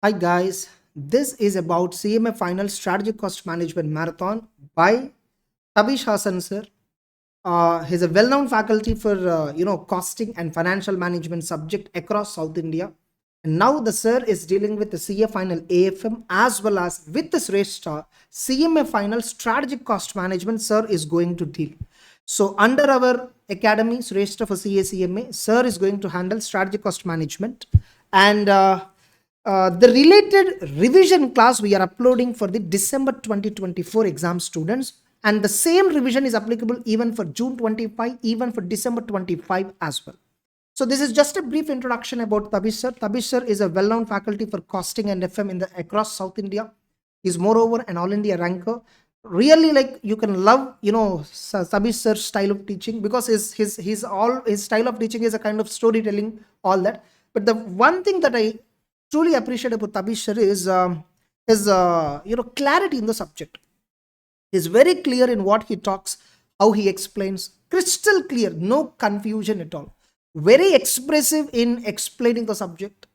Hi guys, this is about CMA Final Strategic Cost Management Marathon by Tabish Hassan sir. He's a well-known faculty for costing and financial management subject across South India. And now the sir is dealing with the CA Final AFM as well as with the Sreshta CMA Final Strategic Cost Management. Sir is going to deal. So under our academy, Sreshta for CA CMA, sir is going to handle strategic cost management and. The related revision class we are uploading for the December 2024 exam students, and the same revision is applicable even for June 25, even for December 25 as well. So this is just a brief introduction about Tabish sir. Tabish sir is a well-known faculty for costing and FM in the across South India. He's moreover an all India ranker. Really, like, you can love Tabish sir's style of teaching, because his style of teaching is a kind of storytelling, all that. But the one thing that I truly appreciate about Tabish sir is his clarity in the subject. He's very clear in what he talks, how he explains, crystal clear, no confusion at all. Very expressive in explaining the subject.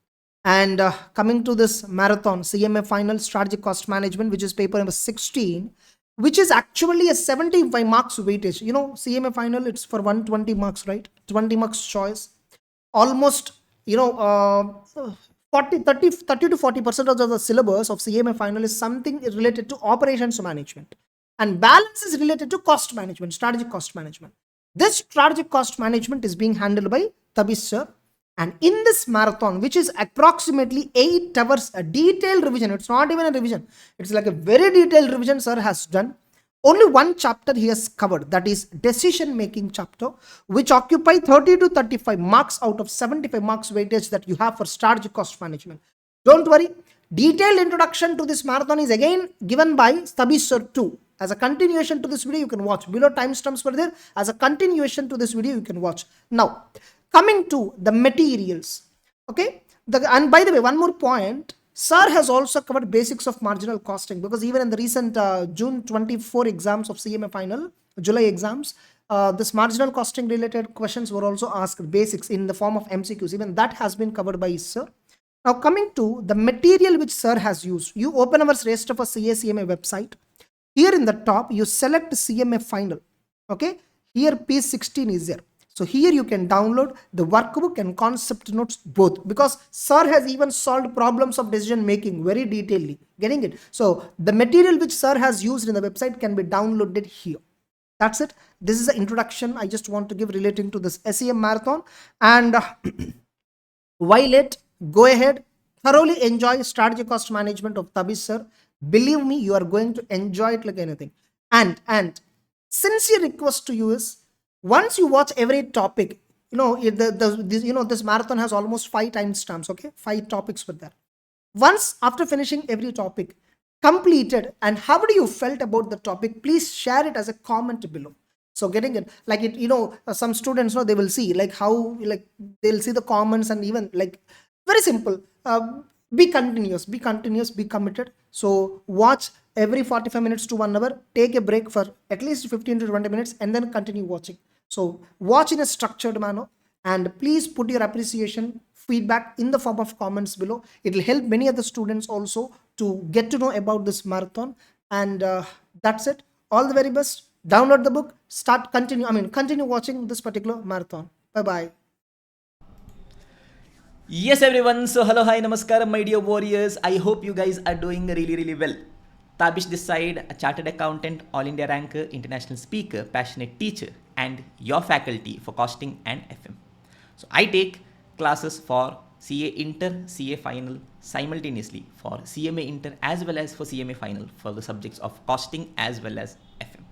And coming to this marathon, CMA Final Strategic Cost Management, which is paper number 16, which is actually a 75 marks weightage. CMA Final, it's for 120 marks, right? 20 marks choice. Almost, 30 to 40% of the syllabus of CMA Final is something related to operations management, and balance is related to cost management, strategic cost management. This strategic cost management is being handled by Tabish sir. And in this marathon, which is approximately 8 hours, a detailed revision, it's not even a revision, it's like a very detailed revision sir has done. Only one chapter he has covered, that is decision making chapter, which occupy 30 to 35 marks out of 75 marks weightage that you have for strategic cost management. Don't worry, detailed introduction to this marathon is again given by Tabish sir too. As a continuation to this video, you can watch. Below timestamps were there. As a continuation to this video, you can watch. Now, coming to the materials. Okay. And by the way, one more point. Sir has also covered basics of marginal costing, because even in the recent June 24 exams of CMA Final, July exams, this marginal costing related questions were also asked, basics in the form of MCQs. Even that has been covered by sir. Now, coming to the material which sir has used, you open our Sreshta for CA-CMA website. Here in the top, you select CMA Final. Okay. Here P16 is there. So here you can download the workbook and concept notes both, because sir has even solved problems of decision making very detailedly. Getting it? So the material which sir has used in the website can be downloaded here. That's it. This is the introduction I just want to give relating to this SCM marathon. And while it, go ahead, thoroughly enjoy strategy cost management of Tabish sir. Believe me, you are going to enjoy it like anything. And sincere request to you is, once you watch every topic, this marathon has almost 5 timestamps. Okay, 5 topics were there. Once after finishing every topic completed, and how do you felt about the topic, please share it as a comment below. So getting it, like, it, some students know, they will see like how, like, they'll see the comments, and even like, very simple, be continuous, be committed. So watch every 45 minutes to 1 hour, take a break for at least 15 to 20 minutes, and then continue watching. So watch in a structured manner, and please put your appreciation, feedback in the form of comments below. It will help many other students also to get to know about this marathon. And that's it. All the very best. Download the book, continue watching this particular marathon. Bye bye. Yes, everyone. So, hello, hi, namaskaram, my dear warriors. I hope you guys are doing really, really well. Tabish this side, a chartered accountant, all India ranker, international speaker, passionate teacher, and your faculty for costing and FM. So, I take classes for CA Inter, CA Final simultaneously, for CMA Inter as well as for CMA Final, for the subjects of costing as well as FM.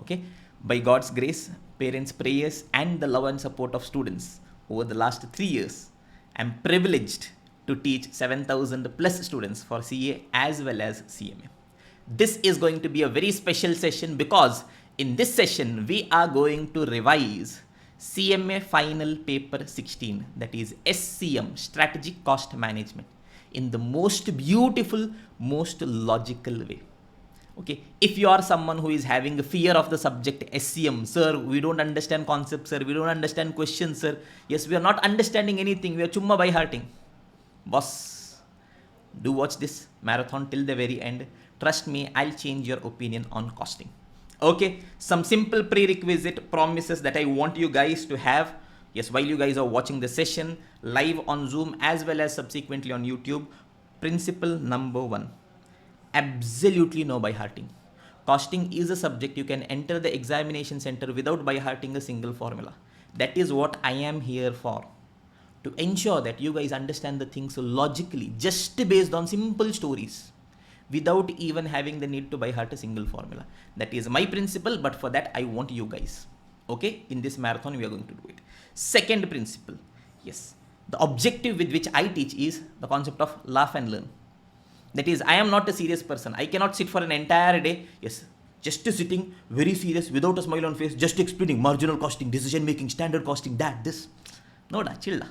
Okay, by God's grace, parents' prayers, and the love and support of students over the last 3 years, I'm privileged to teach 7,000 plus students for CA as well as CMA. This is going to be a very special session, because in this session we are going to revise CMA Final Paper 16, that is SCM, Strategic Cost Management, in the most beautiful, most logical way. Okay, if you are someone who is having a fear of the subject SCM, sir, we don't understand concepts, sir, we don't understand questions, sir. Yes, we are not understanding anything, we are chumma by hearting. Boss, Do watch this marathon till the very end. Trust me, I'll change your opinion on costing. Okay, some simple prerequisite promises that I want you guys to have. Yes, while you guys are watching the session live on Zoom as well as subsequently on YouTube. Principle number 1, absolutely no by hearting. Costing is a subject you can enter the examination center without by hearting a single formula. That is what I am here for, to ensure that you guys understand the things logically, just based on simple stories, without even having the need to by heart a single formula. That is my principle, but for that I want you guys. Okay, in this marathon we are going to do it. Second principle, yes, the objective with which I teach is the concept of laugh and learn. That is, I am not a serious person. I cannot sit for an entire day, yes, just sitting very serious without a smile on face, just explaining marginal costing, decision making, standard costing, that, this. No, da, chill da.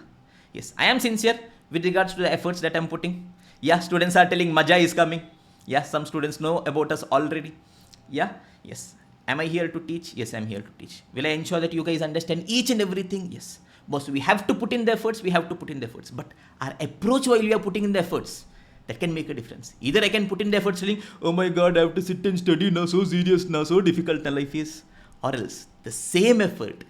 Yes, I am sincere with regards to the efforts that I am putting. Yeah, students are telling Maja is coming. Yeah, some students know about us already. Yeah, yes. Am I here to teach? Yes, I am here to teach. Will I ensure that you guys understand each and everything? Yes. Boss, we have to put in the efforts. We have to put in the efforts. But our approach while we are putting in the efforts, that can make a difference. Either I can put in the efforts telling, oh my God, I have to sit and study now, so serious now, so difficult now life is. Or else, the same effort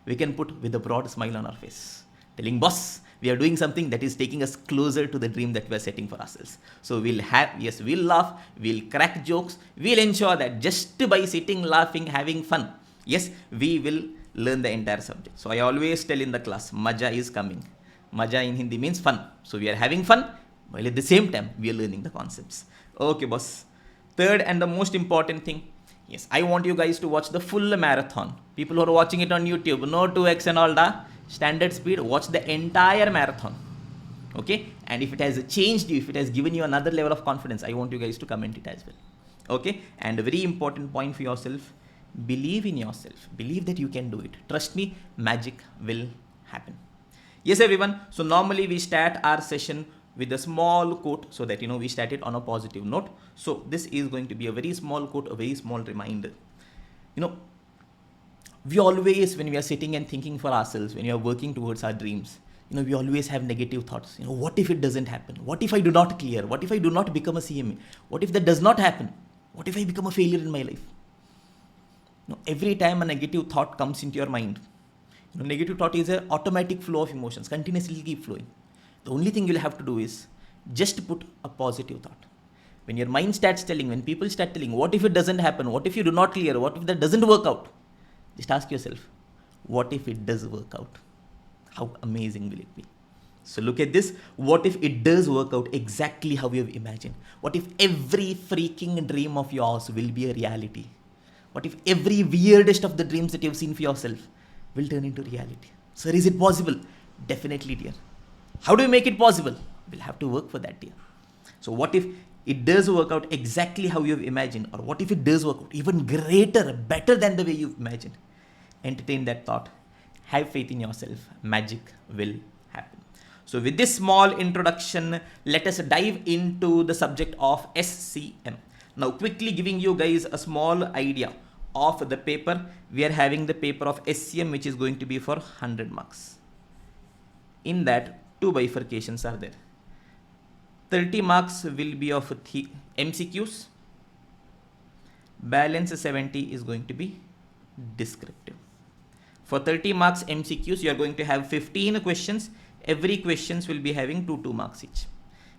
we can put with a broad smile on our face, telling, boss, we are doing something that is taking us closer to the dream that we are setting for ourselves. So we'll laugh, we'll crack jokes, we'll ensure that just by sitting, laughing, having fun, yes, we will learn the entire subject. So I always tell in the class, Maja is coming. Maja in Hindi means fun. So we are having fun, while at the same time, we are learning the concepts. Okay, boss. Third and the most important thing, yes, I want you guys to watch the full marathon. People who are watching it on YouTube, no 2x and all that, standard speed, watch the entire marathon. Okay, and if it has changed you, if it has given you another level of confidence, I want you guys to comment it as well. Okay, and a very important point for yourself, believe in yourself. Believe that you can do it. Trust me, magic will happen. Yes, everyone. So normally we start our session with a small quote so that, we start it on a positive note. So this is going to be a very small quote, a very small reminder. We always, when we are sitting and thinking for ourselves, when we are working towards our dreams, we always have negative thoughts. What if it doesn't happen? What if I do not clear? What if I do not become a CMA? What if that does not happen? What if I become a failure in my life? Every time a negative thought comes into your mind, negative thought is an automatic flow of emotions, continuously keep flowing. The only thing you'll have to do is just put a positive thought. When your mind starts telling, when people start telling, what if it doesn't happen? What if you do not clear? What if that doesn't work out? Just ask yourself, what if it does work out? How amazing will it be? So look at this. What if it does work out exactly how you have imagined? What if every freaking dream of yours will be a reality? What if every weirdest of the dreams that you've seen for yourself will turn into reality? Sir, is it possible? Definitely, dear. How do we make it possible? We'll have to work for that, dear. So what if it does work out exactly how you have imagined? Or what if it does work out even greater, better than the way you've imagined? Entertain that thought. Have faith in yourself. Magic will happen. So with this small introduction, let us dive into the subject of SCM. Now quickly giving you guys a small idea of the paper. We are having the paper of SCM, which is going to be for 100 marks. In that, 2 bifurcations are there. 30 marks will be of MCQs. Balance 70 is going to be descriptive. For 30 marks MCQs, you are going to have 15 questions. Every questions will be having 2 marks each.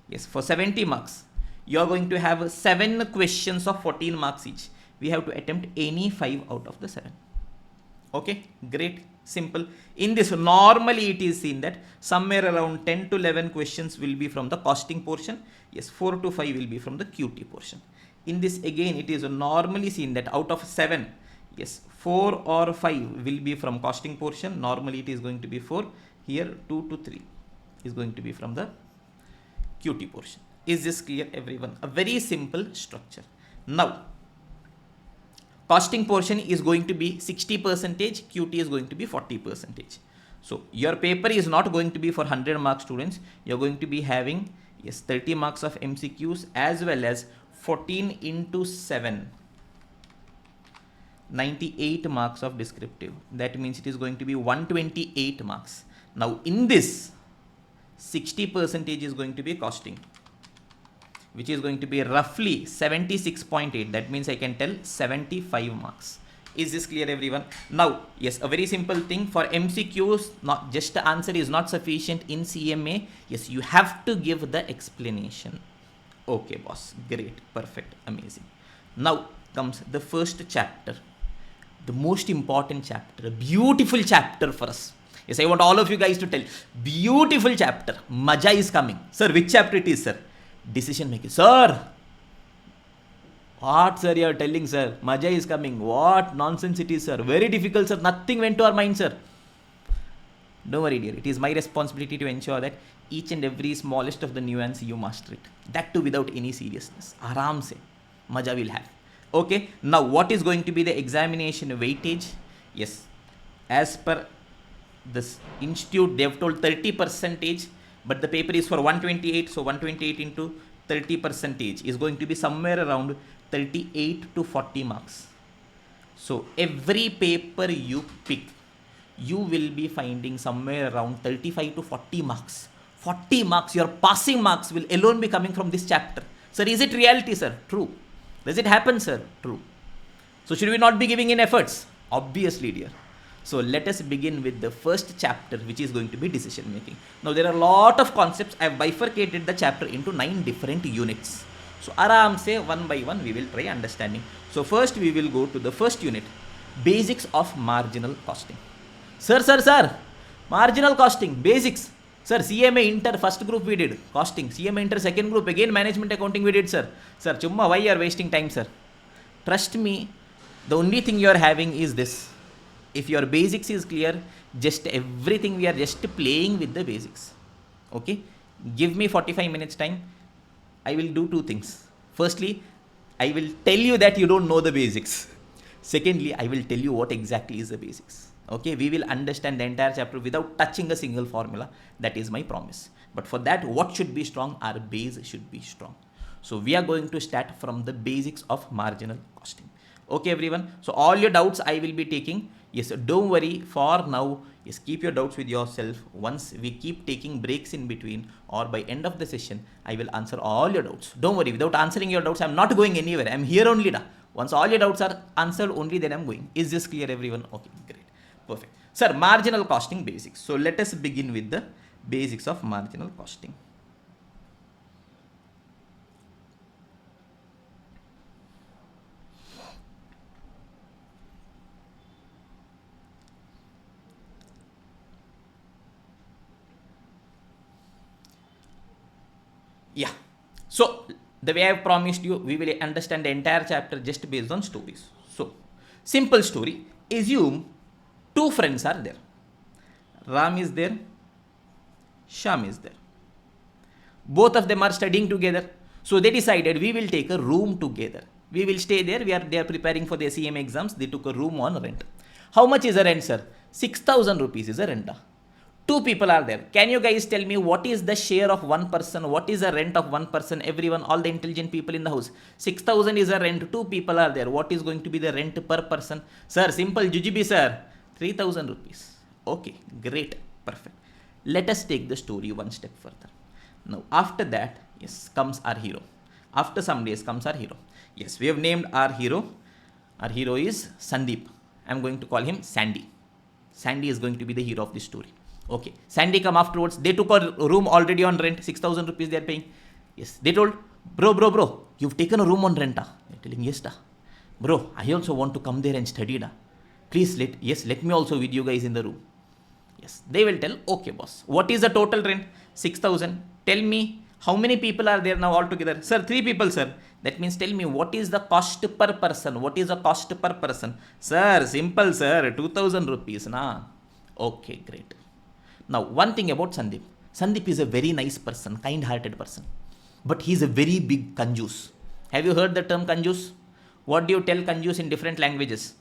Yes, for 70 marks, you are going to have 7 questions of 14 marks each. We have to attempt any 5 out of the 7. Okay, great, simple. In this, normally it is seen that somewhere around 10 to 11 questions will be from the costing portion. Yes, 4 to 5 will be from the QT portion. In this, again, it is normally seen that out of 7, yes, 4 or 5 will be from costing portion. Normally it is going to be 4. Here, 2 to 3 is going to be from the QT portion. Is this clear, everyone? A very simple structure. Now, costing portion is going to be 60%, QT is going to be 40%. So your paper is not going to be for 100 marks, students. You're going to be having, yes, 30 marks of MCQs as well as 14 into 7, 98 marks of descriptive. That means it is going to be 128 marks. Now in this, 60% is going to be costing. which is going to be roughly 76.8. That means I can tell 75 marks. Is this clear, everyone? Now, yes, a very simple thing for MCQs, not just the answer is not sufficient in CMA. Yes, you have to give the explanation. Okay, boss. Great. Perfect. Amazing. Now comes the first chapter, the most important chapter, a beautiful chapter for us. Yes, I want all of you guys to tell, beautiful chapter. Maja is coming. Sir, which chapter it is, sir? Decision making. Sir, what, sir, you are telling, sir? Maja is coming. What nonsense it is, sir. Very difficult, sir. Nothing went to our mind, sir. Don't worry, dear. It is my responsibility to ensure that each and every smallest of the nuance you master it. That too without any seriousness. Aram se. Maja will have. Okay. Now, what is going to be the examination weightage? Yes. As per this institute, they have told 30%, but the paper is for 128. So, 128 into 30% is going to be somewhere around 38 to 40 marks. So, every paper you pick, you will be finding somewhere around 35 to 40 marks. 40 marks, your passing marks will alone be coming from this chapter. Sir, is it reality, sir? True. Does it happen, sir? True. So, should we not be giving in efforts? Obviously, dear. So, let us begin with the first chapter, which is going to be decision making. Now, there are a lot of concepts. I have bifurcated the chapter into 9 different units. So, aram se one by one we will try understanding. So, first we will go to the first unit, basics of marginal costing. Sir, marginal costing, basics. Sir, CMA Inter first group we did, costing. CMA Inter second group, again management accounting we did, sir. Sir, chumma, why you are wasting time, sir? Trust me, the only thing you are having is this. If your basics is clear, just everything we are just playing with the basics. Okay? Give me 45 minutes time. I will do 2 things. Firstly, I will tell you that you don't know the basics. Secondly, I will tell you what exactly is the basics. Okay, we will understand the entire chapter without touching a single formula. That is my promise. But for that, what should be strong? Our base should be strong. So we are going to start from the basics of marginal costing. Okay, everyone. So all your doubts I will be taking. Yes, don't worry for now. Yes, keep your doubts with yourself. Once we keep taking breaks in between or by end of the session, I will answer all your doubts. Don't worry. Without answering your doubts, I'm not going anywhere. I'm here only. Da. Once all your doubts are answered, only then I'm going. Is this clear, everyone? Okay, great. Perfect. Sir, marginal costing basics. So let us begin with the basics of marginal costing. Yeah. So the way I have promised you, we will understand the entire chapter just based on stories. So, simple story. Assume 2 friends are there. Ram is there. Sham is there. Both of them are studying together. So they decided we will take a room together. We will stay there. They are preparing for the CMA exams. They took a room on rent. How much is a rent, sir? 6,000 rupees is a rent. 2 people are there. Can you guys tell me what is the share of 1 person? What is the rent of 1 person? Everyone, all the intelligent people in the house. 6,000 is a rent. 2 people are there. What is going to be the rent per person? Sir, simple Jujibi, sir. 3,000 rupees. Okay, great. Perfect. Let us take the story one step further. Now, after that, yes, comes our hero. After some days comes our hero. Yes, we have named our hero. Our hero is Sandeep. I am going to call him Sandy. Sandy is going to be the hero of this story. Okay, Sandy come afterwards. They took a room already on rent. 6,000 rupees they are paying. Yes, they told, bro, you've taken a room on rent. They're telling, yes, da. Bro, I also want to come there and study. Da. Please, let me also with you guys in the room. Yes, they will tell, okay, boss. What is the total rent? 6,000. Tell me, how many people are there now altogether? Sir, 3 people, sir. That means tell me, what is the cost per person? What is the cost per person? Sir, simple, sir. 2,000 rupees, na? Okay, great. Now, one thing about Sandeep. Sandeep is a very nice person, kind-hearted person. But he is a very big kanjus. Have you heard the term kanjus? What do you tell kanjus in different languages?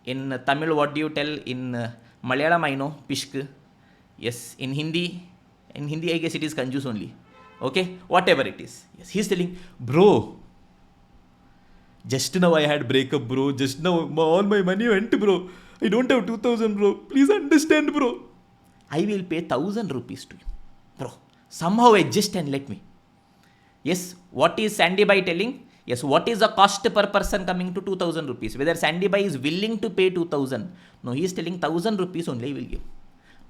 In Tamil, what do you tell? In Malayalam, I know, pishk. Yes, in Hindi, I guess it is kanjus only. Okay, whatever it is. Yes, he's telling, bro, just now I had breakup, bro. Just now all my money went, bro. I don't have 2,000, bro. Please understand, bro. I will pay 1,000 rupees to you. Bro, somehow adjust and let me. Yes, what is Sandy Bai telling? Yes, what is the cost per person coming to 2000 rupees? Whether Sandy Bai is willing to pay 2000. No, he is telling 1000 rupees only will give.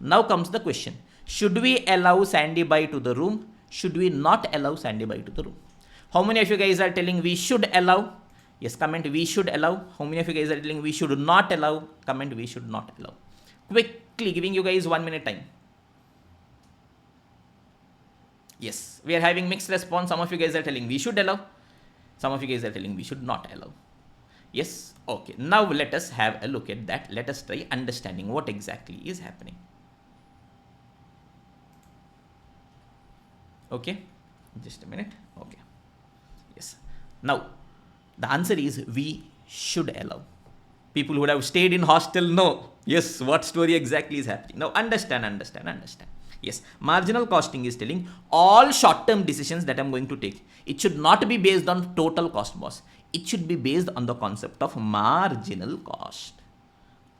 Now comes the question. Should we allow Sandy Bai to the room? Should we not allow Sandy Bai to the room? How many of you guys are telling we should allow? Yes, comment we should allow. How many of you guys are telling we should not allow? Comment we should not allow. Quickly giving you guys 1 minute time. Yes, we are having mixed response. Some of you guys are telling we should allow. Some of you guys are telling we should not allow. Yes, okay. Now let us have a look at that. Let us try understanding what exactly is happening. Okay, just a minute. Okay, yes. Now, the answer is we should allow. People who would have stayed in hostel know, yes, what story exactly is happening. Now, understand. Yes, marginal costing is telling all short-term decisions that I'm going to take. It should not be based on total cost, boss. It should be based on the concept of marginal cost.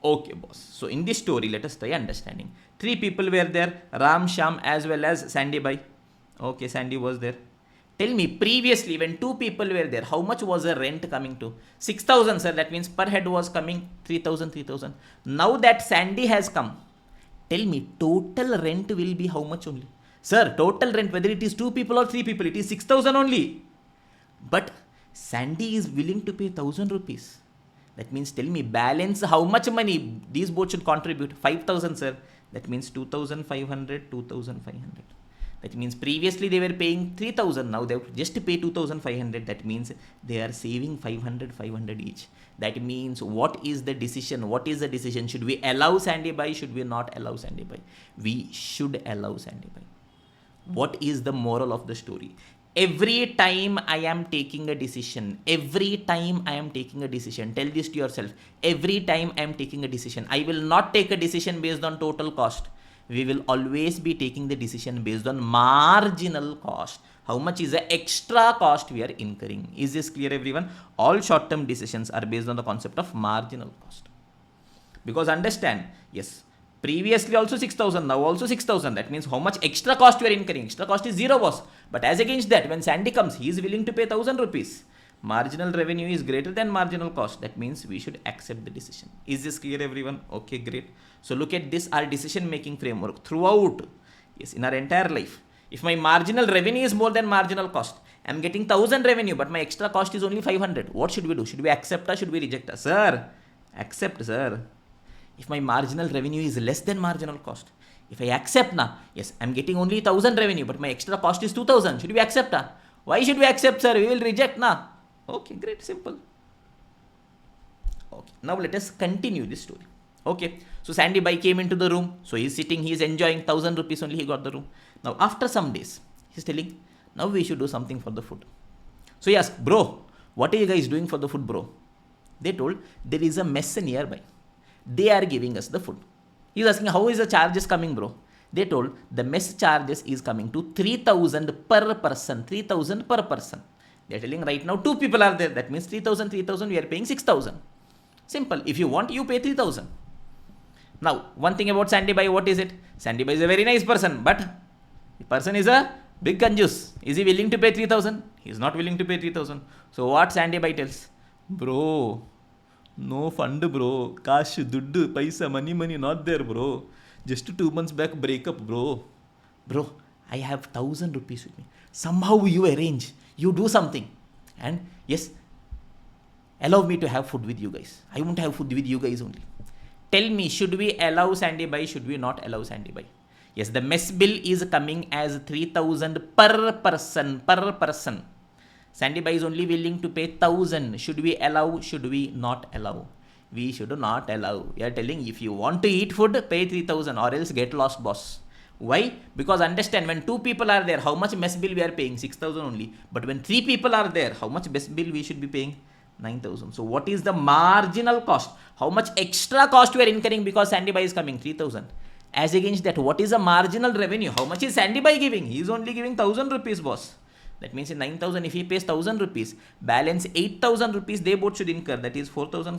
Okay, boss. So, in this story, let us try understanding. 3 people were there, Ram, Sham, as well as Sandy Bai. Okay, Sandy was there. Tell me, previously when 2 people were there, how much was the rent coming to? 6,000, sir. That means per head was coming 3,000. Now that Sandy has come, tell me, total rent will be how much only? Sir, total rent, whether it is 2 people or 3 people, it is 6,000 only. But Sandy is willing to pay 1,000 rupees. That means, tell me, balance how much money these both should contribute? 5,000, sir. That means 2,500. That means previously they were paying 3,000. Now they have just to pay 2,500. That means they are saving 500 each. That means what is the decision? Should we allow Sandy Bai? Should we not allow Sandy Bai? We should allow Sandy Bai. What is the moral of the story? Every time I am taking a decision, tell this to yourself. Every time I am taking a decision, I will not take a decision based on total cost. We will always be taking the decision based on marginal cost. How much is the extra cost we are incurring? Is this clear, everyone? All short-term decisions are based on the concept of marginal cost. Because understand, yes, previously also 6,000, now also 6,000. That means how much extra cost we are incurring? Extra cost is 0, boss. But as against that, when Sandy comes, he is willing to pay 1,000 rupees. Marginal revenue is greater than marginal cost. That means we should accept the decision. Is this clear, everyone? Okay, great. So look at this, our decision making framework throughout, yes, in our entire life. If my marginal revenue is more than marginal cost, I'm getting 1,000 revenue, but my extra cost is only 500. What should we do? Should we accept or should we reject? Sir, accept, sir. If my marginal revenue is less than marginal cost, if I accept now, yes, I'm getting only 1,000 revenue, but my extra cost is 2,000. Should we accept? Why should we accept, sir? We will reject now. Okay, great, simple. Okay, now let us continue this story. Okay, so Sandy Bai came into the room. So he's sitting, he's enjoying 1,000 rupees only he got the room. Now after some days, he's telling, now we should do something for the food. So he asked, bro, what are you guys doing for the food, bro? They told, there is a mess nearby. They are giving us the food. He's asking, how is the charges coming, bro? They told, the mess charges is coming to 3,000 per person. 3,000 per person. They're telling right now 2 people are there. That means 3,000, we are paying 6,000. Simple. If you want, you pay 3,000. Now, one thing about Sandy Bai, what is it? Sandy Bai is a very nice person, but the person is a big kanjus. Is he willing to pay 3,000? He is not willing to pay 3,000. So what Sandy Bai tells? Bro, no fund, bro. Cash, duddu, paisa, money, not there, bro. Just 2 months back, breakup, bro. Bro, I have 1,000 rupees with me. Somehow you arrange. You do something. And yes, allow me to have food with you guys. I won't have food with you guys only. Tell me, should we allow Sandy Bai? Should we not allow Sandy Bai? Yes, the mess bill is coming as 3,000 per person. Sandy Bai is only willing to pay 1,000. Should we allow? Should we not allow? We should not allow. We are telling, if you want to eat food, pay 3,000 or else get lost, boss. Why? Because understand, when 2 people are there, how much mess bill we are paying? 6,000 only. But when 3 people are there, how much mess bill we should be paying? 9,000. So what is the marginal cost? How much extra cost we are incurring because Sandy Bai is coming? 3,000. As against that, what is the marginal revenue? How much is Sandy Bai giving? He is only giving 1,000 rupees, boss. That means in 9,000, if he pays 1,000 rupees, balance 8,000 rupees they both should incur. That is 4,000.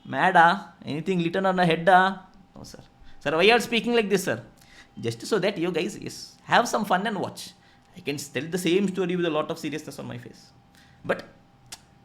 Mad, anything written on a head? No, sir. Sir, why are you speaking like this, sir? Just so that you guys have some fun and watch. I can tell the same story with a lot of seriousness on my face. But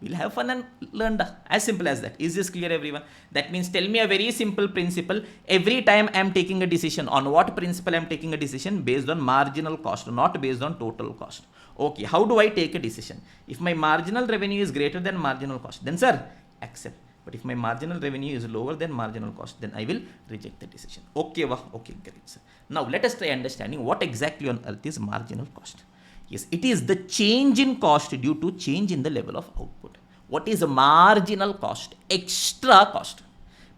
we'll have fun and learn as simple as that. Is this clear, everyone? That means tell me a very simple principle. Every time I am taking a decision, on what principle I am taking a decision? Based on marginal cost, not based on total cost. Okay, how do I take a decision? If my marginal revenue is greater than marginal cost, then sir, accept. But if my marginal revenue is lower than marginal cost, then I will reject the decision. Okay, okay, great, sir. Now let us try understanding what exactly on earth is marginal cost. Yes, it is the change in cost due to change in the level of output. What is a marginal cost? Extra cost.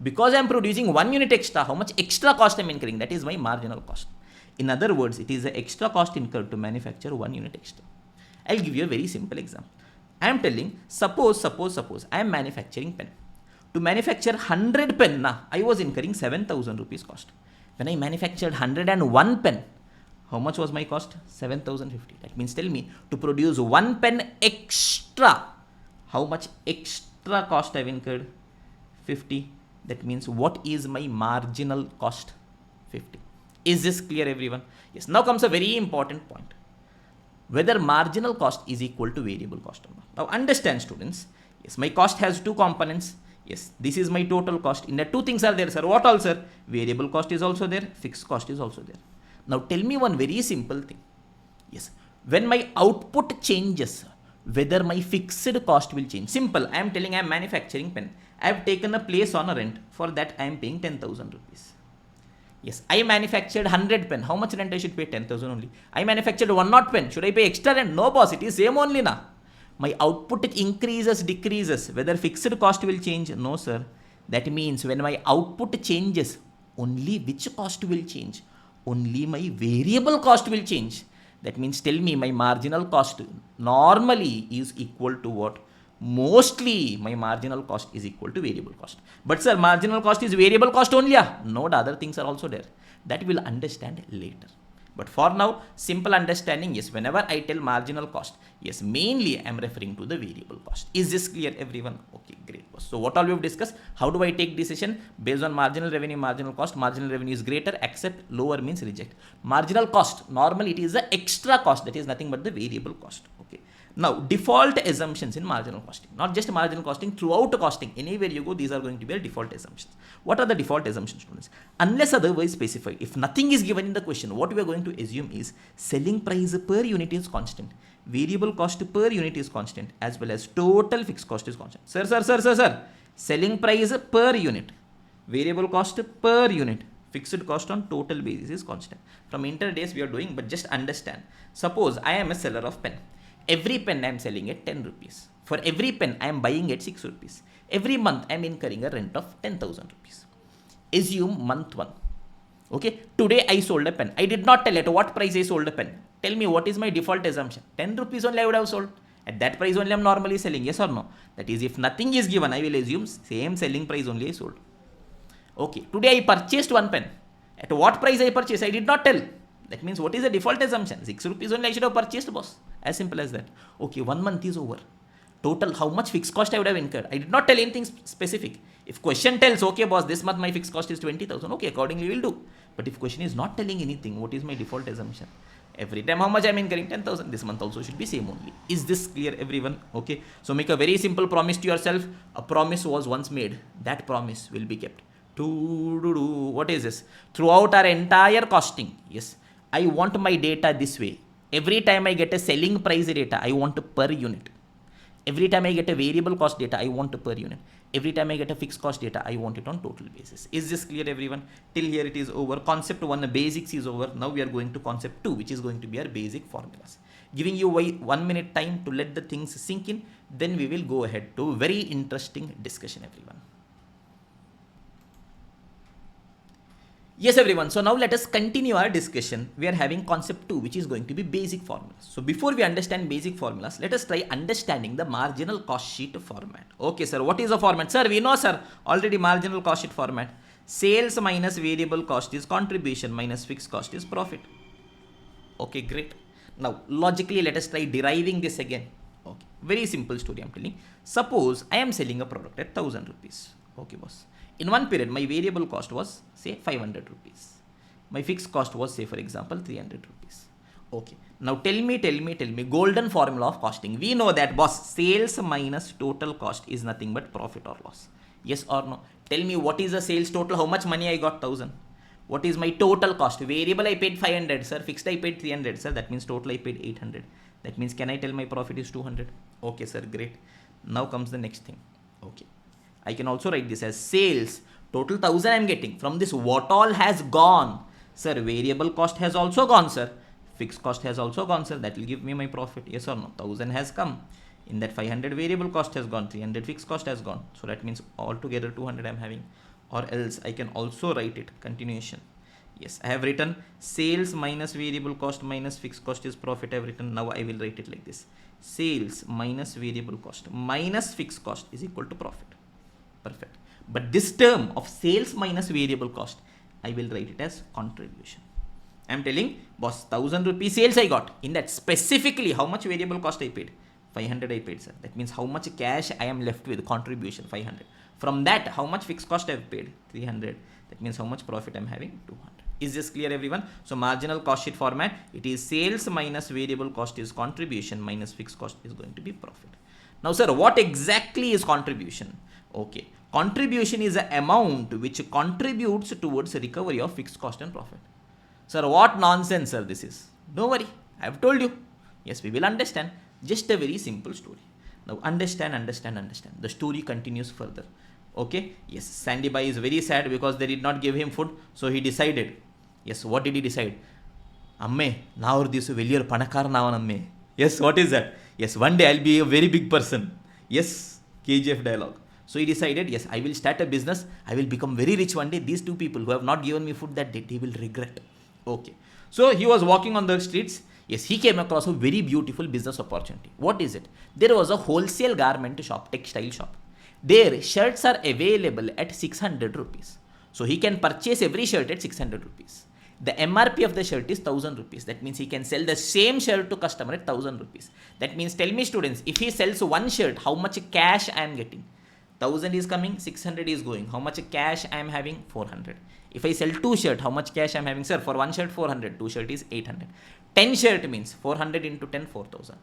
Because I am producing 1 unit extra, how much extra cost I am incurring? That is my marginal cost. In other words, it is the extra cost incurred to manufacture 1 unit extra. I'll give you a very simple example. I am telling, suppose I am manufacturing pen. To manufacture 100 pen, I was incurring 7,000 rupees cost. When I manufactured 101 pen, how much was my cost? 7,050. That means tell me, to produce 1 pen extra, how much extra cost I have incurred? 50. That means what is my marginal cost? 50. Is this clear, everyone? Yes. Now comes a very important point. Whether marginal cost is equal to variable cost or not. Now understand, students. Yes, my cost has 2 components. Yes, this is my total cost. In that 2 things are there, sir. What all, sir? Variable cost is also there. Fixed cost is also there. Now tell me one very simple thing. Yes, when my output changes, whether my fixed cost will change. Simple. I am telling I am manufacturing pen. I have taken a place on a rent. For that I am paying 10,000 rupees. Yes, I manufactured 100 pen. How much rent I should pay? 10,000 only. I manufactured 100 pen. Should I pay extra rent? No, boss. It is same only now. My output increases, decreases. Whether fixed cost will change? No, sir. That means when my output changes, only which cost will change? Only my variable cost will change. That means tell me my marginal cost normally is equal to what? Mostly my marginal cost is equal to variable cost. But sir, marginal cost is variable cost only. No, the other things are also there. That we'll understand later. But for now, simple understanding, yes, whenever I tell marginal cost, yes, mainly I am referring to the variable cost. Is this clear, everyone? Okay, great. So what all we have discussed, how do I take decision? Based on marginal revenue, marginal cost. Marginal revenue is greater, accept. Lower means reject. Marginal cost, normally it is the extra cost, that is nothing but the variable cost. Okay. Now, default assumptions in marginal costing, not just marginal costing, throughout costing, anywhere you go, these are going to be a default assumptions. What are the default assumptions, students? Unless otherwise specified, if nothing is given in the question, what we are going to assume is selling price per unit is constant, variable cost per unit is constant, as well as total fixed cost is constant. Sir, selling price per unit, variable cost per unit, fixed cost on total basis is constant. From interdays we are doing, but just understand. Suppose I am a seller of pen. Every pen I am selling at 10 rupees. For every pen I am buying at 6 rupees. Every month I am incurring a rent of 10,000 rupees. Assume month 1. Okay, today I sold a pen. I did not tell at what price I sold a pen. Tell me what is my default assumption. 10 rupees only I would have sold. At that price only I am normally selling, yes or no? That is, if nothing is given, I will assume same selling price only I sold. Okay, today I purchased 1 pen. At what price I purchased? I did not tell. That means what is the default assumption? 6 rupees only I should have purchased, boss. As simple as that. Okay, 1 month is over. Total, how much fixed cost I would have incurred? I did not tell anything specific. If question tells, okay, boss, this month my fixed cost is 20,000. Okay, accordingly we will do. But if question is not telling anything, what is my default assumption? Every time how much I am incurring? 10,000. This month also should be same only. Is this clear, everyone? Okay. So make a very simple promise to yourself. A promise was once made. That promise will be kept. What is this? Throughout our entire costing, yes, I want my data this way. Every time I get a selling price data, I want per unit. Every time I get a variable cost data, I want per unit. Every time I get a fixed cost data, I want it on total basis. Is this clear, everyone? Till here it is over. Concept 1, the basics is over. Now we are going to concept 2, which is going to be our basic formulas. Giving you 1 minute time to let the things sink in. Then we will go ahead to very interesting discussion, everyone. Yes, everyone. So now let us continue our discussion. We are having concept 2, which is going to be basic formulas. So before we understand basic formulas, let us try understanding the marginal cost sheet format. Okay, sir. What is the format? Sir, we know, sir. Already marginal cost sheet format. Sales minus variable cost is contribution minus fixed cost is profit. Okay, great. Now, logically, let us try deriving this again. Okay, very simple story I'm telling. Suppose I am selling a product at 1,000 rupees. Okay, boss. In one period, my variable cost was, say, 500 rupees. My fixed cost was, say, for example, 300 rupees. Okay. Now tell me, golden formula of costing. We know that, boss, sales minus total cost is nothing but profit or loss. Yes or no? Tell me what is the sales total, how much money I got, 1000. What is my total cost? Variable I paid 500, sir. Fixed I paid 300, sir. That means total I paid 800. That means can I tell my profit is 200? Okay, sir, great. Now comes the next thing. Okay. I can also write this as sales. Total 1000 I am getting. From this, what all has gone? Sir, variable cost has also gone, sir. Fixed cost has also gone, sir. That will give me my profit. Yes or no? 1000 has come. In that 500 variable cost has gone. 300 fixed cost has gone. So that means altogether 200 I am having. Or else I can also write it. Continuation. Yes, I have written sales minus variable cost minus fixed cost is profit. I have written. Now I will write it like this. Sales minus variable cost minus fixed cost is equal to profit. Perfect. But this term of sales minus variable cost, I will write it as contribution. I am telling, boss, 1000 rupees sales I got. In that specifically, how much variable cost I paid? 500 I paid, sir. That means how much cash I am left with, contribution, 500. From that, how much fixed cost I have paid? 300. That means how much profit I am having? 200. Is this clear, everyone? So marginal cost sheet format, it is sales minus variable cost is contribution minus fixed cost is going to be profit. Now, sir, what exactly is contribution? Okay. Contribution is the amount which contributes towards recovery of fixed cost and profit. Sir, what nonsense, sir, this is? Don't worry, I have told you. Yes, we will understand. Just a very simple story. Now, understand. The story continues further. Okay? Yes, Sandy Bai is very sad because they did not give him food. So, he decided. Yes, what did he decide? Amme, now this veliyar panakar navan amme. Yes, what is that? Yes, one day I'll be a very big person. Yes, KGF dialogue. So he decided, yes, I will start a business. I will become very rich one day. These two people who have not given me food that day, they will regret. Okay. So he was walking on the streets. Yes, he came across a very beautiful business opportunity. What is it? There was a wholesale garment shop, textile shop. Their shirts are available at 600 rupees. So he can purchase every shirt at 600 rupees. The MRP of the shirt is 1000 rupees. That means he can sell the same shirt to customer at 1000 rupees. That means, tell me students, if he sells one shirt, how much cash I am getting? 1000 is coming, 600 is going. How much cash I am having? 400. If I sell two shirt, how much cash I am having? Sir, for one shirt 400, two shirt is 800. 10 shirt means 400 into 10, 4000.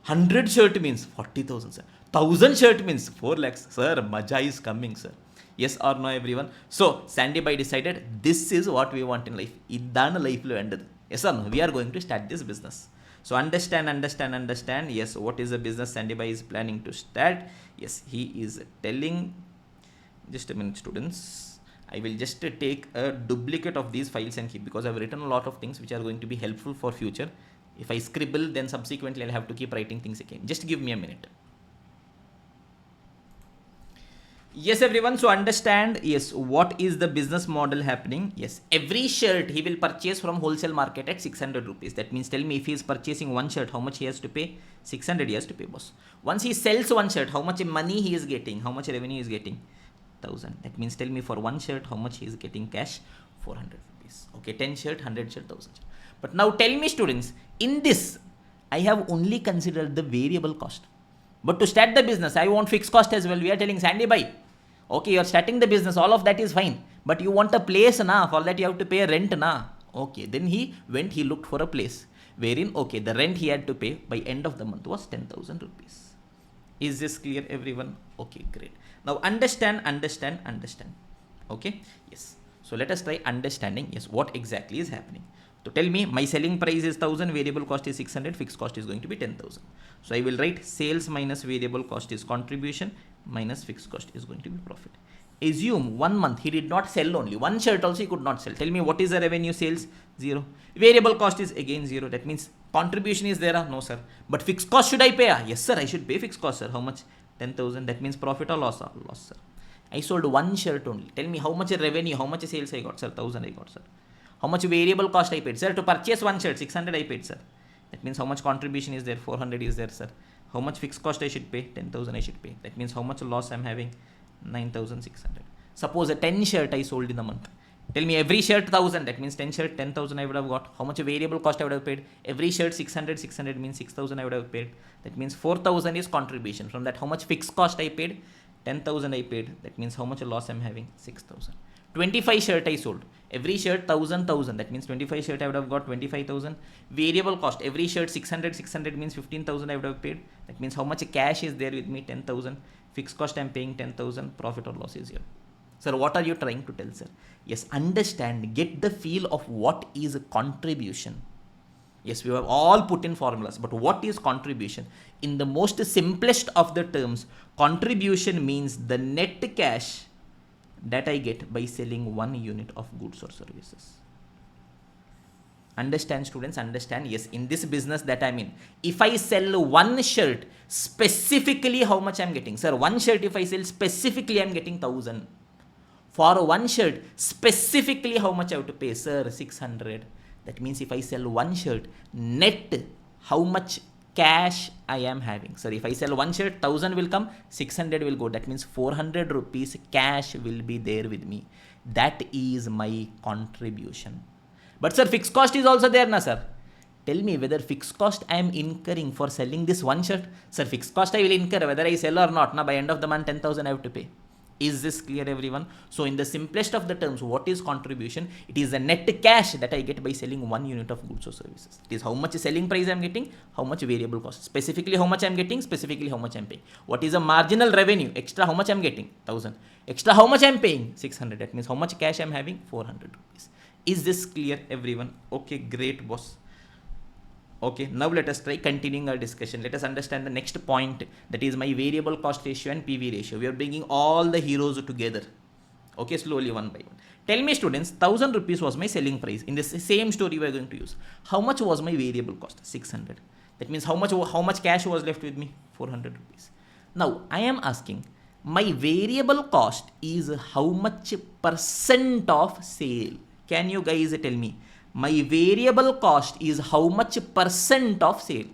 100 shirt means 40,000, sir. 1000 shirt means 4 lakhs. Sir, maja is coming, sir. Yes or no, everyone? So, Sandy Bai decided this is what we want in life. Idana life lo endadu. Yes or no? We are going to start this business. So, understand. Yes, what is the business Sandy Bai is planning to start? Yes, he is telling. Just a minute, students. I will just take a duplicate of these files and keep, because I have written a lot of things which are going to be helpful for future. If I scribble, then subsequently I'll have to keep writing things again. Just give me a minute. Yes, everyone. So understand, yes, what is the business model happening? Yes, every shirt he will purchase from wholesale market at 600 rupees. That means, tell me, if he is purchasing one shirt, how much he has to pay? 600 he has to pay, boss. Once he sells one shirt, how much money he is getting? How much revenue he is getting? 1000. That means, tell me, for one shirt, how much he is getting cash? 400 rupees. Okay, 10 shirt, 100 shirt, 1000 shirt. But now tell me, students, in this, I have only considered the variable cost. But to start the business, I want fixed cost as well. We are telling Sandy Bai, okay, you are starting the business, all of that is fine. But you want a place, na? For that you have to pay a rent, na? Okay, then he looked for a place wherein, okay, the rent he had to pay by end of the month was 10,000 rupees. Is this clear, everyone? Okay, great. Now understand. Okay, yes. So let us try understanding, yes, what exactly is happening. So tell me, my selling price is 1000, variable cost is 600, fixed cost is going to be 10,000. So I will write sales minus variable cost is contribution minus fixed cost is going to be profit. Assume 1 month he did not sell only. One shirt also he could not sell. Tell me, what is the revenue? Sales? 0. Variable cost is again 0. That means contribution is there? No, sir. But fixed cost should I pay? Yes, sir. I should pay fixed cost, sir. How much? 10,000. That means profit or loss? Loss, sir. I sold one shirt only. Tell me, how much revenue, how much sales I got, sir? 1000 I got, sir. How much variable cost I paid? Sir, to purchase one shirt, 600 I paid, sir. That means how much contribution is there? 400 is there, sir. How much fixed cost I should pay? 10,000 I should pay. That means how much loss I am having? 9,600. Suppose a 10 shirt I sold in a month. Tell me, every shirt 1000. That means 10 shirt, 10,000 I would have got. How much variable cost I would have paid? Every shirt 600. 600 means 6,000 I would have paid. That means 4,000 is contribution. From that, how much fixed cost I paid? 10,000 I paid. That means how much loss I am having? 6,000. 25 shirt I sold. Every shirt 1000. That means 25 shirt I would have got 25,000. Variable cost, every shirt 600 means 15,000 I would have paid. That means how much cash is there with me? 10,000. Fixed cost I am paying 10,000. Profit or loss is here. Sir, what are you trying to tell, sir? Yes, understand, get the feel of what is contribution. Yes, we have all put in formulas, but what is contribution? In the most simplest of the terms, contribution means the net cash that I get by selling 1 unit of goods or services. Understand, students, understand. Yes, in this business that I'm in, if I sell one shirt, specifically how much I'm getting? Sir, one shirt if I sell specifically, I'm getting 1,000. For one shirt, specifically how much I have to pay? Sir, 600. That means if I sell one shirt, net, how much cash I am having? Sir, if I sell one shirt, 1,000 will come, 600 will go. That means 400 rupees cash will be there with me. That is my contribution. But sir, fixed cost is also there, na sir? Tell me whether fixed cost I am incurring for selling this one shirt. Sir, fixed cost I will incur whether I sell or not. Now by end of the month, 10,000 I have to pay. Is this clear, everyone? So in the simplest of the terms, what is contribution? It is the net cash that I get by selling 1 unit of goods or services. It is how much selling price I am getting, how much variable cost. Specifically how much I am getting, specifically how much I am paying. What is a marginal revenue? Extra how much I am getting? 1,000. Extra how much I am paying? 600. That means how much cash I am having? 400 rupees. Is this clear, everyone? Okay, great, boss. Okay, now let us try continuing our discussion. Let us understand the next point, that is my variable cost ratio and PV ratio. We are bringing all the heroes together. Okay, slowly one by one. Tell me, students, 1,000 rupees was my selling price. In this same story we are going to use. How much was my variable cost? 600. That means how much cash was left with me? 400 rupees. Now, I am asking, my variable cost is how much percent of sale? Can you guys tell me? My variable cost is how much percent of sale?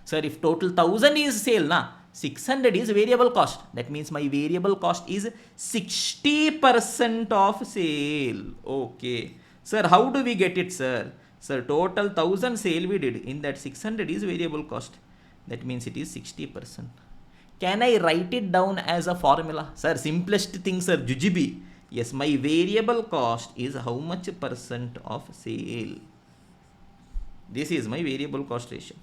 Sir, if total 1,000 is sale, na, 600 is variable cost. That means my variable cost is 60% of sale. Okay. Sir, how do we get it, sir? Sir, total 1,000 sale we did. In that 600 is variable cost. That means it is 60%. Can I write it down as a formula? Sir, simplest thing, sir, Jujibi. Yes, my variable cost is how much percent of sale. This is my variable cost ratio.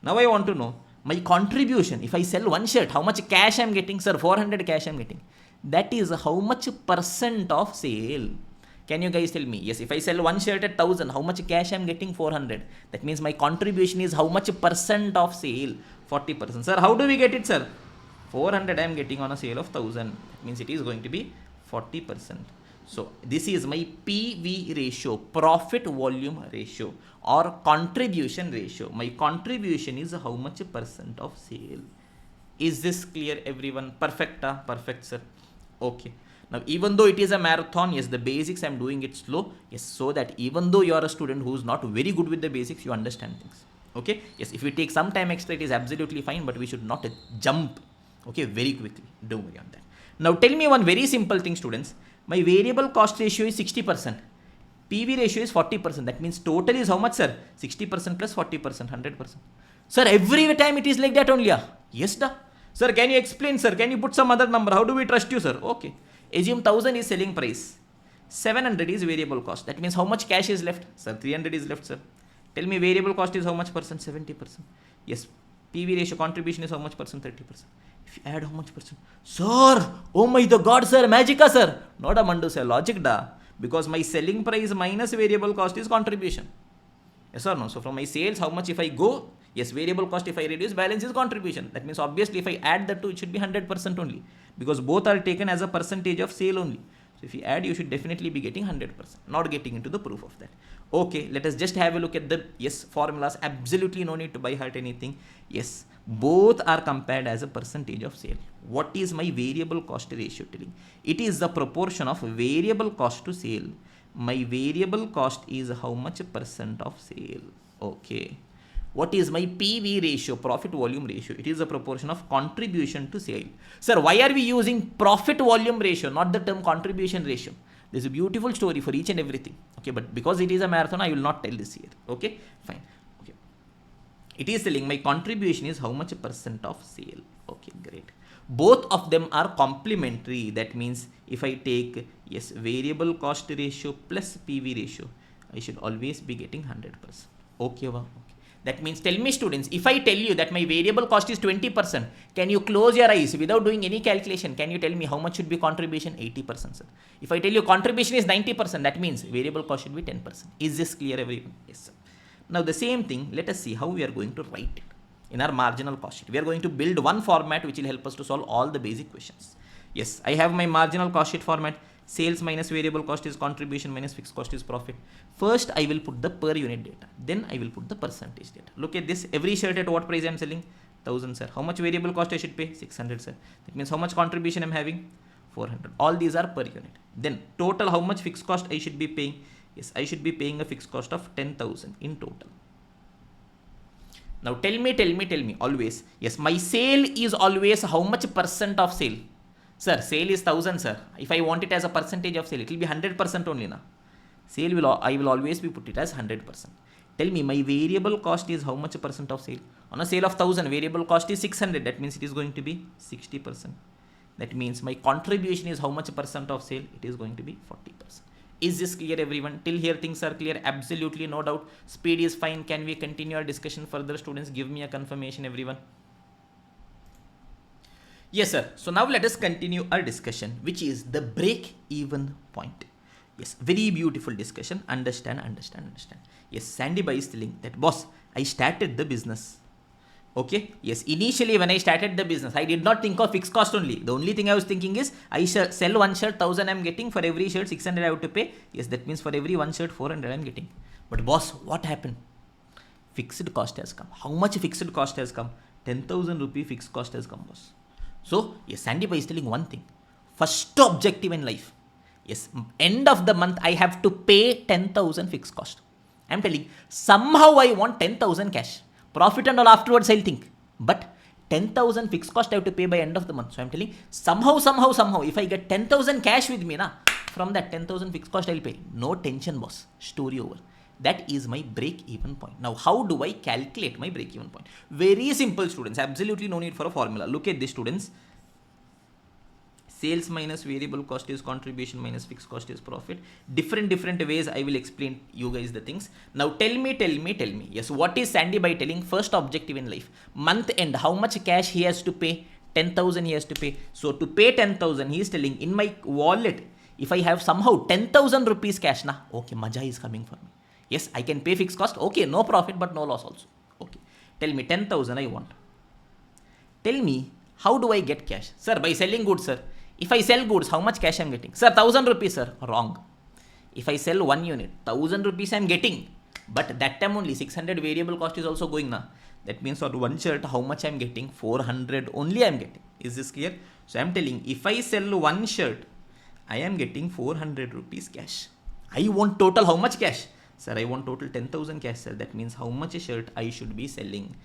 Now I want to know my contribution. If I sell one shirt, how much cash I am getting? Sir, 400 cash I am getting. That is how much percent of sale. Can you guys tell me? Yes, if I sell one shirt at 1,000, how much cash I am getting? 400. That means my contribution is how much percent of sale? 40%. Sir, how do we get it, sir? 400 I am getting on a sale of 1,000. That means it is going to be 40%. So this is my PV ratio, profit volume ratio, or contribution ratio. My contribution is how much percent of sale. Is this clear, everyone? Perfect, perfect, sir. Okay. Now, even though it is a marathon, yes, the basics I'm doing it slow, yes, so that even though you are a student who is not very good with the basics, you understand things. Okay. Yes, if we take some time extra, it is absolutely fine, but we should not jump, okay, very quickly. Don't worry on that. Now tell me one very simple thing, students. My variable cost ratio is 60%. PV ratio is 40%. That means total is how much, sir? 60% plus 40%, 100%. Sir, every time it is like that only. Yes, da. Sir, can you explain, sir? Can you put some other number? How do we trust you, sir? Okay. Assume 1,000 is selling price. 700 is variable cost. That means how much cash is left? Sir, 300 is left, sir. Tell me variable cost is how much percent? 70%. Yes. PV ratio contribution is how much percent? 30%. If you add how much percent? Sir, oh my god, sir, magica, sir. Not a mandu, sir, logic da. Because my selling price minus variable cost is contribution. Yes or no? So from my sales, how much if I go? Yes, variable cost if I reduce, balance is contribution. That means obviously if I add the two, it should be 100% only. Because both are taken as a percentage of sale only. So if you add, you should definitely be getting 100%. Not getting into the proof of that. Okay, let us just have a look at the, yes, formulas. Absolutely no need to by heart anything. Yes, both are compared as a percentage of sale. What is my variable cost ratio telling? It is the proportion of variable cost to sale. My variable cost is how much percent of sale. Okay. What is my PV ratio, profit volume ratio? It is the proportion of contribution to sale. Sir, why are we using profit volume ratio, not the term contribution ratio? There's a beautiful story for each and everything. Okay, but because it is a marathon, I will not tell this here. Okay, fine. Okay. It is telling my contribution is how much percent of sale. Okay, great. Both of them are complementary. That means if I take, yes, variable cost ratio plus PV ratio, I should always be getting 100%. Okay, wow. Okay. That means, tell me students, if I tell you that my variable cost is 20%, can you close your eyes without doing any calculation? Can you tell me how much should be contribution? 80%, sir. If I tell you contribution is 90%, that means variable cost should be 10%. Is this clear, everyone? Yes, sir. Now the same thing, let us see how we are going to write it in our marginal cost sheet. We are going to build one format which will help us to solve all the basic questions. Yes, I have my marginal cost sheet format. Sales minus variable cost is contribution minus fixed cost is profit. First, I will put the per unit data. Then I will put the percentage data. Look at this. Every shirt at what price I am selling? 1000, sir. How much variable cost I should pay? 600, sir. That means how much contribution I am having? 400. All these are per unit. Then total how much fixed cost I should be paying? Yes, I should be paying a fixed cost of 10,000 in total. Now tell me always. Yes, my sale is always how much percent of sale? Sir, sale is 1000, sir. If I want it as a percentage of sale, it will be 100% only now. I will always be put it as 100%. Tell me, my variable cost is how much percent of sale? On a sale of 1000, variable cost is 600. That means it is going to be 60%. That means my contribution is how much percent of sale? It is going to be 40%. Is this clear, everyone? Till here things are clear? Absolutely no doubt. Speed is fine. Can we continue our discussion further, students? Give me a confirmation, everyone. Yes, sir. So now let us continue our discussion, which is the break-even point. Yes, very beautiful discussion. Understand. Yes, Sandy Bai is telling that, boss, I started the business. Okay. Yes, initially when I started the business, I did not think of fixed cost only. The only thing I was thinking is, I sell one shirt, 1000 I am getting. For every shirt, 600 I have to pay. Yes, that means for every one shirt, 400 I am getting. But boss, what happened? Fixed cost has come. How much fixed cost has come? 10,000 rupee fixed cost has come, boss. So, yes, Sandy Bai is telling one thing. First objective in life. Yes, end of the month, I have to pay 10,000 fixed cost. I am telling, somehow I want 10,000 cash. Profit and all afterwards I'll think. But 10,000 fixed cost I have to pay by end of the month. So I'm telling, somehow, if I get 10,000 cash with me, from that 10,000 fixed cost I'll pay. No tension, boss. Story over. That is my break-even point. Now, how do I calculate my break-even point? Very simple, students. Absolutely no need for a formula. Look at this, students. Sales minus variable cost is contribution minus fixed cost is profit. Different ways I will explain you guys the things. Now, tell me. Yes, what is Sandy Bai telling? First objective in life. Month end, how much cash he has to pay? 10,000 he has to pay. So, to pay 10,000, he is telling, in my wallet, if I have somehow 10,000 rupees cash, okay, maja is coming for me. Yes, I can pay fixed cost. Okay, no profit, but no loss also. Okay. Tell me, 10,000 I want. Tell me, how do I get cash? Sir, by selling goods, sir. If I sell goods, how much cash I am getting? Sir, 1000 rupees, sir. Wrong. If I sell 1 unit, 1000 rupees I am getting. But that time only 600 variable cost is also going now. That means on one shirt, how much I am getting? 400 only I am getting. Is this clear? So I am telling, if I sell one shirt, I am getting 400 rupees cash. I want total how much cash? Sir, I want total 10,000 cash, sir. That means how much a shirt I should be selling?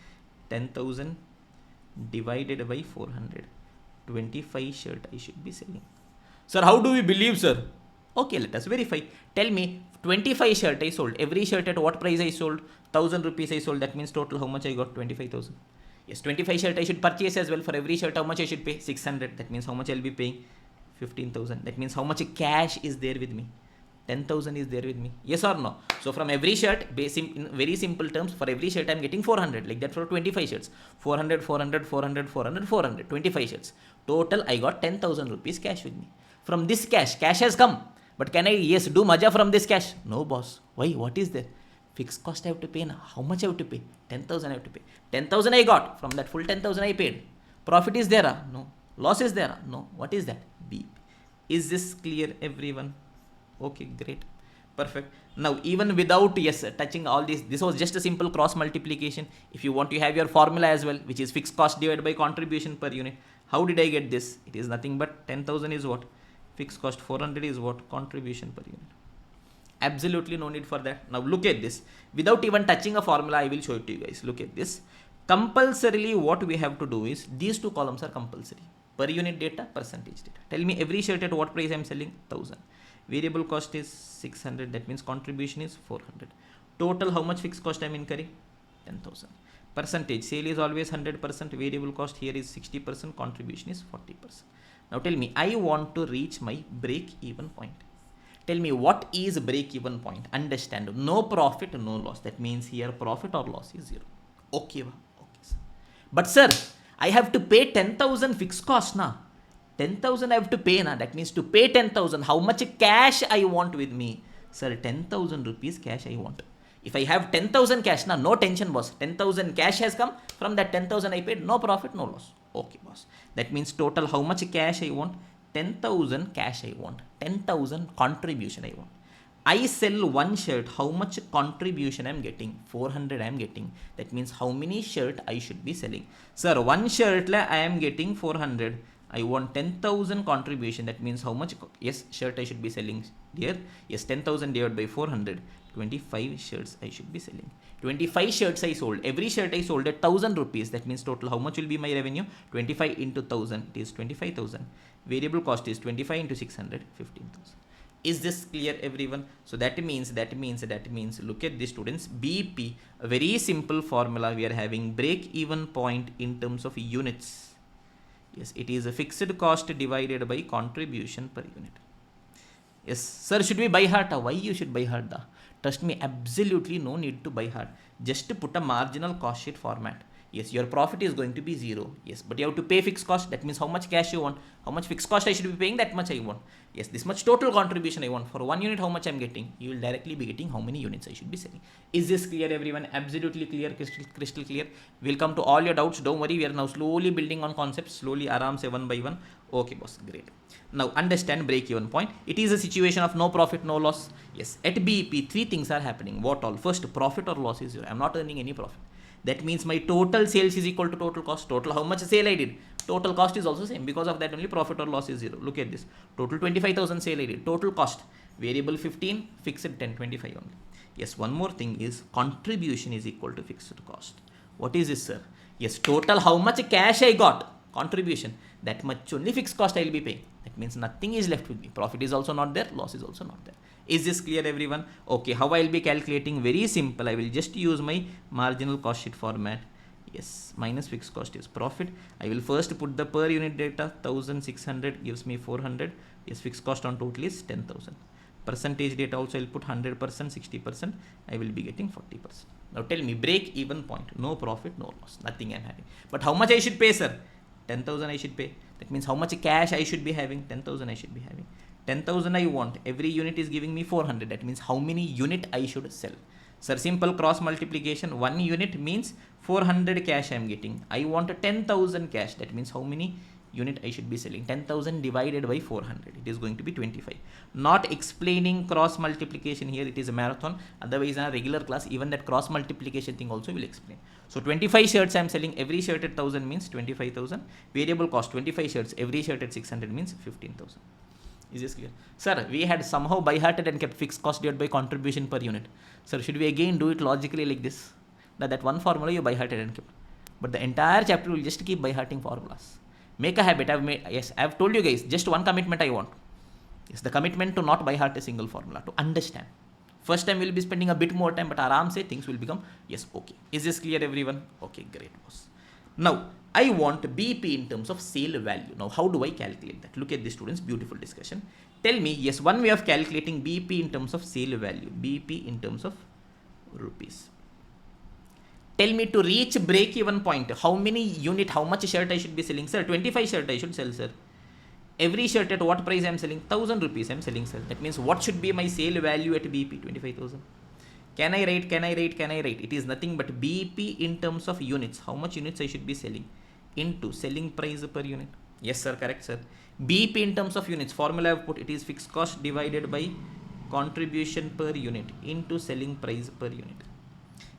10,000 divided by 400. 25 shirt I should be selling. Sir, how do we believe, sir? Okay, let us verify. Tell me, 25 shirt I sold. Every shirt at what price I sold? 1000 rupees I sold. That means total how much I got? 25,000. Yes, 25 shirt I should purchase as well. For every shirt, how much I should pay? 600. That means how much I'll be paying? 15,000. That means how much cash is there with me? 10,000 is there with me. Yes or no? So from every shirt, in very simple terms, for every shirt I'm getting 400. Like that for 25 shirts. 400, 25 shirts. Total I got 10,000 rupees cash with me. From this cash has come. But can I, yes, do maja from this cash? No, boss. Why? What is there? Fixed cost I have to pay now. How much I have to pay? 10,000 I have to pay. 10,000 I got. From that full 10,000 I paid. Profit is there? No. Loss is there? No. What is that? B. Is this clear, everyone? Okay, great. Perfect. Now, even without, yes, touching all this was just a simple cross multiplication. If you want, you have your formula as well, which is fixed cost divided by contribution per unit. How did I get this? It is nothing but 10,000 is what? Fixed cost. 400 is what? Contribution per unit. Absolutely no need for that. Now, look at this. Without even touching a formula, I will show it to you guys. Look at this. Compulsorily, what we have to do is, these two columns are compulsory. Per unit data, percentage data. Tell me every shirt at what price I am selling? 1000. Variable cost is 600. That means contribution is 400. Total, how much fixed cost I am incurring? 10,000. Percentage, sale is always 100%, variable cost here is 60%, contribution is 40%. Now tell me, I want to reach my break even point. Tell me, what is break even point? Understand, no profit, no loss. That means here profit or loss is 0. Okay, okay, sir. But sir, I have to pay 10,000 fixed cost now. 10,000 I have to pay now. That means to pay 10,000, how much cash I want with me? Sir, 10,000 rupees cash I want. If I have 10,000 cash now, no tension, boss. 10,000 cash has come. From that 10,000 I paid, no profit, no loss. Okay, boss. That means total how much cash I want? 10,000 cash I want. 10,000 contribution I want. I sell one shirt, how much contribution I am getting? 400 I am getting. That means how many shirt I should be selling? Sir, one shirt I am getting 400. I want 10,000 contribution. That means how much? Yes, shirt I should be selling here. Yes, 10,000 divided by 400. 25 shirts I should be selling. 25 shirts I sold. Every shirt I sold at 1,000 rupees. That means total how much will be my revenue? 25 into 1,000. It is 25,000. Variable cost is 25 into 600. 15,000. Is this clear, everyone? So that means, look at this, students. BP, a very simple formula we are having. Break even point in terms of units. Yes, it is a fixed cost divided by contribution per unit. Yes, sir, should we buy heart? Why you should buy heart? Trust me, absolutely no need to buy heart. Just to put a marginal cost sheet format. Yes, your profit is going to be 0. Yes, but you have to pay fixed cost. That means how much cash you want. How much fixed cost I should be paying, that much I want. Yes, this much total contribution I want. For 1 unit, how much I am getting? You will directly be getting how many units I should be selling. Is this clear, everyone? Absolutely clear, crystal clear. We'll come to all your doubts. Don't worry, we are now slowly building on concepts. Slowly, aram se one by one. Okay, boss, great. Now, understand break even point. It is a situation of no profit, no loss. Yes, at BEP, 3 things are happening. What all? First, profit or loss is 0. I am not earning any profit. That means my total sales is equal to total cost. Total how much sale I did. Total cost is also same. Because of that only profit or loss is 0. Look at this. Total 25,000 sale I did. Total cost. Variable 15. Fixed 10. 25 only. Yes, one more thing is contribution is equal to fixed cost. What is this, sir? Yes, total how much cash I got. Contribution. That much only fixed cost I will be paying. That means nothing is left with me. Profit is also not there. Loss is also not there. Is this clear, everyone? Okay, how I will be calculating? Very simple. I will just use my marginal cost sheet format. Yes, minus fixed cost is profit. I will first put the per unit data. 1,600 gives me 400. Yes, fixed cost on total is 10,000. Percentage data also I will put 100%, 60%. I will be getting 40%. Now tell me, break even point. No profit, no loss. Nothing I am having. But how much I should pay, sir? 10,000 I should pay. That means how much cash I should be having? 10,000 I should be having. 10,000 I want. Every unit is giving me 400. That means how many unit I should sell? Sir, simple cross multiplication. 1 unit means 400 cash I am getting. I want 10,000 cash. That means how many unit I should be selling? 10,000 divided by 400. It is going to be 25. Not explaining cross multiplication here. It is a marathon. Otherwise, in a regular class, even that cross multiplication thing also will explain. So 25 shirts I am selling. Every shirt at 1,000 means 25,000. Variable cost 25 shirts. Every shirt at 600 means 15,000. Is this clear? Sir, we had somehow by hearted and kept fixed cost divided by contribution per unit. Sir, should we again do it logically like this? That one formula you by hearted and kept. But the entire chapter will just keep by hearting formulas. Make a habit. I've told you guys, just one commitment I want. Yes, the commitment to not by heart a single formula, to understand. First time we'll be spending a bit more time, but aram se things will become, yes, okay. Is this clear, everyone? Okay, great, boss. Now, I want BP in terms of sale value. Now, how do I calculate that? Look at this, students, beautiful discussion. Tell me, yes, one way of calculating BP in terms of sale value. BP in terms of rupees. Tell me, to reach break even point, how many unit, how much shirt I should be selling? Sir, 25 shirt I should sell, sir. Every shirt at what price I am selling? 1,000 rupees I am selling, sir. That means what should be my sale value at BP? 25,000. Can I write? It is nothing but BP in terms of units. How much units I should be selling? Into selling price per unit. Yes, sir, correct, sir. BP in terms of units. Formula I have put, it is fixed cost divided by contribution per unit into selling price per unit.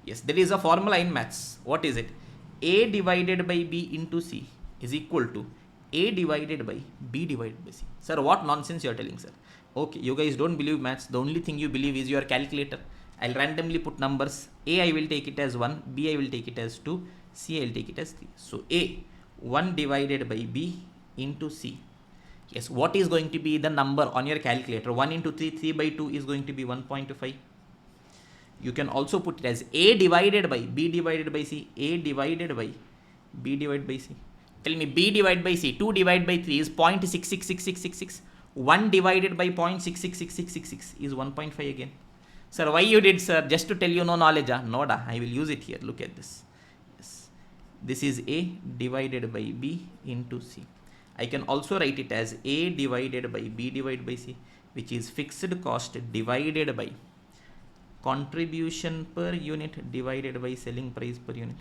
Yes, there is a formula in maths. What is it? A divided by B into C is equal to A divided by B divided by C. Sir, what nonsense you are telling, sir? Okay, you guys don't believe maths. The only thing you believe is your calculator. I'll randomly put numbers. A I will take it as 1, B I will take it as 2, C I will take it as 3. So A, 1 divided by B into C. Yes, what is going to be the number on your calculator? 1 into 3, 3 by 2 is going to be 1.5. You can also put it as A divided by B divided by C. A divided by B divided by C. Tell me, B divided by C, 2 divided by 3 is 0.666666. 1 divided by 0.666666 is 1.5 again. Sir, why you did, sir? Just to tell you no knowledge. No, I will use it here. Look at this. Yes. This is A divided by B into C. I can also write it as A divided by B divided by C, which is fixed cost divided by contribution per unit divided by selling price per unit.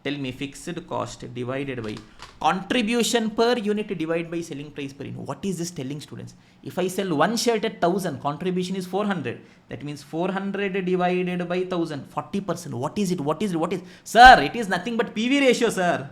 Tell me, fixed cost divided by contribution per unit divided by selling price per unit. What is this telling, students? If I sell one shirt at 1000, contribution is 400. That means 400 divided by 1000, 40%. What is it? Sir, it is nothing but PV ratio, sir.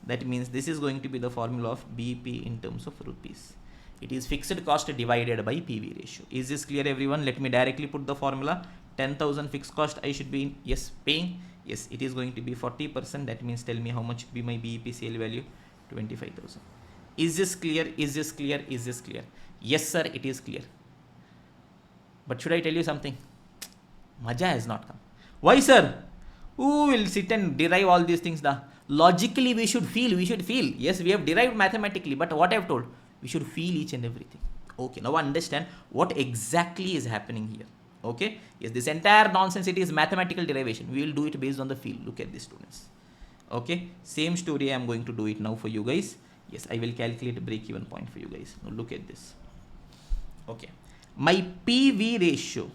That means this is going to be the formula of BP in terms of rupees. It is fixed cost divided by PV ratio. Is this clear, everyone? Let me directly put the formula. 10,000 fixed cost I should be paying. Yes, it is going to be 40%. That means tell me how much would be my BEP sale value? 25,000. Is this clear? Yes, sir, it is clear. But should I tell you something? Maja has not come. Why, sir? Who will sit and derive all these things? Logically, we should feel. Yes, we have derived mathematically, but what I have told, we should feel each and everything. Okay, now understand what exactly is happening here. Okay, yes, this entire nonsense, it is mathematical derivation. We will do it based on the field. Look at this, students. Okay, same story I am going to do it now for you guys. Yes, I will calculate break-even point for you guys. Now look at this. Okay, my PV ratio.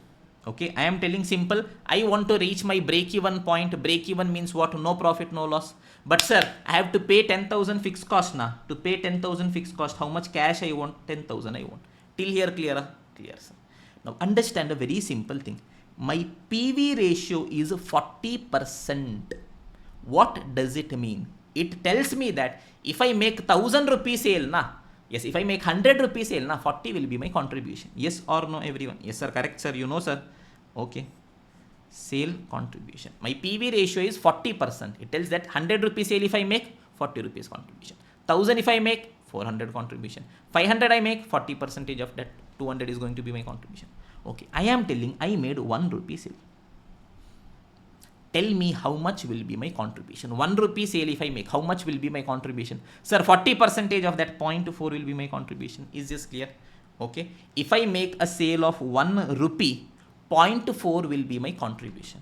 Okay, I am telling simple. I want to reach my break-even point. Break-even means what? No profit, no loss. But sir, I have to pay 10,000 fixed cost now. To pay 10,000 fixed cost, how much cash I want? 10,000 I want. Till here clear? Clear, sir. Now understand a very simple thing. My PV ratio is 40%. What does it mean? It tells me that if I make 1,000 rupee sale, if I make 100 rupee sale, 40 will be my contribution. Yes or no, everyone? Yes, sir. Correct, sir. You know, sir. Okay. Sale contribution. My PV ratio is 40%. It tells that 100 rupee sale if I make, 40 rupees contribution. 1,000 if I make, 400 contribution. 500 I make, 40% of that 200 is going to be my contribution. Okay, I am telling I made 1 rupee sale. Tell me how much will be my contribution. 1 rupee sale if I make, how much will be my contribution? Sir, 40% of that 0.4 will be my contribution. Is this clear? Okay, if I make a sale of 1 rupee, 0.4 will be my contribution.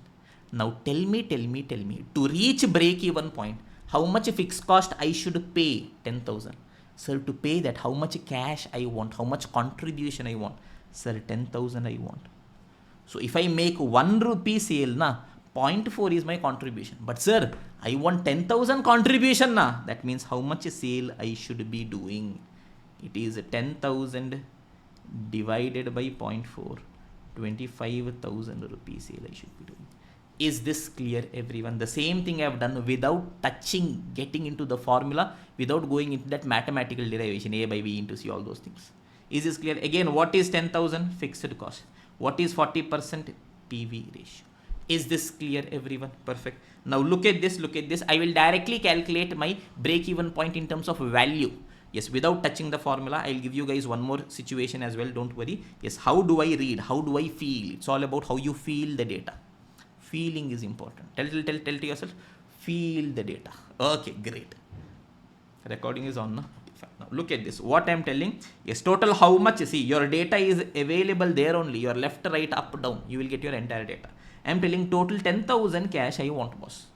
Now tell me, to reach break-even point, how much fixed cost I should pay? 10,000. Sir, to pay that, how much cash I want? How much contribution I want? Sir, 10,000 I want. So if I make 1 rupee sale, 0.4 is my contribution. But sir, I want 10,000 contribution. That means how much sale I should be doing? It is 10,000 divided by 0.4. 25,000 rupees sale I should be doing. Is this clear, everyone? The same thing I have done without getting into the formula, without going into that mathematical derivation, A by B into C, all those things. Is this clear? Again, what is 10,000? Fixed cost. What is 40%? PV ratio. Is this clear, everyone? Perfect. Now look at this. I will directly calculate my break-even point in terms of value. Yes, without touching the formula, I'll give you guys one more situation as well. Don't worry. Yes, how do I read? How do I feel? It's all about how you feel the data. Feeling is important. Tell to yourself, feel the data. Okay, great. Recording is on now. Now look at this. What I'm telling. Yes, total how much? See, your data is available there only. Your left, right, up, down. You will get your entire data. I'm telling total 10,000 cash I want, boss.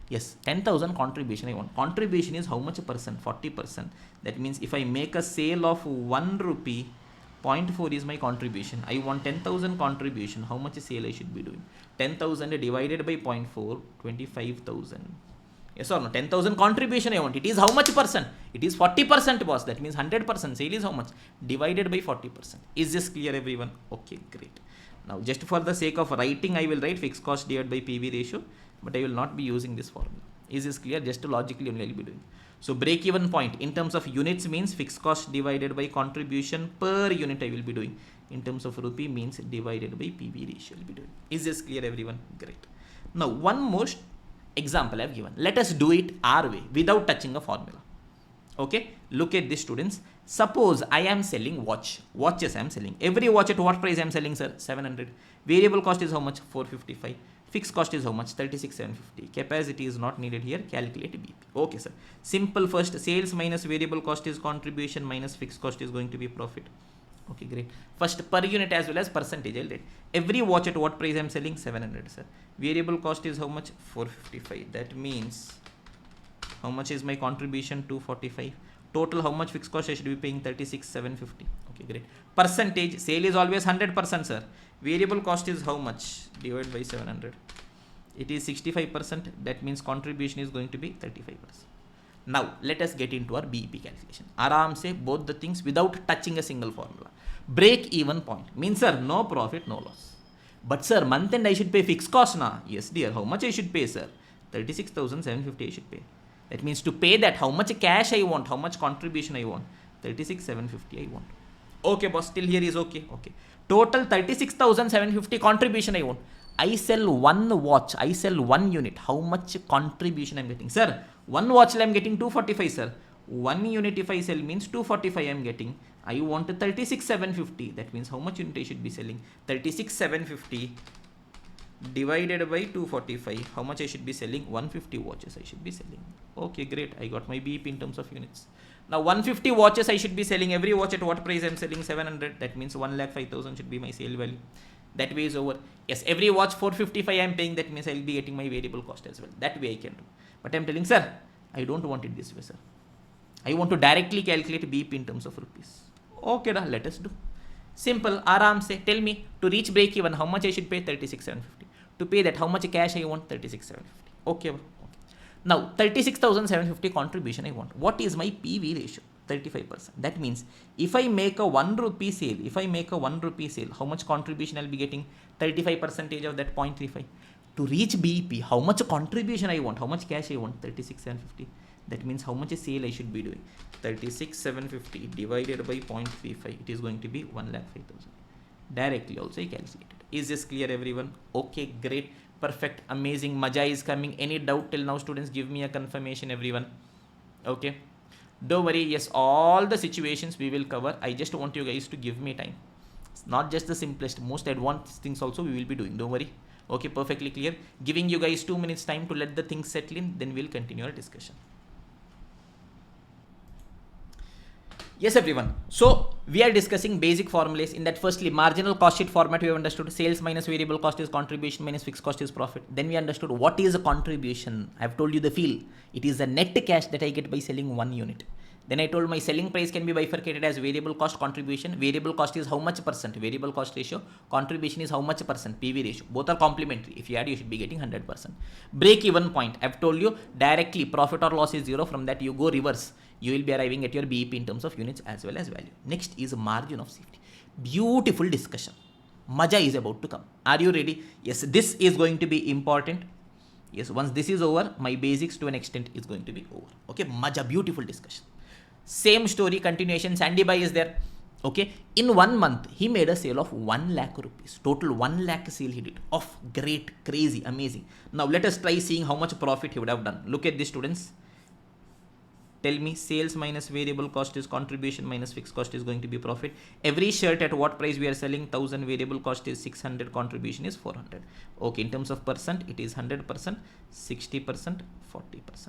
Yes, 10,000 contribution I want. Contribution is how much percent? 40%. That means if I make a sale of 1 rupee, 0.4 is my contribution. I want 10,000 contribution. How much sale I should be doing? 10,000 divided by 0.4, 25,000. Yes or no? 10,000 contribution I want. It is how much percent? It is 40%, boss. That means 100%. Sale is how much? Divided by 40%. Is this clear, everyone? Okay, great. Now, just for the sake of writing, I will write fixed cost divided by PV ratio. But I will not be using this formula. Is this clear? Just logically only I will be doing. So break-even point in terms of units means fixed cost divided by contribution per unit I will be doing. In terms of rupee means divided by PV ratio I will be doing. Is this clear, everyone? Great. Now one more example I have given. Let us do it our way without touching a formula. Okay, look at this, students. Suppose I am selling watches I am selling. Every watch at what price I am selling, sir? 700. Variable cost is how much? 455. Fixed cost is how much? 36,750. Capacity is not needed here. Calculate BP. Okay, sir. Simple. First, sales minus variable cost is contribution minus fixed cost is going to be profit. Okay, great. First, per unit as well as percentage. I'll write. Every watch at what price I am selling? 700, sir. Variable cost is how much? 455. That means how much is my contribution? 245. Total, how much fixed cost I should be paying? 36,750. Okay, great. Percentage, sale is always 100%, sir. Variable cost is how much? Divided by 700. It is 65%. That means contribution is going to be 35%. Now, let us get into our BEP calculation. Aram se both the things without touching a single formula. Break even point means, sir, no profit, no loss. But, sir, month end I should pay fixed cost na? Yes, dear. How much I should pay, sir? 36,750 I should pay. That means to pay that, how much cash I want, how much contribution I want? 36,750 I want. Okay, boss, still here is okay. Okay. Total 36,750 contribution I want. I sell one watch, I sell one unit. How much contribution I'm getting? Sir, one watch I'm getting 245, sir. One unit if I sell means 245 I'm getting. I want 36,750. That means how much unit I should be selling? 36,750 divided by 245. How much I should be selling? 150 watches I should be selling. Okay, great. I got my BEP in terms of units. Now 150 watches I should be selling. Every watch at what price I am selling? 700. That means 1,05,000 should be my sale value. That way is over. Yes, every watch 455 I am paying. That means I will be getting my variable cost as well. That way I can do. But I am telling, sir, I don't want it this way, sir. I want to directly calculate BEP in terms of rupees. Okay, let us do. Simple. Aram se. Tell me, to reach break even, how much I should pay? 36,750. To pay that, how much cash I want? 36,750. Okay, okay. Now 36,750 contribution I want. What is my PV ratio? 35%. That means if I make a 1 rupee sale, how much contribution I'll be getting? 35% of that 0.35. To reach BEP, how much contribution I want? How much cash I want? 36,750. That means how much a sale I should be doing? 36,750 divided by 0.35. It is going to be 1,05,000. Directly also I calculated. Is this clear, everyone? Okay, great, perfect, amazing. Maja is coming. Any doubt till now, students? Give me a confirmation, everyone. Okay, don't worry. Yes, all the situations we will cover. I just want you guys to give me time. It's not just the simplest, most advanced things also we will be doing. Don't worry. Okay, perfectly clear. Giving you guys 2 minutes time to let the things settle in, then we'll continue our discussion. Yes, everyone. So we are discussing basic formulas. In that, firstly, marginal cost sheet format we have understood. Sales minus variable cost is contribution minus fixed cost is profit. Then we understood what is a contribution. I have told you the feel. It is the net cash that I get by selling one unit. Then I told my selling price can be bifurcated as variable cost, contribution. Variable cost is how much percent? Variable cost ratio. Contribution is how much percent? PV ratio. Both are complementary. If you add, you should be getting 100%. Break even point. I have told you directly profit or loss is 0. From that you go reverse. You will be arriving at your BEP in terms of units as well as value. Next is margin of safety. Beautiful discussion. Maja is about to come. Are you ready? Yes, this is going to be important. Yes, once this is over, my basics to an extent is going to be over. Okay, Maja, beautiful discussion. Same story, continuation. Sandy Bhai is there. Okay, in 1 month, he made a sale of 1 lakh rupees. Total 1 lakh sale he did. Of great, crazy, amazing. Now let us try seeing how much profit he would have done. Look at this, students. Tell me, sales minus variable cost is contribution minus fixed cost is going to be profit. Every shirt at what price we are selling? 1000. Variable cost is 600. Contribution is 400. Okay, in terms of percent, it is 100%, 60%, 40%.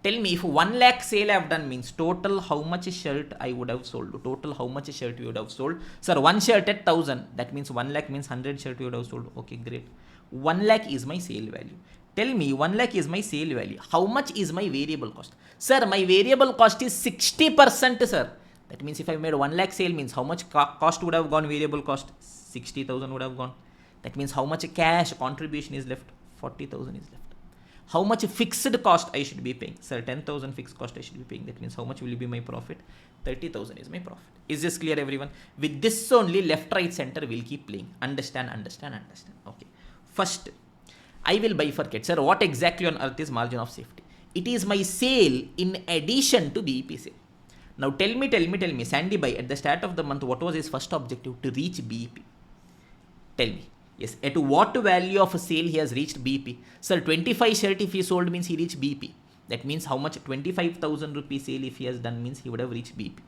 Tell me, if 1 lakh sale I have done means total how much shirt I would have sold. Total how much shirt we would have sold. Sir, 1 shirt at 1000. That means 1 lakh means 100 shirt we would have sold. Okay, great. 1 lakh is my sale value. Tell me, 1 lakh is my sale value. How much is my variable cost? Sir, my variable cost is 60%, sir. That means if I made 1 lakh sale means how much cost would have gone? Variable cost 60,000 would have gone. That means how much cash contribution is left? 40,000 is left. How much fixed cost I should be paying? Sir, 10,000 fixed cost I should be paying. That means how much will be my profit? 30,000 is my profit. Is this clear, everyone? With this only, left, right, center will keep playing. Understand. Okay. First, I will bifurcate. Sir, what exactly on earth is margin of safety? It is my sale in addition to BEP sale. Now tell me, Sandy Bhai, at the start of the month, what was his first objective? To reach BEP. Tell me. Yes, at what value of a sale he has reached BEP? Sir, 25 shirt if he sold means he reached BEP. That means how much 25,000 rupee sale if he has done means he would have reached BP.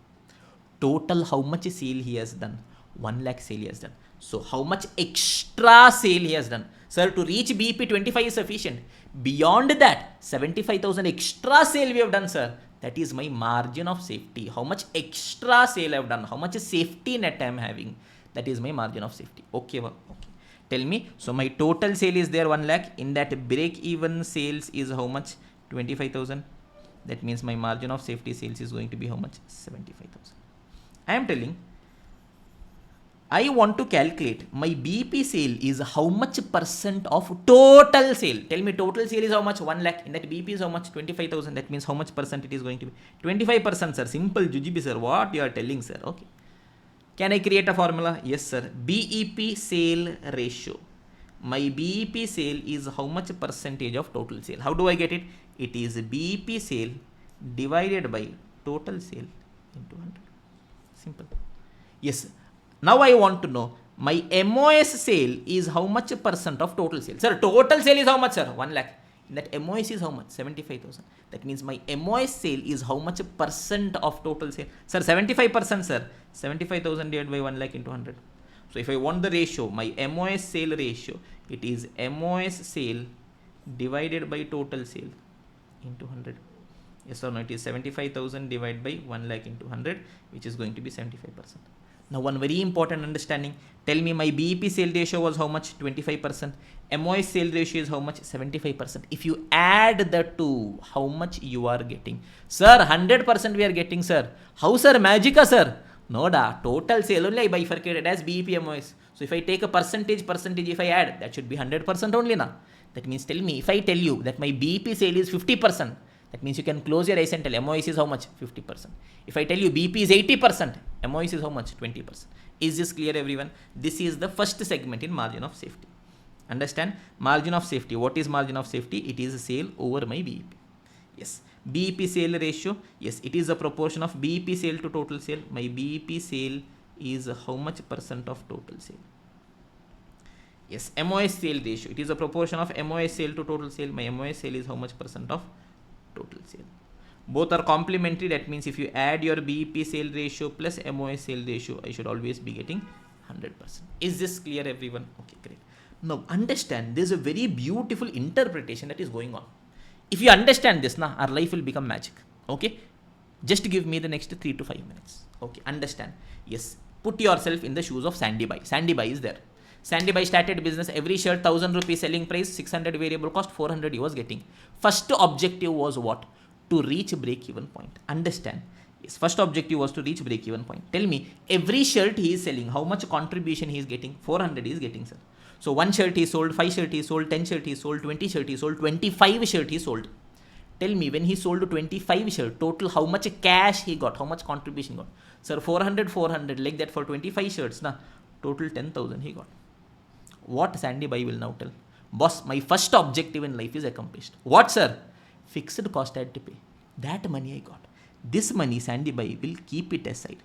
Total how much sale he has done? 1 lakh sale he has done. So how much extra sale he has done? Sir, to reach BP 25 is sufficient. Beyond that, 75,000 extra sale we have done, sir. That is my margin of safety. How much extra sale I have done? How much safety net I am having? That is my margin of safety. Okay. Tell me. So my total sale is there 1 lakh. In that break even sales is how much? 25,000. That means my margin of safety sales is going to be how much? 75,000. I am telling, I want to calculate my BP sale is how much percent of total sale. Tell me total sale is how much? 1 lakh. In that BP is how much? 25,000. That means how much percent it is going to be? 25%, sir. Simple Jujibi, sir. What you are telling, sir? Okay. Can I create a formula? Yes, sir. BEP sale ratio. My BEP sale is how much percentage of total sale? How do I get it? It is BEP sale divided by total sale into 100. Simple. Yes. Now I want to know my MOS sale is how much percent of total sale? Sir, total sale is how much, sir? 1 lakh. That MOS is how much? 75,000. That means my MOS sale is how much percent of total sale? Sir, 75%, sir. 75,000 divided by 1 lakh into 100. So if I want the ratio, my MOS sale ratio, it is MOS sale divided by total sale into 100. Yes or no? It is 75,000 divided by 1 lakh into 100, which is going to be 75%. Now one very important understanding. Tell me my BEP sale ratio was how much? 25%. MOS sale ratio is how much? 75%. If you add the two, how much you are getting? Sir, 100% we are getting, sir. How, sir? Magica, sir? No da. Total sale only I bifurcated as BEP MOS. So if I take a percentage if I add, that should be 100% only now. That means tell me, if I tell you that my BEP sale is 50%, that means you can close your eyes and tell MOS is how much? 50%. If I tell you BP is 80%, MOS is how much? 20%. Is this clear, everyone? This is the first segment in margin of safety. Understand? Margin of safety. What is margin of safety? It is sale over my BEP. Yes. BEP sale ratio. Yes, it is a proportion of BEP sale to total sale. My BEP sale is how much percent of total sale? Yes, MOS sale ratio. It is a proportion of MOS sale to total sale. My MOS sale is how much percent of total sale? Both are complementary. That means if you add your BEP sale ratio plus MOS sale ratio, I should always be getting 100%. Is this clear, everyone? Okay, great. Now understand, there's a very beautiful interpretation that is going on. If you understand this, now our life will become magic. Okay, just give me the next 3 to 5 minutes. Okay, understand. Yes, put yourself in the shoes of Sandy Bai. Sandy Bai is there. Sandy Bai started business. Every shirt 1,000 rupees selling price, 600 variable cost, 400 he was getting. First objective was what? To reach break even point. Understand? His first objective was to reach break even point. Tell me, every shirt he is selling, how much contribution he is getting? 400 he is getting, sir. So 1 shirt he sold, 5 shirt he sold, 10 shirt he sold, 20 shirt he sold, 25 shirt he sold. Tell me, when he sold 25 shirt, total how much cash he got? How much contribution he got? Sir, 400, like that for 25 shirts, na, total 10,000 he got. What Sandy Bai will now tell? Boss, my first objective in life is accomplished. What, sir? Fixed cost I had to pay. That money I got. This money Sandy Bai will keep it aside.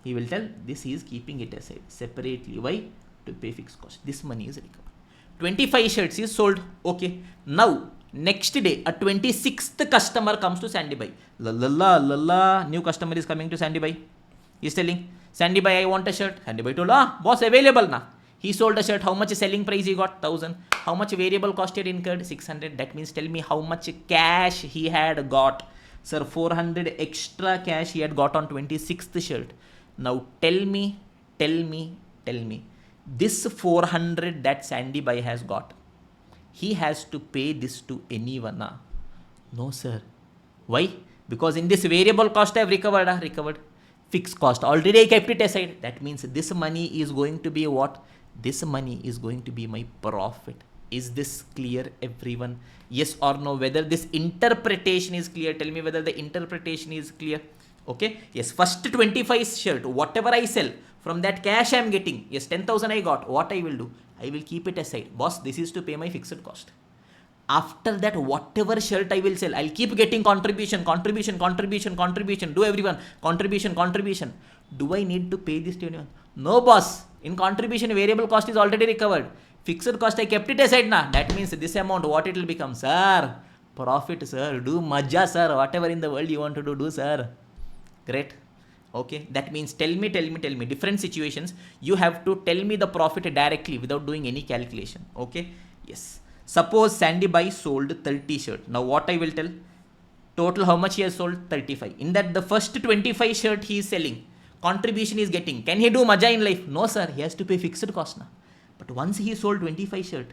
He will tell this he is keeping it aside separately. Why? To pay fixed cost. This money is recovered. 25 shirts is sold. Okay. Now, next day, a 26th customer comes to Sandy Bai. New customer is coming to Sandy Bai. He is telling, Sandy Bai, I want a shirt. Sandy Bai told, boss, available na. He sold a shirt. How much selling price he got? 1,000. How much variable cost he had incurred? 600. That means tell me how much cash he had got. Sir, 400 extra cash he had got on 26th shirt. Now tell me. This 400 that Sandy Bai has got, he has to pay this to anyone? No, sir. Why? Because in this variable cost I have recovered. Fixed cost. Already I kept it aside. That means this money is going to be what? This money is going to be my profit. Is this clear, everyone? Yes or no? Whether this interpretation is clear. Tell me whether the interpretation is clear. Okay. Yes. First 25 shirt, whatever I sell, from that cash I am getting. Yes, 10,000 I got. What I will do? I will keep it aside. Boss, this is to pay my fixed cost. After that, whatever shirt I will sell, I'll keep getting contribution. Do everyone. Contribution. Do I need to pay this to anyone? No, boss. In contribution, variable cost is already recovered. Fixed cost, I kept it aside now. That means this amount, what it will become? Sir, Profit, sir. Do maja, sir. Whatever in the world you want to do, sir. Great. Okay, that means tell me. Different situations, you have to tell me the profit directly without doing any calculation. Okay, yes. Suppose Sandy Bai sold 30 shirt. Now what I will tell, total how much he has sold? 35. In that the first 25 shirt he is selling, contribution is getting. Can he do maja in life? No, sir. He has to pay fixed cost now. But once he sold 25 shirt,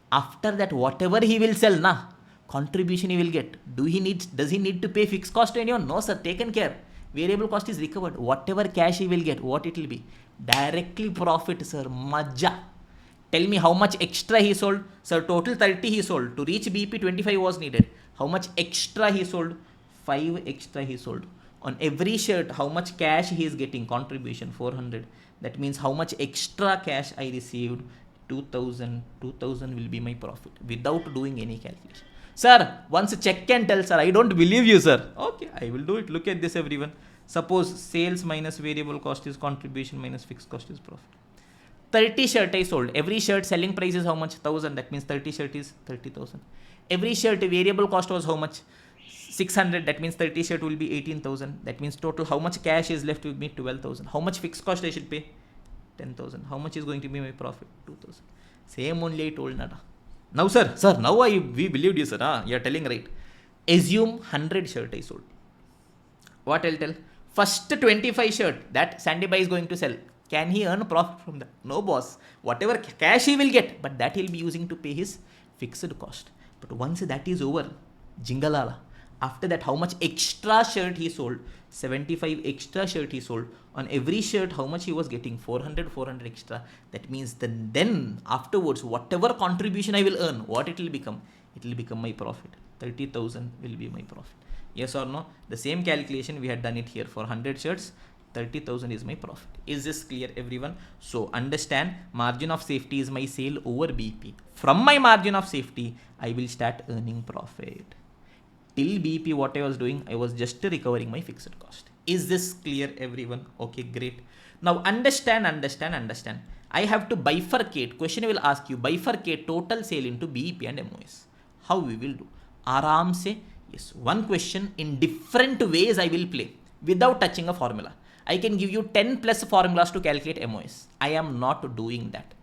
after that whatever he will sell na, contribution he will get. Does he need to pay fixed cost to anyone? No, sir. Taken care. Variable cost is recovered. Whatever cash he will get, what it will be? Directly profit, sir. Maja. Tell me how much extra he sold. Sir, total 30 he sold. To reach BP, 25 was needed. How much extra he sold? 5 extra he sold. On every shirt, how much cash he is getting? Contribution 400. That means how much extra cash I received? 2000. 2000 will be my profit without doing any calculation. Sir, once check and tell, sir. I don't believe you, sir. Okay, I will do it. Look at this, everyone. Suppose sales minus variable cost is contribution minus fixed cost is profit. 30 shirt I sold. Every shirt selling price is how much? 1000. That means 30 shirt is 30,000. Every shirt variable cost was how much? 600. That means 30 shirt will be 18,000. That means total how much cash is left with me? 12,000. How much fixed cost I should pay? 10,000. How much is going to be my profit? 2,000. Same only I told Nada. Now, sir, now we believed you, sir. You are telling right. Assume 100 shirt I sold. What I'll tell? First 25 shirt that Sandy Bai is going to sell. Can he earn profit from that? No, boss. Whatever cash he will get, but that he'll be using to pay his fixed cost. But once that is over, jingalala. After that, how much extra shirt he sold? 75 extra shirt he sold. On every shirt, how much he was getting? 400 extra. That means then afterwards, whatever contribution I will earn, what it will become? It will become my profit. 30,000 will be my profit. Yes or no? The same calculation we had done it here for 100 shirts. 30,000 is my profit. Is this clear, everyone? So understand, margin of safety is my sale over BP. From my margin of safety, I will start earning profit. Till BP, what I was doing, I was just recovering my fixed cost. Is this clear, everyone? Okay, great. Now understand. I have to bifurcate. Question will ask you, bifurcate total sale into BEP and MOS. How we will do? Aram se, yes. One question in different ways I will play without touching a formula. I can give you 10 plus formulas to calculate MOS. I am not doing that.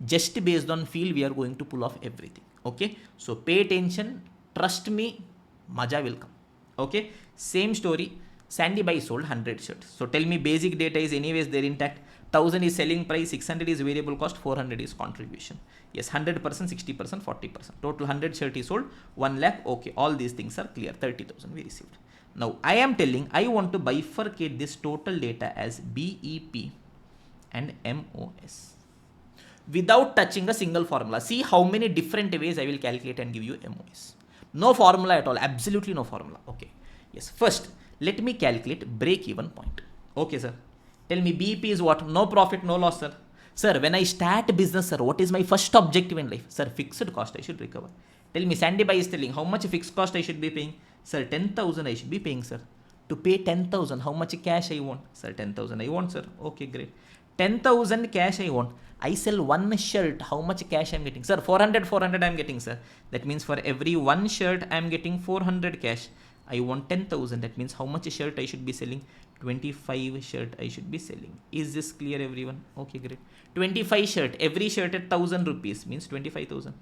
Just based on feel, we are going to pull off everything. Okay. So pay attention. Trust me. Maja will come. Okay. Same story. Sandy Bai sold 100 shirts. So tell me basic data is anyways there intact. 1000 is selling price, 600 is variable cost, 400 is contribution. Yes, 100%, 60%, 40%. Total 100 shirt is sold, 1 lakh. Okay, all these things are clear. 30,000 we received. Now I am telling I want to bifurcate this total data as BEP and MOS without touching a single formula. See how many different ways I will calculate and give you MOS. No formula at all. Absolutely no formula. Okay. Yes. First, let me calculate break-even point. Okay, sir. Tell me BEP is what? No profit, no loss, sir. Sir, when I start business, sir, what is my first objective in life? Sir, fixed cost I should recover. Tell me, Sandy Bai is telling how much fixed cost I should be paying? Sir, 10,000 I should be paying, sir. To pay 10,000, how much cash I want? Sir, 10,000 I want, sir. Okay, great. 10,000 cash I want. I sell one shirt, how much cash I am getting? Sir, 400 I am getting, sir. That means for every one shirt I am getting 400 cash. I want 10,000. That means how much shirt I should be selling? 25 shirt I should be selling. Is this clear, everyone? Okay, great. 25 shirt. Every shirt at 1,000 rupees means 25,000.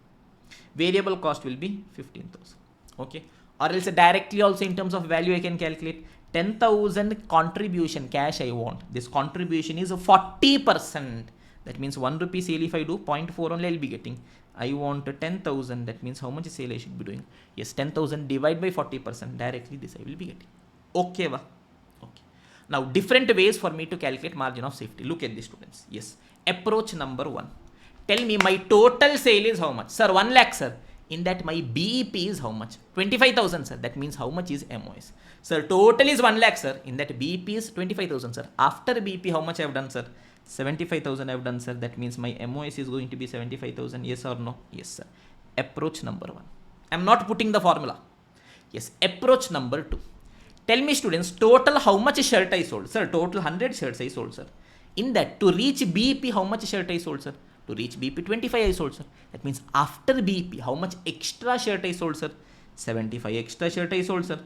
Variable cost will be 15,000. Okay. Or else directly also in terms of value I can calculate 10,000 contribution cash I want. This contribution is 40%. That means 1 rupee sale if I do 0.4 only I'll be getting. I want 10,000. That means how much sale I should be doing? Yes, 10,000 divided by 40%. Directly this I will be getting. Okay, va? Okay. Now different ways for me to calculate margin of safety. Look at this, students. Yes. Approach number 1. Tell me my total sale is how much? Sir, 1 lakh, sir. In that my BEP is how much? 25,000, sir. That means how much is MOS? Sir, total is 1 lakh, sir. In that BEP is 25,000, sir. After BEP, how much I have done, sir? 75,000 I have done, sir. That means my MOS is going to be 75,000. Yes or no? Yes, sir. Approach number 1. I am not putting the formula. Yes. Approach number 2. Tell me, students, total how much shirt I sold? Sir, total 100 shirts I sold, sir. In that, to reach BEP, how much shirt I sold, sir? To reach BEP, 25 I sold, sir. That means after BEP, how much extra shirt I sold, sir? 75 extra shirt I sold, sir.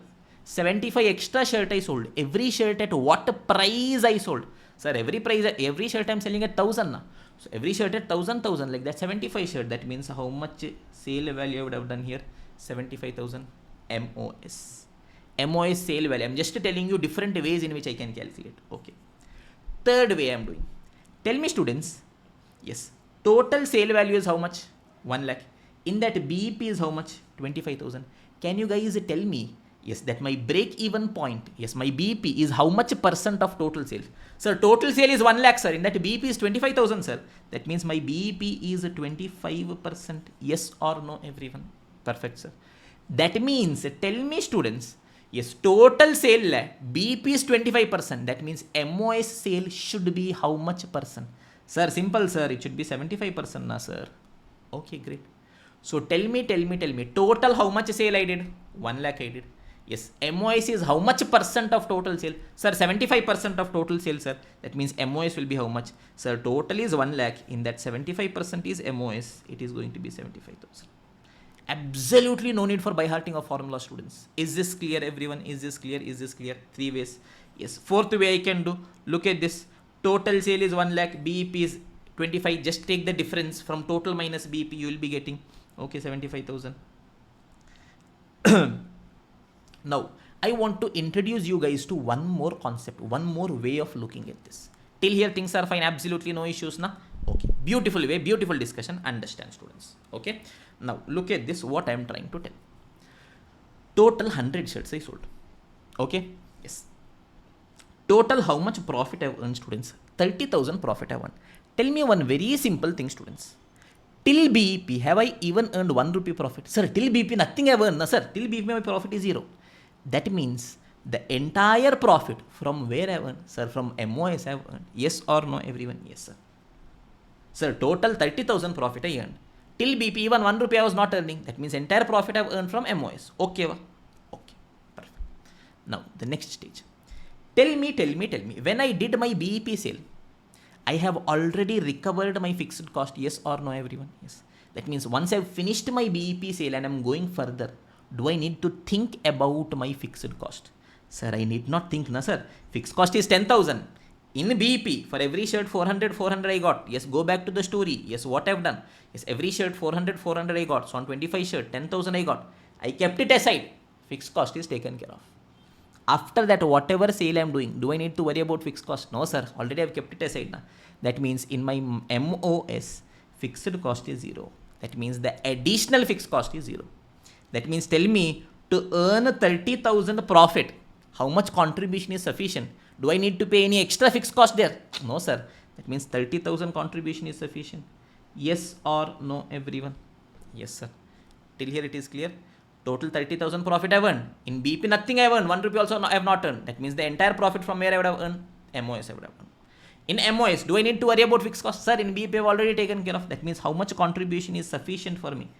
75 extra shirt I sold. Every shirt at what price I sold? Sir, every shirt I'm selling at 1000 na. So every shirt at 1000, like that 75 shirt. That means how much sale value I would have done here? 75,000 MOS. MOS sale value. I'm just telling you different ways in which I can calculate. Okay. Third way I'm doing. Tell me, students. Yes. Total sale value is how much? 1 lakh. In that BEP is how much? 25,000. Can you guys tell me? Yes, that my break even point, yes, my BEP is how much percent of total sales? Sir, total sale is 1 lakh, sir. In that BEP is 25,000, sir. That means my BEP is 25%. Yes or no, everyone? Perfect, sir. That means, tell me, students, yes, total sale, BEP is 25%. That means MOS sale should be how much percent? Sir, simple, sir. It should be 75%, na, sir. Okay, great. So tell me, total how much sale I did? 1 lakh I did. Yes, MOS is how much percent of total sale? Sir, 75% of total sale, sir. That means MOS will be how much? Sir, total is 1 lakh. In that 75% is MOS. It is going to be 75,000. Absolutely no need for by hearting of formula, students. Is this clear, everyone? Is this clear? Is this clear? 3 ways. Yes, fourth way I can do. Look at this. Total sale is 1 lakh. BEP is 25. Just take the difference from total minus BEP. You will be getting, okay, 75,000. Now, I want to introduce you guys to one more concept, one more way of looking at this. Till here, things are fine. Absolutely no issues, na? Okay. Beautiful way, beautiful discussion. Understand, students. Okay. Now, look at this, what I am trying to tell. Total 100 shirts I sold. Okay. Yes. Total how much profit I have earned, students? 30,000 profit I have earned. Tell me one very simple thing, students. Till BEP, have I even earned 1 rupee profit? Sir, till BEP, nothing I have earned. No, sir. Till BEP, my profit is 0. That means the entire profit from where I have earned? Sir, from MOS I have earned. Yes or no, everyone? Yes, sir. Sir, total 30,000 profit I earned. Till BEP, even 1 rupee I was not earning. That means entire profit I have earned from MOS. Okay, okay. Perfect. Now, the next stage. Tell me, when I did my BEP sale, I have already recovered my fixed cost. Yes or no, everyone? Yes. That means once I have finished my BEP sale and I am going further, do I need to think about my fixed cost? Sir, I need not think, na, sir. Fixed cost is 10,000. In BEP, for every shirt 400 I got. Yes, go back to the story. Yes, what I've done. Yes, every shirt 400 I got. So on 25 shirt, 10,000 I got. I kept it aside. Fixed cost is taken care of. After that, whatever sale I'm doing, do I need to worry about fixed cost? No, sir. Already I've kept it aside. Na. That means in my MOS, fixed cost is 0. That means the additional fixed cost is 0. That means tell me, to earn 30,000 profit, how much contribution is sufficient? Do I need to pay any extra fixed cost there? No, sir. That means 30,000 contribution is sufficient. Yes or no, everyone? Yes, sir. Till here it is clear. Total 30,000 profit I have earned. In BP, nothing I have earned. 1 rupee also I have not earned. That means the entire profit from where I would have earned? MOS I would have earned. In MOS, do I need to worry about fixed cost? Sir, in BP I have already taken care of. That means how much contribution is sufficient for me?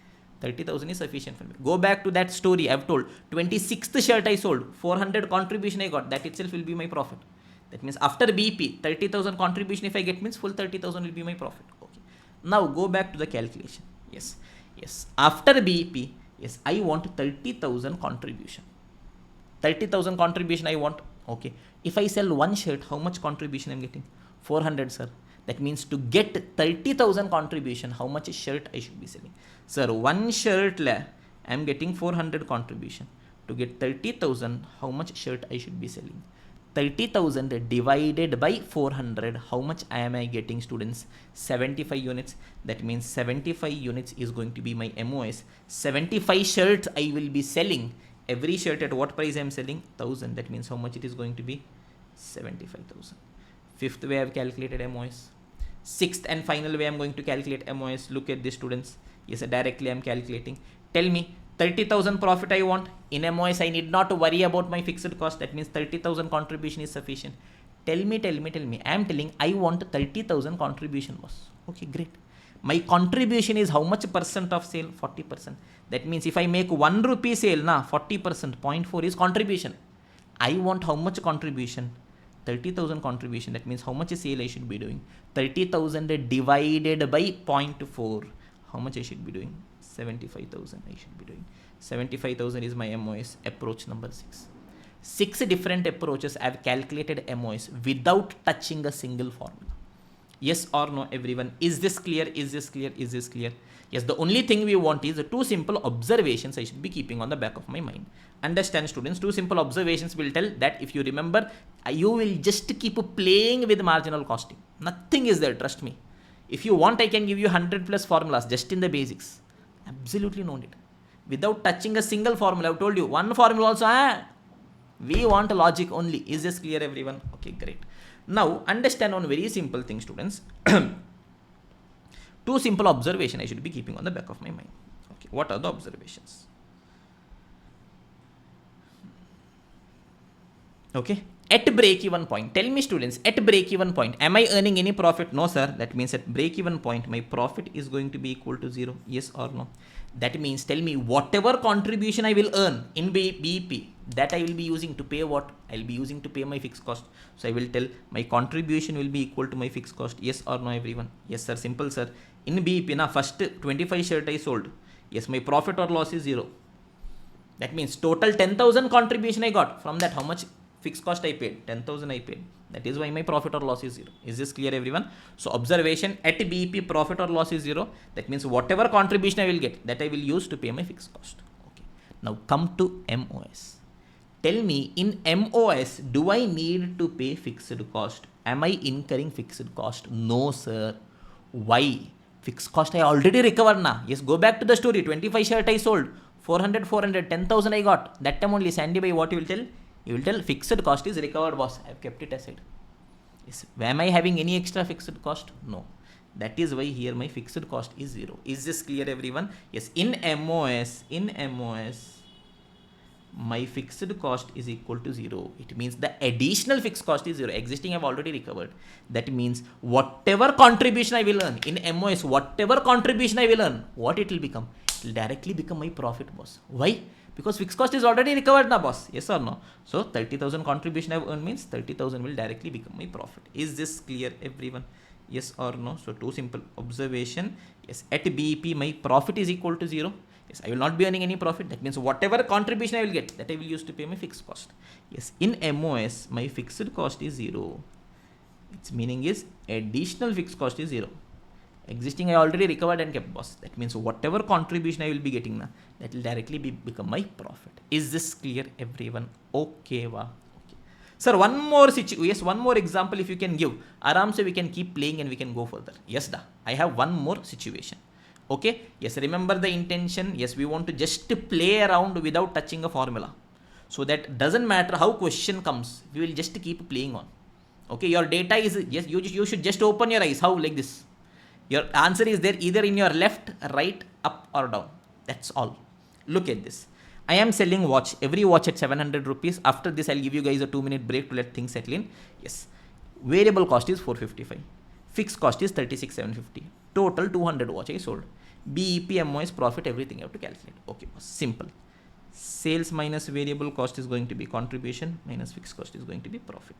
30,000 is sufficient for me. Go back to that story I have told. 26th shirt I sold. 400 contribution I got. That itself will be my profit. That means after BP, 30,000 contribution if I get means full 30,000 will be my profit. Okay. Now go back to the calculation. Yes. After BP, yes, I want 30,000 contribution. 30,000 contribution I want. Okay. If I sell one shirt, how much contribution I am getting? 400, sir. That means to get 30,000 contribution, how much shirt I should be selling? Sir, one shirt I am getting 400 contribution. To get 30,000, how much shirt I should be selling? 30,000 divided by 400, how much am I getting, students? 75 units. That means 75 units is going to be my MOS. 75 shirts I will be selling. Every shirt at what price I am selling? 1,000. That means how much it is going to be? 75,000. Fifth way I have calculated MOS. Sixth and final way I am going to calculate MOS. Look at this, students. Yes, directly I am calculating. Tell me, 30,000 profit I want. In MOS, I need not worry about my fixed cost. That means 30,000 contribution is sufficient. Tell me. I am telling I want 30,000 contribution, boss. Okay, great. My contribution is how much percent of sale? 40%. That means if I make 1 rupee sale, 40%, 0.4 is contribution. I want how much contribution? 30,000 contribution. That means how much sale I should be doing? 30,000 divided by 0.4. How much I should be doing? 75,000 I should be doing. 75,000 is my MOS. Approach number 6. 6 different approaches I have calculated MOS without touching a single formula. Yes or no, everyone? Is this clear? Is this clear? Is this clear? Yes, the only thing we want is 2 simple observations I should be keeping on the back of my mind. Understand, students? 2 simple observations will tell that if you remember, you will just keep playing with marginal costing. Nothing is there, trust me. If you want, I can give you 100 plus formulas just in the basics. Absolutely no need. Without touching a single formula, I've told you, one formula also, we want logic only. Is this clear, everyone? Okay, great. Now, understand one very simple thing, students. 2 simple observations I should be keeping on the back of my mind. Okay, what are the observations? Okay, at break-even point, tell me, students, at break-even point, am I earning any profit? No, sir. That means at break-even point, my profit is going to be equal to 0. Yes or no? That means, tell me, whatever contribution I will earn in BEP, that I will be using to pay what? I will be using to pay my fixed cost. So I will tell my contribution will be equal to my fixed cost. Yes or no, everyone? Yes, sir. Simple, sir. In BEP, first 25 shirt I sold. Yes, my profit or loss is 0. That means total 10,000 contribution I got. From that, how much fixed cost I paid? 10,000 I paid. That is why my profit or loss is 0. Is this clear, everyone? So observation, at BEP profit or loss is 0. That means whatever contribution I will get, that I will use to pay my fixed cost. Okay. Now come to MOS. Tell me, in MOS, do I need to pay fixed cost? Am I incurring fixed cost? No, sir. Why? Fixed cost I already recovered now. Yes, go back to the story. 25 shirt I sold. 400, 10,000 I got. That time only, Sandy by what you will tell? You will tell fixed cost is recovered, boss. I have kept it aside. Yes. Am I having any extra fixed cost? No. That is why here my fixed cost is 0. Is this clear, everyone? Yes. In MOS, my fixed cost is equal to 0. It means the additional fixed cost is 0. Existing I have already recovered. That means whatever contribution I will earn in MOS, whatever contribution I will earn, what it will become? It will directly become my profit, boss. Why? Because fixed cost is already recovered now, boss. Yes or no? So 30,000 contribution I have earned means 30,000 will directly become my profit. Is this clear, everyone? Yes or no? So 2 simple observation. Yes, at BEP my profit is equal to 0. Yes, I will not be earning any profit. That means whatever contribution I will get, that I will use to pay my fixed cost. Yes, in MOS, my fixed cost is 0. Its meaning is additional fixed cost is 0. Existing I already recovered and kept, boss. That means whatever contribution I will be getting now, that will directly become my profit. Is this clear, everyone? Okay, wow. Okay. Sir, one more example if you can give. Aram se we can keep playing and we can go further. Yes, da. I have one more situation. Okay, yes, remember the intention. Yes, we want to just play around without touching a formula. So that doesn't matter how question comes, we will just keep playing on. Okay, your data is, yes, you should just open your eyes. How? Like this. Your answer is there either in your left, right, up or down. That's all. Look at this. I am selling watch. Every watch at 700 rupees. After this, I'll give you guys a 2-minute break to let things settle in. Yes. Variable cost is 455. Fixed cost is 36,750. Total 200 watch I sold. BEP, MOS, profit, everything you have to calculate. Okay, simple. Sales minus variable cost is going to be contribution minus fixed cost is going to be profit.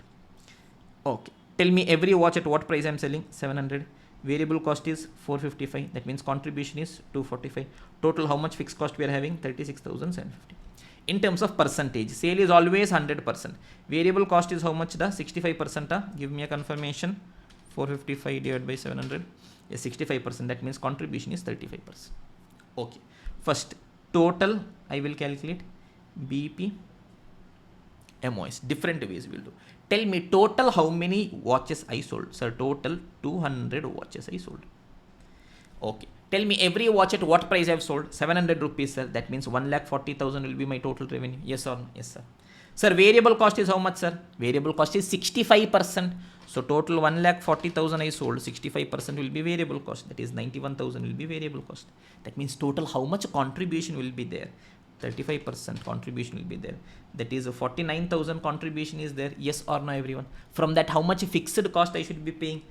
Okay. Tell me every watch at what price I am selling? 700. Variable cost is 455. That means contribution is 245. Total how much fixed cost we are having? 36,750. In terms of percentage, sale is always 100%. Variable cost is how much? 65%. Give me a confirmation. 455 divided by 700. Yes, 65%. That means contribution is 35%. Okay. First, total I will calculate. BEP, MOS. Different ways we will do. Tell me total how many watches I sold. Sir, total 200 watches I sold. Okay. Tell me every watch at what price I have sold. 700 rupees, sir. That means 1,40,000 will be my total revenue. Yes or no? Yes, sir. Sir, variable cost is how much, sir? Variable cost is 65%. So total 1,40,000 I sold. 65% will be variable cost. That is 91,000 will be variable cost. That means total how much contribution will be there? 35% contribution will be there. That is 49,000 contribution is there. Yes or no, everyone? From that, how much fixed cost I should be paying?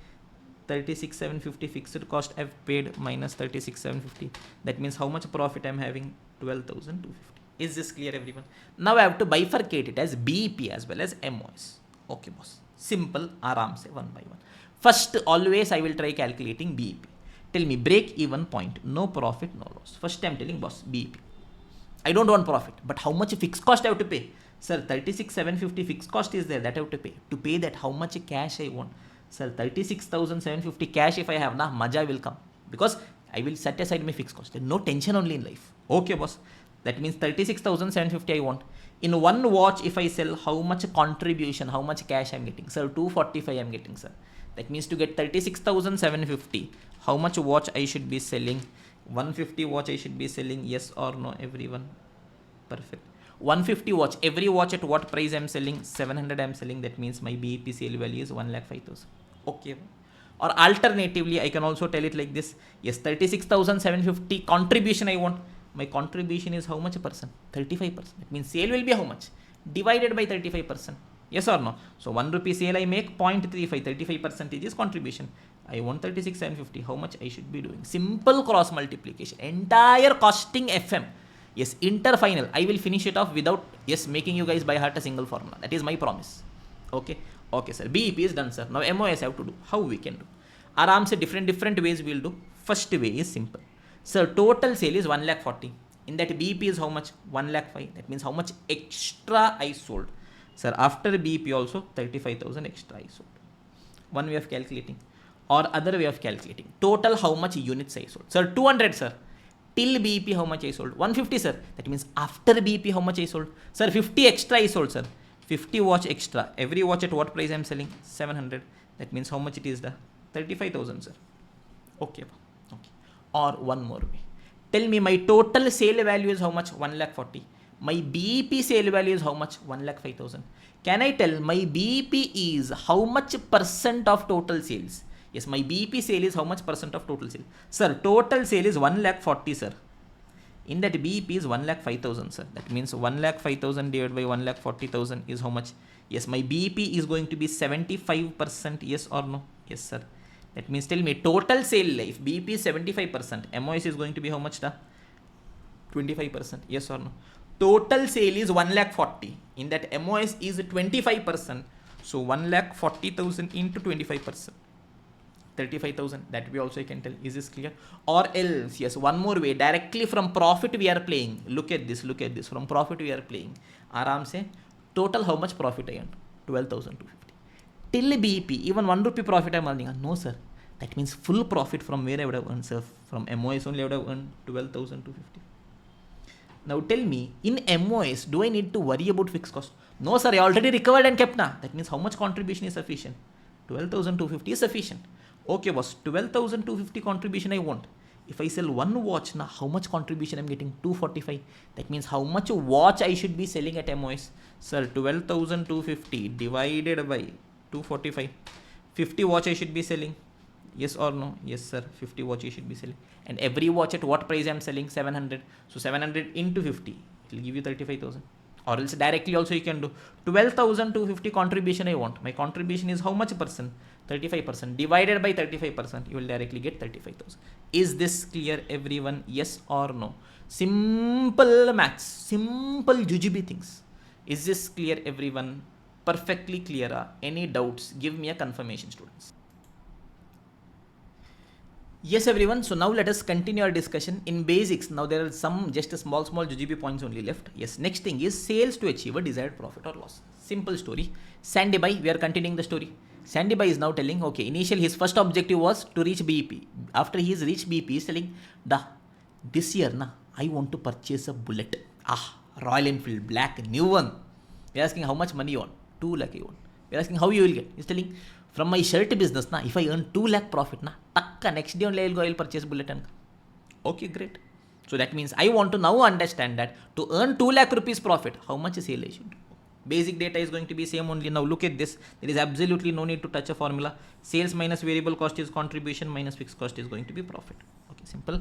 36,750 fixed cost I've paid minus 36,750. That means how much profit I'm having? 12,250. Is this clear, everyone? Now I have to bifurcate it as BEP as well as MOS. Okay, boss. Simple, aram se, one by one. First, always I will try calculating BEP. Tell me break even point. No profit, no loss. First I'm telling boss BEP. I don't want profit, but how much fixed cost I have to pay? Sir, 36,750 fixed cost is there, that I have to pay. To pay that, how much cash I want? Sir, 36,750 cash if I have, na, maja will come. Because I will set aside my fixed cost. There's no tension only in life. Okay, boss. That means 36,750 I want. In one watch, if I sell, how much contribution, how much cash I'm getting? Sir, 245 I'm getting, sir. That means to get 36,750, how much watch I should be selling? 150 watch I should be selling, yes or no, everyone? Perfect. 150 watch, every watch at what price I'm selling? 700 I'm selling. That means my BEP sale value is 1,05,000. Okay. Or alternatively, I can also tell it like this. Yes, 36,750 contribution I want. My contribution is how much percent? 35%. That means sale will be how much? Divided by 35%. Yes or no? So 1 rupee sale I make 0.35, 35% is contribution. I want 36,750. How much I should be doing? Simple cross multiplication. Entire costing FM. Yes, interfinal. I will finish it off without, yes, making you guys by heart a single formula. That is my promise. Okay. Okay, sir. BEP is done, sir. Now MOS I have to do. How we can do? Aram se different ways we will do. First way is simple. Sir, total sale is 1,40,000. In that BEP is how much? 1,05,000. That means how much extra I sold. Sir, after BEP also 35,000 extra I sold. One way of calculating. Or other way of calculating. Total how much units I sold. Sir, 200, sir. Till BEP how much I sold? 150, sir. That means after BEP how much I sold? Sir, 50 extra I sold, sir. 50 watch extra. Every watch at what price I am selling? 700. That means how much it is the? 35,000, sir. Okay. Okay. Or one more way. Tell me my total sale value is how much? 1,40,000. My BEP sale value is how much? 1,05,000. Can I tell my BEP is how much percent of total sales? Yes, my BEP sale is how much percent of total sale? Sir, total sale is 1,40,000, sir. In that BEP is 1,05,000, sir. That means 1,05,000 divided by 1,40,000 is how much? Yes, my BEP is going to be 75%. Yes or no? Yes, sir. That means tell me total sale life. BEP is 75%. MOS is going to be how much? 25%. Yes or no? Total sale is 1,40,000. In that MOS is 25%. So 1,40,000 into 25%. 35,000. That way also I can tell. Is this clear? Or else, yes, one more way. Directly from profit we are playing. Look at this. Look at this. From profit we are playing. Aram se total how much profit I earned? 12,250. Till BEP, even 1 rupee profit I am earning. No, sir. That means full profit from where I would have earned, sir. From MOS only I would have earned 12,250. Now tell me, in MOS, do I need to worry about fixed cost? No, sir. I already recovered and kept na. That means how much contribution is sufficient? 12,250 is sufficient. Okay, boss, 12,250 contribution I want. If I sell one watch, now how much contribution I'm getting? 245. That means how much watch I should be selling at MOS? Sir, 12,250 divided by 245. 50 watch I should be selling. Yes or no? Yes, sir. 50 watch I should be selling. And every watch at what price I'm selling? 700. So 700 into 50. It will give you 35,000. Or else directly also you can do 12,250 contribution I want. My contribution is how much percent? 35%. Divided by 35%, you will directly get 35,000. Is this clear, everyone? Yes or no? Simple maths. Simple jujube things. Is this clear, everyone? Perfectly clear. Any doubts? Give me a confirmation, students. Yes, everyone. So now let us continue our discussion in basics. Now there are some just a small jujube points only left. Yes, next thing is sales to achieve a desired profit or loss. Simple story. Sandy Bhai, we are continuing the story. Sandy Bhai is now telling, okay, initially his first objective was to reach BEP. After he has reached BEP, he is telling, this year, I want to purchase a bullet. Royal Enfield, black, new one. We are asking how much money you want? 2 lakh you want. We are asking how you will get. He is telling, from my shirt business, if I earn 2 lakh profit, next day only I will purchase bullet. Okay, great. So that means I want to now understand that to earn 2 lakh rupees profit, how much sale I should do. Basic data is going to be same only. Now look at this. There is absolutely no need to touch a formula. Sales minus variable cost is contribution minus fixed cost is going to be profit. Okay, simple.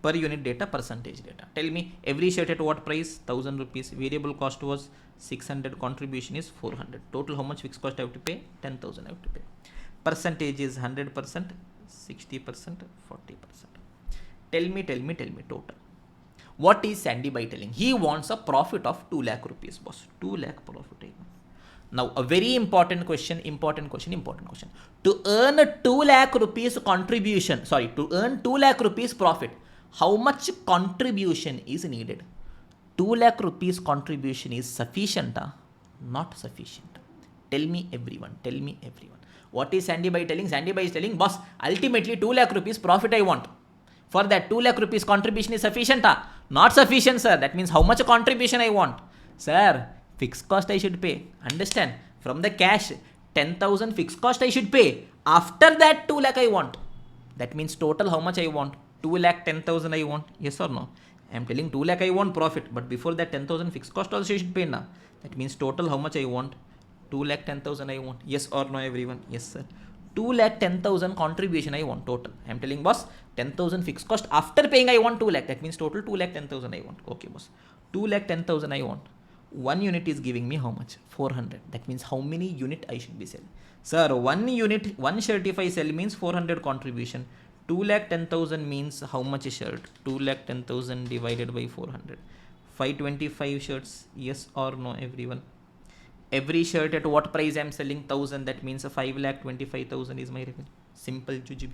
Per unit data, percentage data. Tell me every shirt at what price? 1,000 rupees. Variable cost was 600. Contribution is 400. Total how much fixed cost I have to pay? 10,000 I have to pay. Percentage is 100%, 60%, 40%. Tell me total. What is Sandy Bhai telling? He wants a profit of 2 lakh rupees, boss. 2 lakh profit. Now, a very important question. To earn 2 lakh rupees contribution, to earn 2 lakh rupees profit, how much contribution is needed? 2 lakh rupees contribution is sufficient, not sufficient? Tell me everyone, tell me everyone. What is Sandy Bhai telling? Sandy Bhai is telling, boss, ultimately 2 lakh rupees profit I want. For that 2 lakh rupees contribution is sufficient, not sufficient, sir. That means how much contribution I want? Sir, fixed cost I should pay. Understand? From the cash, 10,000 fixed cost I should pay. After that 2 lakh I want. That means total how much I want? 2 lakh 10,000 I want. Yes or no? I am telling 2 lakh I want profit, but before that 10,000 fixed cost also you should pay now. That means total how much I want? 2 lakh 10,000 I want. Yes or no, everyone? Yes, sir. 2 lakh 10,000 contribution I want total. I am telling boss, 10,000 fixed cost after paying I want 2 lakh. That means total 2 lakh 10,000 I want. Okay, boss. 2 lakh 10,000 I want. One unit is giving me how much? 400. That means how many unit I should be selling? Sir, one unit, one shirt if I sell means 400 contribution. 2 lakh 10,000 means how much a shirt? 2 lakh 10,000 divided by 400. 525 shirts. Yes or no, everyone? Every shirt at what price I am selling? 1,000. That means 5 lakh 25,000 is my revenue. Simple jujube.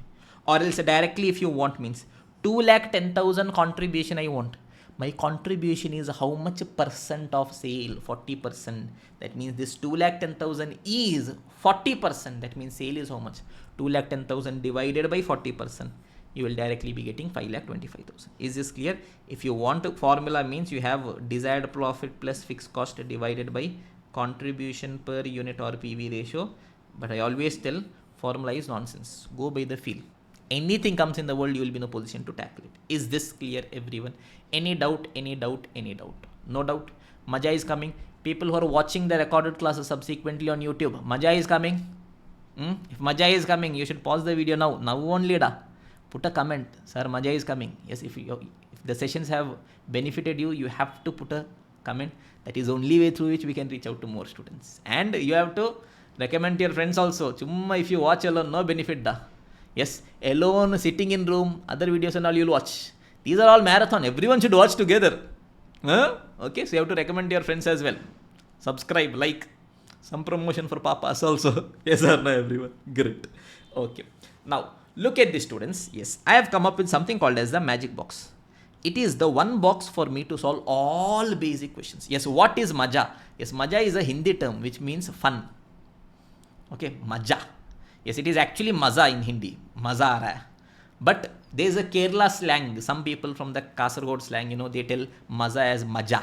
Or else directly if you want means 2 lakh 10,000 contribution I want. My contribution is how much percent of sale? 40%. That means this 2 lakh 10,000 is 40%. That means sale is how much? 2 lakh 10,000 divided by 40%. You will directly be getting 5 lakh 25,000. Is this clear? If you want formula means you have desired profit plus fixed cost divided by contribution per unit or PV ratio. But I always tell formula is nonsense. Go by the feel. Anything comes in the world, you will be in a position to tackle it. Is this clear, everyone? Any doubt, any doubt, any doubt? No doubt. Maja is coming. People who are watching the recorded classes subsequently on YouTube, Maja is coming. If Maja is coming, you should pause the video now. Now only da. Put a comment. Sir, Maja is coming. Yes, if the sessions have benefited you, you have to put a comment. That is only way through which we can reach out to more students. And you have to recommend to your friends also. Chumma, if you watch alone, no benefit da. Yes, alone, sitting in room, other videos and all you'll watch. These are all marathon. Everyone should watch together. Okay, so you have to recommend to your friends as well. Subscribe, like. Some promotion for papas also. Yes or no, everyone? Great. Okay. Now, look at this, students. Yes, I have come up with something called as the magic box. It is the one box for me to solve all basic questions. Yes, what is maja? Yes, maja is a Hindi term which means fun. Okay, maja. Yes, it is actually maza in Hindi. Maza aa raha hai. But there is a Kerala slang. Some people from the Kasargod slang, they tell maza as maja.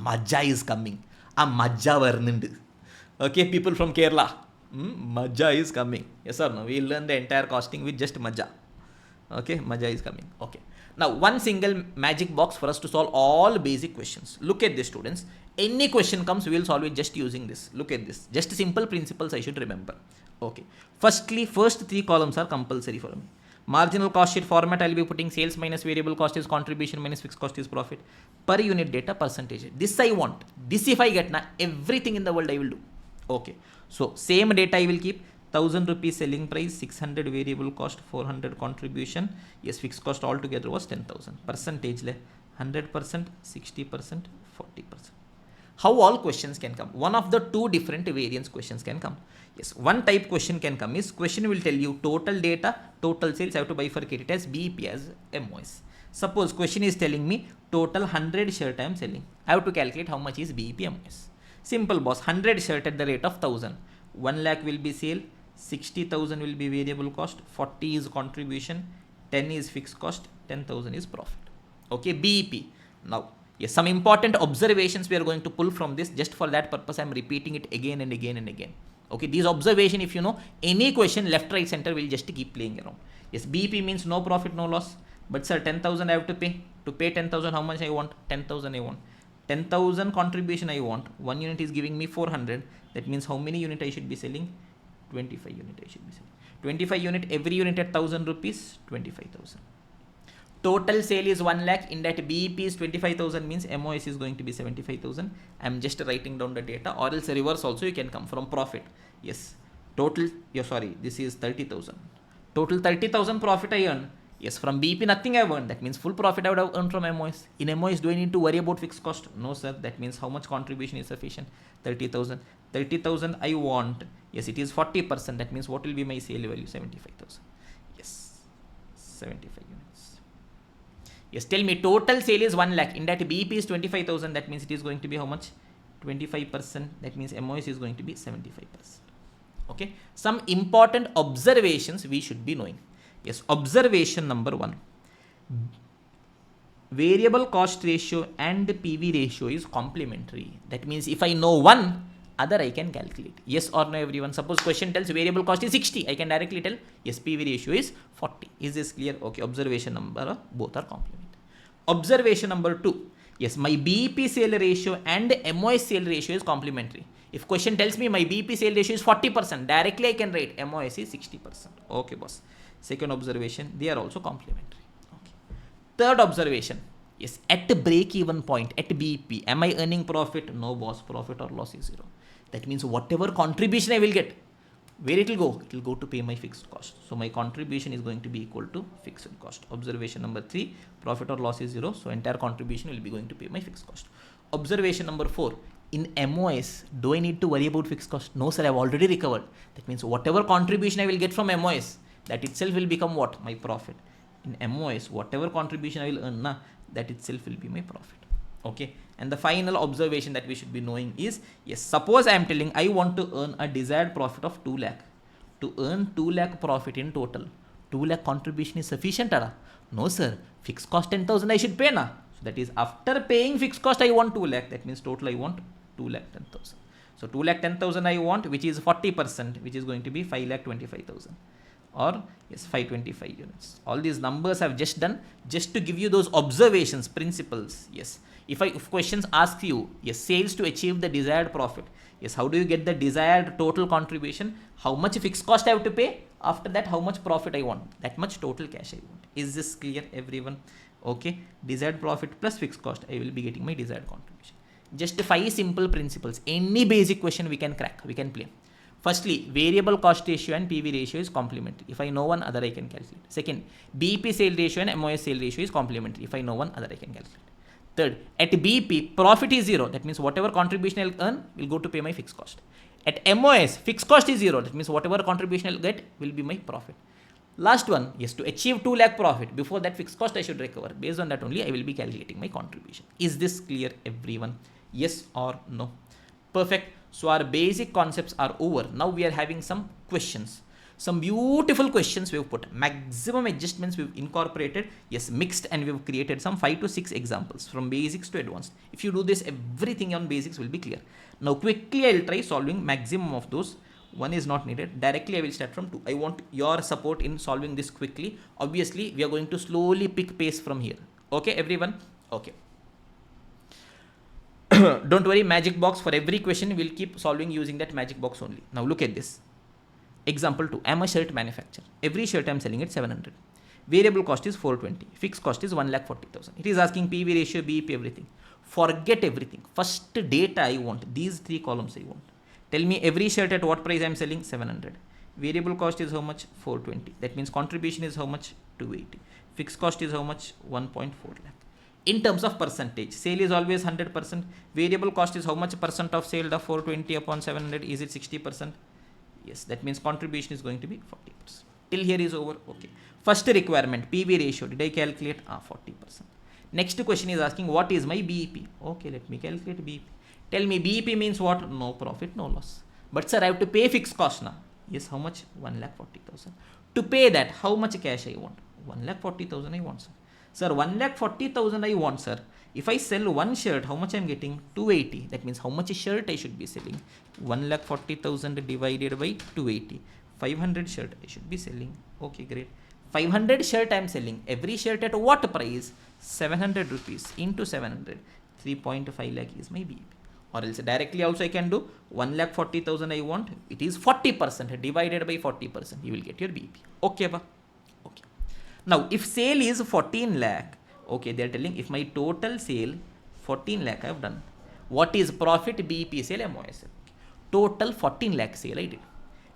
Maja is coming. Maja varnundu. Okay, people from Kerala. Maja is coming. Yes or no? We'll learn the entire costing with just maja. Okay, maja is coming. Okay. Now, one single magic box for us to solve all basic questions. Look at this, students. Any question comes, we will solve it just using this. Look at this. Just simple principles I should remember. Okay. Firstly, first three columns are compulsory for me. Marginal cost sheet format, I will be putting sales minus variable cost is contribution minus fixed cost is profit. Per unit data percentage. This I want. This if I get, everything in the world I will do. Okay. So, same data I will keep. 1,000 rupees selling price, 600 variable cost, 400 contribution. Yes, fixed cost altogether was 10,000. Percentage, 100%, 60%, 40%. How all questions can come? One of the two different variance questions can come. Yes, one type question can come is question will tell you total data, total sales. I have to bifurcate it as BEP as MOS. Suppose question is telling me total 100 shirt I am selling. I have to calculate how much is BEP MOS. Simple, boss. 100 shirt at the rate of 1,000. 1 lakh will be sale. 60,000 will be variable cost. 40 is contribution. 10 is fixed cost. 10,000 is profit. Okay, BEP. Now, yes, some important observations we are going to pull from this. Just for that purpose, I am repeating it again and again and again. Okay, these observation, if you know, any question left, right, center will just keep playing around. Yes, BEP means no profit, no loss. But sir, 10,000 I have to pay. To pay 10,000, how much I want? 10,000 I want. 10,000 contribution I want. 1 unit is giving me 400. That means how many unit I should be selling? 25 unit I should be selling. 25 unit, every unit at 1,000 rupees, 25,000. Total sale is 1 lakh. In that BEP is 25,000 means MOS is going to be 75,000. I am just writing down the data, or else reverse also you can come from profit. Yes. Total, this is 30,000. Total 30,000 profit I earn. Yes, from BEP nothing I have earned. That means full profit I would have earned from MOS. In MOS, do I need to worry about fixed cost? No, sir. That means how much contribution is sufficient? 30,000. 30,000 I want. Yes, it is 40%. That means what will be my sale value? 75,000. Yes, 75 units. Yes, tell me total sale is 1 lakh. In that BEP is 25,000. That means it is going to be how much? 25%. That means MOS is going to be 75%. Okay. Some important observations we should be knowing. Yes, observation number 1. Variable cost ratio and PV ratio is complementary. That means if I know one, other I can calculate. Yes or no, everyone? Suppose question tells variable cost is 60. I can directly tell yes, PV ratio is 40. Is this clear? Okay, observation number, both are complementary. Observation number 2. Yes, my BEP sale ratio and MOS sale ratio is complementary. If question tells me my BEP sale ratio is 40%, directly I can write MOS is 60%. Okay, boss. Second observation, they are also complementary. Okay. Third observation, yes, at the break-even point, at BEP, am I earning profit? No, boss. Profit or loss is 0. That means whatever contribution I will get, where it will go? It will go to pay my fixed cost. So my contribution is going to be equal to fixed cost. Observation number 3, profit or loss is 0. So entire contribution will be going to pay my fixed cost. Observation number 4, in MOS, do I need to worry about fixed cost? No, sir, I have already recovered. That means whatever contribution I will get from MOS, that itself will become what? My profit. In MOS, whatever contribution I will earn, that itself will be my profit. Okay. And the final observation that we should be knowing is, yes, suppose I am telling I want to earn a desired profit of 2 lakh. To earn 2 lakh profit in total, 2 lakh contribution is sufficient, Ara? No, sir. Fixed cost 10,000 I should pay, na? So that is after paying fixed cost I want 2 lakh. That means total I want 2 lakh 10,000. So 2 lakh 10,000 I want, which is 40%, which is going to be 5 lakh 25,000. Or yes, 525 units. All these numbers I've just done just to give you those observations, principles. Yes. If questions ask you, yes, sales to achieve the desired profit. Yes, how do you get the desired total contribution? How much fixed cost I have to pay? After that, how much profit I want? That much total cash I want. Is this clear, everyone? Okay. Desired profit plus fixed cost, I will be getting my desired contribution. Just 5 simple principles. Any basic question we can crack, we can play. Firstly, variable cost ratio and PV ratio is complementary. If I know one, other I can calculate. Second, BEP sale ratio and MOS sale ratio is complementary. If I know one, other I can calculate. Third, at BEP, profit is 0. That means whatever contribution I'll earn will go to pay my fixed cost. At MOS, fixed cost is 0. That means whatever contribution I'll get will be my profit. Last one, yes, to achieve 2 lakh profit, before that fixed cost I should recover. Based on that only, I will be calculating my contribution. Is this clear, everyone? Yes or no? Perfect. So our basic concepts are over. Now we are having some questions. Some beautiful questions we've put. Maximum adjustments we've incorporated. Yes, mixed, and we've created some 5 to 6 examples from basics to advanced. If you do this, everything on basics will be clear. Now quickly I'll try solving maximum of those. One is not needed. Directly I will start from 2. I want your support in solving this quickly. Obviously, we are going to slowly pick pace from here. Okay, everyone? Okay. Don't worry, magic box. For every question, we'll keep solving using that magic box only. Now look at this. Example 2. I'm a shirt manufacturer. Every shirt I'm selling at 700. Variable cost is 420. Fixed cost is 1,40,000. It is asking PV ratio, BEP, everything. Forget everything. First data I want. These 3 columns I want. Tell me every shirt at what price I'm selling? 700. Variable cost is how much? 420. That means contribution is how much? 280. Fixed cost is how much? 1.4 lakh. In terms of percentage, sale is always 100%. Variable cost is how much percent of sale? The 420 upon 700, is it 60%? Yes, that means contribution is going to be 40%. Till here is over. Okay. First requirement, PV ratio. Did I calculate? 40%. Next question is asking what is my BEP? Okay, let me calculate BEP. Tell me BEP means what? No profit, no loss. But sir, I have to pay fixed cost now. Yes, how much? 1,40,000. To pay that, how much cash I want? 1,40,000 I want, sir. Sir, 1,40,000 I want, sir. If I sell one shirt, how much I'm getting? 280. That means how much a shirt I should be selling? 1,40,000 divided by 280. 500 shirt I should be selling. Okay, great. 500 shirt I'm selling. Every shirt at what price? 700 rupees into 700. 3.5 lakh is my BEP. Or else directly also I can do 1,40,000 I want. It is 40% divided by 40%. You will get your BEP. Okay, ba? Okay. Now, if sale is 14 lakh, okay, they are telling if my total sale 14 lakh I have done. What is profit, BEP, sale, MOS? Total 14 lakh sale I did.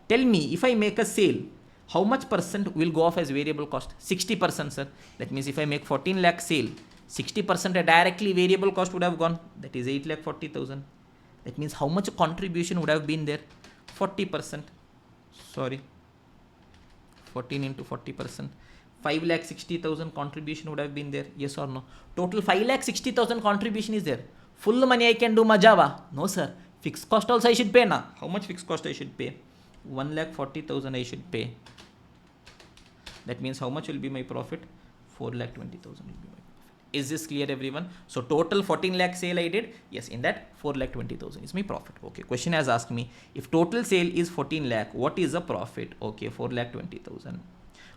Tell me, if I make a sale, how much percent will go off as variable cost? 60%, sir. That means if I make 14 lakh sale, 60% directly variable cost would have gone. That is 8,40,000. That means how much contribution would have been there? 40%. Sorry. 14 into 40%. 5,60,000 contribution would have been there, yes or no? Total 5,60,000 contribution is there. Full money I can do Majava. No sir. Fixed cost also I should pay now. How much fixed cost I should pay? 1,40,000 I should pay. That means how much will be my profit? 4,20,000 will be my profit. Is this clear everyone? So total 14 lakh sale I did. Yes, in that 4,20,000 is my profit. Okay, question has asked me, if total sale is 14 lakh, what is the profit? Okay, 4,20,000.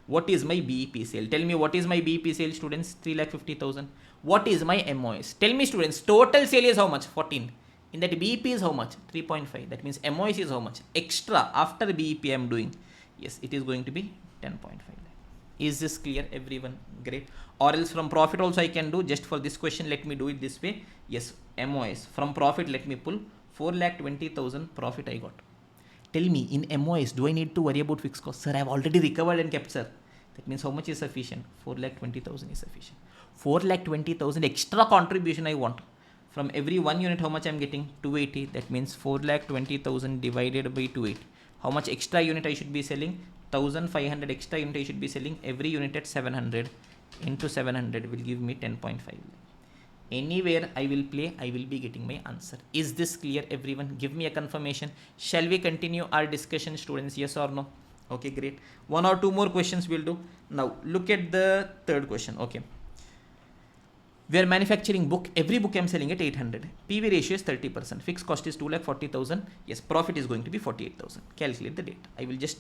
What is my BEP sale? Tell me what is my BEP sale, students? 3,50,000. What is my MOS? Tell me students, total sale is how much? 14. In that BEP is how much? 3.5. That means MOS is how much? Extra after BEP I am doing. Yes, it is going to be 10.5. Is this clear everyone? Great. Or else from profit also I can do. Just for this question, let me do it this way. Yes, MOS. From profit, let me pull 4,20,000 profit I got. Tell me, in MOS, do I need to worry about fixed cost? Sir, I have already recovered and kept, sir. That means how much is sufficient? 4,20,000 is sufficient. 4,20,000 extra contribution I want. From every 1 unit, how much I am getting? 280. That means 4,20,000 divided by 280. How much extra unit I should be selling? 1,500 extra unit I should be selling. Every unit at 700 into 700 will give me 10.5. Anywhere I will play, I will be getting my answer. Is this clear everyone? Give me a confirmation. Shall we continue our discussion, students? Yes or no? Okay, great. 1 or 2 more questions we'll do. Now look at the third question. Okay, we are manufacturing book. Every book I am selling at 800. PV ratio is 30%. Fixed cost is 2,40,000. Yes, profit is going to be 48,000. Calculate the data. I will just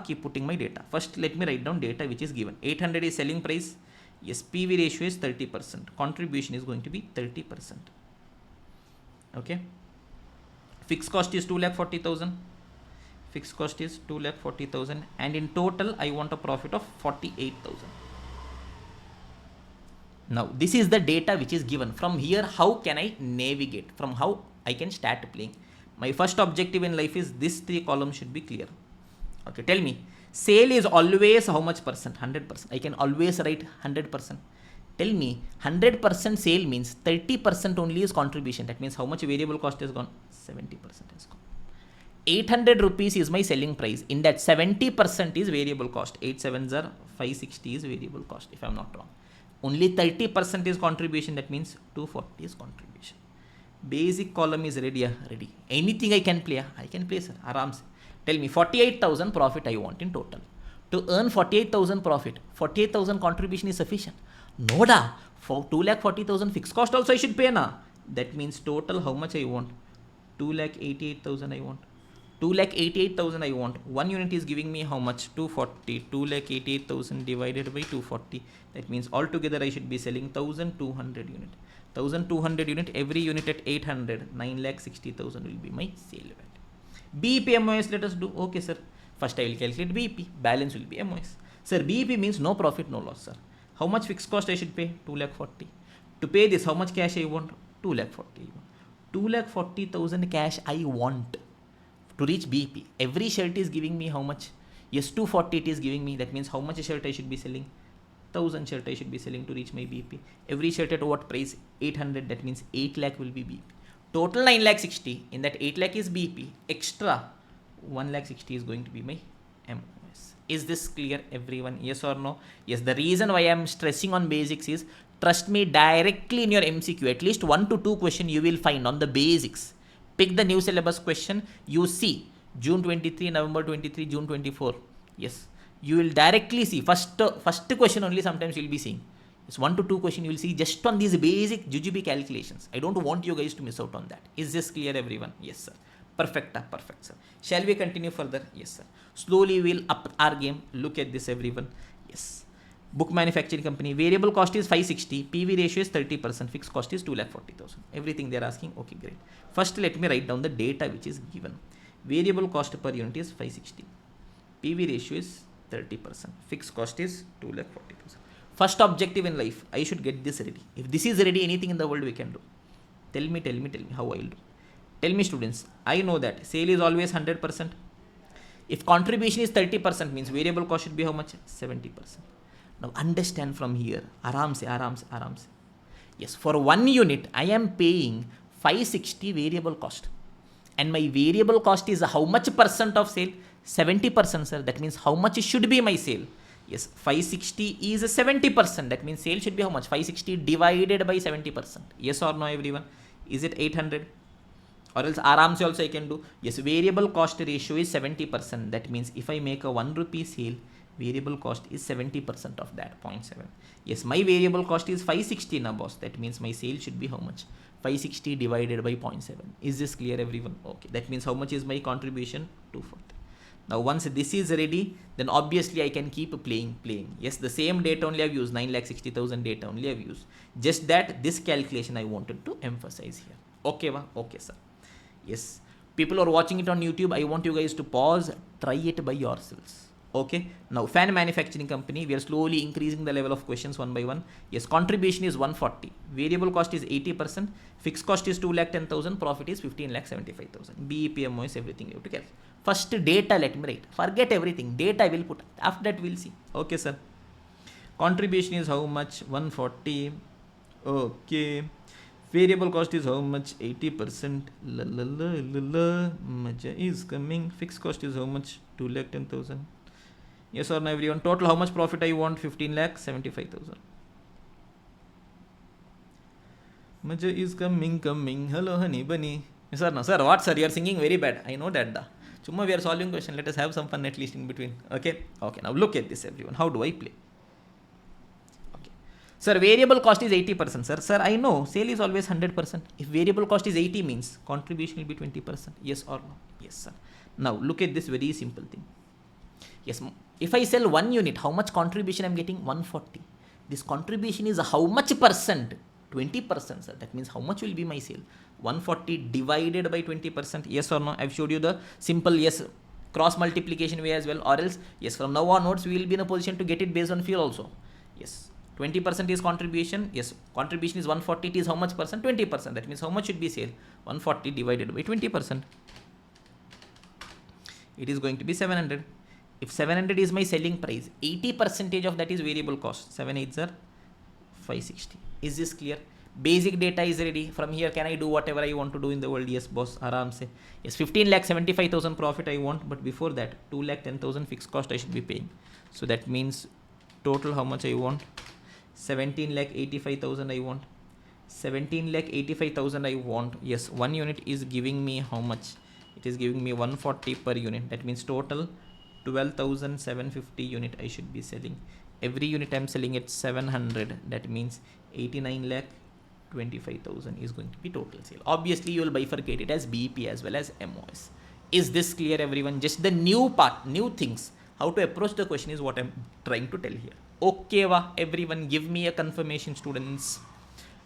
keep putting my data. First, let me write down data which is given. 800 is selling price. Yes, PV ratio is 30%. Contribution is going to be 30%. Okay. Fixed cost is 2,40,000. Fixed cost is 2,40,000. And in total, I want a profit of 48,000. Now, this is the data which is given. From here, how can I navigate? From how I can start playing? My first objective in life is this 3 columns should be clear. Okay, tell me. Sale is always how much percent? 100%. I can always write 100%. Tell me, 100% sale means 30% only is contribution. That means how much variable cost is gone? 70% is gone. 800 rupees is my selling price. In that 70% is variable cost. 8 7s are 560 is variable cost if I am not wrong. Only 30% is contribution. That means 240 is contribution. Basic column is ready. Ready. Anything I can play. I can play, sir. Arams. Tell me 48,000 profit I want in total. To earn 48,000 profit, 48,000 contribution is sufficient. No da. For 2,40,000 fixed cost also I should pay na. That means total how much I want? 2,88,000 I want. 2,88,000 I want. 1 unit is giving me how much? 240. 2,88,000 divided by 240. That means altogether I should be selling 1,200 unit. 1,200 unit. Every unit at 800. 9,60,000 will be my sale value. BEP MOS let us do. Okay, sir. First I will calculate BEP. Balance will be MOS. Sir, BEP means no profit, no loss, sir. How much fixed cost I should pay? 2,40,000. To pay this, how much cash I want? 2,40,000. 2,40,000 cash I want. To reach BEP, every shirt is giving me how much? Yes, 240 it is giving me. That means how much a shirt I should be selling? 1,000 shirt I should be selling to reach my BEP. Every shirt at what price? 800. That means 8 lakh will be BEP. Total 9,60,000. In that 8 lakh is BEP. Extra 1,60,000 is going to be my MOS. Is this clear everyone? Yes or no? Yes, the reason why I am stressing on basics is, trust me, directly in your MCQ, at least 1 to 2 question you will find on the basics. Pick the new syllabus question, you see June 23, November 23, June 24. Yes, you will directly see first question only sometimes you will be seeing. It's 1 to 2 question you will see just on these basic jujube calculations. I don't want you guys to miss out on that. Is this clear everyone? Yes, sir. Perfect, perfect, sir. Shall we continue further? Yes, sir. Slowly we'll up our game. Look at this everyone. Yes. Book manufacturing company. Variable cost is 560. PV ratio is 30%. Fixed cost is 2,40,000. Everything they are asking. Okay, great. First, let me write down the data which is given. Variable cost per unit is 560. PV ratio is 30%. Fixed cost is 2,40,000. First objective in life, I should get this ready. If this is ready, anything in the world we can do. Tell me how I will do. Tell me students, I know that sale is always 100%. If contribution is 30%, means variable cost should be how much? 70%. Now understand from here, aram se. Yes, for 1 unit, I am paying 560 variable cost. And my variable cost is how much percent of sale? 70%, sir. That means how much should be my sale? Yes, 560 is 70%. That means sale should be how much? 560 divided by 70%. Yes or no, everyone? Is it 800? Or else aram se also I can do. Yes, variable cost ratio is 70%. That means if I make a 1 rupee sale, variable cost is 70% of that 0.7. Yes, my variable cost is 560 na boss. That means my sale should be how much? 560 divided by 0.7. Is this clear, everyone? Okay, that means how much is my contribution? 240. Now once this is ready, then obviously I can keep playing. Yes, the same data only I've used, 9,60,000 data only I've used. Just that this calculation I wanted to emphasize here. Okay, okay, sir. Yes, people are watching it on YouTube. I want you guys to pause, try it by yourselves. Okay, now fan manufacturing company, we are slowly increasing the level of questions one by one. Yes, contribution is 140, variable cost is 80%, fixed cost is 2,10,000, profit is 15,75,000. BEP, MOS, everything you have to calculate. First data let me write, forget everything, data I will put, after that we'll see. Okay, sir, contribution is how much? 140. Okay, variable cost is how much? 80%. Maja is coming. Fixed cost is how much? 2,10,000. Yes or no, everyone? Total how much profit I want? 15,75,000. Maja is coming. Hello, honey bunny. Yes or no? Sir, what, sir? You are singing very bad. I know that. Chumma, we are solving question. Let us have some fun at least in between. Okay. Okay. Now look at this, everyone. How do I play? Okay. Sir, variable cost is 80%. Sir, I know sale is always 100%. If variable cost is 80 means contribution will be 20%. Yes or no? Yes, sir. Now look at this very simple thing. Yes, if I sell 1 unit, how much contribution I am getting? 140. This contribution is how much percent? 20%, sir. That means how much will be my sale? 140 divided by 20%. Yes or no? I've showed you the simple, yes, cross multiplication way as well. Or else, yes, from now onwards, we will be in a position to get it based on fuel also. Yes, 20% is contribution. Yes, contribution is 140. It is how much percent? 20%. That means how much should be sale? 140 divided by 20%. It is going to be 700. If 700 is my selling price, 80% of that is variable cost. 7 8s are 560. Is this clear? Basic data is ready. From here, can I do whatever I want to do in the world? Yes, boss. Aram se. Yes, 15,75,000 profit I want. But before that, 2,10,000 fixed cost I should be paying. So that means total how much I want? 17,85,000 I want. 17,85,000 I want. Yes, 1 unit is giving me how much? It is giving me 140 per unit. That means total 12,750 unit I should be selling. Every unit I am selling at 700. That means 89,25,000 is going to be total sale. Obviously, you will bifurcate it as BEP as well as MOS. Is this clear, everyone? Just the new part, new things. How to approach the question is what I am trying to tell here. Okay, everyone, give me a confirmation, students.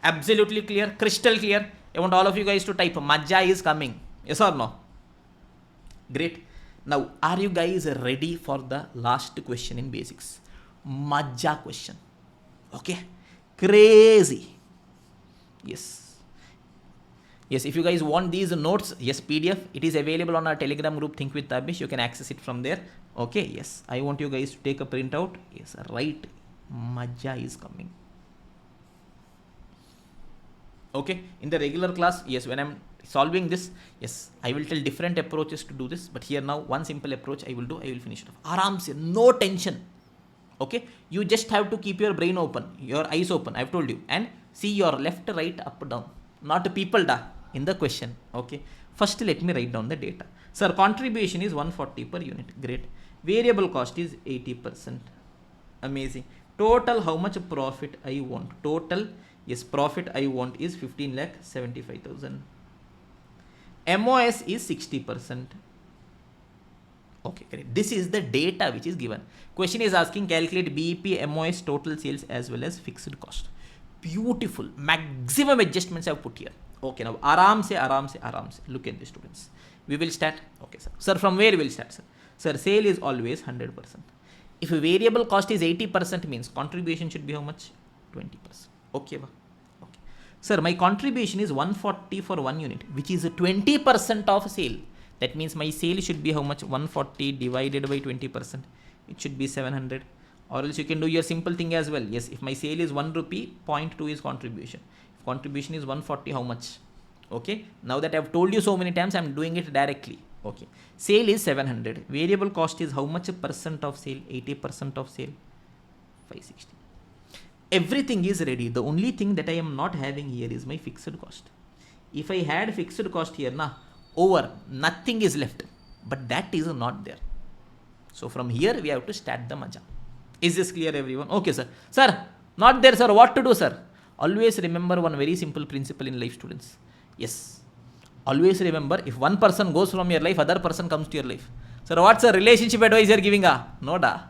Absolutely clear, crystal clear. I want all of you guys to type Majja is coming. Yes or no? Great. Now, are you guys ready for the last question in basics? Majja question. Okay. Crazy. Yes. Yes, if you guys want these notes, yes, PDF, it is available on our Telegram group, Think with Tabish. You can access it from there. Okay, yes. I want you guys to take a printout. Yes, right. Majja is coming. Okay, in the regular class, yes, when I'm solving this, yes, I will tell different approaches to do this. But here now, one simple approach I will do, I will finish it off. Aram se, no tension. Okay, you just have to keep your brain open, your eyes open, I've told you, and see your left, right, up, down, not people in the question. Okay, first let me write down the data. Sir, contribution is 140 per unit. Great. Variable cost is 80%. Amazing. Total how much profit I want? Total, yes, profit I want is 15,75,000. MOS is 60%. Okay, great. This is the data which is given. Question is asking calculate BEP, MOS, total sales as well as fixed cost. Beautiful. Maximum adjustments I have put here. Okay, now aram se. Look at the students. We will start. Okay, sir. Sir, from where we will start, sir? Sir, sale is always 100%. If a variable cost is 80% means contribution should be how much? 20%. Okay, okay. Sir, my contribution is 140 for 1 unit, which is 20% of sale. That means my sale should be how much? 140 divided by 20%. It should be 700. Or else you can do your simple thing as well. Yes, if my sale is 1 rupee, 0.2 is contribution. If contribution is 140, how much? Okay. Now that I have told you so many times, I am doing it directly. Okay. Sale is 700. Variable cost is how much percent of sale? 80% of sale. 560. Everything is ready. The only thing that I am not having here is my fixed cost. If I had fixed cost here, nothing is left. But that is not there. So from here we have to start the maja. Is this clear, everyone? Okay, sir. Sir, not there, sir. What to do, sir? Always remember one very simple principle in life, students. Yes. Always remember, if one person goes from your life, other person comes to your life. Sir, what's the relationship advice you are giving? No, da.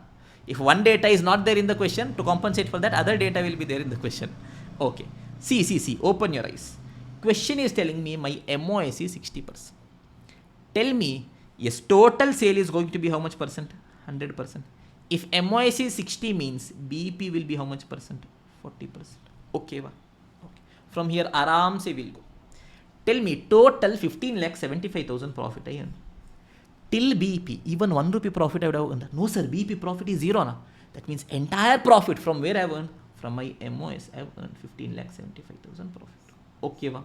If one data is not there in the question, to compensate for that, other data will be there in the question. Okay. See. Open your eyes. Question is telling me my MOS is 60%. Tell me, yes, total sale is going to be how much percent? 100%. If MOS is 60 means BEP will be how much percent? 40%. Okay, okay. From here, aram se will go. Tell me, total 15,75,000 profit I earned. Till BEP, even 1 rupee profit I would have earned. No, sir, BEP profit is 0 now. That means entire profit from where I have earned? From my MOS, I have earned 15,75,000 profit. Okay, okay.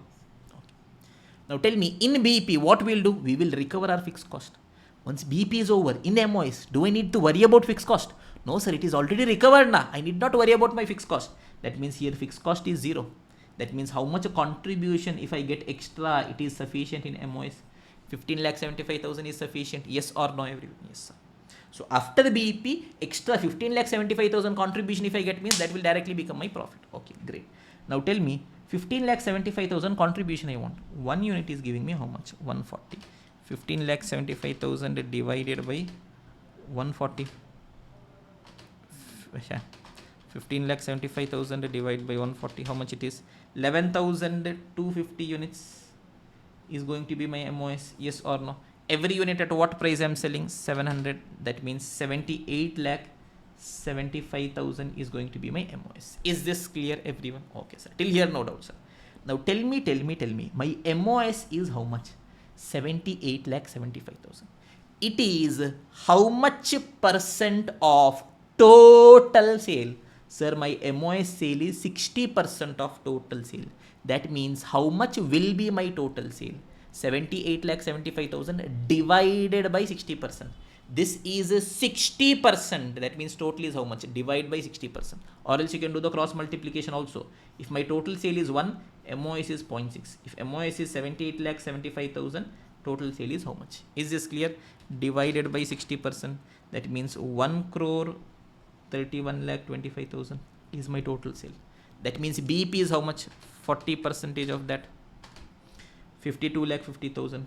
Now tell me, in BEP, what we will do? We will recover our fixed cost. Once BEP is over, in MOS, do I need to worry about fixed cost? No, sir, it is already recovered now. I need not worry about my fixed cost. That means here fixed cost is 0. That means how much contribution if I get extra, it is sufficient in MOS. 15,75,000 is sufficient. Yes or no, everyone? Yes, sir. So after the BEP, extra 15,75,000 contribution if I get means that will directly become my profit. Okay, great. Now tell me, 15,75,000 contribution I want. 1 unit is giving me how much? 140. 15,75,000 divided by 140. 15,75,000 divided by 140. How much it is? 11,250 units is going to be my MOS. Yes or no? Every unit at what price I am selling? 700. That means 78,75,000 is going to be my MOS. Is this clear, everyone? Okay, sir. Till here, no doubt, sir. Now tell me. My MOS is how much? 78,75,000. It is how much percent of total sale? Sir, my MOS sale is 60% of total sale. That means how much will be my total sale? 78,75,000 divided by 60%. This is 60%. That means total is how much? Divide by 60%. Or else you can do the cross multiplication also. If my total sale is 1, MOS is 0.6. If MOS is 78,75,000, total sale is how much? Is this clear? Divided by 60%. That means 1,31,25,000 is my total sale. That means BEP is how much? 40% of that. 52,50,000.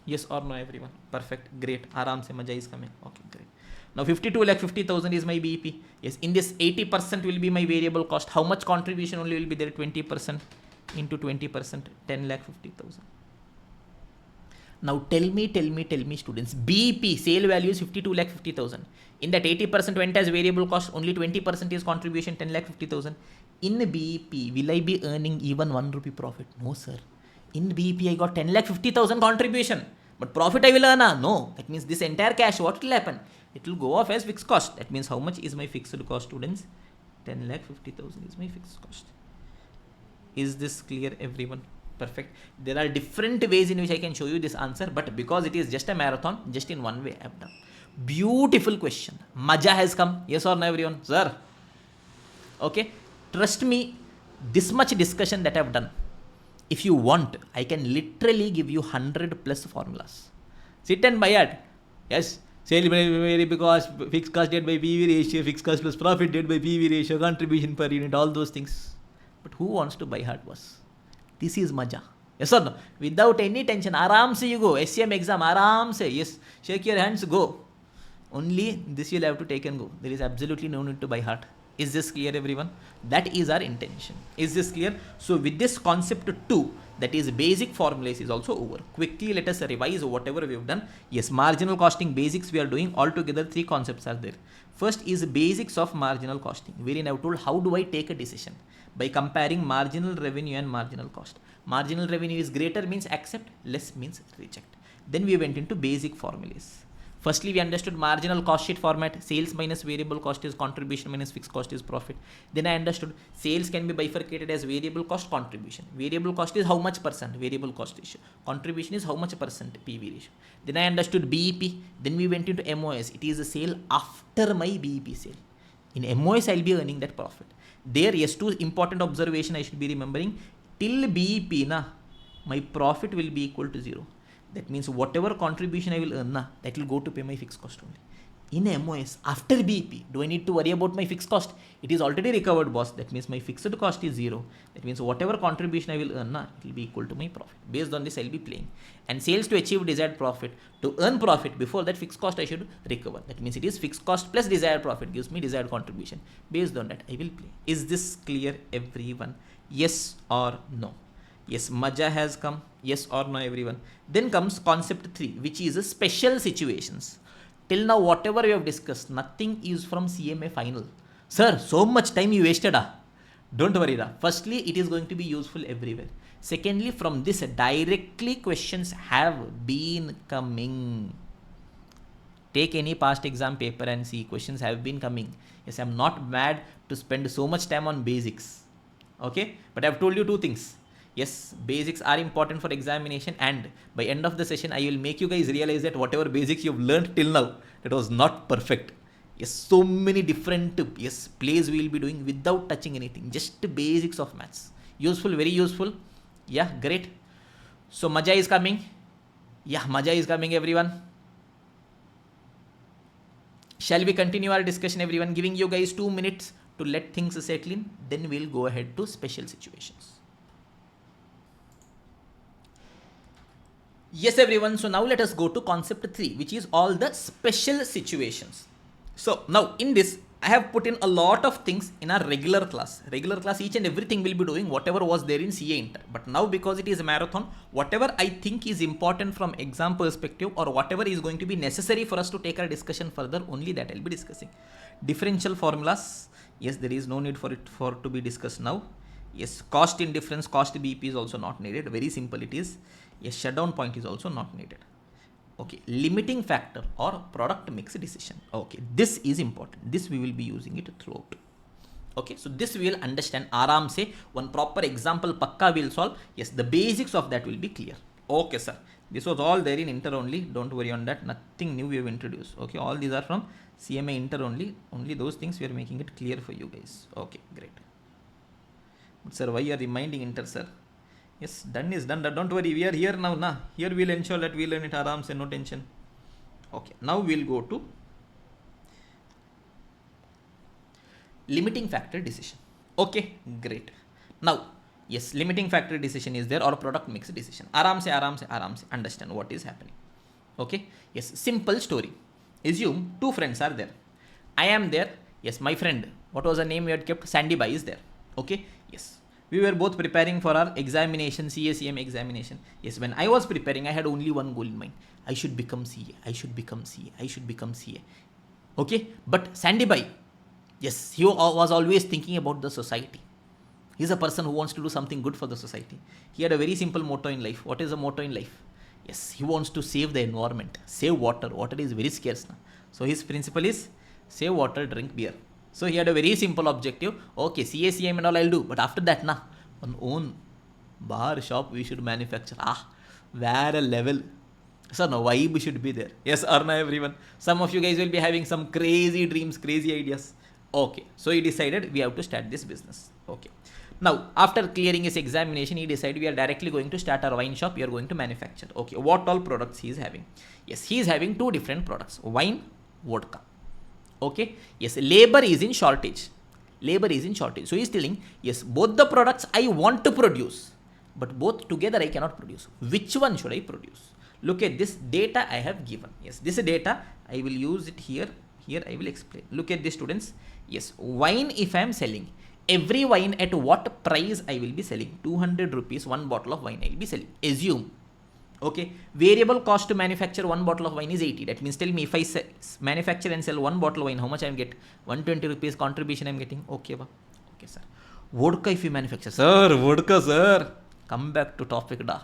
Yes or no, everyone? Perfect. Great. Aram se maja is coming. Okay, great. Now 52,50,000 is my BEP. Yes, in this 80% will be my variable cost. How much contribution only will be there? 20% into 20%, 10,50,000. Now tell me students, BEP sale value is 52,50,000. In that 80% went as variable cost, only 20% is contribution, 10,50,000. In BEP, will I be earning even 1 rupee profit? No, sir. In BEP, I got 10,50,000 contribution, but profit I will earn. No, that means this entire cash, what will happen? It will go off as fixed cost. That means how much is my fixed cost, students? 10,50,000 is my fixed cost. Is this clear, everyone? Perfect. There are different ways in which I can show you this answer, but because it is just a marathon, just in one way I have done. Beautiful question. Maja has come. Yes or no, everyone? Sir. Okay. Trust me, this much discussion that I have done, if you want, I can literally give you 100 plus formulas. Sit and buy it. Yes. Sale vary because fixed cost divided by PV ratio, fixed cost plus profit divided by PV ratio, contribution per unit, all those things. But who wants to buy hard was? This is maja. Yes or no? Without any tension, aram se you go. SCM exam, aram se. Yes. Shake your hands, go. Only this you'll have to take and go. There is absolutely no need to buy hard. Is this clear, everyone? That is our intention. Is this clear? So with this concept 2, that is basic formulas, is also over. Quickly let us revise whatever we have done. Yes, marginal costing basics we are doing. Altogether 3 concepts are there. First is basics of marginal costing, wherein I have told how do I take a decision? By comparing marginal revenue and marginal cost. Marginal revenue is greater means accept, less means reject. Then we went into basic formulas. Firstly, we understood marginal cost sheet format. Sales minus variable cost is contribution minus fixed cost is profit. Then I understood sales can be bifurcated as variable cost, contribution. Variable cost is how much percent, variable cost ratio. Contribution is how much percent, PV ratio. Then I understood BEP. Then we went into MOS. It is a sale after my BEP sale. In MOS, I'll be earning that profit. There, yes, two important observation I should be remembering. Till BEP, my profit will be equal to 0. That means whatever contribution I will earn, that will go to pay my fixed cost only. In MOS, after BEP, do I need to worry about my fixed cost? It is already recovered, boss. That means my fixed cost is 0. That means whatever contribution I will earn, it will be equal to my profit. Based on this, I will be playing. And sales to achieve desired profit. To earn profit, before that fixed cost I should recover. That means it is fixed cost plus desired profit gives me desired contribution. Based on that, I will play. Is this clear, everyone? Yes or no? Yes, Maja has come. Yes or no, everyone? Then comes concept 3, which is a special situations. Till now, whatever we have discussed, nothing is from CMA final. Sir, so much time you wasted. Don't worry. Firstly, it is going to be useful everywhere. Secondly, from this, directly questions have been coming. Take any past exam paper and see, questions have been coming. Yes, I'm not mad to spend so much time on basics. Okay, but I've told you two things. Yes, basics are important for examination, and by end of the session, I will make you guys realize that whatever basics you've learned till now, that was not perfect. Yes, so many different plays we will be doing without touching anything. Just the basics of maths. Useful, very useful. Yeah, great. So Maja is coming. Yeah, Maja is coming, everyone. Shall we continue our discussion, everyone? Giving you guys 2 minutes to let things settle in. Then we'll go ahead to special situations. Yes, everyone. So now let us go to concept 3, which is all the special situations. So now in this, I have put in a lot of things in our regular class. Regular class, each and everything will be doing whatever was there in CA Inter. But now because it is a marathon, whatever I think is important from exam perspective or whatever is going to be necessary for us to take our discussion further, only that I'll be discussing. Differential formulas, yes, there is no need for it to be discussed now. Yes, cost indifference, cost BP is also not needed. Very simple it is. Yes, shutdown point is also not needed. Okay, limiting factor or product mix decision. Okay, this is important. This we will be using it throughout. Okay, so this we will understand. Aram se one proper example pakka will solve. Yes, the basics of that will be clear. Okay, sir. This was all there in Inter only. Don't worry on that. Nothing new we have introduced. Okay, all these are from CMA Inter only. Only those things we are making it clear for you guys. Okay, great. But sir, why you are reminding Inter, sir? Yes, done is done. Don't worry, we are here now. Here we'll ensure that we learn it aram se, no tension. Okay, now we'll go to limiting factor decision. Okay, great. Now, yes, limiting factor decision is there or product mix decision. Aram se, understand what is happening. Okay, yes, simple story. Assume two friends are there. I am there. Yes, my friend, what was the name we had kept? Sandy Bai is there. Okay, yes. We were both preparing for our examination, CM examination. Yes, when I was preparing, I had only one goal in mind. I should become CA. I should become CA. I should become CA. Okay, but Sandy Bai, yes, he was always thinking about the society. He's a person who wants to do something good for the society. He had a very simple motto in life. What is the motto in life? Yes, he wants to save the environment, save water. Water is very scarce now. So his principle is save water, drink beer. So he had a very simple objective. Okay, CM and all I'll do. But after that, one own bar shop we should manufacture. Where a level. So no vibe should be there. Yes or no, everyone? Some of you guys will be having some crazy dreams, crazy ideas. Okay, so he decided we have to start this business. Okay. Now, after clearing his examination, he decided we are directly going to start our wine shop. We are going to manufacture. Okay, what all products he is having? Yes, he is having two different products. Wine, vodka. Okay, yes, labor is in shortage. So he is telling, yes, both the products I want to produce, but both together I cannot produce. Which one should I produce? Look at this data I have given. Yes, this data, I will use it here. Here I will explain. Look at this, students. Yes, wine if I am selling. Every wine at what price I will be selling? 200 rupees, one bottle of wine I will be selling. Assume. Okay, variable cost to manufacture one bottle of wine is 80. That means tell me if I manufacture and sell one bottle of wine, how much I am get? 120 rupees contribution I am getting. Okay, okay, sir. Vodka if you manufacture. Sir, vodka, sir. Come back to topic, da.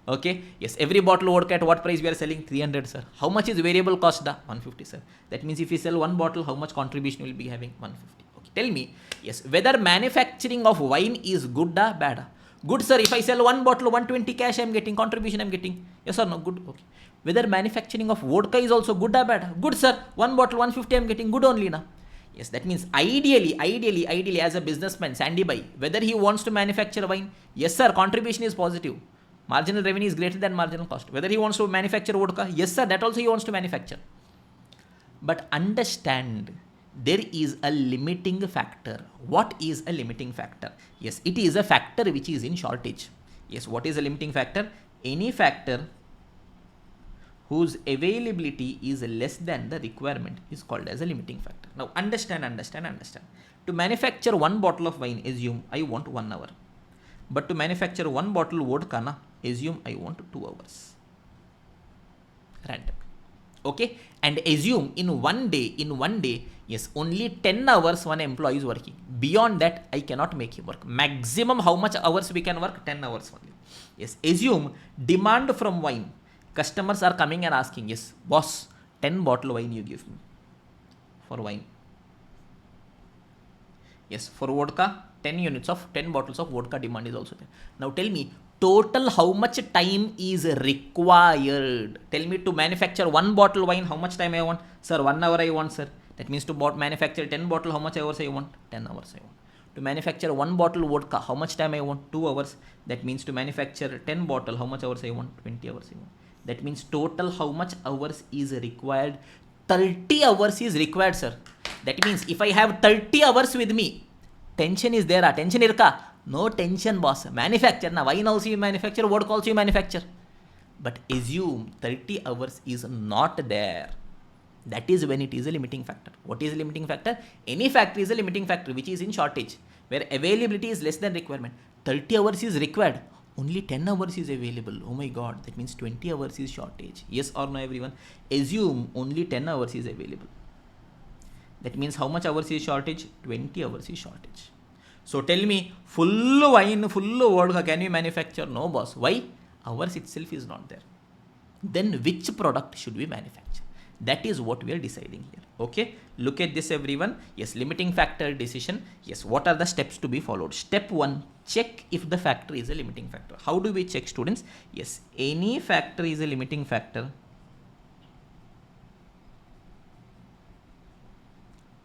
Okay, yes, every bottle of vodka at what price we are selling? 300, sir. How much is variable cost, da? 150, sir. That means if you sell one bottle, how much contribution will be having? 150. Okay, tell me, yes, whether manufacturing of wine is good, da, bad, da? Good, sir. If I sell one bottle, 120 cash I am getting, contribution I am getting. Yes or no? Good. Okay. Whether manufacturing of vodka is also good or bad? Good, sir. One bottle, 150 I am getting, good only now. Yes, that means ideally as a businessman, Sandy Bhai, whether he wants to manufacture wine, yes sir, contribution is positive. Marginal revenue is greater than marginal cost. Whether he wants to manufacture vodka, yes sir, that also he wants to manufacture. But understand, there is a limiting factor. What is a limiting factor? Yes, it is a factor which is in shortage. Yes, what is a limiting factor? Any factor whose availability is less than the requirement is called as a limiting factor. Now understand. To manufacture one bottle of wine, assume I want 1 hour. But to manufacture one bottle vodka, assume I want 2 hours. Random. Okay, and assume in one day, yes, only 10 hours one employee is working. Beyond that, I cannot make him work. Maximum how much hours we can work? 10 hours only. Yes, assume demand from wine. Customers are coming and asking, yes, boss, 10 bottle wine you give me for wine. Yes, for vodka, 10 bottles of vodka demand is also there. Now tell me, total how much time is required? Tell me, to manufacture one bottle wine, how much time I want? Sir, 1 hour I want, sir. That means to manufacture 10 bottle, how much hours I want? 10 hours I want. To manufacture one bottle vodka, how much time I want? 2 hours. That means to manufacture 10 bottle, how much hours I want? 20 hours I want. That means total how much hours is required? 30 hours is required, sir. That means if I have 30 hours with me, tension is there. Tension irka? No tension, boss. Manufacture. Now, wine also you manufacture, vodka also you manufacture. But assume 30 hours is not there. That is when it is a limiting factor. What is a limiting factor? Any factor is a limiting factor which is in shortage, where availability is less than requirement. 30 hours is required. Only 10 hours is available. Oh my god, that means 20 hours is shortage. Yes or no, everyone? Assume only 10 hours is available. That means how much hours is shortage? 20 hours is shortage. So tell me, full wine, full vodka, can you manufacture? No, boss. Why? Hours itself is not there. Then which product should we manufacture? That is what we are deciding here. Okay, look at this, everyone. Yes, limiting factor decision. Yes, what are the steps to be followed? Step 1, check if the factor is a limiting factor. How do we check, students? Yes, any factor is a limiting factor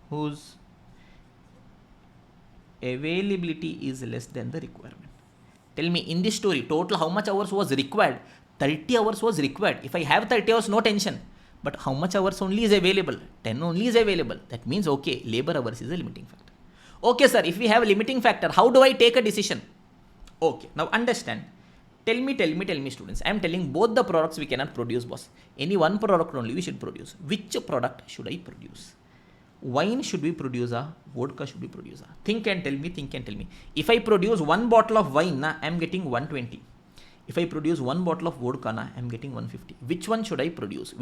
whose availability is less than the requirement. Tell me, in this story, total how much hours was required? 30 hours was required. If I have 30 hours, no tension. But how much hours only is available? 10 only is available. That means, okay, labor hours is a limiting factor. Okay, sir, if we have a limiting factor, how do I take a decision? Okay, now understand. Tell me, students. I am telling both the products we cannot produce, boss. Any one product only we should produce. Which product should I produce? Wine should be producer, vodka should be producer. Think and tell me. If I produce one bottle of wine, I am getting 120. If I produce one bottle of vodka, I am getting 150. Which one should I produce?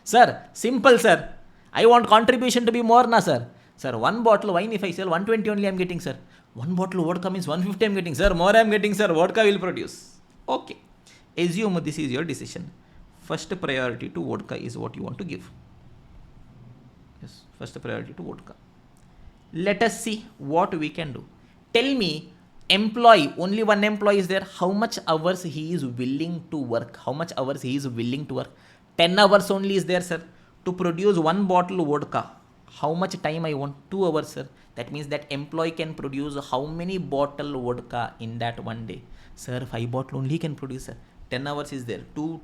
Sir, simple, sir. I want contribution to be more, sir. Sir, one bottle wine, if I sell 120 only, I am getting, sir. One bottle vodka means 150 I am getting, sir. More I am getting, sir. Vodka will produce. Okay. Assume this is your decision. First priority to vodka is what you want to give. Yes, first priority to vodka. Let us see what we can do. Tell me, employee, only one employee is there. How much hours he is willing to work? 10 hours only is there, sir. To produce one bottle vodka, how much time I want? 2 hours, sir. That means that employee can produce how many bottle vodka in that one day? Sir, 5 bottle only he can produce, sir. 10 hours is there. 2.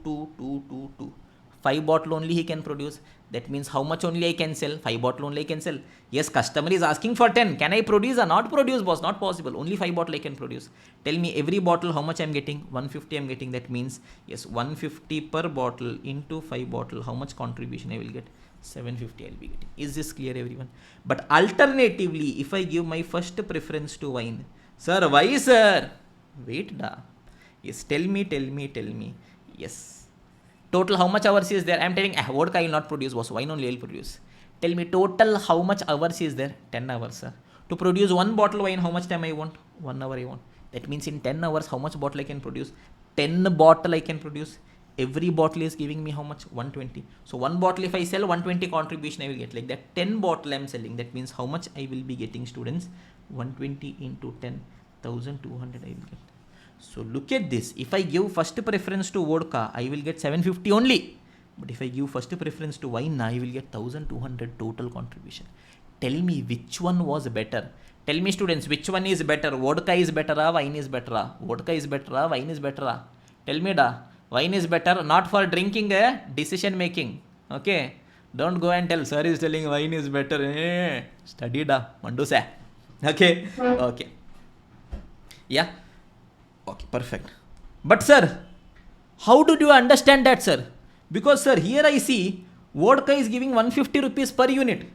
5 bottle only he can produce. That means how much only I can sell? 5 bottle only I can sell. Yes, customer is asking for 10. Can I produce or not produce, boss? Not possible. Only 5 bottle I can produce. Tell me, every bottle how much I am getting? 150 I am getting. That means, yes, 150 per bottle into 5 bottle. How much contribution I will get? 750 I will be getting. Is this clear, everyone? But alternatively, if I give my first preference to wine, sir, why, sir? Wait, da. Yes, tell me. Yes. Total how much hours is there? I am telling, vodka I will not produce, boss. Wine only I will produce. Tell me, total how much hours is there? 10 hours, sir. To produce one bottle wine, how much time I want? 1 hour I want. That means in 10 hours, how much bottle I can produce? 10 bottle I can produce. Every bottle is giving me how much? 120. So one bottle, if I sell, 120 contribution I will get. Like that, 10 bottle I am selling. That means how much I will be getting, students? 120 into 10, 1200 I will get. So look at this. If I give first preference to vodka, I will get 750 only. But if I give first preference to wine, I will get 1200 total contribution. Tell me which one was better. Tell me students, which one is better? Vodka is better, wine is better. Vodka is better, wine is better. Tell me da. Wine is better, not for drinking, decision making. Okay. Don't go and tell, sir is telling wine is better. Study da. Mandu sa. Okay. Okay. Yeah. Okay, perfect. But sir, how did you understand that, sir? Because sir, here I see vodka is giving 150 rupees per unit,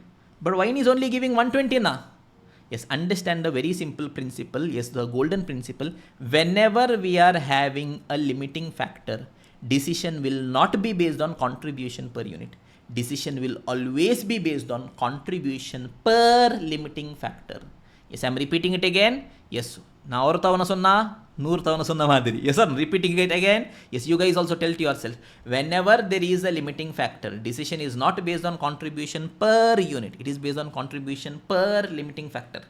but wine is only giving 120 na. Yes, understand the very simple principle. Yes, the golden principle. Whenever we are having a limiting factor, decision will not be based on contribution per unit. Decision will always be based on contribution per limiting factor. Yes, I am repeating it again. Yes, now yes, I'm repeating it again. Yes, you guys also tell to yourself, whenever there is a limiting factor, decision is not based on contribution per unit. It is based on contribution per limiting factor.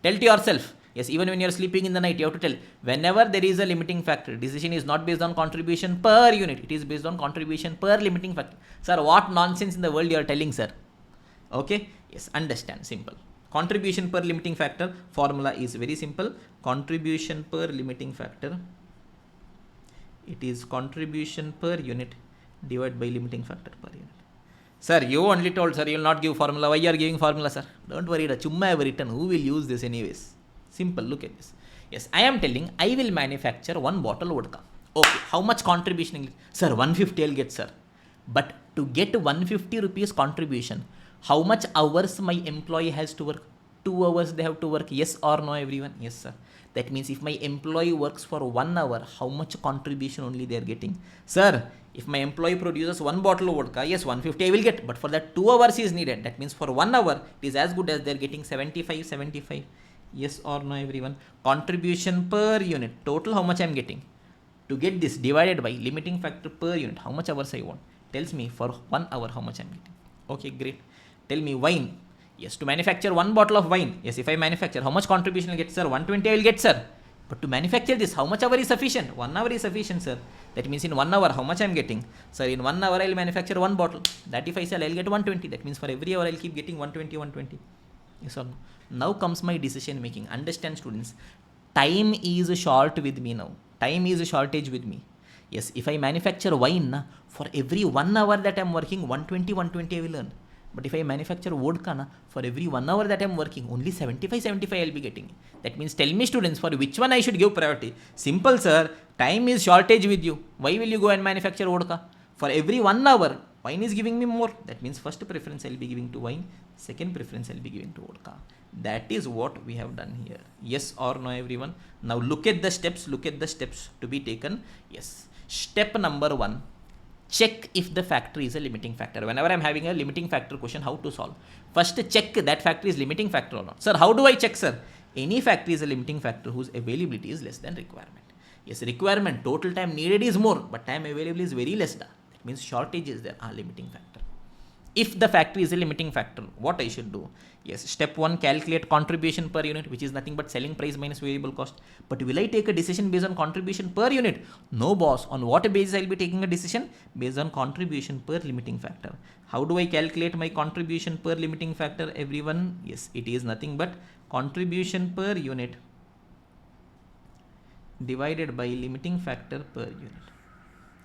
Tell to yourself. Yes, even when you're sleeping in the night, you have to tell, whenever there is a limiting factor, decision is not based on contribution per unit. It is based on contribution per limiting factor. Sir, what nonsense in the world you are telling, sir? Okay. Yes, understand. Simple. Contribution per limiting factor formula is very simple. Contribution per limiting factor, it is contribution per unit divided by limiting factor per unit. Sir, you only told, sir, you will not give formula. Why you are giving formula, sir? Don't worry, chumma I have written. Who will use this anyways? Simple, look at this. Yes, I am telling I will manufacture one bottle vodka. Okay, how much contribution? Sir, 150 I will get, sir. But to get 150 rupees contribution, how much hours my employee has to work? 2 hours they have to work. Yes or no, everyone? Yes, sir. That means if my employee works for 1 hour, how much contribution only they are getting? Sir, if my employee produces 1 bottle of vodka, yes, 150 I will get. But for that 2 hours is needed. That means for 1 hour, it is as good as they are getting 75. Yes or no, everyone? Contribution per unit. Total how much I am getting? To get this divided by limiting factor per unit, how much hours I want? Tells me for 1 hour how much I am getting. Okay, great. Tell me wine. Yes, to manufacture 1 bottle of wine. Yes, if I manufacture, how much contribution will get, sir? 120 I will get, sir. But to manufacture this, how much hour is sufficient? 1 hour is sufficient, sir. That means in 1 hour, how much I am getting? Sir, in 1 hour I will manufacture 1 bottle. That if I sell, I will get 120. That means for every hour I will keep getting 120. Yes or no? Now comes my decision making. Understand, students. Time is short with me now. Time is a shortage with me. Yes, if I manufacture wine, for every 1 hour that I am working, 120 I will earn. But if I manufacture vodka, for every 1 hour that I am working, only 75 I will be getting. That means tell me, students, for which one I should give priority? Simple, sir. Time is shortage with you. Why will you go and manufacture vodka? For every 1 hour, wine is giving me more. That means first preference I will be giving to wine. Second preference I will be giving to vodka. That is what we have done here. Yes or no, everyone? Now look at the steps. Look at the steps to be taken. Yes. Step number 1. Check if the factor is a limiting factor. Whenever I am having a limiting factor question, how to solve? First, check that factor is limiting factor or not. Sir, how do I check, sir? Any factor is a limiting factor whose availability is less than requirement. Yes, requirement, total time needed is more, but time available is very less. That means shortage is there, limiting factor. If the factor is a limiting factor, what I should do? Yes, step 1, calculate contribution per unit, which is nothing but selling price minus variable cost. But will I take a decision based on contribution per unit? No, boss. On what basis I will be taking a decision? Based on contribution per limiting factor. How do I calculate my contribution per limiting factor, everyone? Yes, it is nothing but contribution per unit divided by limiting factor per unit.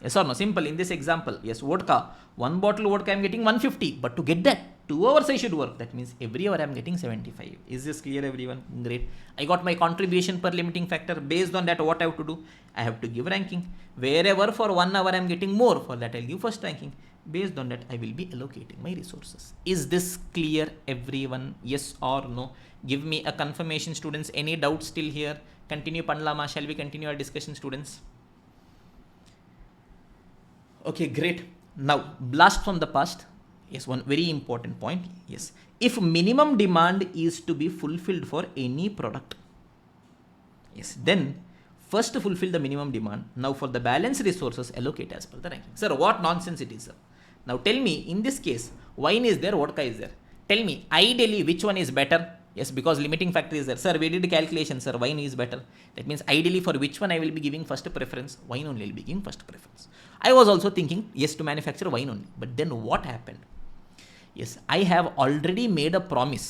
Yes or no? Simple. In this example, yes, vodka. 1 bottle vodka I am getting 150. But to get that, 2 hours I should work. That means every hour I am getting 75. Is this clear, everyone? Great. I got my contribution per limiting factor. Based on that, what I have to do? I have to give ranking. Wherever for 1 hour I am getting more, for that I will give first ranking. Based on that, I will be allocating my resources. Is this clear, everyone? Yes or no? Give me a confirmation, students. Any doubts still here? Continue, Panlama. Shall we continue our discussion, students? Okay, great. Now, blast from the past. Yes, one very important point. Yes, if minimum demand is to be fulfilled for any product, yes, then first fulfill the minimum demand. Now for the balance resources, allocate as per the ranking. Sir, what nonsense it is, sir? Now tell me, in this case, wine is there, vodka is there. Tell me, ideally, which one is better? Yes, because limiting factor is there. Sir, we did calculation, sir, wine is better. That means ideally for which one I will be giving first preference? Wine only will be giving first preference. I was also thinking, yes, to manufacture wine only. But then what happened? Yes, I have already made a promise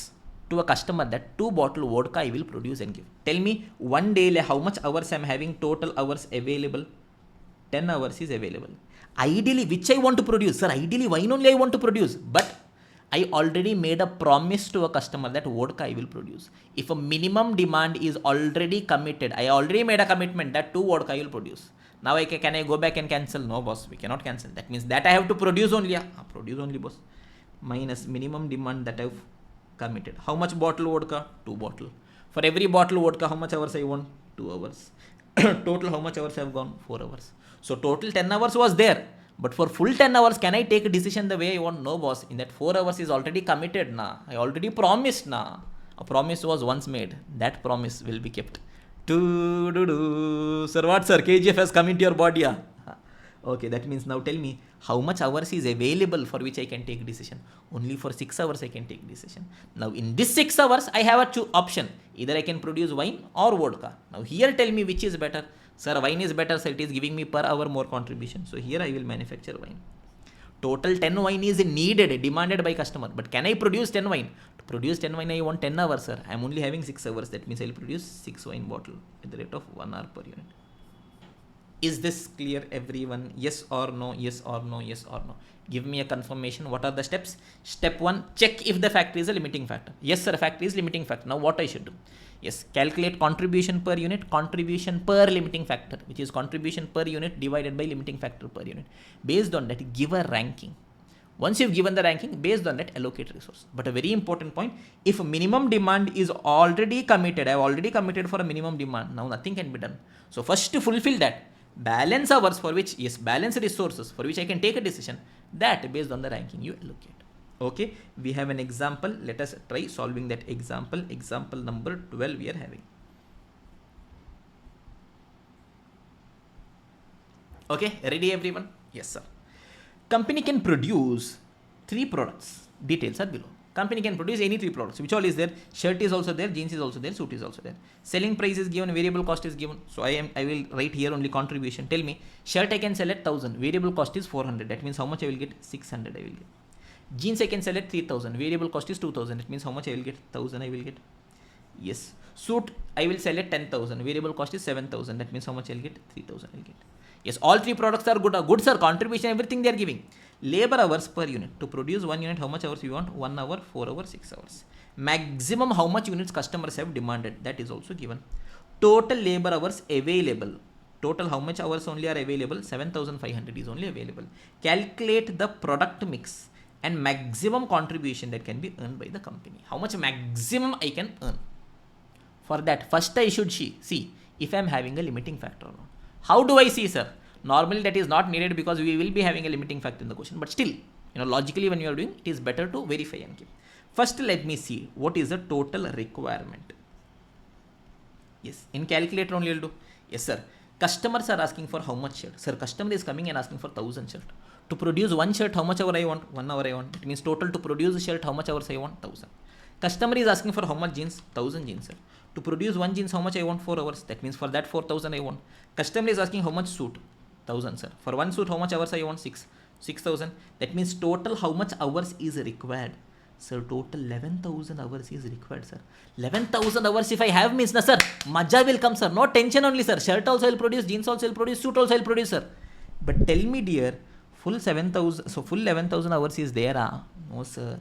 to a customer that 2 bottle vodka I will produce and give. Tell me, one day how much hours I'm having total hours available? 10 hours is available. Ideally, which I want to produce? Sir, ideally wine only I want to produce. But I already made a promise to a customer that vodka I will produce. If a minimum demand is already committed, I already made a commitment that 2 vodka I will produce. Now can I go back and cancel? No, boss, we cannot cancel. That means that I have to produce only. Produce only, boss. Minus minimum demand that I've committed. How much bottle vodka? 2 bottle. For every bottle vodka, how much hours I want? 2 hours. Total how much hours have gone? 4 hours. So total 10 hours was there. But for full 10 hours, can I take a decision the way I want? No, boss. In that 4 hours is already committed. I already promised. A promise was once made. That promise will be kept. Sir, what, sir? KGF has come into your body. Okay, that means now tell me how much hours is available for which I can take decision. Only for 6 hours I can take decision. Now in this 6 hours, I have a option. Either I can produce wine or vodka. Now here tell me which is better. Sir, wine is better, so it is giving me per hour more contribution. So here I will manufacture wine. Total 10 wine is needed, demanded by customer. But can I produce 10 wine? To produce 10 wine, I want 10 hours, sir. I am only having 6 hours. That means I will produce 6 wine bottle at the rate of 1 hour per unit. Is this clear, everyone? Yes or no? Yes or no? Yes or no? Give me a confirmation. What are the steps? Step 1, check if the factor is a limiting factor. Yes, sir, factor is limiting factor. Now what I should do? Yes, calculate contribution per unit, contribution per limiting factor, which is contribution per unit divided by limiting factor per unit. Based on that, give a ranking. Once you've given the ranking, based on that, allocate resource. But a very important point, if minimum demand is already committed, I have already committed for a minimum demand, now nothing can be done. So first to fulfill that, balance hours for which, yes, balance resources for which I can take a decision, that based on the ranking you allocate. Okay, we have an example. Let us try solving that example. Example number 12 we are having. Okay, ready everyone? Yes, sir. Company can produce 3 products. Details are below. Company can produce any 3 products. Which all is there? Shirt is also there, jeans is also there, suit is also there. Selling price is given, variable cost is given. So I will write here only contribution. Tell me, shirt I can sell at 1000, variable cost is 400. That means how much I will get? 600 I will get. Jeans I can sell at 3000, variable cost is 2000. It means how much I will get? 1000 I will get. Yes. Suit I will sell at 10,000, variable cost is 7,000. That means how much I will get? 3,000 I will get. Yes, all 3 products are good. Good, sir. Contribution, everything they are giving. Labor hours per unit. To produce 1 unit, how much hours you want? 1 hour, 4 hours, 6 hours. Maximum how much units customers have demanded. That is also given. Total labor hours available. Total how much hours only are available? 7,500 is only available. Calculate the product mix and maximum contribution that can be earned by the company. How much maximum I can earn? For that, first I should see if I am having a limiting factor or not. How do I see, sir? Normally that is not needed because we will be having a limiting factor in the question. But still, logically when you are doing, it is better to verify and keep. First, let me see what is the total requirement. Yes, in calculator only will do. Yes, sir. Customers are asking for how much shirt? Sir, customer is coming and asking for 1000 shirt. To produce 1 shirt, how much hour I want? 1 hour I want. It means total to produce a shirt, how much hours I want? 1000. Customer is asking for how much jeans? 1000 jeans, sir. To produce 1 jeans, how much I want? 4 hours. That means for that 4000 I want. Customer is asking how much suit? 1000, sir. For 1 suit, how much hours I want? 6000. That means total how much hours is required? Sir, total 11,000 hours is required, sir. 11,000 hours if I have means, na, sir, maja will come, sir. No tension only, sir. Shirt also will produce, jeans also will produce, suit also will produce, sir. But tell me, dear, full 7,000, so full 11,000 hours is there, No, sir.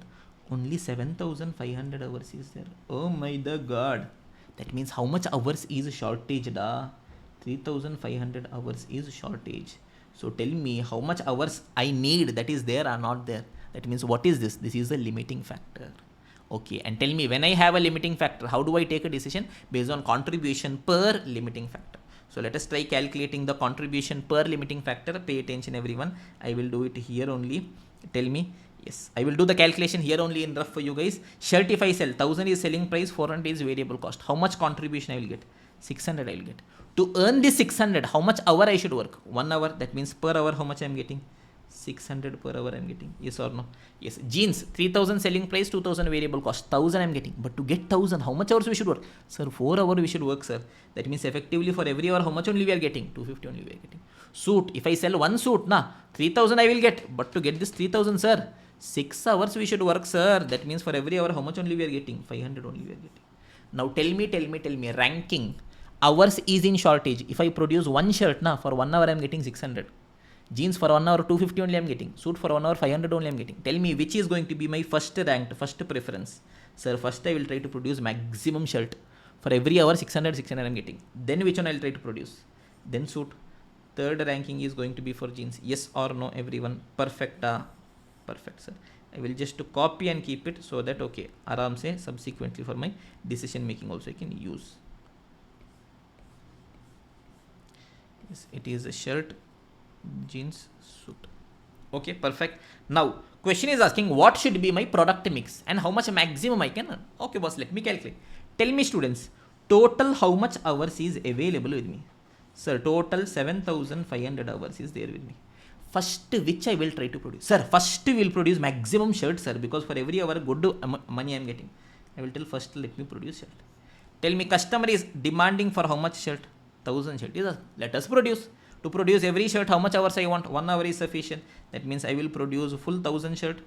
Only 7,500 hours is there. Oh my the God. That means how much hours is shortage, da? 3,500 hours is shortage. So tell me how much hours I need that is there or not there. That means what is this? This is a limiting factor. Okay, and tell me when I have a limiting factor, how do I take a decision? Based on contribution per limiting factor. So let us try calculating the contribution per limiting factor. Pay attention everyone. I will do it here only. Tell me. Yes, I will do the calculation here only in rough for you guys. Shirt if I sell, 1000 is selling price, 400 is variable cost. How much contribution I will get? 600 I will get. To earn this 600, how much hour I should work? 1 hour. That means per hour how much I am getting? 600 per hour I'm getting. Yes or no? Yes. Jeans, 3000 selling price, 2000 variable cost, 1000 I'm getting. But to get 1000, how much hours we should work? Sir, 4 hours we should work, sir. That means effectively for every hour, how much only we are getting? 250 only we are getting. Suit, if I sell one suit, 3000 I will get. But to get this 3000, sir, 6 hours we should work, sir. That means for every hour, how much only we are getting? 500 only we are getting. Now tell me, ranking. Hours is in shortage. If I produce one shirt, for 1 hour I'm getting 600. Jeans for 1 hour 250 only I'm getting. Suit for 1 hour 500 only I'm getting. Tell me which is going to be my first ranked, first preference. Sir, first I will try to produce maximum shirt. For every hour 600 I'm getting. Then which one I will try to produce? Then suit. Third ranking is going to be for jeans. Yes or no, everyone? Perfect. Perfect, sir. I will just to copy and keep it so that okay, aram se subsequently for my decision making also I can use. Yes, it is a shirt, jeans, suit. Okay, perfect. Now question is asking what should be my product mix and how much maximum I can earn. Okay boss, let me calculate. Tell me students, total how much hours is available with me? Sir, total 7500 hours is there with me. First which I will try to produce? Sir, first we will produce maximum shirt, sir, because for every hour good money I am getting. I will tell first let me produce shirt. Tell me customer is demanding for how much shirt? 1000 shirt. Let us produce. To produce every shirt, how much hours I want? 1 hour is sufficient. That means I will produce full 1000 shirt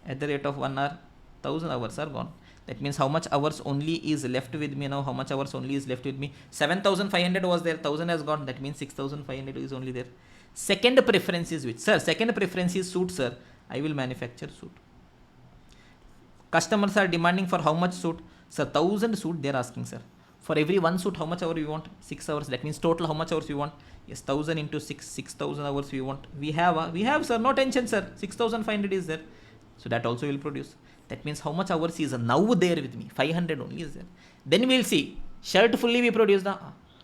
at the rate of 1 hour. 1000 hours are gone. That means how much hours only is left with me now? How much hours only is left with me? 7500 was there. 1000 has gone. That means 6500 is only there. Second preference is which? Sir, second preference is suit, sir. I will manufacture suit. Customers are demanding for how much suit? Sir, 1000 suit they are asking, sir. For every one suit, how much hour we want? 6 hours. That means total how much hours we want? Yes, 1000 into 6, 6000 hours we want. We have, sir. No tension, sir. 6500 is there. So that also will produce. That means how much hours is now there with me? 500 only is there. Then we will see. Shirt fully we produce the.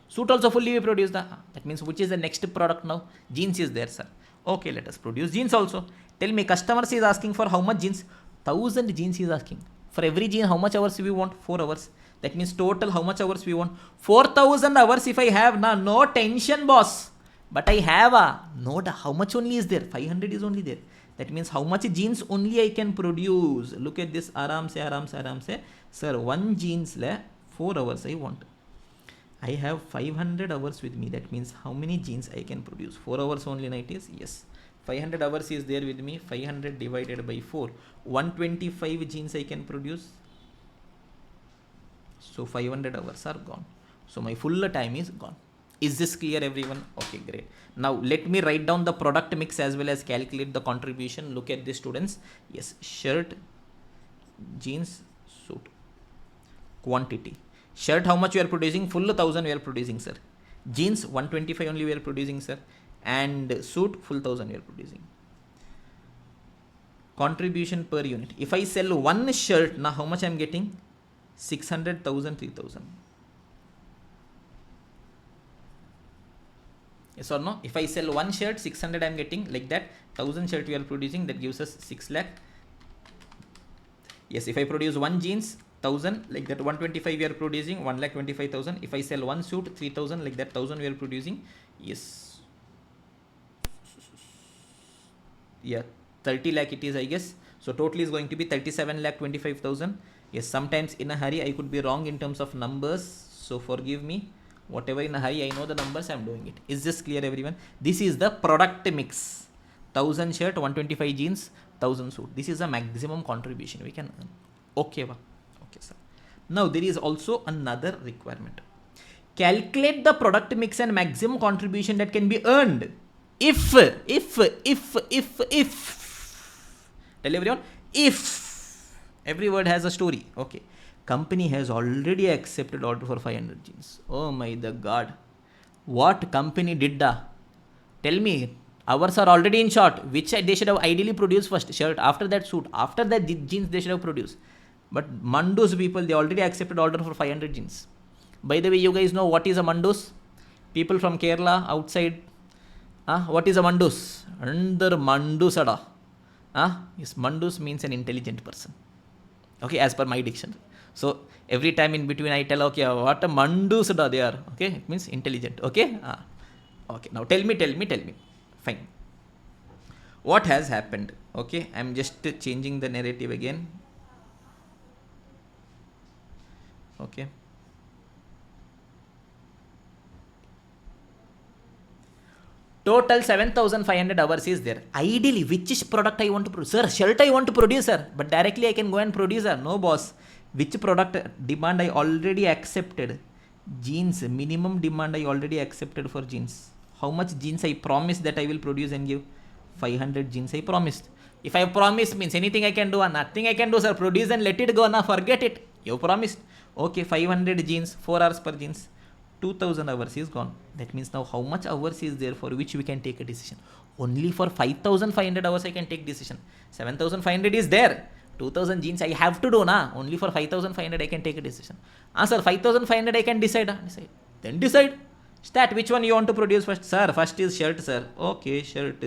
Suit also fully we produce the. That means which is the next product now? Jeans is there, sir. Okay, let us produce jeans also. Tell me, customers is asking for how much jeans? 1000 jeans is asking. For every jean, how much hours we want? 4 hours. That means total how much hours we want? 4000 hours if I have. No tension, boss. But I have no, how much only is there? 500 is only there. That means how much jeans only I can produce. Look at this. Aram se. Sir, one jeans le 4 hours I want. I have 500 hours with me. That means how many jeans I can produce? 4 hours only night is? Yes. 500 hours is there with me. 500 divided by 4. 125 jeans I can produce. So 500 hours are gone. So my full time is gone. Is this clear, everyone? Okay, great. Now let me write down the product mix as well as calculate the contribution. Look at this, students. Yes, shirt, jeans, suit. Quantity. Shirt, how much you are producing? Full 1000 we are producing, sir. Jeans, 125 only we are producing, sir. And suit, full 1000 we are producing. Contribution per unit. If I sell one shirt, now how much I am getting? 600,000, 3000. Yes or no? If I sell one shirt, 600 I am getting, like that. 1000 shirt we are producing, that gives us 6 lakh. Yes, if I produce one jeans, 1000, like that. 125 we are producing, 1,25,000. If I sell one suit, 3000, like that. 1000 we are producing. Yes. Yeah, 30 lakh it is, I guess. So total is going to be 37,25,000. Yes, sometimes in a hurry I could be wrong in terms of numbers. So forgive me. Whatever in a hurry I know the numbers, I am doing it. Is this clear, everyone? This is the product mix. 1000 shirt, 125 jeans, 1000 suit. This is the maximum contribution we can earn. Okay, okay, sir. Now there is also another requirement. Calculate the product mix and maximum contribution that can be earned if. Tell everyone, if. Every word has a story. Okay. Company has already accepted order for 500 jeans. Oh my the God. What company did that? Tell me. Hours are already in short. Which they should have ideally produced first? Shirt. After that suit. After that jeans they should have produced. But Mandus people, they already accepted order for 500 jeans. By the way, you guys know what is a Mandus? People from Kerala outside. What is a Mandus? Under Mandus ada. Yes, Mandus means an intelligent person. Okay, as per my dictionary. So every time in between I tell, okay, what a Mandus ada they are. Okay, it means intelligent. Okay. Okay. Now tell me. Fine. what has happened? Okay, I'm just changing the narrative again. Okay. Total 7,500 hours is there. Ideally, which product I want to produce? Sir, shirt I want to produce, sir. But directly I can go and produce, sir. No, boss. Which product demand I already accepted? Jeans. Minimum demand I already accepted for jeans. How much jeans I promised that I will produce and give? 500 jeans I promised. If I promised means anything I can do, nothing I can do, sir. Produce and let it go, now forget it. You promised. Okay, 500 jeans, 4 hours per jeans. 2000 hours is gone. That means now how much hours is there for which we can take a decision? Only for 5500 hours I can take decision. 7500 is there. 2000 jeans I have to do na. Only for 5500 I can take a decision. Sir, 5500 I can decide. Then decide. Start which one you want to produce first. Sir, first is shirt, sir. Okay, shirt.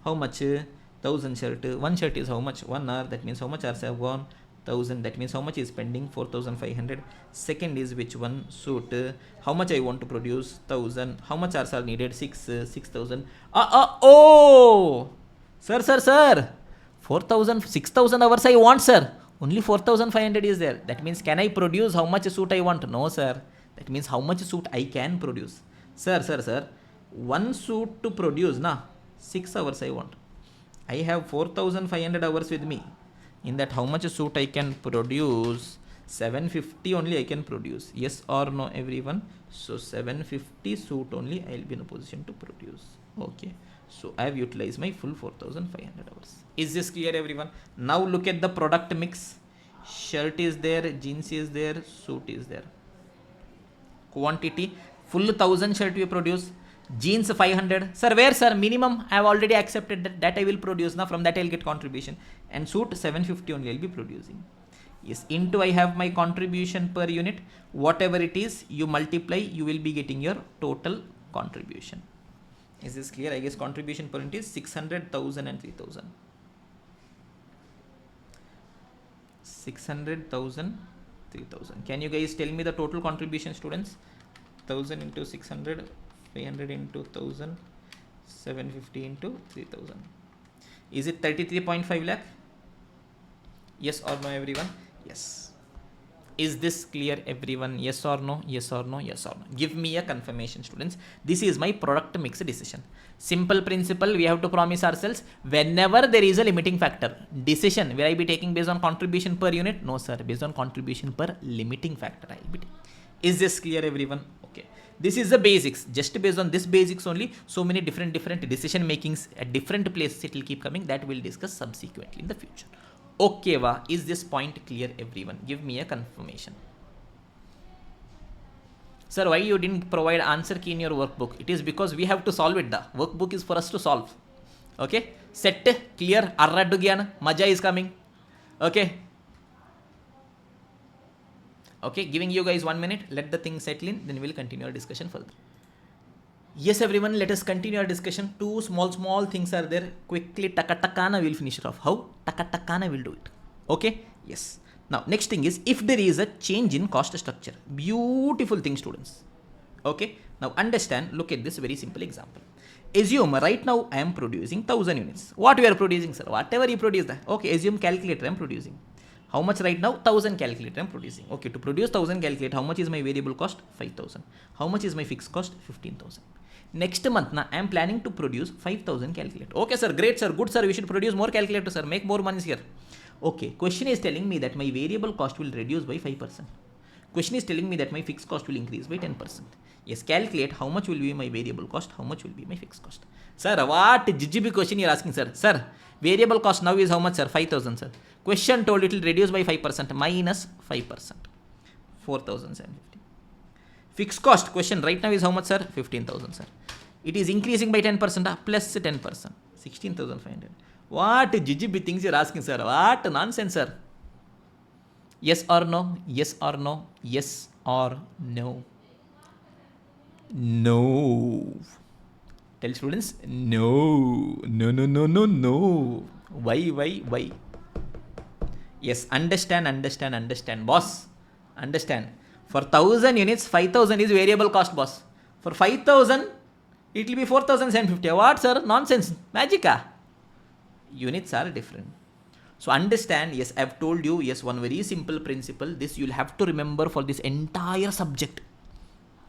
How much? 1000 shirt. One shirt is how much? 1 hour. That means how much hours have gone? 1000. That means how much is pending? 4500. Second is which one? Suit. How much I want to produce? 1000. How much hours are needed? 6000. Oh, sir. 6000 hours I want, sir. Only 4500 is there. That means can I produce how much suit I want? No, sir. That means how much suit I can produce. Sir. One suit to produce, na? 6 hours I want. I have 4500 hours with me. In that, how much suit I can produce? 750 only I can produce. Yes or no, everyone? So 750 suit only I will be in a position to produce. Okay. So I have utilized my full 4500 hours. Is this clear, everyone? Now look at the product mix. Shirt is there, jeans is there, suit is there. Quantity, full 1000 shirt we produce. Jeans 500. Sir, where, sir? Minimum I have already accepted that I will produce. Now from that I will get contribution. And suit 750 only I will be producing. Yes, into I have my contribution per unit. Whatever it is, you multiply, you will be getting your total contribution. Is this clear? I guess contribution per unit is 600, 1000 and 3000. 600, 1000, 3000. Can you guys tell me the total contribution, students? 1000 into 600, 500 into 1000, 750 into 3000. Is it 33.5 lakh? Yes or no, everyone? Yes. Is this clear, everyone? Yes or no? Yes or no? Yes or no? Give me a confirmation, students. This is my product mix decision. Simple principle, we have to promise ourselves whenever there is a limiting factor. Decision, will I be taking based on contribution per unit? No, sir. Based on contribution per limiting factor, I will be taking. Is this clear, everyone? Okay. This is the basics. Just based on this basics only, so many different decision makings at different places it will keep coming. That we'll discuss subsequently in the future. Okay, is this point clear, everyone? Give me a confirmation. Sir, why you didn't provide answer key in your workbook? It is because we have to solve it. The workbook is for us to solve. Okay, set, clear, arraddu gyana, maja is coming. Okay. Okay, giving you guys 1 minute. Let the thing settle in. Then we'll continue our discussion further. Yes, everyone, let us continue our discussion. Two small things are there. Quickly, taka-takana will finish it off. How? Taka-takana will do it. Okay? Yes. Now, next thing is, if there is a change in cost structure. Beautiful thing, students. Okay? Now, understand, look at this very simple example. Assume, right now, I am producing 1000 units. What we are producing, sir? Whatever you produce that. Okay, assume calculator I am producing. How much right now? 1000 calculator I am producing. Okay, to produce 1000 calculator, how much is my variable cost? 5000. How much is my fixed cost? 15,000. Next month, I am planning to produce 5000 calculator. Okay, sir, great, sir, good, sir, we should produce more calculator, sir, make more money here. Okay, question is telling me that my variable cost will reduce by 5%. Question is telling me that my fixed cost will increase by 10%. Yes, calculate how much will be my variable cost, how much will be my fixed cost. Sir, what GGB question you are asking, sir? Sir, variable cost now is how much, sir? 5000, sir. Question told it will reduce by 5%, minus 5%. 4750. Fixed cost question right now is how much, sir? 15,000, sir. It is increasing by 10%, plus 10%. 16,500. What GGB things you are asking, sir? What nonsense, sir? Yes or no? Yes or no? Yes or no? No. Tell students, no. No. Why? Yes, understand, boss. Understand. For 1000 units, 5000 is variable cost, boss. For 5000, it will be 4750. What, sir? Nonsense. Magic. units are different. So understand, yes, I've told you, yes, one very simple principle. This you'll have to remember for this entire subject.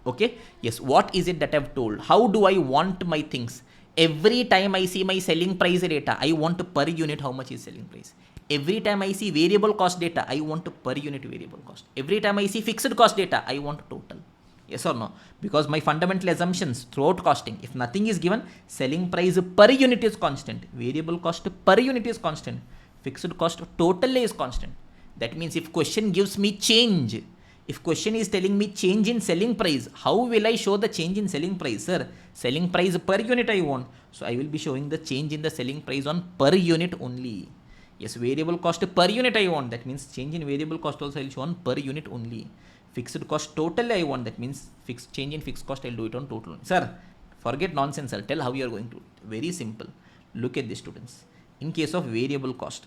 Okay, yes, what is it that I've told? How do I want my things? Every time I see my selling price data, I want per unit how much is selling price. Every time I see variable cost data, I want per unit variable cost. Every time I see fixed cost data, I want total. Yes or no? Because my fundamental assumptions throughout costing, if nothing is given, selling price per unit is constant, variable cost per unit is constant, fixed cost totally is constant. That means if question gives me change, if question is telling me change in selling price, how will I show the change in selling price? Sir, selling price per unit I want. So I will be showing the change in the selling price on per unit only. Yes, variable cost per unit I want. That means change in variable cost also I will show on per unit only. Fixed cost total I want. That means change in fixed cost I will do it on total. Sir, forget nonsense. Sir. Tell how you are going to. Very simple. Look at this, students. In case of variable cost,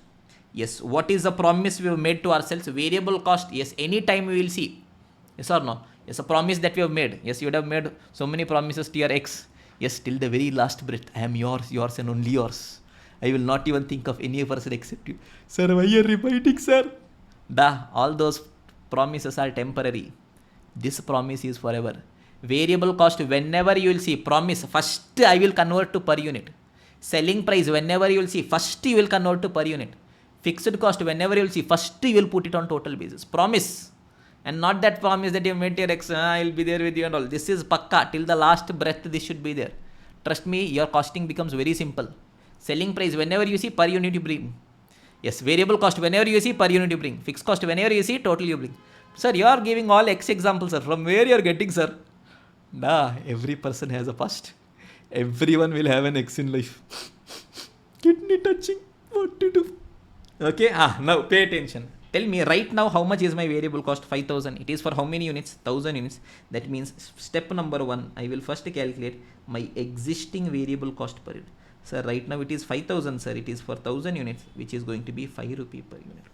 yes, what is the promise we have made to ourselves? Variable cost, yes, anytime we will see. Yes or no? Yes, a promise that we have made. Yes, you would have made so many promises to your ex. Yes, till the very last breath. I am yours, yours and only yours. I will not even think of any person except you. Sir, why are you repeating, sir? All those promises are temporary. This promise is forever. Variable cost, whenever you will see promise, first I will convert to per unit. Selling price, whenever you will see, first you will convert to per unit. Fixed cost, whenever you will see, first you will put it on total basis. Promise. And not that promise that you made to your ex, I will be there with you and all. This is pakka. Till the last breath, this should be there. Trust me, your costing becomes very simple. Selling price, whenever you see, per unit you bring. Yes, variable cost, whenever you see, per unit you bring. Fixed cost, whenever you see, total you bring. Sir, you are giving all X examples, sir. From where you are getting, sir? Every person has a past. Everyone will have an X in life. Kidney touching. What to do? Okay, now pay attention. Tell me right now how much is my variable cost? 5,000. It is for how many units? 1,000 units. That means step number 1, I will first calculate my existing variable cost per unit. Sir, right now it is 5,000, sir. It is for 1,000 units, which is going to be 5 rupee per unit.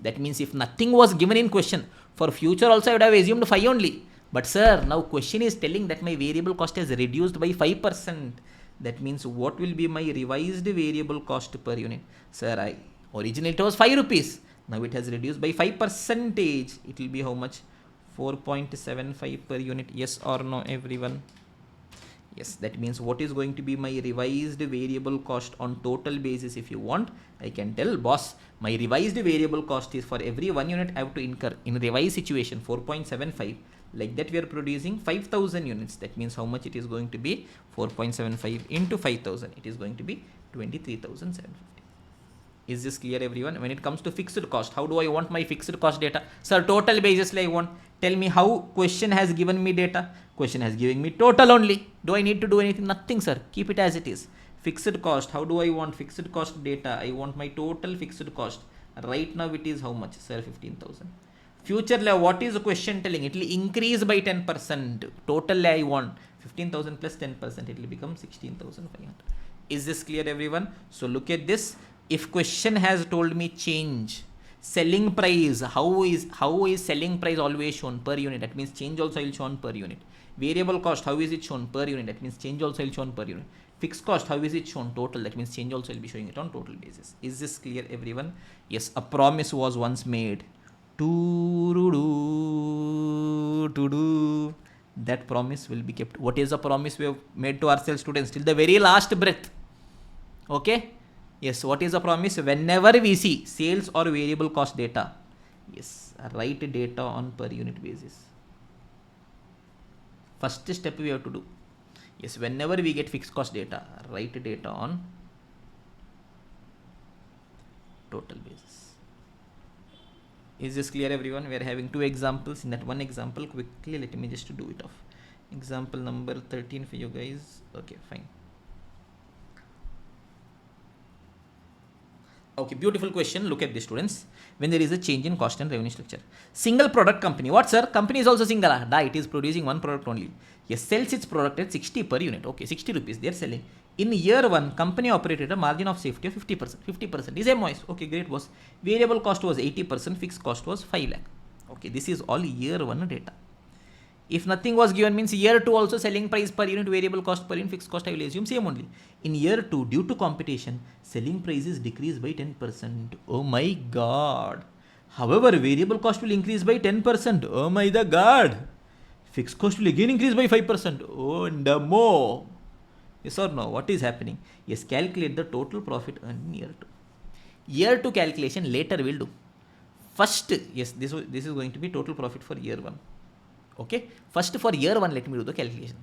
That means if nothing was given in question, for future also I would have assumed 5 only. But sir, now question is telling that my variable cost is reduced by 5%. That means what will be my revised variable cost per unit? Sir, originally it was 5 rupees. Now it has reduced by 5%. It will be how much? 4.75 per unit. Yes or no, everyone? Yes, that means what is going to be my revised variable cost on total basis? If you want, I can tell boss, my revised variable cost is for every 1 unit I have to incur. In revised situation, 4.75. Like that we are producing 5,000 units. That means how much it is going to be? 4.75 into 5,000. It is going to be 23,750. Is this clear, everyone? When it comes to fixed cost, how do I want my fixed cost data? Sir, total basis I want. Tell me how question has given me data. Question has given me total only. Do I need to do anything? Nothing, sir. Keep it as it is. Fixed cost, how do I want fixed cost data? I want my total fixed cost. Right now it is how much? Sir, 15,000. Future, what is the question telling? It will increase by 10%. Total I want 15,000 plus 10%. It will become 16,500. Is this clear, everyone? So look at this. If question has told me change, selling price, how is selling price always shown? Per unit. That means change also I will show on per unit. Variable cost, how is it shown? Per unit. That means change also I will show on per unit. Fixed cost, how is it shown? Total. That means change also will be showing it on total basis. Is this clear, everyone? Yes, a promise was once made. That promise will be kept. What is the promise we have made to ourselves, students? Till the very last breath. Okay? Yes, what is the promise? Whenever we see sales or variable cost data, yes, write data on per unit basis. First step we have to do. Yes, whenever we get fixed cost data, write data on total basis. Is this clear, everyone? We are having 2 examples. In that one example, quickly let me just do it off. Example number 13 for you guys. Okay, fine. Okay, beautiful question. Look at this, students. When there is a change in cost and revenue structure. Single product company. What, sir? Company is also single. It is producing one product only. Yes, sells its product at 60 per unit. Okay, 60 rupees they are selling. In year 1, company operated a margin of safety of 50%. 50% is MOS. Okay, great, boss. Variable cost was 80%. Fixed cost was 5 lakh. Okay, this is all year 1 data. If nothing was given means year 2 also selling price per unit, variable cost per unit, fixed cost I will assume same only. In year 2 due to competition selling price is decreased by 10%. Oh my god. However, variable cost will increase by 10%. Oh my the god. Fixed cost will again increase by 5%. Oh no. Yes or no? What is happening? Yes, calculate the total profit earned in year 2. Year 2 calculation later we'll do. First, yes, this is going to be total profit for year 1. Okay, first for year 1 let me do the calculation.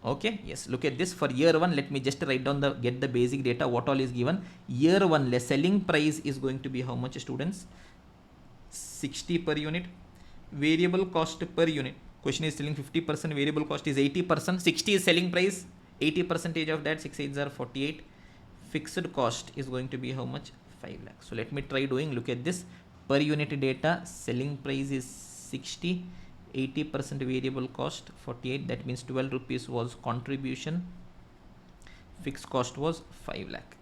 Okay, yes, look at this. For year 1 let me just write down get the basic data what all is given. Year 1 less selling price is going to be how much, students? 60 per unit. Variable cost per unit, question is telling 50%, variable cost is 80%, 60 is selling price, 80% of that, 6 8s are 48. Fixed cost is going to be how much? 5 lakhs. So let me try doing. Look at this per unit data. Selling price is 60, 80% variable cost 48, that means 12 rupees was contribution, fixed cost was 5 lakh.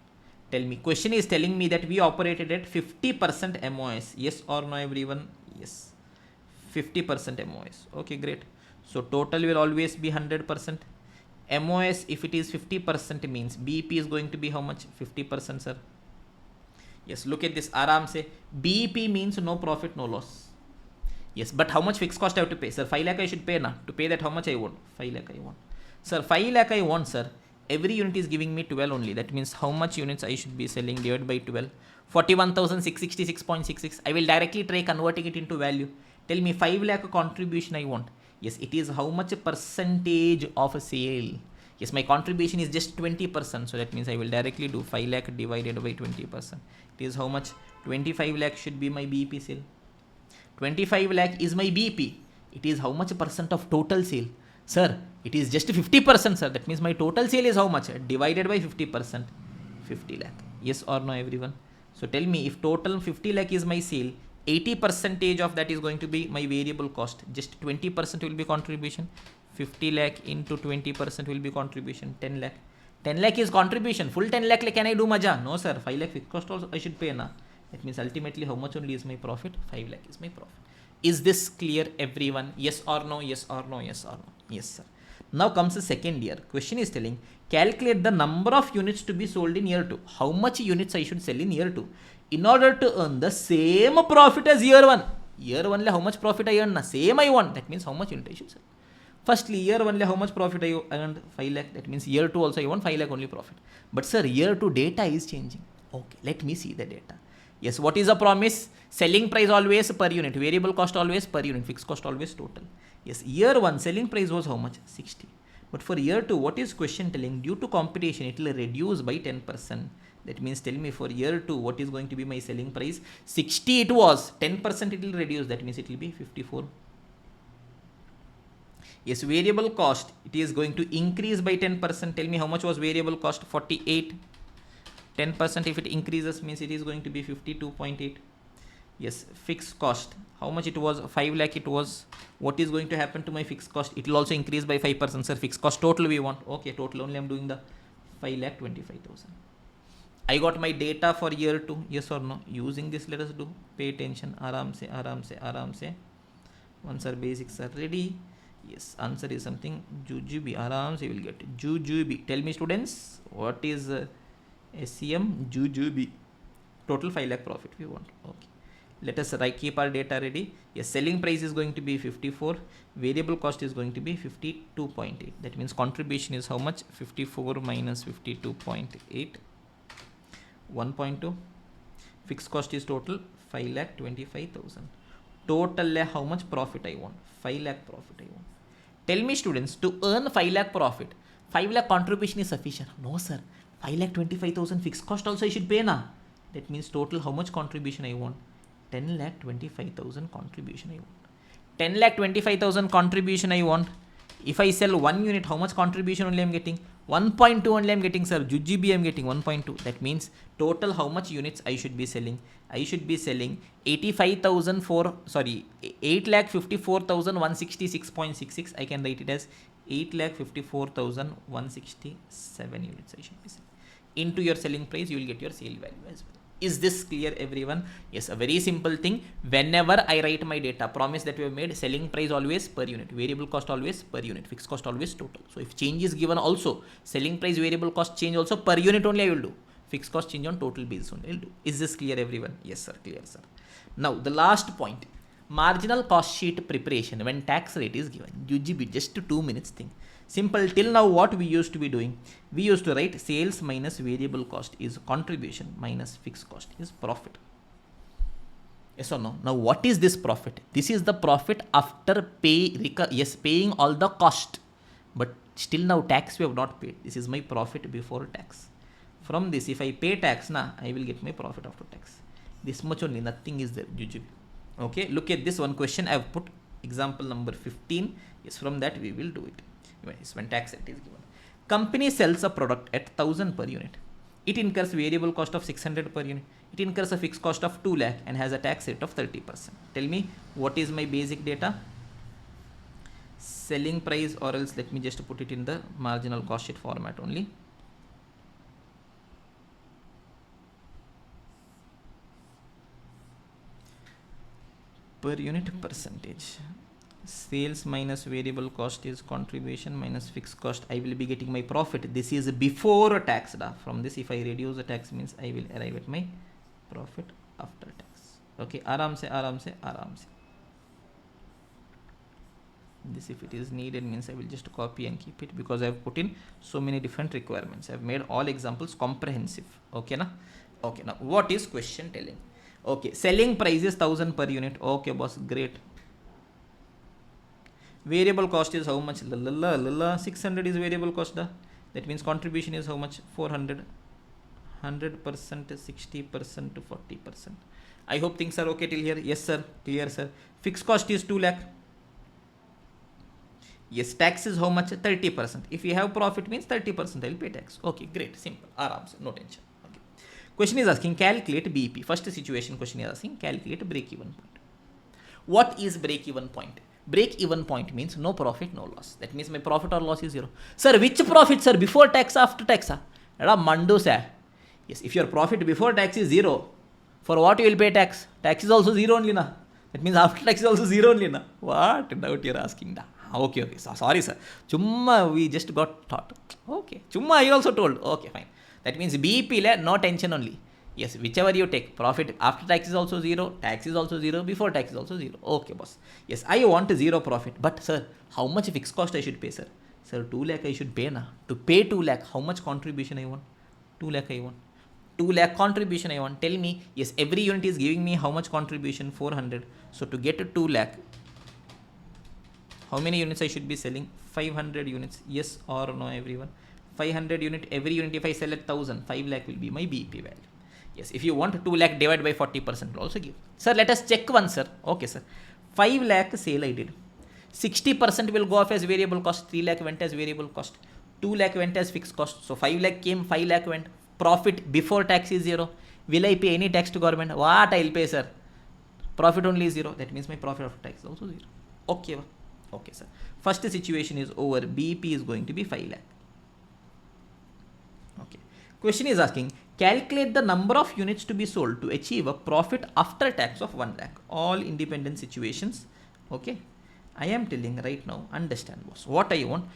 Tell me, question is telling me that we operated at 50% MOS, yes or no everyone? Yes, 50% MOS. Okay, great. So total will always be 100%. MOS, if it is 50% means BEP is going to be how much? 50%, sir. Yes, look at this, aram se. BEP means no profit, no loss. Yes, but how much fixed cost I have to pay? Sir, 5 lakh I should pay now. To pay that, how much I want? 5 lakh I want. Sir, 5 lakh I want, sir. Every unit is giving me 12 only. That means how much units I should be selling divided by 12? 41,666.66. I will directly try converting it into value. Tell me 5 lakh contribution I want. Yes, it is how much percentage of a sale? Yes, my contribution is just 20%. So that means I will directly do 5 lakh divided by 20%. It is how much? 25 lakh should be my BEP sale. 25 lakh is my BEP. It is how much percent of total sale? Sir, it is just 50%, sir. That means my total sale is how much? Divided by 50%. 50 lakh. Yes or no, everyone? So tell me, if total 50 lakh is my sale, 80% of that is going to be my variable cost. Just 20% will be contribution. 50 lakh into 20% will be contribution. 10 lakh. 10 lakh is contribution. Full 10 lakh can I do maja? No, sir. 5 lakh fixed cost also I should pay na. That means ultimately how much only is my profit? 5 lakh is my profit. Is this clear, everyone? Yes or no? Yes or no? Yes or no? Yes, sir. Now comes the second year. Question is telling, calculate the number of units to be sold in year 2. How much units I should sell in year 2 in order to earn the same profit as year 1. Year 1 how much profit I earned? Same I want. That means how much unit I should sell. Firstly, year 1 how much profit I earned? 5 lakh. That means year 2 also I want 5 lakh only profit. But sir, year 2 data is changing. Okay, let me see the data. Yes, what is the promise? Selling price always per unit, variable cost always per unit, fixed cost always total. Yes, year 1 selling price was how much? 60. But for year 2, what is question telling? Due to competition, it will reduce by 10%. That means tell me for year 2, what is going to be my selling price? 60 it was, 10% it will reduce. That means it will be 54. Yes, variable cost, it is going to increase by 10%. Tell me how much was variable cost? 48. 10% if it increases means it is going to be 52.8. Yes, fixed cost, how much it was? 5 lakh it was. What is going to happen to my fixed cost? It will also increase by 5%, sir. Fixed cost total we want. Okay, total only I'm doing the 5,25,000. I got my data for year 2. Yes or no? Using this, let us do. Pay attention. Aram se. Once our basics are ready. Yes, answer is something. Jujube. Aram se you will get. Jujube. Tell me, students, what is SCM? Jujube. Total 5 lakh profit we want. Okay. Let us keep our data ready. Yes, selling price is going to be 54. Variable cost is going to be 52.8. That means contribution is how much? 54 minus 52.8. 1.2. Fixed cost is total 5,25,000. Total how much profit I want? 5 lakh profit I want. Tell me, students, to earn 5 lakh profit, 5 lakh contribution is sufficient? No, sir. 5,25,000 fixed cost also I should pay na. That means total how much contribution I want? 10,25,000 contribution I want. 10,25,000 contribution I want. If I sell 1 unit, how much contribution only I am getting? 1.2 only I am getting, sir. Jujib I am getting 1.2. That means total how much units I should be selling? I should be selling 8,54,166.66. I can write it as 8,54,167 units I should be selling. Into your selling price, you will get your sale value as well. Is this clear, everyone? Yes, a very simple thing. Whenever I write my data, promise that we have made, selling price always per unit, variable cost always per unit, fixed cost always total. So if change is given also, selling price, variable cost change also per unit only I will do. Fixed cost change on total basis only I will do. Is this clear, everyone? Yes, sir. Clear, sir. Now the last point, marginal cost sheet preparation when tax rate is given. UGB, just 2 minutes thing. Simple. Till now what we used to be doing, we used to write sales minus variable cost is contribution minus fixed cost is profit. Yes or no? Now what is this profit? This is the profit after paying all the cost, but still now tax we have not paid. This is my profit before tax. From this, if I pay tax, I will get my profit after tax. This much only, nothing is there. UGB. Okay, look at this one question I have put, example number 15. Yes, from that we will do it. Yes, when tax rate is given. Company sells a product at 1000 per unit. It incurs variable cost of 600 per unit. It incurs a fixed cost of 2 lakh and has a tax rate of 30%. Tell me, what is my basic data? Selling price, or else let me just put it in the marginal cost sheet format only. Per unit percentage. Sales minus variable cost is contribution minus fixed cost. I will be getting my profit. This is before tax. From this, if I reduce the tax, means I will arrive at my profit after tax. Okay, aram se. This, if it is needed, means I will just copy and keep it, because I have put in so many different requirements. I have made all examples comprehensive. Okay, na? Okay, now what is question telling? Okay, selling price is 1000 per unit. Okay, boss, great. Variable cost is how much? 600 is variable cost. That means contribution is how much? 400. 100%, 60%, 40%. I hope things are okay till here. Yes, sir. Clear, sir. Fixed cost is 2 lakh. Yes, tax is how much? 30%. If you have profit, means 30% I will pay tax. Okay, great. Simple. Arams. No tension. Okay. Question is asking calculate BEP. First situation question is asking calculate break-even point. What is break-even point? Break-even point means no profit, no loss. That means my profit or loss is 0. Sir, which profit, sir? Before tax, after tax? Mandu, sir. Yes, if your profit before tax is 0, for what you will pay tax? Tax is also 0 only, na. That means after tax is also 0 only, na. What doubt you are asking, da? Okay. So, sorry, sir. Chumma, we just got thought. Okay. Chumma, I also told. Okay, fine. That means BEP, no tension only. Yes, whichever you take, profit after tax is also 0, tax is also 0, before tax is also 0. Okay, boss. Yes, I want 0 profit. But, sir, how much fixed cost I should pay, sir? Sir, 2 lakh I should pay, na. To pay 2 lakh, how much contribution I want? 2 lakh I want. 2 lakh contribution I want. Tell me, yes, every unit is giving me how much contribution? 400. So, to get 2 lakh, how many units I should be selling? 500 units. Yes or no, everyone? 500 unit, every unit if I sell at 1000, 5 lakh will be my BEP value. Yes, if you want 2 lakh divided by 40% will also give. Sir, let us check one, sir. Okay, sir. 5 lakh sale I did. 60% will go off as variable cost. 3 lakh went as variable cost. 2 lakh went as fixed cost. So 5 lakh came, 5 lakh went. Profit before tax is 0. Will I pay any tax to government? What I will pay, sir? Profit only is 0. That means my profit after tax is also 0. Okay, okay, sir. First situation is over. BEP is going to be 5 lakh. Okay. Question is asking, calculate the number of units to be sold to achieve a profit after tax of 1 lakh. All independent situations. Okay. I am telling right now, understand, boss. What I want?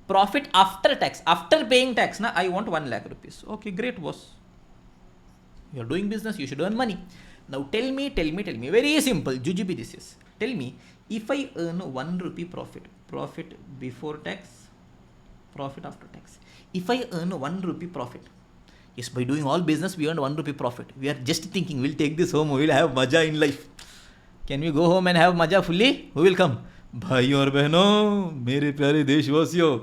Profit after tax. After paying tax, I want 1 lakh rupees. Okay, great, boss. You are doing business, you should earn money. Now tell me. Very simple. Jujube this is. Tell me, if I earn 1 rupee profit before tax, profit after tax. If I earn 1 rupee profit, yes, by doing all business, we earned 1 rupee profit. We are just thinking, we'll take this home, we'll have maja in life. Can we go home and have maja fully? Who will come? भाई और बहनों, मेरे प्यारे देशवासियों,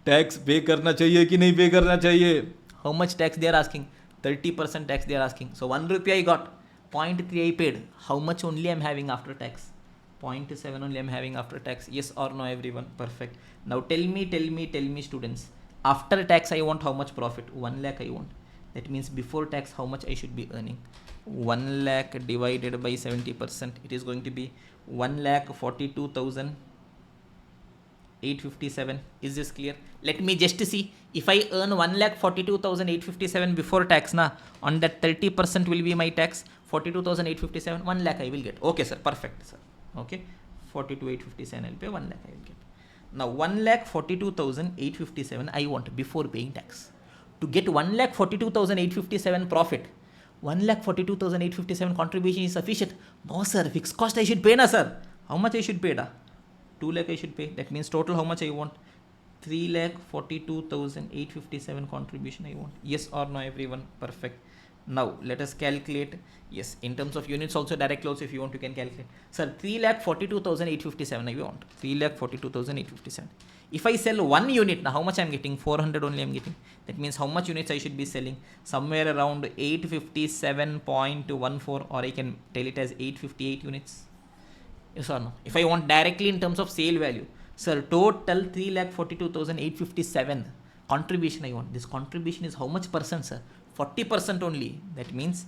tax पे करना चाहिए कि नहीं पे करना चाहिए? How much tax they are asking? 30% tax they are asking. So 1 rupee I got, 0.3 I paid. How much only I am having after tax? 0.7 only I am having after tax. Yes or no, everyone? Perfect. Now tell me students. After tax I want how much profit? 1 lakh I want. That means before tax how much I should be earning? 1 lakh divided by 70%. It is going to be 1,42,000 857. Is this clear? Let me just see. If I earn 1,42,857 before tax, na, on that 30% will be my tax. 42,857, 1 lakh I will get. Okay, sir. Perfect, sir. Okay. 42,857 I'll pay, 1 lakh I will get. Now 1,42,857 I want before paying tax. To get 1,42,857 profit, 1,42,857 contribution is sufficient. No, sir. Fixed cost I should pay, na, sir. How much I should pay, da? 2 lakh I should pay. That means total how much I want? 3,42,857 contribution I want. Yes or no, everyone? Perfect. Now let us calculate. Yes, in terms of units also, directly also, if you want, you can calculate. Sir, 3,42,857 I want. 3,42,857. If I sell 1 unit, now how much I am getting? 400 only I am getting. That means how much units I should be selling? Somewhere around 857.14, or I can tell it as 858 units. Yes or no? If I want directly in terms of sale value, sir, total 3,42,857 contribution I want. This contribution is how much percent, sir? 40% only. That means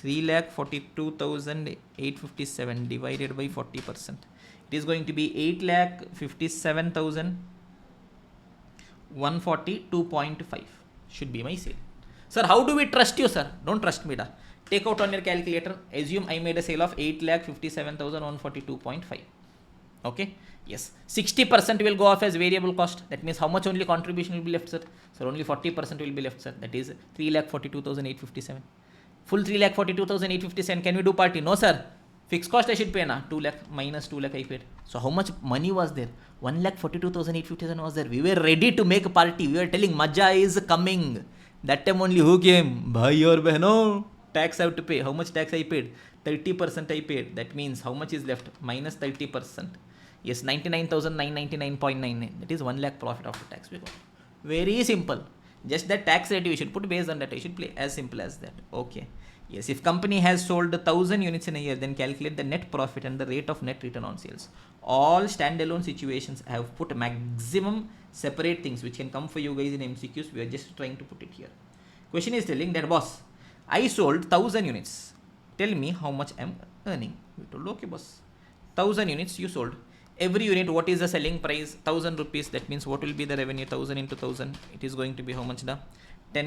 3,42,857 divided by 40%. It is going to be 8,57,142.5 should be my sale. Sir, how do we trust you, sir? Don't trust me, da. Take out on your calculator. Assume I made a sale of 8,57,142.5. Okay. Yes. 60% will go off as variable cost. That means how much only contribution will be left, sir? Sir, only 40% will be left, sir. That is 3,42,857. Full 3,42,857. Can we do party? No, sir. Fixed cost I should pay, na. 2 lakh minus 2 lakh I paid. So how much money was there? 1,42,857 was there. We were ready to make a party. We were telling Maja is coming. That time only who came? Bhai or behno. Tax I have to pay. How much tax I paid? 30% I paid. That means how much is left? Minus 30%. Yes, 99,999.99. That is 1 lakh profit after tax we got. Very simple. Just that tax rate you should put based on that. I should play as simple as that. Okay. Yes, if company has sold 1,000 units in a year, then calculate the net profit and the rate of net return on sales. All standalone situations I have put maximum separate things which can come for you guys in MCQs. We are just trying to put it here. Question is telling that, boss, I sold 1,000 units. Tell me how much I am earning. We told, okay, boss. 1,000 units you sold. Every unit, what is the selling price? 1,000 rupees. That means what will be the revenue? 1,000 into 1,000. It is going to be how much? 10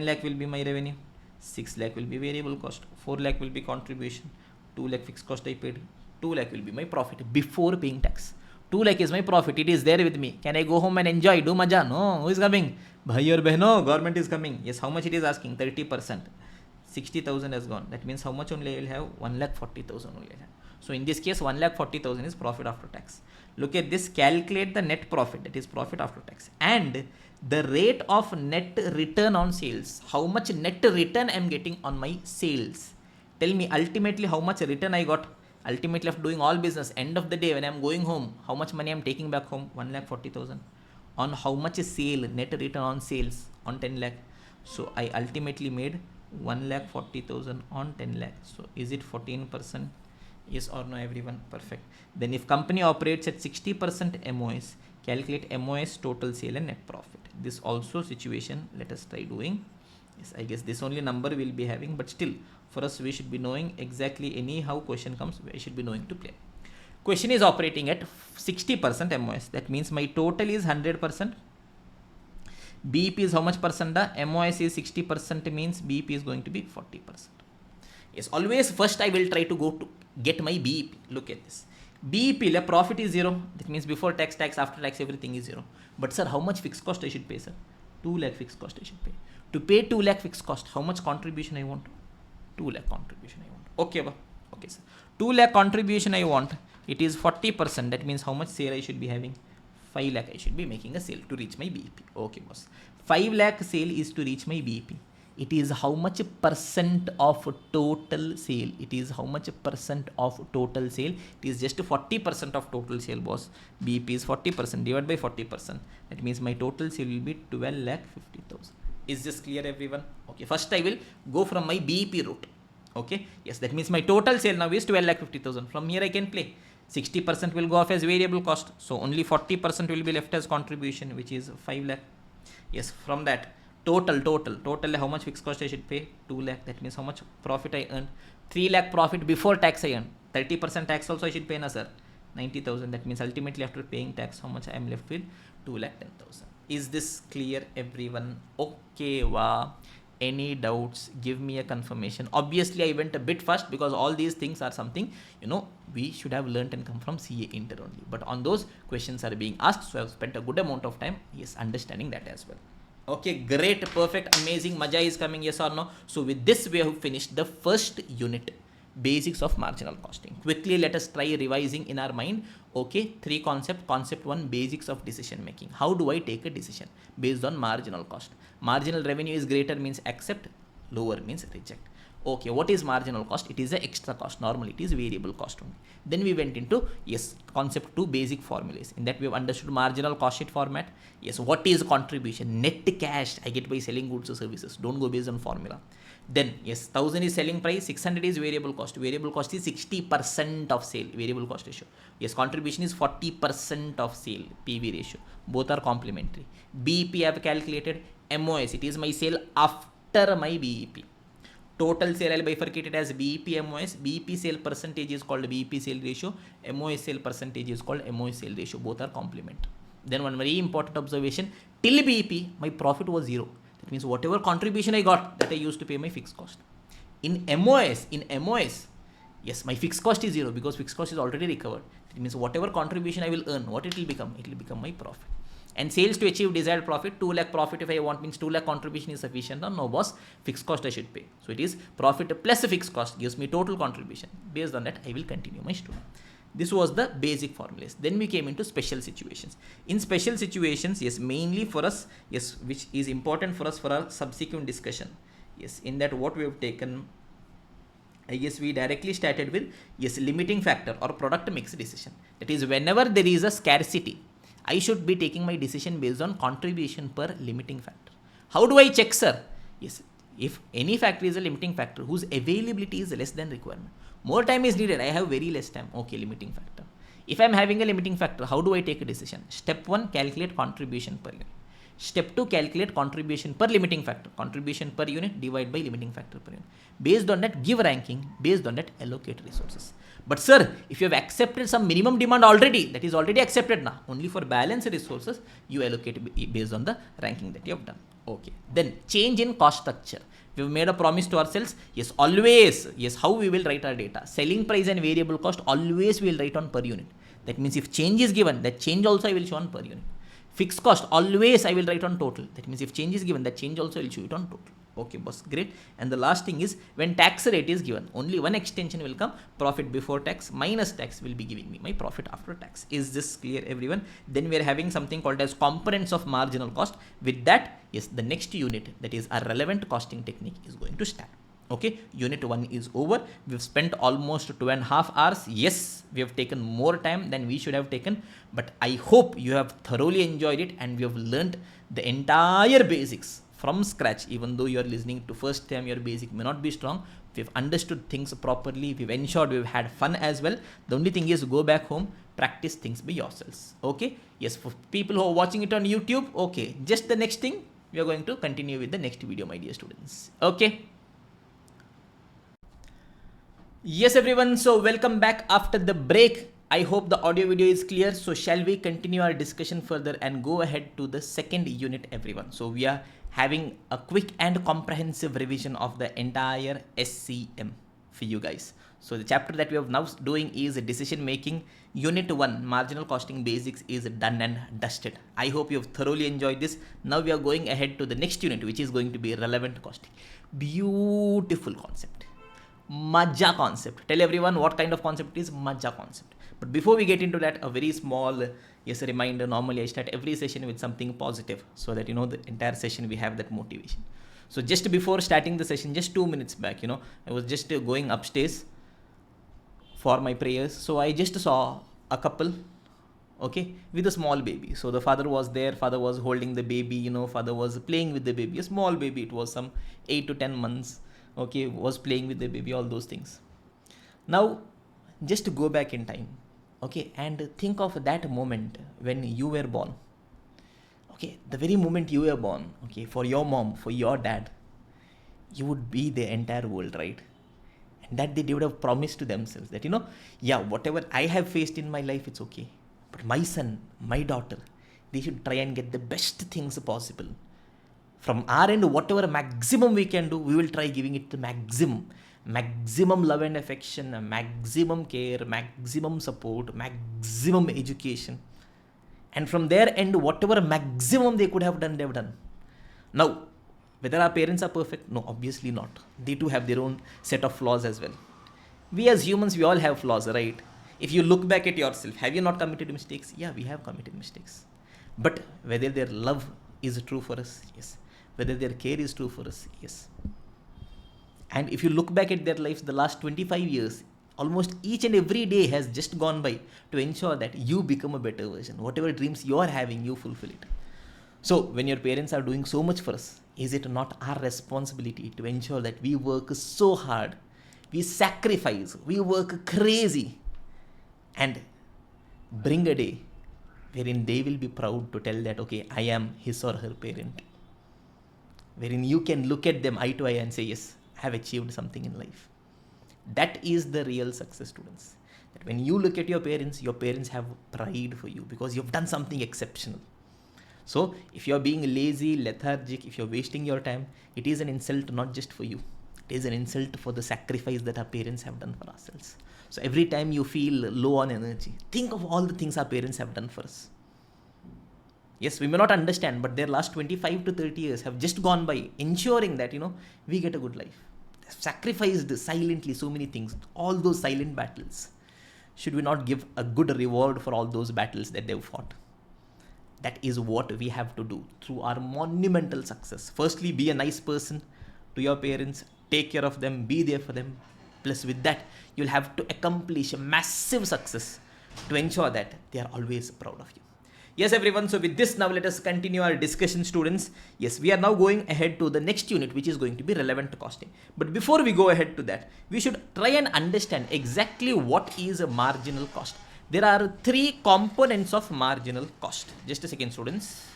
lakh will be my revenue. 6 lakh will be variable cost. 4 lakh will be contribution. 2 lakh fixed cost I paid. 2 lakh will be my profit before paying tax. 2 lakh is my profit. It is there with me. Can I go home and enjoy? Do maja? No. Who is coming? Bhai or behno? Government is coming. Yes. How much it is asking? 30%. 60,000 has gone. That means how much only I will have? 1,40,000 only I have. So in this case, 1,40,000 is profit after tax. Look at this. Calculate the net profit. That is profit after tax. And the rate of net return on sales. How much net return I am getting on my sales. Tell me ultimately how much return I got. Ultimately after doing all business, end of the day when I am going home, how much money I am taking back home? 1,40,000. On how much is sale? Net return on sales on 10 lakh. So I ultimately made 1,40,000 on 10 lakh. So is it 14%? Yes or no, everyone? Perfect. Then if company operates at 60% MOS, calculate MOS total sale and net profit. This also situation, let us try doing. Yes, I guess this only number we'll be having, but still for us we should be knowing exactly anyhow question comes, we should be knowing to play. Question is operating at 60% MOS. That means my total is 100%. BEP is how much percent? MOS is 60% means BEP is going to be 40%. Yes, always first I will try to go to get my BEP. Look at this. BEP, the profit is 0. That means before tax, after tax, everything is 0. But sir, how much fixed cost I should pay, sir? 2 lakh fixed cost I should pay. To pay 2 lakh fixed cost, how much contribution I want? 2 lakh contribution I want. Okay, ba? Okay, sir. 2 lakh contribution I want. It is 40%. That means how much sale I should be having? 5 lakh I should be making a sale to reach my BEP. Okay, boss. 5 lakh sale is to reach my BEP. It is how much percent of total sale? It is how much percent of total sale? It is just 40% of total sale, boss. BEP is 40% divided by 40%. That means my total sale will be 12,50,000. Is this clear, everyone? Okay, first I will go from my BEP route. Okay, yes, that means my total sale now is 12,50,000. From here I can play. 60% will go off as variable cost. So only 40% will be left as contribution, which is 5 lakh. Yes, from that. Total, how much fixed cost I should pay? 2 lakh. That means how much profit I earned? 3 lakh profit before tax I earned. 30% tax also I should pay, na, sir. 90,000. That means ultimately after paying tax, how much I am left with? 2,10,000. Is this clear, everyone? Okay, wow. Any doubts? Give me a confirmation. Obviously, I went a bit fast because all these things are something, we should have learnt and come from CA Inter only. But on those questions are being asked, so I've spent a good amount of time, yes, understanding that as well. Okay, great, perfect, amazing. Maja is coming, yes or no? So with this, we have finished the first unit, basics of marginal costing. Quickly, let us try revising in our mind. Okay, three concepts. Concept one, basics of decision making. How do I take a decision based on marginal cost? Marginal revenue is greater means accept, lower means reject. Okay, what is marginal cost? It is the extra cost. Normally, it is variable cost only. Then we went into, yes, concept 2, basic formulas. In that, we have understood marginal cost sheet format. Yes, what is contribution? Net cash I get by selling goods or services. Don't go based on formula. Then, yes, 1,000 is selling price, 600 is variable cost. Variable cost is 60% of sale, variable cost ratio. Yes, contribution is 40% of sale, PV ratio. Both are complementary. BEP I have calculated. MOS, it is my sale after my BEP. Total sale I'll bifurcate it as BEP MOS. BEP sale percentage is called BEP sale ratio. MOS sale percentage is called MOS sale ratio. Both are complement. Then one very important observation, till BEP my profit was 0. That means whatever contribution I got, that I used to pay my fixed cost. In MOS, yes, my fixed cost is 0 because fixed cost is already recovered. It means whatever contribution I will earn, what it will become? It will become my profit. And sales to achieve desired profit, 2 lakh profit if I want means 2 lakh contribution is sufficient. No boss, fixed cost I should pay. So it is profit plus fixed cost gives me total contribution. Based on that, I will continue my story. This was the basic formulas. Then we came into special situations. In special situations, yes, mainly for us, yes, which is important for us for our subsequent discussion. Yes, in that what we have taken, I guess we directly started with, yes, limiting factor or product mix decision. That is, whenever there is a scarcity, I should be taking my decision based on contribution per limiting factor. How do I check, sir? Yes, if any factor is a limiting factor whose availability is less than requirement, more time is needed, I have very less time. Okay, limiting factor. If I am having a limiting factor, how do I take a decision? Step 1, calculate contribution per unit. Step 2, calculate contribution per limiting factor. Contribution per unit divide by limiting factor per unit. Based on that, give ranking. Based on that, allocate resources. But sir, if you have accepted some minimum demand already, that is already accepted now. Only for balance resources, you allocate based on the ranking that you have done. Okay. Then change in cost structure. We have made a promise to ourselves. Yes, always. Yes, how we will write our data. Selling price and variable cost, always we will write on per unit. That means if change is given, that change also I will show on per unit. Fixed cost, always I will write on total. That means if change is given, that change also I will show it on total. Okay, boss, great. And the last thing is, when tax rate is given, only one extension will come. Profit before tax minus tax will be giving me my profit after tax. Is this clear, everyone? Then we are having something called as components of marginal cost. With that, yes, the next unit, that is a relevant costing technique, is going to start. Okay, unit 1 is over. We've spent almost 2.5 hours. Yes, we have taken more time than we should have taken, but I hope you have thoroughly enjoyed it and we have learned the entire basics from scratch. Even though you are listening to first time, your basic may not be strong. We've understood things properly. We've ensured we've had fun as well. The only thing is, go back home, practice things by yourselves. Okay, yes, for people who are watching it on YouTube, okay, just the next thing, we are going to continue with the next video, my dear students. Okay. Yes, everyone. So welcome back after the break. I hope the audio video is clear. So shall we continue our discussion further and go ahead to the second unit, everyone? So we are having a quick and comprehensive revision of the entire SCM for you guys. So the chapter that we are now doing is decision making. Unit 1, marginal costing basics, is done and dusted. I hope you have thoroughly enjoyed this. Now we are going ahead to the next unit, which is going to be relevant costing. Beautiful concept. Maja concept. Tell everyone what kind of concept is Maja concept. But before we get into that, a very small, yes, a reminder. Normally I start every session with something positive so that, the entire session we have that motivation. So just before starting the session, just 2 minutes back, I was just going upstairs for my prayers. So I just saw a couple, okay, with a small baby. So the father was there, father was holding the baby, father was playing with the baby, a small baby. It was some 8 to 10 months. Okay, was playing with the baby, all those things. Now, just to go back in time, okay, and think of that moment when you were born. Okay, the very moment you were born, okay, for your mom, for your dad, you would be the entire world, right? and that they would have promised to themselves that, yeah, whatever I have faced in my life, it's okay. But my son, my daughter, they should try and get the best things possible. From our end, whatever maximum we can do, we will try giving it the maximum love and affection, maximum care, maximum support, maximum education. And from their end, whatever maximum they could have done, they've done. Now, whether our parents are perfect? No, obviously not. They too have their own set of flaws as well. We as humans, we all have flaws, right? If you look back at yourself, have you not committed mistakes? Yeah, we have committed mistakes. But whether their love is true for us? Yes. Whether their care is true for us? Yes. And if you look back at their lives, the last 25 years, almost each and every day has just gone by to ensure that you become a better version. Whatever dreams you are having, you fulfill it. So when your parents are doing so much for us, is it not our responsibility to ensure that we work so hard, we sacrifice, we work crazy, and bring a day wherein they will be proud to tell that, okay, I am his or her parent. Wherein you can look at them eye to eye and say, yes, I have achieved something in life. That is the real success, students. That when you look at your parents have pride for you because you've done something exceptional. So if you're being lazy, lethargic, if you're wasting your time, it is an insult not just for you. It is an insult for the sacrifice that our parents have done for ourselves. So every time you feel low on energy, think of all the things our parents have done for us. Yes, we may not understand, but their last 25 to 30 years have just gone by ensuring that, we get a good life. They've sacrificed silently so many things, all those silent battles. Should we not give a good reward for all those battles that they've fought? That is what we have to do through our monumental success. Firstly, be a nice person to your parents, take care of them, be there for them. Plus with that, you'll have to accomplish a massive success to ensure that they are always proud of you. Yes, everyone. So with this, now let us continue our discussion, students. Yes, we are now going ahead to the next unit, which is going to be relevant to costing. But before we go ahead to that, we should try and understand exactly what is a marginal cost. There are three components of marginal cost. Just a second, students.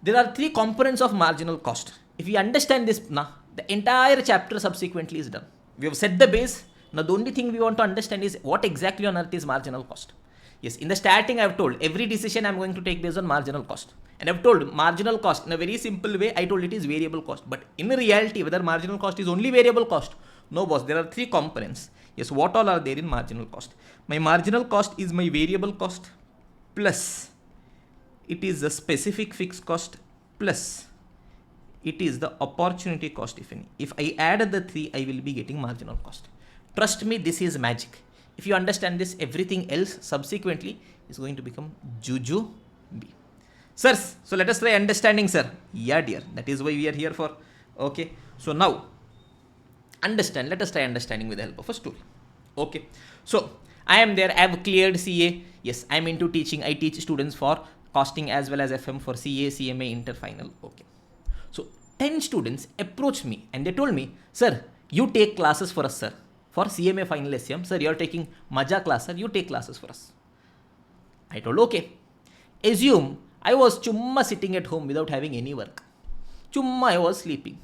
There are three components of marginal cost. If we understand this, now the entire chapter subsequently is done. We have set the base. Now the only thing we want to understand is what exactly on earth is marginal cost. Yes, in the starting I have told every decision I am going to take based on marginal cost. And I have told marginal cost in a very simple way. I told it is variable cost. But in reality, whether marginal cost is only variable cost? No, boss. There are three components. Yes, what all are there in marginal cost? My marginal cost is my variable cost plus it is the specific fixed cost plus it is the opportunity cost, if any. If I add the three, I will be getting marginal cost. Trust me, this is magic. If you understand this, everything else subsequently is going to become juju B. Sirs, so let us try understanding, sir. Yeah, dear. That is why we are here for. Okay. So now, understand. Let us try understanding with the help of a story. Okay. So, I am there. I have cleared CA. Yes, I am into teaching. I teach students for costing as well as FM for CA, CMA, interfinal. Okay. So, 10 students approached me and they told me, sir, you take classes for us, sir. For CMA final SCM, sir, you are taking Maja class, sir, you take classes for us. I told, okay. Assume I was chumma sitting at home without having any work. Chumma I was sleeping.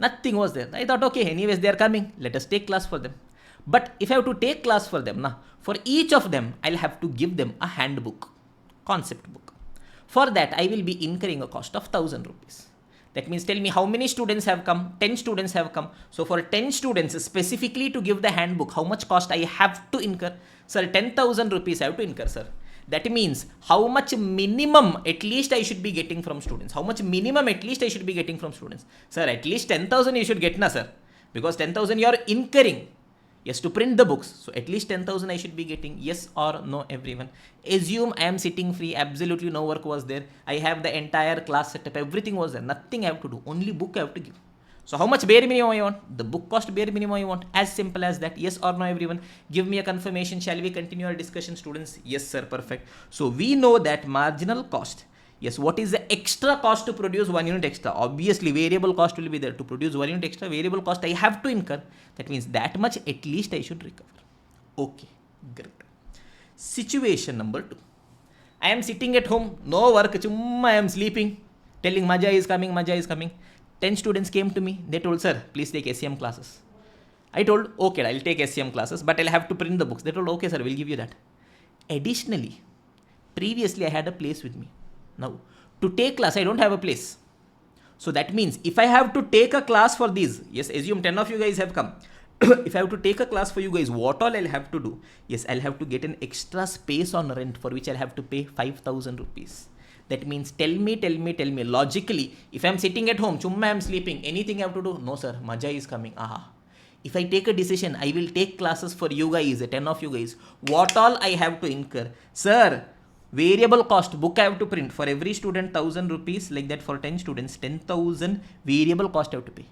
Nothing was there. I thought, okay, anyways, they are coming. Let us take class for them. But if I have to take class for them, for each of them, I'll have to give them a handbook, concept book. For that, I will be incurring a cost of 1,000 rupees. That means tell me how many students have come? 10 students have come. So for 10 students, specifically to give the handbook, how much cost I have to incur? Sir, 10,000 rupees I have to incur, sir. That means how much minimum at least I should be getting from students? How much minimum at least I should be getting from students? Sir, at least 10,000 you should get, na, sir. Because 10,000 you are incurring. Yes, to print the books. So at least 10,000 I should be getting. Yes or no, everyone? Assume I am sitting free. Absolutely no work was there. I have the entire class setup. Everything was there. Nothing I have to do. Only book I have to give. So how much bare minimum I want? The book cost bare minimum I want. As simple as that. Yes or no, everyone? Give me a confirmation. Shall we continue our discussion, students? Yes, sir. Perfect. So we know that marginal cost. Yes, what is the extra cost to produce 1 unit extra? Obviously, variable cost will be there. To produce 1 unit extra, variable cost I have to incur. That means that much at least I should recover. Okay, great. Situation number 2. I am sitting at home, no work, chumma I am sleeping, telling Maja is coming, Maja is coming. 10 students came to me. They told, sir, please take SCM classes. I told, okay, I'll take SCM classes, but I'll have to print the books. They told, okay, sir, we'll give you that. Additionally, previously I had a place with me. Now, to take class, I don't have a place. So that means if I have to take a class for these, yes, assume 10 of you guys have come. If I have to take a class for you guys, what all I'll have to do? Yes, I'll have to get an extra space on rent for which I'll have to pay 5,000 rupees. That means tell me, logically, if I'm sitting at home, chumma I'm sleeping, anything I have to do? No sir, Maja is coming. Aha. If I take a decision, I will take classes for you guys, 10 of you guys. What all I have to incur? Sir, variable cost, book I have to print for every student 1,000 rupees, like that for 10 students, 10,000 variable cost I have to pay.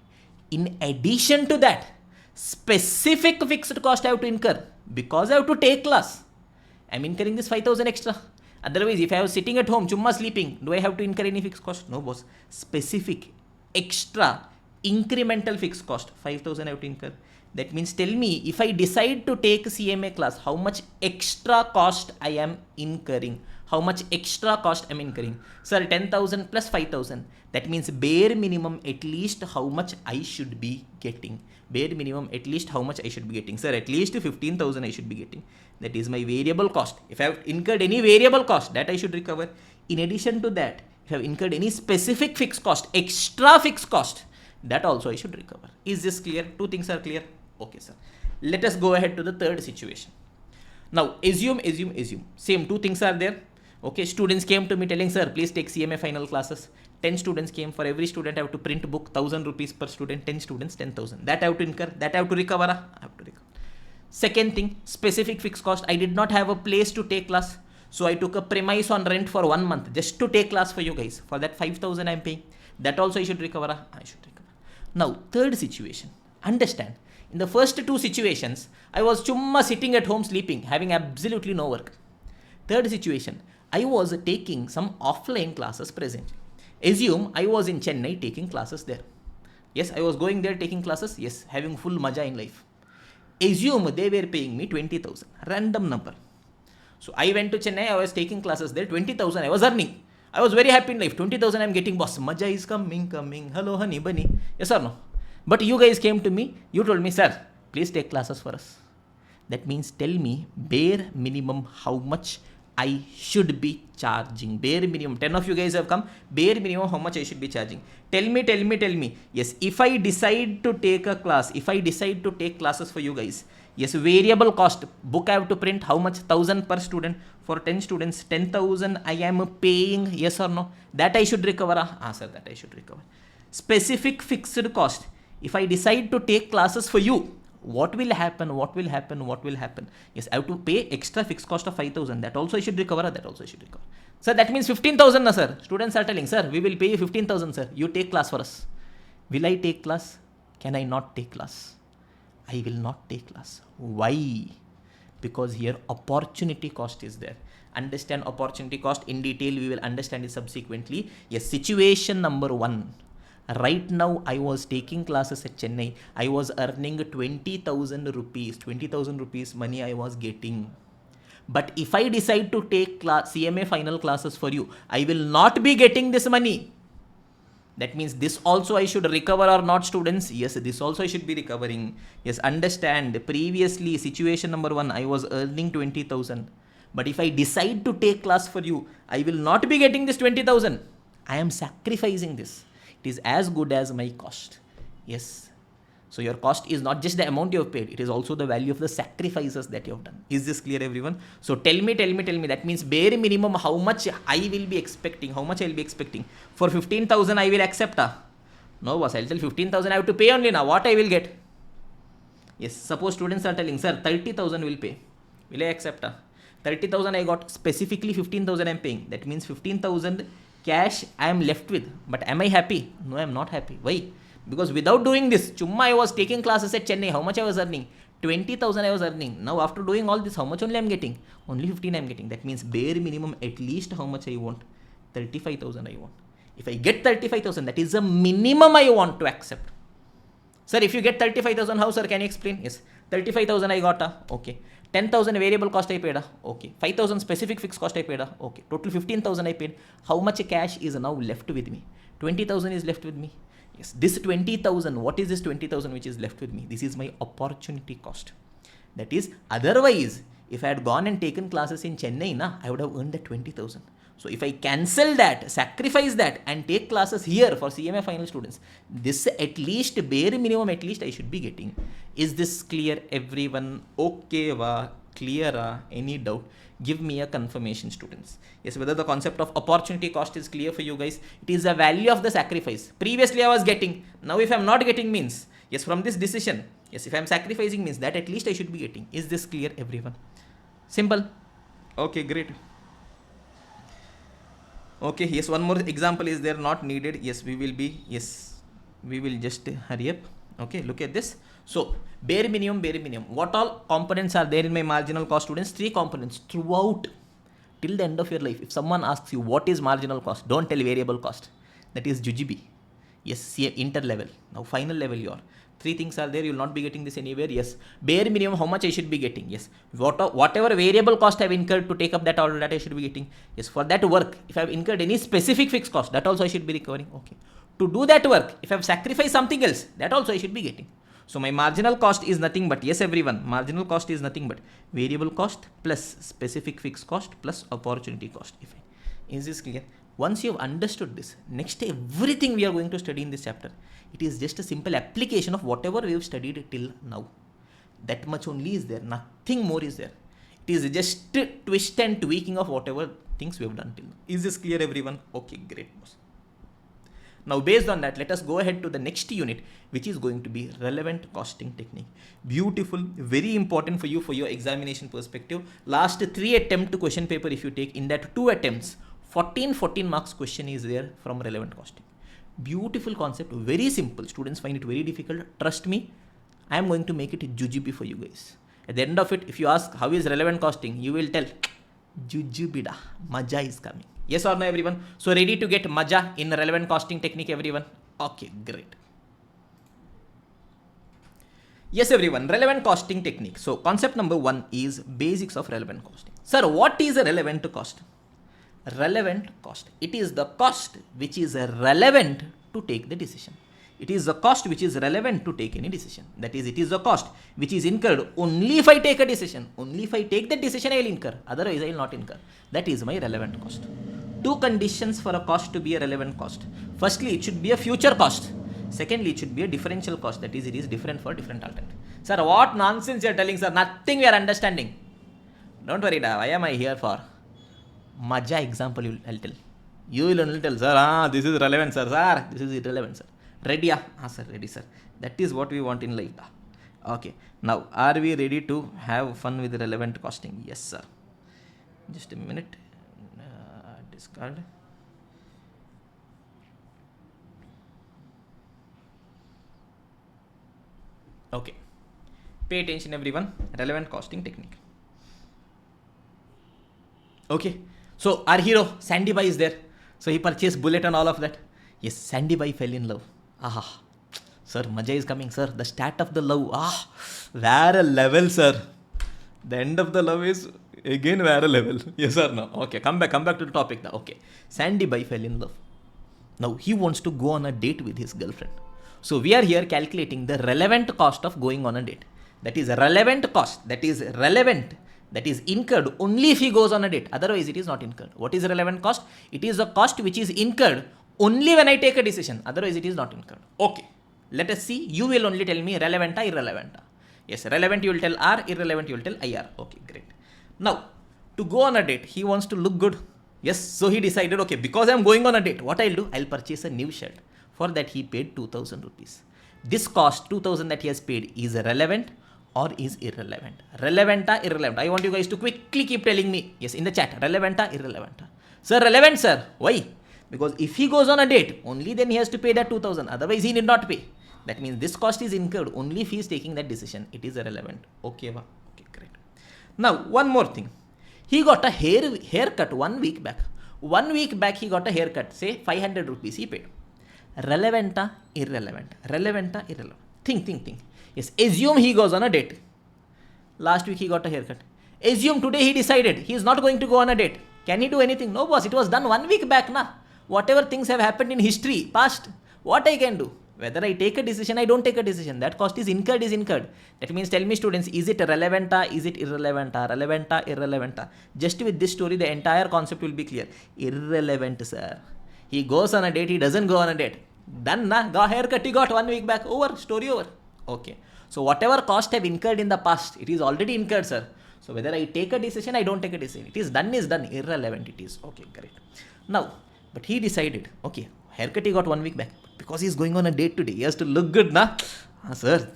In addition to that, specific fixed cost I have to incur because I have to take class. I'm incurring this 5,000 extra. Otherwise, if I was sitting at home, chumma sleeping, do I have to incur any fixed cost? No, boss. Specific, extra, incremental fixed cost, 5,000 I have to incur. That means tell me, if I decide to take CMA class, how much extra cost I am incurring? How much extra cost I am incurring? Sir, 10,000 plus 5,000. That means bare minimum at least how much I should be getting. Bare minimum at least how much I should be getting. Sir, at least 15,000 I should be getting. That is my variable cost. If I have incurred any variable cost, that I should recover. In addition to that, if I have incurred any specific fixed cost, extra fixed cost, that also I should recover. Is this clear? Two things are clear? Okay, sir. Let us go ahead to the third situation. Now, assume. Same, two things are there. Okay, students came to me telling, sir, please take CMA final classes. 10 students came. For every student, I have to print book, 1,000 rupees per student. 10 students, 10,000. That I have to incur. That I have to recover. I have to recover. Second thing, specific fixed cost. I did not have a place to take class. So I took a premise on rent for 1 month just to take class for you guys. For that 5,000 I am paying. That also I should recover. I should recover. Now, third situation. Understand. In the first two situations, I was chumma sitting at home sleeping, having absolutely no work. Third situation, I was taking some offline classes presently. Assume I was in Chennai taking classes there. Yes, I was going there taking classes. Yes, having full maja in life. Assume they were paying me 20,000. Random number. So I went to Chennai. I was taking classes there. 20,000 I was earning. I was very happy in life. 20,000 I'm getting, boss. Maja is coming. Hello, honey, bunny. Yes or no? But you guys came to me. You told me, sir, please take classes for us. That means tell me bare minimum how much I should be charging. Bare minimum. 10 of you guys have come. Bare minimum how much I should be charging. Tell me. Yes, if I decide to take a class, if I decide to take classes for you guys, yes, variable cost, book I have to print, how much? 1,000 per student. For 10 students, 10,000 I am paying, yes or no? That I should recover. Sir, that I should recover. Specific fixed cost. If I decide to take classes for you, what will happen? Yes, I have to pay extra fixed cost of 5,000. That also I should recover. Sir, that means 15,000, na sir. Students are telling, sir, we will pay you 15,000, sir. You take class for us. Will I take class? Can I not take class? I will not take class. Why? Because here opportunity cost is there. Understand opportunity cost in detail. We will understand it subsequently. Yes, situation number 1. Right now, I was taking classes at Chennai. I was earning 20,000 rupees. 20,000 rupees money I was getting. But if I decide to take CMA final classes for you, I will not be getting this money. That means this also I should recover or not, students? Yes, this also I should be recovering. Yes, understand. Previously, situation number 1, I was earning 20,000. But if I decide to take class for you, I will not be getting this 20,000. I am sacrificing this. It is as good as my cost. Yes. So your cost is not just the amount you have paid. It is also the value of the sacrifices that you have done. Is this clear, everyone? So tell me. That means bare minimum how much I will be expecting. How much I will be expecting. For 15,000 I will accept. No, boss. I'll tell 15,000 I have to pay only now. What I will get? Yes. Suppose students are telling, sir, 30,000 will pay. Will I accept? 30,000 I got. Specifically 15,000 I am paying. That means 15,000 cash I am left with. But am I happy? No, I am not happy. Why? Because without doing this, chumma I was taking classes at Chennai. How much I was earning? 20,000 I was earning. Now after doing all this, how much only I am getting? Only 15 I am getting. That means bare minimum at least how much I want? 35,000 I want. If I get 35,000, that is the minimum I want to accept. Sir, if you get 35,000, how, sir? Can you explain? Yes. 35,000 I got. Okay. 10,000 variable cost I paid. Okay. 5,000 specific fixed cost I paid. Okay. Total 15,000 I paid. How much cash is now left with me? 20,000 is left with me. Yes, this 20,000, what is this 20,000 which is left with me? This is my opportunity cost. That is, otherwise, if I had gone and taken classes in Chennai, I would have earned that 20,000. So if I cancel that, sacrifice that and take classes here for CMA final students, this at least, bare minimum at least I should be getting. Is this clear everyone? Okay, clear? Any doubt? Give me a confirmation, students. Yes, whether the concept of opportunity cost is clear for you guys. It is the value of the sacrifice. Previously I was getting, now if I am not getting means, yes, from this decision, yes, if I am sacrificing means that at least I should be getting. Is this clear everyone? Simple. Okay, great. Okay, yes, one more example is there, not needed. Yes, we will just hurry up. Okay, look at this. So, bare minimum. What all components are there in my marginal cost, students? 3 components throughout till the end of your life. If someone asks you what is marginal cost, don't tell variable cost. That is JUJB. Yes, inter level. Now, final level you are. 3 things are there, you will not be getting this anywhere. Yes, bare minimum, how much I should be getting. Yes, whatever variable cost I have incurred to take up that order, that I should be getting. Yes, for that work, if I have incurred any specific fixed cost, that also I should be recovering. Okay, to do that work, if I have sacrificed something else, that also I should be getting. So my marginal cost is nothing but, yes everyone, marginal cost is nothing but variable cost plus specific fixed cost plus opportunity cost. Is this clear? Once you have understood this, next everything we are going to study in this chapter, it is just a simple application of whatever we have studied till now. That much only is there, nothing more is there. It is just twist and tweaking of whatever things we have done till now. Is this clear everyone? Okay, great boss. Now based on that, let us go ahead to the next unit, which is going to be relevant costing technique. Beautiful, very important for you for your examination perspective. Last 3 attempt question paper, if you take, in that 2 attempts, 14 marks question is there from relevant costing. Beautiful concept, very simple. Students find it very difficult. Trust me, I am going to make it jujube for you guys. At the end of it, if you ask how is relevant costing, you will tell jujubida, maja is coming. Yes or no everyone? So ready to get maja in relevant costing technique everyone? Okay, great. Yes everyone, relevant costing technique. So concept number 1 is basics of relevant costing. Sir, what is a relevant cost? Relevant cost. It is the cost which is relevant to take the decision. It is the cost which is relevant to take any decision. That is, it is the cost which is incurred only if I take a decision. Only if I take that decision I will incur. Otherwise I will not incur. That is my relevant cost. 2 conditions for a cost to be a relevant cost. Firstly, it should be a future cost. Secondly, it should be a differential cost. That is, it is different for different alternative. Sir, what nonsense you are telling, sir? Nothing we are understanding. Don't worry, why am I here for? Maja example I'll tell. You will only tell, sir, this is relevant, sir, this is irrelevant, sir. Ready? Sir, ready, sir. That is what we want in life. Okay. Now, are we ready to have fun with relevant costing? Yes, sir. Just a minute. Discard. Okay. Pay attention, everyone. Relevant costing technique. Okay. So our hero Sandy Bai is there. So he purchased bullet and all of that. Yes, Sandy Bai fell in love. Sir, maja is coming, sir. The start of the love. Where a level, sir. The end of the love is again where a level. Yes or no? Okay, come back to the topic now. Okay. Sandy Bai fell in love. Now he wants to go on a date with his girlfriend. So we are here calculating the relevant cost of going on a date. That is a relevant cost. That is relevant. That is incurred only if he goes on a date. Otherwise, it is not incurred. What is relevant cost? It is a cost which is incurred only when I take a decision. Otherwise, it is not incurred. Okay. Let us see. You will only tell me relevant or irrelevant. Yes, relevant you will tell R, irrelevant you will tell IR. Okay, great. Now, to go on a date, he wants to look good. Yes, so he decided, okay, because I am going on a date, what I'll do? I'll purchase a new shirt. For that, he paid 2,000 rupees. This cost, 2,000 that he has paid, is relevant or is irrelevant? Relevant or irrelevant? I want you guys to quickly keep telling me. Yes, in the chat. Relevant or irrelevant? Sir, relevant, sir. Why? Because if he goes on a date, only then he has to pay that 2,000. Otherwise, he need not pay. That means this cost is incurred only if he is taking that decision. It is irrelevant. Okay, okay, great. Now, one more thing. He got a haircut 1 week back. 1 week back, he got a haircut. Say 500 rupees he paid. Relevant or irrelevant? Relevant or irrelevant? Think. Yes, assume he goes on a date. Last week he got a haircut. Assume today he decided he is not going to go on a date. Can he do anything? No, boss. It was done 1 week back, na. Whatever things have happened in history, past, what I can do? Whether I take a decision, I don't take a decision. That cost is incurred, is incurred. That means tell me students, is it relevant, is it irrelevant, relevant, irrelevant? Just with this story, the entire concept will be clear. Irrelevant, sir. He goes on a date, he doesn't go on a date. Done, na? Got haircut, he got 1 week back. Over, story over. Okay. So whatever cost have incurred in the past, it is already incurred, sir. So whether I take a decision, I don't take a decision. It is done, irrelevant it is. Okay, great. Now, but he decided, okay, haircut he got 1 week back. Because he is going on a date today, he has to look good, na? Sir,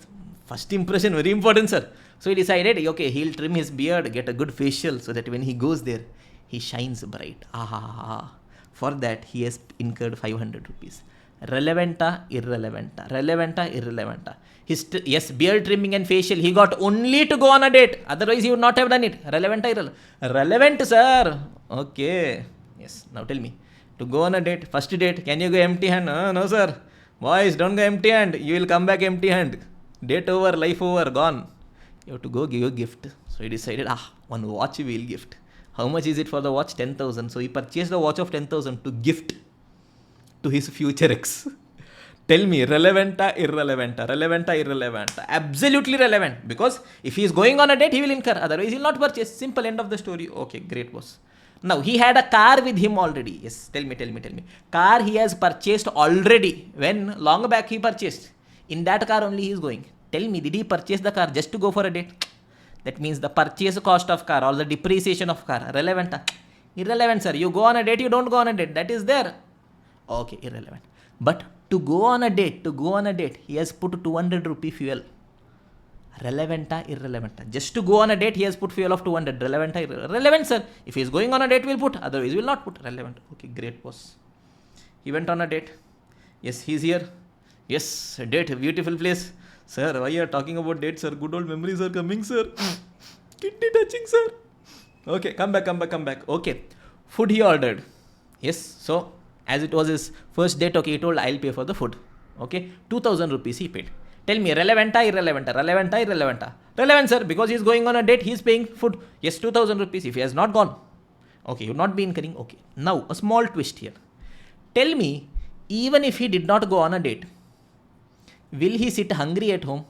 first impression, very important, sir. So he decided, okay, he'll trim his beard, get a good facial, so that when he goes there, he shines bright. For that, he has incurred 500 rupees. Relevanta, irrelevanta. Relevanta, irrelevanta. Yes, beard trimming and facial, he got only to go on a date. Otherwise, he would not have done it. Relevanta, irrelevant. Relevant, sir. Okay. Yes, now tell me. To go on a date, first date, can you go empty hand? No, sir. Boys, don't go empty hand. You will come back empty hand. Date over, life over, gone. You have to go give a gift. So he decided, one watch he will gift. How much is it for the watch? 10,000. So he purchased a watch of 10,000 to gift to his future ex. Tell me, relevanta, irrelevanta, relevanta, irrelevanta. Absolutely relevant. Because if he is going on a date, he will incur. Otherwise, he will not purchase. Simple, end of the story. Okay, great, boss. Now, he had a car with him already. Yes, tell me. Car he has purchased already. When? Long back he purchased. In that car only he is going. Tell me, did he purchase the car just to go for a date? That means the purchase cost of car or the depreciation of car. Relevant? Irrelevant, sir. You go on a date, you don't go on a date. That is there. Okay, irrelevant. But to go on a date, he has put 200 rupee fuel. Relevanta, irrelevanta. Just to go on a date, he has put fuel of 200. Relevanta, irrelevant, sir. If he is going on a date, we'll put. Otherwise, we'll not put. Relevant. Okay, great, boss. He went on a date. Yes, he's here. Yes, a date, a beautiful place. Sir, why you are talking about dates, sir? Good old memories are coming, sir. Kidney touching, sir. Okay, come back. Okay, food he ordered. Yes, so as it was his first date, okay, he told, I'll pay for the food. Okay, 2,000 rupees he paid. Tell me, relevanta, irrelevanta, relevanta, irrelevanta. Relevant, sir, because he's going on a date, he's paying food. Yes, 2,000 rupees. If he has not gone, okay, you will not be incurring. Okay, now a small twist here. Tell me, even if he did not go on a date, will he sit hungry at home?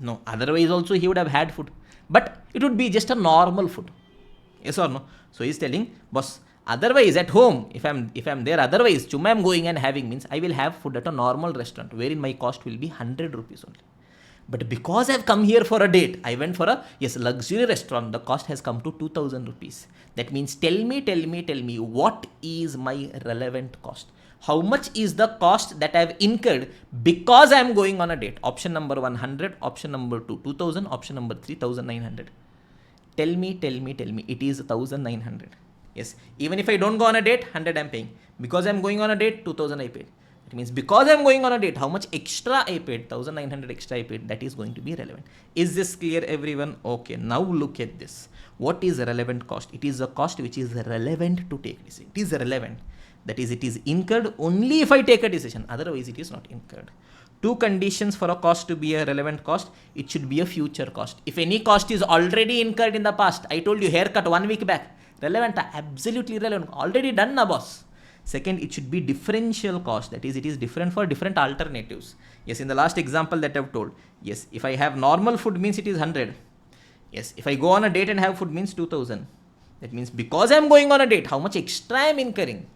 No, otherwise also he would have had food. But it would be just a normal food. Yes or no? So he's telling, boss, otherwise at home, if I'm there, otherwise, chumma I'm going and having means I will have food at a normal restaurant wherein my cost will be 100 rupees only. But because I've come here for a date, I went for a luxury restaurant, the cost has come to 2,000 rupees. That means tell me, what is my relevant cost? How much is the cost that I have incurred because I am going on a date? Option number 100, option number 2, 2,000, option number 3, 1,900. Tell me, it is 1,900. Yes, even if I don't go on a date, 100 I am paying. Because I am going on a date, 2,000 I paid. It means because I am going on a date, how much extra I paid, 1,900 extra I paid, that is going to be relevant. Is this clear, everyone? Okay, now look at this. What is relevant cost? It is a cost which is relevant to take decision. It is relevant. That is, it is incurred only if I take a decision. Otherwise, it is not incurred. Two conditions for a cost to be a relevant cost. It should be a future cost. If any cost is already incurred in the past, I told you haircut 1 week back. Relevant, absolutely relevant. Already done, na boss. Second, it should be differential cost. That is, it is different for different alternatives. Yes, in the last example that I have told. Yes, if I have normal food means it is 100. Yes, if I go on a date and have food means 2,000. That means because I am going on a date, how much extra I am incurring?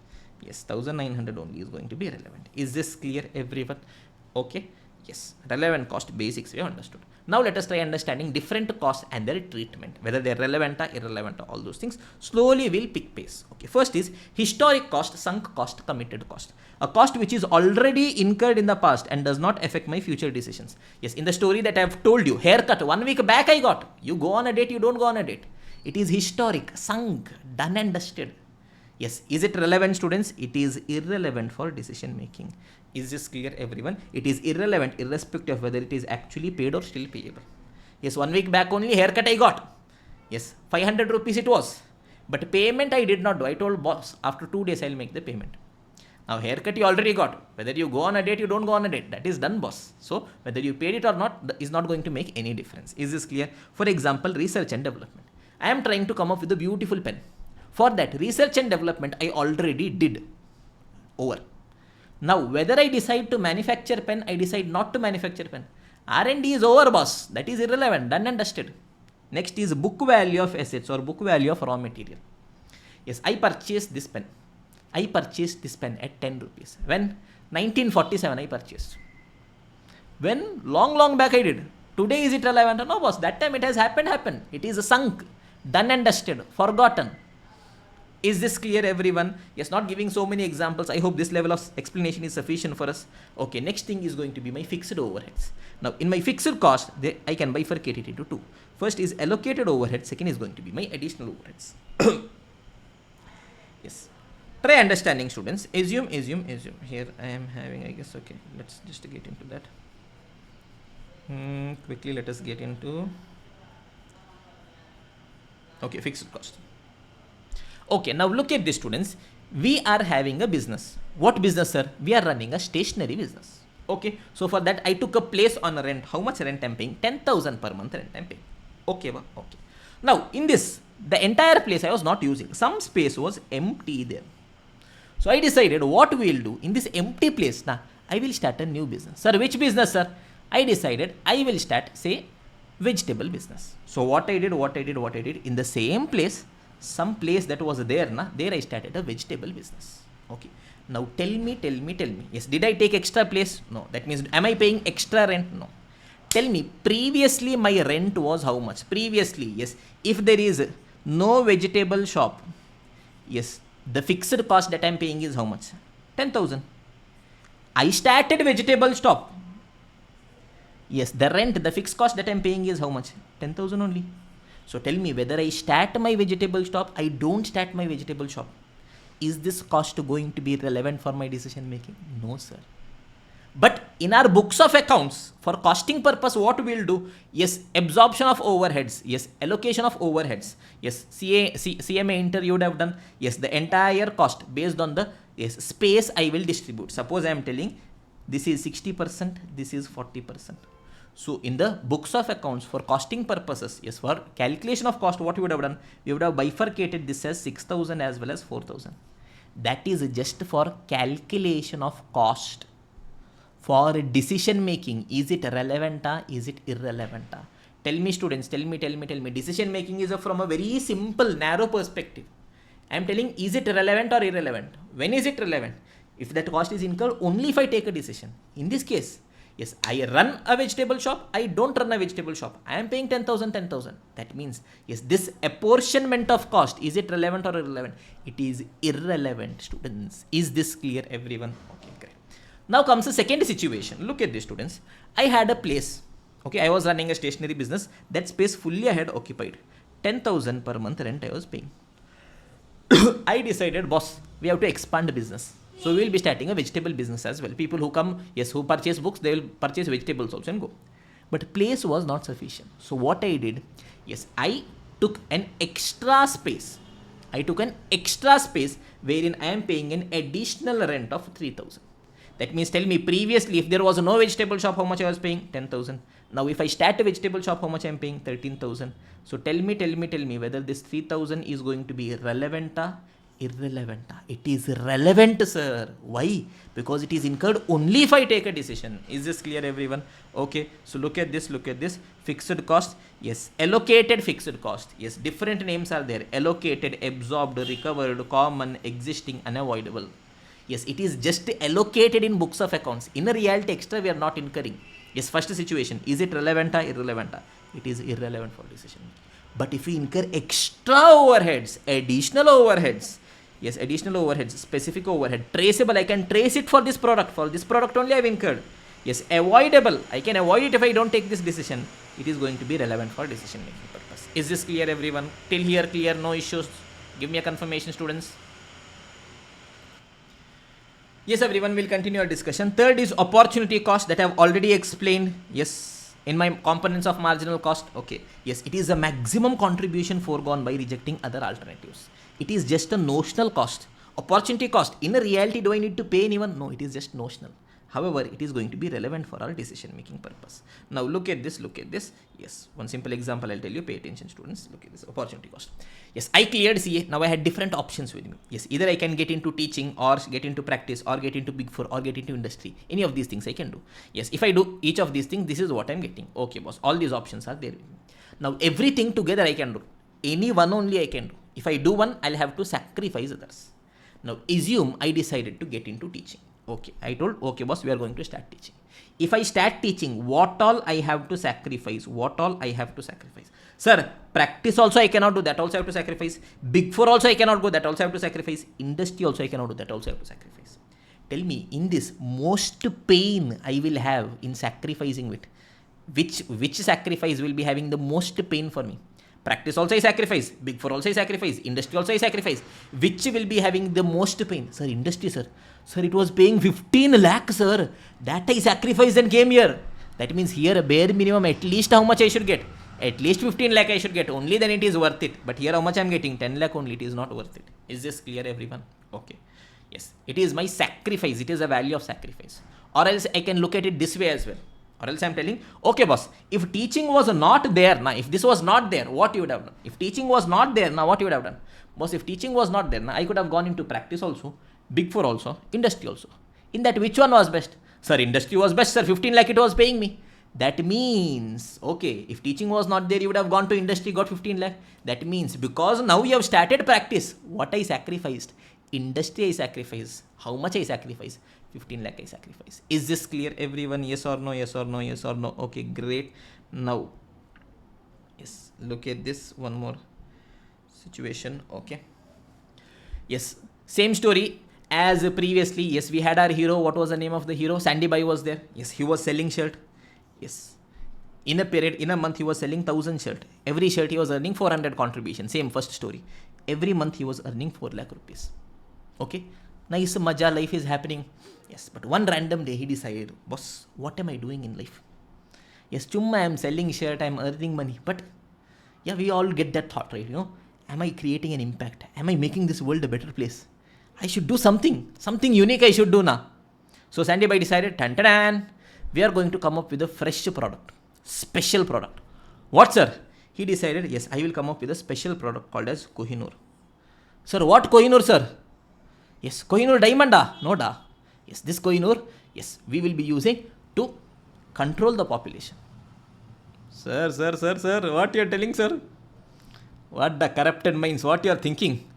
Yes, 1,900 only is going to be relevant. Is this clear, everyone? Okay. Yes, relevant cost basics we have understood. Now let us try understanding different costs and their treatment, whether they are relevant or irrelevant, all those things. Slowly we'll pick pace. Okay, first is historic cost, sunk cost, committed cost. A cost which is already incurred in the past and does not affect my future decisions. Yes, in the story that I have told you, haircut 1 week back I got. You go on a date, you don't go on a date. It is historic, sunk, done and dusted. Yes, is it relevant, students? It is irrelevant for decision making. Is this clear, everyone? It is irrelevant irrespective of whether it is actually paid or still payable. Yes, 1 week back only haircut I got. Yes, 500 rupees it was. But payment I did not do. I told boss, after 2 days I'll make the payment. Now haircut you already got. Whether you go on a date, you don't go on a date. That is done, boss. So whether you paid it or not is not going to make any difference. Is this clear? For example, research and development. I am trying to come up with a beautiful pen. For that, research and development I already did. Over. Now, whether I decide to manufacture pen, I decide not to manufacture pen. R&D is over, boss. That is irrelevant. Done and dusted. Next is book value of assets or book value of raw material. Yes, I purchased this pen. I purchased this pen at 10 rupees. When? 1947 I purchased. When? Long back I did. Today is it relevant? No, boss. That time it has happened. It is sunk. Done and dusted. Forgotten. Is this clear, everyone? Yes, not giving so many examples. I hope this level of explanation is sufficient for us. Okay, next thing is going to be my fixed overheads. Now, in my fixed cost, I can bifurcate it into two. First is allocated overhead. Second is going to be my additional overheads. Yes. Try understanding, students. Assume. Here I am having, I guess, okay. Let's just get into that. Quickly, let us get into. Okay, fixed cost. Okay, now look at this, students. We are having a business. What business, sir? We are running a stationery business. Okay, so for that I took a place on a rent. How much rent I'm paying? 10,000 per month rent I'm paying. Okay, okay. Now in this, the entire place I was not using. Some space was empty there. So I decided what we will do in this empty place. Now I will start a new business. Sir, which business, sir? I decided I will start, say, vegetable business. So what I did in the same place. Some place that was there, there I started a vegetable business. Okay. Now tell me. Yes, did I take extra place? No. That means, am I paying extra rent? No. Tell me, previously my rent was how much? Previously, yes. If there is no vegetable shop, yes, the fixed cost that I am paying is how much? 10,000. I started vegetable shop. Yes, the rent, the fixed cost that I am paying is how much? 10,000 only. So tell me, whether I start my vegetable shop, I don't start my vegetable shop. Is this cost going to be relevant for my decision making? No, sir. But in our books of accounts, for costing purpose, what we'll do? Yes, absorption of overheads. Yes, allocation of overheads. Yes, CMA inter you would have done. Yes, the entire cost based on the space I will distribute. Suppose I am telling this is 60%, this is 40%. So in the books of accounts for costing purposes, yes, for calculation of cost, what we would have done? We would have bifurcated this as 6,000 as well as 4,000. That is just for calculation of cost. For decision making, is it relevant? Is it irrelevant? Tell me, students, tell me. Decision making is from a very simple, narrow perspective. I am telling, is it relevant or irrelevant? When is it relevant? If that cost is incurred only if I take a decision. In this case, yes, I run a vegetable shop, I don't run a vegetable shop. I am paying 10,000. That means, yes, this apportionment of cost, is it relevant or irrelevant? It is irrelevant, students. Is this clear, everyone? Okay, great. Now comes the second situation. Look at this, students. I had a place. Okay, I was running a stationery business. That space fully I had occupied. 10,000 per month rent I was paying. I decided, boss, we have to expand business. So we will be starting a vegetable business as well. People who come, yes, who purchase books, they will purchase vegetables also and go. But place was not sufficient. So what I did, yes, I took an extra space. Wherein I am paying an additional rent of 3,000. That means, tell me, previously if there was no vegetable shop, how much I was paying? 10,000. Now if I start a vegetable shop, how much I am paying? 13,000. So tell me whether this 3,000 is going to be relevant or irrelevant. It is relevant, sir. Why? Because it is incurred only if I take a decision. Is this clear, everyone? Okay. So look at this. Fixed cost. Yes. Allocated fixed cost. Yes. Different names are there. Allocated, absorbed, recovered, common, existing, unavoidable. Yes. It is just allocated in books of accounts. In a reality extra, we are not incurring. Yes. First situation. Is it relevant or irrelevant? It is irrelevant for decision. But if we incur extra overheads, additional overheads, yes, additional overheads, specific overhead, traceable, I can trace it for this product. For this product only I have incurred. Yes, avoidable, I can avoid it if I don't take this decision. It is going to be relevant for decision making purpose. Is this clear, everyone? Till here clear, no issues? Give me a confirmation, students. Yes, everyone, will continue our discussion. Third is opportunity cost that I have already explained. Yes. In my components of marginal cost, okay, yes, it is a maximum contribution foregone by rejecting other alternatives. It is just a notional cost. Opportunity cost, in a reality, do I need to pay anyone? No, it is just notional. However, it is going to be relevant for our decision making purpose. Now look at this, Yes, one simple example I'll tell you. Pay attention, students. Look at this opportunity cost. Yes, I cleared CA. Now I had different options with me. Yes, either I can get into teaching or get into practice or get into Big Four or get into industry. Any of these things I can do. Yes, if I do each of these things, this is what I'm getting. Okay, boss. All these options are there with me. Now everything together I can do. Any one only I can do. If I do one, I'll have to sacrifice others. Now assume I decided to get into teaching. Okay, I told, okay boss, we are going to start teaching. If I start teaching, what all I have to sacrifice? Sir, practice also I cannot do, that also I have to sacrifice. Big Four also I cannot go, that also I have to sacrifice. Industry also I cannot do, that also I have to sacrifice. Tell me, in this, most pain I will have in sacrificing it. Which sacrifice will be having the most pain for me? Practice also I sacrifice, Big Four also I sacrifice, industry also I sacrifice. Which will be having the most pain? Sir, industry, sir. Sir, it was paying 15 lakh, sir. That I sacrificed and came here. That means here a bare minimum, at least how much I should get? At least 15 lakh I should get. Only then it is worth it. But here how much I am getting? 10 lakh only. It is not worth it. Is this clear, everyone? Okay. Yes. It is my sacrifice. It is a value of sacrifice. Or else I can look at it this way as well. Or else I'm telling, okay boss, if teaching was not there, now if this was not there, what you would have done? If teaching was not there, now what you would have done? Boss, if teaching was not there, now I could have gone into practice also, Big Four also, industry also. In that, which one was best? Sir, industry was best, sir. 15 lakh it was paying me. That means, okay, if teaching was not there, you would have gone to industry, got 15 lakh. That means, because now you have started practice, what I sacrificed? Industry I sacrifice. How much I sacrifice? 15 lakh I sacrifice. Is this clear, everyone? Yes or no? Yes or no? Yes or no? Okay, great. Now, yes, look at this one more situation. Okay. Yes, same story as previously. Yes, we had our hero. What was the name of the hero? Sandy Bai was there. Yes, he was selling shirt. Yes. In a period, in a month, he was selling 1,000 shirt. Every shirt he was earning 400 contribution. Same first story. Every month he was earning 4 lakh rupees. Okay. Nice maja life is happening. Yes, but one random day he decided, boss, what am I doing in life? Yes, chumma, I am selling shirt, I am earning money. But yeah, we all get that thought, right? You know, am I creating an impact? Am I making this world a better place? I should do something unique I should do now. So Sandy Bai decided, we are going to come up with a fresh product, special product. What, sir? He decided, yes, I will come up with a special product called as Kohinoor. Sir, what Kohinoor, sir? Yes, Kohinoor diamond, no da. Yes, this Kohinoor, yes, we will be using to control the population. Sir, what you are telling, sir? What the corrupted minds, what you are thinking?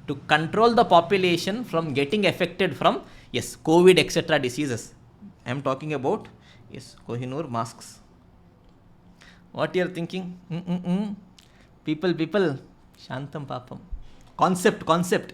To control the population from getting affected from, yes, COVID, etc. diseases. I am talking about, yes, Kohinoor masks. What you are thinking? People, Shantam Papam. Concept.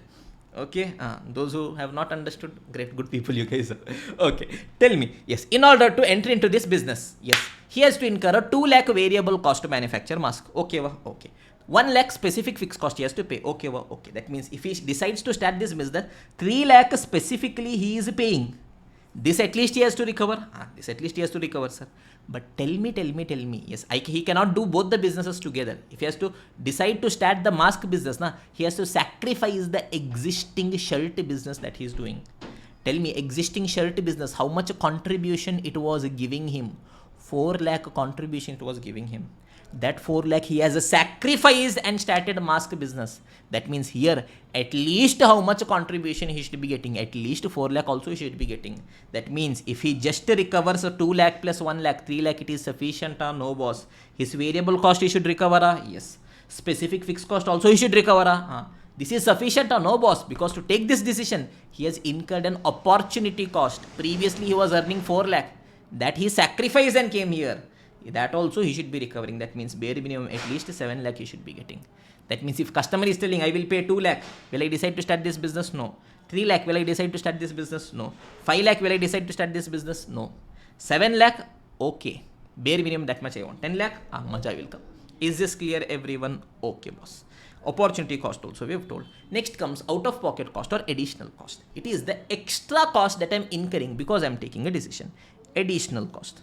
Okay, those who have not understood, great, good people you guys are. Okay, tell me, yes, in order to enter into this business, yes, he has to incur a 2 lakh variable cost to manufacture mask. Okay, okay. 1 lakh specific fixed cost he has to pay. Okay, okay. That means if he decides to start this business, 3 lakh specifically he is paying. This at least he has to recover. This at least he has to recover, sir. But tell me. Yes, he cannot do both the businesses together. If he has to decide to start the mask business, he has to sacrifice the existing shirt business that he is doing. Tell me, existing shirt business, how much contribution it was giving him? 4 lakh contribution it was giving him. That 4 lakh he has sacrificed and started a mask business. That means here, at least how much contribution he should be getting? At least 4 lakh also he should be getting. That means if he just recovers 2 lakh plus 1 lakh, 3 lakh, it is sufficient, no boss. His variable cost he should recover, yes. Specific fixed cost also he should recover, This is sufficient, no boss, because to take this decision, he has incurred an opportunity cost. Previously he was earning 4 lakh. That he sacrificed and came here. That also he should be recovering. That means bare minimum at least 7 lakh he should be getting. That means if customer is telling, I will pay 2 lakh, will I decide to start this business? No. 3 lakh, will I decide to start this business? No. 5 lakh, will I decide to start this business? No. 7 lakh, okay. Bare minimum that much I want. 10 lakh, maja will come. Is this clear, everyone? Okay, boss. Opportunity cost also we have told. Next comes out of pocket cost or additional cost. It is the extra cost that I am incurring because I am taking a decision. Additional cost.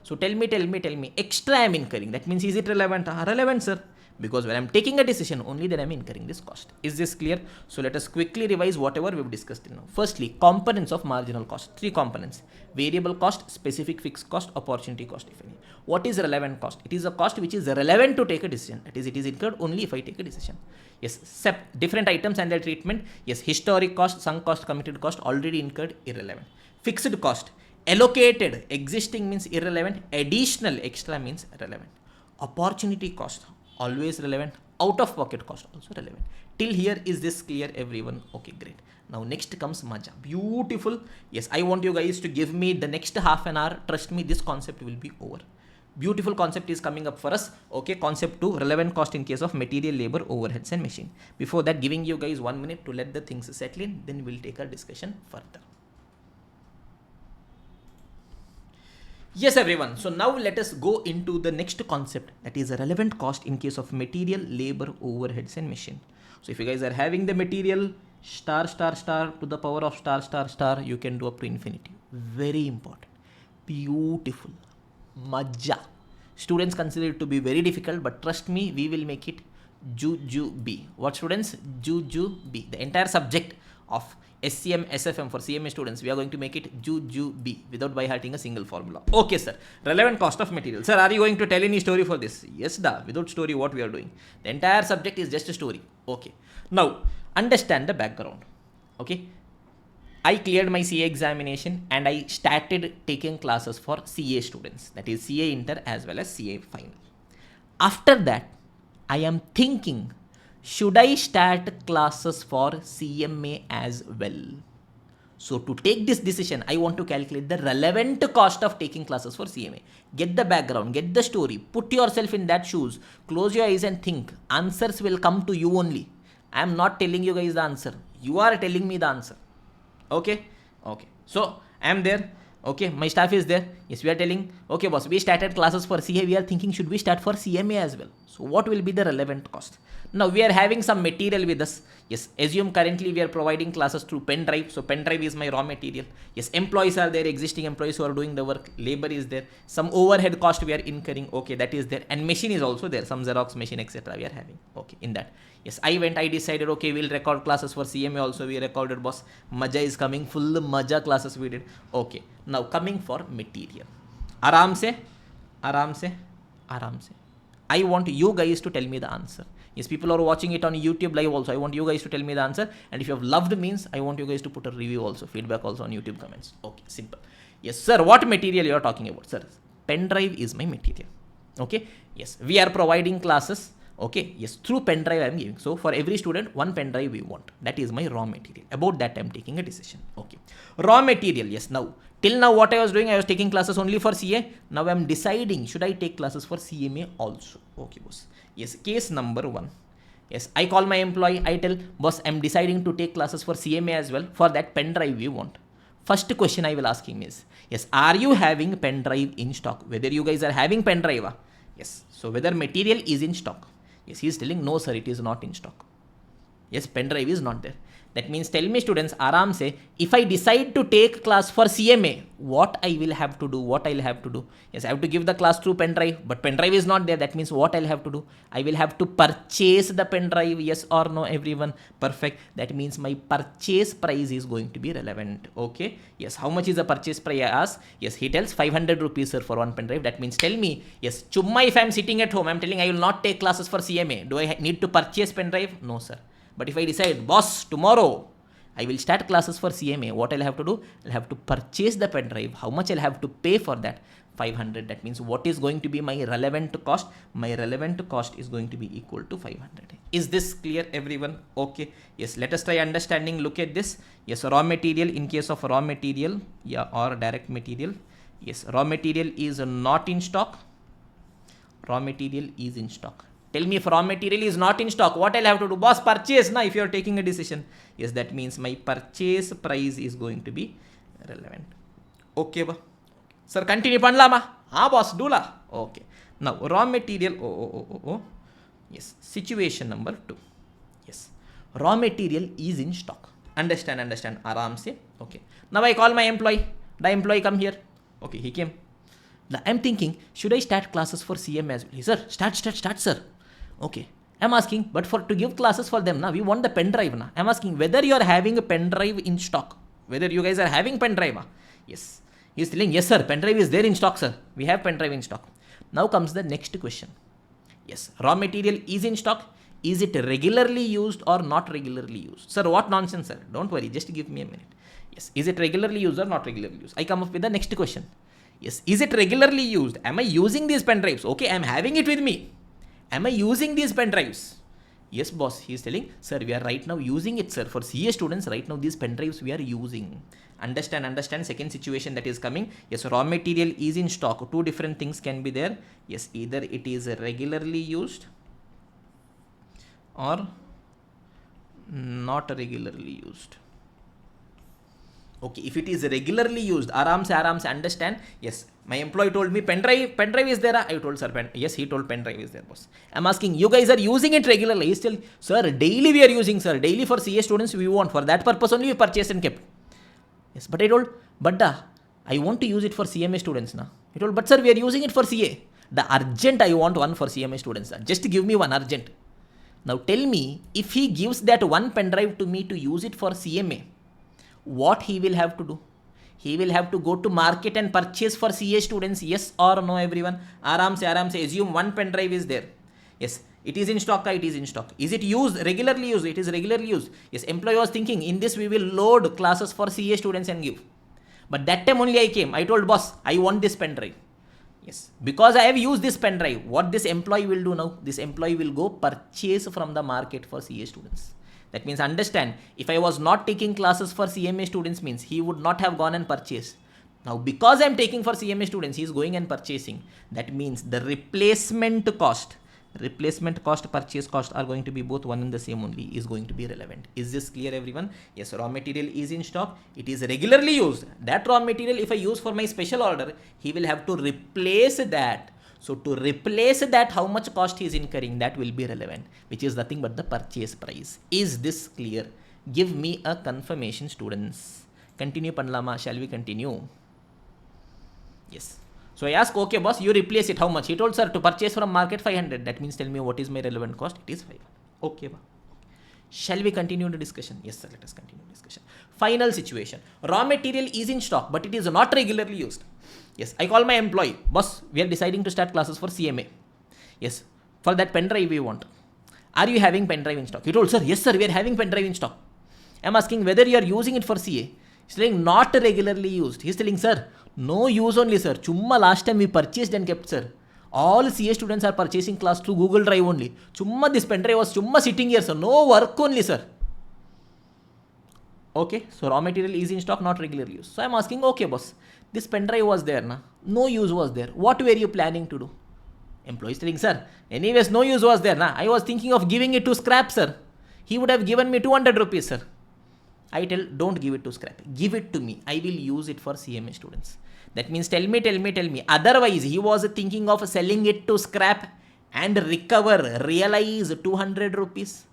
So tell me, extra I am incurring. That means is it relevant? Relevant, sir. Because when I'm taking a decision, only then I'm incurring this cost. Is this clear? So let us quickly revise whatever we've discussed till now. Firstly, components of marginal cost. 3 components: variable cost, specific fixed cost, opportunity cost, if any. What is relevant cost? It is a cost which is relevant to take a decision. That is, it is incurred only if I take a decision. Yes, different items and their treatment. Yes, historic cost, sunk cost, committed cost, already incurred, irrelevant. Fixed cost, allocated, existing means irrelevant, additional, extra means relevant. Opportunity cost, always relevant. Out of pocket cost, also relevant. Till here, is this clear, everyone? Okay, great. Now next comes Maja. Beautiful. Yes, I want you guys to give me the next half an hour. Trust me, this concept will be over. Beautiful concept is coming up for us. Okay, concept 2, relevant cost in case of material, labor, overheads and machine. Before that, giving you guys 1 minute to let the things settle in, then we'll take our discussion further. Yes, everyone. So now let us go into the next concept, that is a relevant cost in case of material, labor, overheads and machine. So if you guys are having the material star to the power of star, you can do up to infinity. Very important. Beautiful. Maja. Students consider it to be very difficult, but trust me, we will make it Jujube. What students? Jujube. The entire subject of SCM, SFM for CMA students, we are going to make it Jujube without by hearting a single formula. Okay, sir. Relevant cost of material. Sir, are you going to tell any story for this? Yes, da. Without story, what we are doing? The entire subject is just a story. Okay. Now, understand the background. Okay. I cleared my CA examination and I started taking classes for CA students. That is CA Inter as well as CA Final. After that, I am thinking, should I start classes for CMA as well? So to take this decision, I want to calculate the relevant cost of taking classes for CMA. Get the background, get the story, put yourself in that shoes, close your eyes and think. Answers will come to you only. I am not telling you guys the answer. You are telling me the answer. Okay. So I am there. Okay, my staff is there. Yes, we are telling, okay boss, we started classes for CA. We are thinking, should we start for CMA as well? So what will be the relevant cost? Now we are having some material with us. Yes, assume currently we are providing classes through pen drive. So pen drive is my raw material. Yes, employees are there, existing employees who are doing the work. Labor is there. Some overhead cost we are incurring. Okay, that is there. And machine is also there. Some Xerox machine, etc. we are having. Okay, in that. Yes, I decided, okay, we'll record classes for CMA also. We recorded, boss. Maja is coming. Full Maja classes we did. Okay. Now coming for material. Aram se. I want you guys to tell me the answer. Yes, people are watching it on YouTube live also. I want you guys to tell me the answer. And if you have loved means, I want you guys to put a review also, feedback also on YouTube comments. Okay, simple. Yes, sir, what material you are talking about? Sir, pen drive is my material. Okay, yes, we are providing classes. Okay, yes, through pen drive I am giving. So for every student, one pen drive we want. That is my raw material. About that I am taking a decision. Okay, raw material. Yes, now till now what I was doing, I was taking classes only for CA. Now I am deciding, should I take classes for CMA also? Okay, boss. Yes, case number 1. Yes, I call my employee. I tell, boss, I am deciding to take classes for CMA as well. For that pen drive we want. First question I will ask him is, yes, are you having pen drive in stock? Whether you guys are having pen drive? Yes. So whether material is in stock? Yes, he is telling, no sir, it is not in stock. Yes, pen drive is not there. That means, tell me students, Aram say, if I decide to take class for CMA, what I will have to do? Yes, I have to give the class through pen drive, but pen drive is not there. That means what I'll have to do? I will have to purchase the pen drive. Yes or no, everyone? Perfect. That means my purchase price is going to be relevant. Okay. Yes, how much is the purchase price? I ask. Yes, he tells 500 rupees sir for one pen drive. That means, tell me, yes, chumma, if I am sitting at home, I am telling I will not take classes for CMA. Do I need to purchase pen drive? No sir. But if I decide, boss, tomorrow I will start classes for CMA, what I'll have to do? I'll have to purchase the pen drive. How much I'll have to pay for that? 500. That means what is going to be my relevant cost? My relevant cost is going to be equal to 500. Is this clear, everyone? Okay. Yes, let us try understanding. Look at this. Yes, raw material. In case of raw material, yeah, or direct material. Yes, raw material is not in stock. Raw material is in stock. Tell me, if raw material is not in stock, what I'll have to do? Boss, purchase na, if you are taking a decision. Yes, that means my purchase price is going to be relevant. Okay, ba? Sir, continue panlama. Boss, do la. Okay. Now, raw material. Yes, situation number 2. Yes, raw material is in stock. Understand. Aram se. Okay. Now I call my employee. The employee come here. Okay, he came. Now I'm thinking, should I start classes for CM as well? Sir, start, sir. Okay. I'm asking, but for to give classes for them, now we want the pen drive. Now I'm asking whether you are having a pen drive in stock. Whether you guys are having pen drive. Yes. He's telling, yes, sir, pen drive is there in stock, sir. We have pen drive in stock. Now comes the next question. Yes, raw material is in stock. Is it regularly used or not regularly used? Sir, what nonsense, sir? Don't worry, just give me a minute. Yes, is it regularly used or not regularly used? I come up with the next question. Yes, is it regularly used? Am I using these pen drives? Okay, I'm having it with me. Am I using these pen drives? Yes, boss. He is telling, sir, we are right now using it, sir. For CA students, right now these pen drives we are using. Understand. Second situation that is coming. Yes, raw material is in stock. Two different things can be there. Yes, either it is regularly used or not regularly used. Okay, if it is regularly used, aram se understand. Yes, my employee told me pen drive is there. I told sir, yes, he told pen drive is there, boss. I'm asking, you guys are using it regularly. He's still, sir, daily we are using, sir. Daily for CA students we want. For that purpose only we purchased and kept. Yes, but I told, but I want to use it for CMA students now. He told, but sir, we are using it for CA. The urgent I want one for CMA students. Just give me one urgent. Now tell me, if he gives that one pen drive to me to use it for CMA, what he will have to do? He will have to go to market and purchase for CA students. Yes or no, everyone? Aram se assume one pen drive is there. Yes, it is in stock. It is in stock. Is it used? Regularly used? It is regularly used. Yes, employee was thinking, in this we will load classes for CA students and give. But that time only I came. I told boss, I want this pen drive. Yes, because I have used this pen drive. What this employee will do now? This employee will go purchase from the market for CA students. That means, understand, if I was not taking classes for CMA students means he would not have gone and purchased. Now, because I am taking for CMA students, he is going and purchasing. That means the replacement cost, purchase cost are going to be both one and the same only, is going to be relevant. Is this clear, everyone? Yes, raw material is in stock. It is regularly used. That raw material, if I use for my special order, he will have to replace that. So to replace that, how much cost he is incurring, that will be relevant, which is nothing but the purchase price. Is this clear? Give me a confirmation, students. Continue Panlama. Shall we continue? Yes. So I ask, okay, boss, you replace it. How much? He told, sir, to purchase from market 500. That means tell me what is my relevant cost. It is 500. Okay, ba. Shall we continue the discussion? Yes, sir. Let us continue discussion. Final situation. Raw material is in stock, but it is not regularly used. Yes, I call my employee, boss, we are deciding to start classes for CMA. Yes, for that pen drive we want. Are you having pen drive in stock? He told, sir, yes, sir, we are having pen drive in stock. I'm asking whether you are using it for CA. He's saying not regularly used. He's telling, sir, no use only, sir. Chumma last time we purchased and kept, sir. All CA students are purchasing class through Google Drive only. Chumma this pen drive was chumma sitting here, sir. No work only, sir. Okay, so raw material is in stock, not regularly used. So I'm asking, okay, boss, this pen drive was there, na? No use was there. What were you planning to do? Employee telling, sir, anyways, no use was there, na? I was thinking of giving it to scrap, sir. He would have given me 200 rupees, sir. I tell, don't give it to scrap. Give it to me. I will use it for CMA students. That means tell me. Otherwise, he was thinking of selling it to scrap and realize 200 rupees.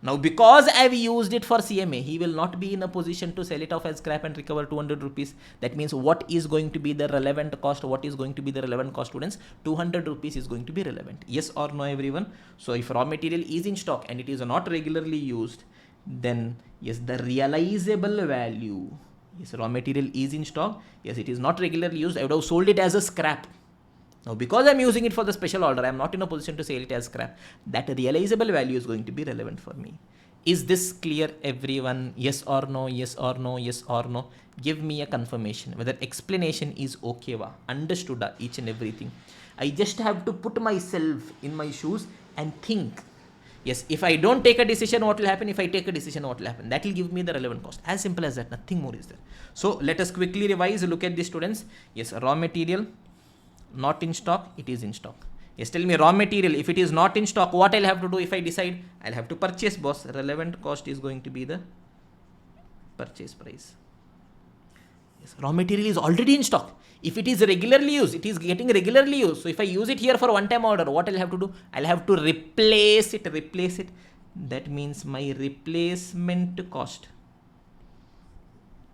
Now, because I have used it for CMA, he will not be in a position to sell it off as scrap and recover 200 rupees. That means what is going to be the relevant cost? What is going to be the relevant cost, students? 200 rupees is going to be relevant. Yes or no, everyone? So, if raw material is in stock and it is not regularly used, then yes, the realizable value. Yes, raw material is in stock. Yes, it is not regularly used. I would have sold it as a scrap. Now, because I'm using it for the special order, I'm not in a position to sell it as scrap. That realizable value is going to be relevant for me. Is this clear, everyone? Yes or no? Yes or no? Yes or no? Give me a confirmation whether explanation is okay. Understood each and everything. I just have to put myself in my shoes and think. Yes, if I don't take a decision, what will happen? If I take a decision, what will happen? That will give me the relevant cost. As simple as that. Nothing more is there. So let us quickly revise. Look at the students. Yes, raw material. Not in stock, it is in stock. Yes, tell me raw material, if it is not in stock, what I'll have to do if I decide? I'll have to purchase, boss. Relevant cost is going to be the purchase price. Yes, raw material is already in stock. If it is regularly used, it is getting regularly used. So if I use it here for one-time order, what I'll have to do? I'll have to replace it. That means my replacement cost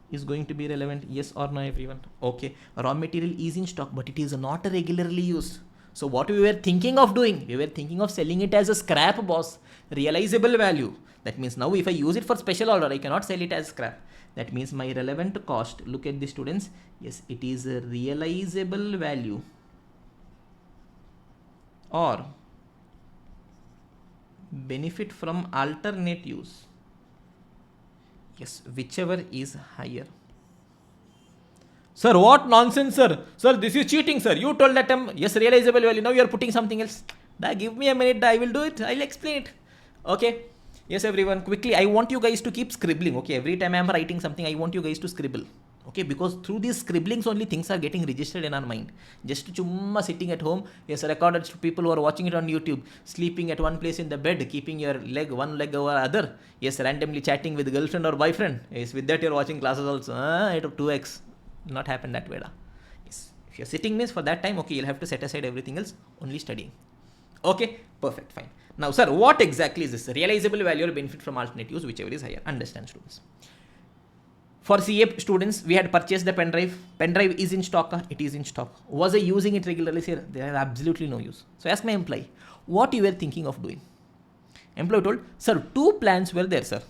is going to be relevant. Yes or no, everyone? Okay, raw material is in stock, but it is not regularly used. So what we were thinking of doing, we were thinking of selling it as a scrap, boss. Realizable value. That means now if I use it for special order, I cannot sell it as scrap. That means my relevant cost, look at the students, yes, it is a realizable value or benefit from alternate use. Yes, whichever is higher. Sir, what nonsense, sir? Sir, this is cheating, sir. You told that yes, realizable value. Now you are putting something else. Give me a minute. I will do it. I'll explain it. Okay. Yes, everyone. Quickly, I want you guys to keep scribbling. Okay. Every time I am writing something, I want you guys to scribble. Okay, because through these scribblings only things are getting registered in our mind. Just chumma sitting at home, yes, recorded to people who are watching it on YouTube, sleeping at one place in the bed, keeping your one leg over other, yes, randomly chatting with girlfriend or boyfriend, yes, with that you're watching classes also, it of 2x, not happen that way. Yes, if you're sitting means for that time, okay, you'll have to set aside everything else, only studying. Okay, perfect, fine. Now, sir, what exactly is this? Realizable value or benefit from alternate use, whichever is higher. Understand, students. For CA students, we had purchased the pen drive. Pen drive is in stock. It is in stock. Was I using it regularly, sir? There are absolutely no use. So ask my employee, what you were thinking of doing? Employee told, sir, two plans were there, sir.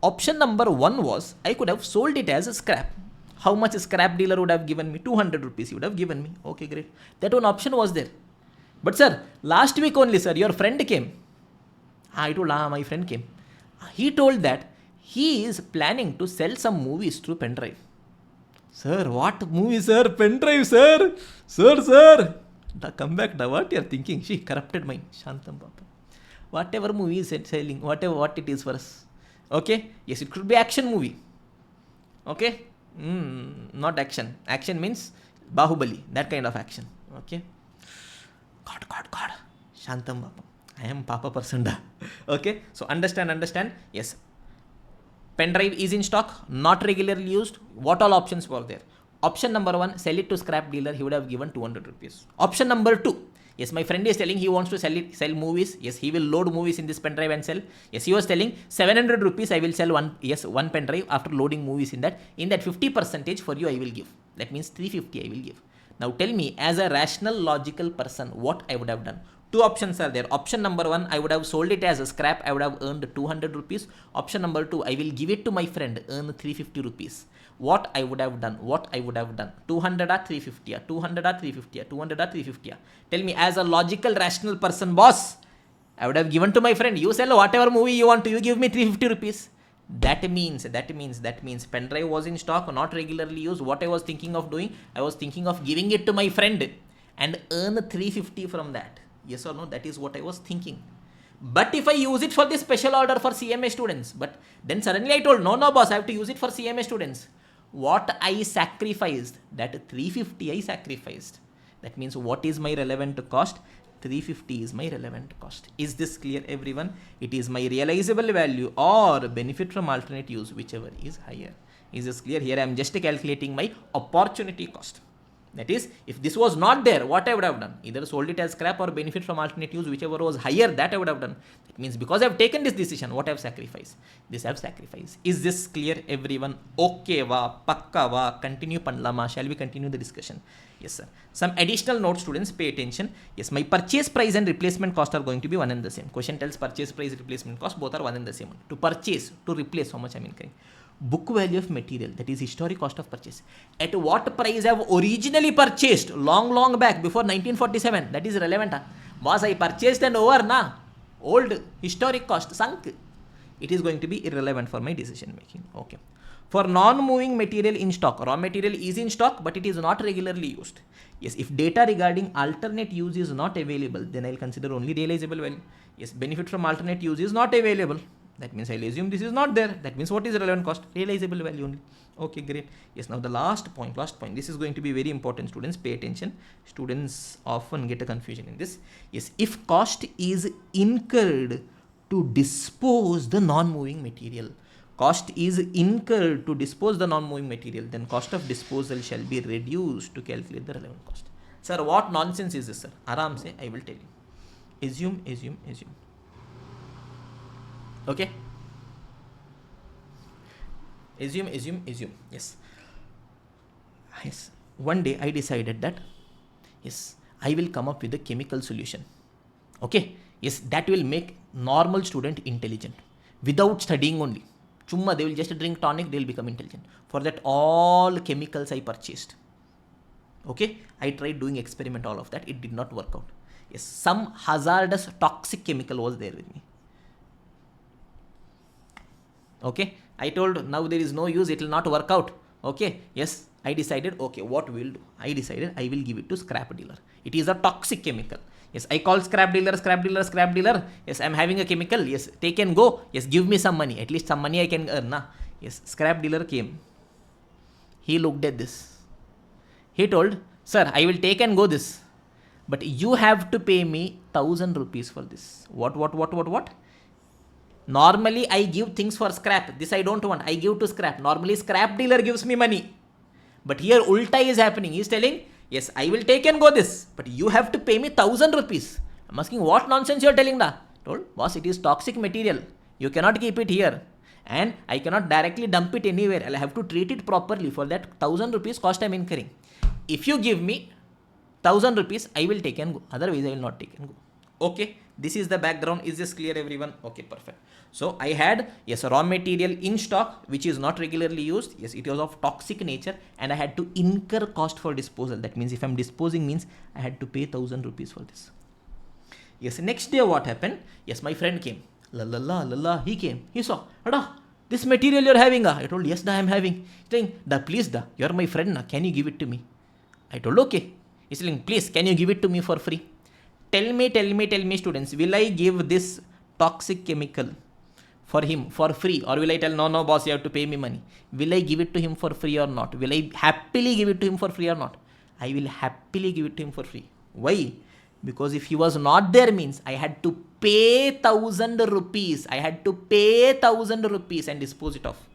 Option number one was, I could have sold it as a scrap. How much a scrap dealer would have given me? 200 rupees he would have given me. Okay, great. That one option was there. But sir, last week only, sir, your friend came. I told, my friend came. He told that he is planning to sell some movies through pen drive. Sir, what movie, sir? Pen drive, sir. Sir. Come back now. What you are thinking? She corrupted mind. Shantam Papa. Whatever movie is selling, what it is for us. Okay? Yes, it could be action movie. Okay? Not action. Action means Bahubali. That kind of action. Okay? God. Shantam Papa. I am Papa person. Okay? So understand. Yes. Pen drive is in stock, not regularly used. What all options were there? Option number one, sell it to scrap dealer. He would have given 200 rupees. Option number two, yes, my friend is telling he wants to sell movies. Yes, he will load movies in this pen drive and sell. Yes, he was telling 700 rupees. I will sell one pen drive after loading movies in that. In that 50% for you I will give. That means 350 I will give. Now tell me, as a rational, logical person, what I would have done? Two options are there. Option number one, I would have sold it as a scrap. I would have earned 200 rupees. Option number two, I will give it to my friend, earn 350 rupees. What I would have done? 200 or 350? 200 or 350? 200 or 350? Tell me, as a logical, rational person, boss, I would have given to my friend, you sell whatever movie you want to, you give me 350 rupees. That means pen drive was in stock, not regularly used. What I was thinking of doing, I was thinking of giving it to my friend and earn 350 from that. Yes or no? That is what I was thinking. But if I use it for the special order for CMA students, but then suddenly I told, no boss, I have to use it for CMA students. What I sacrificed, that 350 I sacrificed. That means what is my relevant cost? 350 is my relevant cost. Is this clear, everyone? It is my realizable value or benefit from alternate use, whichever is higher. Is this clear? Here I am just calculating my opportunity cost. That is, if this was not there, what I would have done? Either sold it as scrap or benefit from alternate use, whichever was higher, that I would have done. That means because I have taken this decision, what I have sacrificed? This I have sacrificed. Is this clear, everyone? Okay, pakka va, continue panlama. Shall we continue the discussion? Yes, sir. Some additional notes, students, pay attention. Yes, my purchase price and replacement cost are going to be one and the same. Question tells purchase price, replacement cost, both are one and the same. To purchase, to replace, how much I am incurring? Book value of material, that is historic cost of purchase. At what price I have originally purchased long back before 1947, that is relevant. Boss, I purchased and over na, old historic cost sunk. It is going to be irrelevant for my decision making. Okay. For non-moving material in stock, raw material is in stock but it is not regularly used. Yes, if data regarding alternate use is not available, then I will consider only realizable value. Yes, benefit from alternate use is not available. That means I will assume this is not there. That means what is the relevant cost? Realizable value only. Okay, great. Yes, now the last point. This is going to be very important, students. Pay attention. Students often get a confusion in this. Yes, if cost is incurred to dispose the non-moving material, cost is incurred to dispose the non-moving material, then cost of disposal shall be reduced to calculate the relevant cost. Sir, what nonsense is this, sir? Aram se, I will tell you. Assume. Okay. Assume. Yes. One day I decided that, yes, I will come up with a chemical solution. Okay, yes, that will make normal student intelligent without studying only. Chumma, they will just drink tonic, they will become intelligent. For that, all chemicals I purchased. Okay, I tried doing experiment, all of that, it did not work out. Yes, some hazardous toxic chemical was there with me. Okay, I told now there is no use, it will not work out. Okay, yes, I decided, okay, what we will do? I decided I will give it to scrap dealer. It is a toxic chemical. Yes, I call scrap dealer, scrap dealer, scrap dealer. Yes, I am having a chemical. Yes, take and go. Yes, give me some money. At least some money I can earn. Nah. Yes, scrap dealer came. He looked at this. He told, sir, I will take and go this. But you have to pay me 1,000 rupees for this. What? Normally, I give things for scrap. This I don't want. I give to scrap. Normally, scrap dealer gives me money. But here, ulta is happening. He is telling, yes, I will take and go this. But you have to pay me 1,000 rupees. I'm asking, what nonsense you are telling da? Told, boss, it is toxic material. You cannot keep it here. And I cannot directly dump it anywhere. I'll have to treat it properly. For that 1,000 rupees cost I'm incurring. If you give me 1,000 rupees, I will take and go. Otherwise, I will not take and go. Okay, this is the background. Is this clear, everyone? Okay, perfect. So I had, yes, raw material in stock, which is not regularly used. Yes, it was of toxic nature, and I had to incur cost for disposal. That means if I'm disposing means I had to pay 1,000 rupees for this. Yes, next day what happened? Yes, my friend came. He came. He saw, Ada, this material you're having. I told, yes, da, I'm having. He's saying, da, please, da, you're my friend. Na. Can you give it to me? I told, okay. He's saying, please, can you give it to me for free? Tell me, students, will I give this toxic chemical for him for free, or will I tell, no, boss, you have to pay me money? Will I give it to him for free or not? Will I happily give it to him for free or not? I will happily give it to him for free. Why? Because if he was not there means I had to pay 1,000 rupees. I had to pay 1,000 rupees and dispose it off.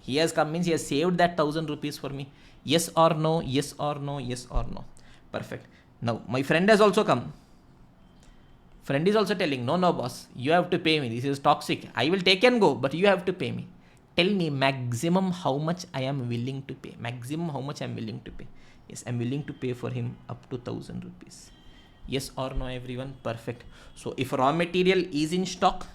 He has come means he has saved that 1,000 rupees for me. Yes or no? Yes or no? Yes or no? Perfect. Now my friend has also come. Friend is also telling, no, boss, you have to pay me. This is toxic. I will take and go, but you have to pay me. Tell me maximum how much I am willing to pay. Maximum how much I am willing to pay. Yes, I am willing to pay for him up to 1,000 rupees. Yes or no, everyone? Perfect. So if raw material is in stock,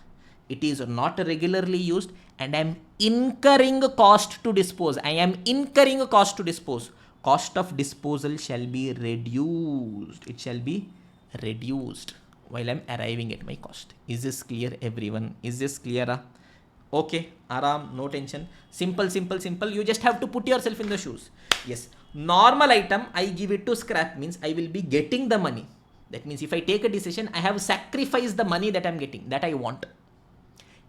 it is not regularly used, and I am incurring cost to dispose. I am incurring a cost to dispose. Cost of disposal shall be reduced. It shall be reduced while I'm arriving at my cost. Is this clear, everyone? Is this clear? Okay, aram, no tension. Simple. You just have to put yourself in the shoes. Yes, normal item, I give it to scrap means I will be getting the money. That means if I take a decision, I have sacrificed the money that I'm getting, that I want.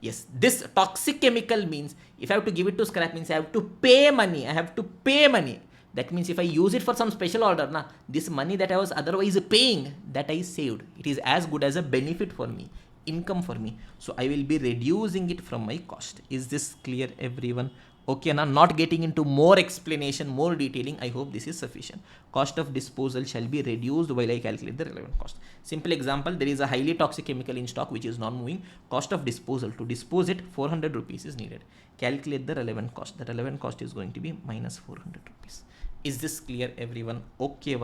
Yes, this toxic chemical means if I have to give it to scrap means I have to pay money. I have to pay money. That means if I use it for some special order, this money that I was otherwise paying, that I saved, it is as good as a benefit for me, income for me. So I will be reducing it from my cost. Is this clear, everyone? Okay, now not getting into more explanation, more detailing. I hope this is sufficient. Cost of disposal shall be reduced while I calculate the relevant cost. Simple example, there is a highly toxic chemical in stock which is non-moving. Cost of disposal, to dispose it, 400 rupees is needed. Calculate the relevant cost. The relevant cost is going to be minus 400 rupees. Is this clear, everyone? Okay.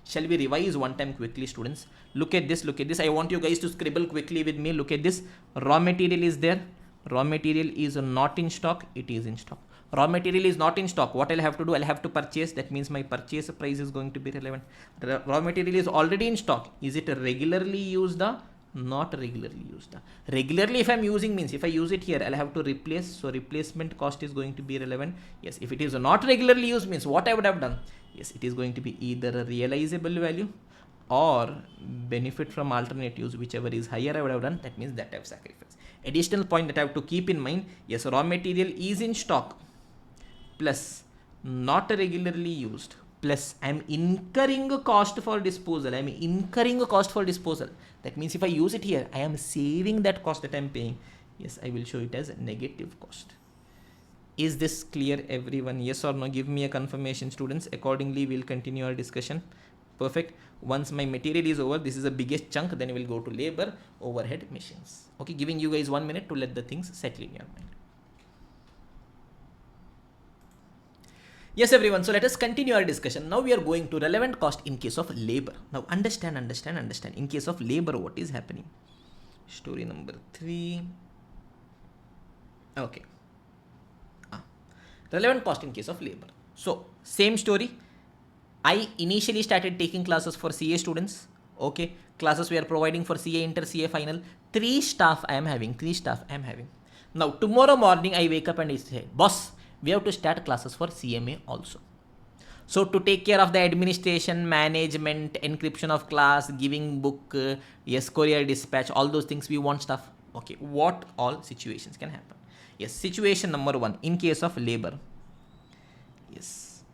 Shall we revise one time quickly, students? Look at this. I want you guys to scribble quickly with me. Look at this. Raw material is there. Raw material is not in stock. It is in stock. Raw material is not in stock. What I'll have to do? I'll have to purchase. That means my purchase price is going to be relevant. Raw material is already in stock. Is it regularly used? Not regularly used. Regularly if I'm using means if I use it here, I'll have to replace. So replacement cost is going to be relevant. Yes, if it is not regularly used means what I would have done. Yes, it is going to be either a realizable value or benefit from alternatives, whichever is higher I would have done. That means that I have sacrificed. Additional point that I have to keep in mind. Yes, raw material is in stock plus not regularly used plus I am incurring a cost for disposal. That means if I use it here, I am saving that cost that I am paying. Yes, I will show it as a negative cost. Is this clear, everyone? Yes or no? Give me a confirmation, students. Accordingly, we'll continue our discussion. Perfect. Once my material is over, this is the biggest chunk, then we will go to labor, overhead, machines. Okay, giving you guys 1 minute to let the things settle in your mind. Yes, everyone. So let us continue our discussion. Now we are going to relevant cost in case of labor. Now understand. In case of labor, what is happening? Story number 3. Okay. Relevant cost in case of labor. So same story. I initially started taking classes for CA students. Okay. Classes we are providing for CA inter, CA final. 3 staff I am having. Now tomorrow morning I wake up and I say, boss, we have to start classes for CMA also. So to take care of the administration, management, encryption of class, giving book, yes, courier dispatch, all those things we want stuff. Okay, what all situations can happen? Yes, situation number 1, in case of labor. Yes,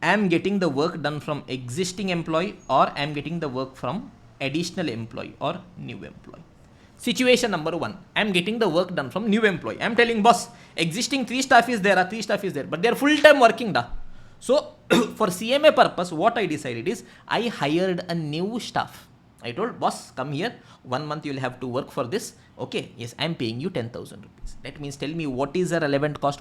I am getting the work done from existing employee, or I am getting the work from additional employee or new employee. Situation number 1, I am getting the work done from new employee. I am telling boss, existing 3 staff is there, but they are full time working da. So for CMA purpose, what I decided is I hired a new staff. I told boss, come here, 1 month you will have to work for this. Okay, yes, I am paying you 10,000 rupees. That means tell me what is the relevant cost.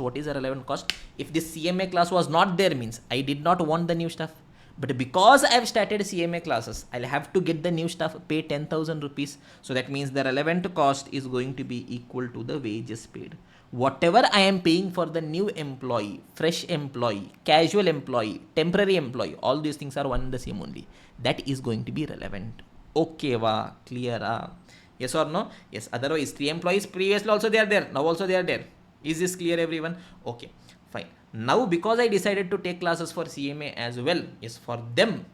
If this CMA class was not there, means I did not want the new staff. But because I have started CMA classes, I'll have to get the new staff, pay 10,000 rupees. So that means the relevant cost is going to be equal to the wages paid. Whatever I am paying for the new employee, fresh employee, casual employee, temporary employee, all these things are one and the same only. That is going to be relevant. Okay, clear? Yes or no? Yes, otherwise 3 employees previously also they are there, now also they are there. Is this clear, everyone? Okay, fine. Now because I decided to take classes for CMA as well, yes, for them,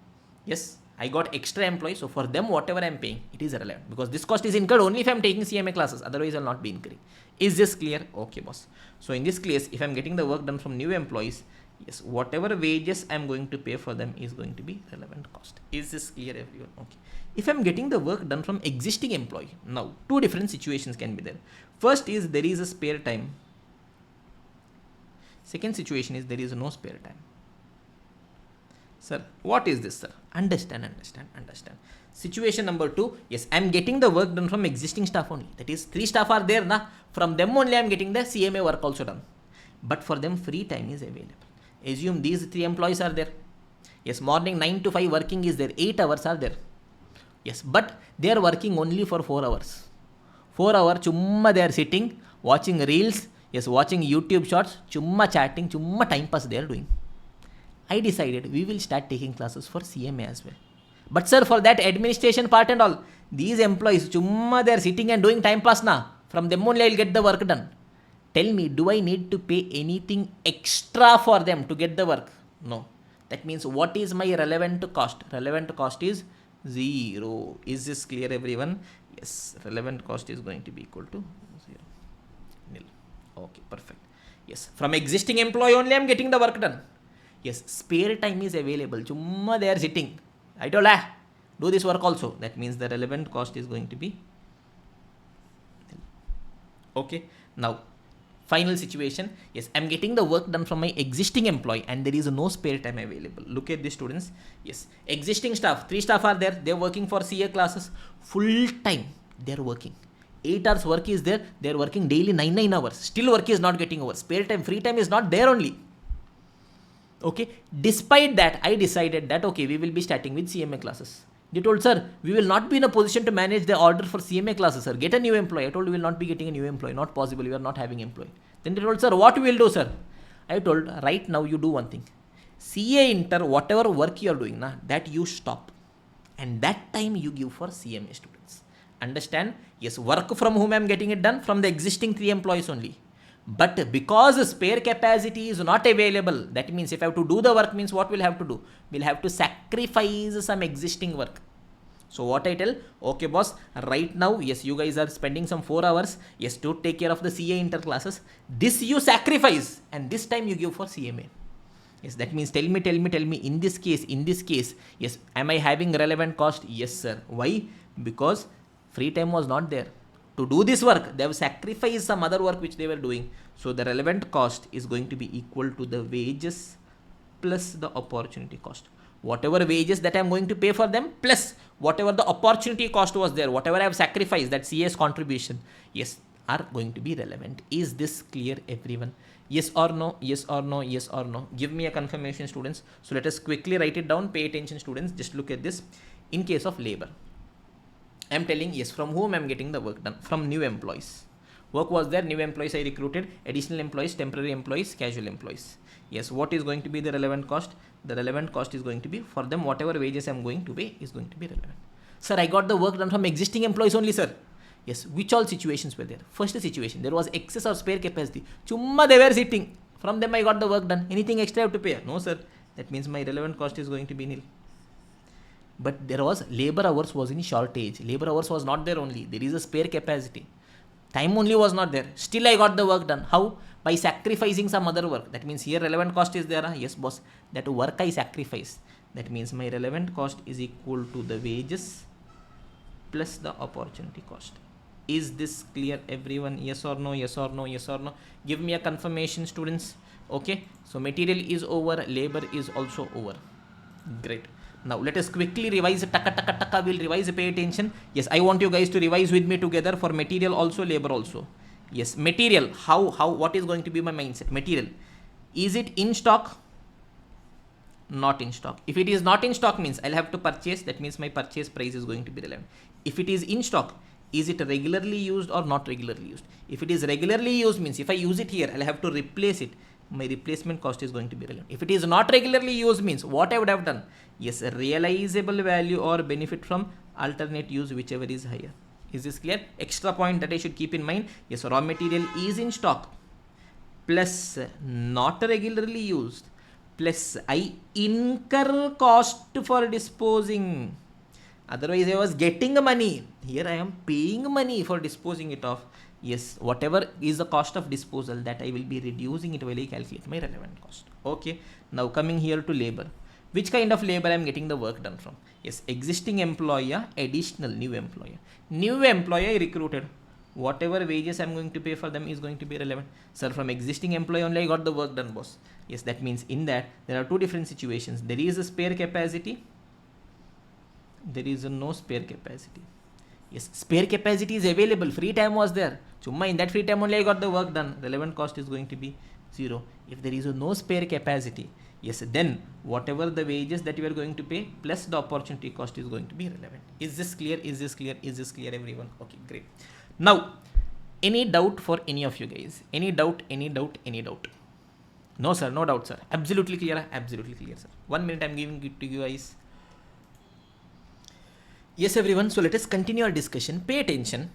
yes, I got extra employees, so for them whatever I am paying, it is relevant, because this cost is incurred only if I am taking CMA classes, otherwise I will not be incurring. Is this clear? Okay, boss. So in this case, if I am getting the work done from new employees, yes, whatever wages I am going to pay for them is going to be relevant cost. Is this clear, everyone? Okay. If I am getting the work done from existing employee, now 2 different situations can be there. First is there is a spare time. Second situation is there is no spare time. Sir, what is this, sir? Understand. Situation number 2, yes, I am getting the work done from existing staff only. That is 3 staff are there, na? From them only I am getting the CMA work also done. But for them free time is available. Assume these 3 employees are there. Yes, morning 9 to 5 working is there, 8 hours are there. Yes, but they are working only for 4 hours. 4 hours, chumma they are sitting, watching reels, yes, watching YouTube shorts, chumma chatting, chumma time pass they are doing. I decided we will start taking classes for CMA as well. But sir, for that administration part and all, these employees, chumma they are sitting and doing time pass na. From them only I will get the work done. Tell me, do I need to pay anything extra for them to get the work? No. That means what is my relevant cost? Relevant cost is 0. Is this clear, everyone? Yes, relevant cost is going to be equal to 0. Nil. Okay, perfect. Yes, from existing employee only I am getting the work done. Yes, spare time is available. Chumma they are sitting. I told, do this work also. That means the relevant cost is going to be nil. Okay, now final situation. Yes, I am getting the work done from my existing employee and there is no spare time available. Look at this, students. Yes, existing staff, 3 staff are there. They are working for CA classes full time. They are working. 8 hours work is there. They are working daily 9 hours. Still work is not getting over. Spare time, free time is not there only. Okay. Despite that, I decided that, okay, we will be starting with CMA classes. They told, sir, we will not be in a position to manage the order for CMA classes, sir. Get a new employee. I told, we will not be getting a new employee. Not possible. We are not having employee. Then they told, sir, what we will do, sir? I told, right now you do one thing. CA inter, whatever work you are doing, that you stop. And that time you give for CMA students. Understand? Yes, work from whom I am getting it done? From the existing 3 employees only. But because spare capacity is not available, that means if I have to do the work, means what we'll have to do? We'll have to sacrifice some existing work. So what I tell, okay boss, right now, yes, you guys are spending some 4 hours, yes, to take care of the CA inter classes. This you sacrifice and this time you give for CMA. Yes, that means tell me, in this case, yes, am I having relevant cost? Yes, sir. Why? Because free time was not there. To do this work, they have sacrificed some other work which they were doing. So the relevant cost is going to be equal to the wages plus the opportunity cost. Whatever wages that I am going to pay for them, plus whatever the opportunity cost was there, whatever I have sacrificed, that CS contribution. Yes, are going to be relevant. Is this clear, everyone? Yes or no? Yes or no? Yes or no? Give me a confirmation, students. So let us quickly write it down. Pay attention, students. Just look at this. In case of labor, I'm telling yes, from whom I'm getting the work done? From new employees. Work was there, new employees I recruited, additional employees, temporary employees, casual employees. Yes, what is going to be the relevant cost? The relevant cost is going to be, for them, whatever wages I'm going to pay is going to be relevant. Sir, I got the work done from existing employees only, sir. Yes, which all situations were there? First situation, there was excess or spare capacity. Chumma they were sitting. From them I got the work done. Anything extra I have to pay? No, sir. That means my relevant cost is going to be nil. But there was labor hours was in shortage. Labor hours was not there only. There is a spare capacity. Time only was not there. Still I got the work done. How? By sacrificing some other work. That means here relevant cost is there. Yes, boss. That work I sacrifice. That means my relevant cost is equal to the wages plus the opportunity cost. Is this clear, everyone? Yes or no? Yes or no? Yes or no? Give me a confirmation, students. Okay. So material is over. Labor is also over. Great. Now let us quickly revise. Taka will revise. Pay attention. Yes, I want you guys to revise with me together for material also, labor also. Yes, material. How? What is going to be my mindset? Material. Is it in stock? Not in stock. If it is not in stock means I'll have to purchase. That means my purchase price is going to be relevant. If it is in stock, is it regularly used or not regularly used? If it is regularly used means if I use it here, I'll have to replace it. My replacement cost is going to be relevant. If it is not regularly used means what I would have done? Yes, realizable value or benefit from alternate use, whichever is higher. Is this clear? Extra point that I should keep in mind. Yes, raw material is in stock plus not regularly used plus I incur cost for disposing. Otherwise I was getting money. Here I am paying money for disposing it off. Yes, whatever is the cost of disposal, that I will be reducing it while I calculate my relevant cost. Okay. Now coming here to labor. Which kind of labor I am getting the work done from? Yes, existing employer, additional new employer. New employer I recruited. Whatever wages I am going to pay for them is going to be relevant. Sir, from existing employee only I got the work done, boss. Yes, that means in that there are two different situations. There is a spare capacity. There is a no spare capacity. Yes, spare capacity is available. Free time was there. Chumma, in that free time only I got the work done. Relevant cost is going to be 0. If there is a no spare capacity, yes, then whatever the wages that you are going to pay plus the opportunity cost is going to be relevant. Is this clear? Is this clear? Is this clear, everyone? Okay, great. Now, any doubt for any of you guys? Any doubt? Any doubt? Any doubt? No, sir. No doubt, sir. Absolutely clear. Absolutely clear, sir. 1 minute I'm giving it to you guys. Yes, everyone. So let us continue our discussion. Pay attention.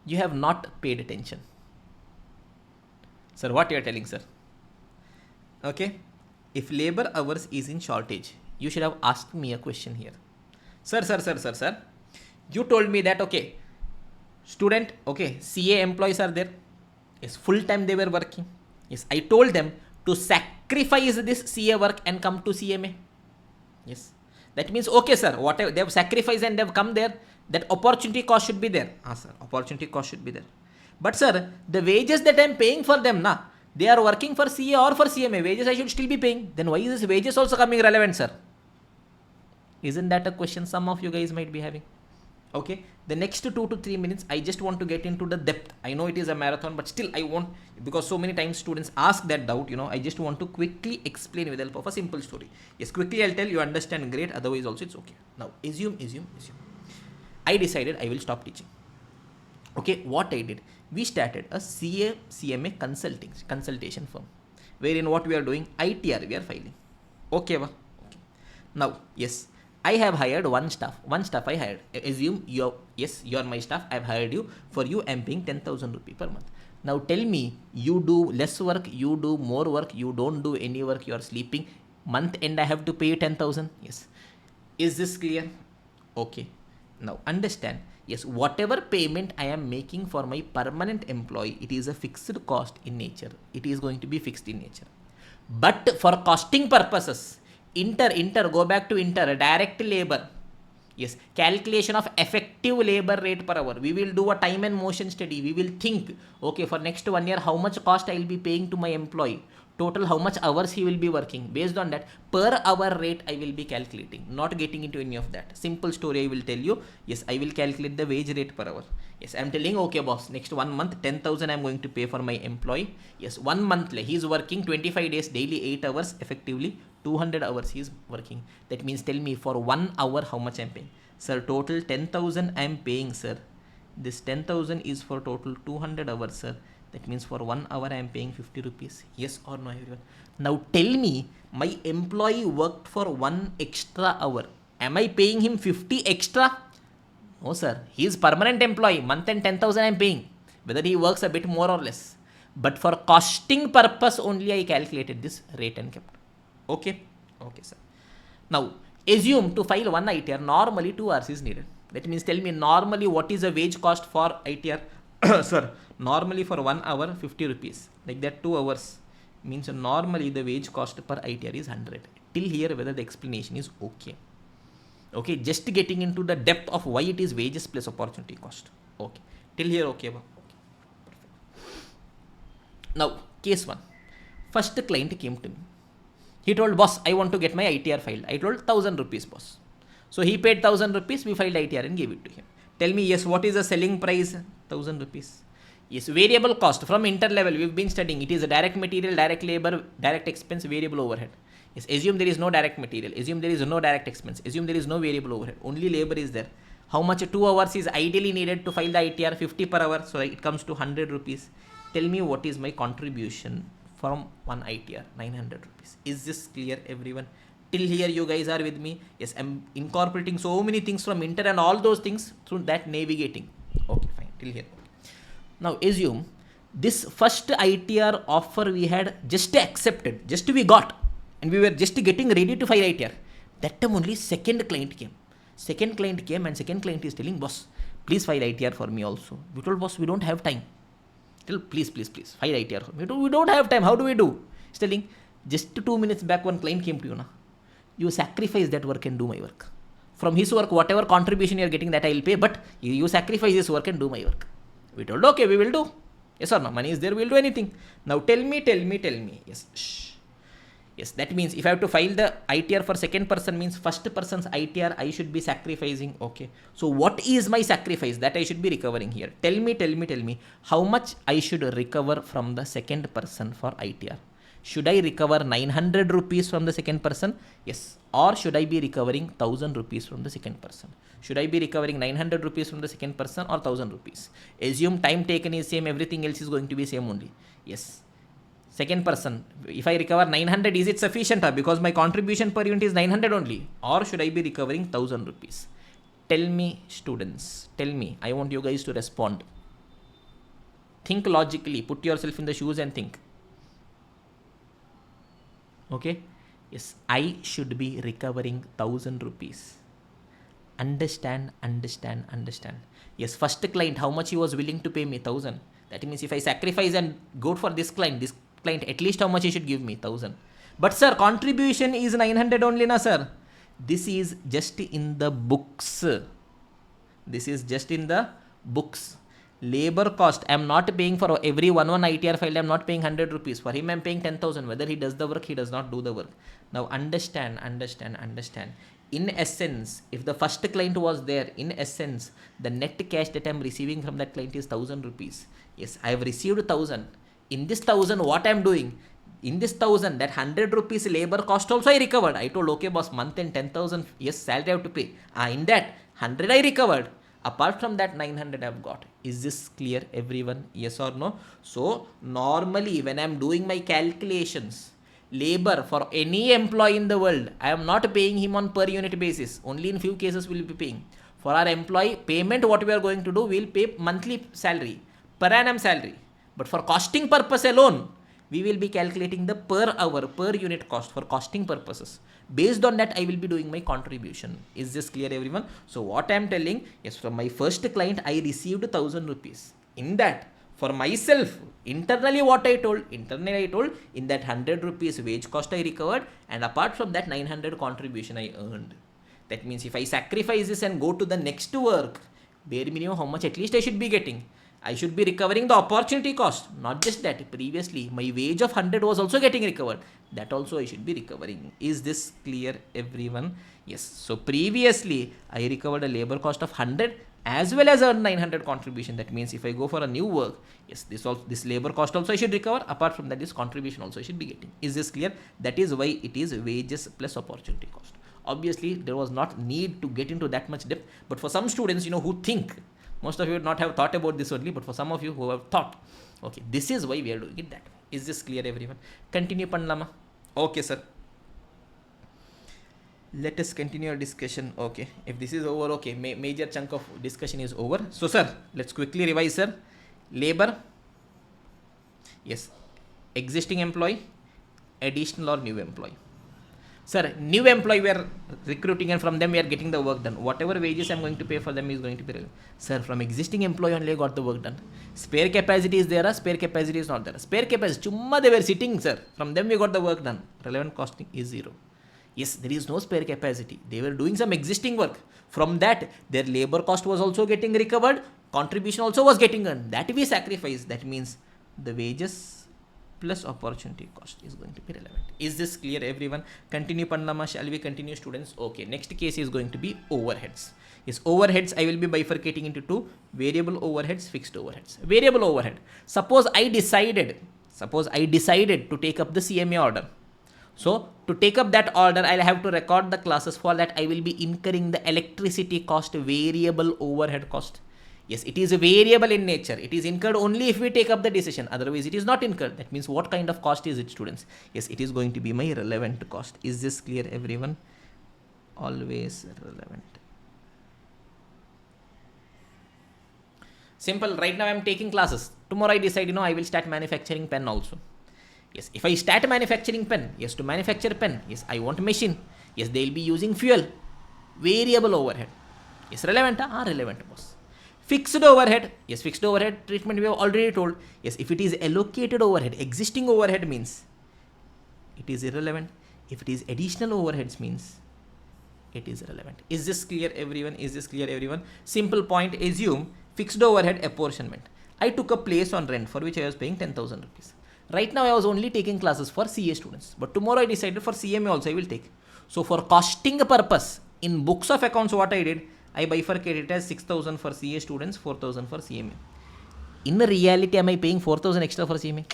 You have not paid attention. Sir, what you are telling, sir? Okay. If labor hours is in shortage, you should have asked me a question here. Sir. You told me that, okay, student, okay, CA employees are there. Yes, full time they were working. Yes, I told them to sacrifice this CA work and come to CMA. Yes. That means, okay, sir, whatever they have sacrificed and they have come there, that opportunity cost should be there. Sir, opportunity cost should be there. But sir, the wages that I am paying for them, they are working for CA or for CMA. Wages I should still be paying. Then why is this wages also coming relevant, sir? Isn't that a question some of you guys might be having? Okay, the next 2 to 3 minutes, I just want to get into the depth. I know it is a marathon, but still I want, because so many times students ask that doubt, I just want to quickly explain with the help of a simple story. Yes, quickly I'll tell you, understand, great, otherwise also it's okay. Now, assume. I decided I will stop teaching. Okay, what I did, we started a CMA consultation firm, wherein what we are doing, ITR we are filing. Okay. Now, yes, I have hired one staff I hired. Assume you are my staff. I have hired you. For you, I am paying 10,000 rupees per month. Now tell me, you do less work, you do more work, you don't do any work, you are sleeping. Month end I have to pay you 10,000. Yes. Is this clear? Okay. Now understand. Yes, whatever payment I am making for my permanent employee, it is a fixed cost in nature. It is going to be fixed in nature. But for costing purposes, go back to direct labor. Yes, calculation of effective labor rate per hour. We will do a time and motion study. We will think, okay, for next 1 year, how much cost I will be paying to my employee. Total how much hours he will be working. Based on that, per hour rate I will be calculating. Not getting into any of that. Simple story I will tell you. Yes, I will calculate the wage rate per hour. Yes, I'm telling, okay, boss, next 1 month, 10,000 I'm going to pay for my employee. Yes, 1 month, he's working 25 days daily, 8 hours, effectively 200 hours he's working. That means tell me for 1 hour how much I'm paying. Sir, total 10,000 I'm paying, sir. This 10,000 is for total 200 hours, sir. That means for 1 hour I am paying 50 rupees. Yes or no, everyone? Now tell me, my employee worked for 1 extra hour. Am I paying him 50 extra? No, sir. He is permanent employee. Month and 10,000 I am paying. Whether he works a bit more or less. But for costing purpose only I calculated this rate and kept. Okay? Okay, sir. Now, assume to file one ITR, normally 2 hours is needed. That means tell me normally what is the wage cost for ITR? Sir, normally for 1 hour 50 rupees. Like that 2 hours means normally the wage cost per ITR is 100. Till here whether the explanation is okay. Okay, just getting into the depth of why it is wages plus opportunity cost. Okay, till here okay. Okay, perfect. Now, case 1. First the client came to me. He told, boss, I want to get my ITR filed. I told 1,000 rupees, boss. So he paid 1,000 rupees, we filed ITR and gave it to him. Tell me, yes, what is the selling price? 1,000 rupees. Yes, variable cost from inter-level, we've been studying. It is a direct material, direct labor, direct expense, variable overhead. Yes, assume there is no direct material, assume there is no direct expense, assume there is no variable overhead, only labor is there. How much 2 hours is ideally needed to file the ITR? 50 per hour, so it comes to 100 rupees. Tell me what is my contribution from one ITR? 900 rupees. Is this clear, everyone? Till here you guys are with me? Yes, I'm incorporating so many things from inter and all those things through that navigating. Okay, fine, till here. Okay. Now assume this first ITR offer we had just accepted, just we got. And we were just getting ready to file ITR. That time only second client came. Second client came and second client is telling, boss, please file ITR for me also. We told, boss, we don't have time. Tell, please, file ITR for me. We don't have time. How do we do? He's telling, just 2 minutes back one client came to you now. You sacrifice that work and do my work. From his work, whatever contribution you are getting, that I will pay, but you sacrifice this work and do my work. We told, okay, we will do. Yes or no? Money is there, we will do anything. Now tell me. Yes, shh. Yes, that means if I have to file the ITR for second person means first person's ITR I should be sacrificing. Okay. So what is my sacrifice that I should be recovering here? Tell me how much I should recover from the second person for ITR. Should I recover 900 rupees from the second person? Yes. Or should I be recovering 1,000 rupees from the second person? Should I be recovering 900 rupees from the second person or 1,000 rupees? Assume time taken is same, everything else is going to be same only. Yes. Second person, if I recover 900, is it sufficient? Because my contribution per unit is 900 only. Or should I be recovering 1,000 rupees? Tell me, students, tell me. I want you guys to respond. Think logically. Put yourself in the shoes and think. Okay? Yes, I should be recovering 1,000 rupees. Understand. Yes, first client, how much he was willing to pay me? 1,000. That means if I sacrifice and go for this client, at least how much he should give me? 1,000. But sir, contribution is 900 only, na sir. This is just in the books. Labor cost, I am not paying for every one ITR file, I am not paying 100 rupees. For him I am paying 10,000. Whether he does the work, he does not do the work. Now understand. In essence, if the first client was there, in essence, the net cash that I am receiving from that client is 1,000 rupees. Yes, I have received 1,000. In this 1,000, what I am doing? In this 1,000, that 100 rupees labor cost also I recovered. I told, okay boss, month and 10,000, yes, salary I have to pay. In that 100 I recovered. Apart from that 900 I have got. Is this clear, everyone? Yes or no? So normally when I am doing my calculations, labor for any employee in the world, I am not paying him on per unit basis. Only in few cases we will be paying. For our employee payment, what we are going to do, we will pay monthly salary, per annum salary. But for costing purpose alone, we will be calculating the per hour, per unit cost for costing purposes. Based on that, I will be doing my contribution. Is this clear, everyone? So what I am telling, yes, from my first client, I received 1,000 rupees. In that, for myself, internally what I told, in that 100 rupees wage cost I recovered, and apart from that 900 contribution I earned. That means if I sacrifice this and go to the next work, bare minimum how much at least I should be getting. I should be recovering the opportunity cost. Not just that, previously my wage of 100 was also getting recovered. That also I should be recovering. Is this clear, everyone? Yes. So previously I recovered a labor cost of 100 as well as earned 900 contribution. That means if I go for a new work, yes, this labor cost also I should recover. Apart from that, this contribution also I should be getting. Is this clear? That is why it is wages plus opportunity cost. Obviously, there was not need to get into that much depth. But for some students, who think, most of you would not have thought about this only, but for some of you who have thought, okay, this is why we are doing it that way. Is this clear, everyone? Continue Panlama. Okay, sir. Let us continue our discussion. Okay, if this is over, okay, major chunk of discussion is over. So, sir, let's quickly revise, sir. Labor, yes, existing employee, additional or new employee. Sir, new employee we are recruiting and from them we are getting the work done. Whatever wages I am going to pay for them is going to be relevant. Sir, from existing employee only I got the work done. Spare capacity is there, spare capacity is not there. Spare capacity, chumma they were sitting, sir. From them we got the work done. Relevant costing is 0. Yes, there is no spare capacity. They were doing some existing work. From that, their labor cost was also getting recovered. Contribution also was getting earned. That we sacrifice. That means the wages plus opportunity cost is going to be relevant. Is this clear, everyone? Continue Pannama. Shall we continue, students? Okay, next case is going to be overheads. Yes, overheads I will be bifurcating into two: variable overheads, fixed overheads. Variable overhead. Suppose I decided to take up the CMA order. So to take up that order, I'll have to record the classes. For that I will be incurring the electricity cost, variable overhead cost. Yes, it is a variable in nature. It is incurred only if we take up the decision. Otherwise, it is not incurred. That means what kind of cost is it, students? Yes, it is going to be my relevant cost. Is this clear, everyone? Always relevant. Simple. Right now, I am taking classes. Tomorrow, I decide, I will start manufacturing pen also. Yes, if I start manufacturing pen, yes, to manufacture pen, yes, I want a machine. Yes, they will be using fuel. Variable overhead. Yes, relevant? Relevant, boss. Fixed overhead, yes, fixed overhead treatment we have already told. Yes, if it is allocated overhead, existing overhead means it is irrelevant. If it is additional overheads means it is relevant. Is this clear, everyone? Is this clear, everyone? Simple point, assume fixed overhead apportionment. I took a place on rent for which I was paying 10,000 rupees. Right now I was only taking classes for CA students, but tomorrow I decided for CMA also I will take. So for costing purpose, in books of accounts what I did, I bifurcated it as 6,000 for CA students, 4,000 for CMA. In reality, am I paying 4,000 extra for CMA?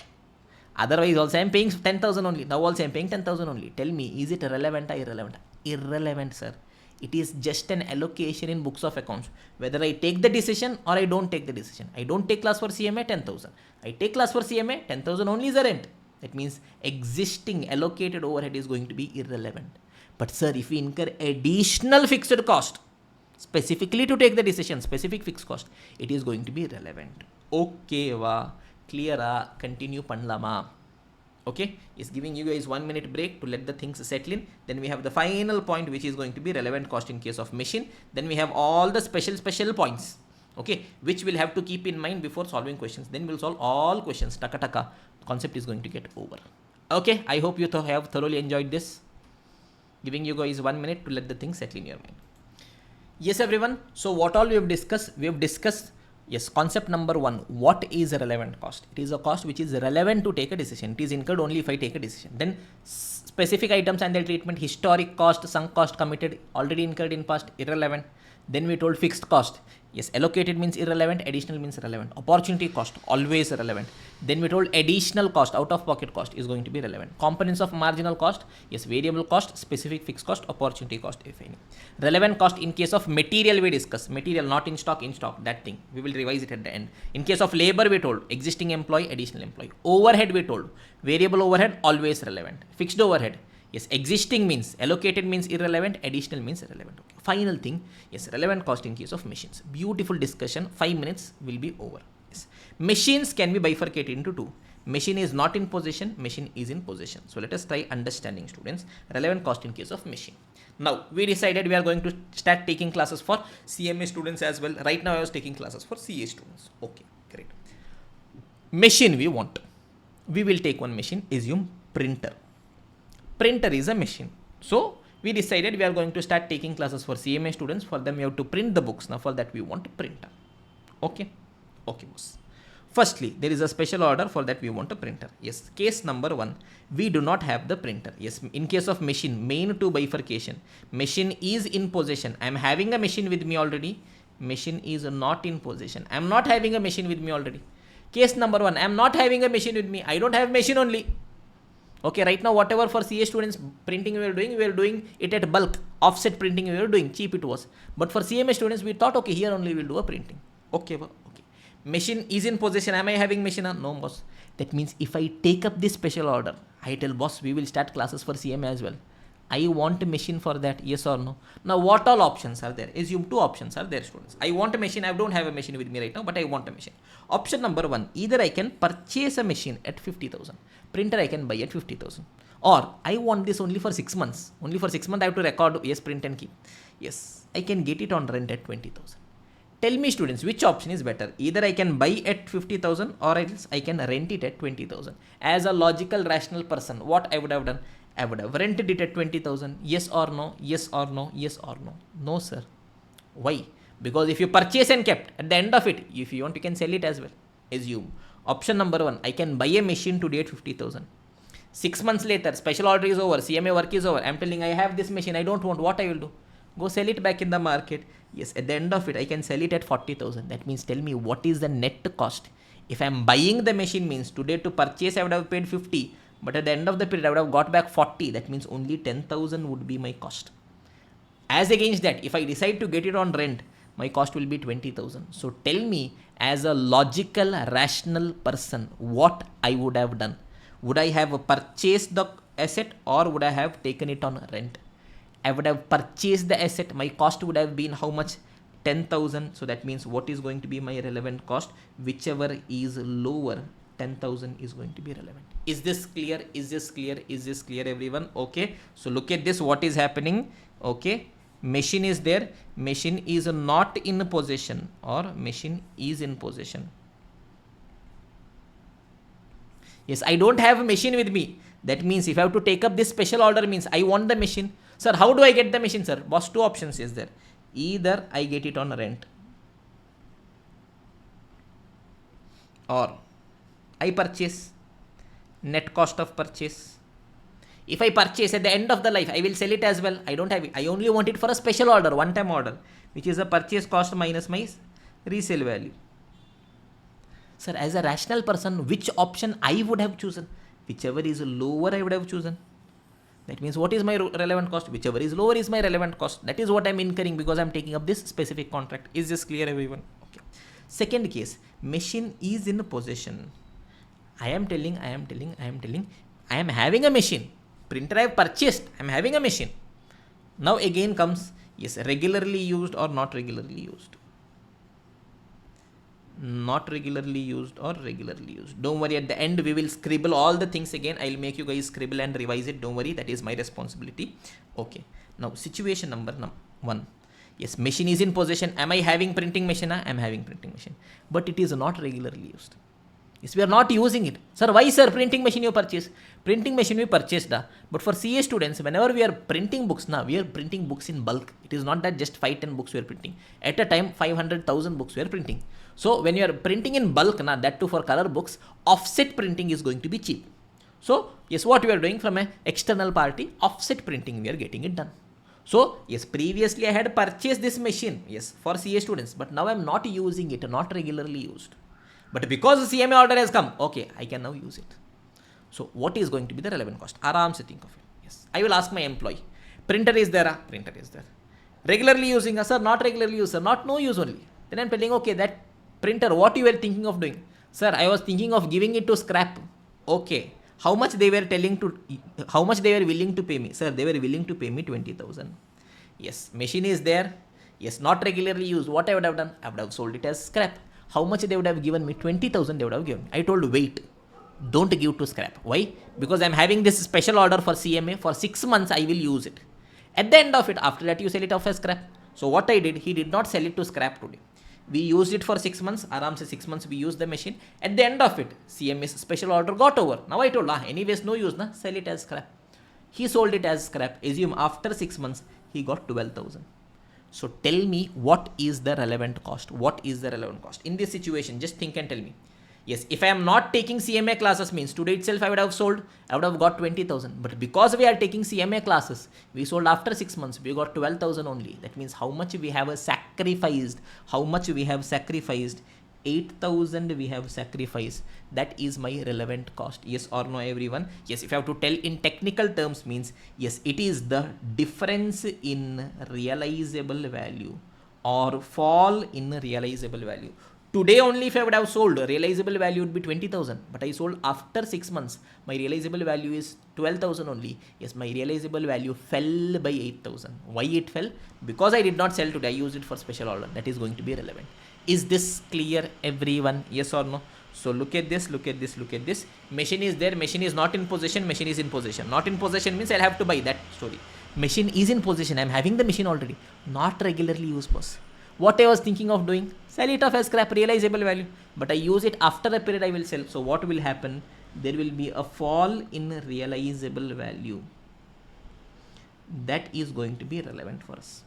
Otherwise, also I am paying 10,000 only. Now also I am paying 10,000 only. Tell me, is it relevant or irrelevant? Irrelevant, sir. It is just an allocation in books of accounts. Whether I take the decision or I don't take the decision. I don't take class for CMA, 10,000. I take class for CMA, 10,000 only is the rent. That means existing allocated overhead is going to be irrelevant. But sir, if we incur additional fixed cost, specifically to take the decision, specific fixed cost, it is going to be relevant. Okay, va. Clear, continue Panlama. Okay, is giving you guys 1 minute break to let the things settle in. Then we have the final point, which is going to be relevant cost in case of machine. Then we have all the special points, okay, which we'll have to keep in mind before solving questions. Then we'll solve all questions. Taka. Concept is going to get over. Okay, I hope you have thoroughly enjoyed this. Giving you guys 1 minute to let the things settle in your mind. Yes, everyone. So what all we have discussed? Yes, concept number 1. What is a relevant cost? It is a cost which is relevant to take a decision. It is incurred only if I take a decision. Then specific items and their treatment, historic cost, sunk cost, committed, already incurred in past, irrelevant. Then we told fixed cost. Yes, allocated means irrelevant, additional means relevant. Opportunity cost, always relevant. Then we told additional cost, out of pocket cost is going to be relevant. Components of marginal cost, yes, variable cost, specific fixed cost, opportunity cost, if any. Relevant cost in case of material we discuss. Material not in stock, that thing. We will revise it at the end. In case of labor we told existing employee, additional employee. Overhead we told variable overhead, always relevant. Fixed overhead. Yes, existing means, allocated means irrelevant, additional means relevant. Okay. Final thing, yes, relevant cost in case of machines. Beautiful discussion, 5 minutes will be over. Yes. Machines can be bifurcated into two. Machine is not in possession, machine is in possession. So let us try understanding, students, relevant cost in case of machine. Now, we decided we are going to start taking classes for CMA students as well. Right now, I was taking classes for CA students. Okay, great. Machine we want. We will take one machine, assume printer. Printer is a machine. So we decided we are going to start taking classes for CMA students. For them, we have to print the books. Now for that, we want a printer. Okay. Okay, boss. Firstly, there is a special order for that we want a printer. Yes, case number 1, we do not have the printer. Yes, in case of machine, main to bifurcation, machine is in possession. I am having a machine with me already. Machine is not in possession. I am not having a machine with me already. Case number 1, I am not having a machine with me. I don't have machine only. Okay, right now whatever for CA students printing we were doing it at bulk. Offset printing we were doing, cheap it was. But for CMA students, we thought, okay, here only we'll do a printing. Okay, okay. Machine is in possession. Am I having machine? No, boss. That means if I take up this special order, I tell boss, we will start classes for CMA as well. I want a machine for that, yes or no? Now, what all options are there? Assume 2 options are there, students. I want a machine. I don't have a machine with me right now, but I want a machine. Option number 1, either I can purchase a machine at 50,000. Printer I can buy at 50,000. Or I want this only for 6 months. Only for 6 months I have to record, yes, print and keep. Yes, I can get it on rent at 20,000. Tell me, students, which option is better? Either I can buy at 50,000 or else I can rent it at 20,000. As a logical, rational person, what I would have done? I would have rented it at 20,000. Yes or no? Yes or no? Yes or no? No, sir. Why? Because if you purchase and kept, at the end of it, if you want, you can sell it as well. Assume. Option number 1, I can buy a machine today at 50,000. 6 months later, special order is over, CMA work is over. I'm telling I have this machine, I don't want. What I will do? Go sell it back in the market. Yes, at the end of it, I can sell it at 40,000. That means tell me what is the net cost. If I'm buying the machine means today to purchase, I would have paid 50. But at the end of the period, I would have got back 40. That means only 10,000 would be my cost. As against that, if I decide to get it on rent, my cost will be 20,000. So tell me, as a logical, rational person, what I would have done. Would I have purchased the asset or would I have taken it on rent? I would have purchased the asset. My cost would have been how much? 10,000. So that means what is going to be my relevant cost? Whichever is lower, 10,000 is going to be relevant. Is this clear? Is this clear? Is this clear, everyone? Okay. So look at this. What is happening? Okay. Machine is there. Machine is not in possession or machine is in possession. Yes, I don't have a machine with me. That means if I have to take up this special order means I want the machine. Sir, how do I get the machine, sir? Boss, 2 options is there. Either I get it on rent or I purchase. Net cost of purchase. If I purchase at the end of the life, I will sell it as well. I don't have it. I only want it for a special order, one-time order, which is a purchase cost minus my resale value. Sir, as a rational person, which option I would have chosen? Whichever is lower, I would have chosen. That means what is my relevant cost? Whichever is lower is my relevant cost. That is what I'm incurring because I'm taking up this specific contract. Is this clear, everyone? Okay. Second case, machine is in possession. I am having a machine. Printer I have purchased. I am having a machine. Now again comes, yes, regularly used or not regularly used. Not regularly used or regularly used. Don't worry, at the end we will scribble all the things again. I will make you guys scribble and revise it. Don't worry, that is my responsibility. Okay. Now situation number 1. Yes, machine is in possession. Am I having printing machine? I am having printing machine. But it is not regularly used. Yes, we are not using it. Sir, why, sir? Printing machine you purchase. Printing machine we purchased. But for CA students, whenever we are printing books, we are printing books in bulk. It is not that just 5-10 books we are printing. At a time, 500,000 books we are printing. So when you are printing in bulk, that too for color books, offset printing is going to be cheap. So yes, what we are doing from an external party, offset printing, we are getting it done. So yes, previously I had purchased this machine, yes, for CA students, but now I am not using it, not regularly used. But because the CMA order has come, okay, I can now use it. So what is going to be the relevant cost? Aram se think of it. Yes, I will ask my employee. Printer is there, printer is there. Regularly using, sir, not regularly use, sir, not no use only. Then I am telling, okay, that printer, what you were thinking of doing? Sir, I was thinking of giving it to scrap. Okay. How much they were willing to pay me? Sir, they were willing to pay me 20,000. Yes, machine is there. Yes, not regularly used. What I would have done? I would have sold it as scrap. How much they would have given me? 20,000 they would have given. I told, wait, don't give to scrap. Why? Because I'm having this special order for CMA. For 6 months, I will use it. At the end of it, after that, you sell it off as scrap. So what I did, he did not sell it to scrap today. We used it for 6 months. Aram se 6 months we used the machine. At the end of it, CMA's special order got over. Now I told, anyways, no use, sell it as scrap. He sold it as scrap. Assume after 6 months, he got 12,000. So tell me, what is the relevant cost? What is the relevant cost? In this situation, just think and tell me. Yes, if I am not taking CMA classes, means today itself I would have sold, I would have got 20,000. But because we are taking CMA classes, we sold after 6 months, we got 12,000 only. That means how much we have sacrificed, 8,000 we have sacrificed. That is my relevant cost. Yes or no, everyone? Yes, if I have to tell in technical terms, means yes, it is the difference in realizable value or fall in realizable value. Today only if I would have sold, realizable value would be 20,000, but I sold after 6 months. My realizable value is 12,000 only. Yes, my realizable value fell by 8,000. Why it fell? Because I did not sell today. I used it for special order. That is going to be relevant. Is this clear, everyone? Yes or no? So look at this, look at this, look at this. Machine is there, machine is not in possession, machine is in possession. Not in possession means I'll have to buy that story. Machine is in possession. I'm having the machine already. Not regularly used, boss. What I was thinking of doing, sell it off as scrap, realizable value, but I use it after a period I will sell. So what will happen? There will be a fall in realizable value. That is going to be relevant for us.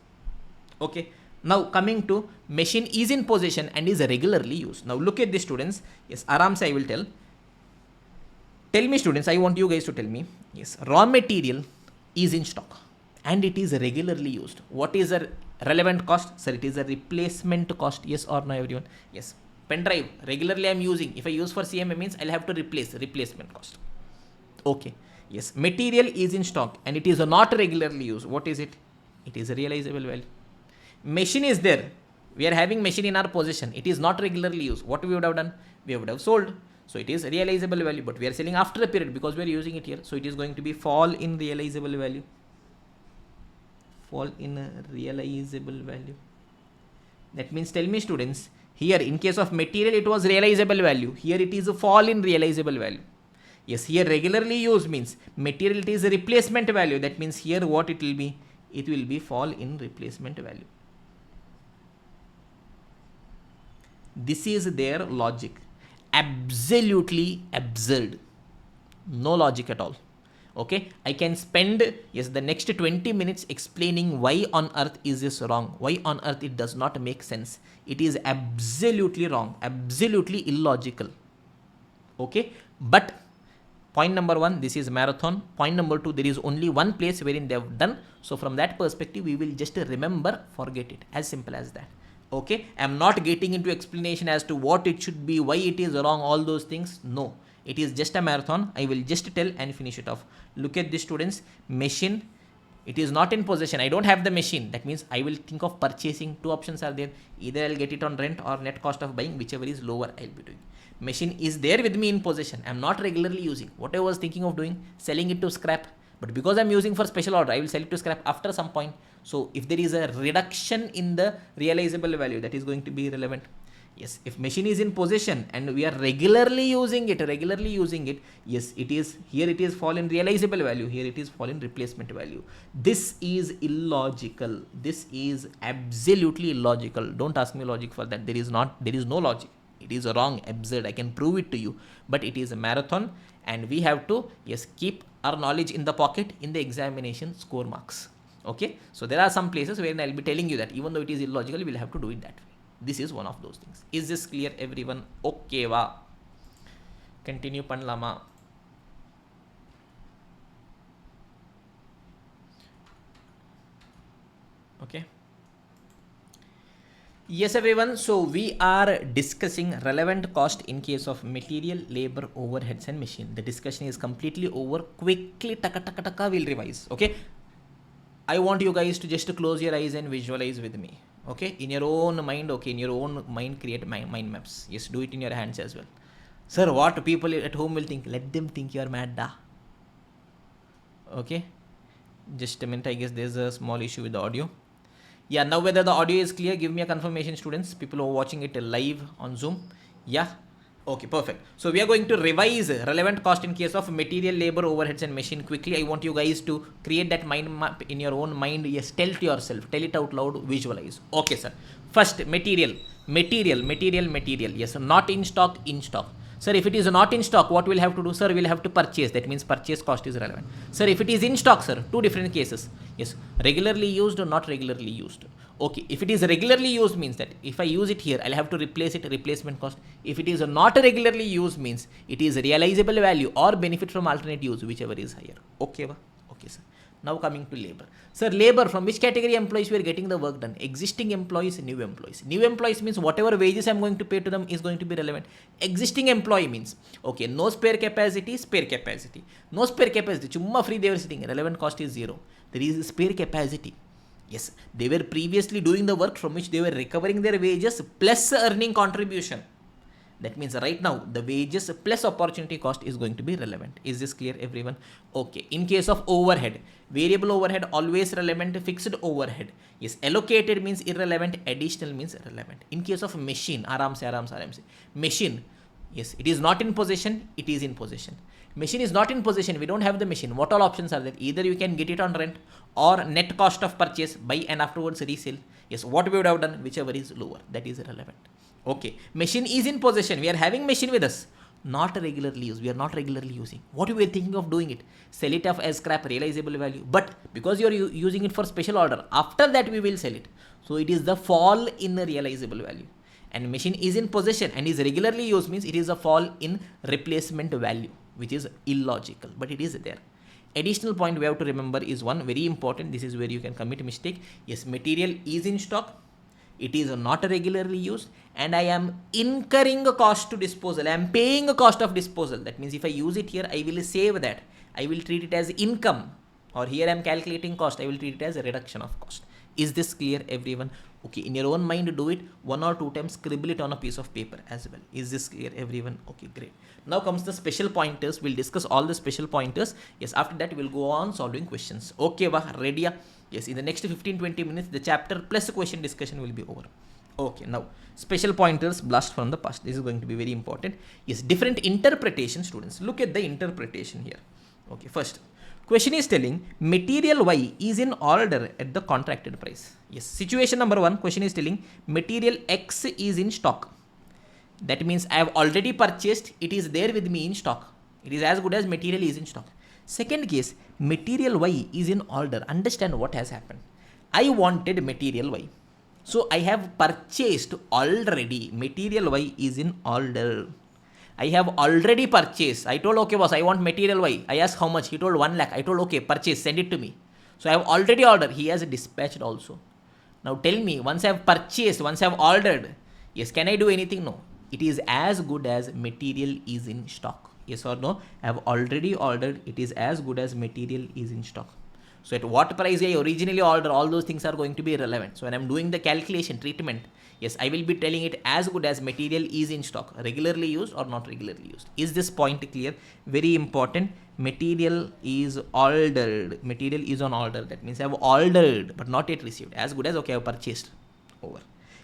Okay. Now coming to machine is in possession and is regularly used. Now look at this, students. Yes, aram se I will tell. Tell me, students, I want you guys to tell me. Yes, raw material is in stock and it is regularly used. What is the relevant cost? Sir, it is a replacement cost. Yes or no, everyone? Yes. Pen drive, regularly I am using. If I use for CMA means I'll have to replace, replacement cost. Okay. Yes. Material is in stock and it is not regularly used. What is it? It is a realizable value. Machine is there. We are having machine in our possession. It is not regularly used. What we would have done? We would have sold. So it is realizable value, but we are selling after a period because we are using it here. So it is going to be fall in realizable value. Fall in realizable value. That means, tell me, students, here in case of material it was realizable value. Here it is a fall in realizable value. Yes, here regularly used means material, it is a replacement value. That means here what it will be? It will be fall in replacement value. This is their logic. Absolutely absurd. No logic at all. Okay, I can spend, yes, the next 20 minutes explaining why on earth is this wrong, why on earth it does not make sense. It is absolutely wrong, absolutely illogical. Okay, but point number one, this is marathon. Point number two, there is only one place wherein they have done. So from that perspective, we will just remember, forget it. As simple as that. Okay, I am not getting into explanation as to what it should be, why it is wrong, all those things. No, it is just a marathon. I will just tell and finish it off. Look at this, students. Machine, it is not in possession. I don't have the machine. That means I will think of purchasing. Two options are there. Either I'll get it on rent or net cost of buying, whichever is lower I'll be doing. Machine is there with me in possession. I'm not regularly using. What I was thinking of doing, selling it to scrap. But because I'm using for special order, I will sell it to scrap after some point. So if there is a reduction in the realizable value, that is going to be relevant. Yes, if machine is in possession and we are regularly using it, yes, it is, here it is fall in realizable value, here it is fall in replacement value. This is illogical. This is absolutely illogical. Don't ask me logic for that. There is no logic. It is wrong, absurd. I can prove it to you, but it is a marathon and we have to, yes, keep our knowledge in the pocket in the examination score marks. Okay, so there are some places where I'll be telling you that even though it is illogical, we'll have to do it that way. This is one of those things. Is this clear, everyone? Okay, va. Continue panlama. Okay. Yes, everyone. So we are discussing relevant cost in case of material, labor, overheads and machine. The discussion is completely over. Quickly, taka, we'll revise. Okay. I want you guys to just close your eyes and visualize with me. Okay. In your own mind. Okay. In your own mind, create mind maps. Yes. Do it in your hands as well. Sir, what people at home will think? Let them think you are mad. Da. Okay. Just a minute. I guess there's a small issue with the audio. Yeah, now whether the audio is clear, give me a confirmation, students. People who are watching it live on Zoom. Yeah. Okay, perfect. So we are going to revise relevant cost in case of material, labor, overheads and machine quickly. I want you guys to create that mind map in your own mind. Yes, tell to yourself. Tell it out loud. Visualize. Okay, sir. First, material. Yes, not in stock, in stock. Sir, if it is not in stock, what we'll have to do? Sir, we'll have to purchase. That means purchase cost is relevant. Sir, if it is in stock, sir, two different cases. Yes, regularly used or not regularly used. Okay, if it is regularly used means that if I use it here, I'll have to replace it, replacement cost. If it is not regularly used means it is realizable value or benefit from alternate use, whichever is higher. Okay, okay, sir. Now coming to labor. Sir, labor, from which category employees we are getting the work done? Existing employees, new employees. New employees means whatever wages I'm going to pay to them is going to be relevant. Existing employee means, okay, no spare capacity, spare capacity. No spare capacity, chumma free they were sitting, relevant cost is 0. There is spare capacity. Yes, they were previously doing the work from which they were recovering their wages plus earning contribution. That means right now the wages plus opportunity cost is going to be relevant. Is this clear, everyone? Okay. In case of overhead, variable overhead always relevant, fixed overhead. Yes, allocated means irrelevant, additional means relevant. In case of machine, aram se. Machine, yes, it is not in possession, it is in possession. Machine is not in possession, we don't have the machine. What all options are there? Either you can get it on rent or net cost of purchase, buy and afterwards resale. Yes, what we would have done, whichever is lower, that is relevant. Okay, machine is in possession, we are having machine with us, not regularly used, we are not regularly using. What we were thinking of doing it? Sell it off as scrap, realizable value. But because you are using it for special order, after that we will sell it. So it is the fall in the realizable value. And machine is in possession and is regularly used means it is a fall in replacement value, which is illogical, but it is there. Additional point we have to remember is one very important. This is where you can commit a mistake. Yes, material is in stock. It is not regularly used and I am incurring a cost to disposal. I am paying a cost of disposal. That means if I use it here, I will save that. I will treat it as income, or here I am calculating cost. I will treat it as a reduction of cost. Is this clear, everyone? Okay, in your own mind, do it 1 or 2 times, scribble it on a piece of paper as well. Is this clear, everyone? Okay, great. Now comes the special pointers. We'll discuss all the special pointers. Yes, after that, we'll go on solving questions. Okay, ready? Yes, in the next 15-20 minutes, the chapter plus question discussion will be over. Okay, now, special pointers, blast from the past. This is going to be very important. Yes, different interpretation, students. Look at the interpretation here. Okay, first, question is telling material Y is in order at the contracted price. Yes, situation number 1, question is telling material X is in stock. That means I have already purchased, it is there with me in stock. It is as good as material is in stock. Second case, material Y is in order. Understand what has happened. I wanted material Y. So I have purchased already. Material Y is in order. I have already purchased. I told, okay boss, I want material Y. I asked how much. He told 1 lakh. I told, okay, purchase, send it to me. So I have already ordered. He has dispatched also. Now tell me, once I have purchased, once I have ordered, yes, can I do anything? No. It is as good as material is in stock. Yes or no? I have already ordered. It is as good as material is in stock. So at what price I originally ordered, all those things are going to be relevant. So when I'm doing the calculation, treatment, yes, I will be telling it as good as material is in stock, regularly used or not regularly used. Is this point clear? Very important. Material is ordered. Material is on order. That means I have ordered but not yet received. As good as, okay, I have purchased. Over.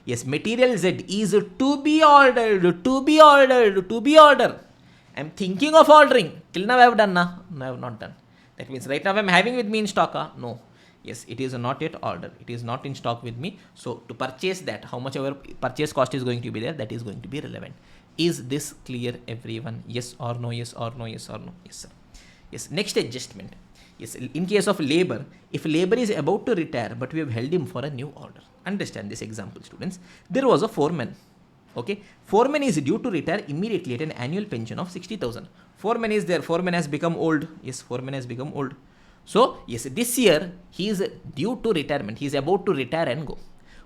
Yes, material Z is to be ordered, to be ordered, to be ordered. I'm thinking of ordering. Till now I have done, no, I have not done. That means right now I'm having with me in stock, no. Yes, it is not yet ordered. It is not in stock with me. So to purchase that, how much our purchase cost is going to be there, that is going to be relevant. Is this clear, everyone? Yes or no, yes or no, yes or no, yes sir. Yes, next adjustment. Yes, in case of labor, if labor is about to retire, but we have held him for a new order. Understand this example, students. There was a foreman. Okay, foreman is due to retire immediately at an annual pension of 60,000. Foreman is there. Foreman has become old. Yes, foreman has become old. So, yes, this year he is due to retirement. He is about to retire and go.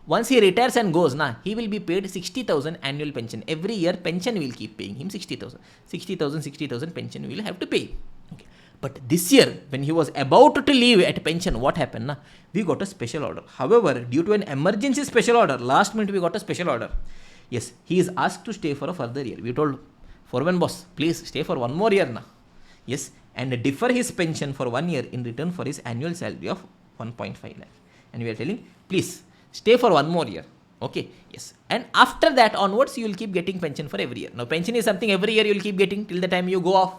Once he retires and goes, he will be paid 60,000 annual pension. Every year pension will keep paying him 60,000. 60,000 pension will have to pay. Okay. But this year, when he was about to leave at pension, what happened? We got a special order. However, due to an emergency special order, last minute we got a special order. Yes, he is asked to stay for a further year. We told foreman boss, please stay for 1 more year. Yes, and defer his pension for 1 year in return for his annual salary of 1.5 lakh. And we are telling, please stay for 1 more year. Okay, yes. And after that onwards, you will keep getting pension for every year. Now, pension is something every year you will keep getting till the time you go off.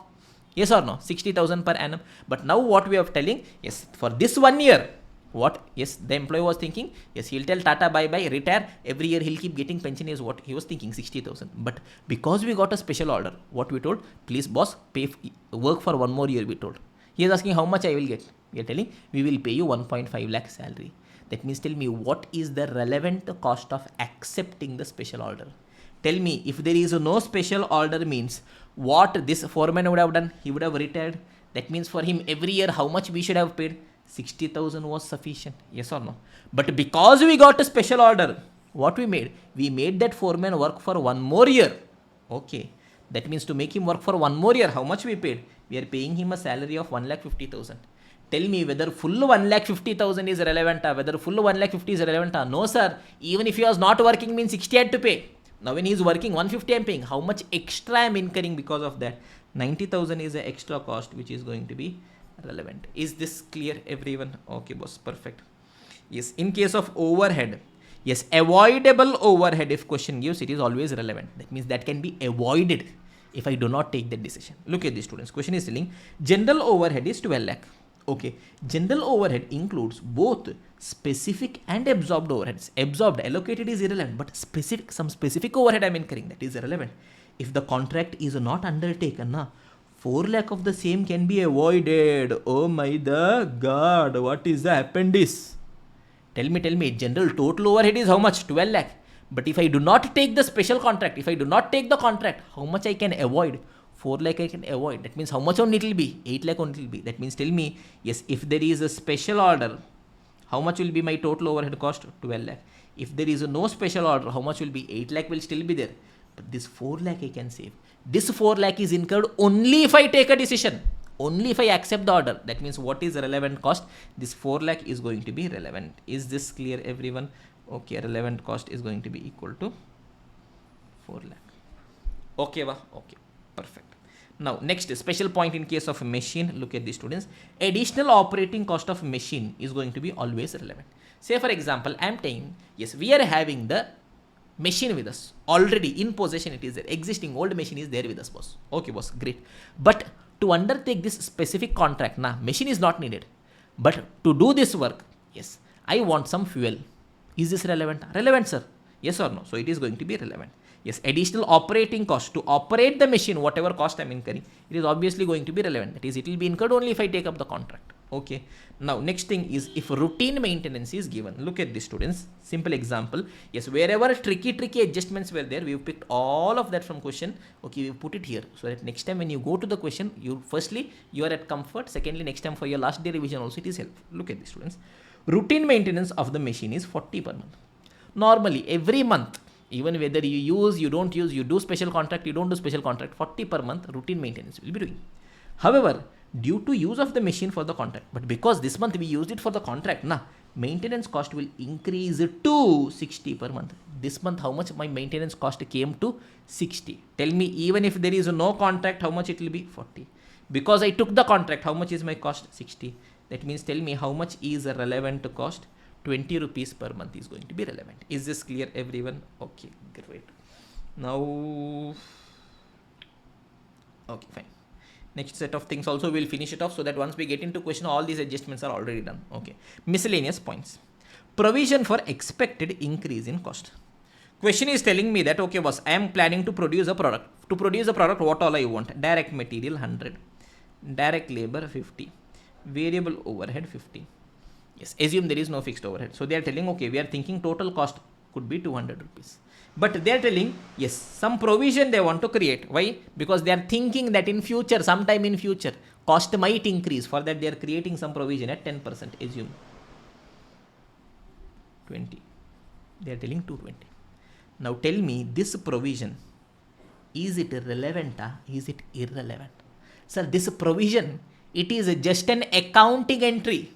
Yes or no? 60,000 per annum. But now what we are telling, yes, for this 1 year, what? Yes, the employee was thinking, yes, he'll tell Tata bye-bye, retire. Every year he'll keep getting pension is what he was thinking, 60,000. But because we got a special order, what we told, please boss, work for 1 more year, we told. He is asking how much I will get. We are telling, we will pay you 1.5 lakh salary. That means tell me what is the relevant cost of accepting the special order. Tell me, if there is no special order means what this foreman would have done? He would have retired. That means for him every year how much we should have paid? 60,000 was sufficient. Yes or no? But because we got a special order, what we made? We made that foreman work for 1 more year. Okay. That means to make him work for 1 more year, how much we paid? We are paying him a salary of 1,50,000. Tell me whether full 1,50,000 is relevant or whether full 1,50,000 is relevant or no, sir. Even if he was not working means 60 had to pay. Now when he is working 150 I am paying. How much extra I am incurring because of that? 90,000 is an extra cost which is going to be relevant. Is this clear everyone? Okay boss, perfect. Yes, in case of overhead, yes, avoidable overhead, if question gives, it is always relevant. That means that can be avoided if I do not take that decision. Look at this students. Question is telling general overhead is 12 lakh. Okay, general overhead includes both specific and absorbed overheads. Absorbed, allocated is irrelevant, but specific, some specific overhead I am incurring, that is relevant. If the contract is not undertaken, 4 lakh of the same can be avoided. Oh my the God, what is the appendix? Tell me, general total overhead is how much? 12 lakh. But if I do not take the special contract, if I do not take the contract, how much I can avoid? 4 lakh I can avoid. That means how much only it will be? 8 lakh only it will be. That means tell me, yes, if there is a special order, how much will be my total overhead cost? 12 lakh. If there is no special order, how much will be? 8 lakh will still be there. But this 4 lakh I can save. This 4 lakh is incurred only if I take a decision. Only if I accept the order. That means what is relevant cost? This 4 lakh is going to be relevant. Is this clear everyone? Okay, relevant cost is going to be equal to 4 lakh. Okay, okay, perfect. Now next special point in case of a machine. Look at these students. Additional operating cost of machine is going to be always relevant. Say for example, I am saying, yes, we are having the machine with us already in possession. It is there. Existing old machine is there with us, boss. Okay, boss, great. But to undertake this specific contract, machine is not needed. But to do this work, yes, I want some fuel. Is this relevant? Relevant, sir. Yes or no? So it is going to be relevant. Yes, additional operating cost to operate the machine, whatever cost I am incurring, it is obviously going to be relevant. That is, it will be incurred only if I take up the contract. Okay. Now, next thing is if routine maintenance is given. Look at this, students. Simple example. Yes, wherever tricky adjustments were there, we've picked all of that from question. Okay, we put it here. So that next time when you go to the question, firstly, you are at comfort. Secondly, next time for your last day revision also, it is helpful. Look at this, students. Routine maintenance of the machine is 40 per month. Normally, every month, even whether you use, you don't use, you do special contract, you don't do special contract, 40 per month routine maintenance will be doing. However, due to use of the machine for the contract, but because this month we used it for the contract, maintenance cost will increase to 60 per month. This month, how much my maintenance cost came to? 60. Tell me, even if there is no contract, how much it will be? 40. Because I took the contract, how much is my cost? 60. That means tell me how much is a relevant cost? 20 rupees per month is going to be relevant. Is this clear everyone? Okay, great. Now, okay, fine. Next set of things also we'll finish it off so that once we get into question, all these adjustments are already done. Okay. Miscellaneous points. Provision for expected increase in cost. Question is telling me that, okay, boss, I am planning to produce a product. To produce a product, what all I want? Direct material 100, direct labor 50, variable overhead 50. Yes, assume there is no fixed overhead. So they are telling, okay, we are thinking total cost could be 200 rupees. But they are telling, yes, some provision they want to create. Why? Because they are thinking that in future, sometime in future, cost might increase. For that, they are creating some provision at 10%. Assume 20. They are telling 220. Now tell me, this provision, is it relevant or is it irrelevant? Sir, this provision, it is just an accounting entry.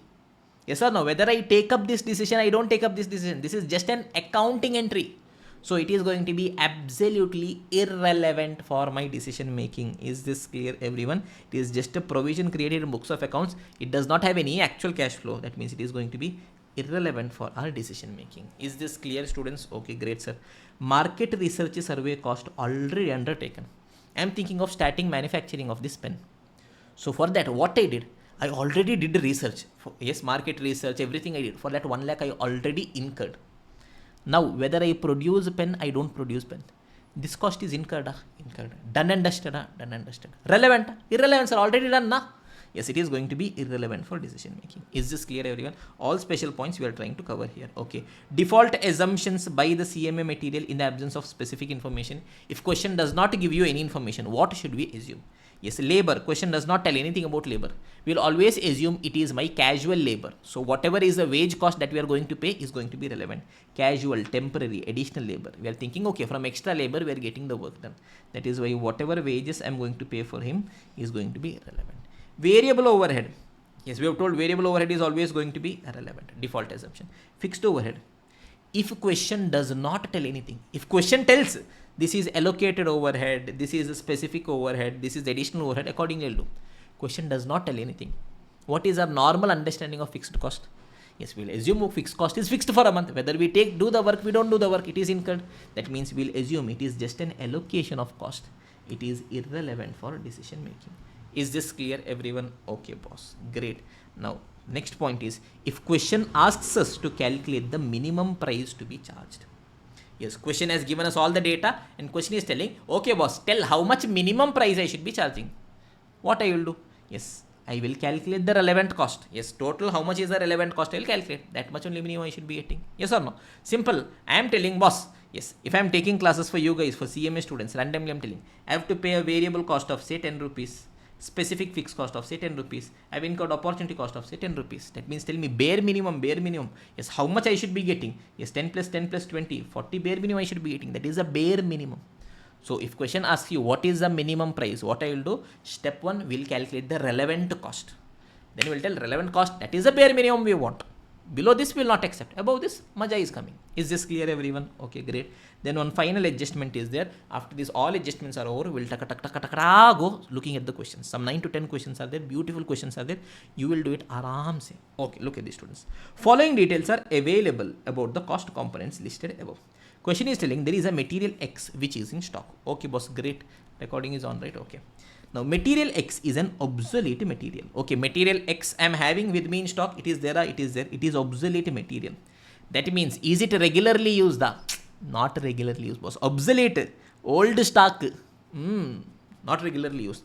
Yes or no? Whether I take up this decision, I don't take up this decision. This is just an accounting entry. So it is going to be absolutely irrelevant for my decision making. Is this clear everyone? It is just a provision created in books of accounts. It does not have any actual cash flow. That means it is going to be irrelevant for our decision making. Is this clear, students? Okay, great, sir. Market research survey cost already undertaken. I am thinking of starting manufacturing of this pen. So for that, what I did, I already did research. Yes, market research, everything I did. For that 1 lakh, I already incurred. Now, whether I produce pen, I don't produce pen. This cost is incurred. Done and dusted. Done and dusted. Relevant? Irrelevant, sir. Already done, yes, it is going to be irrelevant for decision making. Is this clear, everyone? All special points we are trying to cover here. Okay. Default assumptions by the CMA material in the absence of specific information. If question does not give you any information, what should we assume? Yes, labor. Question does not tell anything about labor. We'll always assume it is my casual labor. So whatever is the wage cost that we are going to pay is going to be relevant. Casual, temporary, additional labor. We are thinking, okay, from extra labor we are getting the work done. That is why whatever wages I'm going to pay for him is going to be relevant. Variable overhead. Yes, we have told variable overhead is always going to be irrelevant. Default assumption. Fixed overhead. If question does not tell anything, if question tells this is allocated overhead, this is a specific overhead, this is additional overhead, accordingly I'll do. Question does not tell anything. What is our normal understanding of fixed cost? Yes, we'll assume fixed cost is fixed for a month. Whether we do the work, we don't do the work, it is incurred. That means we'll assume it is just an allocation of cost. It is irrelevant for decision making. Is this clear, everyone? Okay, boss. Great. Now, next point is, if question asks us to calculate the minimum price to be charged. Yes, question has given us all the data and question is telling, okay boss, tell how much minimum price I should be charging. What I will do? Yes, I will calculate the relevant cost. Yes, total how much is the relevant cost I will calculate. That much only minimum I should be getting. Yes or no? Simple. I am telling boss, yes, if I am taking classes for you guys, for CMA students, randomly I am telling, I have to pay a variable cost of say 10 rupees. Specific fixed cost of say 10 rupees. I have incurred opportunity cost of say 10 rupees. That means tell me bare minimum. Yes, how much I should be getting? Yes, 10 plus 10 plus 20, 40 bare minimum I should be getting. That is a bare minimum. So if question asks you what is the minimum price, what I will do? Step 1, we'll calculate the relevant cost. Then we'll tell relevant cost, that is the bare minimum we want. Below this we will not accept. Above this, maja is coming. Is this clear, everyone? Okay, great. Then one final adjustment is there. After this, all adjustments are over. We'll go looking at the questions. Some 9 to 10 questions are there. Beautiful questions are there. You will do it aram se. Okay, look at these students. Following details are available about the cost components listed above. Question is telling there is a material X which is in stock. Okay, boss, great. Recording is on, right? Okay. Now, material X is an obsolete material. Okay, material X I am having with me in stock. It is there, it is there. It is obsolete material. That means, is it regularly used? Not regularly used, boss. Obsolete, old stock. Not regularly used.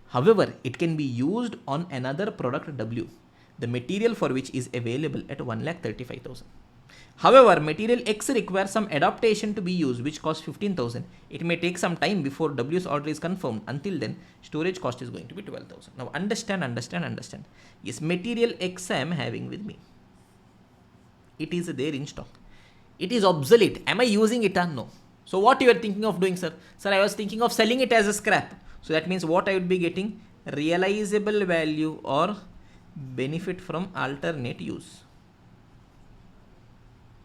However, it can be used on another product W, the material for which is available at 1,35,000. However, material X requires some adaptation to be used, which costs 15,000. It may take some time before W's order is confirmed. Until then, storage cost is going to be 12,000. Now, understand. Yes, material X I am having with me. It is there in stock. It is obsolete. Am I using it? No. So, what you are thinking of doing, sir? Sir, I was thinking of selling it as a scrap. So, that means what I would be getting? Realizable value or benefit from alternate use.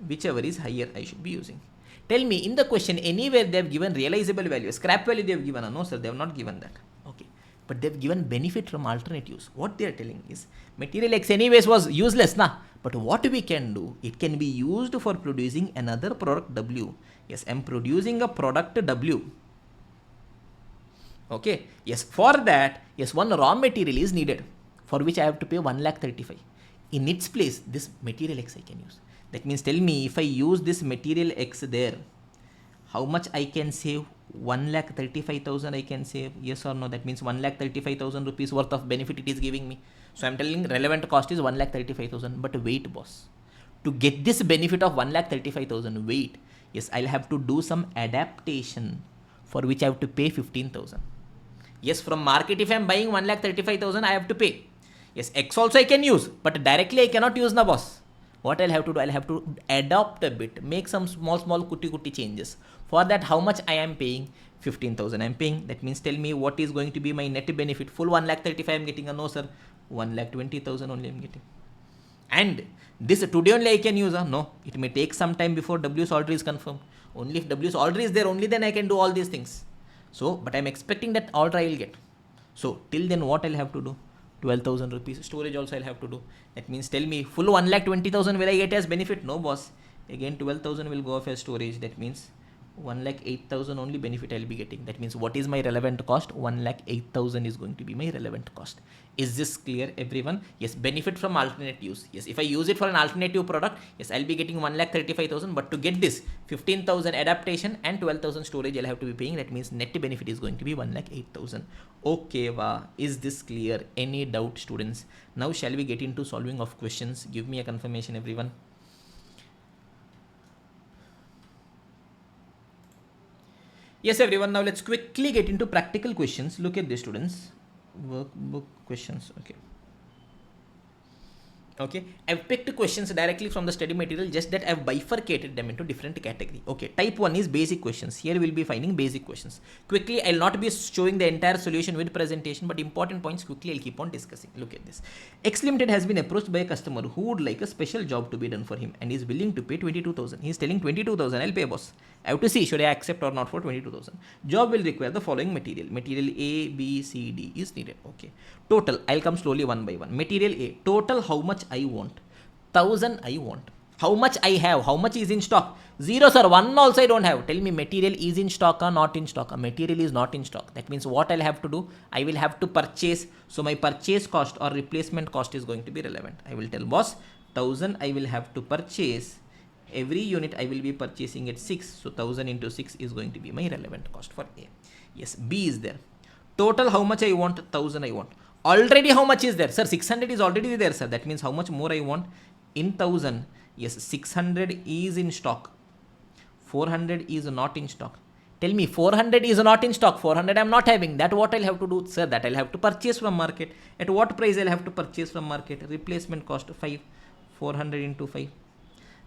Whichever is higher I should be using. Tell me, in the question, anywhere they have given realizable value, scrap value they have given. No, sir, they have not given that. Okay. But they have given benefit from alternate use. What they are telling is, material X anyways was useless, na? But what we can do, it can be used for producing another product W. Yes, I am producing a product W. Okay. Yes, for that, yes, one raw material is needed, for which I have to pay 1,35,000. In its place, this material X I can use. That means tell me, if I use this material X there, how much I can save? 1,35,000 I can save. Yes or no? That means 1,35,000 rupees worth of benefit it is giving me. So I'm telling relevant cost is 1,35,000. But wait, boss. To get this benefit of 1,35,000, wait. Yes, I'll have to do some adaptation, for which I have to pay 15,000. Yes, from market if I'm buying 1,35,000, I have to pay. Yes, X also I can use, but directly I cannot use na, boss. What I'll have to do, I'll have to adopt a bit, make some small kuti changes. For that, how much I am paying? 15,000 I am paying. That means tell me what is going to be my net benefit. Full 1,35,000 I am getting. No, sir. 1,20,000 only I am getting. And this today only I can use. No, it may take some time before W's order is confirmed. Only if W's order is there, only then I can do all these things. So, but I am expecting that order I will get. So, till then what I'll have to do? 12,000 rupees. Storage also I'll have to do. That means tell me full 1,20,000 will I get as benefit? No, boss. Again 12,000 will go off as storage. That means 1,08,000 only benefit I'll be getting. That means what is my relevant cost? 1,08,000 is going to be my relevant cost. Is this clear, everyone? Yes, benefit from alternate use. Yes, if I use it for an alternative product, yes, I'll be getting 1,35,000. But to get this 15,000 adaptation and 12,000 storage, I'll have to be paying. That means net benefit is going to be 1,08,000. Okay, is this clear? Any doubt, students? Now shall we get into solving of questions? Give me a confirmation, everyone. Yes, everyone. Now let's quickly get into practical questions. Look at this, students. Workbook questions. Okay, I've picked questions directly from the study material, just that I've bifurcated them into different category. Okay, type 1 is basic questions. Here we'll be finding basic questions. Quickly, I'll not be showing the entire solution with presentation, but important points quickly I'll keep on discussing. Look at this. X Limited has been approached by a customer who would like a special job to be done for him and is willing to pay 22,000. He's telling 22,000, I'll pay, boss. I have to see, should I accept or not for 22,000. Job will require the following material. Material A, B, C, D is needed. Okay. Total, I'll come slowly one by one. Material A, total how much I want. 1,000 I want. How much I have? How much is in stock? 0, sir. 1 also I don't have. Tell me, material is in stock or not in stock? Material is not in stock. That means what I'll have to do? I will have to purchase. So my purchase cost or replacement cost is going to be relevant. I will tell boss, 1,000 I will have to purchase. Every unit I will be purchasing at 6. So 1,000 into 6 is going to be my relevant cost for A. Yes, B is there. Total how much I want? 1,000 I want. Already how much is there? Sir, 600 is already there, sir. That means how much more I want? In 1,000. Yes, 600 is in stock. 400 is not in stock. Tell me, 400 is not in stock. 400 I am not having. That what I'll have to do? Sir, that I'll have to purchase from market. At what price I'll have to purchase from market? Replacement cost 5. 400 into 5.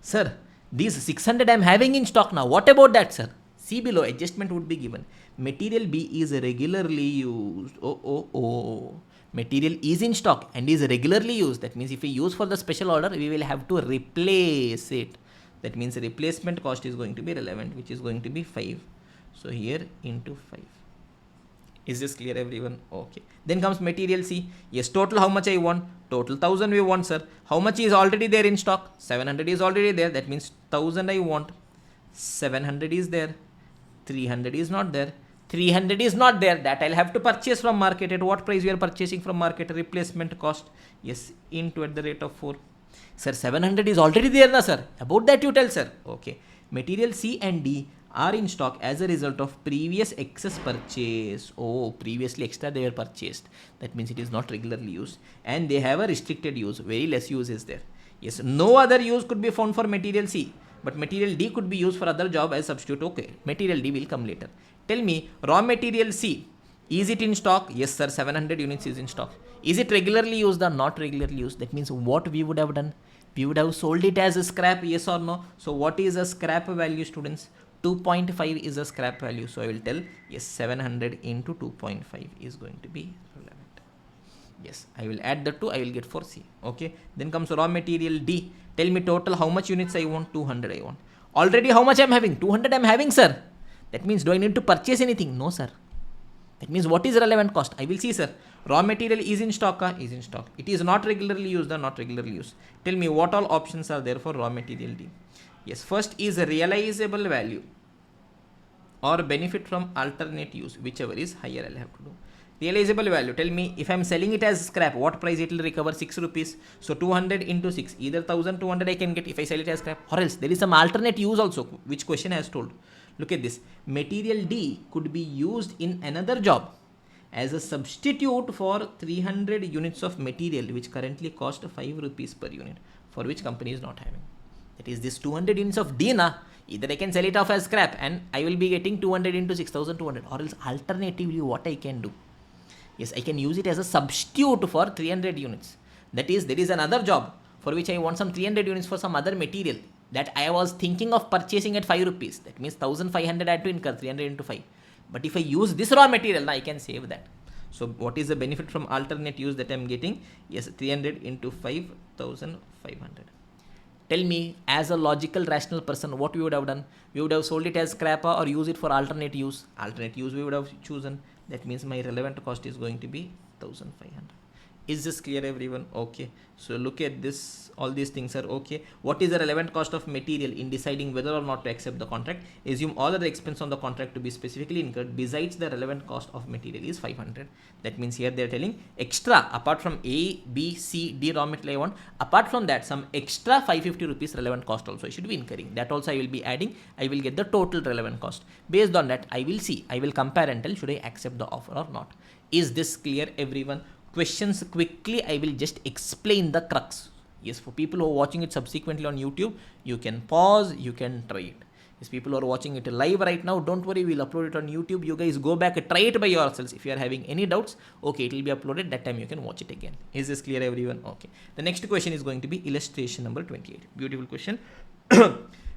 Sir, these 600 I am having in stock now. What about that, sir? See below, adjustment would be given. Material B is regularly used. Material is in stock and is regularly used. That means if we use for the special order, we will have to replace it. That means replacement cost is going to be relevant, which is going to be 5. So here into 5. Is this clear, everyone? Okay. Then comes material C. Yes, total how much I want? Total 1,000 we want, sir. How much is already there in stock? 700 is already there. That means 1,000 I want. 700 is there. 300 is not there. 300 is not there. That I'll have to purchase from market. At what price we are purchasing from market? Replacement cost. Yes, into at the rate of 4. Sir, 700 is already there, na, sir. About that you tell, sir. Okay. Material C and D are in stock as a result of previous excess purchase. Oh, previously extra they were purchased. That means it is not regularly used. And they have a restricted use. Very less use is there. Yes, no other use could be found for material C. But material D could be used for other job as substitute. Okay, material D will come later. Tell me, raw material C, is it in stock? Yes, sir, 700 units is in stock. Is it regularly used or not regularly used? That means what we would have done? We would have sold it as a scrap, yes or no? So what is a scrap value, students? 2.5 is a scrap value. So I will tell, yes, 700 into 2.5 is going to be relevant. Yes, I will add the 2, I will get 4C. Okay, then comes raw material D. Tell me total how much units I want? 200 I want. Already how much I am having? 200 I am having, sir. That means do I need to purchase anything? No, sir. That means what is relevant cost? I will see, sir. Raw material is in stock, is in stock. It is not regularly used or not regularly used. Tell me what all options are there for raw material D. Yes, first is realizable value or benefit from alternate use, whichever is higher I'll have to do. Realizable value, tell me if I'm selling it as scrap, what price it will recover? 6 rupees. So 200 into 6, either 1200 I can get if I sell it as scrap, or else there is some alternate use also, which question has told. Look at this. Material D could be used in another job as a substitute for 300 units of material which currently cost 5 rupees per unit, for which company is not having. That is this 200 units of D na, either I can sell it off as scrap and I will be getting 200 into 6200, or else alternatively what I can do? Yes, I can use it as a substitute for 300 units. That is, there is another job for which I want some 300 units for some other material that I was thinking of purchasing at 5 rupees. That means 1500 I had to incur, 300 into 5. But if I use this raw material, now I can save that. So what is the benefit from alternate use that I am getting? Yes, 300 into 5, 1500. Tell me, as a logical, rational person, what we would have done? We would have sold it as scrap or use it for alternate use. Alternate use we would have chosen. That means my relevant cost is going to be 1500. Is this clear, everyone? Okay. So look at this. All these things are okay. What is the relevant cost of material in deciding whether or not to accept the contract? Assume all other expense on the contract to be specifically incurred besides the relevant cost of material is 500. That means here they are telling extra apart from A, B, C, D raw material I want. Apart from that, some extra 550 rupees relevant cost also I should be incurring. That also I will be adding. I will get the total relevant cost. Based on that, I will see. I will compare and tell should I accept the offer or not. Is this clear, everyone? Questions quickly, I will just explain the crux. Yes, for people who are watching it subsequently on YouTube, you can pause, you can try it. Yes, people who are watching it live right now, don't worry, we'll upload it on YouTube. You guys go back, try it by yourselves. If you are having any doubts, okay, it will be uploaded. That time you can watch it again. Is this clear, everyone? Okay. The next question is going to be illustration number 28. Beautiful question.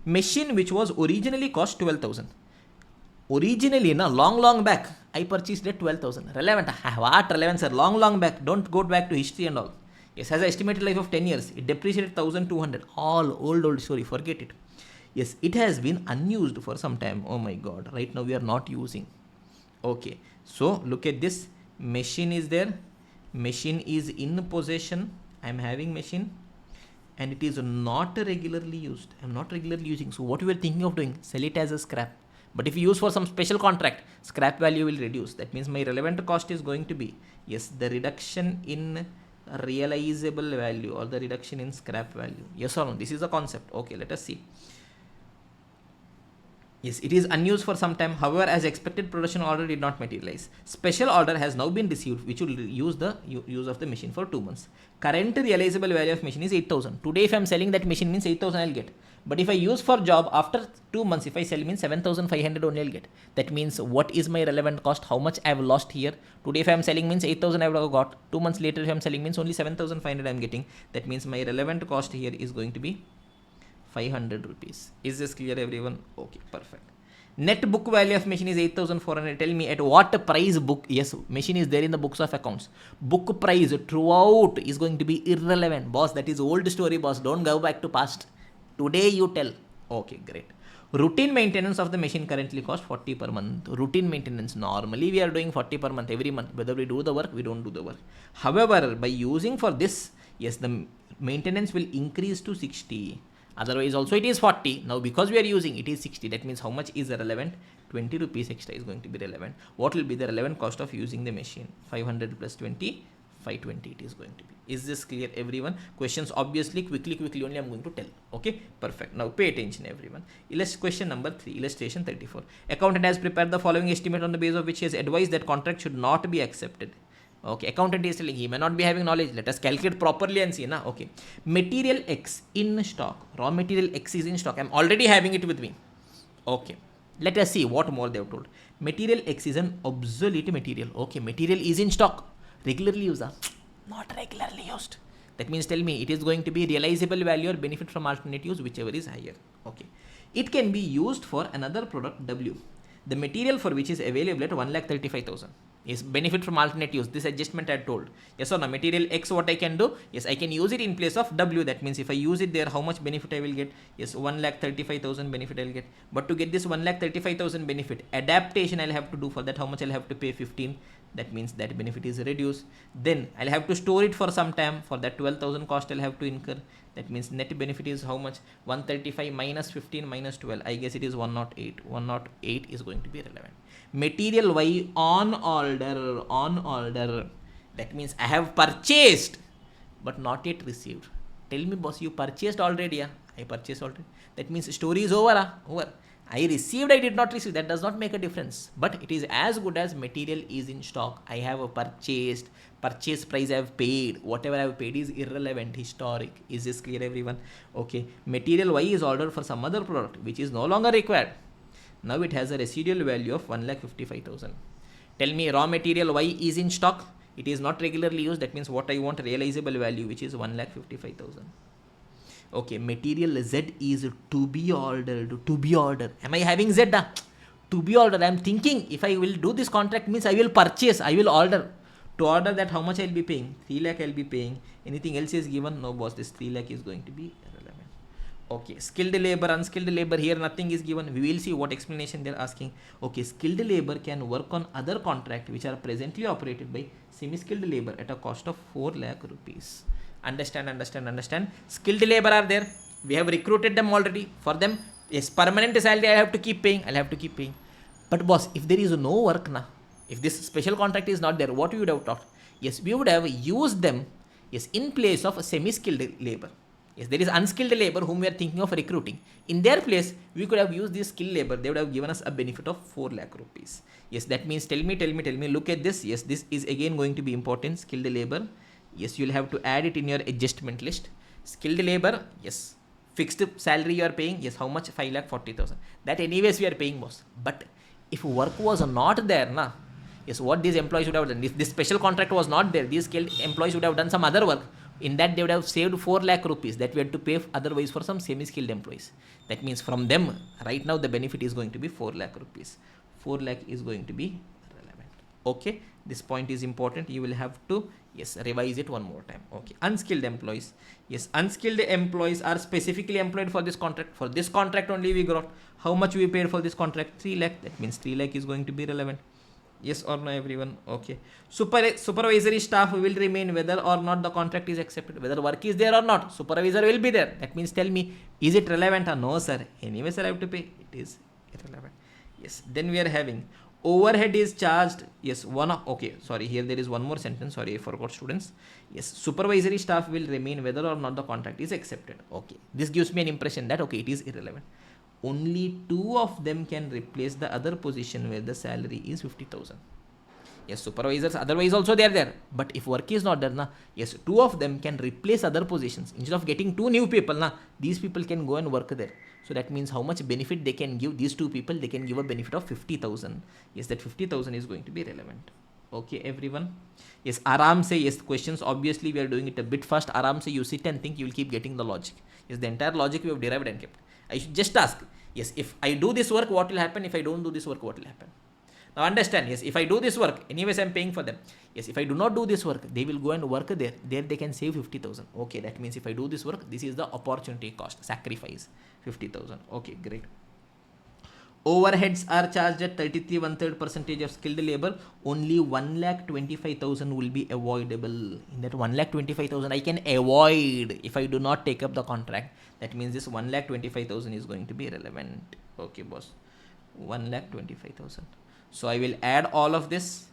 Machine which was originally cost 12,000. Originally, long back, I purchased at 12,000. Relevant? What relevance, sir? Long back. Don't go back to history and all. Yes, has an estimated life of 10 years. It depreciated 1,200. All old story. Forget it. Yes, it has been unused for some time. Oh my God. Right now we are not using. Okay. So look at this. Machine is there. Machine is in possession. I am having machine. And it is not regularly used. I am not regularly using. So what we were thinking of doing? Sell it as a scrap. But if you use for some special contract, scrap value will reduce. That means my relevant cost is going to be, yes, the reduction in realizable value or the reduction in scrap value. Yes or no? This is the concept. Okay, let us see. Yes, it is unused for some time. However, as expected, production order did not materialize. Special order has now been received, which will use the use of the machine for 2 months. Current realizable value of machine is 8,000. Today, if I am selling that machine, means 8,000 I will get. But if I use for job after 2 months, if I sell, means 7,500 only I will get. That means what is my relevant cost? How much I have lost here? Today, if I am selling, means 8,000 I would have got. 2 months later, if I am selling, means only 7,500 I am getting. That means my relevant cost here is going to be 500 rupees. Is this clear, everyone? Okay, perfect. Net book value of machine is 8,400. Tell me at what price book? Yes, machine is there in the books of accounts. Book price throughout is going to be irrelevant. Boss, that is old story, boss. Don't go back to past. Today you tell. Okay, great. Routine maintenance of the machine currently costs 40 per month. Routine maintenance. Normally we are doing 40 per month every month. Whether we do the work, we don't do the work. However, by using for this, yes, the maintenance will increase to 60. Otherwise also it is 40. Now because we are using it is 60. That means how much is relevant? 20 rupees extra is going to be relevant. What will be the relevant cost of using the machine? 500 plus 20, 520 it is going to be. Is this clear, everyone? Questions obviously quickly only I am going to tell. Okay, perfect. Now pay attention, everyone. Question number 3, illustration 34. Accountant has prepared the following estimate on the basis of which he has advised that contract should not be accepted. Okay, accountant is telling he may not be having knowledge. Let us calculate properly and see. Na? Okay, material X in stock. Raw material X is in stock. I am already having it with me. Okay, let us see what more they have told. Material X is an obsolete material. Okay, material is in stock. Regularly used. Not regularly used. That means tell me it is going to be realizable value or benefit from alternate use, whichever is higher. Okay, it can be used for another product W. The material for which is available at 1,35,000 is benefit from alternate use. This adjustment I had told. Yes or no? Material X, what I can do? Yes, I can use it in place of W. That means if I use it there, how much benefit I will get? Yes, 1,35,000 benefit I will get. But to get this 1,35,000 benefit, adaptation I'll have to do. For that, how much I'll have to pay? 15. That means that benefit is reduced. Then I'll have to store it for some time. For that 12,000 cost I'll have to incur. That means net benefit is how much? 135 minus 15 minus 12. I guess it is 108. 108 is going to be relevant. Material Y on order. That means I have purchased but not yet received. Tell me, boss, you purchased already? Yeah, I purchased already. That means story is over. Over. I received, I did not receive. That does not make a difference. But it is as good as material is in stock. I have purchased. Purchase price I have paid. Whatever I have paid is irrelevant, historic. Is this clear, everyone? Okay. Material Y is ordered for some other product which is no longer required. Now it has a residual value of 1,55,000. Tell me, raw material Y is in stock. It is not regularly used. That means what I want, realizable value, which is 1,55,000. Okay, material Z is to be ordered. To be ordered. Am I having Z? To be ordered. I am thinking if I will do this contract, means I will purchase. I will order. To order that, how much I will be paying? 3 lakh I will be paying. Anything else is given? No, boss. This 3 lakh is going to be irrelevant. Okay, skilled labor, unskilled labor, here nothing is given. We will see what explanation they're asking. Okay, skilled labor can work on other contract which are presently operated by semi-skilled labor at a cost of 4 lakh rupees. Understand. Skilled labor are there. We have recruited them already. For them, yes, permanent salary I'll have to keep paying. But boss, if there is no work now, if this special contract is not there, what we would have taught? Yes, we would have used them, yes, in place of a semi-skilled labor. Yes, there is unskilled labor whom we are thinking of recruiting. In their place, we could have used this skilled labor. They would have given us a benefit of 4 lakh rupees. Yes, that means tell me, look at this. Yes, this is again going to be important. Skilled labor. Yes, you'll have to add it in your adjustment list. Skilled labor, yes. Fixed salary you are paying, yes, how much? 5,40,000. That anyways we are paying, boss. But if work was not there, na, yes, what these employees would have done? If this special contract was not there, these skilled employees would have done some other work. In that they would have saved 4 lakh rupees that we had to pay otherwise for some semi-skilled employees. That means from them, right now the benefit is going to be 4 lakh rupees. 4 lakh is going to be relevant. Okay, this point is important. You will have to, yes, revise it one more time. Okay, unskilled employees. Yes, unskilled employees are specifically employed for this contract. For this contract only we got. How much we paid for this contract? 3 lakh. That means 3 lakh is going to be relevant. Yes or no, everyone? Okay. Supervisory staff will remain whether or not the contract is accepted. Whether work is there or not, supervisor will be there. That means tell me, is it relevant or no, sir? Anyway, sir, I have to pay. It is irrelevant. Yes. Then we are having overhead is charged. Yes. Okay. Sorry. Here there is one more sentence. Sorry, I forgot, students. Yes. Supervisory staff will remain whether or not the contract is accepted. Okay. This gives me an impression that, okay, it is irrelevant. Only 2 of them can replace the other position where the salary is 50,000. Yes, supervisors otherwise also they are there. But if work is not there, na, yes, 2 of them can replace other positions. Instead of getting 2 new people, na, these people can go and work there. So that means how much benefit they can give these 2 people, they can give a benefit of 50,000. Yes, that 50,000 is going to be relevant. Okay, everyone. Yes, aram se, yes, questions, obviously we are doing it a bit fast. Aram se, you sit and think, you will keep getting the logic. Yes, the entire logic we have derived and kept. I should just ask, yes, if I do this work, what will happen? If I don't do this work, what will happen? Now understand, yes, if I do this work, anyways I'm paying for them. Yes, if I do not do this work, they will go and work there. There they can save 50,000. Okay, that means if I do this work, this is the opportunity cost, sacrifice, 50,000. Okay, great. Overheads are charged at 33 1/3% of skilled labor. Only 1,25,000 will be avoidable. In that 1,25,000 I can avoid if I do not take up the contract. That means this 1,25,000 is going to be relevant. Okay, boss. 1,25,000. So I will add all of this.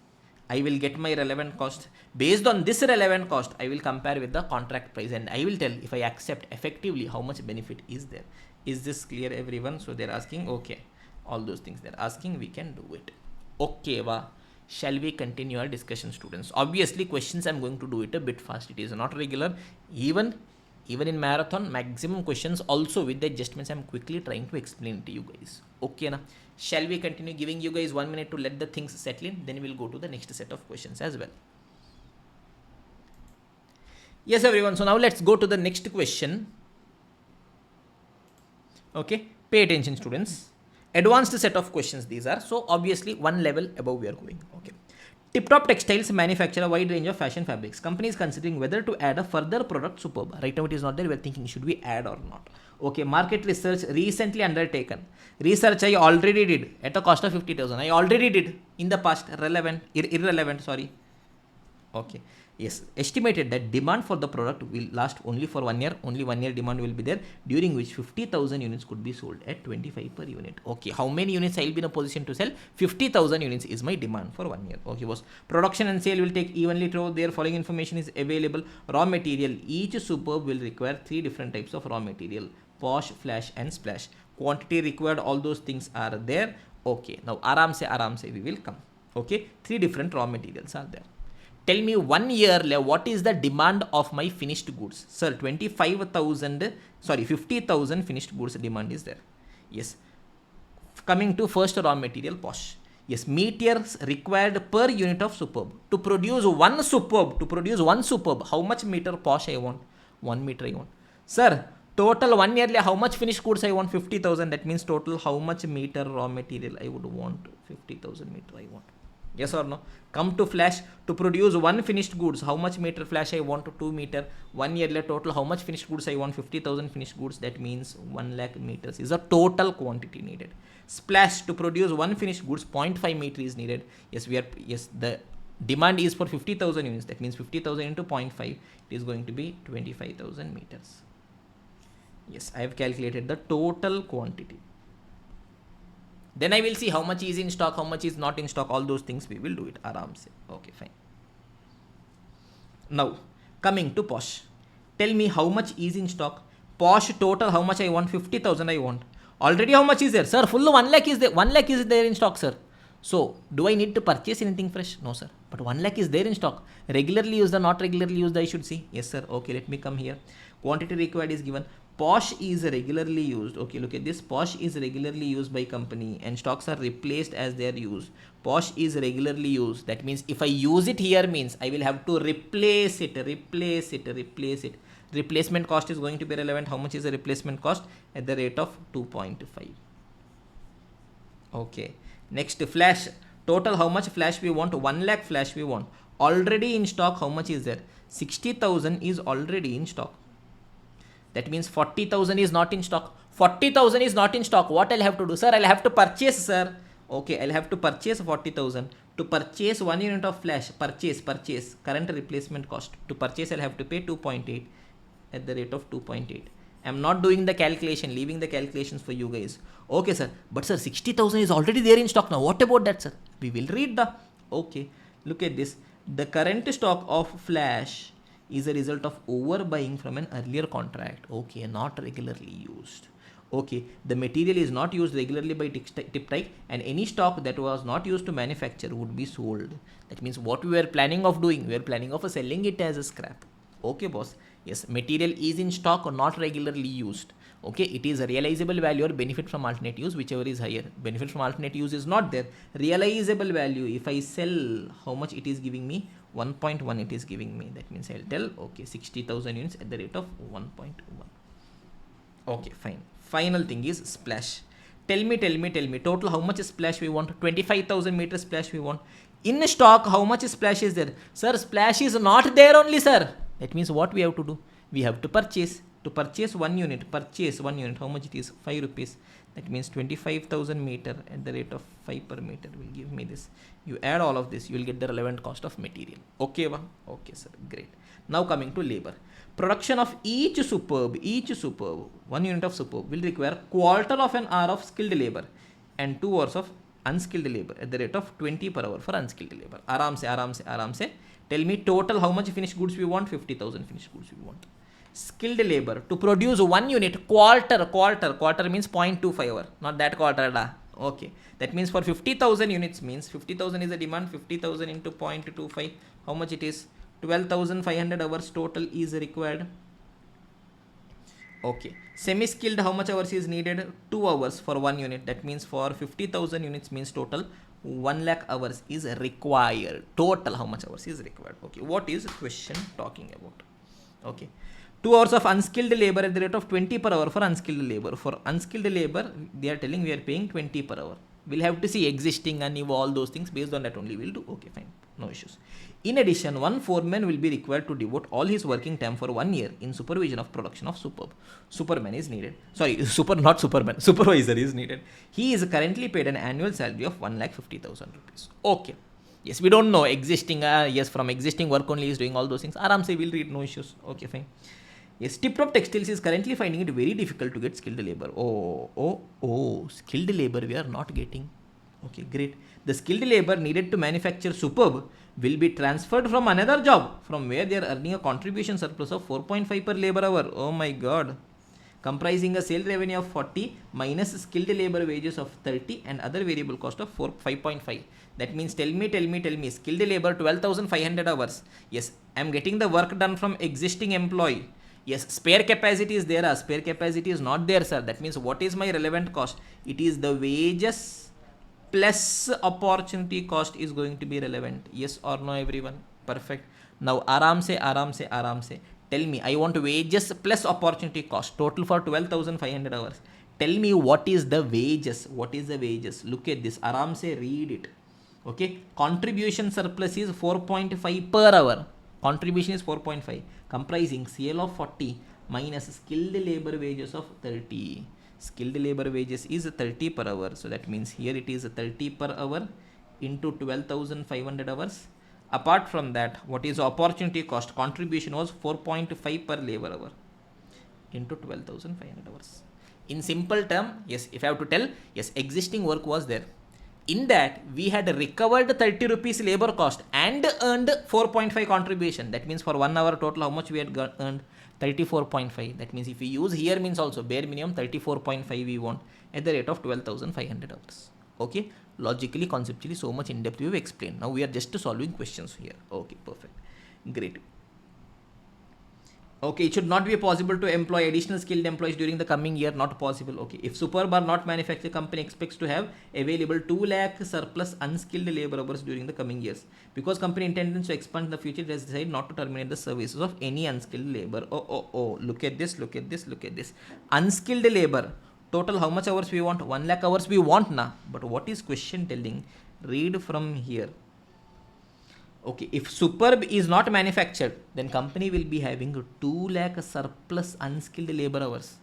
I will get my relevant cost. Based on this relevant cost, I will compare with the contract price and I will tell if I accept effectively how much benefit is there. Is this clear, everyone? So they're asking, okay. All those things they're asking, we can do it. Okay, shall we continue our discussion, students? Obviously, questions I'm going to do it a bit fast. It is not regular. Even in marathon, maximum questions also with the adjustments I'm quickly trying to explain to you guys. Okay, na? Shall we continue giving you guys 1 minute to let the things settle in? Then we'll go to the next set of questions as well. Yes, everyone. So now let's go to the next question. Okay, pay attention, students. Advanced set of questions these are. So obviously one level above we are going. Okay. Tip Top Textiles manufacture a wide range of fashion fabrics. Company is considering whether to add a further product. Superb. Right now it is not there. We are thinking, should we add or not? Okay. Market research recently undertaken. Research I already did at a cost of 50,000. I already did in the past. Relevant, irrelevant. Sorry. Okay. Yes, estimated that demand for the product will last only for 1 year. Only 1 year demand will be there, during which 50,000 units could be sold at 25 per unit. Okay, how many units I will be in a position to sell? 50,000 units is my demand for 1 year. Okay, boss. Production and sale will take evenly through. Their following information is available. Raw material. Each Superb will require 3 different types of raw material: posh, flash, and splash. Quantity required. All those things are there. Okay, now aram se we will come. Okay, 3 different raw materials are there. Tell me 1 year, what is the demand of my finished goods? Sir, 50,000 finished goods demand is there. Yes. Coming to first raw material, posh. Yes, meters required per unit of Superb. To produce one Superb, how much meter posh I want? 1 meter I want. Sir, total 1 yearly, how much finished goods I want? 50,000. That means total how much meter raw material I would want? 50,000 meter I want. Yes or no? Come to flash, to produce one finished goods, how much meter flash I want? 2 meter. 1 year total, how much finished goods I want? 50,000 finished goods. That means 1 lakh meters is the total quantity needed. Splash, to produce one finished goods, 0.5 meter is needed. Yes, the demand is for 50,000 units. That means 50,000 into 0.5, it is going to be 25,000 meters. Yes, I have calculated the total quantity. Then I will see how much is in stock, how much is not in stock, all those things we will do it aram se. Okay, fine. Now, coming to Posh. Tell me how much is in stock. Posh total, how much I want? 50,000 I want. Already how much is there? Sir, full 1 lakh is there. 1 lakh is there in stock, sir. So, do I need to purchase anything fresh? No, sir. But 1 lakh is there in stock. Regularly used or not regularly used, I should see. Yes, sir. Okay, let me come here. Quantity required is given. Posh is regularly used. Okay, look at this. Posh is regularly used by company and stocks are replaced as they are used. Posh is regularly used. That means if I use it here means I will have to replace it. Replacement cost is going to be relevant. How much is the replacement cost? At the rate of 2.5. Okay. Next, flash. Total, how much flash we want? 1 lakh flash we want. Already in stock, how much is there? 60,000 is already in stock. That means 40,000 is not in stock. 40,000 is not in stock. What I'll have to do? Sir, I'll have to purchase, sir. Okay, I'll have to purchase 40,000. To purchase 1 unit of flash, purchase, current replacement cost. To purchase, I'll have to pay 2.8 at the rate of 2.8. I'm not doing the calculation, leaving the calculations for you guys. Okay, sir. But sir, 60,000 is already there in stock now. What about that, sir? We will read the... Okay, look at this. The current stock of flash is a result of overbuying from an earlier contract. Okay, not regularly used. Okay, the material is not used regularly by Tiptike and any stock that was not used to manufacture would be sold. That means what we were planning of doing, we were planning of selling it as a scrap. Okay, boss. Yes, material is in stock or not regularly used. Okay, it is a realizable value or benefit from alternate use, whichever is higher. Benefit from alternate use is not there. Realizable value, if I sell, how much it is giving me? 1.1 it is giving me. That means I'll tell, okay, 60,000 units at the rate of 1.1. Okay, fine. Final thing is splash. Tell me. Total, how much splash we want? 25,000 meters splash we want. In stock, how much splash is there? Sir, splash is not there only, sir. That means what we have to do? We have to purchase. To purchase 1 unit, how much it is? 5 rupees. That means 25,000 meter at the rate of 5 per meter will give me this. You add all of this, you will get the relevant cost of material. Okay, va? Okay, sir. Great. Now coming to labor. Production of each superb, 1 unit of superb will require quarter of an hour of skilled labor and 2 hours of unskilled labor at the rate of 20 per hour for unskilled labor. Aram se. Tell me total how much finished goods we want? 50,000 finished goods we want. Skilled labor to produce 1 unit, quarter means 0.25 hour, not that quarter da. Okay, that means for 50,000 units means 50,000 is the demand. 50,000 into 0.25, how much it is? 12,500 hours total is required. Okay, semi-skilled, how much hours is needed? 2 hours for 1 unit. That means for 50,000 units means total 1 lakh hours is required. Total how much hours is required? Okay, what is question talking about? Okay, 2 hours of unskilled labor at the rate of 20 per hour for unskilled labor. For unskilled labor, they are telling we are paying 20 per hour. We'll have to see existing and all those things. Based on that only we'll do. Okay, fine. No issues. In addition, one foreman will be required to devote all his working time for 1 year in supervision of production of superb. Superman is needed. Sorry, not Superman. Supervisor is needed. He is currently paid an annual salary of 1,50,000 rupees. Okay. Yes, we don't know existing. Yes, from existing work only is doing all those things. Aram se we'll read. No issues. Okay, fine. Yes, Tip-Top Textiles is currently finding it very difficult to get skilled labor. Skilled labor we are not getting. Okay, great. The skilled labor needed to manufacture superb will be transferred from another job from where they are earning a contribution surplus of 4.5 per labor hour. Oh my god. Comprising a sale revenue of 40 minus skilled labor wages of 30 and other variable cost of 5.5. That means tell me skilled labor 12,500 hours. Yes, I am getting the work done from existing employee. Yes, spare capacity is there. Spare capacity is not there, sir. That means what is my relevant cost? It is the wages plus opportunity cost is going to be relevant. Yes or no, everyone? Perfect. Now, aram se. Tell me, I want wages plus opportunity cost. Total for 12,500 hours. Tell me what is the wages? Look at this. Aram se read it. Okay, contribution surplus is 4.5 per hour. Contribution is 4.5, comprising CL of 40 minus skilled labor wages of 30. Skilled labor wages is 30 per hour. So that means here it is 30 per hour into 12,500 hours. Apart from that, what is the opportunity cost? Contribution was 4.5 per labor hour into 12,500 hours. In simple term, yes, if I have to tell, yes, existing work was there. In that, we had recovered 30 rupees labor cost and earned 4.5 contribution. That means for 1 hour total, how much we had earned? 34.5. That means if we use here means also bare minimum 34.5 we want at the rate of 12,500 hours. Okay, logically, conceptually, so much in depth we have explained. Now we are just solving questions here. Okay, perfect. Great. Okay, it should not be possible to employ additional skilled employees during the coming year. Not possible. Okay, if superb are not manufactured, company expects to have available 2 lakh surplus unskilled labor hours during the coming years. Because company intends to expand in the future, it has decided not to terminate the services of any unskilled labor. Oh, look at this. Unskilled labor. Total how much hours we want? 1 lakh hours we want now. But what is question telling? Read from here. Okay, if superb is not manufactured, then company will be having 2 lakh surplus unskilled labor hours.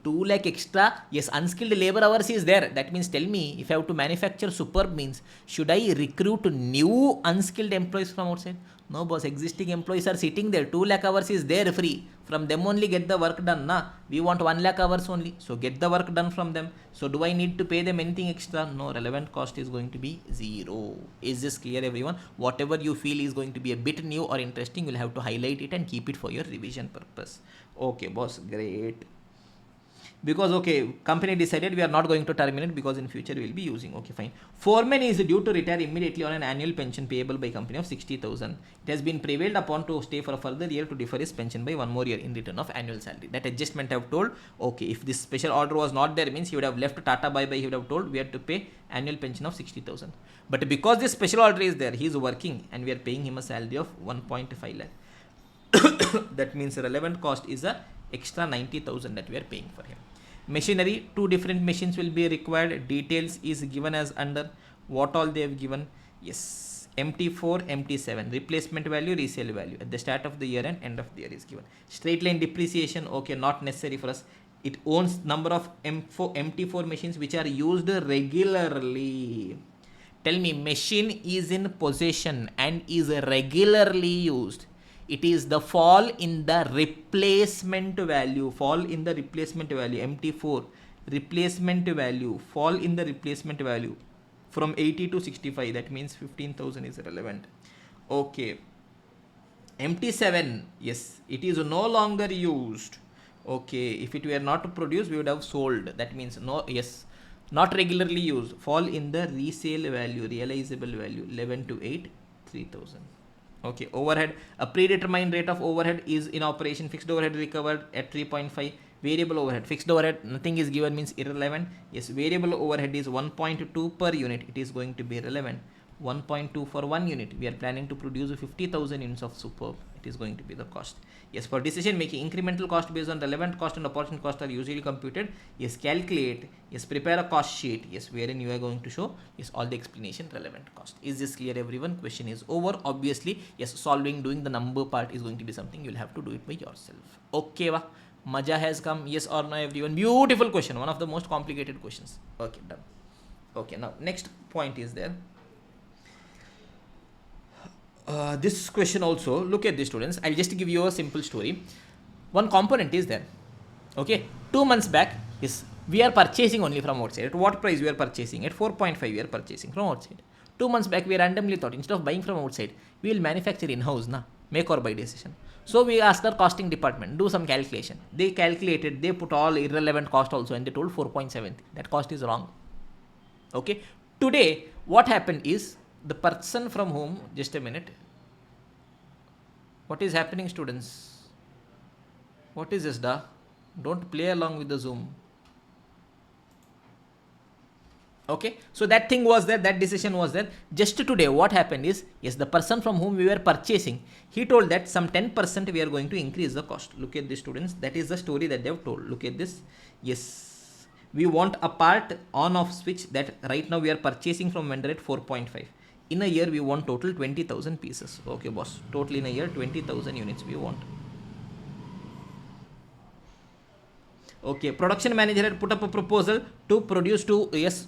2 lakh extra, yes, unskilled labor hours is there. That means tell me, if I have to manufacture superb means, should I recruit new unskilled employees from outside? No boss, existing employees are sitting there. 2 lakh hours is there free. From them only get the work done. Na? We want 1 lakh hours only. So get the work done from them. So do I need to pay them anything extra? No, relevant cost is going to be 0. Is this clear everyone? Whatever you feel is going to be a bit new or interesting, you'll have to highlight it and keep it for your revision purpose. Okay boss, great. Because okay, company decided we are not going to terminate because in future we will be using. Okay, fine. Foreman is due to retire immediately on an annual pension payable by company of 60,000. It has been prevailed upon to stay for a further year to defer his pension by 1 more year in return of annual salary. That adjustment I have told. Okay, if this special order was not there means he would have left Tata bye bye. He would have told we had to pay annual pension of 60,000. But because this special order is there, he is working and we are paying him a salary of 1.5 lakh. That means relevant cost is a extra 90,000 that we are paying for him. Machinery, 2 different machines will be required. Details is given as under. What all they have given? Yes, MT4, MT7, replacement value, resale value at the start of the year and end of the year is given. Straight line depreciation, okay, not necessary for us. It owns number of MT4 machines which are used regularly. Tell me, machine is in possession and is regularly used. It is the fall in the replacement value. MT4 replacement value, fall in the replacement value from 80 to 65. That means 15,000 is relevant. Okay, MT7, yes, it is no longer used. Okay, if it were not produced, we would have sold. That means no, yes, not regularly used. Fall in the resale value, realizable value, 11 to 8, 3,000. Okay, overhead, a predetermined rate of overhead is in operation. Fixed overhead recovered at 3.5. Variable overhead, fixed overhead, nothing is given means irrelevant. Yes, variable overhead is 1.2 per unit. It is going to be relevant. 1.2 for 1 unit. We are planning to produce 50,000 units of superb. It is going to be the cost. Yes, for decision making, incremental cost based on relevant cost and opportunity cost are usually computed. Yes, calculate. Yes, prepare a cost sheet. Yes, wherein you are going to show yes all the explanation relevant cost. Is this clear everyone? Question is over. Obviously, yes, doing the number part is going to be something you'll have to do it by yourself. Okay, wa? Maja has come. Yes or no everyone? Beautiful question. One of the most complicated questions. Okay, done. Okay, now next point is there. This question also, look at this students, I'll just give you a simple story. One component is there. Okay, 2 months back, yes, we are purchasing only from outside. At what price we are purchasing? At 4.5 we are purchasing from outside. 2 months back we randomly thought instead of buying from outside, we will manufacture in-house, make or buy decision. So we asked our costing department, do some calculation. They calculated, they put all irrelevant cost also and they told 4.7. That cost is wrong. Okay, today what happened is, the person from whom, just a minute, what is happening students? What is this da? Don't play along with the Zoom. Okay, so that thing was there, that decision was there. Just today what happened is, yes, the person from whom we were purchasing, he told that some 10% we are going to increase the cost. Look at this students, that is the story that they have told. Look at this. Yes, we want a part on off switch that right now we are purchasing from vendor at 4.5. In a year we want total 20,000 pieces. Okay boss, total in a year 20,000 units we want. Okay, production manager had put up a proposal to produce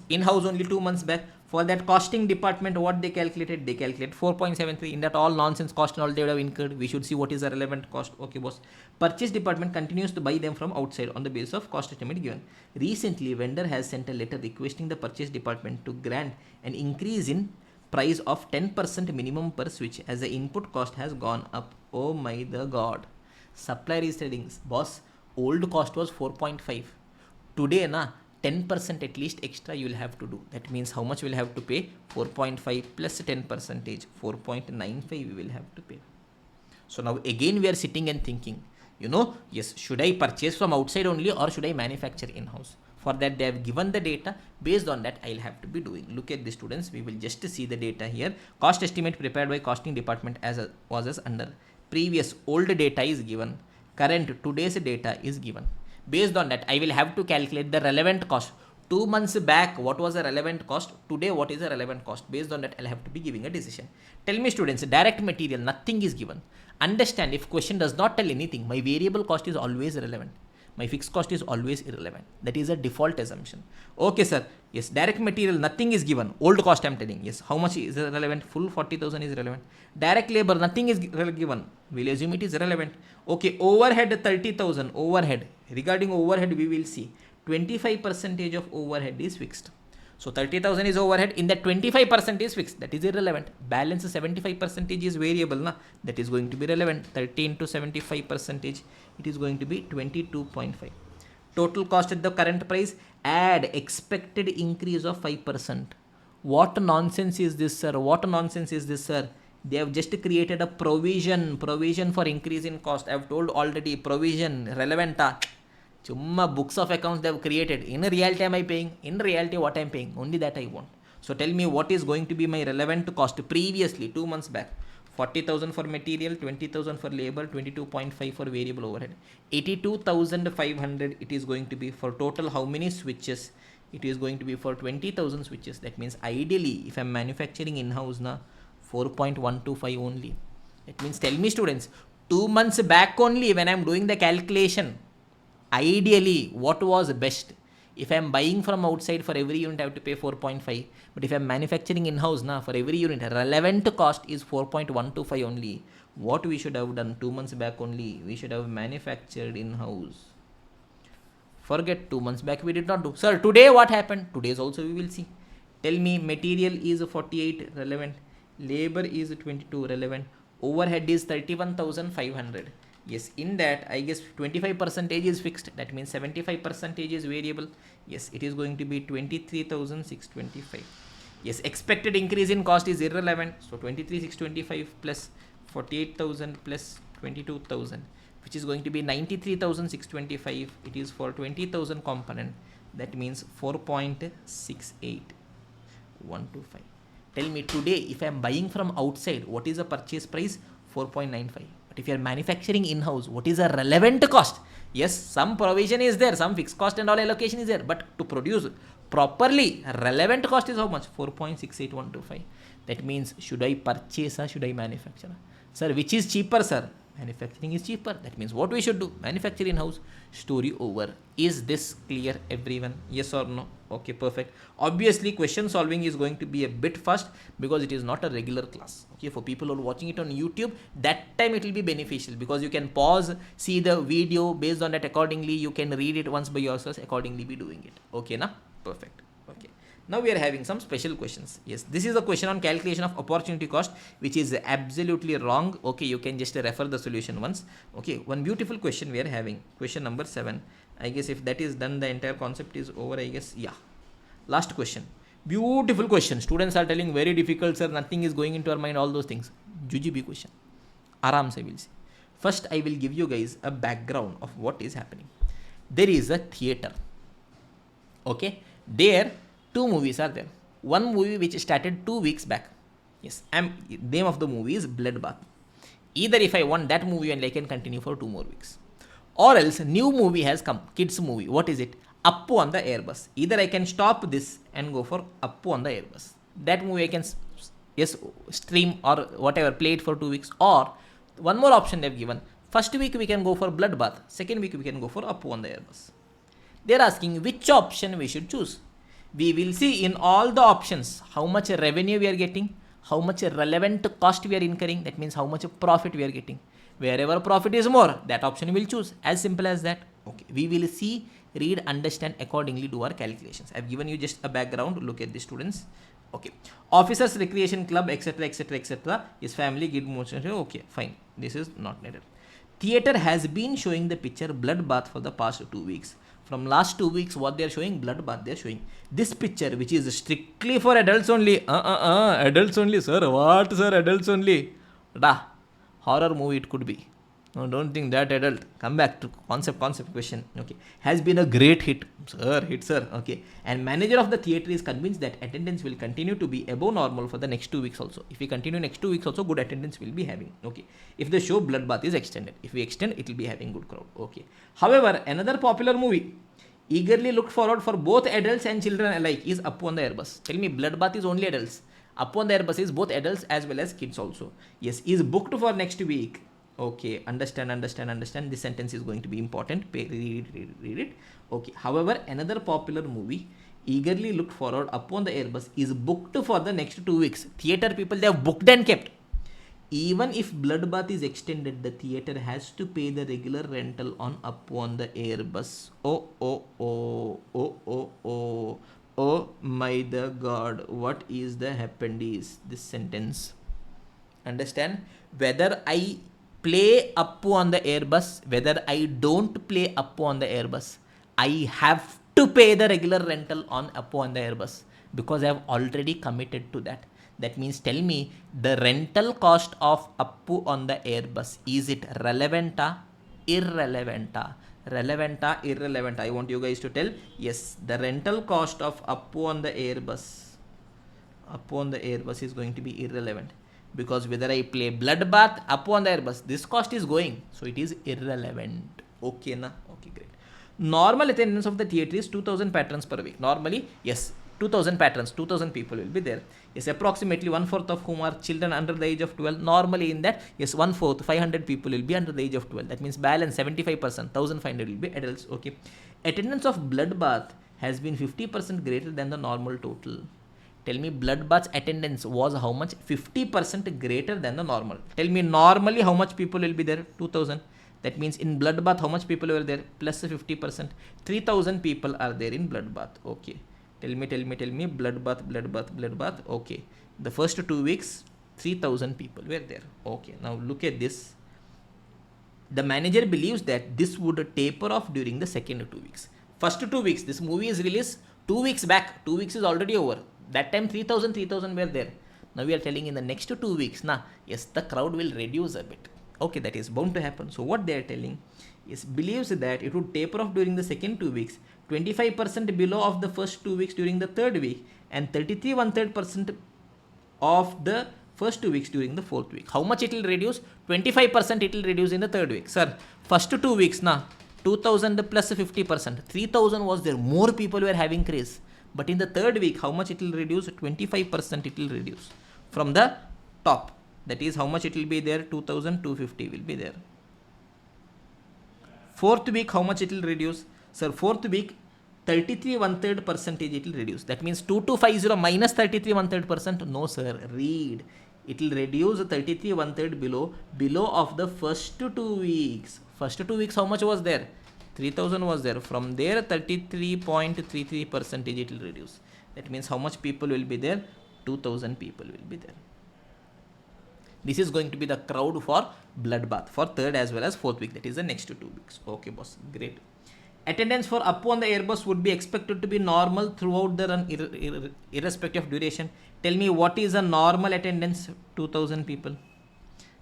in-house only 2 months back. For that costing department, what they calculated? They calculate 4.73. In that all nonsense cost and all they would have incurred. We should see what is the relevant cost. Okay, boss. Purchase department continues to buy them from outside on the basis of cost estimate given. Recently, vendor has sent a letter requesting the purchase department to grant an increase in price of 10% minimum per switch as the input cost has gone up. Oh my the god. Supplier is telling, boss, old cost was 4.5. Today, 10% at least extra you will have to do. That means how much we will have to pay? 4.5 plus 10%, 4.95 we will have to pay. So now again we are sitting and thinking, yes, should I purchase from outside only or should I manufacture in-house? For that they have given the data. Based on that I'll have to be doing. Look at the students, we will just see the data here. Cost estimate prepared by costing department was as under. Previous old data is given. Current today's data is given. Based on that, I will have to calculate the relevant cost. 2 months back, what was the relevant cost? Today, what is the relevant cost? Based on that, I'll have to be giving a decision. Tell me students, direct material, nothing is given. Understand, if question does not tell anything, my variable cost is always relevant. My fixed cost is always irrelevant. That is a default assumption. Okay, sir. Yes, direct material, nothing is given. Old cost I'm telling. Yes, how much is relevant? Full 40,000 is relevant. Direct labor, nothing is given. We'll assume it is relevant. Okay, overhead 30,000. Overhead. Regarding overhead, we will see 25% of overhead is fixed. So 30,000 is overhead. In that 25% is fixed. That is irrelevant. Balance 75% is variable. That is going to be relevant. 30 into 75%. It is going to be 22.5. Total cost at the current price. Add expected increase of 5%. What nonsense is this, sir? What nonsense is this, sir? They have just created a provision for increase in cost. I have told already, provision relevant. Chumma books of accounts they have created. In reality am I paying? In reality what I am paying? Only that I want. So tell me what is going to be my relevant cost previously 2 months back. 40,000 for material, 20,000 for labor, 22.5 for variable overhead. 82,500 it is going to be for total how many switches? It is going to be for 20,000 switches. That means ideally if I am manufacturing in-house 4.125 only. That means tell me students, 2 months back only when I am doing the calculation, ideally what was best? If I am buying from outside, for every unit I have to pay 4.5. But if I am manufacturing in-house, for every unit, relevant cost is 4.125 only. What we should have done 2 months back only, we should have manufactured in-house. Forget 2 months back we did not do. Sir, today what happened? Today's also we will see. Tell me, material is 48 relevant, labor is 22 relevant, overhead is 31,500. Yes, in that I guess 25% is fixed. That means 75% is variable. Yes, it is going to be 23,625. Yes, expected increase in cost is irrelevant. So 23,625 plus 48,000 plus 22,000, which is going to be 93,625. It is for 20,000 component. That means 4.68125. Tell me today if I am buying from outside, what is the purchase price? 4.95. If you are manufacturing in-house, what is a relevant cost? Yes, some provision is there, some fixed cost and all allocation is there, but to produce properly, relevant cost is how much? 4.68125. That means should I purchase or should I manufacture? Sir, which is cheaper, sir? Manufacturing is cheaper. That means what we should do? Manufacture in-house. Story over. Is this clear, everyone? Yes or no? Okay, perfect. Obviously, question solving is going to be a bit fast because it is not a regular class. Okay, for people who are watching it on YouTube, that time it will be beneficial because you can pause, see the video, based on that accordingly, you can read it once by yourself, accordingly be doing it. Okay, na? Perfect. Okay. Now we are having some special questions. Yes, this is a question on calculation of opportunity cost, which is absolutely wrong. Okay, you can just refer the solution once. Okay, one beautiful question we are having. Question number 7. I guess if that is done, the entire concept is over, I guess. Yeah. Last question. Beautiful question. Students are telling very difficult, sir. Nothing is going into our mind, all those things. JUJB question. Aram se will see. First, I will give you guys a background of what is happening. There is a theater. Okay. There, 2 movies are there. One movie which started 2 weeks back. Yes. Name of the movie is Bloodbath. Either if I want that movie and I can continue for 2 more weeks. Or else new movie has come. Kids movie. What is it? Appu on the Airbus. Either I can stop this and go for Appu on the Airbus. That movie I can yes, stream or whatever, play it for 2 weeks. Or one more option they've given. First week we can go for bloodbath. Second week we can go for Appu on the Airbus. They're asking which option we should choose. We will see in all the options how much revenue we are getting, how much relevant cost we are incurring. That means how much profit we are getting. Wherever profit is more, that option we will choose. As simple as that. Okay. We will see, read, understand, accordingly do our calculations. I've given you just a background. Look at the students. Okay. Officers Recreation Club, etc., etc., etc. Is family guild motion. Okay, fine. This is not needed. Theater has been showing the picture Bloodbath for the past 2 weeks. From last 2 weeks, what they are showing? Bloodbath. They are showing this picture, which is strictly for adults only. Adults only, sir. What, sir? Adults only. Da. Horror movie it could be. No, don't think that adult. Come back to concept question. Okay. Has been a great hit. Sir, hit, sir. Okay. And manager of the theatre is convinced that attendance will continue to be above normal for the next 2 weeks also. If we continue next 2 weeks also, good attendance will be having. Okay. If the show Bloodbath is extended. If we extend, it will be having good crowd. Okay. However, another popular movie eagerly looked forward for both adults and children alike is Appu on the Airbus. Tell me, Bloodbath is only adults. Appu on the Airbus is both adults as well as kids also. Yes, is booked for next week. Okay, understand. This sentence is going to be important. Read it. Okay. However, another popular movie eagerly looked forward upon the Airbus is booked for the next 2 weeks. Theater people, they have booked and kept. Even if Bloodbath is extended, the theater has to pay the regular rental on upon the Airbus. Oh my the God, what is the appendix? This sentence. Understand? Whether I play Appu on the Airbus, whether I don't play Appu on the Airbus, I have to pay the regular rental on Appu on the Airbus because I have already committed to that. That means tell me the rental cost of Appu on the Airbus, is it relevant? Irrelevant? Irrelevant? I want you guys to tell. Yes, the rental cost of Appu on the Airbus is going to be irrelevant. Because whether I play Bloodbath, Appu on the Airbus, this cost is going. So it is irrelevant. Okay, na? Okay, great. Normal attendance of the theatre is 2000 patrons per week. Normally, yes, 2000 patrons, 2000 people will be there. Yes, approximately 1/4 of whom are children under the age of 12. Normally in that, yes, 1/4, 500 people will be under the age of 12. That means balance 75%, 1500 will be adults. Okay. Attendance of Bloodbath has been 50% greater than the normal total. Tell me Bloodbath's attendance was how much? 50% greater than the normal. Tell me normally how much people will be there? 2000. That means in Bloodbath how much people were there? Plus 50%. 3000 people are there in Bloodbath. Okay. Tell me Bloodbath. Okay. The first 2 weeks 3000 people were there. Okay. Now look at this. The manager believes that this would taper off during the second 2 weeks. First 2 weeks, this movie is released 2 weeks back. 2 weeks is already over. That time 3000 were there. Now we are telling in the next 2 weeks, yes, the crowd will reduce a bit. Okay, that is bound to happen. So what they are telling is believes that it would taper off during the second 2 weeks, 25% below of the first 2 weeks during the third week, and 33 1/3% of the first 2 weeks during the fourth week. How much it will reduce? 25% it will reduce in the third week. Sir, first 2 weeks, 2000 plus 50%. 3000 was there. More people were having craze. But in the third week, how much it will reduce? 25% it will reduce from the top. That is how much it will be there? 2250 will be there. Fourth week, how much it will reduce? Sir, fourth week, 33 1/3% it will reduce. That means 2250 minus 33 1/3%. No, sir. Read. It will reduce 33 1/3 below of the first 2 weeks. First 2 weeks, how much was there? 3000 was there. From there, 33.33% it will reduce. That means how much people will be there? 2000 people will be there. This is going to be the crowd for Bloodbath for third as well as fourth week. That is the next 2 weeks. Okay, boss. Great. Attendance for Appu on the Airbus would be expected to be normal throughout the run, irrespective of duration. Tell me what is a normal attendance? 2000 people.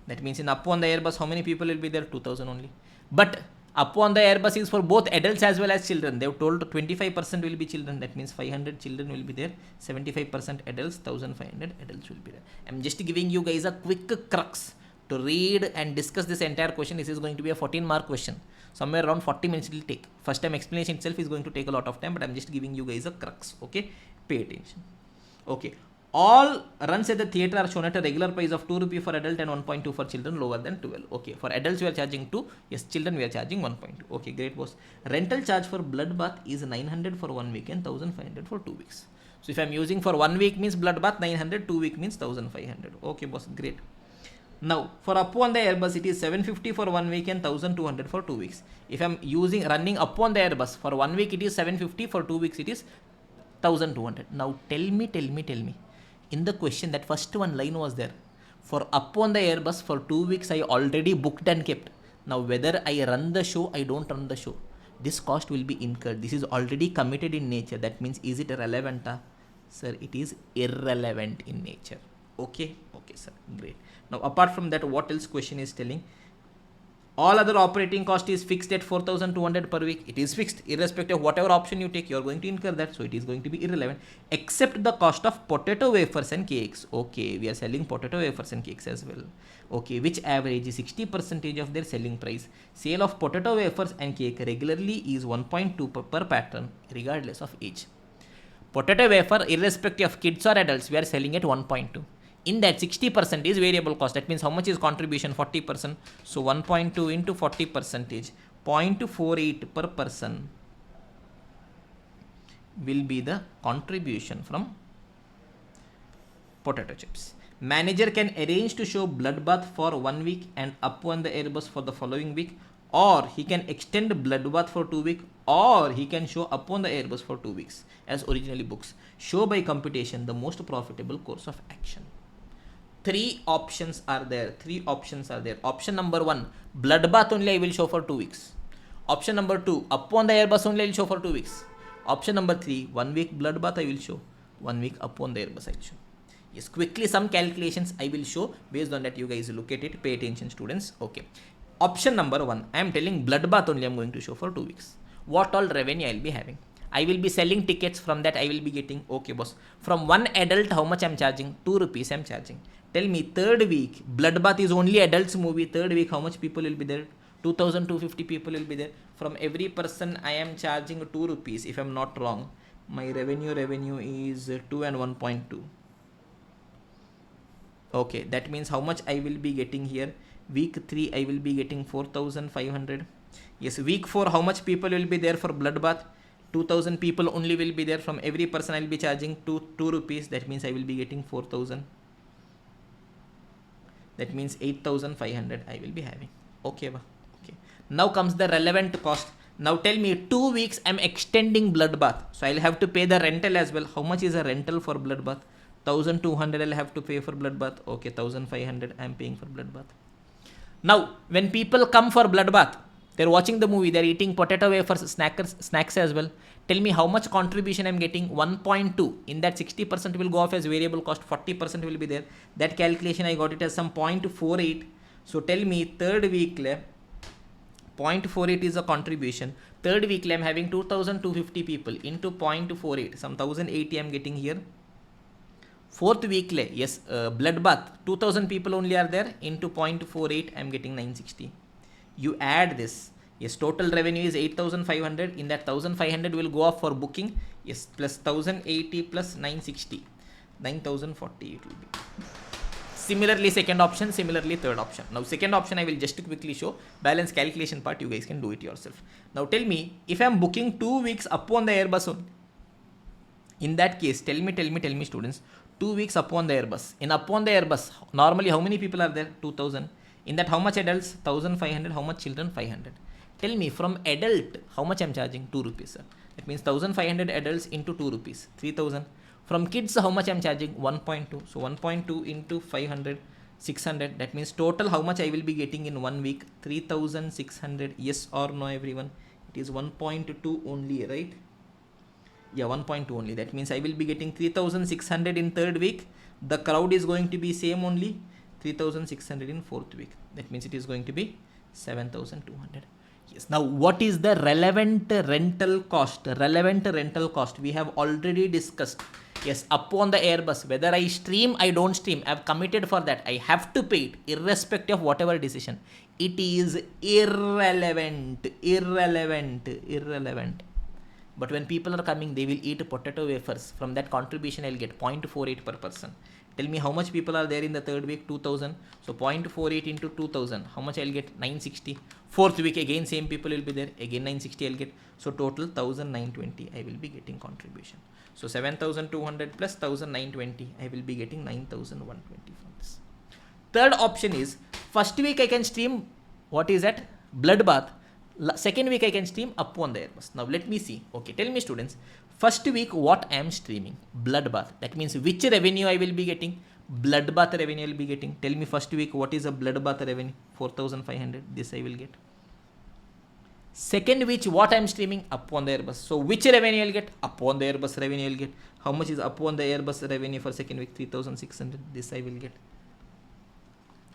That means in Appu on the Airbus, how many people will be there? 2000 only. But Appu on the Airbus is for both adults as well as children. They have told 25% will be children. That means 500 children will be there. 75% adults, 1500 adults will be there. I'm just giving you guys a quick crux to read and discuss this entire question. This is going to be a 14-mark question. Somewhere around 40 minutes it will take. First time explanation itself is going to take a lot of time, but I'm just giving you guys a crux. Okay, pay attention. Okay, all runs at the theatre are shown at a regular price of 2 rupee for adult and 1.2 for children lower than 12. Okay, for adults we are charging 2, yes, children we are charging 1.2. Okay, great boss. Rental charge for blood bath is 900 for 1 week and 1500 for 2 weeks. So if I am using for 1 week means blood bath 900, 2 week means 1500. Okay boss, great. Now for upon the airbus it is 750 for 1 week and 1200 for 2 weeks. If I am using running upon the airbus for 1 week it is 750, for 2 weeks it is 1200. Now tell me in the question that first one line was there, for upon the airbus for 2 weeks I already booked and kept. Now whether I run the show, I don't run the show, this cost will be incurred. This is already committed in nature. That means is it relevant? Sir, it is irrelevant in nature. Okay sir, great. Now apart from that, what else question is telling? All other operating cost is fixed at 4,200 per week. It is fixed irrespective of whatever option you take, you are going to incur that, so it is going to be irrelevant, except the cost of potato wafers and cakes. Okay, we are selling potato wafers and cakes as well. Okay, which average is 60% of their selling price. Sale of potato wafers and cake regularly is 1.2 per pattern regardless of age. Potato wafer irrespective of kids or adults, we are selling at 1.2. In that 60% is variable cost. That means how much is contribution? 40%. So 1.2 into 40%, 0.48 per person will be the contribution from potato chips. Manager can arrange to show bloodbath for 1 week and upon the airbus for the following week, or he can extend bloodbath for 2 weeks, or he can show upon the airbus for 2 weeks as originally books. Show by computation the most profitable course of action. Three options are there. Option number 1, bloodbath only I will show for 2 weeks. Option number 2, upon the airbus only I will show for 2 weeks. Option number 3, 1 week bloodbath I will show, 1 week upon the airbus I will show. Yes, quickly some calculations I will show. Based on that you guys look at it, pay attention students. Okay. Option number 1, I am telling bloodbath only I am going to show for 2 weeks. What all revenue I will be having? I will be selling tickets, from that I will be getting, okay boss, from one adult how much I am charging? 2 rupees I am charging. Tell me, third week, bloodbath is only adults movie, third week how much people will be there? 2,250 people will be there. From every person I am charging 2 rupees if I am not wrong. My revenue is 2 and 1.2. Okay, that means how much I will be getting here? Week 3 I will be getting 4,500. Yes, week 4 how much people will be there for bloodbath? 2,000 people only will be there. From every person I will be charging 2 rupees. That means I will be getting 4,000. That means 8,500 I will be having. Okay. Now comes the relevant cost. Now tell me, 2 weeks I am extending bloodbath, so I will have to pay the rental as well. How much is a rental for bloodbath? 1,200 I will have to pay for bloodbath. Okay, 1,500 I am paying for bloodbath. Now when people come for bloodbath, they are watching the movie, they are eating potato wafers, snacks as well. Tell me how much contribution I am getting? 1.2. In that 60% will go off as variable cost, 40% will be there. That calculation I got it as some 0.48. So tell me, third week 0.48 is a contribution. Third week I am having 2,250 people into 0.48, some 1,080 I am getting here. Fourth week yes, bloodbath 2,000 people only are there, into 0.48 I am getting 960. You add this, yes, total revenue is 8,500. In that 1,500 will go off for booking, yes, plus 1,080 plus 960, 9,040 it will be. Similarly second option, similarly third option. Now second option I will just quickly show, balance calculation part you guys can do it yourself. Now tell me, if I am booking 2 weeks upon the airbus only, in that case tell me students, 2 weeks upon the airbus. In upon the airbus normally how many people are there? 2,000. In that how much adults? 1,500. How much children? 500. Tell me, from adult how much I am charging? 2 rupees sir. That means 1,500 adults into 2 rupees, 3,000. From kids how much I am charging? 1.2. So 1.2 into 500, 600. That means total how much I will be getting in 1 week? 3,600. Yes or no everyone? It is 1.2 only, right? Yeah, 1.2 only. That means I will be getting 3,600 in third week. The crowd is going to be same only, 3,600 in fourth week. That means it is going to be 7,200. Yes. Now what is the relevant rental cost? Relevant rental cost we have already discussed. Yes, upon the airbus, whether I stream, I don't stream, I have committed for that, I have to pay it irrespective of whatever decision. It is irrelevant. But when people are coming, they will eat potato wafers. From that contribution, I'll get 0.48 per person. Tell me how much people are there in the third week? 2000. So 0.48 into 2000. How much I'll get? 960. Fourth week again same people will be there. Again 960 I'll get. So total 1920 I will be getting contribution. So 7200 plus 1920 I will be getting 9120 from this. Third option is first week I can stream what is that? Blood bath. Second week I can stream upon the Airbus. Now let me see. Okay, tell me students. First week what I am streaming? Blood bath. That means which revenue I will be getting? Blood bath revenue I will be getting. Tell me first week what is a blood bath revenue? 4500. This I will get. Second week what I am streaming? Upon the Airbus. So which revenue I will get? Upon the Airbus revenue I will get. How much is upon the Airbus revenue for second week? 3600. This I will get.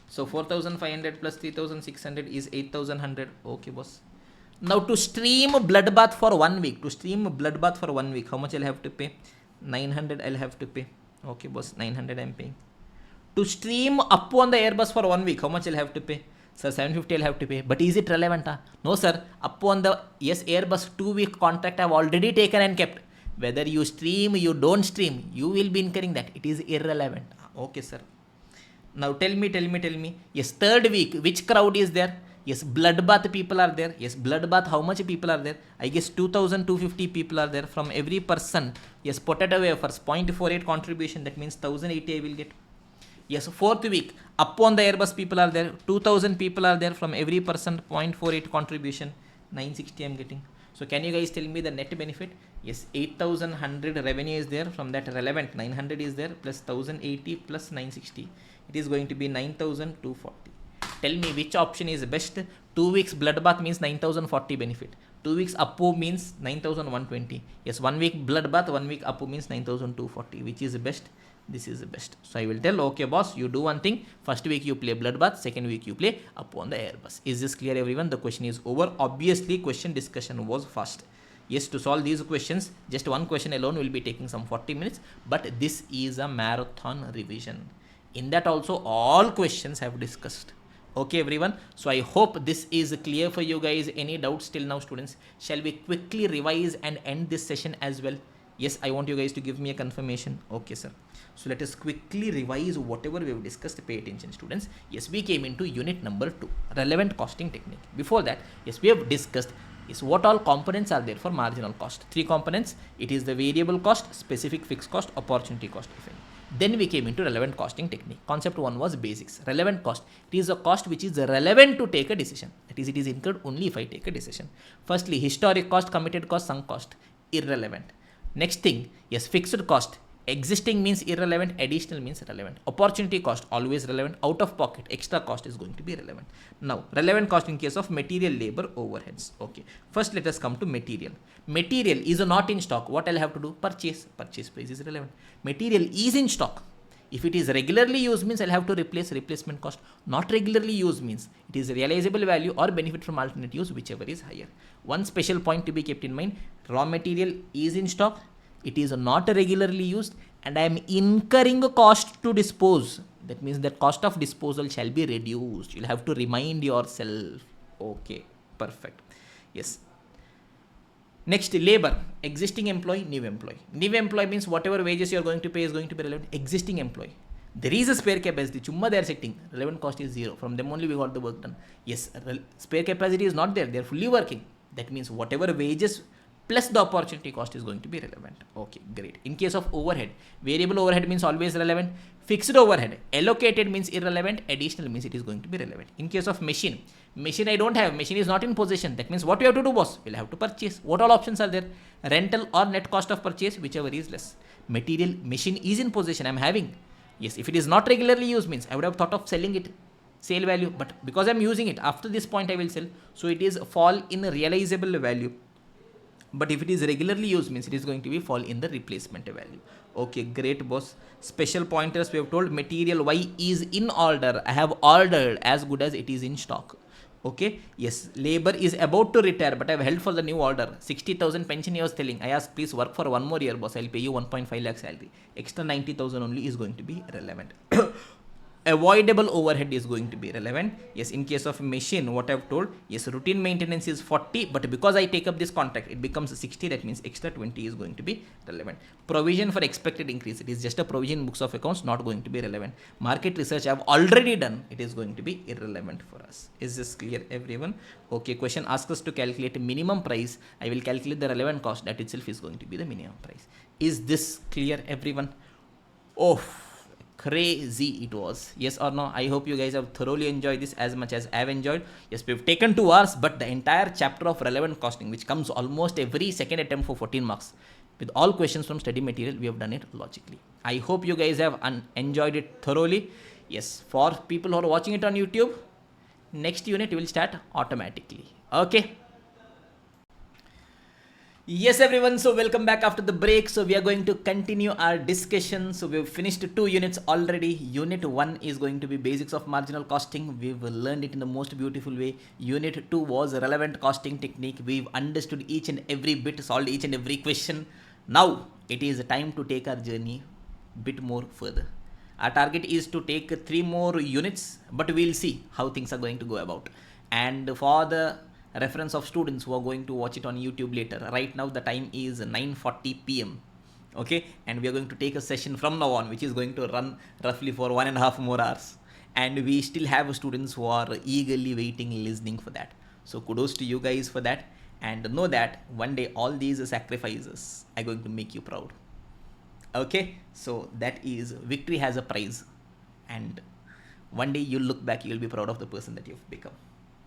So 4500 plus 3600 is 8100. Okay, boss. Now to stream blood bath for 1 week, how much I'll have to pay? 900 I'll have to pay. Okay, boss, 900 I'm paying. To stream upon the Airbus for 1 week, how much I'll have to pay? Sir, 750 I'll have to pay. But is it relevant? No, sir. Upon the Airbus 2 week contract I've already taken and kept. Whether you stream, you don't stream, you will be incurring that. It is irrelevant. Okay, sir. Now tell me. Yes, third week, which crowd is there? Yes, bloodbath people are there. Yes, bloodbath, how much people are there? I guess 2250 people are there from every person. Yes, potato wafers, 0.48 contribution. That means 1080 I will get. Yes, fourth week, upon the Airbus people are there. 2000 people are there from every person, 0.48 contribution. 960 I am getting. So can you guys tell me the net benefit? Yes, 8100 revenue is there. From that relevant, 900 is there plus 1080 plus 960. It is going to be 9240. Tell me which option is best. 2 weeks bloodbath means 9040 benefit. 2 weeks Appo means 9120. Yes, 1 week bloodbath, 1 week Appo means 9240. Which is the best? This is the best. So I will tell, okay boss, you do one thing. First week you play bloodbath, second week you play upon the Airbus. Is this clear everyone? The question is over. Obviously question discussion was fast. Yes, to solve these questions, just one question alone will be taking some 40 minutes. But this is a marathon revision. In that also all questions have discussed. Okay everyone, so I hope this is clear for you guys. Any doubts till now students? Shall we quickly revise and end this session as well? Yes, I want you guys to give me a confirmation. Okay sir, so let us quickly revise whatever we have discussed. Pay attention students. Yes, we came into unit number 2, relevant costing technique. Before that, yes, we have discussed is what all components are there for marginal cost. 3 components. It is the variable cost, specific fixed cost, opportunity cost, if any. Then we came into relevant costing technique. Concept 1 was basics. Relevant cost. It is a cost which is relevant to take a decision. That is, it is incurred only if I take a decision. Firstly, historic cost, committed cost, sunk cost. Irrelevant. Next thing, yes, fixed cost. Existing means irrelevant, additional means relevant. Opportunity cost, always relevant. Out of pocket, extra cost is going to be relevant. Now, relevant cost in case of material, labor, overheads. Okay. First, let us come to material. Material is not in stock. What I'll have to do? Purchase. Purchase price is relevant. Material is in stock. If it is regularly used means I'll have to replace replacement cost. Not regularly used means it is realizable value or benefit from alternate use, whichever is higher. One special point to be kept in mind, raw material is in stock. It is not regularly used and I am incurring a cost to dispose. That means that cost of disposal shall be reduced. You'll have to remind yourself. Okay, perfect. Yes. Next, labor. Existing employee, new employee. New employee means whatever wages you are going to pay is going to be relevant. Existing employee. There is a spare capacity. Chumma they are setting. Relevant cost is 0. From them only we got the work done. Yes, spare capacity is not there. They are fully working. That means whatever wages plus the opportunity cost is going to be relevant. Okay, great. In case of overhead, variable overhead means always relevant. Fixed overhead, allocated means irrelevant. Additional means it is going to be relevant. In case of machine I don't have. Machine is not in possession. That means what we have to do, boss? We'll have to purchase. What all options are there? Rental or net cost of purchase, whichever is less. Material, machine is in possession. I'm having. Yes, if it is not regularly used means I would have thought of selling it. Sale value. But because I'm using it, after this point I will sell. So it is fall in realizable value. But if it is regularly used means it is going to be fall in the replacement value. Okay, great boss. Special pointers we have told. Material Y is in order. I have ordered as good as it is in stock. Okay, yes, labor is about to retire but I have held for the new order. 60,000 pension he was telling. I asked please work for 1 more year boss. I'll pay you 1.5 lakh salary. Extra 90,000 only is going to be relevant. avoidable overhead is going to be relevant. Yes, in case of machine, what I've told, yes, routine maintenance is 40, but because I take up this contract, it becomes 60. That means extra 20 is going to be relevant. Provision for expected increase, it is just a provision in books of accounts, not going to be relevant. Market research I've already done, it is going to be irrelevant for us. Is this clear, everyone? Okay, question asks us to calculate minimum price. I will calculate the relevant cost. That itself is going to be the minimum price. Is this clear, everyone? Oh, crazy it was. Yes or no? I hope you guys have thoroughly enjoyed this as much as I have enjoyed. Yes, we've taken 2 hours, but the entire chapter of relevant costing, which comes almost every second attempt for 14 marks, with all questions from study material, we have done it logically. I hope you guys have enjoyed it thoroughly. Yes, for people who are watching it on YouTube, next unit will start automatically. Okay. Yes, everyone, so welcome back after the break. So we are going to continue our discussion. So we've finished 2 units already. Unit 1 is going to be basics of marginal costing. We've learned it in the most beautiful way. Unit 2 was relevant costing technique. We've understood each and every bit, solved each and every question. Now it is time to take our journey a bit more further. Our target is to take 3 more units, but we'll see how things are going to go about. And for the reference of students who are going to watch it on YouTube later, right now the time is 9:40 p.m. Okay, and we are going to take a session from now on, which is going to run roughly for 1.5 more hours, and we still have students who are eagerly waiting, listening for that. So kudos to you guys for that, and know that one day all these sacrifices are going to make you proud. Okay, so that is, victory has a prize, and one day you'll look back, you'll be proud of the person that you've become.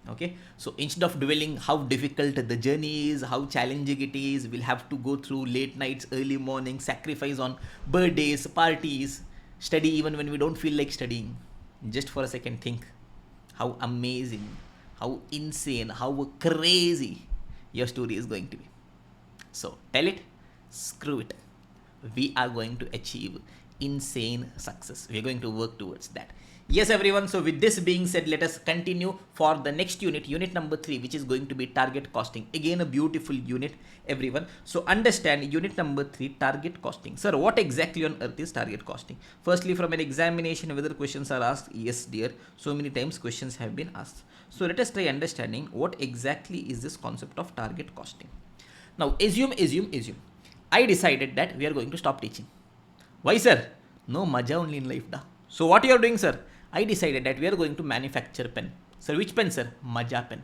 Okay, so instead of dwelling how difficult the journey is, how challenging it is, we'll have to go through late nights, early mornings, sacrifice on birthdays, parties, study even when we don't feel like studying. Just for a second, think how amazing, how insane, how crazy your story is going to be. So tell it, screw it. We are going to achieve insane success. We are going to work towards that. Yes, everyone. So with this being said, let us continue for the next unit, unit number 3, which is going to be target costing. Again, a beautiful unit, everyone. So understand unit number 3, target costing. Sir, what exactly on earth is target costing? Firstly, from an examination, whether questions are asked? Yes, dear. So many times questions have been asked. So let us try understanding what exactly is this concept of target costing. Now, assume. I decided that we are going to stop teaching. Why, sir? No maja only in life, da. So what you are doing, sir? I decided that we are going to manufacture pen. Sir, which pen, sir? Maja pen.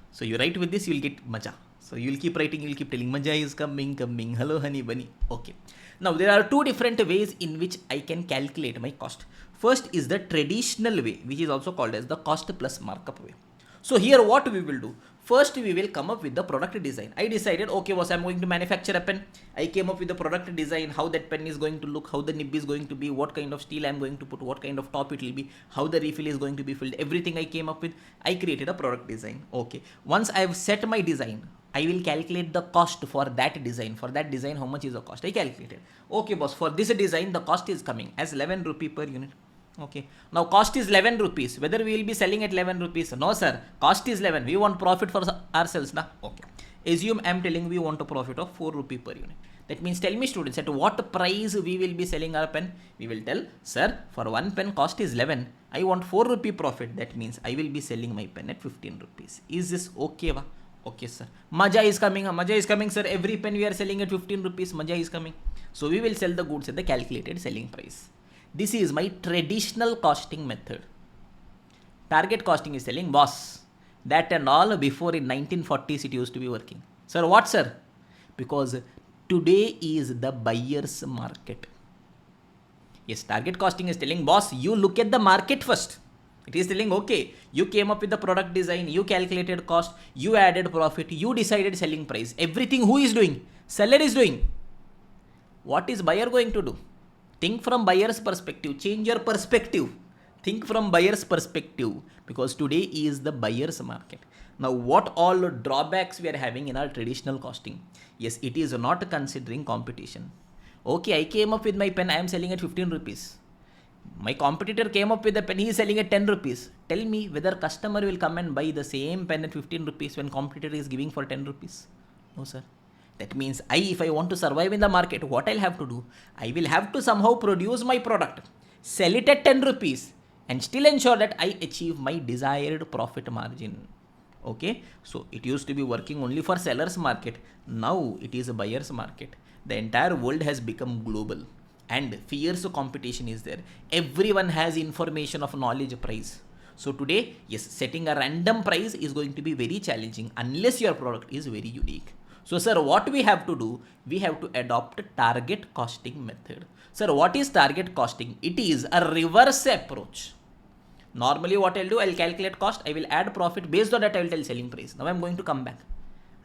So you write with this, you will get maja. So you will keep writing, you will keep telling maja is coming. Hello, honey bunny. Okay. Now there are 2 different ways in which I can calculate my cost. First is the traditional way, which is also called as the cost plus markup way. So here what we will do? First we will come up with the product design. I decided, okay boss, I'm going to manufacture a pen. I came up with the product design, how that pen is going to look, how the nib is going to be, what kind of steel I'm going to put, what kind of top it will be, how the refill is going to be filled, everything I came up with. I created a product design. Okay. Once I've set my design, I will calculate the cost for that design. For that design, how much is the cost? I calculated. Okay boss, for this design, the cost is coming as 11 rupee per unit. Okay. Now cost is 11 rupees. Whether we will be selling at 11 rupees? No, sir. Cost is 11. We want profit for ourselves. Na? Okay. Assume I am telling we want a profit of 4 rupee per unit. That means tell me students at what price we will be selling our pen. We will tell, sir, for one pen cost is 11. I want 4 rupee profit. That means I will be selling my pen at 15 rupees. Is this okay? Va? Okay, sir. Maja is coming. Maja is coming, sir. Every pen we are selling at 15 rupees. Maja is coming. So we will sell the goods at the calculated selling price. This is my traditional costing method. Target costing is telling, boss, that and all before in 1940s it used to be working. Sir, what, sir? Because today is the buyer's market. Yes, target costing is telling, boss, you look at the market first. It is telling, okay, you came up with the product design, you calculated cost, you added profit, you decided selling price. Everything who is doing? Seller is doing. What is buyer going to do? Think from buyer's perspective. Change your perspective. Think from buyer's perspective, because today is the buyer's market. Now, what all drawbacks we are having in our traditional costing? Yes, it is not considering competition. Okay, I came up with my pen. I am selling at 15 rupees. My competitor came up with a pen. He is selling at 10 rupees. Tell me whether customer will come and buy the same pen at 15 rupees when competitor is giving for 10 rupees. No, sir. That means if I want to survive in the market, what I'll have to do? I will have to somehow produce my product, sell it at 10 rupees, and still ensure that I achieve my desired profit margin. Okay, so it used to be working only for sellers market. Now it is a buyer's market. The entire world has become global and fierce competition is there. Everyone has information of knowledge price. So today, yes, setting a random price is going to be very challenging unless your product is very unique. So sir, what we have to do? We have to adopt target costing method. Sir, what is target costing? It is a reverse approach. Normally what I'll do, I'll calculate cost, I will add profit, based on that I will tell selling price. Now I'm going to come back.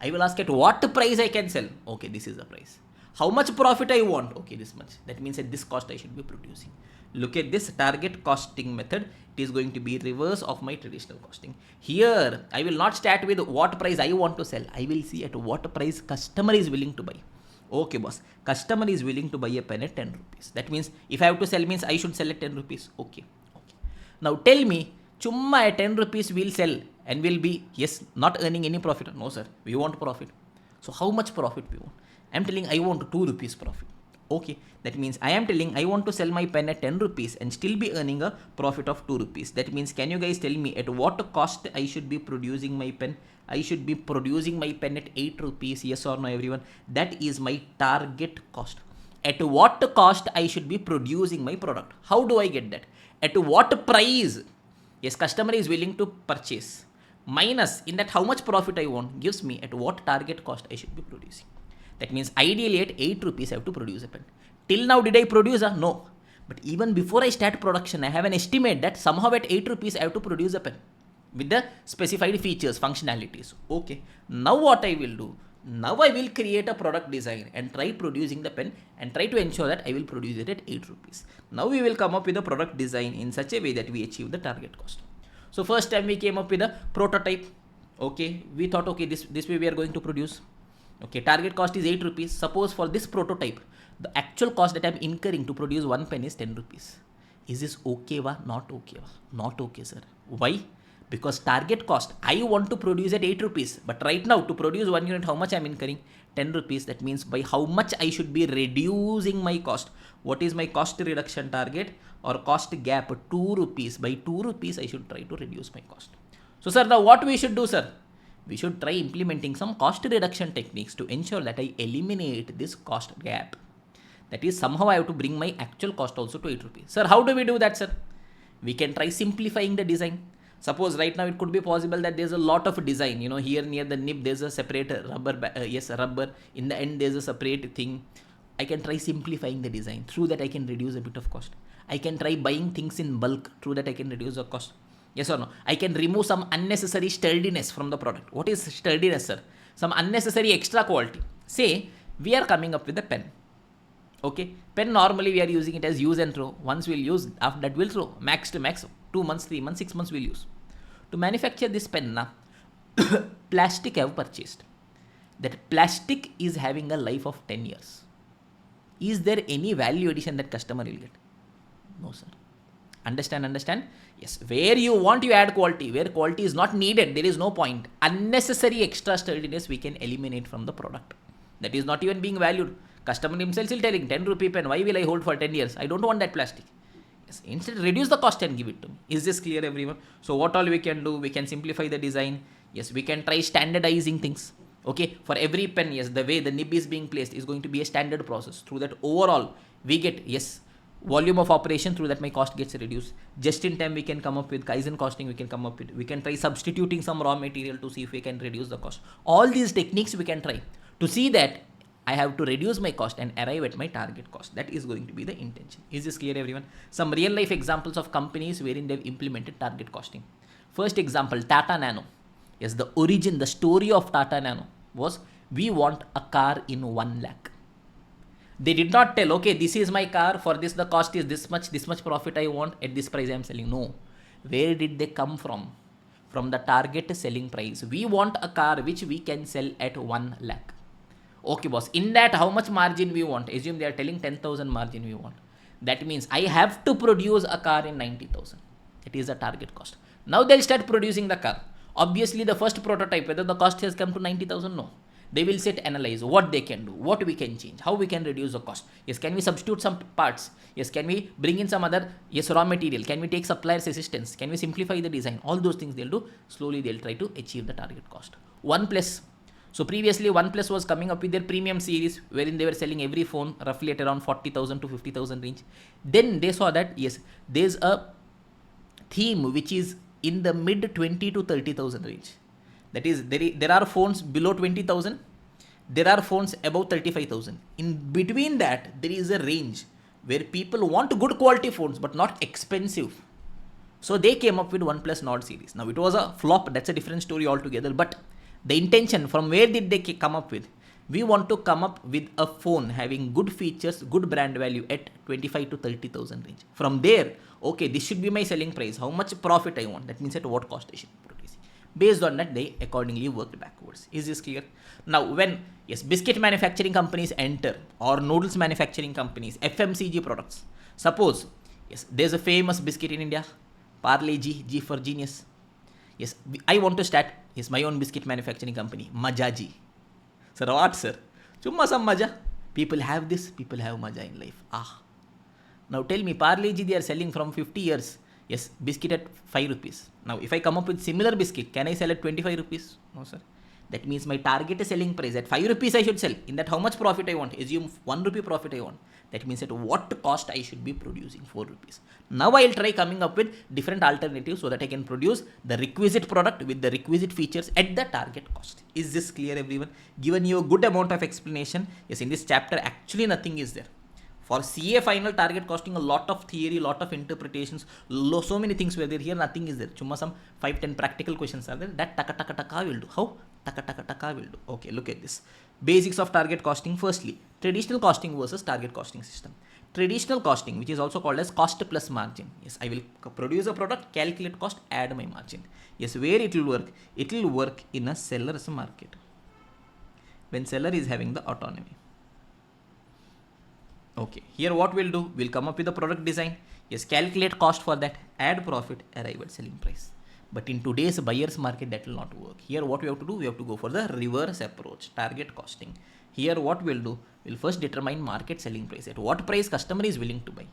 I will ask at what price I can sell. Okay, this is the price. How much profit I want? Okay, this much. That means at this cost I should be producing. Look at this target costing method. It is going to be reverse of my traditional costing. Here, I will not start with what price I want to sell. I will see at what price customer is willing to buy. Okay, boss. Customer is willing to buy a pen at 10 rupees. That means if I have to sell means I should sell at 10 rupees. Okay. Now tell me, chumma at 10 rupees we'll sell and will be, yes, not earning any profit. No, sir. We want profit. So how much profit we want? I'm telling I want 2 rupees profit. Okay, that means I am telling I want to sell my pen at 10 rupees and still be earning a profit of 2 rupees. That means can you guys tell me at what cost I should be producing my pen? I should be producing my pen at 8 rupees. Yes or no, everyone? That is my target cost. At what cost I should be producing my product? How do I get that? At what price? Yes, customer is willing to purchase. Minus in that how much profit I want gives me at what target cost I should be producing. That means ideally at 8 rupees I have to produce a pen. Till now did I produce a? No. But even before I start production, I have an estimate that somehow at 8 rupees I have to produce a pen with the specified features, functionalities. Okay. Now what I will do? Now I will create a product design and try producing the pen and try to ensure that I will produce it at 8 rupees. Now we will come up with a product design in such a way that we achieve the target cost. So first time we came up with a prototype. Okay. We thought, okay, this way we are going to produce. Okay, target cost is 8 rupees. Suppose for this prototype, the actual cost that I am incurring to produce one pen is 10 rupees. Is this okay wa? Not okay wa? Not okay, sir. Why? Because target cost, I want to produce at 8 rupees. But right now, to produce 1 unit, how much I am incurring? 10 rupees. That means by how much I should be reducing my cost. What is my cost reduction target or cost gap? 2 rupees. By 2 rupees, I should try to reduce my cost. So, sir, now what we should do, sir? We should try implementing some cost reduction techniques to ensure that I eliminate this cost gap. That is, somehow I have to bring my actual cost also to 8 rupees. Sir, how do we do that, sir? We can try simplifying the design. Suppose right now it could be possible that there's a lot of design. You know, here near the nib there's a separate rubber. Rubber. In the end there's a separate thing. I can try simplifying the design. Through that I can reduce a bit of cost. I can try buying things in bulk. Through that I can reduce the cost. Yes or no? I can remove some unnecessary sturdiness from the product. What is sturdiness, sir? Some unnecessary extra quality. Say, we are coming up with a pen. Okay, pen normally we are using it as use and throw. Once we'll use, after that we'll throw. Max to max, 2 months, 3 months, 6 months we'll use. To manufacture this pen, na, plastic I have purchased. That plastic is having a life of 10 years. Is there any value addition that customer will get? No, sir. Understand? Yes, where you want you add quality, where quality is not needed, there is no point. Unnecessary extra sturdiness we can eliminate from the product. That is not even being valued. Customer himself is telling 10 rupee pen, why will I hold for 10 years? I don't want that plastic. Yes, instead reduce the cost and give it to me. Is this clear, everyone? So what all we can do? We can simplify the design. Yes, we can try standardizing things. Okay, for every pen, yes, the way the nib is being placed is going to be a standard process. Through that overall, we get, yes, volume of operation, through that my cost gets reduced. Just in time we can come up with Kaizen costing, we can try substituting some raw material to see if we can reduce the cost. All these techniques we can try to see that I have to reduce my cost and arrive at my target cost. That is going to be the intention. Is this clear, everyone? Some real life examples of companies wherein they've implemented target costing. First example, Tata Nano. Yes, the origin, the story of Tata Nano was we want a car in 1 lakh. They did not tell, okay, this is my car, for this the cost is this much profit I want, at this price I am selling. No. Where did they come from? From the target selling price. We want a car which we can sell at 1 lakh. Okay, boss. In that, how much margin we want? Assume they are telling 10,000 margin we want. That means I have to produce a car in 90,000. It is the target cost. Now they'll start producing the car. Obviously, the first prototype, whether the cost has come to 90,000, no. They will sit, analyze what they can do, what we can change, how we can reduce the cost. Yes, can we substitute some parts? Yes, can we bring in some other, yes, raw material? Can we take suppliers assistance? Can we simplify the design? All those things they'll do. Slowly they'll try to achieve the target cost. OnePlus. So previously OnePlus was coming up with their premium series wherein they were selling every phone roughly at around 40,000 to 50,000 range. Then they saw that yes, there's a theme which is in the mid 20 to 30,000 range. That is, there are phones below 20,000, there are phones above 35,000. In between that, there is a range where people want good quality phones but not expensive. So they came up with OnePlus Nord series. Now it was a flop, that's a different story altogether, but the intention, from where did they come up with? We want to come up with a phone having good features, good brand value at 25 to 30,000 range. From there, okay, this should be my selling price. How much profit I want? That means at what cost I should be producing. Based on that, they accordingly worked backwards. Is this clear? Now, when yes, biscuit manufacturing companies enter, or noodles manufacturing companies, FMCG products. Suppose yes, there's a famous biscuit in India, Parle G, G for Genius. Yes, I want to start yes, my own biscuit manufacturing company, Majaji. Sir, what sir? Chumma some maja. People have this, people have maja in life. Now tell me, Parle G they are selling from 50 years. Yes, biscuit at 5 rupees. Now if I come up with similar biscuit, can I sell at 25 rupees? No sir. That means my target selling price at 5 rupees I should sell. In that how much profit I want? Assume 1 rupee profit I want. That means at what cost I should be producing 4 rupees. Now I will try coming up with different alternatives so that I can produce the requisite product with the requisite features at the target cost. Is this clear everyone? Given you a good amount of explanation. Yes, in this chapter actually nothing is there. For CA final target costing, a lot of theory, lot of interpretations, so many things were there. Here nothing is there. Chumma some 5-10 practical questions are there. That taka will do. How? Taka will do. Okay, look at this. Basics of target costing. Firstly, traditional costing versus target costing system. Traditional costing, which is also called as cost plus margin. Yes, I will produce a product, calculate cost, add my margin. Yes, where it will work? It will work in a seller's market. When seller is having the autonomy. Okay, here what we'll do, we'll come up with a product design. Yes, calculate cost for that, add profit, arrive at selling price. But in today's buyer's market, that will not work. Here what we have to do, we have to go for the reverse approach, target costing. Here what we'll do, we'll first determine market selling price. At what price customer is willing to buy.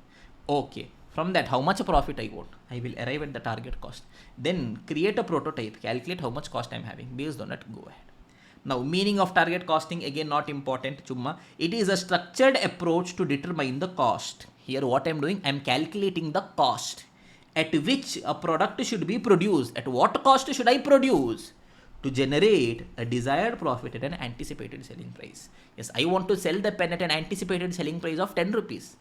Okay, from that, how much profit I want? I will arrive at the target cost. Then create a prototype, calculate how much cost I'm having. Based on that, go ahead. Now, meaning of target costing, again not important, chumma. It is a structured approach to determine the cost. Here what I'm doing, I'm calculating the cost at which a product should be produced. At what cost should I produce to generate a desired profit at an anticipated selling price? Yes, I want to sell the pen at an anticipated selling price of 10 rupees.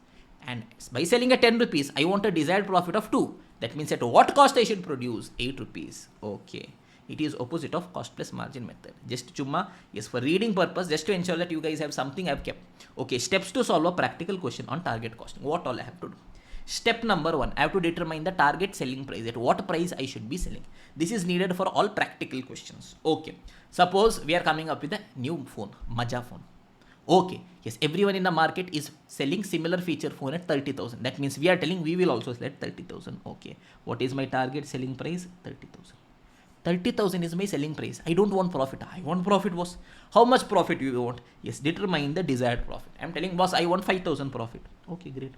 And by selling at 10 rupees, I want a desired profit of 2. That means at what cost I should produce? 8 rupees. Okay. It is opposite of cost plus margin method. Just chumma, yes, for reading purpose, just to ensure that you guys have something I've kept. Okay, steps to solve a practical question on target costing. What all I have to do? Step number 1, I have to determine the target selling price. At what price I should be selling. This is needed for all practical questions. Okay, suppose we are coming up with a new phone, Maja phone. Okay, yes, everyone in the market is selling similar feature phone at 30,000. That means we are telling we will also sell at 30,000. Okay, what is my target selling price? 30,000. 30,000 is my selling price. I don't want profit. I want profit, boss. How much profit you want? Yes, determine the desired profit. I'm telling boss, I want 5,000 profit. Okay, great.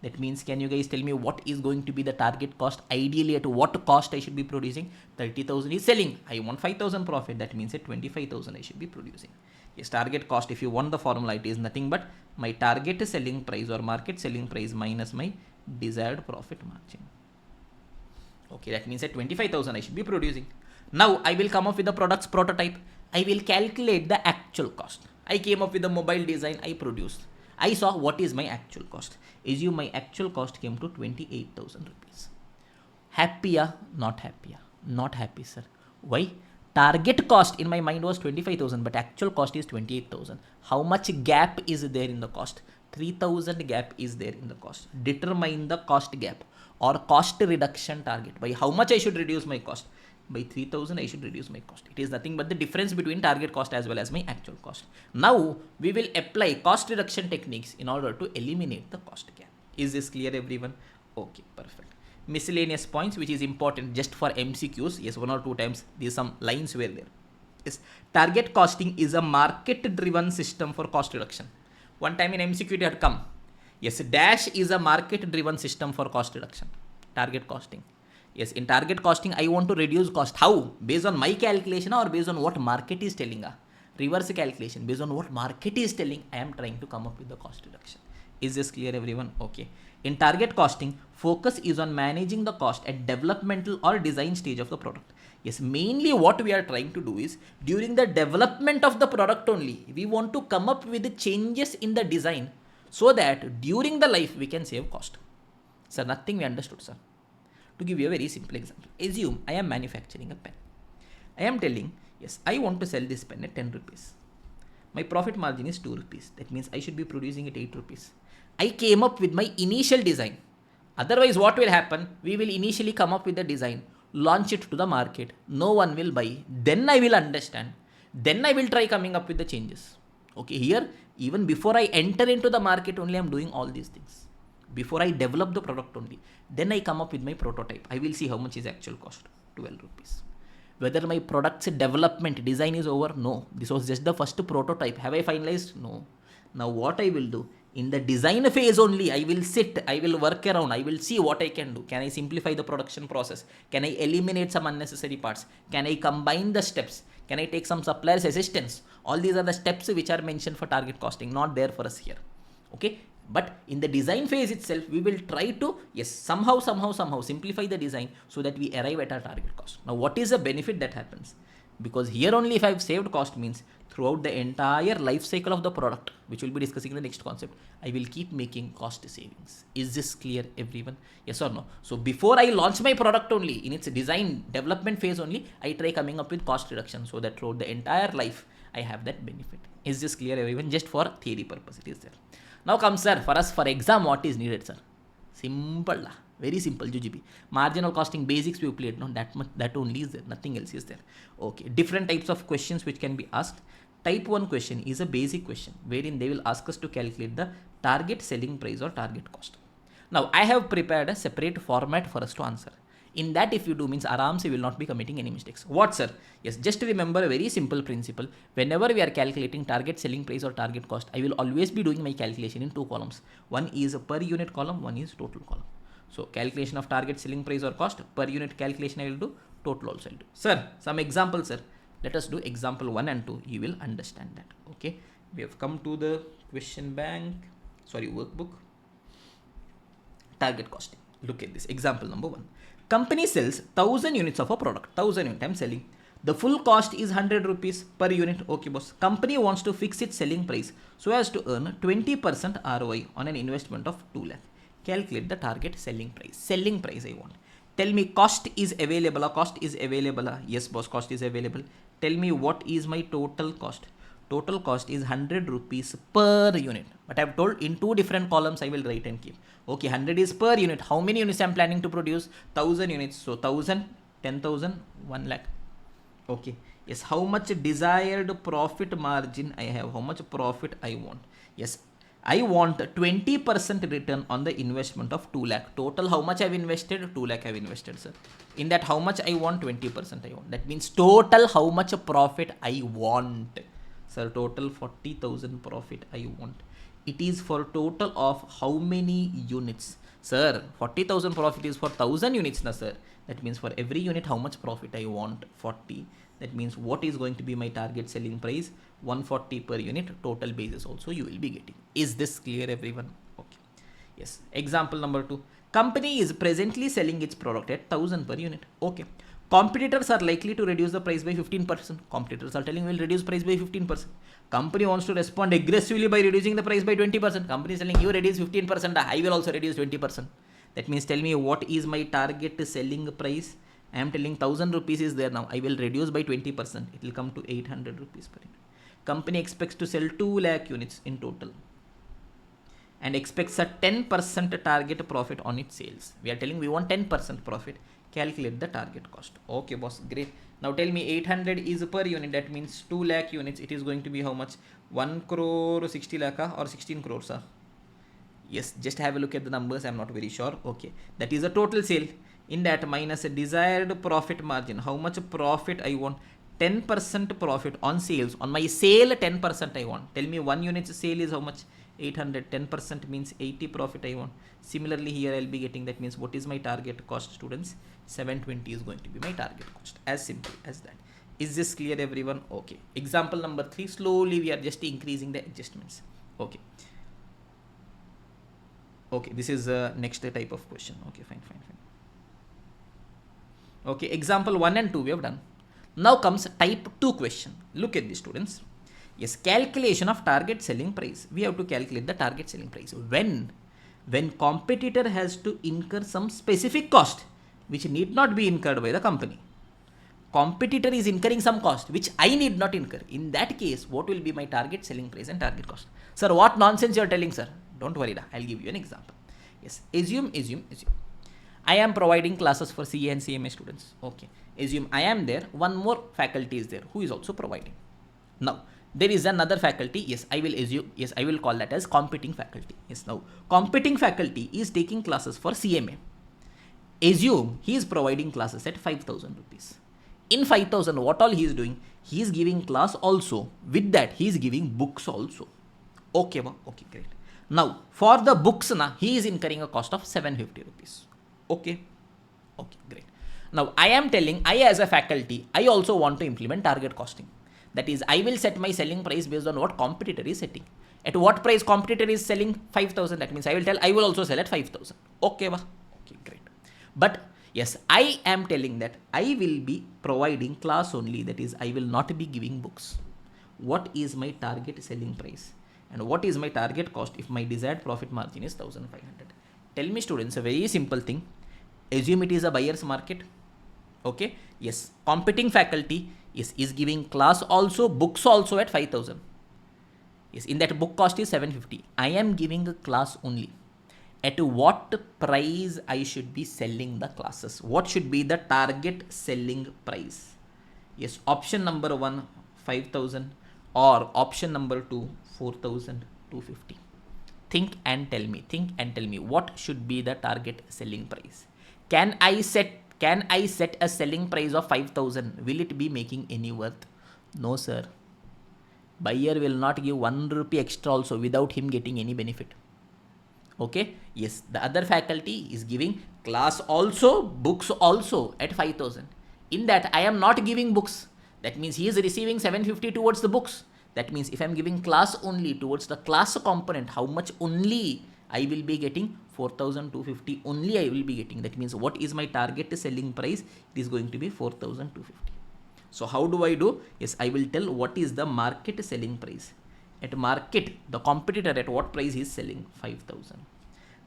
That means, can you guys tell me what is going to be the target cost? Ideally, at what cost I should be producing? 30,000 is selling. I want 5,000 profit. That means at 25,000 I should be producing. Yes, target cost, if you want the formula, it is nothing but my target selling price or market selling price minus my desired profit margin. Okay, that means at 25,000 I should be producing. Now I will come up with the product's prototype. I will calculate the actual cost. I came up with the mobile design I produced. I saw what is my actual cost. Assume my actual cost came to 28,000 rupees. Happier, not happier. Not happy, sir. Why? Target cost in my mind was 25,000, but actual cost is 28,000. How much gap is there in the cost? 3,000 gap is there in the cost. Determine the cost gap or cost reduction target. By how much I should reduce my cost? By 3,000 I should reduce my cost. It is nothing but the difference between target cost as well as my actual cost. Now we will apply cost reduction techniques in order to eliminate the cost gap. Is this clear everyone? Okay, perfect. Miscellaneous points which is important just for MCQs. Yes, 1 or 2 times these some lines were there. Yes, target costing is a market driven system for cost reduction. One time in MCQ it had come. Yes, dash is a market driven system for cost reduction. Target costing. Yes, in target costing, I want to reduce cost. How? Based on my calculation or based on what market is telling? Reverse calculation. Based on what market is telling, I am trying to come up with the cost reduction. Is this clear, everyone? Okay. In target costing, focus is on managing the cost at developmental or design stage of the product. Yes, mainly what we are trying to do is during the development of the product only, we want to come up with the changes in the design so that during the life we can save cost. Sir, nothing we understood, sir. To give you a very simple example, assume I am manufacturing a pen. I am telling, yes, I want to sell this pen at 10 rupees. My profit margin is 2 rupees. That means I should be producing it 8 rupees. I came up with my initial design. Otherwise, what will happen? We will initially come up with the design, launch it to the market. No one will buy. Then I will understand. Then I will try coming up with the changes. Okay, here, even before I enter into the market only, I am doing all these things. Before I develop the product only, then I come up with my prototype. I will see how much is actual cost, 12 rupees. Whether my product's development design is over, no. This was just the first prototype. Have I finalized? No. Now what I will do, in the design phase only, I will sit, I will work around, I will see what I can do. Can I simplify the production process? Can I eliminate some unnecessary parts? Can I combine the steps? Can I take some suppliers assistance? All these are the steps which are mentioned for target costing, not there for us here. Okay. But in the design phase itself, we will try to, yes, somehow simplify the design so that we arrive at our target cost. Now, what is the benefit that happens? Because here only if I have saved cost means throughout the entire life cycle of the product, which we'll be discussing in the next concept, I will keep making cost savings. Is this clear, everyone? Yes or no? So before I launch my product only, in its design development phase only, I try coming up with cost reduction so that throughout the entire life, I have that benefit. Is this clear, everyone? Just for theory purpose, it is there. Now comes, sir, for us for exam, what is needed, sir? Simple, very simple, GGB. Marginal costing basics we played, no, that only is there, nothing else is there. Okay, different types of questions which can be asked. Type 1 question is a basic question wherein they will ask us to calculate the target selling price or target cost. Now, I have prepared a separate format for us to answer. In that, if you do means Aramse will not be committing any mistakes. What, sir? Yes, just remember a very simple principle. Whenever we are calculating target selling price or target cost, I will always be doing my calculation in 2 columns. One is a per unit column, one is total column. So, calculation of target selling price or cost, per unit calculation I will do, total also I will do. Sir, some examples, sir. Let us do example 1 and 2. You will understand that. Okay. We have come to the question bank, workbook. Target costing. Look at this. Example number 1. Company sells 1000 units of a product. 1000 units I am selling. The full cost is 100 rupees per unit. Okay, boss. Company wants to fix its selling price so as to earn 20% ROI on an investment of 2 lakh. Calculate the target selling price. Selling price I want. Tell me cost is available. Cost is available. Yes, boss, cost is available. Tell me what is my total cost. Total cost is 100 rupees per unit. But I have told in 2 different columns I will write and keep. Okay, 100 is per unit. How many units I am planning to produce? 1000 units. So 1000, 10,000, 1 lakh. Okay. Yes, how much desired profit margin I have? How much profit I want? Yes, I want 20% return on the investment of 2 lakh. Total how much I have invested? 2 lakh I have invested, sir. In that how much I want? 20% I want. That means total how much profit I want? Sir, total 40,000 profit I want. It is for total of how many units? Sir, 40,000 profit is for 1000 units, na sir. That means for every unit how much profit I want? 40. That means what is going to be my target selling price? 140 per unit. Total basis also you will be getting. Is this clear, everyone? Okay. Yes. Example number 2. Company is presently selling its product at 1000 per unit. Okay. Competitors are likely to reduce the price by 15%. Competitors are telling will reduce price by 15%. Company wants to respond aggressively by reducing the price by 20%. Company is telling you reduce 15%. I will also reduce 20%. That means tell me what is my target selling price. I am telling 1000 rupees is there now. I will reduce by 20%. It will come to 800 rupees per unit. Company expects to sell 2 lakh units in total and expects a 10% target profit on its sales. We are telling we want 10% profit. Calculate the target cost. Okay, boss, great. Now tell me 800 is per unit. That means 2 lakh units. It is going to be how much? 1 crore 60 lakh or 16 crores? Yes, just have a look at the numbers. I am not very sure. Okay, that is a total sale. In that minus a desired profit margin. How much profit I want? 10% profit on sales. On my sale, 10% I want. Tell me 1 unit sale is how much? 800. 10% means 80 profit I want. Similarly, here I'll be getting, that means what is my target cost, students? 720 is going to be my target cost. As simple as that. Is this clear, everyone? Okay. Example number 3. Slowly we are just increasing the adjustments. Okay. Okay, this is next type of question. Okay, fine. Okay, example 1 and 2 we have done. Now comes type 2 question. Look at this, students. Yes, calculation of target selling price. We have to calculate the target selling price. When competitor has to incur some specific cost which need not be incurred by the company. Competitor is incurring some cost which I need not incur. In that case, what will be my target selling price and target cost? Sir, what nonsense you are telling, sir? Don't worry, I'll give you an example. Yes, assume. I am providing classes for CA and CMA students. Okay. Assume I am there. One more faculty is there who is also providing. Now, there is another faculty. Yes, I will assume. Yes, I will call that as competing faculty. Yes, now competing faculty is taking classes for CMA. Assume he is providing classes at 5,000 rupees. In 5,000, what all he is doing? He is giving class also. With that, he is giving books also. Okay, okay, great. Now, for the books, he is incurring a cost of 750 rupees. Okay, great. Now, I am telling, I as a faculty, I also want to implement target costing. That is, I will set my selling price based on what competitor is setting. At what price competitor is selling 5,000, that means I will tell, I will also sell at 5,000. Okay, great. But yes, I am telling that I will be providing class only, that is, I will not be giving books. What is my target selling price? And what is my target cost if my desired profit margin is 1,500? Tell me, students, a very simple thing. Assume it is a buyer's market. Okay. Yes. Competing faculty is giving class also, books also at 5,000. Yes. In that, book cost is 750. I am giving a class only. At what price I should be selling the classes? What should be the target selling price? Yes. Option number 1, 5,000, or option number 2, 4,250. Think and tell me what should be the target selling price. Can I set a selling price of 5,000? Will it be making any worth? No, sir. Buyer will not give 1 rupee extra also without him getting any benefit. Okay. Yes, the other faculty is giving class also, books also at 5,000. In that, I am not giving books. That means he is receiving 750 towards the books. That means if I am giving class only towards the class component, how much only I will be getting? 4,250 only I will be getting. That means what is my target selling price? It is going to be 4,250. So how do I do? Yes, I will tell what is the market selling price. At market, the competitor at what price is selling? 5,000.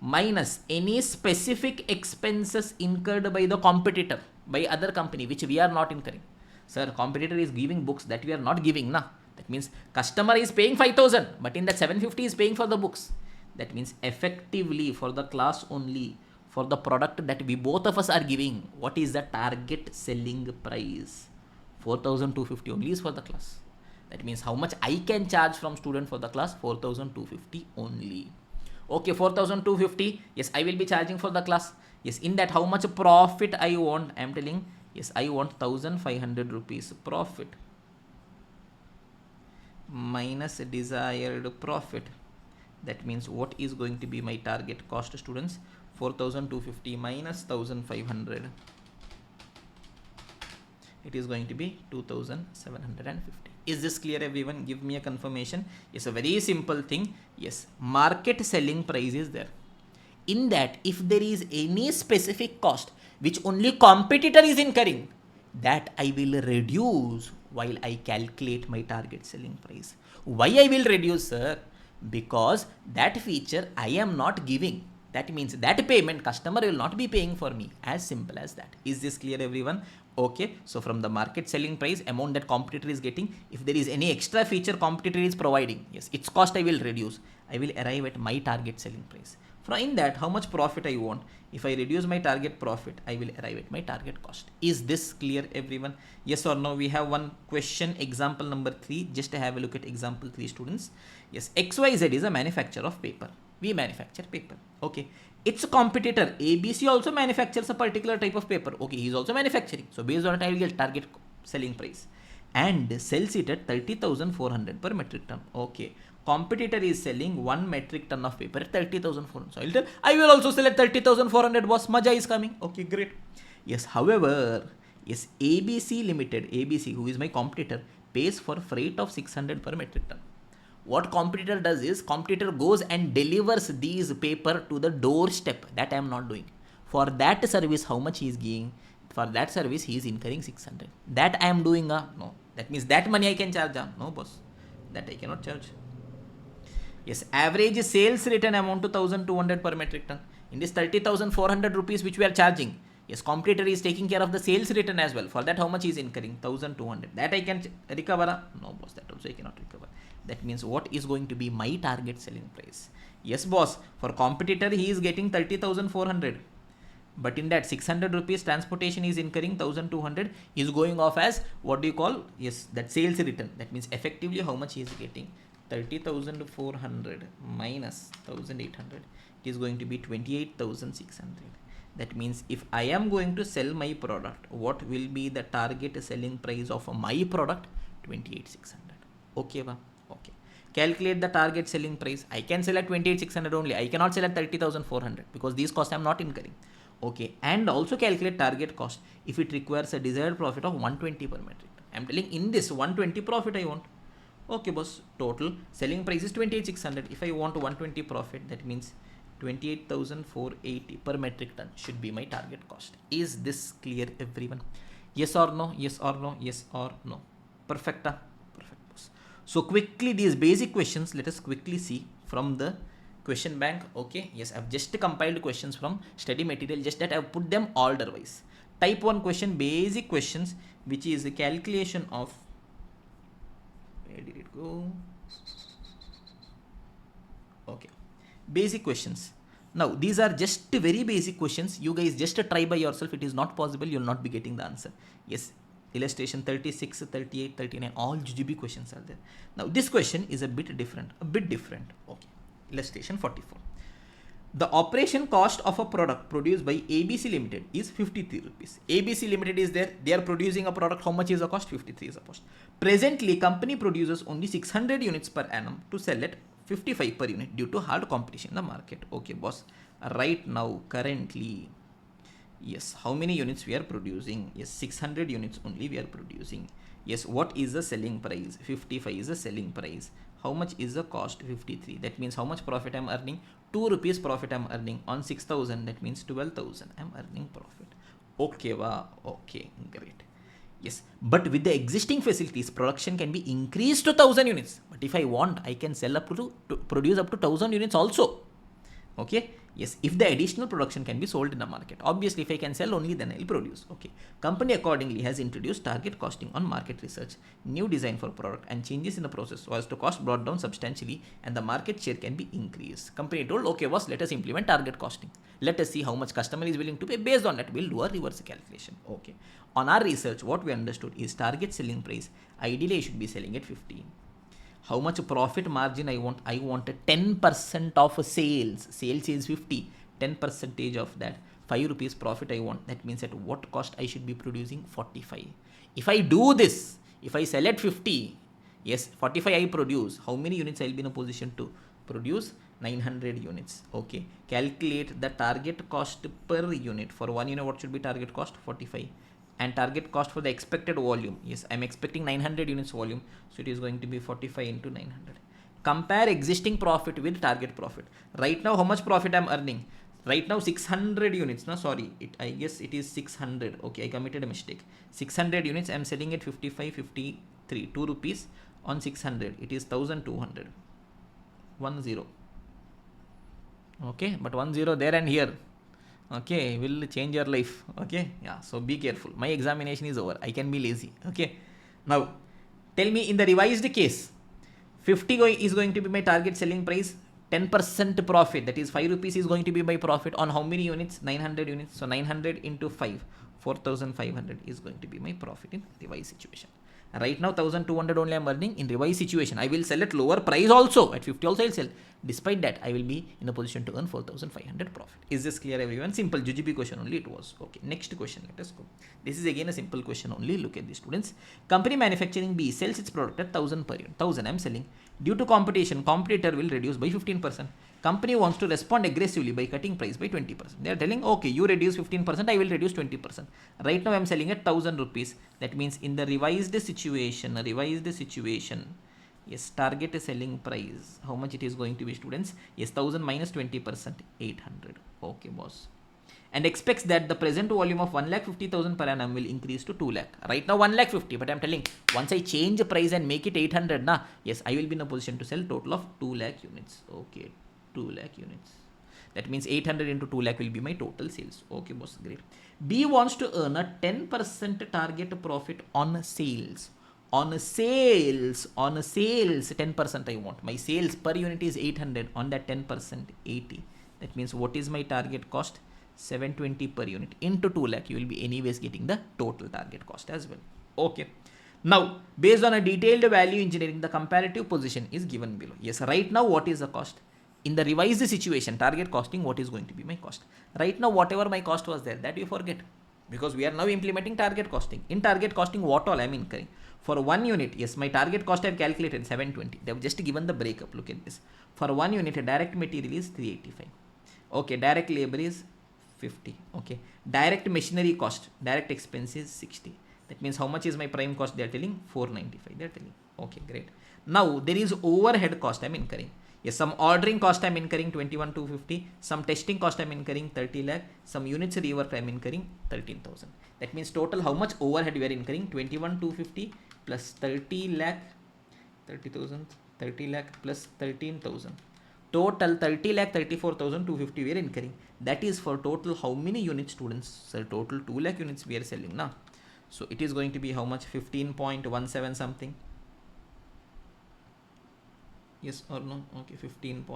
Minus any specific expenses incurred by the competitor, by other company, which we are not incurring. Sir, competitor is giving books that we are not giving, na? That means customer is paying 5,000, but in that 750 is paying for the books. That means effectively for the class only, for the product that we both of us are giving, what is the target selling price? 4,250 only is for the class. That means how much I can charge from student for the class? 4,250 only. Okay, 4,250. Yes, I will be charging for the class. Yes, in that how much profit I want? I am telling, yes, I want 1,500 rupees profit minus desired profit. That means what is going to be my target cost, students? 4,250 minus 1,500. It is going to be 2,750. Is this clear, everyone? Give me a confirmation. It's a very simple thing. Yes, market selling price is there. In that, if there is any specific cost which only competitor is incurring, that I will reduce while I calculate my target selling price. Why I will reduce, sir? Because that feature I am not giving. That means that payment customer will not be paying for me. As simple as that. Is this clear, everyone? Okay. So from the market selling price amount that competitor is getting, if there is any extra feature competitor is providing, yes, its cost I will reduce. I will arrive at my target selling price. From in that, how much profit I want? If I reduce my target profit, I will arrive at my target cost. Is this clear, everyone? Yes or no? We have one question, example number 3. Just have a look at example 3, students. Yes, XYZ is a manufacturer of paper. We manufacture paper. Okay. Its competitor ABC also manufactures a particular type of paper. Okay, he is also manufacturing. So based on it, I will get target selling price. and sells it at 30,400 per metric ton. Okay. Competitor is selling 1 metric ton of paper at 30,400. So I'll tell, I will also sell at 30,400, boss. Maja is coming. Okay, great. Yes, however, yes, ABC Limited, ABC, who is my competitor, pays for freight of 600 per metric ton. What competitor does is, competitor goes and delivers these paper to the doorstep. That I am not doing. For that service, how much he is giving? For that service, he is incurring 600. That I am doing. No. That means that money I can charge. No, boss. That I cannot charge. Yes, average sales return amount to 1200 per metric ton. In this 30,400 rupees which we are charging, yes, competitor is taking care of the sales return as well. For that, how much he is incurring? 1200. That I can recover. No, boss, that also I cannot recover. That means what is going to be my target selling price? Yes, boss, for competitor he is getting 30,400. But in that 600 rupees transportation is incurring 1200 is going off as what do you call? Yes, that sales return. That means effectively how much he is getting? 30,400 minus 1,800 is going to be 28,600. That means if I am going to sell my product, what will be the target selling price of my product? 28,600. Okay, va? Okay. Calculate the target selling price. I can sell at 28,600 only. I cannot sell at 30,400 because these costs I am not incurring. Okay. And also calculate target cost if it requires a desired profit of 120 per metric. I am telling in this 120 profit I want. Okay, boss, total selling price is 28,600. If I want 120 profit, that means 28,480 per metric ton should be my target cost. Is this clear, everyone? Yes or no? Yes or no? Yes or no? Perfect. Perfect, boss. So quickly these basic questions, let us quickly see from the question bank. Okay, yes, I've just compiled questions from study material, just that I've put them order wise. Type 1 question, basic questions, which is the calculation of, where did it go? Okay, basic questions. Now these are just very basic questions. You guys just try by yourself. It is not possible. You will not be getting the answer. Yes, illustration 36, 38, 39, all GGB questions are there. Now this question is a bit different. Okay, illustration 44. The operation cost of a product produced by ABC Limited is 53 rupees. ABC Limited is there. They are producing a product. How much is the cost? 53 is the cost. Presently, company produces only 600 units per annum to sell at 55 per unit due to hard competition in the market. Okay, boss. Right now, currently, yes, how many units we are producing? Yes, 600 units only we are producing. Yes, what is the selling price? 55 is the selling price. How much is the cost? 53. That means how much profit I am earning? 2 rupees profit I am earning on 6,000. That means 12,000 I am earning profit. Okay, wow. Okay, great. Yes, but with the existing facilities, production can be increased to 1,000 units. But if I want, I can sell up to produce up to 1,000 units also. Okay. Yes, if the additional production can be sold in the market. Obviously, if I can sell only, then I will produce. Okay. Company accordingly has introduced target costing on market research, new design for product, and changes in the process so as to cost brought down substantially and the market share can be increased. Company told, okay, boss, let us implement target costing. Let us see how much customer is willing to pay. Based on that, we'll do a reverse calculation. Okay. On our research, what we understood is target selling price. Ideally, I should be selling at 50. How much profit margin I want? I want a 10% of sales. Sales is 50. 10% of that. 5 rupees profit I want. That means at what cost I should be producing? 45. If I do this, if I sell at 50, yes, 45 I produce. How many units I will be in a position to produce? 900 units. Okay. Calculate the target cost per unit. For 1 unit, what should be target cost? 45. And target cost for the expected volume. Yes, I'm expecting 900 units volume. So it is going to be 45 into 900. Compare existing profit with target profit. Right now, how much profit I'm earning? Right now, 600 units. No, sorry. I guess it is 600. Okay, I committed a mistake. 600 units. I'm selling at 55, 53. 2 rupees on 600. It is 1,200. 10. Okay, but 10 there and here. Okay, will change your life. Okay, yeah, so be careful. My examination is over. I can be lazy. Okay, now tell me, in the revised case, 50 is going to be my target selling price. 10% profit, that is 5 rupees is going to be my profit on how many units? 900 units. So 900 into 5, 4,500 is going to be my profit in revised situation. Right now 1200 only I'm earning. In revised situation, I will sell at lower price also. At 50 also I'll sell. Despite that, I will be in a position to earn 4500 profit. Is this clear, everyone? Simple GGB question only it was. Okay, next question, let us go. This is again a simple question only. Look at this, students. Company manufacturing B sells its product at 1000 per unit. 1000 I'm selling. Due to competition, competitor will reduce by 15%. Company wants to respond aggressively by cutting price by 20%. They are telling, okay, you reduce 15%, I will reduce 20%. Right now I'm selling at 1000 rupees. That means in the revised situation, yes, target selling price, how much it is going to be, students? Yes, 1000 minus 20%, 800. Okay, boss. And expects that the present volume of 1,50,000 per annum will increase to 2 lakh. Right now 1,50,000, but I'm telling, once I change the price and make it 800, yes, I will be in a position to sell total of 2 lakh units. Okay, 2 lakh units. That means 800 into 2 lakh will be my total sales. Okay, boss, great. B wants to earn a 10% target profit on sales. On sales, 10% I want. My sales per unit is 800. On that 10%, 80. That means what is my target cost? 720 per unit into 2 lakh. You will be anyways getting the total target cost as well. Okay. Now, based on a detailed value engineering, the comparative position is given below. Yes, right now what is the cost? In the revised situation, target costing, what is going to be my cost? Right now, whatever my cost was there, that you forget. Because we are now implementing target costing. In target costing, what all I am incurring? For 1 unit, yes, my target cost I have calculated 720. They have just given the breakup. Look at this. For 1 unit, direct material is 385. Okay, direct labor is 50. Okay, direct machinery cost, direct expense is 60. That means how much is my prime cost? They are telling 495. They are telling. Okay, great. Now there is overhead cost I am incurring. Yes, some ordering cost I am incurring 21,250. Some testing cost I am incurring 30 lakh. Some units rework I am incurring 13,000. That means total how much overhead we are incurring? 21,250 plus 30 lakh, 30,000, 30 lakh plus 13,000. Total 30 lakh 34,250 we are incurring. That is for total how many units, students? So total 2 lakh units we are selling now. So it is going to be how much? 15.17 something. Yes or no? Okay, 15.17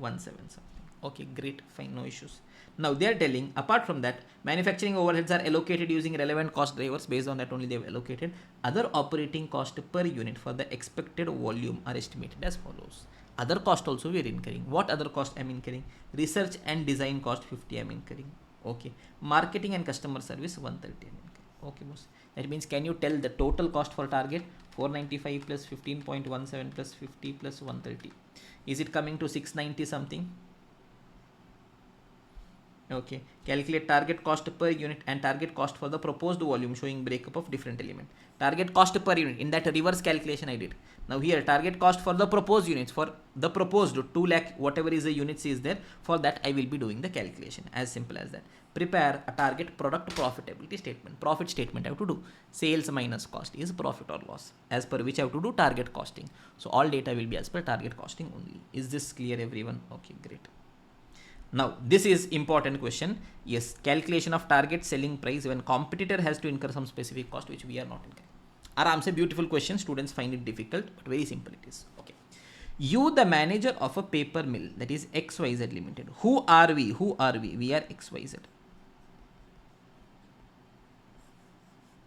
something. Okay, great, fine, no issues. Now they are telling, apart from that, manufacturing overheads are allocated using relevant cost drivers. Based on that only they have allocated. Other operating cost per unit for the expected volume are estimated as follows. Other cost also we are incurring. What other cost I am incurring? Research and design cost 50 I am incurring. Okay. Marketing and customer service 130 I am incurring. Okay, boss. That means can you tell the total cost for target? 495 plus 15.17 plus 50 plus 130. Is it coming to 690 something? Okay, calculate target cost per unit and target cost for the proposed volume, showing breakup of different element. Target cost per unit, in that reverse calculation I did. Now here target cost for the proposed units, for the proposed 2 lakh whatever is the units is there, for that I will be doing the calculation. As simple as that. Prepare a target product profitability statement. Profit statement I have to do. Sales minus cost is profit or loss, as per which I have to do target costing. So all data will be as per target costing only. Is this clear, everyone? Okay, great. Now this is important question. Yes, calculation of target selling price when competitor has to incur some specific cost which we are not incurring. Aram se beautiful question. Students find it difficult, but very simple it is. Okay. You, the manager of a paper mill, that is XYZ Limited. Who are we? Who are we? We are XYZ.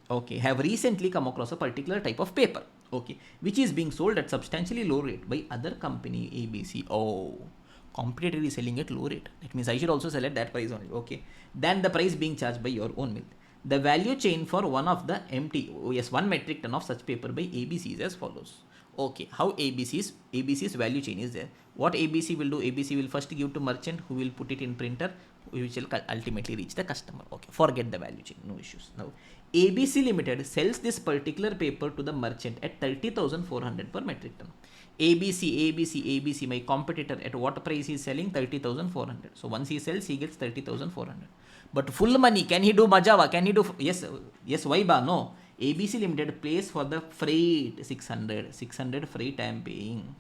Okay, have recently come across a particular type of paper. Okay, which is being sold at substantially low rate by other company ABC. Oh, competitor is selling at low rate. That means I should also sell at that price only. Okay, then the price being charged by your own mill. The value chain for one of the one metric ton of such paper by ABC is as follows. Okay, how ABC's value chain is there. What ABC will do? ABC will first give to merchant, who will put it in printer, which will ultimately reach the customer. Okay, forget the value chain, no issues. Now ABC Limited sells this particular paper to the merchant at 30,400 per metric ton. ABC, my competitor, at what price he is selling? 30,400. So once he sells, he gets 30,400. But full money, can he do Majava? Can he do? Yes, why ba? No. ABC Limited pays for the freight 600 freight I am paying.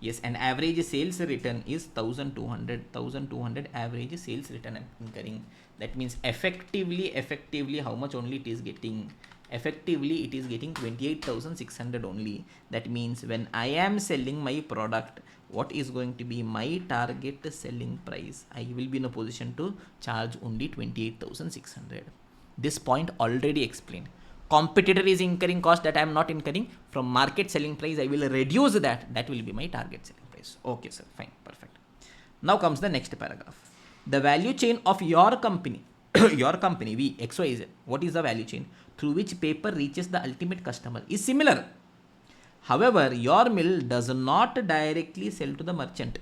Yes, and average sales return is 1200 average sales return I am incurring. That means effectively how much only it is getting? Effectively it is getting 28,600 only. That means when I am selling my product, what is going to be my target selling price? I will be in a position to charge only 28,600. This point already explained. competitor is incurring cost that I am not incurring. From market selling price, I will reduce that. That will be my target selling price. Okay, sir. Fine. Perfect. Now comes the next paragraph. The value chain of your company, your company, we, XYZ, what is the value chain through which paper reaches the ultimate customer is similar. However, your mill does not directly sell to the merchant.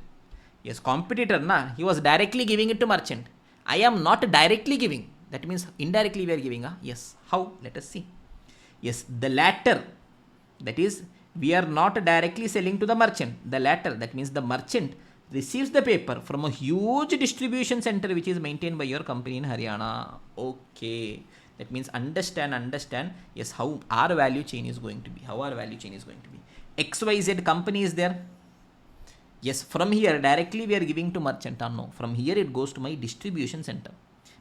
Yes, competitor, he was directly giving it to merchant. I am not directly giving. That means indirectly we are giving. Yes. How? Let us see. Yes, the latter. That is, we are not directly selling to the merchant. The latter, that means the merchant receives the paper from a huge distribution center which is maintained by your company in Haryana. Okay. That means understand, yes, how our value chain is going to be. XYZ company is there. Yes, from here directly we are giving to merchant. No, from here it goes to my distribution center,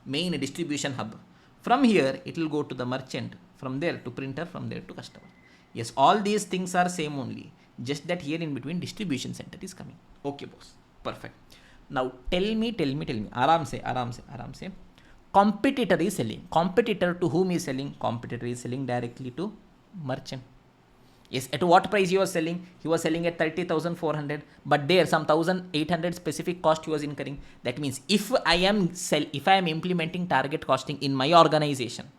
main distribution hub. From here it will go to the merchant, from there to printer, from there to customer. Yes, all these things are same only, just that here in between distribution center is coming. Okay, boss. Perfect. Now tell me. Aram se. Competitor is selling. Competitor to whom is selling? Competitor is selling directly to merchant. Yes, at what price he was selling? He was selling at 30,400, but there some 1,800 specific cost he was incurring. That means if I am implementing target costing in my organization,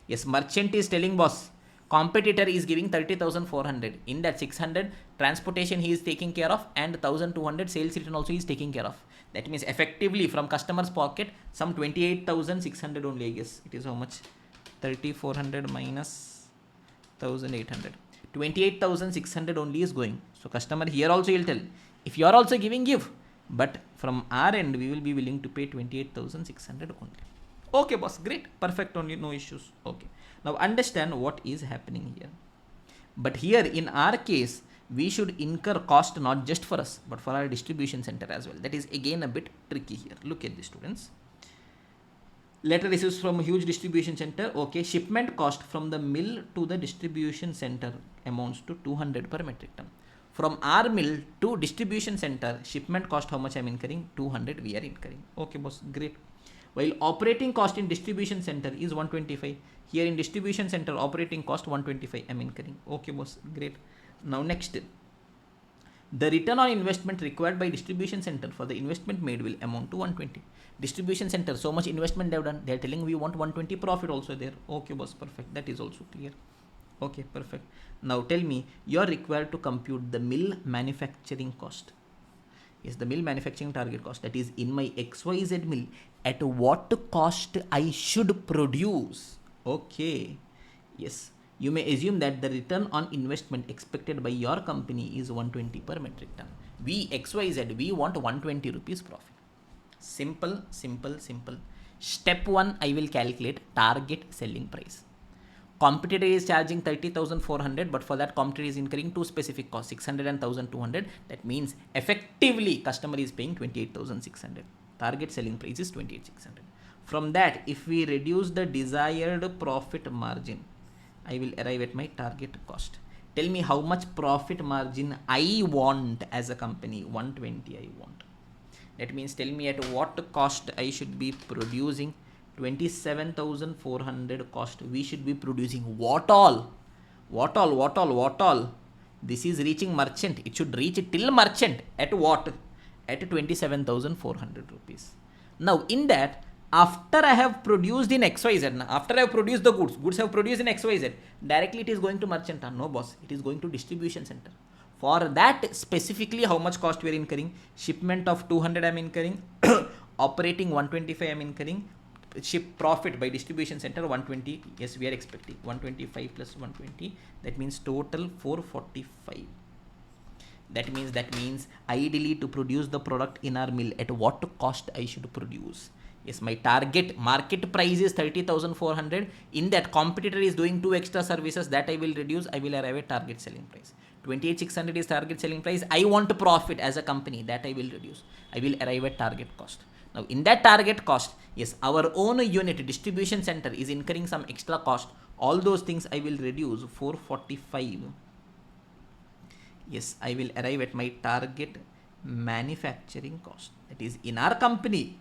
yes, merchant is telling boss, competitor is giving 30,400. In that 600 transportation he is taking care of, and 1,200 sales return also he is taking care of. That means effectively from customer's pocket some 28,600 only, I guess. It is how much? 3,400 minus 1,800. 28,600 only is going. So customer here also will tell, if you are also giving, give. But from our end, we will be willing to pay 28,600 only. Okay, boss. Great. Perfect. Only. No issues. Okay. Now understand what is happening here. But here in our case, we should incur cost not just for us, but for our distribution center as well. That is again a bit tricky here. Look at this, students. Letter receives from a huge distribution center. Okay, shipment cost from the mill to the distribution center amounts to 200 per metric ton. From our mill to distribution center, shipment cost how much I am incurring? 200 we are incurring. Okay, boss, great. While operating cost in distribution center is 125. Here in distribution center, operating cost 125 I am incurring. Okay, boss, great. Now next, the return on investment required by distribution center for the investment made will amount to 120. Distribution center, so much investment they have done. They are telling we want 120 profit also there. Okay, boss, perfect. That is also clear. Okay, perfect. Now tell me, you are required to compute the mill manufacturing cost. Yes, the mill manufacturing target cost. That is in my XYZ mill, at what cost I should produce. Okay. Yes. You may assume that the return on investment expected by your company is 120 per metric ton. We XYZ, we want 120 rupees profit. Simple. Step 1, I will calculate target selling price. Competitor is charging 30,400, but for that competitor is incurring two specific costs, 600 and 1,200. That means effectively customer is paying 28,600. Target selling price is 28,600. From that, if we reduce the desired profit margin, I will arrive at my target cost. Tell me how much profit margin I want as a company. 120 I want. That means tell me at what cost I should be producing. 27,400 cost. We should be producing what all? This is reaching merchant. It should reach till merchant. At what? At 27,400 rupees. Now in that, after I have produced in XYZ, after I have produced the goods have produced in XYZ, directly it is going to merchant. No, boss, it is going to distribution center. For that specifically, how much cost we are incurring? Shipment of 200 I am incurring, operating 125 I am incurring, ship profit by distribution center 120. Yes, we are expecting 125 plus 120. That means total 445. That means ideally to produce the product in our mill, at what cost I should produce? Yes, my target market price is 30,400. In that, competitor is doing 2 extra services that I will reduce. I will arrive at target selling price. 28,600 is target selling price. I want profit as a company, that I will reduce. I will arrive at target cost. Now in that target cost, yes, our own unit distribution center is incurring some extra cost. All those things I will reduce. 445. Yes, I will arrive at my target manufacturing cost. That is in our company.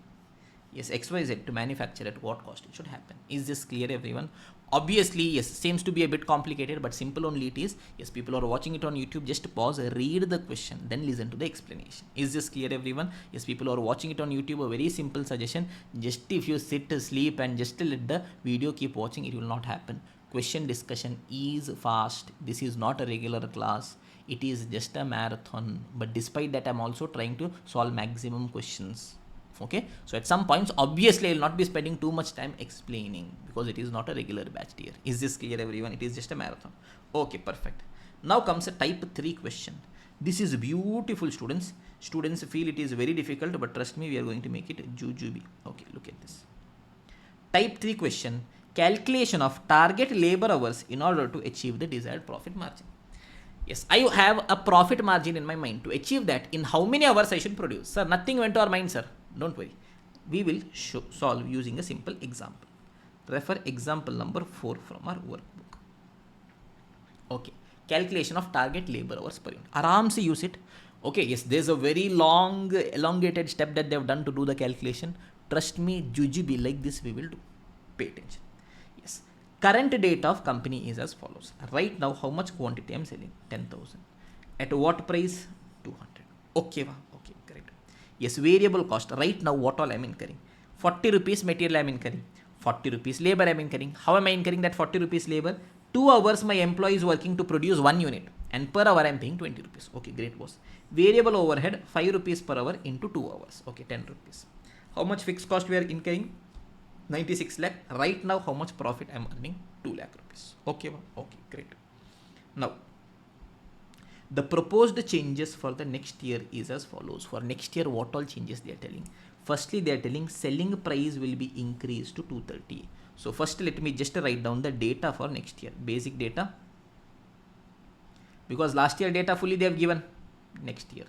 Yes, XYZ to manufacture at what cost it should happen. Is this clear, everyone? Obviously, yes, seems to be a bit complicated, but simple only it is. Yes, people are watching it on YouTube, just pause, read the question, then listen to the explanation. Is this clear, everyone? Yes, people are watching it on YouTube, a very simple suggestion. Just if you sit, sleep, and just let the video keep watching, it will not happen. Question discussion is fast. This is not a regular class. It is just a marathon. But despite that, I'm also trying to solve maximum questions. Okay, so at some points, obviously, I will not be spending too much time explaining because it is not a regular batch tier. Is this clear, everyone? It is just a marathon. Okay, perfect. Now comes a type 3 question. This is beautiful, students. Students feel it is very difficult, but trust me, we are going to make it jujube. Okay, look at this. Type 3 question. Calculation of target labor hours in order to achieve the desired profit margin. Yes, I have a profit margin in my mind. To achieve that, in how many hours I should produce? Sir, nothing went to our mind, sir. Don't worry. We will solve using a simple example. Refer example number 4 from our workbook. Okay. Calculation of target labor hours per unit. Aram se use it. Okay, yes, there's a very long, elongated step that they've done to do the calculation. Trust me, jujube like this we will do. Pay attention. Yes. Current data of company is as follows. Right now, how much quantity I'm selling? 10,000. At what price? 200. Okay, okay, great. Yes, variable cost. Right now, what all I'm incurring? 40 rupees material I'm incurring. 40 rupees labor I'm incurring. How am I incurring that 40 rupees labor? 2 hours my employee is working to produce 1 unit. And per hour I'm paying 20 rupees. Okay, great boss. Variable overhead 5 rupees per hour into 2 hours. Okay, 10 rupees. How much fixed cost we are incurring? 96 lakh. Right now, how much profit I'm earning? 2 lakh rupees. Okay, okay, great. Now, the proposed changes for the next year is as follows. For next year, what all changes they are telling? Firstly, they are telling selling price will be increased to 230. So first, let me just write down the data for next year. Basic data. Because last year data fully they have given. Next year.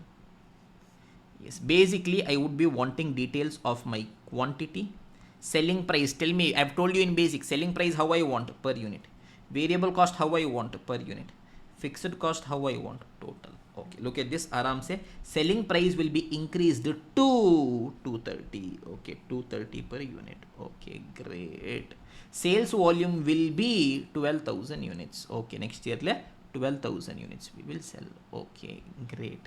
Yes, basically, I would be wanting details of my quantity. Selling price, tell me, I've told you in basic, selling price how I want per unit. Variable cost how I want per unit. Fixed cost how I want total. Okay, look at this, Aram say, selling price will be increased to 230. Okay, 230 per unit. Okay, great. Sales volume will be 12,000 units. Okay, next year, 12,000 units we will sell. Okay, great.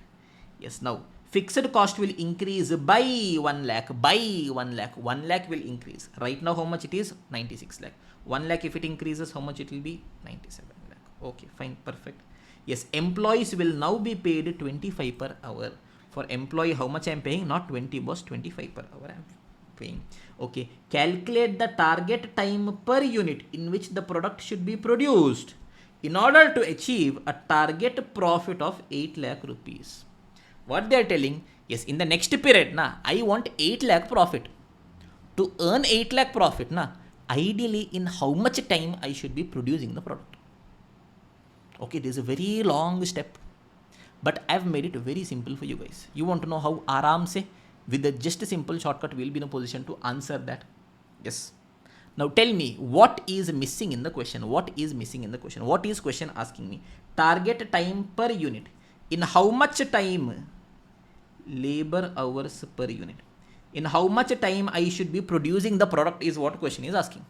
Yes, now fixed cost will increase by 1 lakh. By 1 lakh. 1 lakh will increase. Right now, how much it is? 96 lakh. 1 lakh if it increases, how much it will be? 97 lakh. Okay, fine, perfect. Yes, employees will now be paid 25 per hour. For employee, how much I am paying? Not 20, boss, 25 per hour I am paying. Okay, calculate the target time per unit in which the product should be produced in order to achieve a target profit of 8 lakh rupees. What they are telling, yes, in the next period, I want 8 lakh profit. To earn 8 lakh profit, ideally in how much time I should be producing the product. Okay, this is a very long step, but I've made it very simple for you guys. You want to know how Aram se, with just a simple shortcut, we'll be in a position to answer that. Yes. Now tell me, what is missing in the question? What is missing in the question? What is question asking me? Target time per unit. In how much time? Labor hours per unit. In how much time I should be producing the product is what question is asking.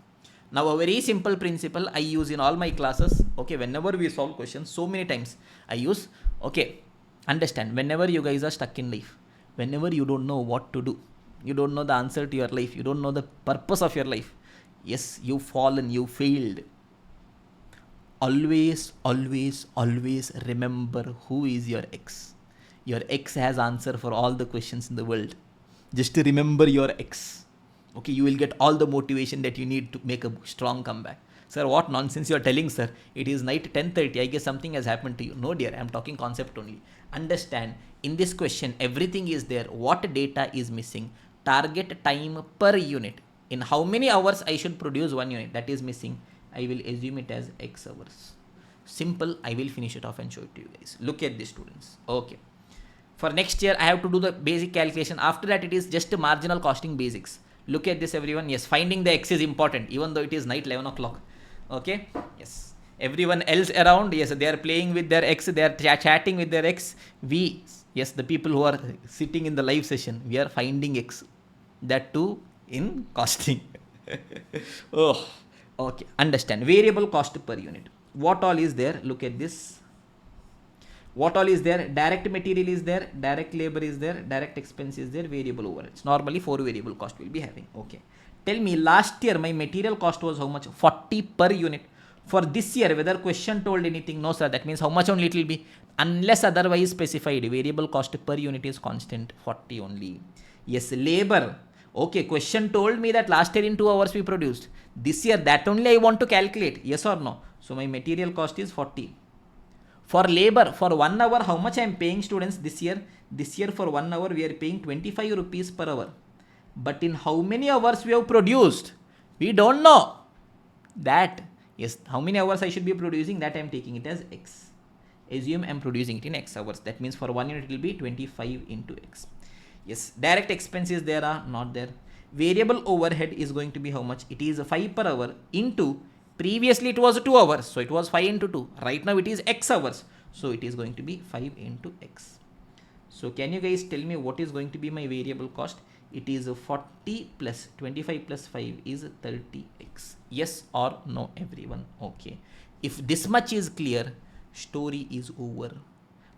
Now a very simple principle I use in all my classes. Okay, whenever we solve questions, so many times I use, okay, understand, whenever you guys are stuck in life, whenever you don't know what to do, you don't know the answer to your life, you don't know the purpose of your life, yes, you've fallen, you failed. Always, always, always remember who is your ex. Your ex has answer for all the questions in the world. Just to remember your ex. Okay, you will get all the motivation that you need to make a strong comeback. Sir, what nonsense you are telling, sir? It is night 10:30. I guess something has happened to you. No, dear, I am talking concept only. Understand, in this question, everything is there. What data is missing? Target time per unit. In how many hours I should produce 1 unit? That is missing. I will assume it as X hours. Simple. I will finish it off and show it to you guys. Look at this, students. Okay. For next year, I have to do the basic calculation. After that, it is just marginal costing basics. Look at this, everyone. Yes, finding the X is important, even though it is night 11 o'clock. Okay. Yes. Everyone else around, yes, they are playing with their X. They are chatting with their X. We, yes, the people who are sitting in the live session, we are finding X. That too in costing. Oh, Okay, understand. Variable cost per unit. What all is there? Look at this. What all is there? Direct material is there, direct labor is there, direct expense is there, variable overheads. Normally 4 variable cost will be having. Okay. Tell me, last year my material cost was how much? 40 per unit. For this year, whether question told anything? No, sir. That means how much only it will be? Unless otherwise specified, variable cost per unit is constant, 40 only. Yes, labor. Okay, question told me that last year in 2 hours we produced. This year, that only I want to calculate. Yes or no? So my material cost is 40. For labor, for 1 hour, how much I am paying students this year? This year for 1 hour, we are paying 25 rupees per hour. But in how many hours we have produced? We don't know. That, yes, how many hours I should be producing, that I am taking it as X. Assume I am producing it in X hours. That means for 1 unit it will be 25 into X. Yes, direct expenses there are not there. Variable overhead is going to be how much? It is 5 per hour into, previously it was 2 hours. So it was 5 into 2. Right now it is X hours. So it is going to be 5 into X. So can you guys tell me what is going to be my variable cost? It is 40 plus 25 plus 5 is 30x. Yes or no, everyone? Okay. If this much is clear, story is over.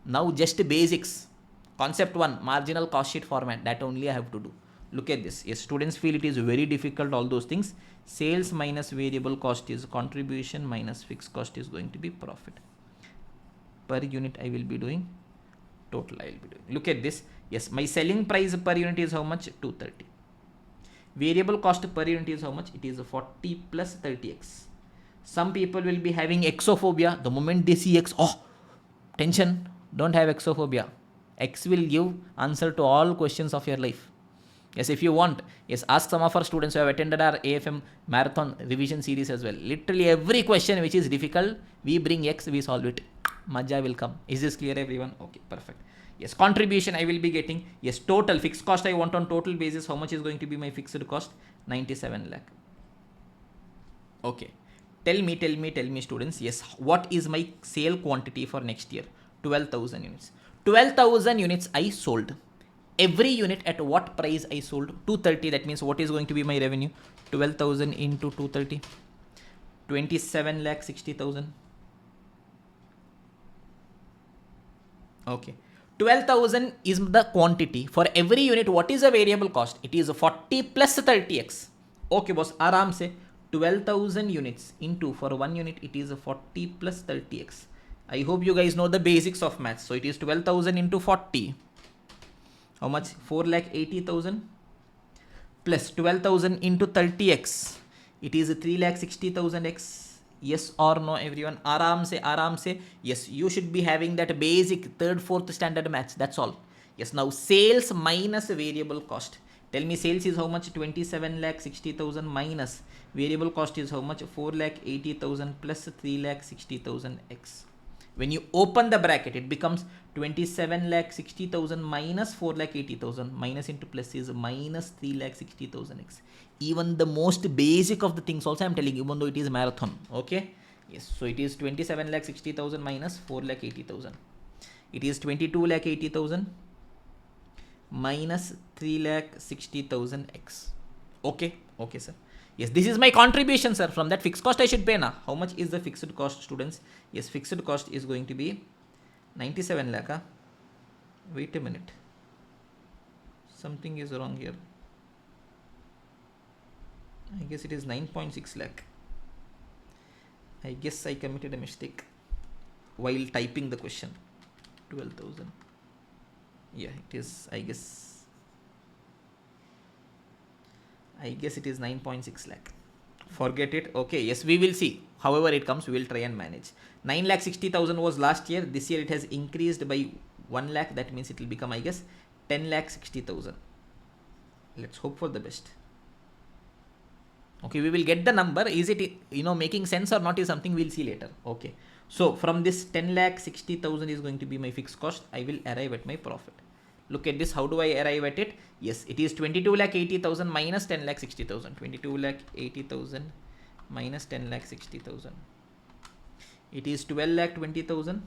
Now just basics. Concept 1, marginal cost sheet format. That only I have to do. Look at this. Yes, students feel it is very difficult, all those things. Sales minus variable cost is contribution minus fixed cost is going to be profit. Per unit I will be doing. Total I will be doing. Look at this. Yes, my selling price per unit is how much? 230. Variable cost per unit is how much? It is 40 plus 30x. Some people will be having exophobia. The moment they see X, oh, tension. Don't have exophobia. X will give answer to all questions of your life. Yes, if you want, yes, ask some of our students who have attended our AFM marathon revision series as well. Literally every question which is difficult, we bring X, we solve it. Maja will come. Is this clear, everyone? Okay, perfect. Yes, contribution I will be getting. Yes, total fixed cost I want on total basis. How much is going to be my fixed cost? 97 lakh. Okay. Tell me students. Yes, what is my sale quantity for next year? 12,000 units. 12,000 units I sold. Every unit at what price I sold? 230. That means what is going to be my revenue? 12,000 into 230. 27 lakh 60,000. Okay. 12,000 is the quantity. For every unit, what is the variable cost? It is 40 plus 30x. Okay, boss. Aram se 12,000 units into, for 1 unit, it is 40 plus 30x. I hope you guys know the basics of maths. So it is 12,000 into 40. How much? 4,80,000 plus 12,000 into 30x. It is 3,60,000x. Yes or no, everyone? Aram se. Yes, you should be having that basic 3rd, 4th standard maths. That's all. Yes, now sales minus variable cost. Tell me, sales is how much? 27,60,000 minus variable cost is how much? 4,80,000 plus 3,60,000x. When you open the bracket, it becomes 27,60,000 minus 4,80,000. Minus into plus is minus 3,60,000x. Even the most basic of the things also I am telling you, even though it is marathon. Okay. Yes. So it is 27,60,000 minus 4,80,000. It is 22,80,000 minus 3,60,000x. Okay. Okay, sir. Yes, this is my contribution, sir. From that fixed cost I should pay now. How much is the fixed cost, students? Yes, fixed cost is going to be 97 lakh. Wait a minute. Something is wrong here. I guess it is 9.6 lakh. I guess I committed a mistake while typing the question. 12,000. Yeah, it is, I guess it is 9.6 lakh. Forget it. Okay, yes, we will see. However it comes, we will try and manage. 9,60,000 was last year. This year it has increased by 1 lakh. That means it will become, I guess, 10,60,000. Let's hope for the best. Okay, we will get the number. Is it, making sense or not is something we'll see later. Okay. So from this 10,60,000 is going to be my fixed cost. I will arrive at my profit. Look at this. How do I arrive at it? Yes, it is 22,80,000 minus 10,60,000. 22,80,000 minus 10,60,000. It is 12,20,000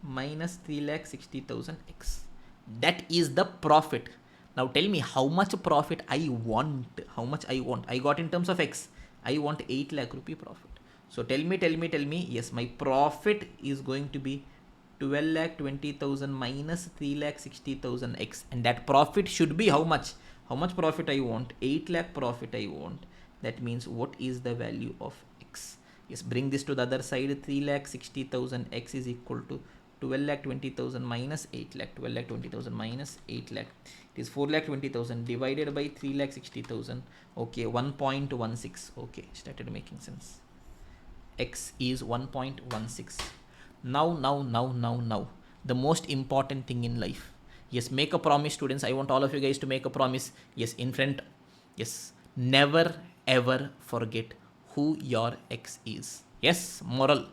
minus 3,60,000x. That is the profit. Now tell me how much profit I want. How much I want. I got in terms of x. I want 8 lakh rupee profit. So tell me, yes, my profit is going to be 12 lakh 20,000 minus 3 lakh 60,000 X, and that profit should be how much? How much profit I want? 8 lakh profit I want. That means what is the value of X? Yes, bring this to the other side. 3 lakh 60,000 X is equal to 12 lakh 20,000 minus 8 lakh. 12 lakh 20,000 minus 8 lakh. It is 4 lakh 20,000 divided by 3 lakh 60,000. Okay, 1.16. Okay, started making sense. X is 1.16. Now, the most important thing in life. Yes, make a promise, students. I want all of you guys to make a promise. Yes, in front. Yes, never ever forget who your X is. Yes, moral.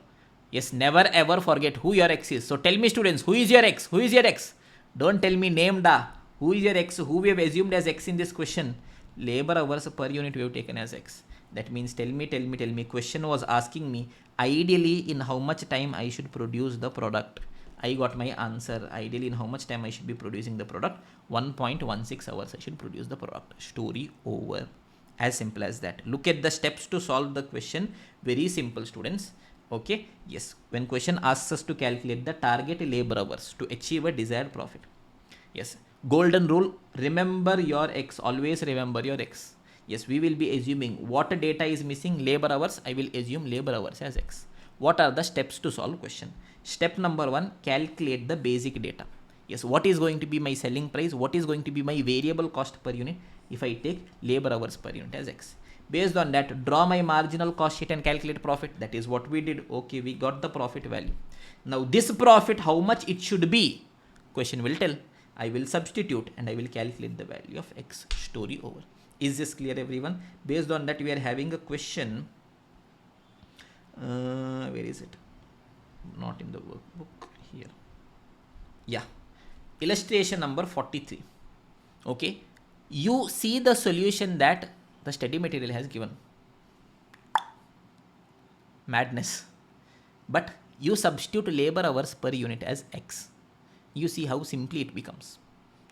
Yes, never ever forget who your X is. So tell me, students, who is your X? Who is your X? Don't tell me name da. Who is your X? Who we have assumed as X in this question? Labor hours per unit we have taken as X. That means tell me. Question was asking me ideally in how much time I should produce the product. I got my answer. Ideally in how much time I should be producing the product? 1.16 hours I should produce the product. Story over. As simple as that. Look at the steps to solve the question. Very simple, students. Okay. Yes. When question asks us to calculate the target labor hours to achieve a desired profit. Yes. Golden rule. Remember your X. Always remember your X. Yes, we will be assuming what data is missing, labor hours. I will assume labor hours as X. What are the steps to solve question? Step number 1, calculate the basic data. Yes, what is going to be my selling price? What is going to be my variable cost per unit if I take labor hours per unit as X? Based on that, draw my marginal cost sheet and calculate profit. That is what we did. Okay, we got the profit value. Now this profit, how much it should be? Question will tell. I will substitute and I will calculate the value of X. Story over. Is this clear, everyone? Based on that, we are having a question. Where is it? Not in the workbook. Here. Yeah. Illustration number 43. Okay. You see the solution that the study material has given. Madness. But you substitute labor hours per unit as X. You see how simply it becomes.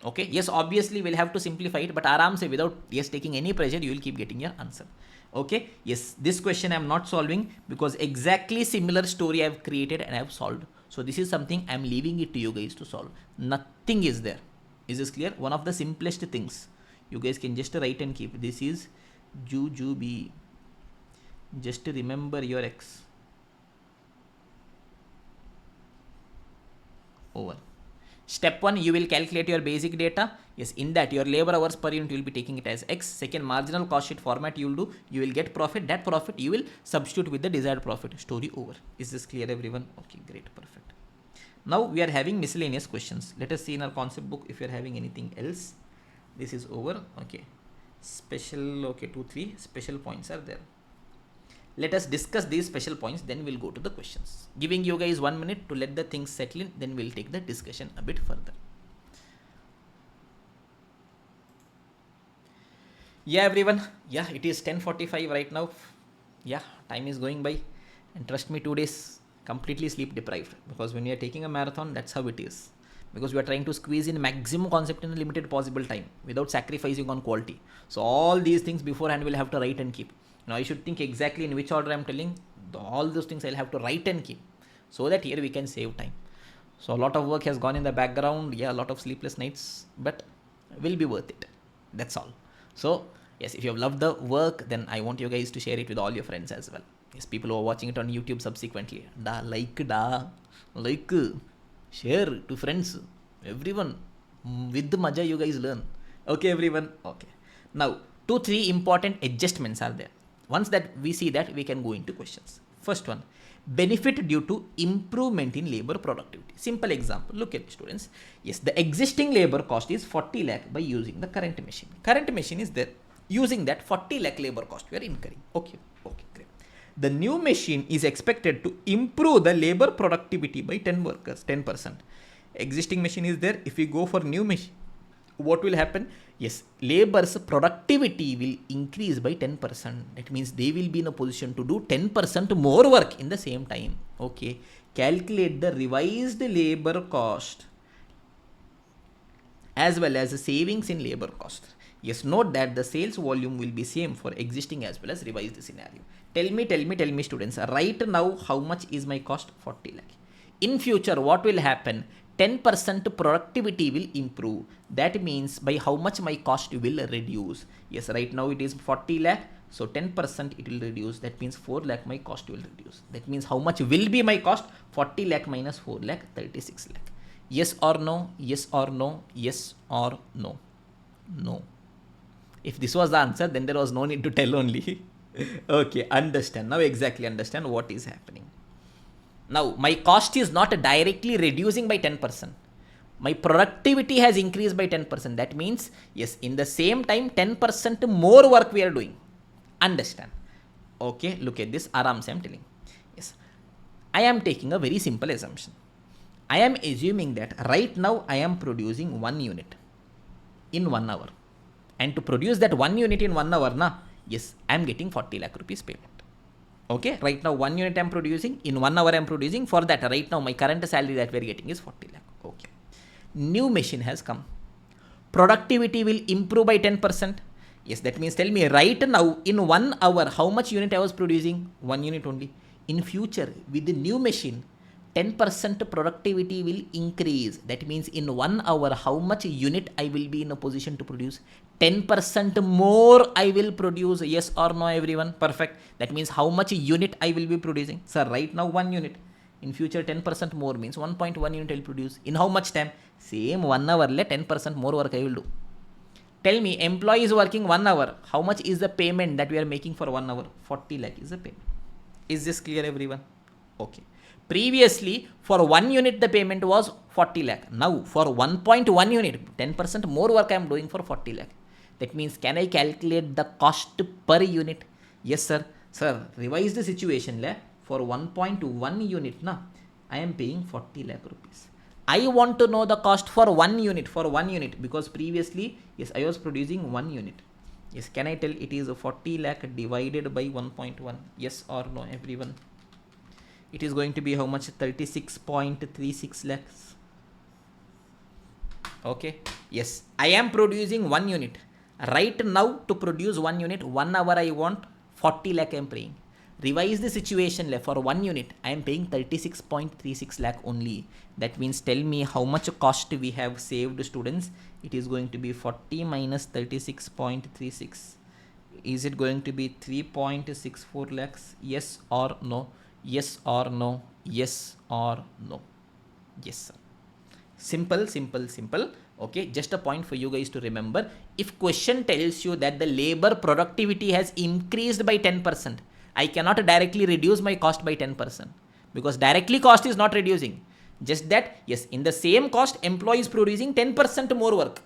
Okay, yes, obviously we'll have to simplify it, but aram se, without taking any pressure, you will keep getting your answer. Okay, yes, this question I am not solving because exactly similar story I have created and I have solved. So this is something I am leaving it to you guys to solve. Nothing is there. Is this clear? One of the simplest things. You guys can just write and keep. This is Jujube. Just remember your X. Over. Step 1, you will calculate your basic data. Yes, in that your labor hours per unit you will be taking it as X. Second, marginal cost sheet format you will do. You will get profit. That profit you will substitute with the desired profit. Story over. Is this clear, everyone? Okay, great, perfect. Now we are having miscellaneous questions. Let us see in our concept book if you are having anything else. This is over. Okay. Special, okay, 2, 3 special points are there. Let us discuss these special points, then we'll go to the questions. Giving you guys 1 minute to let the things settle in, then we'll take the discussion a bit further. Yeah, everyone. Yeah, it is 10:45 right now. Yeah, time is going by. And trust me, 2 days completely sleep deprived. Because when we are taking a marathon, that's how it is. Because we are trying to squeeze in maximum concept in a limited possible time without sacrificing on quality. So all these things beforehand we'll have to write and keep. Now I should think exactly in which order I'm telling. All those things I'll have to write and keep so that here we can save time. So a lot of work has gone in the background. Yeah, a lot of sleepless nights, but will be worth it. That's all. So yes, if you have loved the work, then I want you guys to share it with all your friends as well. Yes, people who are watching it on YouTube subsequently. Like, share to friends, everyone. With the maja you guys learn. Okay, everyone. Okay. Now 2-3 important adjustments are there. Once that we see that, we can go into questions. First one, benefit due to improvement in labor productivity. Simple example. Look at students. Yes, the existing labor cost is 40 lakh by using the current machine. Current machine is there. Using that 40 lakh labor cost we are incurring. Okay, great. The new machine is expected to improve the labor productivity by 10 workers, 10%. Existing machine is there. If we go for new machine, what will happen? Yes, labor's productivity will increase by 10%. That means they will be in a position to do 10% more work in the same time. Okay, calculate the revised labor cost as well as the savings in labor cost. Yes, note that the sales volume will be same for existing as well as revised scenario. Tell me students, right now how much is my cost? 40 lakh. In future, what will happen? 10% productivity will improve. That means by how much my cost will reduce. Yes, right now it is 40 lakh. So 10% it will reduce. That means 4 lakh my cost will reduce. That means how much will be my cost? 40 lakh minus 4 lakh, 36 lakh. Yes or no? Yes or no? Yes or no? No. If this was the answer, then there was no need to tell only. Okay, understand. Now exactly understand what is happening. Now, my cost is not directly reducing by 10%. My productivity has increased by 10%. That means, yes, in the same time, 10% more work we are doing. Understand? Okay, look at this. Aram se I am telling. Yes, I am taking a very simple assumption. I am assuming that right now I am producing 1 unit in 1 hour. And to produce that 1 unit in 1 hour, yes, I am getting 40 lakh rupees payment. Okay, right now 1 unit I am producing, in 1 hour I am producing. For that, right now my current salary that we are getting is 40 lakh. Okay, new machine has come. Productivity will improve by 10%. Yes, that means tell me right now in 1 hour how much unit I was producing? 1 unit only. In future, with the new machine, 10% productivity will increase. That means in 1 hour, how much unit I will be in a position to produce? 10% more I will produce. Yes or no, everyone? Perfect. That means how much unit I will be producing? Sir, right now 1 unit. In future, 10% more means 1.1 unit I will produce. In how much time? Same 1 hour, 10% more work I will do. Tell me, employee is working 1 hour. How much is the payment that we are making for 1 hour? 40 lakh is the payment. Is this clear, everyone? Okay. Previously, for 1 unit, the payment was 40 lakh. Now, for 1.1 unit, 10% more work I am doing for 40 lakh. That means, can I calculate the cost per unit? Yes, sir. Sir, revise the situation. For 1.1 unit, I am paying 40 lakh rupees. I want to know the cost for 1 unit, because previously, yes, I was producing 1 unit. Yes, can I tell it is 40 lakh divided by 1.1? Yes or no, everyone? It is going to be how much? 36.36 lakhs. Okay. Yes, I am producing 1 unit. Right now, to produce 1 unit, 1 hour I want 40 lakh I am paying. Revise the situation. For 1 unit, I am paying 36.36 lakh only. That means tell me how much cost we have saved, students. It is going to be 40 minus 36.36. Is it going to be 3.64 lakhs? Yes or no? Yes or no? Yes or no? Yes, sir. Simple. Okay, just a point for you guys to remember. If question tells you that the labor productivity has increased by 10%, I cannot directly reduce my cost by 10%, because directly cost is not reducing. Just that, yes, in the same cost, employee is producing 10% more work.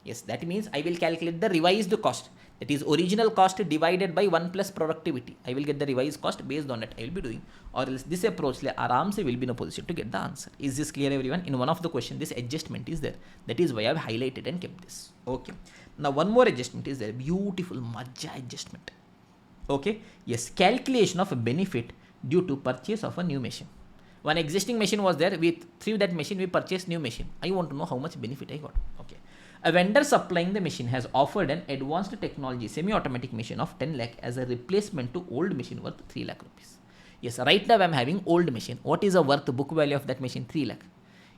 Yes, that means I will calculate the revised cost. That is original cost divided by 1 plus productivity. I will get the revised cost. Based on it, I will be doing. Or else this approach, aram se will be in a position to get the answer. Is this clear, everyone? In one of the question, this adjustment is there. That is why I have highlighted and kept this. Okay. Now one more adjustment is there. Beautiful Majja adjustment. Okay. Yes. Calculation of a benefit due to purchase of a new machine. One existing machine was there. Through that machine, we purchased new machine. I want to know how much benefit I got. Okay. A vendor supplying the machine has offered an advanced technology semi-automatic machine of 10 lakh as a replacement to old machine worth 3 lakh rupees. Yes, right now I am having old machine. What is the worth book value of that machine? 3 lakh.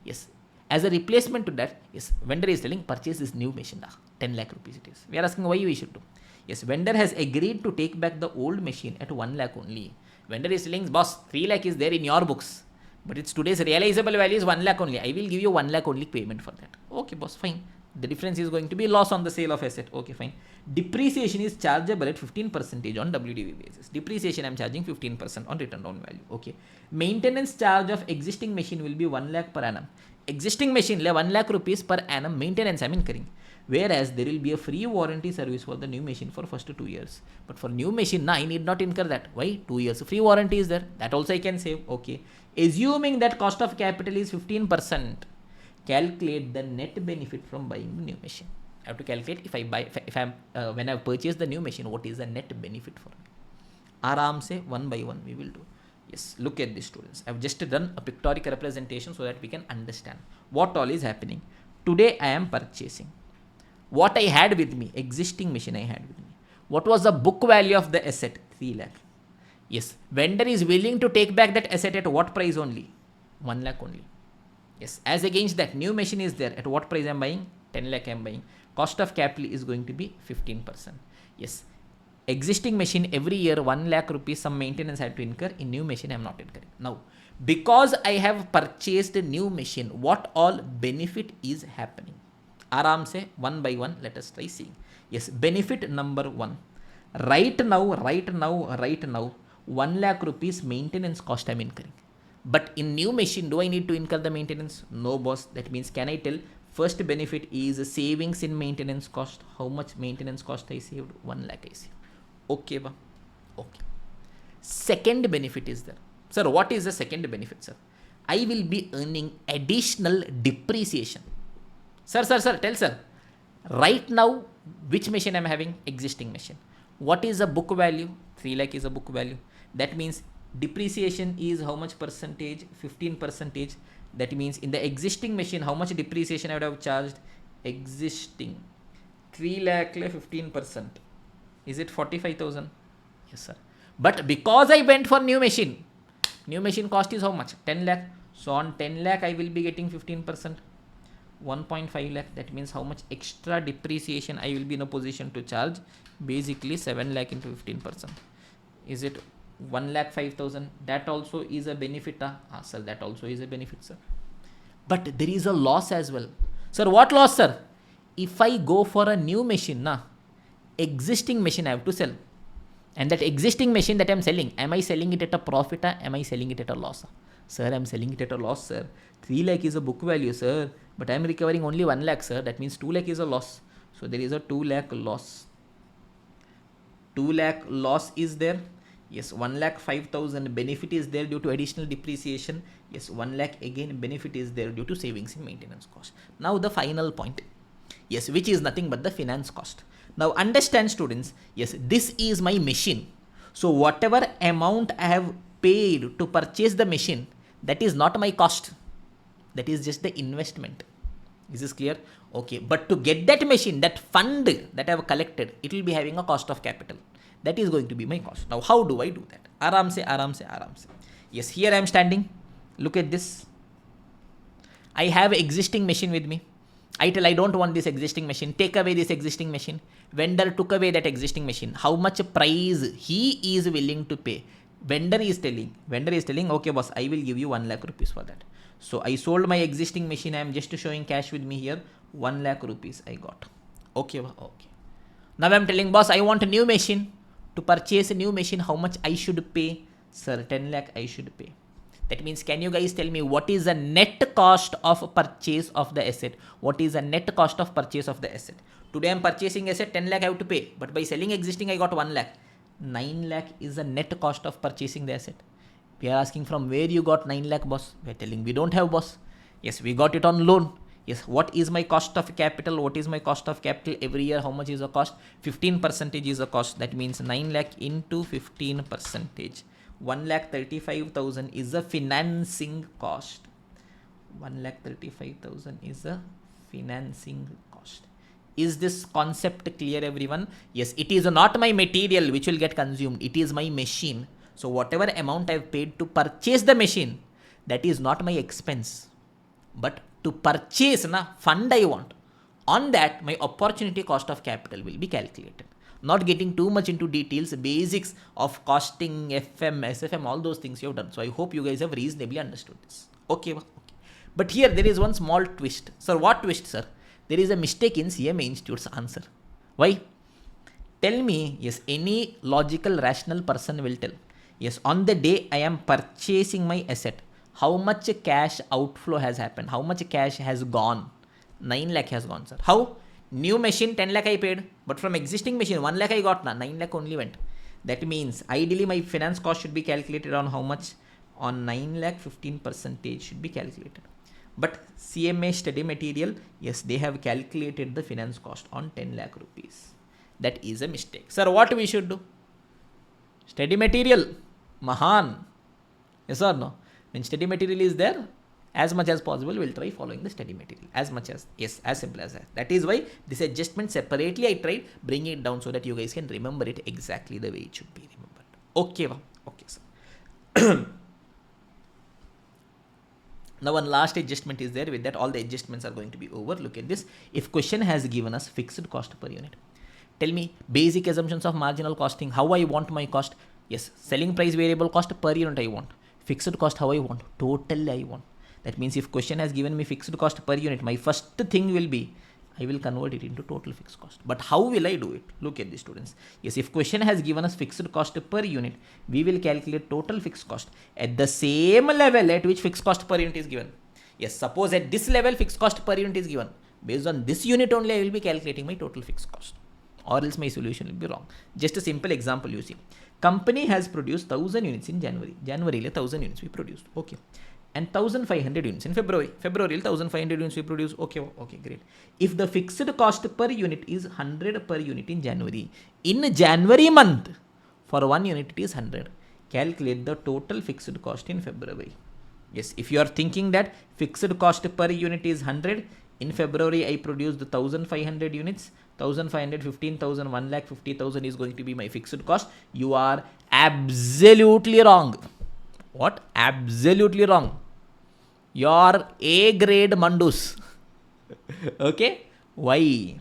Yes, as a replacement to that, yes, vendor is telling purchase this new machine. 10 lakh rupees it is. We are asking why we should do. Yes, vendor has agreed to take back the old machine at 1 lakh only. Vendor is telling, boss, 3 lakh is there in your books, but it's today's realizable value is 1 lakh only. I will give you 1 lakh only payment for that. Okay, boss, fine. The difference is going to be loss on the sale of asset. Okay, fine. Depreciation is chargeable at 15% on WDV basis. Depreciation I am charging 15% on return down value. Okay. Maintenance charge of existing machine will be 1 lakh per annum. Existing machine 1 lakh rupees per annum maintenance I am incurring. Whereas there will be a free warranty service for the new machine for first 2 years. But for new machine, I need not incur that. Why? 2 years free warranty is there. That also I can save. Okay. Assuming that cost of capital is 15%. Calculate the net benefit from buying the new machine. I have to calculate when I purchase the new machine, what is the net benefit for me. Aram se one by one we will do. Yes, look at this, students. I have just done a pictorial representation so that we can understand what all is happening. Today I am purchasing. What I had with me, existing machine I had with me. What was the book value of the asset? 3 lakh. Yes, vendor is willing to take back that asset at what price only? 1 lakh only. Yes, as against that new machine is there, at what price I am buying? 10 lakh I am buying. Cost of capital is going to be 15%. Yes, existing machine every year 1 lakh rupees some maintenance I have to incur. In new machine I am not incurring. Now, because I have purchased a new machine, what all benefit is happening? Aram se one by one let us try seeing. Yes, benefit number 1. Right now 1 lakh rupees maintenance cost I am incurring. But in new machine, do I need to incur the maintenance? No, boss. That means, can I tell first benefit is savings in maintenance cost? How much maintenance cost I saved? 1 lakh I saved. Okay, ba? Okay. Second benefit is there. Sir, what is the second benefit, sir? I will be earning additional depreciation. Sir, tell sir. Right now, which machine I am having? Existing machine. What is the book value? 3 lakh is a book value. That means depreciation is how much percentage? 15%. That means in the existing machine, how much depreciation I would have charged? Existing 3 lakh 15%. Is it 45,000? Yes, sir. But because I went for new machine cost is how much? 10 lakh. So on 10 lakh, I will be getting 15%. 1.5 lakh. That means how much extra depreciation I will be in a position to charge? Basically 7 lakh into 15%. Is it 1 lakh 5,000? That also is a benefit. Sir, that also is a benefit, sir. But there is a loss as well. Sir, what loss, sir? If I go for a new machine, existing machine I have to sell. And that existing machine that I am selling, am I selling it at a profit? Am I selling it at a loss? Sir, I am selling it at a loss, sir. 3 lakh is a book value, sir. But I am recovering only 1 lakh, sir. That means 2 lakh is a loss. So there is a 2 lakh loss. 2 lakh loss is there. Yes, 1 lakh 5,000 benefit is there due to additional depreciation. Yes, 1 lakh again benefit is there due to savings in maintenance cost. Now the final point. Yes, which is nothing but the finance cost. Now understand, students, yes, this is my machine. So whatever amount I have paid to purchase the machine, that is not my cost. That is just the investment. Is this clear? Okay, but to get that machine, that fund that I have collected, it will be having a cost of capital. That is going to be my cost. Now how do I do that? Aram se. Yes, here I am standing. Look at this. I have existing machine with me. I tell I don't want this existing machine. Take away this existing machine. Vendor took away that existing machine. How much price he is willing to pay? Vendor is telling, okay boss, I will give you 1 lakh rupees for that. So I sold my existing machine. I am just showing cash with me here. 1 lakh rupees I got. Okay. Now I am telling boss, I want a new machine. To purchase a new machine, how much I should pay? Sir, 10 lakh I should pay. That means, can you guys tell me what is the net cost of purchase of the asset? What is the net cost of purchase of the asset? Today I am purchasing asset, 10 lakh I have to pay. But by selling existing, I got 1 lakh. 9 lakh is the net cost of purchasing the asset. We are asking from where you got 9 lakh, boss. We are telling we don't have, boss. Yes, we got it on loan. Yes, what is my cost of capital? What is my cost of capital every year? How much is the cost? 15% is the cost. That means 9 lakh into 15%. 1,35,000 is the financing cost. 1,35,000 is the financing cost. Is this concept clear, everyone? Yes, it is not my material which will get consumed. It is my machine. So whatever amount I have paid to purchase the machine, that is not my expense. But to purchase fund I want, on that my opportunity cost of capital will be calculated. Not getting too much into details, basics of costing, FM, SFM, all those things you have done. So I hope you guys have reasonably understood this. Okay. But here there is one small twist. Sir, what twist, sir? There is a mistake in CMA Institute's answer. Why? Tell me, yes, any logical, rational person will tell. Yes, on the day I am purchasing my asset, how much cash outflow has happened? How much cash has gone? 9 lakh has gone, sir. How? New machine 10 lakh I paid, but from existing machine 1 lakh I got, 9 lakh only went. That means ideally my finance cost should be calculated on how much? On 9 lakh 15% should be calculated. But CMA study material, yes, they have calculated the finance cost on 10 lakh rupees. That is a mistake. Sir, what we should do? Study material, Mahan. Yes or no? When study material is there, As much as possible, we'll try following the study material. As much as, yes, as simple as that. That is why this adjustment separately I tried bringing it down so that you guys can remember it exactly the way it should be remembered. Okay, okay, sir. Now one last adjustment is there. With that, all the adjustments are going to be over. Look at this. If question has given us fixed cost per unit, tell me basic assumptions of marginal costing, how I want my cost. Yes, selling price variable cost per unit I want. Fixed cost how I want. Total I want. That means if question has given me fixed cost per unit, my first thing will be I will convert it into total fixed cost. But how will I do it? Look at this, students. Yes, if question has given us fixed cost per unit, we will calculate total fixed cost at the same level at which fixed cost per unit is given. Yes, suppose at this level fixed cost per unit is given. Based on this unit only, I will be calculating my total fixed cost. Or else my solution will be wrong. Just a simple example you see. Company has produced 1000 units in January. January 1000 units we produced. Okay. And 1500 units in February. February 1500 units we produce. Okay, okay, great. If the fixed cost per unit is 100 per unit in January, in January month, for 1 unit it is 100. Calculate the total fixed cost in February. Yes, if you are thinking that fixed cost per unit is 100, in February I produced 1500 units, 1500, 15,000, 1,50,000 is going to be my fixed cost. You are absolutely wrong. What? Absolutely wrong. Your A grade mandus. Okay? Why?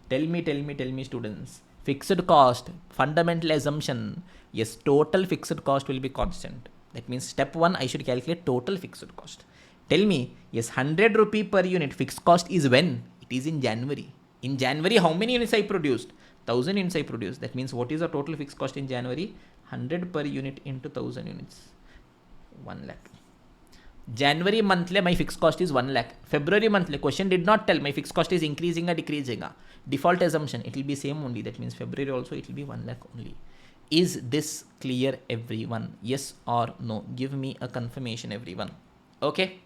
Tell me, students. Fixed cost, fundamental assumption. Yes, total fixed cost will be constant. That means step 1, I should calculate total fixed cost. Tell me, yes, 100 rupee per unit fixed cost is when? It is in January. In January, how many units I produced? 1000 units I produced. That means what is the total fixed cost in January? 100 per unit into 1000 units. 1 lakh. January monthly my fixed cost is 1 lakh. February monthly question did not tell my fixed cost is increasing or decreasing. Default assumption it will be same only. That means February also it will be 1 lakh only. Is this clear, everyone? Yes or no? Give me a confirmation, everyone. Okay,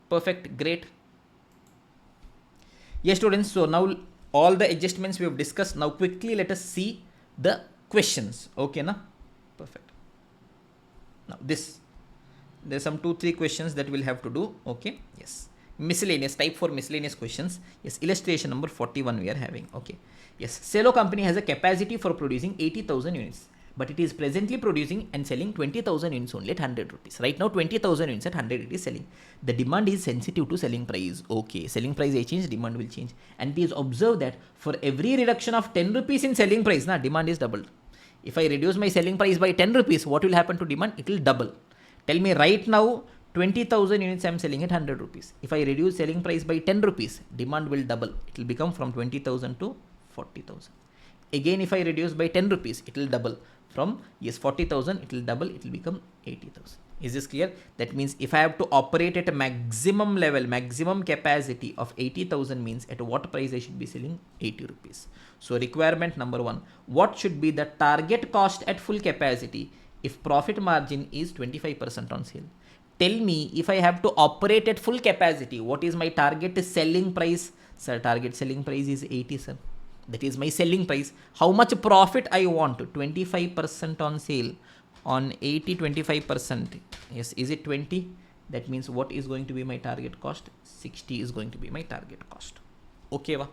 perfect, great. Yes, students, so now all the adjustments we have discussed. Now quickly let us see the questions. Okay, na? Perfect. Now there's some 2-3 questions that we'll have to do. Okay, yes, miscellaneous, type for miscellaneous questions. Yes, illustration number 41 we are having. Okay, yes, Cello company has a capacity for producing 80,000 units, but it is presently producing and selling 20,000 units only at 100 rupees. Right now 20,000 units at 100 it is selling. The demand is sensitive to selling price. Okay, selling price I change, demand will change. And please observe that for every reduction of 10 rupees in selling price, demand is doubled. If I reduce my selling price by 10 rupees, what will happen to demand? It will double. Tell me right now 20,000 units I am selling at 100 rupees. If I reduce selling price by 10 rupees, demand will double. It will become from 20,000 to 40,000. Again, if I reduce by 10 rupees, it will double. From, yes, 40,000, it will double. It will become 80,000. Is this clear? That means if I have to operate at a maximum level, maximum capacity of 80,000 means at what price I should be selling? 80 rupees. So requirement number 1, what should be the target cost at full capacity if profit margin is 25% on sale? Tell me, if I have to operate at full capacity, what is my target selling price? Sir, target selling price is 80, sir. That is my selling price. How much profit I want? 25% on sale. On 80, 25%. Yes, is it 20? That means what is going to be my target cost? 60 is going to be my target cost. Okay, okay.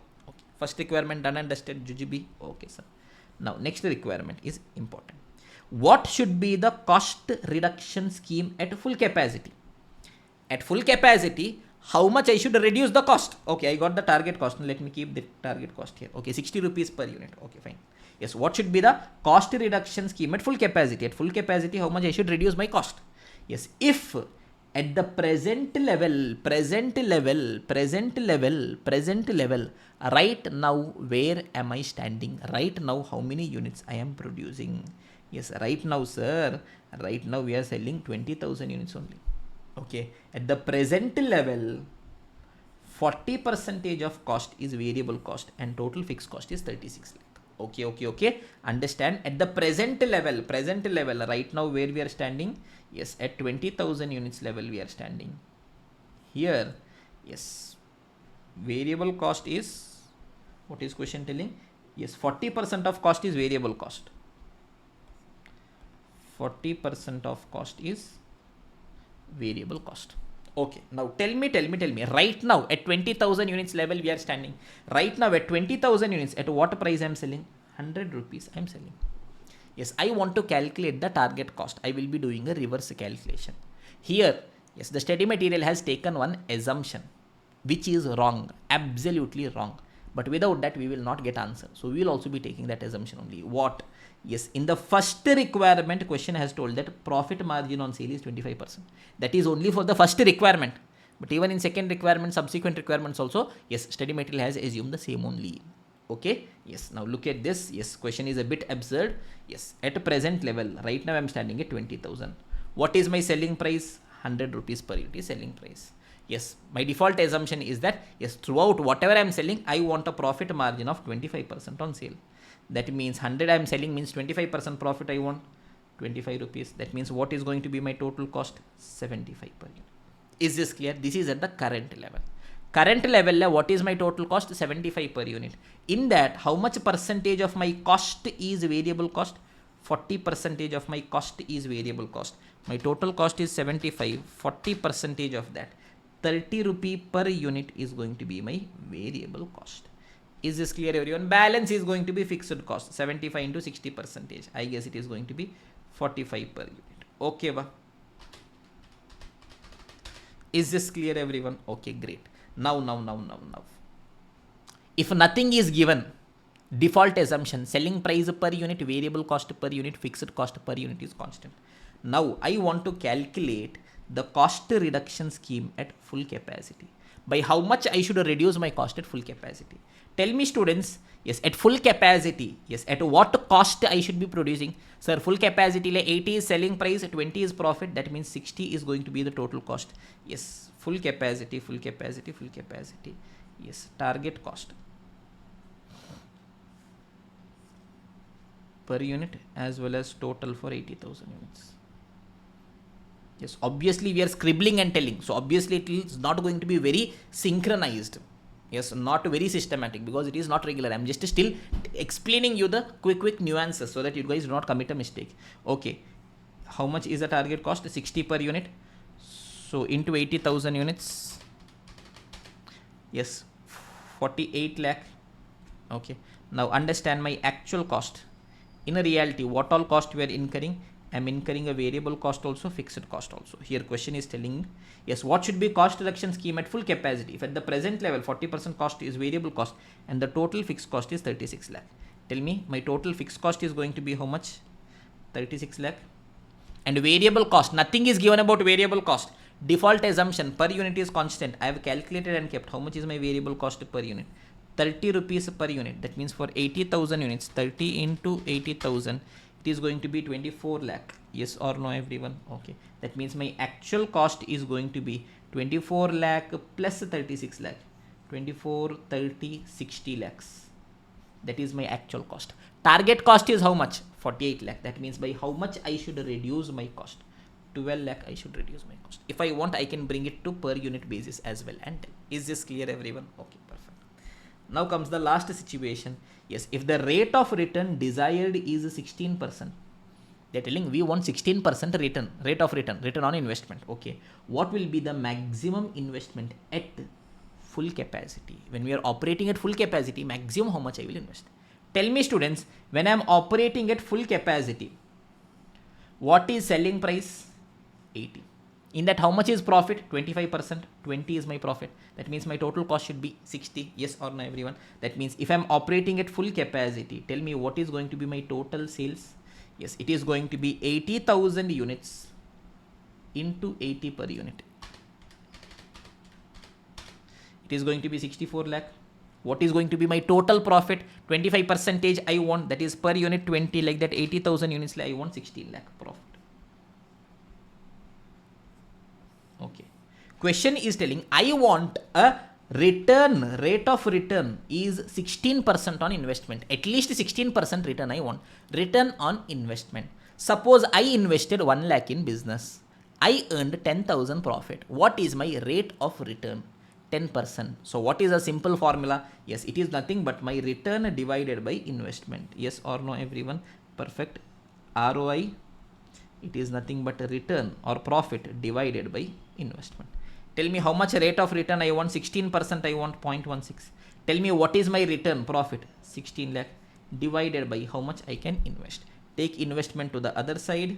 First requirement done and dusted, Jujibi. Okay, sir. Now, next requirement is important. What should be the cost reduction scheme at full capacity? At full capacity, how much I should reduce the cost? Okay, I got the target cost. Now let me keep the target cost here. Okay, 60 rupees per unit. Okay, fine. Yes, what should be the cost reduction scheme at full capacity? At full capacity, how much I should reduce my cost? Yes, if at the present level, right now, where am I standing? Right now, how many units I am producing? Yes, right now, sir, right now we are selling 20,000 units only. Okay, at the present level, 40% of cost is variable cost and total fixed cost is 36 lakh. Okay. Understand, at the present level, right now where we are standing? Yes, at 20,000 units level we are standing. Here, yes, variable cost is, what is question telling? Yes, 40% of cost is variable cost. 40% of cost is variable cost. Okay, now tell me, right now at 20,000 units level we are standing. Right now at 20,000 units, at what price I am selling? 100 rupees I am selling. Yes, I want to calculate the target cost. I will be doing a reverse calculation. Here, yes, the study material has taken one assumption, which is wrong, absolutely wrong. But without that, we will not get answer. So we will also be taking that assumption only. What? Yes, in the first requirement, question has told that profit margin on sale is 25%. That is only for the first requirement. But even in second requirement, subsequent requirements also, yes, study material has assumed the same only. Okay, yes, now look at this. Yes, question is a bit absurd. Yes, at present level, right now I am standing at 20,000. What is my selling price? 100 rupees per unit is selling price. Yes, my default assumption is that, yes, throughout whatever I am selling, I want a profit margin of 25% on sale. That means 100 I am selling means 25% profit I want, 25 rupees. That means what is going to be my total cost? 75 per unit. Is this clear? This is at the current level. Current level, what is my total cost? 75 per unit. In that, how much percentage of my cost is variable cost? 40% of my cost is variable cost. My total cost is 75, 40% of that, 30 rupee per unit is going to be my variable cost. Is this clear, everyone? Balance is going to be fixed cost, 75 into 60%. I guess it is going to be 45 per unit. Okay, ba? Is this clear, everyone? Okay, great. Now. If nothing is given, default assumption, selling price per unit, variable cost per unit, fixed cost per unit is constant. Now, I want to calculate the cost reduction scheme at full capacity. By how much I should reduce my cost at full capacity? Tell me, students, yes, at full capacity, yes, at what cost I should be producing? Sir, full capacity, 80 is selling price, 20 is profit, that means 60 is going to be the total cost. Yes, full capacity, yes, target cost per unit as well as total for 80,000 units. Yes, obviously we are scribbling and telling, so obviously it is not going to be very synchronized. Yes, not very systematic because it is not regular. I'm just still explaining you the quick nuances so that you guys do not commit a mistake. Okay, how much is the target cost? 60 per unit. So into 80,000 units. Yes, 48 lakh. Okay, now understand my actual cost. In a reality, what all cost we are incurring? I'm incurring a variable cost also, fixed cost also. Here question is telling, yes, what should be cost reduction scheme at full capacity? If at the present level 40% cost is variable cost and the total fixed cost is 36 lakh. Tell me, my total fixed cost is going to be how much? 36 lakh. And variable cost, nothing is given about variable cost. Default assumption, per unit is constant. I have calculated and kept how much is my variable cost per unit. 30 rupees per unit. That means for 80,000 units, 30 into 80,000, it is going to be 24 lakh. Yes or no, everyone? Okay. That means my actual cost is going to be 24 lakh plus 36 lakh. 24, 30, 60 lakhs. That is my actual cost. Target cost is how much? 48 lakh. That means by how much I should reduce my cost? 12 lakh I should reduce my cost. If I want, I can bring it to per unit basis as well. And is this clear, everyone? Okay, perfect. Now comes the last situation. Yes, if the rate of return desired is 16%, they're telling we want 16% return, return on investment. Okay, what will be the maximum investment at full capacity? When we are operating at full capacity, maximum how much I will invest? Tell me, students, when I am operating at full capacity, what is selling price? 80. In that, how much is profit? 25%. 20 is my profit. That means my total cost should be 60. Yes or no, everyone? That means if I'm operating at full capacity, tell me what is going to be my total sales? Yes, it is going to be 80,000 units into 80 per unit. It is going to be 64 lakh. What is going to be my total profit? 25% I want, that is per unit 20, like that 80,000 units, I want 16 lakh profit. Okay. Question is telling I want a return, rate of return is 16% on investment. At least 16% return I want. Return on investment. Suppose I invested 1 lakh in business. I earned 10,000 profit. What is my rate of return? 10%. So what is a simple formula? Yes, it is nothing but my return divided by investment. Yes or no, everyone? Perfect. ROI, it is nothing but a return or profit divided by investment. Tell me how much rate of return I want. 16% I want 0.16. Tell me what is my return profit. 16 lakh divided by how much I can invest. Take investment to the other side.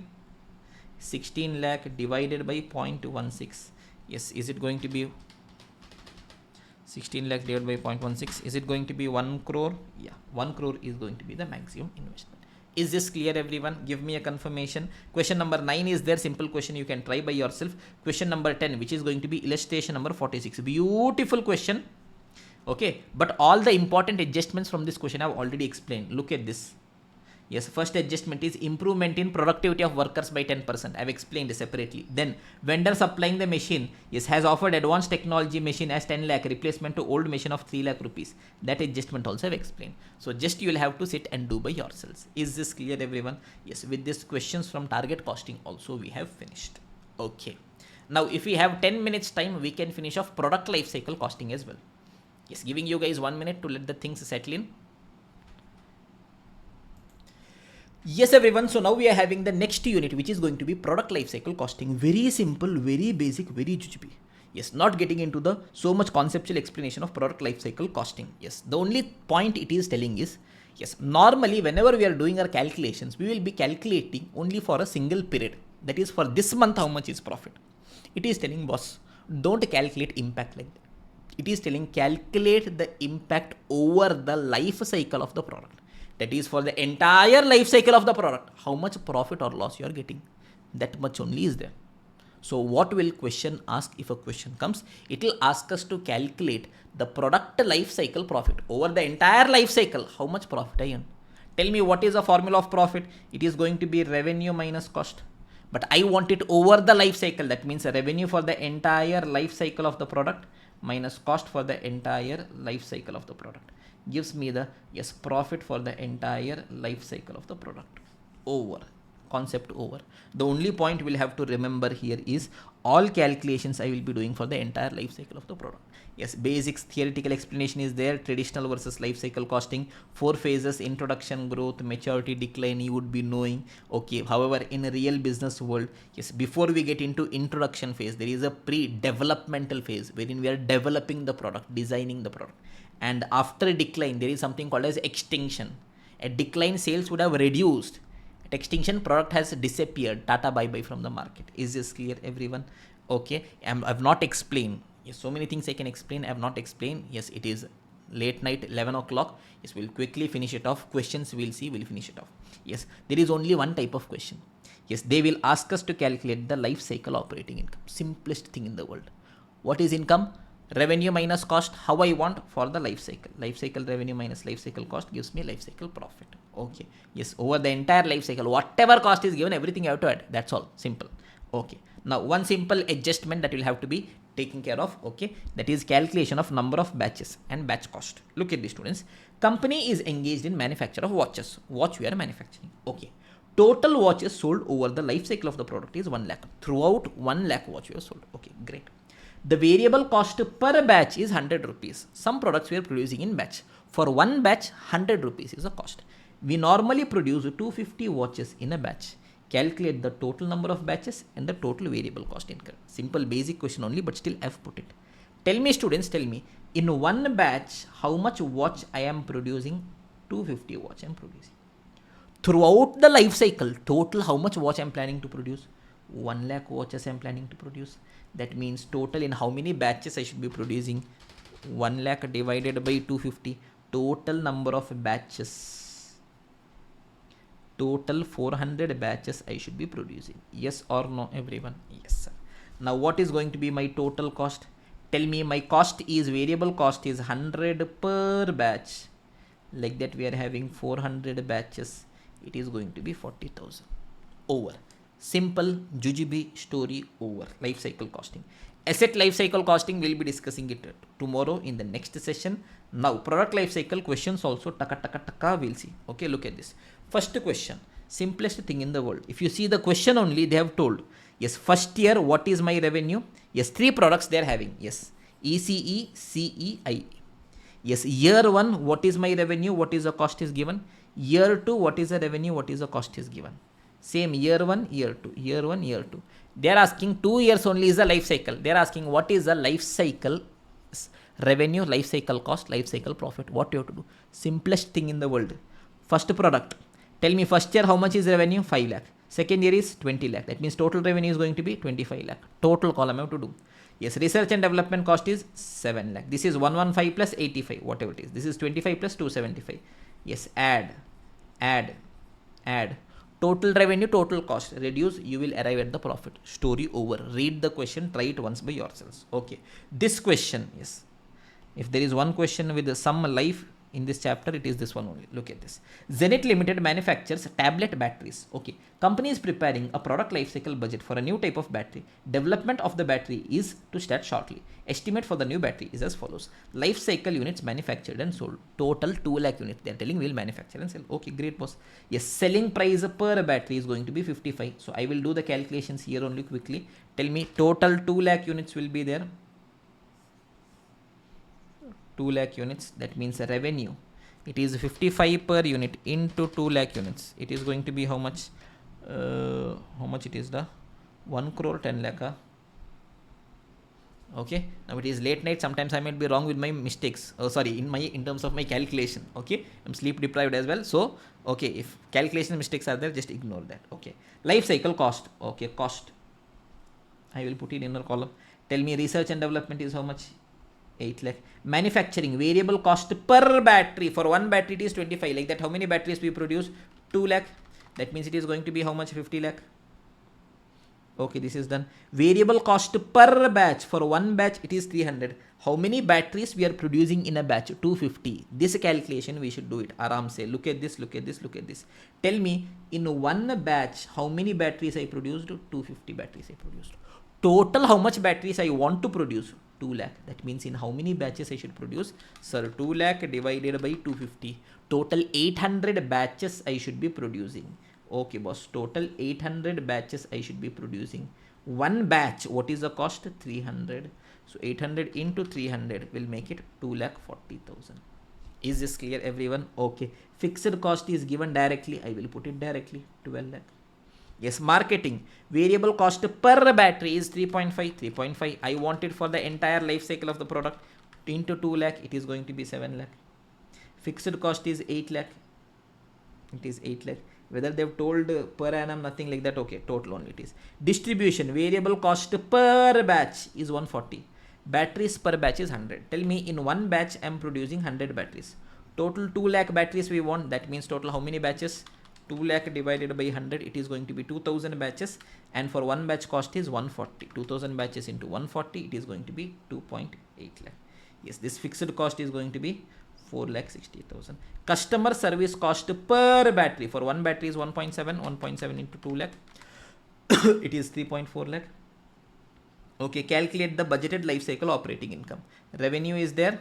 16 lakh divided by 0.16. Yes, is it going to be 16 lakh divided by 0.16? Is it going to be 1 crore? Yeah, 1 crore is going to be the maximum investment. Is this clear, everyone? Give me a confirmation. Question number 9 is there. Simple question, you can try by yourself. Question number 10, which is going to be illustration number 46. Beautiful question. Okay, but all the important adjustments from this question I have already explained. Look at this. Yes, first adjustment is improvement in productivity of workers by 10%. I have explained separately. Then vendor supplying the machine, yes, has offered advanced technology machine as 10 lakh replacement to old machine of 3 lakh rupees. That adjustment also I have explained. So just you will have to sit and do by yourselves. Is this clear, everyone? Yes, with these questions from target costing also we have finished. Okay. Now if we have 10 minutes time, we can finish off product life cycle costing as well. Yes, giving you guys 1 minute to let the things settle in. Yes, everyone. So now we are having the next unit, which is going to be product lifecycle costing. Very simple, very basic, very jujube. Yes, not getting into the so much conceptual explanation of product lifecycle costing. Yes, the only point it is telling is, yes, normally whenever we are doing our calculations, we will be calculating only for a single period. That is for this month, how much is profit. It is telling, boss, don't calculate impact like that. It is telling calculate the impact over the life cycle of the product. That is for the entire life cycle of the product. How much profit or loss you are getting. That much only is there. So what will question ask if a question comes? It will ask us to calculate the product life cycle profit. Over the entire life cycle, how much profit I earn. Tell me what is the formula of profit. It is going to be revenue minus cost. But I want it over the life cycle. That means revenue for the entire life cycle of the product minus cost for the entire life cycle of the product. Gives me the, yes, profit for the entire life cycle of the product. Over. Concept over. The only point we'll have to remember here is all calculations I will be doing for the entire life cycle of the product. Yes, basics, theoretical explanation is there. Traditional versus life cycle costing. 4 phases: introduction, growth, maturity, decline. You would be knowing. Okay. However, in a real business world, yes, before we get into introduction phase, there is a pre-developmental phase wherein we are developing the product, designing the product. And after decline, there is something called as extinction. At decline, sales would have reduced. At extinction, product has disappeared. Tata bye-bye from the market. Is this clear, everyone? Okay. I've not explained. Yes, so many things I can explain. I have not explained. Yes, it is late night, 11 o'clock. Yes, we'll quickly finish it off. Questions we'll see, we'll finish it off. Yes, there is only one type of question. Yes, they will ask us to calculate the life cycle operating income. Simplest thing in the world. What is income? Revenue minus cost, how I want for the life cycle. Life cycle revenue minus life cycle cost gives me life cycle profit. Okay. Yes, over the entire life cycle, whatever cost is given, everything you have to add. That's all. Simple. Okay. Now, one simple adjustment that will have to be taken care of. Okay. That is calculation of number of batches and batch cost. Look at this, students. Company is engaged in manufacture of watches. Watch we are manufacturing. Okay. Total watches sold over the life cycle of the product is 1 lakh. Throughout 1 lakh watch we have sold. Okay. Great. The variable cost per batch is 100 rupees. Some products we are producing in batch. For one batch, 100 rupees is the cost. We normally produce 250 watches in a batch. Calculate the total number of batches and the total variable cost incurred. Simple basic question only, but still I've put it. Tell me, students, tell me, in one batch, how much watch I am producing? 250 watch I am producing. Throughout the life cycle, total how much watch I am planning to produce? 1 lakh watches I am planning to produce. That means total in how many batches I should be producing? 1 lakh divided by 250. Total number of batches. Total 400 batches I should be producing. Yes or no, everyone? Yes, sir. Now what is going to be my total cost? Tell me, my cost is, variable cost is 100 per batch. Like that we are having 400 batches. It is going to be 40,000. Over. Simple jujube story over. Life cycle costing. Asset life cycle costing, we'll be discussing it tomorrow in the next session. Now product life cycle questions also taka we'll see. Okay, look at this. First question, simplest thing in the world. If you see the question only, they have told, yes, first year what is my revenue? Yes, 3 products they are having. Yes, ECE, CE, IE. Yes, year 1 what is my revenue? What is the cost is given? Year 2 what is the revenue? What is the cost is given? Same year 1, year 2, year 1, year 2. They are asking 2 years only is the life cycle. They are asking what is the life cycle revenue, life cycle cost, life cycle profit. What you have to do? Simplest thing in the world. First product. Tell me first year how much is revenue? 5 lakh. Second year is 20 lakh. That means total revenue is going to be 25 lakh. Total column I have to do. Yes, research and development cost is 7 lakh. This is 115 plus 85, whatever it is. This is 25 plus 275. Yes, add. Total revenue, total cost. Reduce, you will arrive at the profit. Story over. Read the question, try it once by yourselves. Okay. This question, yes. If there is one question with some life in this chapter, it is this one only. Look at this. Zenith Limited manufactures tablet batteries. Okay. Company is preparing a product lifecycle budget for a new type of battery. Development of the battery is to start shortly. Estimate for the new battery is as follows. Life cycle units manufactured and sold. Total 2 lakh units. They are telling we will manufacture and sell. Okay, great boss. Yes, selling price per battery is going to be 55. So I will do the calculations here only quickly. Tell me total 2 lakh units will be there. 2 lakh units, that means revenue, it is 55 per unit into 2 lakh units. It is going to be how much? How much it is the 1 crore 10 lakh. Okay, now it is late night, sometimes I might be wrong with my mistakes. In terms of my calculation. Okay, I'm sleep deprived as well, so okay, if calculation mistakes are there, just ignore that. Okay, life cycle cost. Okay, cost I will put it in a column. Tell me research and development is how much? 8 lakh. Manufacturing variable cost per battery. For one battery it is 25. Like that, how many batteries we produce? 2 lakh. That means it is going to be how much? 50 lakh. Okay, this is done. Variable cost per batch. For one batch it is 300. How many batteries we are producing in a batch? 250. This calculation we should do it. Aram say. Look at this, look at this, look at this. Tell me in one batch how many batteries I produced? 250 batteries I produced. Total how much batteries I want to produce? 2 lakh. That means in how many batches I should produce? Sir, 2 lakh divided by 250. Total 800 batches I should be producing. Okay, boss. Total 800 batches I should be producing. One batch, what is the cost? 300. So 800 into 300 will make it 2,40,000. Is this clear, everyone? Okay. Fixed cost is given directly. I will put it directly. 12 lakh. Yes, marketing. Variable cost per battery is 3.5. 3.5. I want it for the entire life cycle of the product. Into 2 lakh, it is going to be 7 lakh. Fixed cost is 8 lakh. It is 8 lakh. Whether they've told per annum, nothing like that. Okay, total only it is. Distribution. Variable cost per batch is 140. Batteries per batch is 100. Tell me in one batch I am producing 100 batteries. Total 2 lakh batteries we want. That means total how many batches? 2 lakh divided by 100, it is going to be 2000 batches, and for one batch cost is 140. 2000 batches into 140, it is going to be 2.8 lakh. Yes, this fixed cost is going to be 4,60,000. Customer service cost per battery. For one battery is 1.7. 1.7 into 2 lakh, it is 3.4 lakh. Okay, calculate the budgeted life cycle operating income. Revenue is there.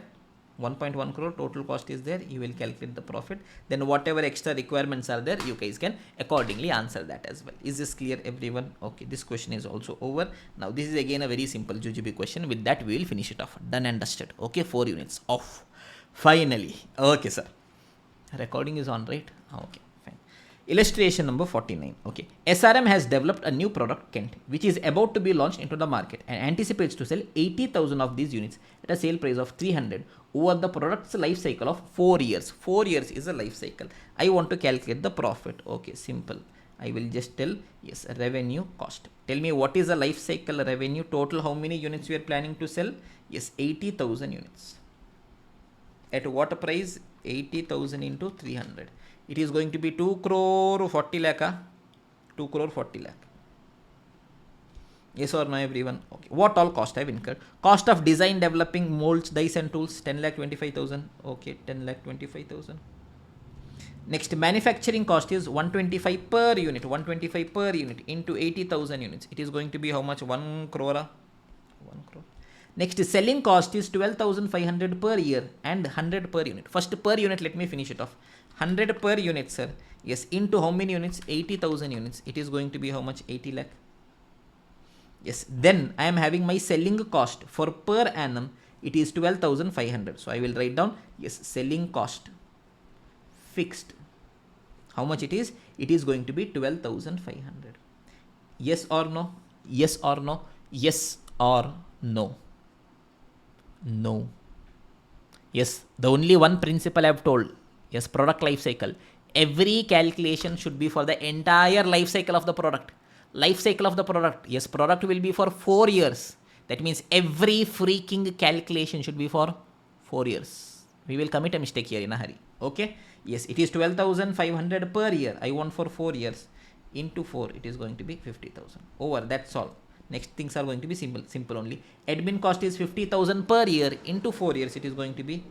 1.1 crore, total cost is there. You will calculate the profit. Then whatever extra requirements are there, you guys can accordingly answer that as well. Is this clear, everyone? Okay, this question is also over. Now this is again a very simple Jujube question. With that we will finish it off. Done and dusted. Okay, 4 units off. Finally. Okay, sir. Recording is on, right? Okay, fine. Illustration number 49. Okay. SRM has developed a new product, Kent, which is about to be launched into the market and anticipates to sell 80,000 of these units at a sale price of 300 over the product's life cycle of 4 years. 4 years is a life cycle. I want to calculate the profit. Okay, simple. I will just tell, yes, revenue cost. Tell me what is the life cycle revenue total, how many units we are planning to sell? Yes, 80,000 units. At what price? 80,000 into 300. It is going to be 2 crore 40 lakh. 2 crore 40 lakh. Yes or no, everyone? Okay. What all cost I have incurred? Cost of design, developing molds, dies and tools, 10,25,000. Okay, 10,25,000. Next, manufacturing cost is 125 per unit. 125 per unit into 80,000 units. It is going to be how much? 1 crore. 1 crore. Next, selling cost is 12,500 per year and 100 per unit. First per unit, let me finish it off. 100 per unit, sir. Yes, into how many units? 80,000 units. It is going to be how much? 80 lakh. Yes, then I am having my selling cost for per annum. It is 12,500. So I will write down, yes, selling cost fixed. How much it is? it is going to be 12,500. Yes or no? Yes or no? Yes or no? No. Yes, the only one principle I've told. Yes, product life cycle. Every calculation should be for the entire life cycle of the product. Life cycle of the product. Yes, product will be for 4 years. That means every freaking calculation should be for 4 years. We will commit a mistake here in a hurry. Okay? Yes, it is 12,500 per year. I want for 4 years. Into 4, it is going to be 50,000. Over. That's all. Next things are going to be simple only. Admin cost is 50,000 per year. Into 4 years, it is going to be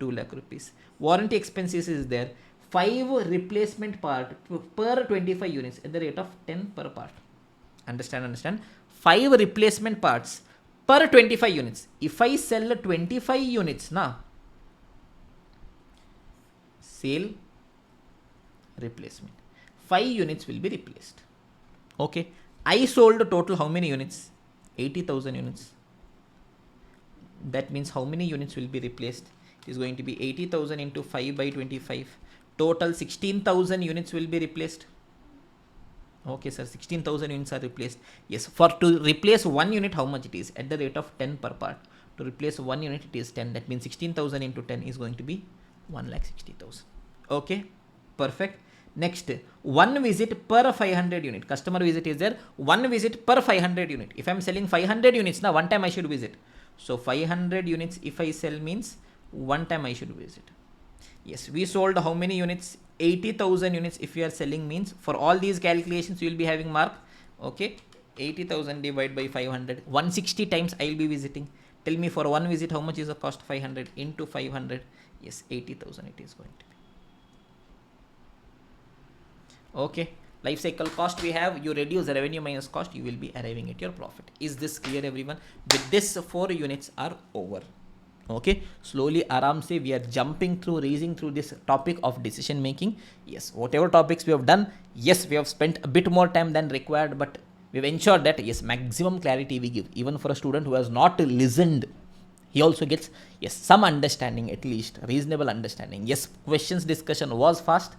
2 lakh rupees. Warranty expenses is there. 5 replacement part per 25 units at the rate of 10 per part. Understand? 5 replacement parts per 25 units. If I sell 25 units, sale, replacement. 5 units will be replaced. Okay. I sold total how many units? 80,000 units. That means how many units will be replaced? It is going to be 80,000 into 5 by 25. Total 16,000 units will be replaced. Okay, sir. 16,000 units are replaced. Yes. To replace 1 unit, how much it is? At the rate of 10 per part. To replace 1 unit, it is 10. That means 16,000 into 10 is going to be 1,60,000. Okay. Perfect. Next, 1 visit per 500 unit. Customer visit is there. 1 visit per 500 unit. If I am selling 500 units, now one time I should visit. So 500 units if I sell means one time I should visit. Yes, we sold how many units? 80,000 units. If you are selling means for all these calculations you will be having mark. Okay, 80,000 divided by 500. 160 times I will be visiting. Tell me for one visit how much is the cost? 500 into 500. Yes, 80,000 it is going to be. Okay, life cycle cost we have. You reduce the revenue minus cost, you will be arriving at your profit. Is this clear, everyone? With this, 4 units are over. Okay, slowly aram se we are raising through this topic of decision making. Yes, whatever topics we have done, yes, we have spent a bit more time than required, but we've ensured that yes, maximum clarity we give. Even for a student who has not listened, he also gets yes some understanding, at least reasonable understanding. Yes, questions discussion was fast.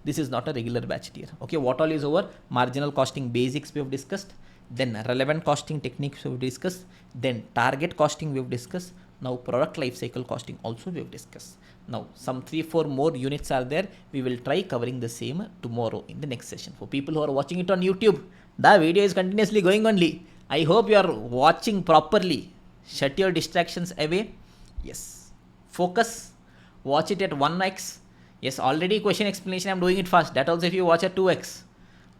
This is not a regular batch tier. Okay, what all is over? Marginal costing basics we have discussed. Then relevant costing techniques we have discussed. Then target costing we have discussed. Now product life cycle costing also we have discussed. Now some 3-4 more units are there. We will try covering the same tomorrow in the next session. For people who are watching it on YouTube, the video is continuously going only. I hope you are watching properly. Shut your distractions away. Yes. Focus. Watch it at 1x. Yes, already question explanation, I'm doing it fast. That also if you watch at 2x,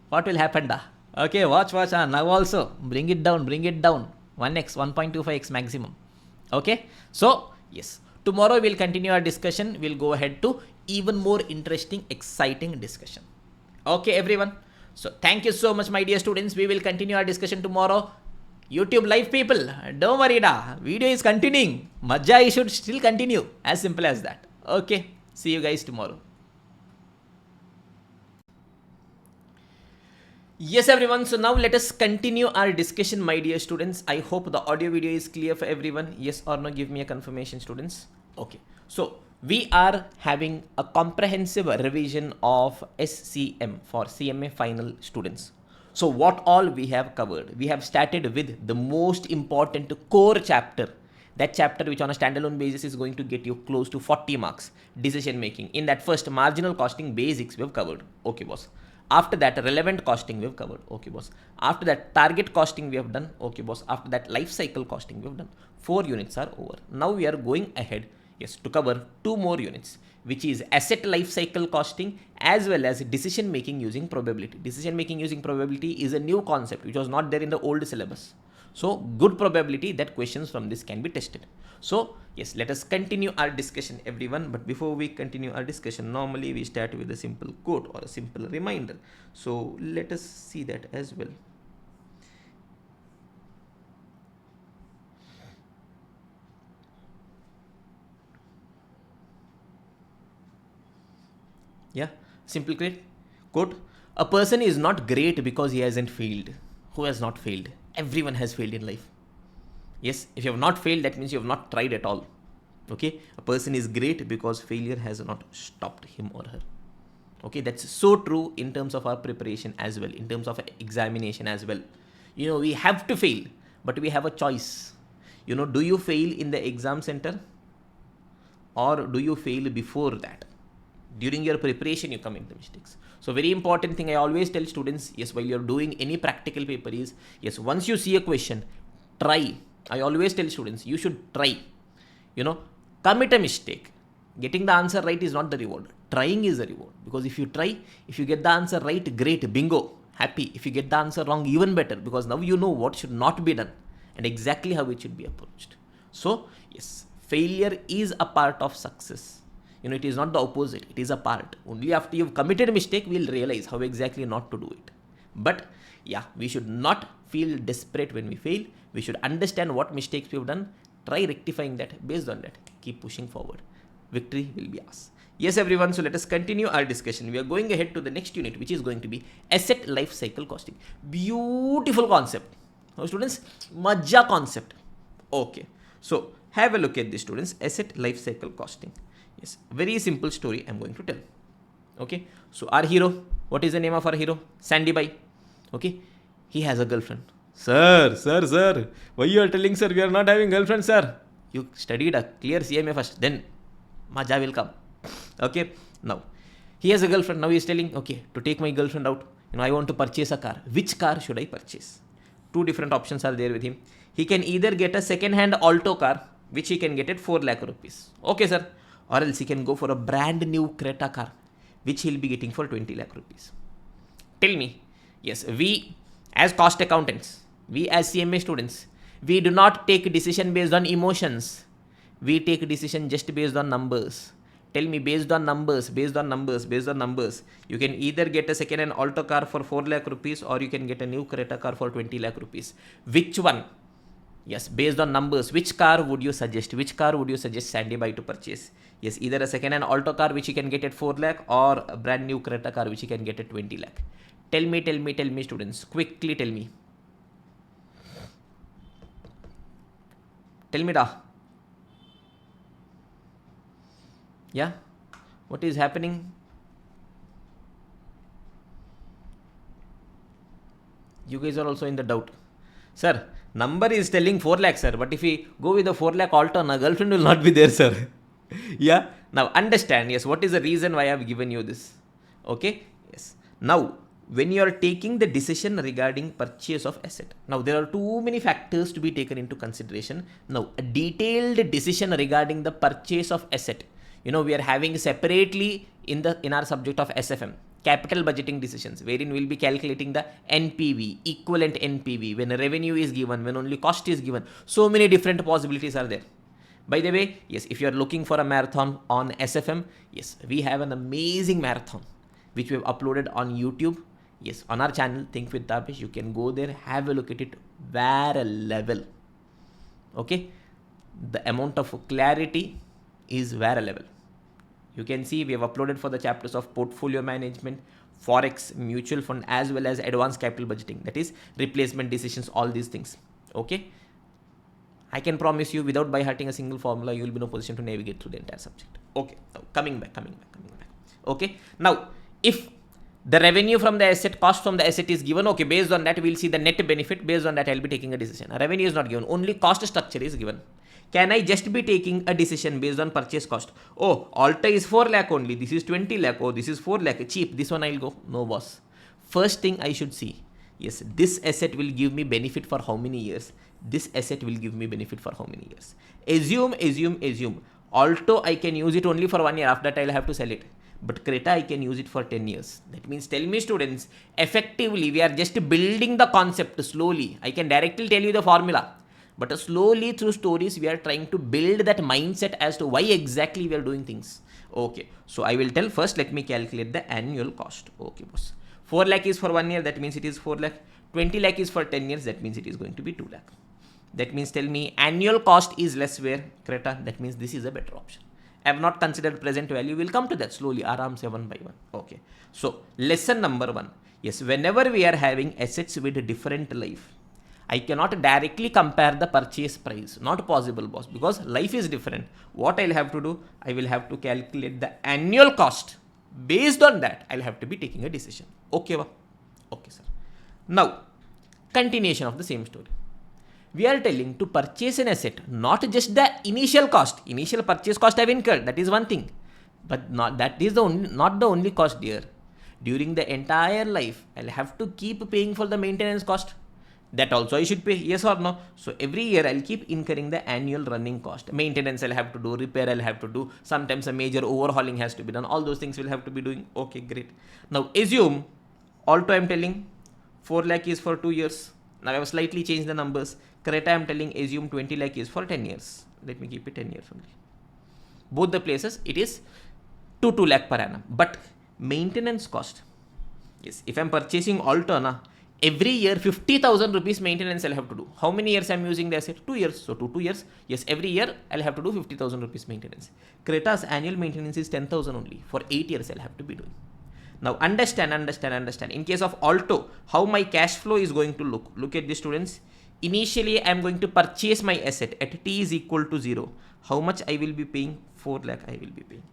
what will happen da? Okay, watch. Now also, bring it down. 1x, 1.25x maximum. Okay, so, yes, tomorrow we'll continue our discussion. We'll go ahead to even more interesting, exciting discussion. Okay, everyone. So, thank you so much, my dear students. We will continue our discussion tomorrow. YouTube live people, don't worry da. Video is continuing. Majja should still continue. As simple as that. Okay. See you guys tomorrow. Yes, everyone. So now let us continue our discussion, my dear students. I hope the audio video is clear for everyone. Yes or no? Give me a confirmation, students. Okay. So we are having a comprehensive revision of SCM for CMA final students. So what all we have covered? We have started with the most important core chapter. That chapter which on a standalone basis is going to get you close to 40 marks. Decision making. In that first, marginal costing basics we have covered. Okay, boss. After that, relevant costing we have covered. Okay, boss. After that, target costing we have done. Okay, boss. After that, life cycle costing we have done. 4 units are over. Now we are going ahead, yes, to cover 2 more units, which is asset life cycle costing as well as decision making using probability. Decision making using probability is a new concept which was not there in the old syllabus. So, good probability that questions from this can be tested. So, yes, let us continue our discussion, everyone. But before we continue our discussion, normally we start with a simple quote or a simple reminder. So, let us see that as well. Yeah, simple quote. A person is not great because he hasn't failed. Who has not failed? Everyone has failed in life. Yes, if you have not failed, that means you have not tried at all. Okay, a person is great because failure has not stopped him or her. Okay, that's so true in terms of our preparation as well, in terms of examination as well. We have to fail, but we have a choice. Do you fail in the exam center, or do you fail before that? During your preparation, you commit the mistakes. So very important thing I always tell students, yes, while you're doing any practical paper is, yes, once you see a question, try. I always tell students, you should try. Commit a mistake. Getting the answer right is not the reward. Trying is the reward. Because if you try, if you get the answer right, great, bingo, happy. If you get the answer wrong, even better, because now you know what should not be done and exactly how it should be approached. So, yes, failure is a part of success. It is not the opposite. It is a part. Only after you've committed a mistake, we'll realize how exactly not to do it. But yeah, we should not feel desperate when we fail. We should understand what mistakes we've done, try rectifying that. Based on that, keep pushing forward. Victory will be ours. Yes, everyone. So let us continue our discussion. We are going ahead to the next unit, which is going to be asset life cycle costing. Beautiful concept. Now, students, majja concept. Okay. So have a look at this, students. Asset life cycle costing. Yes, very simple story I'm going to tell. Okay. So our hero, what is the name of our hero? Sandy Bai. Okay. He has a girlfriend. Sir. Why you are telling, sir, we are not having girlfriend, sir? You studied a clear CMA first, then Maja will come. Okay. Now, he has a girlfriend. Now he is telling, okay, to take my girlfriend out, I want to purchase a car. Which car should I purchase? Two different options are there with him. He can either get a second-hand Alto car, which he can get at 4 lakh rupees. Okay, sir. Or else he can go for a brand new Creta car, which he'll be getting for 20 lakh rupees. Tell me, yes, we as cost accountants, we as CMA students, we do not take decision based on emotions. We take decision just based on numbers. Tell me, based on numbers, you can either get a second-hand Alto car for 4 lakh rupees, or you can get a new Creta car for 20 lakh rupees. Which one? Yes, based on numbers, which car would you suggest? Which car would you suggest Sandy Bai to purchase? Yes, either a second-hand Alto car which you can get at 4 lakh, or a brand new Creta car which you can get at 20 lakh. Tell me, students. Quickly tell me. Tell me, da. Yeah? What is happening? You guys are also in the doubt. Sir, number is telling 4 lakh, sir. But if we go with the 4 lakh Alto, a girlfriend will not be there, sir. Yeah? Now, understand, yes, what is the reason why I have given you this? Okay? Yes. Now, when you are taking the decision regarding purchase of asset, now there are too many factors to be taken into consideration. Now, a detailed decision regarding the purchase of asset, we are having separately in our subject of SFM, capital budgeting decisions, wherein we'll be calculating the NPV, equivalent NPV, when revenue is given, when only cost is given. So many different possibilities are there. By the way, yes, if you are looking for a marathon on SFM, yes, we have an amazing marathon which we have uploaded on YouTube. Yes, on our channel, Think with Tapish. You can go there, have a look at it. Very level. Okay, the amount of clarity is very level. You can see we have uploaded for the chapters of portfolio management, forex, mutual fund, as well as advanced capital budgeting, that is replacement decisions, all these things. Okay, I can promise you, without by hearting a single formula, you will be in a position to navigate through the entire subject. Okay, now coming back. Okay, now if the revenue from the asset, cost from the asset is given, okay, based on that we'll see the net benefit. Based on that I'll be taking a decision. Revenue is not given, only cost structure is given. Can I just be taking a decision based on purchase cost? Oh, Alta is 4 lakh only, this is 20 lakh, oh, this is 4 lakh, cheap, this one I'll go. No, boss. First thing I should see, yes, this asset will give me benefit for how many years? This asset will give me benefit for how many years? Assume. Alto, I can use it only for 1 year, after that I'll have to sell it. But Creta, I can use it for 10 years. That means, tell me, students, effectively we are just building the concept slowly. I can directly tell you the formula, but slowly through stories we are trying to build that mindset as to why exactly we are doing things. Okay, so I will tell first, let me calculate the annual cost. Okay, boss. 4 lakh is for 1 year, that means it is 4 lakh. 20 lakh is for 10 years, that means it is going to be 2 lakh. That means, tell me, annual cost is less where? Creta, that means this is a better option. I have not considered present value. We'll come to that slowly, aram se one by one. Okay. So, lesson number 1. Yes, whenever we are having assets with a different life, I cannot directly compare the purchase price. Not possible, boss, because life is different. What I'll have to do, I will have to calculate the annual cost Based on that, I'll have to be taking a decision. Okay, va? Okay, sir. Now, continuation of the same story. We are telling to purchase an asset, not just the initial cost. Initial purchase cost I've incurred, that is one thing. But not the only cost dear. During the entire life, I'll have to keep paying for the maintenance cost. That also I should pay, yes or no? So every year I'll keep incurring the annual running cost. Maintenance I'll have to do, repair I'll have to do, sometimes a major overhauling has to be done. All those things we'll have to be doing. Okay, great. Now assume, Alto I'm telling 4 lakh is for 2 years. Now I have slightly changed the numbers. Creta I'm telling assume 20 lakh is for 10 years. Let me keep it 10 years only. Both the places it is 2 lakh per annum. But maintenance cost, yes, if I'm purchasing Alto na, every year 50,000 rupees maintenance I'll have to do. How many years I'm using the asset? 2 years. So 2 years. Yes, every year I'll have to do 50,000 rupees maintenance. Creta's annual maintenance is 10,000 only. For 8 years I'll have to be doing. Now understand. In case of Alto, how my cash flow is going to look. Look at this, students. Initially I'm going to purchase my asset at t is equal to 0. How much I will be paying? 4 lakh I will be paying.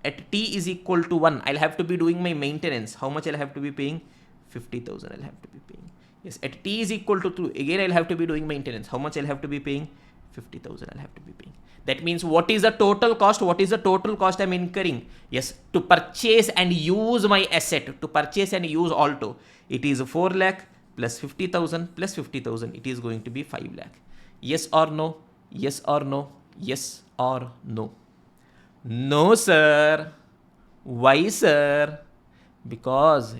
At t is equal to 1, I'll have to be doing my maintenance. How much I'll have to be paying? 50,000 I'll have to be paying. Yes, at t is equal to 2, again I'll have to be doing maintenance. How much I'll have to be paying? 50,000 I'll have to be paying. That means what is the total cost? What is the total cost I'm incurring? Yes, to purchase and use my asset, to purchase and use Alto, it is 4 lakh plus 50,000 plus 50,000. It is going to be 5 lakh. Yes or no? Yes or no? Yes or no? No, sir. Why, sir? Because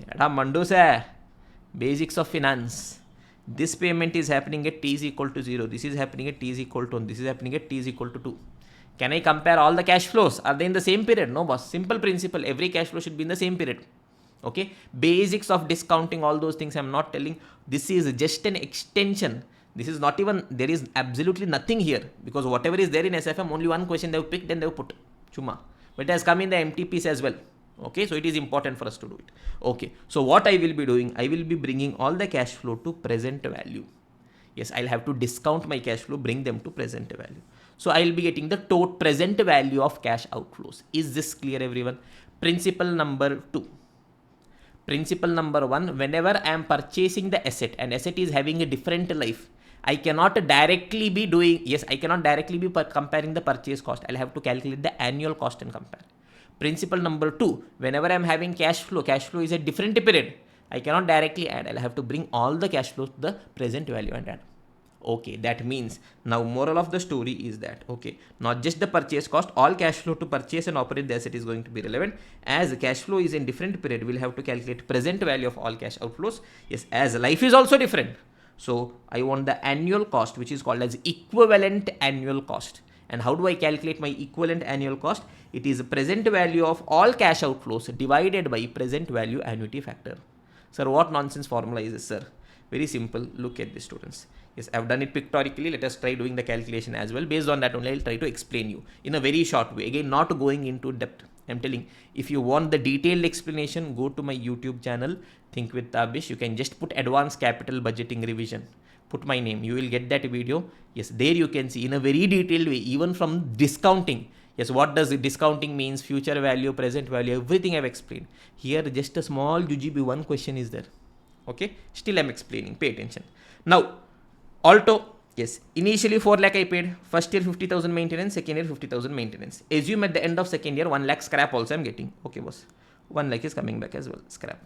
basics of finance. This payment is happening at t is equal to 0. This is happening at t is equal to 1. This is happening at t is equal to 2. Can I compare all the cash flows? Are they in the same period? No, boss. Simple principle. Every cash flow should be in the same period. Okay. Basics of discounting, all those things I'm not telling. This is just an extension. This is not even, there is absolutely nothing here. Because whatever is there in SFM, only one question they've picked and they've put. Chuma. But it has come in the MTPs as well. Okay, so it is important for us to do it. Okay, so what I will be doing, I will be bringing all the cash flow to present value. Yes, I'll have to discount my cash flow, bring them to present value. So I'll be getting the total present value of cash outflows. Is this clear, everyone? Principle number 2. Principle number 1, whenever I am purchasing the asset, and asset is having a different life, I cannot directly be doing, yes, I cannot directly be comparing the purchase cost. I'll have to calculate the annual cost and compare. Principle number 2, whenever I'm having cash flow is a different period. I cannot directly add. I'll have to bring all the cash flows to the present value and add. Okay, that means now moral of the story is that, okay, not just the purchase cost, all cash flow to purchase and operate the asset is going to be relevant. As cash flow is in different period, we'll have to calculate present value of all cash outflows. Yes, as life is also different. So I want the annual cost, which is called as equivalent annual cost. And how do I calculate my equivalent annual cost? It is present value of all cash outflows divided by present value annuity factor. Sir, what nonsense formula is this, sir? Very simple. Look at this, students. Yes, I've done it pictorically. Let us try doing the calculation as well. Based on that only, I'll try to explain you in a very short way. Again, not going into depth. I'm telling, if you want the detailed explanation, go to my YouTube channel, Think with Tabish. You can just put advanced capital budgeting revision. Put my name. You will get that video. Yes, there you can see in a very detailed way, even from discounting. Yes, what does discounting means, future value, present value, everything I've explained. Here, just a small UGB one question is there. Okay, still I'm explaining. Pay attention. Now, Alto, yes, initially 4 lakh I paid. First year 50,000 maintenance, second year 50,000 maintenance. Assume at the end of second year 1 lakh scrap also I'm getting. Okay, boss. 1 lakh is coming back as well. Scrap.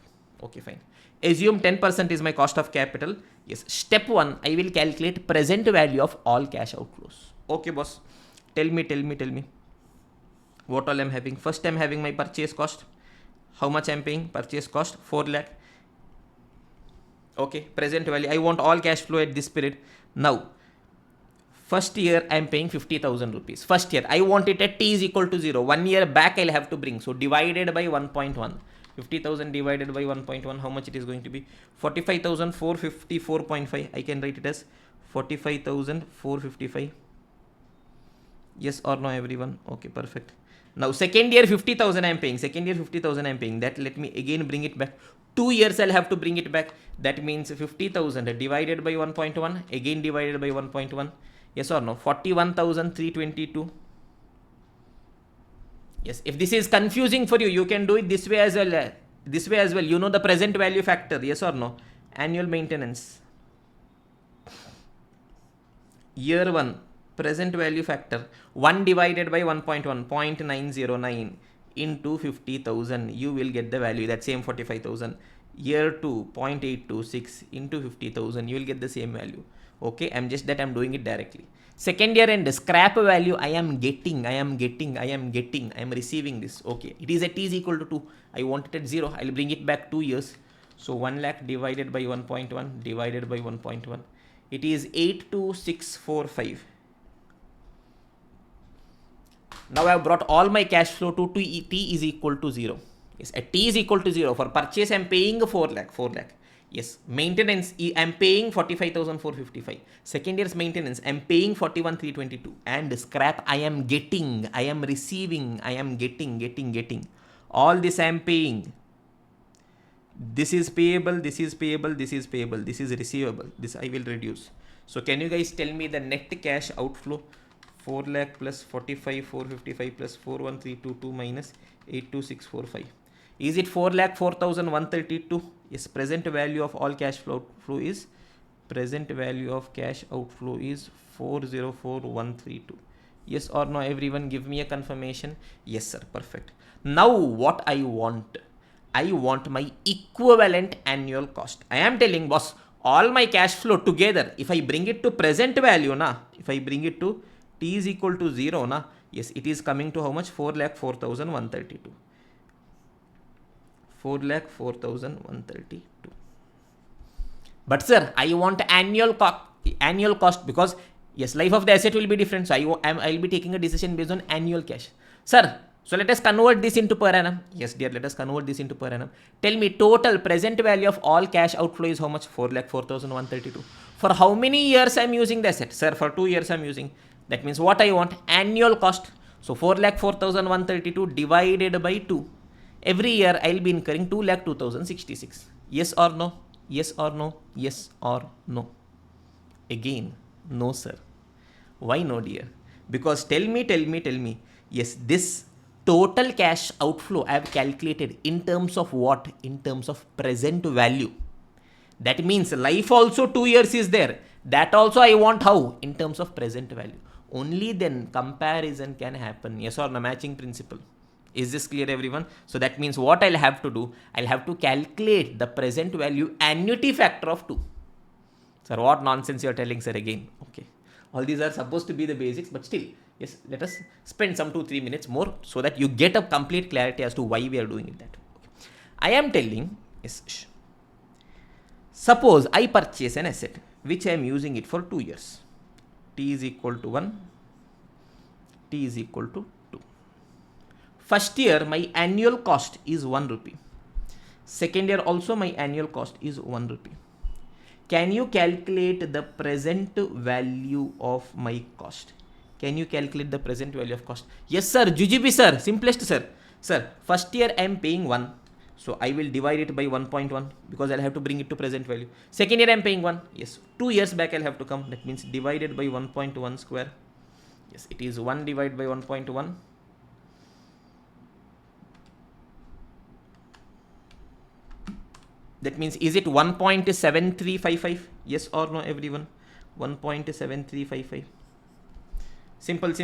Okay, fine. Assume 10% is my cost of capital. Yes, step 1, I will calculate present value of all cash outflows. Okay, boss. Tell me. What all I'm having? First, I'm having my purchase cost. How much I'm paying? Purchase cost 4 lakh. Okay, present value. I want all cash flow at this period. Now, first year I'm paying 50,000 rupees. First year, I want it at t is equal to 0. 1 year back I'll have to bring. So, divided by 1.1. 50,000 divided by 1.1. How much it is going to be? 45,454.5. I can write it as 45,455. Yes or no, everyone? Okay, perfect. Now, second year 50,000 I am paying. That let me again bring it back. 2 years I'll have to bring it back. That means 50,000 divided by 1.1. Again divided by 1.1. Yes or no? 41,322. Yes, if this is confusing for you, you can do it this way as well. This way as well. You know the present value factor, yes or no? Annual maintenance. Year 1, present value factor 1 divided by 1.1, 0.909 into 50,000. You will get the value, that same 45,000. Year 2, 0.826 into 50,000. You will get the same value. Okay, I'm doing it directly. Second year end, scrap value I am receiving this. Okay, it is at t is equal to 2. I want it at 0. I'll bring it back 2 years. So 1 lakh divided by 1.1 divided by 1.1. It is 82645. Now I have brought all my cash flow to t is equal to 0. Yes, at t is equal to 0. For purchase I am paying 4 lakh. Yes, maintenance I am paying 45,455. Second year's maintenance I am paying 41,322. And scrap I am getting, I am receiving, I am getting. All this I am paying. This is payable, this is payable, this is payable, this is receivable. This I will reduce. So can you guys tell me the net cash outflow? 4 lakh plus 45,455 plus 41,322 minus 82645. Is it 4 lakh 4,132? Yes, present value of all cash flow is 404,132. Yes or no, everyone? Give me a confirmation. Yes sir, perfect. Now what I want my equivalent annual cost. I am telling boss, all my cash flow together, if I bring it to present value, if I bring it to t is equal to 0, yes, it is coming to how much? 4,04,132. 4,04,132. But sir, I want annual cost because yes, life of the asset will be different. So I'll be taking a decision based on annual cash. Sir, so let us convert this into per annum. Yes dear, let us convert this into per annum. Tell me total present value of all cash outflow is how much? 4,04,132. For how many years I am using the asset? Sir, for 2 years I am using. That means what I want? Annual cost. So 4,04,132 divided by 2. Every year I will be incurring 2,02,066. Yes or no? Yes or no? Yes or no? Again, no sir. Why no dear? Because tell me. Yes, this total cash outflow I have calculated in terms of what? In terms of present value. That means life also 2 years is there. That also I want how? In terms of present value. Only then comparison can happen. Yes or no? Matching principle. Is this clear everyone? So that means what I'll have to do? I'll have to calculate the present value annuity factor of 2. Sir, what nonsense you're telling sir again? Okay. All these are supposed to be the basics, but still, yes, let us spend some 2-3 minutes more so that you get a complete clarity as to why we are doing it that way. Okay. I am telling, yes, suppose I purchase an asset which I am using it for 2 years. T is equal to 1, T is equal to 2. First year, my annual cost is 1 rupee. Second year also my annual cost is 1 rupee. Can you calculate the present value of my cost? Can you calculate the present value of cost? Yes sir, GGB sir, simplest sir. Sir, first year I am paying 1. So I will divide it by 1.1 because I'll have to bring it to present value. Second year I am paying 1. Yes, 2 years back I'll have to come. That means divided by 1.1 square. Yes, it is 1 divided by 1.1. That means, is it 1.7355? Yes or no, everyone? 1.7355. Simple.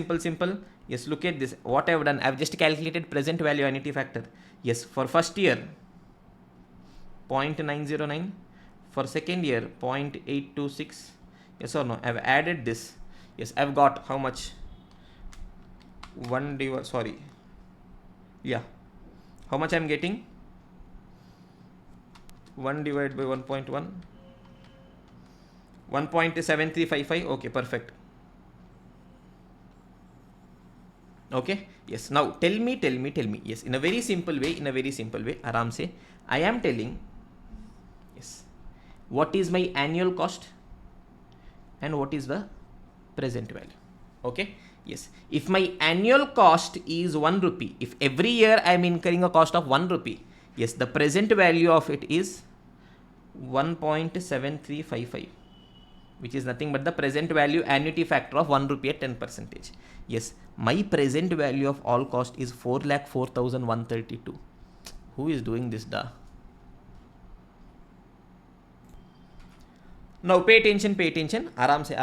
Yes, look at this. What I have done, I have just calculated present value annuity factor. Yes, for first year, 0.909. For second year, 0.826. Yes or no? I have added this. Yes, I have got how much? How much I am getting? 1 divided by 1.1. 1.7355. Okay, perfect. Okay, yes. Now tell me. Yes, in a very simple way, Aram se, I am telling, yes, what is my annual cost and what is the present value. Okay, yes. If my annual cost is 1 rupee, if every year I am incurring a cost of 1 rupee, yes, the present value of it is 1.7355. which is nothing but the present value annuity factor of 1 rupee at 10%. Yes, my present value of all cost is 4,04,132. Who is doing this, da? Now pay attention, aram se.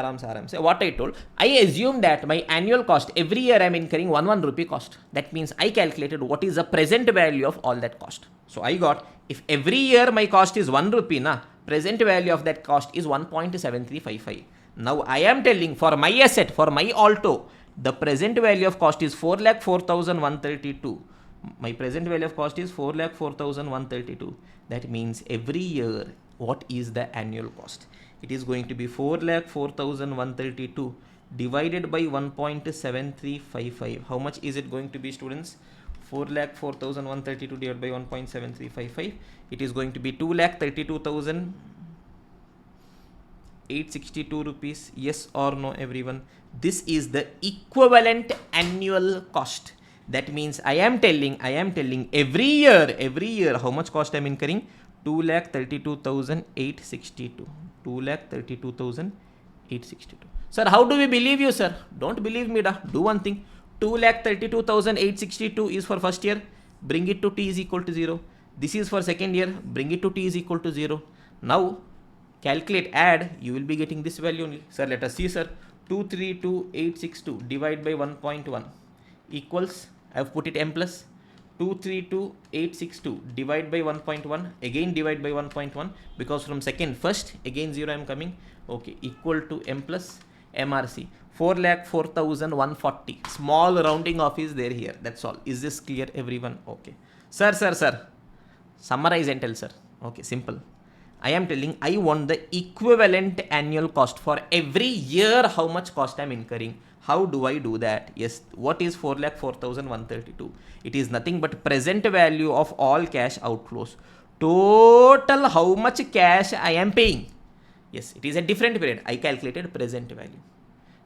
What I told, I assume that my annual cost, every year I am incurring 1 rupee cost. That means I calculated what is the present value of all that cost. So I got, if every year my cost is 1 rupee, present value of that cost is 1.7355. Now I am telling for my asset, for my Alto, the present value of cost is 4,04,132. My present value of cost is 4,04,132. That means every year, what is the annual cost? It is going to be 4,04,132 divided by 1.7355. How much is it going to be, students? 4,04,132 divided by 1.7355. It is going to be 2,32,862 rupees. Yes or no, everyone? This is the equivalent annual cost. That means I am telling every year how much cost I am incurring? 2,32,862. 2,32,862. Sir, how do we believe you, sir? Don't believe me, da. Do one thing. 2,32,862 is for first year. Bring it to t is equal to 0. This is for second year. Bring it to t is equal to 0. Now, calculate, add. You will be getting this value only. Sir, let us see, sir. 232,862 divide by 1.1 equals, I have put it m plus. 232,862 divide by 1.1, again divide by 1.1, because from second first again 0 I am coming. Okay, equal to m plus MRC 4,04,140. Small rounding off is there here. That's all. Is this clear, everyone? Okay, sir. Summarize and tell, sir. Okay, simple. I am telling I want the equivalent annual cost for every year. How much cost I am incurring? How do I do that? Yes, what is 4,04,132? It is nothing but present value of all cash outflows. Total how much cash I am paying. Yes, it is a different period. I calculated present value.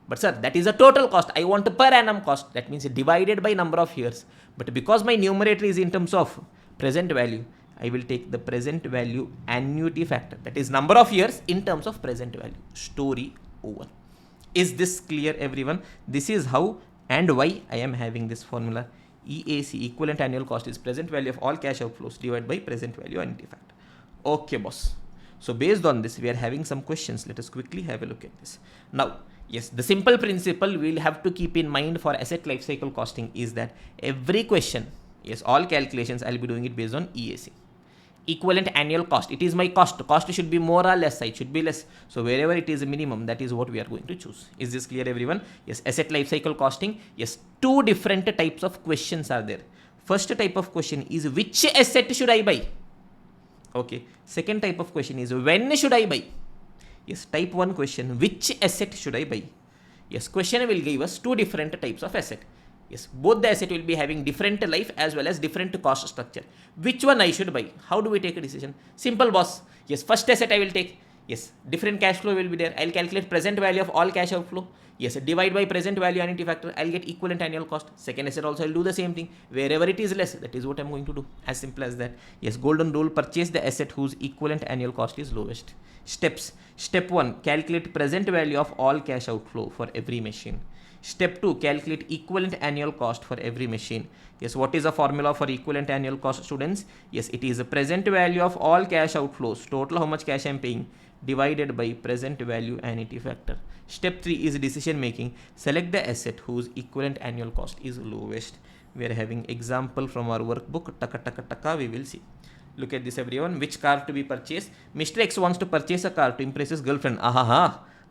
But sir, that is a total cost. I want a per annum cost. That means divided by number of years. But because my numerator is in terms of present value, I will take the present value annuity factor. That is number of years in terms of present value. Story over. Is this clear, everyone? This is how and why I am having this formula. EAC, equivalent annual cost, is present value of all cash outflows divided by present value annuity factor. Okay, boss. So based on this, we are having some questions. Let us quickly have a look at this. Now, yes, the simple principle we'll have to keep in mind for asset lifecycle costing is that every question, yes, all calculations, I'll be doing it based on EAC. Equivalent annual cost. It is my cost. Cost should be more or less. It should be less. So wherever it is a minimum, that is what we are going to choose. Is this clear, everyone? Yes, asset lifecycle costing. Yes, two different types of questions are there. First type of question is which asset should I buy? Okay. Second type of question is when should I buy? Yes, type 1 question, which asset should I buy? Yes, question will give us two different types of asset. Yes, both the asset will be having different life as well as different cost structure. Which one I should buy? How do we take a decision? Simple, boss. Yes, first asset I will take. Yes, different cash flow will be there. I'll calculate present value of all cash outflow. Yes, divide by present value annuity factor. I'll get equivalent annual cost. Second asset also I'll do the same thing. Wherever it is less, that is what I'm going to do. As simple as that. Yes, golden rule, purchase the asset whose equivalent annual cost is lowest. Steps. Step 1, calculate present value of all cash outflow for every machine. Step 2, calculate equivalent annual cost for every machine. Yes, what is the formula for equivalent annual cost, students? Yes, it is the present value of all cash outflows, total how much cash I am paying, divided by present value annuity factor. Step 3 is decision making. Select the asset whose equivalent annual cost is lowest. We are having example from our workbook. Taka, we will see. Look at this, everyone. Which car to be purchased? Mr. X wants to purchase a car to impress his girlfriend.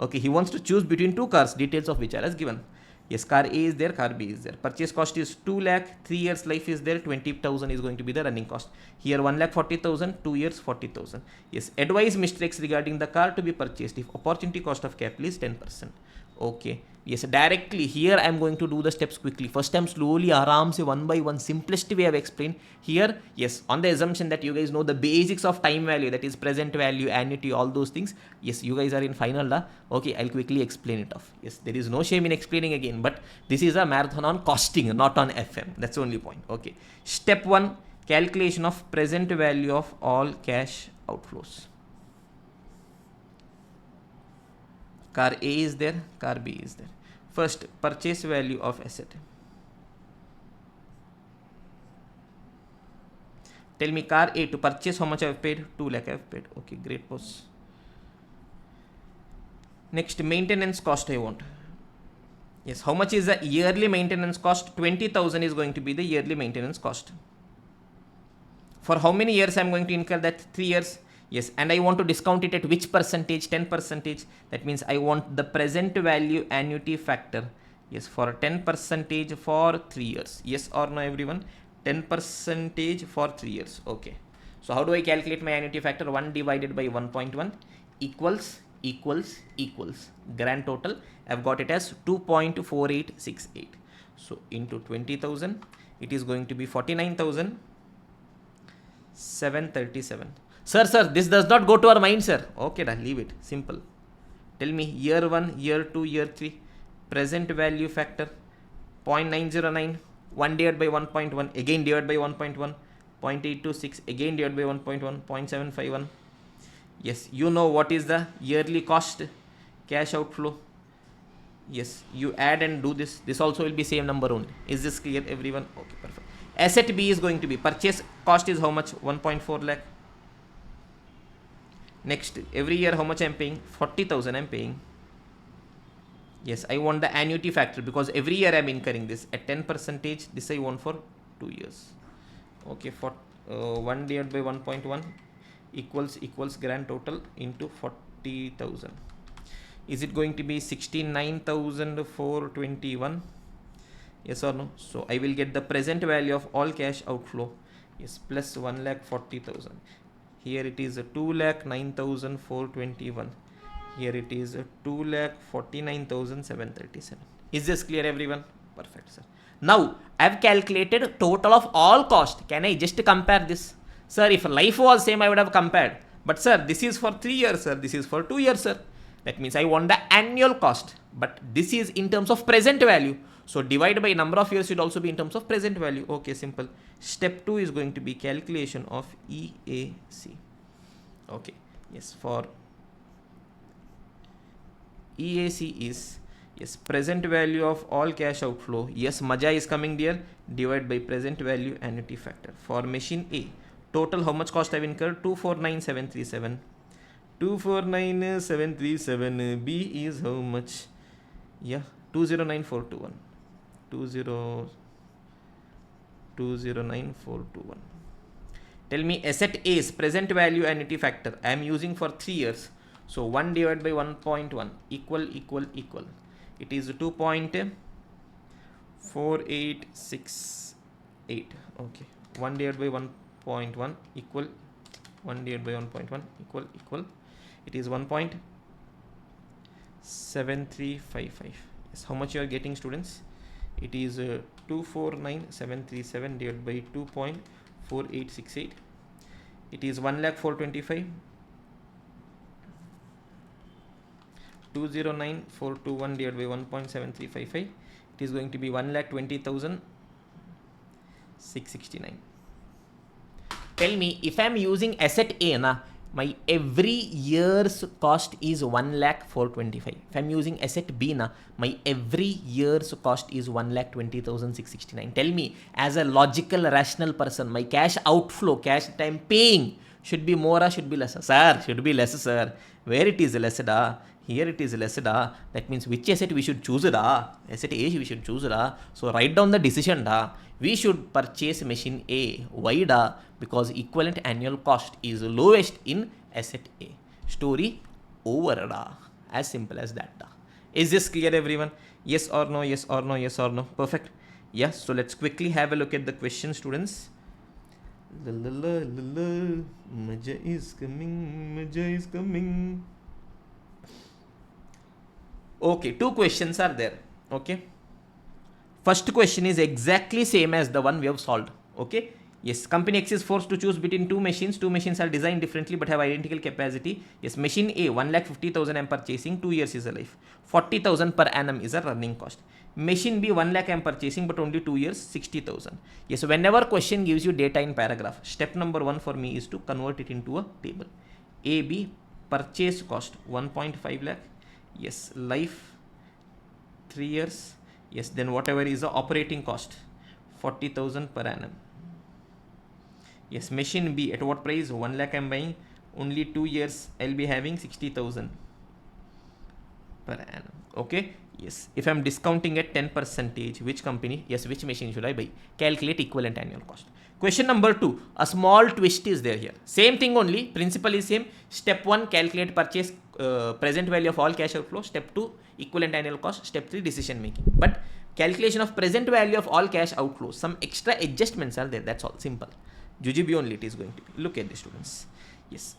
Okay, he wants to choose between two cars, details of which are as given. Yes, car A is there, car B is there. Purchase cost is 2 lakh, 3 years life is there, 20,000 is going to be the running cost. Here 1,40,000, 2 years 40,000. Yes, advise Mr. X regarding the car to be purchased if opportunity cost of capital is 10%. Okay. Yes, directly here I am going to do the steps quickly. First time slowly, aram se, one by one, simplest way I have explained. Here, yes, on the assumption that you guys know the basics of time value, that is present value, annuity, all those things. Yes, you guys are in final, okay, I'll quickly explain it off. Yes, there is no shame in explaining again, but this is a marathon on costing, not on FM. That's the only point. Okay. Step 1, calculation of present value of all cash outflows. car A is there, car B is there. First, purchase value of asset. Tell me, car A, to purchase, how much I have paid? 2 lakh I have paid. Okay, great boss. Next, maintenance cost I want. Yes, how much is the yearly maintenance cost? 20,000 is going to be the yearly maintenance cost. For how many years I am going to incur that? 3 years. Yes, and I want to discount it at which percentage? 10%. That means I want the present value annuity factor. Yes, for 10% for 3 years. Yes or no, everyone? 10% for 3 years. Okay. So how do I calculate my annuity factor? 1 divided by 1.1 equals grand total. I've got it as 2.4868. So into 20,000, it is going to be 49,737. Sir, this does not go to our mind, sir. Okay, leave it. Simple. Tell me, year 1, year 2, year 3, present value factor 0.909, 1 divided by 1.1, again divided by 1.1, 0.826, again divided by 1.1, 0.751. Yes, you know what is the yearly cost, cash outflow. Yes, you add and do this. This also will be same number only. Is this clear, everyone? Okay, perfect. Asset B is going to be, purchase cost is how much? 1.4 lakh. Next, every year how much I am paying? 40,000 I am paying. Yes, I want the annuity factor because every year I am incurring this at 10%. This I want for 2 years. Okay, for 1 divided by 1.1 equals grand total into 40,000. Is it going to be 69,421? Yes or no? So I will get the present value of all cash outflow. Yes, plus 1,40,000. Here it is 2,09,421. Here it is 2,49,737. Is this clear, everyone? Perfect, sir. Now I have calculated total of all cost. Can I just compare this? Sir, if life was same, I would have compared. But sir, this is for 3 years, sir. This is for 2 years, sir. That means I want the annual cost. But this is in terms of present value. So divide by number of years should also be in terms of present value. Okay, simple. Step 2 is going to be calculation of EAC. Okay. Yes, for EAC is, yes, present value of all cash outflow. Yes, Maja is coming there. Divide by present value annuity factor. For machine A, total how much cost I have incurred? 249,737. 249,737. B is how much? Yeah, 209,421. 209,421. Tell me, asset A's present value annuity factor I am using for 3 years. So 1 divided by 1.1 equal. It is 2.4868. Okay. 1 divided by 1.1 equal. 1 divided by 1.1 equal. It is 1.7355. Yes, how much you are getting, students? It is 249,737 divided by 2.4868. It is 1,04,25. 209,421 divided by 1.7355. It is going to be 1,20,669. Tell me, if I am using asset A, my every year's cost is 1,04,25. If I am using asset B, my every year's cost is 1,20,669. Tell me, as a logical, rational person, my cash outflow, cash that I am paying, should be more or should be less? Sir, should be less, sir. Where it is less, here it is less, that means which asset we should choose, asset A we should choose, so write down the decision, we should purchase machine A. Why, because equivalent annual cost is lowest in asset A. Story over, as simple as that. Is this clear, everyone? Yes or no? Yes or no? Yes or no? Perfect. Yes, so let's quickly have a look at the question, students. Maja is coming. Okay, 2 questions are there. Okay, first question is exactly same as the one we have solved. Okay, yes, company X is forced to choose between 2 machines. 2 machines are designed differently but have identical capacity. Yes, machine A, 1,50,000 I am purchasing, 2 years is a life. 40,000 per annum is a running cost. Machine B, 1 lakh I am purchasing but only 2 years, 60,000. Yes, whenever question gives you data in paragraph, step number 1 for me is to convert it into a table. AB, purchase cost 1.5 lakh. Yes, life 3 years. Yes, then whatever is the operating cost, 40,000 per annum. Yes, machine B at what price? 1 lakh I'm buying. Only 2 years I'll be having 60,000 per annum. Okay. Yes, if I'm discounting at 10 percentage, which company? Yes, which machine should I buy? Calculate equivalent annual cost. Question number 2, a small twist is there here. Same thing only, principle is same. Step 1, calculate purchase present value of all cash outflow. Step 2, equivalent annual cost. Step 3, decision making. But calculation of present value of all cash outflows, some extra adjustments are there. That's all, simple. Jujube only it is going to be. Look at the students. Yes.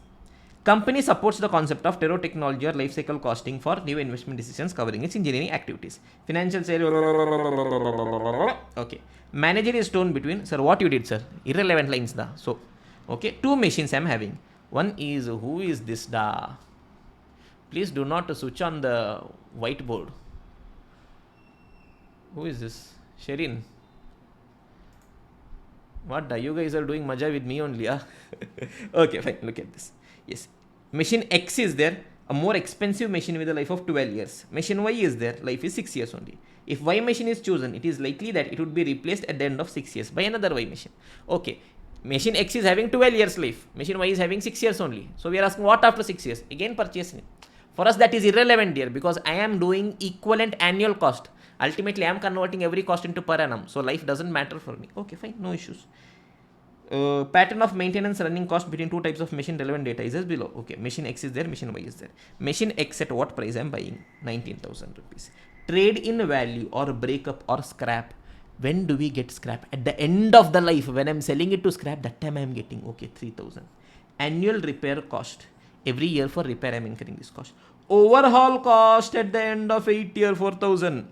Company supports the concept of Terro technology or life cycle costing for new investment decisions covering its engineering activities. Financial sale. Okay. Manager is torn between, sir, what you did, sir? Irrelevant lines da. So, okay, 2 machines I am having. One is, who is this da? Please do not switch on the whiteboard. Who is this? Sherin. What da? You guys are doing maja with me only, ah? Okay, fine. Look at this. Yes. Machine X is there, a more expensive machine with a life of 12 years. Machine Y is there, life is 6 years only. If Y machine is chosen, it is likely that it would be replaced at the end of 6 years by another Y machine. Okay. Machine X is having 12 years life. Machine Y is having 6 years only. So we are asking what after 6 years? Again purchasing. For us that is irrelevant here because I am doing equivalent annual cost. Ultimately I am converting every cost into per annum. So life doesn't matter for me. Okay, fine, no issues. Pattern of maintenance running cost between 2 types of machine relevant data is as below. Okay, machine X is there, machine Y is there. Machine X at what price I am buying? 19,000 rupees. Trade in value or breakup or scrap. When do we get scrap? At the end of the life, when I am selling it to scrap, that time I am getting, okay, 3,000. Annual repair cost. Every year for repair I am incurring this cost. Overhaul cost at the end of 8 year, 4,000.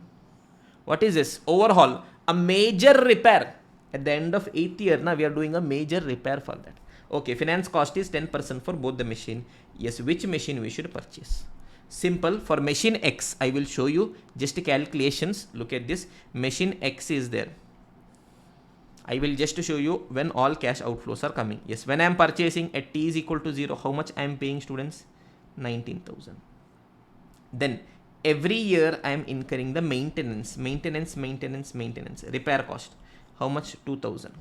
What is this? Overhaul. A major repair. At the end of 8th year, now we are doing a major repair for that. Okay, finance cost is 10% for both the machine. Yes, which machine we should purchase? Simple. For machine X, I will show you just calculations. Look at this. Machine X is there. I will just show you when all cash outflows are coming. Yes, when I am purchasing at T is equal to 0, how much I am paying, students? 19,000. Then every year I am incurring the maintenance, repair cost. How much? 2,000.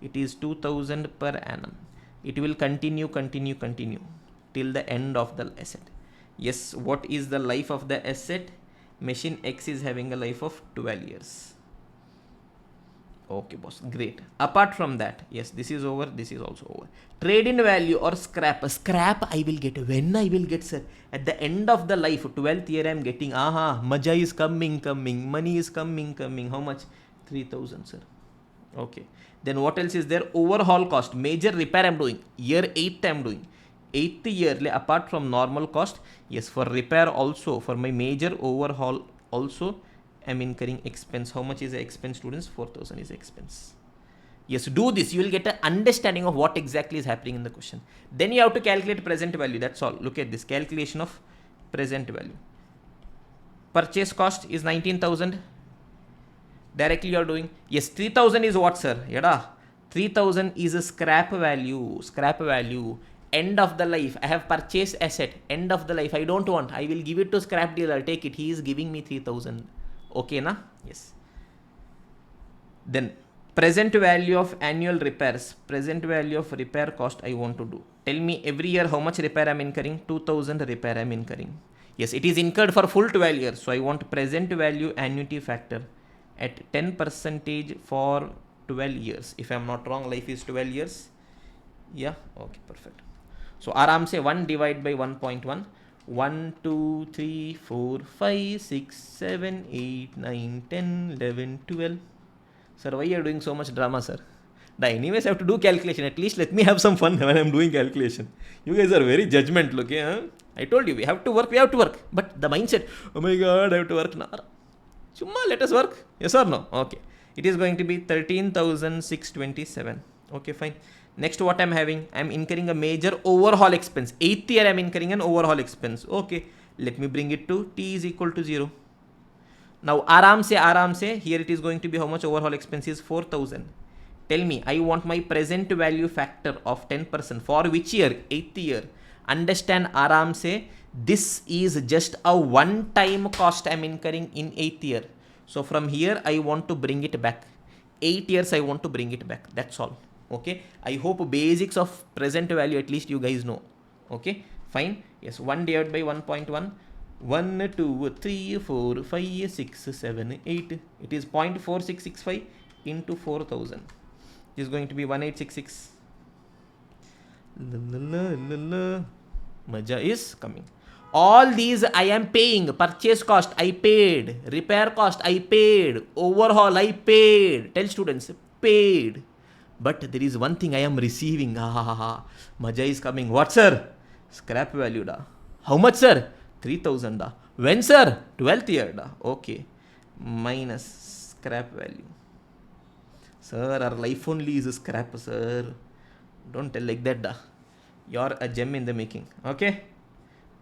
It is 2,000 per annum. It will continue till the end of the asset. Yes, what is the life of the asset? Machine X is having a life of 12 years. Okay, boss. Great. Apart from that, yes, this is over. This is also over. Trade in value or scrap. Scrap I will get. When I will get, sir? At the end of the life, 12th year I am getting. Aha, maja is coming. Money is coming. How much? 3,000, sir. Okay. Then what else is there? Overhaul cost. Major repair I am doing. Year 8 I am doing. 8th year, apart from normal cost, yes, for repair also, for my major overhaul also, I am incurring expense. How much is the expense, students? 4,000 is the expense. Yes, do this. You will get an understanding of what exactly is happening in the question. Then you have to calculate present value. That's all. Look at this. Calculation of present value. Purchase cost is 19,000. Directly you are doing. Yes, 3,000 is what, sir? Yada. 3,000 is a scrap value. Scrap value. End of the life. I have purchased asset. End of the life. I don't want. I will give it to scrap dealer. Take it. He is giving me 3,000. Okay, na? Yes. Then present value of annual repairs. Present value of repair cost I want to do. Tell me every year how much repair I am incurring? 2,000 repair I am incurring. Yes, it is incurred for full 12 years. So I want present value annuity factor at 10% for 12 years. If I am not wrong, life is 12 years. Yeah, okay, perfect. So aram se 1 divided by 1.1. 1, 2, 3, 4, 5, 6, 7, 8, 9, 10, 11, 12. Sir, why you are doing so much drama, sir? Anyways, I have to do calculation. At least let me have some fun when I am doing calculation. You guys are very judgmental, okay? Huh? I told you, we have to work. But the mindset, oh my god, I have to work now. Chumma, let us work. Yes or no? Okay. It is going to be 13,627. Okay, fine. Next, what I am having? I am incurring a major overhaul expense. 8th year I am incurring an overhaul expense. Okay. Let me bring it to T is equal to 0. Now, aram se, here it is going to be how much overhaul expense is? 4,000. Tell me, I want my present value factor of 10%. For which year? 8th year. Understand aram se, this is just a one time cost I'm incurring in 8th year. So from here I want to bring it back. 8 years I want to bring it back. That's all. Okay. I hope basics of present value at least you guys know. Okay. Fine. Yes. 1 divided by 1.1. 1, 2, 3, 4, 5, 6, 7, 8. It is 0.4665 into 4000. It is going to be 1866. Maja is coming. All these I am paying. Purchase cost I paid. Repair cost I paid. Overhaul I paid. Tell students paid. But there is one thing I am receiving. Maja is coming. What, sir? Scrap value da. How much, sir? 3000 da. When, sir? 12th year da. Okay. Minus scrap value. Sir, our life only is scrap, sir. Don't tell like that da. You're a gem in the making. Okay.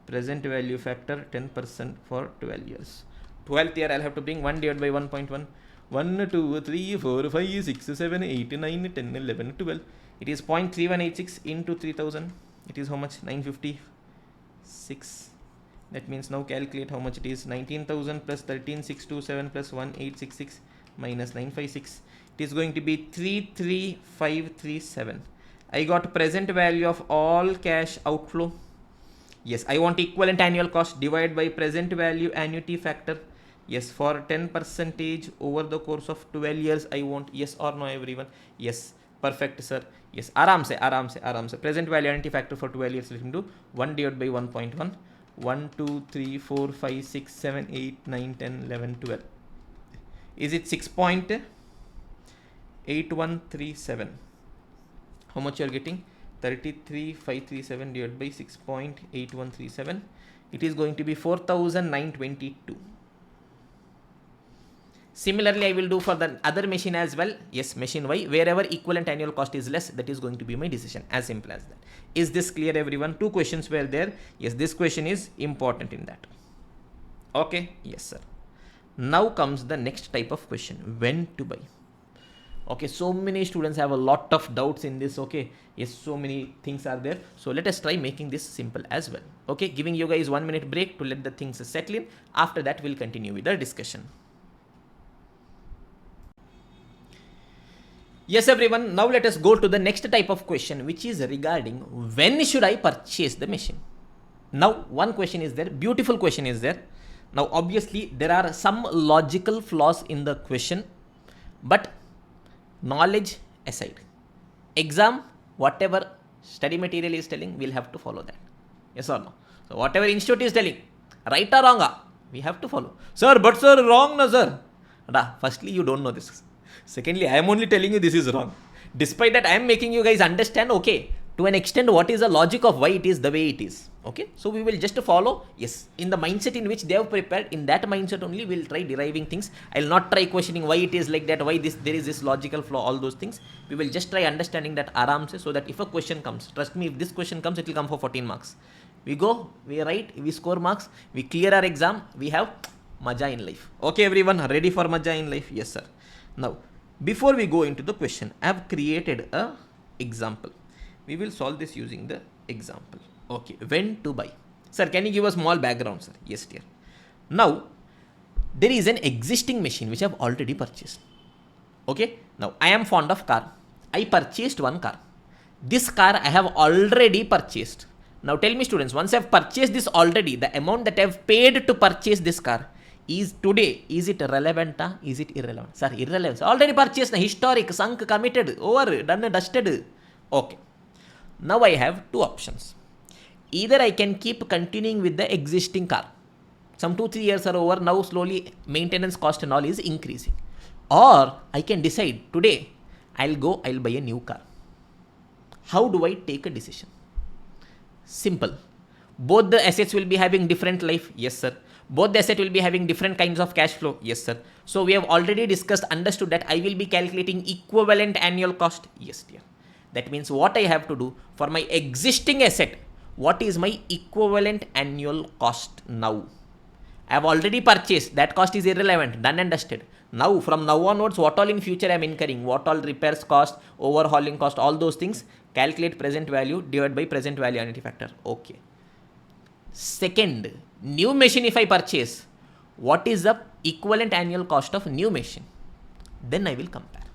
Present value factor 10% for 12 years. 12th year I'll have to bring 1 divided by 1.1. 1, 2, 3, 4, 5, 6, 7, 8, 9, 10, 11, 12. It is 0.3186 into 3000. It is how much? 956. That means now calculate how much it is. 19,000 plus 13,627 plus 1,866 minus 956. It is going to be 33,537. I got present value of all cash outflow. Yes, I want equivalent annual cost divided by present value annuity factor. Yes, for 10% over the course of 12 years, I want. Yes or no, everyone? Yes, perfect, sir. Yes, aram se. Present value annuity factor for 12 years, let me do 1 divided by 1.1. 1, 2, 3, 4, 5, 6, 7, 8, 9, 10, 11, 12. Is it 6.8137? How much you are getting? 33,537 divided by 6.8137. It is going to be 4,922. Similarly, I will do for the other machine as well. Yes, machine Y. Wherever equivalent annual cost is less, that is going to be my decision. As simple as that. Is this clear, everyone? 2 questions were there. Yes, this question is important in that. Okay. Yes, sir. Now comes the next type of question. When to buy? Okay, so many students have a lot of doubts in this. Okay, yes, so many things are there. So let us try making this simple as well. Okay, giving you guys 1 minute break to let the things settle in. After that, we'll continue with the discussion. Yes, everyone. Now let us go to the next type of question, which is regarding when should I purchase the machine? Now, one question is there. Beautiful question is there. Now, obviously, there are some logical flaws in the question, but knowledge aside, exam, whatever study material is telling, we'll have to follow that. Yes or no? So whatever institute is telling, right or wrong, we have to follow. Sir, but sir, wrong, no sir. Firstly, you don't know this. Secondly, I am only telling you this is wrong. Despite that, I am making you guys understand, okay, to an extent, what is the logic of why it is the way it is. Okay, so we will just follow, yes, in the mindset in which they have prepared. In that mindset only, we'll try deriving things. I'll not try questioning why it is like that, why there is this logical flaw, all those things. We will just try understanding that aram se, so that if a question comes, trust me, if this question comes, it will come for 14 marks. We go, we write, we score marks, we clear our exam, we have maja in life. Okay, everyone, ready for maja in life? Yes, sir. Now, before we go into the question, I have created a example. We will solve this using the example. Okay, when to buy? Sir, can you give a small background, sir? Yes, dear. Now, there is an existing machine which I have already purchased. Okay, now I am fond of car. I purchased one car. This car I have already purchased. Now tell me, students, once I have purchased this already, the amount that I have paid to purchase this car is today, is it relevant? Is it irrelevant? Sir, irrelevant. Already purchased, historic, sunk, committed, over, done, dusted. Okay. Now I have 2 options. Either I can keep continuing with the existing car. Some 2-3 years are over. Now slowly maintenance cost and all is increasing. Or I can decide today I'll buy a new car. How do I take a decision? Simple. Both the assets will be having different life. Yes, sir. Both the assets will be having different kinds of cash flow. Yes, sir. So we have already understood that I will be calculating equivalent annual cost. Yes, dear. That means what I have to do for my existing asset, what is my equivalent annual cost now? I have already purchased. That cost is irrelevant. Done and dusted. Now, from now onwards, what all in future I am incurring, what all repairs cost, overhauling cost, all those things, Calculate present value divided by present value annuity factor. Okay. Second, new machine if I purchase, what is the equivalent annual cost of new machine? Then I will compare.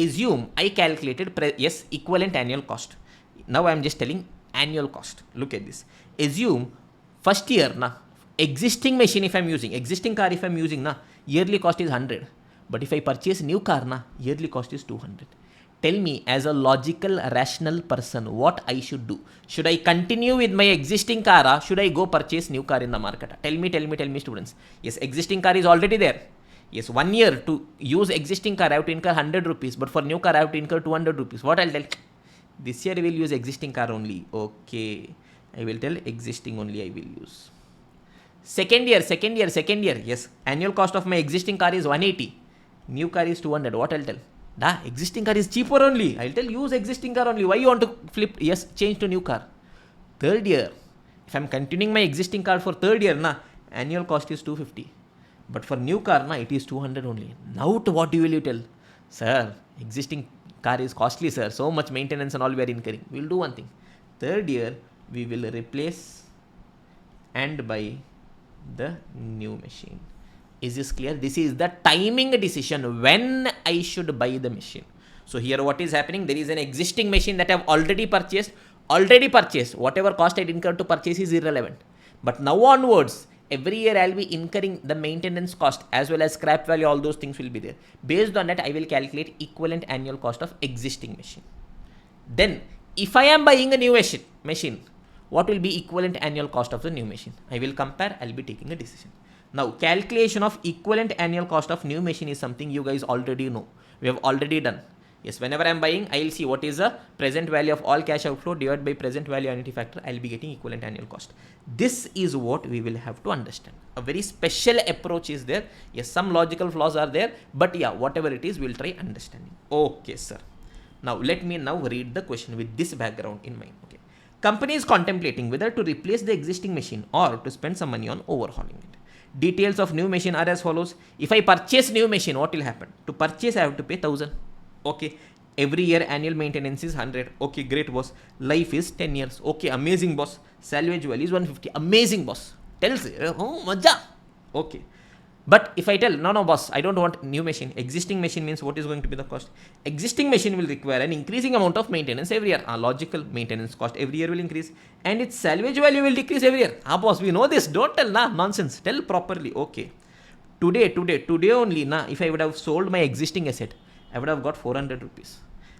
Assume I calculated yes equivalent annual cost. Now I am just telling annual cost. Look at this. Assume first year na existing machine if I am using, existing car if I am using na, yearly cost is 100. But if I purchase new car na, yearly cost is 200. Tell me, as a logical, rational person, what I should do. Should I continue with my existing car or should I go purchase new car in the market? Tell me, students. Yes, existing car is already there. Yes, 1 year to use existing car, I have to incur 100 rupees. But for new car, I have to incur 200 rupees. What I'll tell? This year I will use existing car only. Okay. I will tell existing only I will use. Second year. Yes, annual cost of my existing car is 180. New car is 200. What I'll tell? Existing car is cheaper only. I'll tell use existing car only. Why you want to flip? Yes, change to new car. Third year, if I'm continuing my existing car for third year, annual cost is 250. But for new car, it is 200 only. Now what will you tell? Sir, existing car is costly, sir. So much maintenance and all we are incurring. We'll do one thing. Third year, we will replace and buy the new machine. Is this clear? This is the timing decision when I should buy the machine. So here what is happening? There is an existing machine that I have already purchased. Whatever cost I incurred to purchase is irrelevant. But now onwards, every year I will be incurring the maintenance cost as well as scrap value. All those things will be there. Based on that, I will calculate equivalent annual cost of existing machine. Then, if I am buying a new machine, what will be equivalent annual cost of the new machine? I will compare. I will be taking a decision. Now, calculation of equivalent annual cost of new machine is something you guys already know. We have already done. Yes, whenever I am buying, I will see what is the present value of all cash outflow divided by present value annuity factor. I will be getting equivalent annual cost. This is what we will have to understand. A very special approach is there. Yes, some logical flaws are there. But yeah, whatever it is, we will try understanding. Okay, sir. Now, let me now read the question with this background in mind. Okay. Company is contemplating whether to replace the existing machine or to spend some money on overhauling it. Details of new machine are as follows. If I purchase new machine, what will happen? To purchase, I have to pay 1000. Okay. Every year annual maintenance is 100. Okay, great boss. Life is 10 years. Okay, amazing boss. Salvage value is 150. Amazing boss. Tells oh, maja. Okay. But if I tell, no boss, I don't want new machine. Existing machine means what is going to be the cost? Existing machine will require an increasing amount of maintenance every year. Logical maintenance cost every year will increase. And its salvage value will decrease every year. Boss, we know this. Don't tell, nonsense. Tell properly. Okay. Today only, if I would have sold my existing asset, I would have got 400 rupees.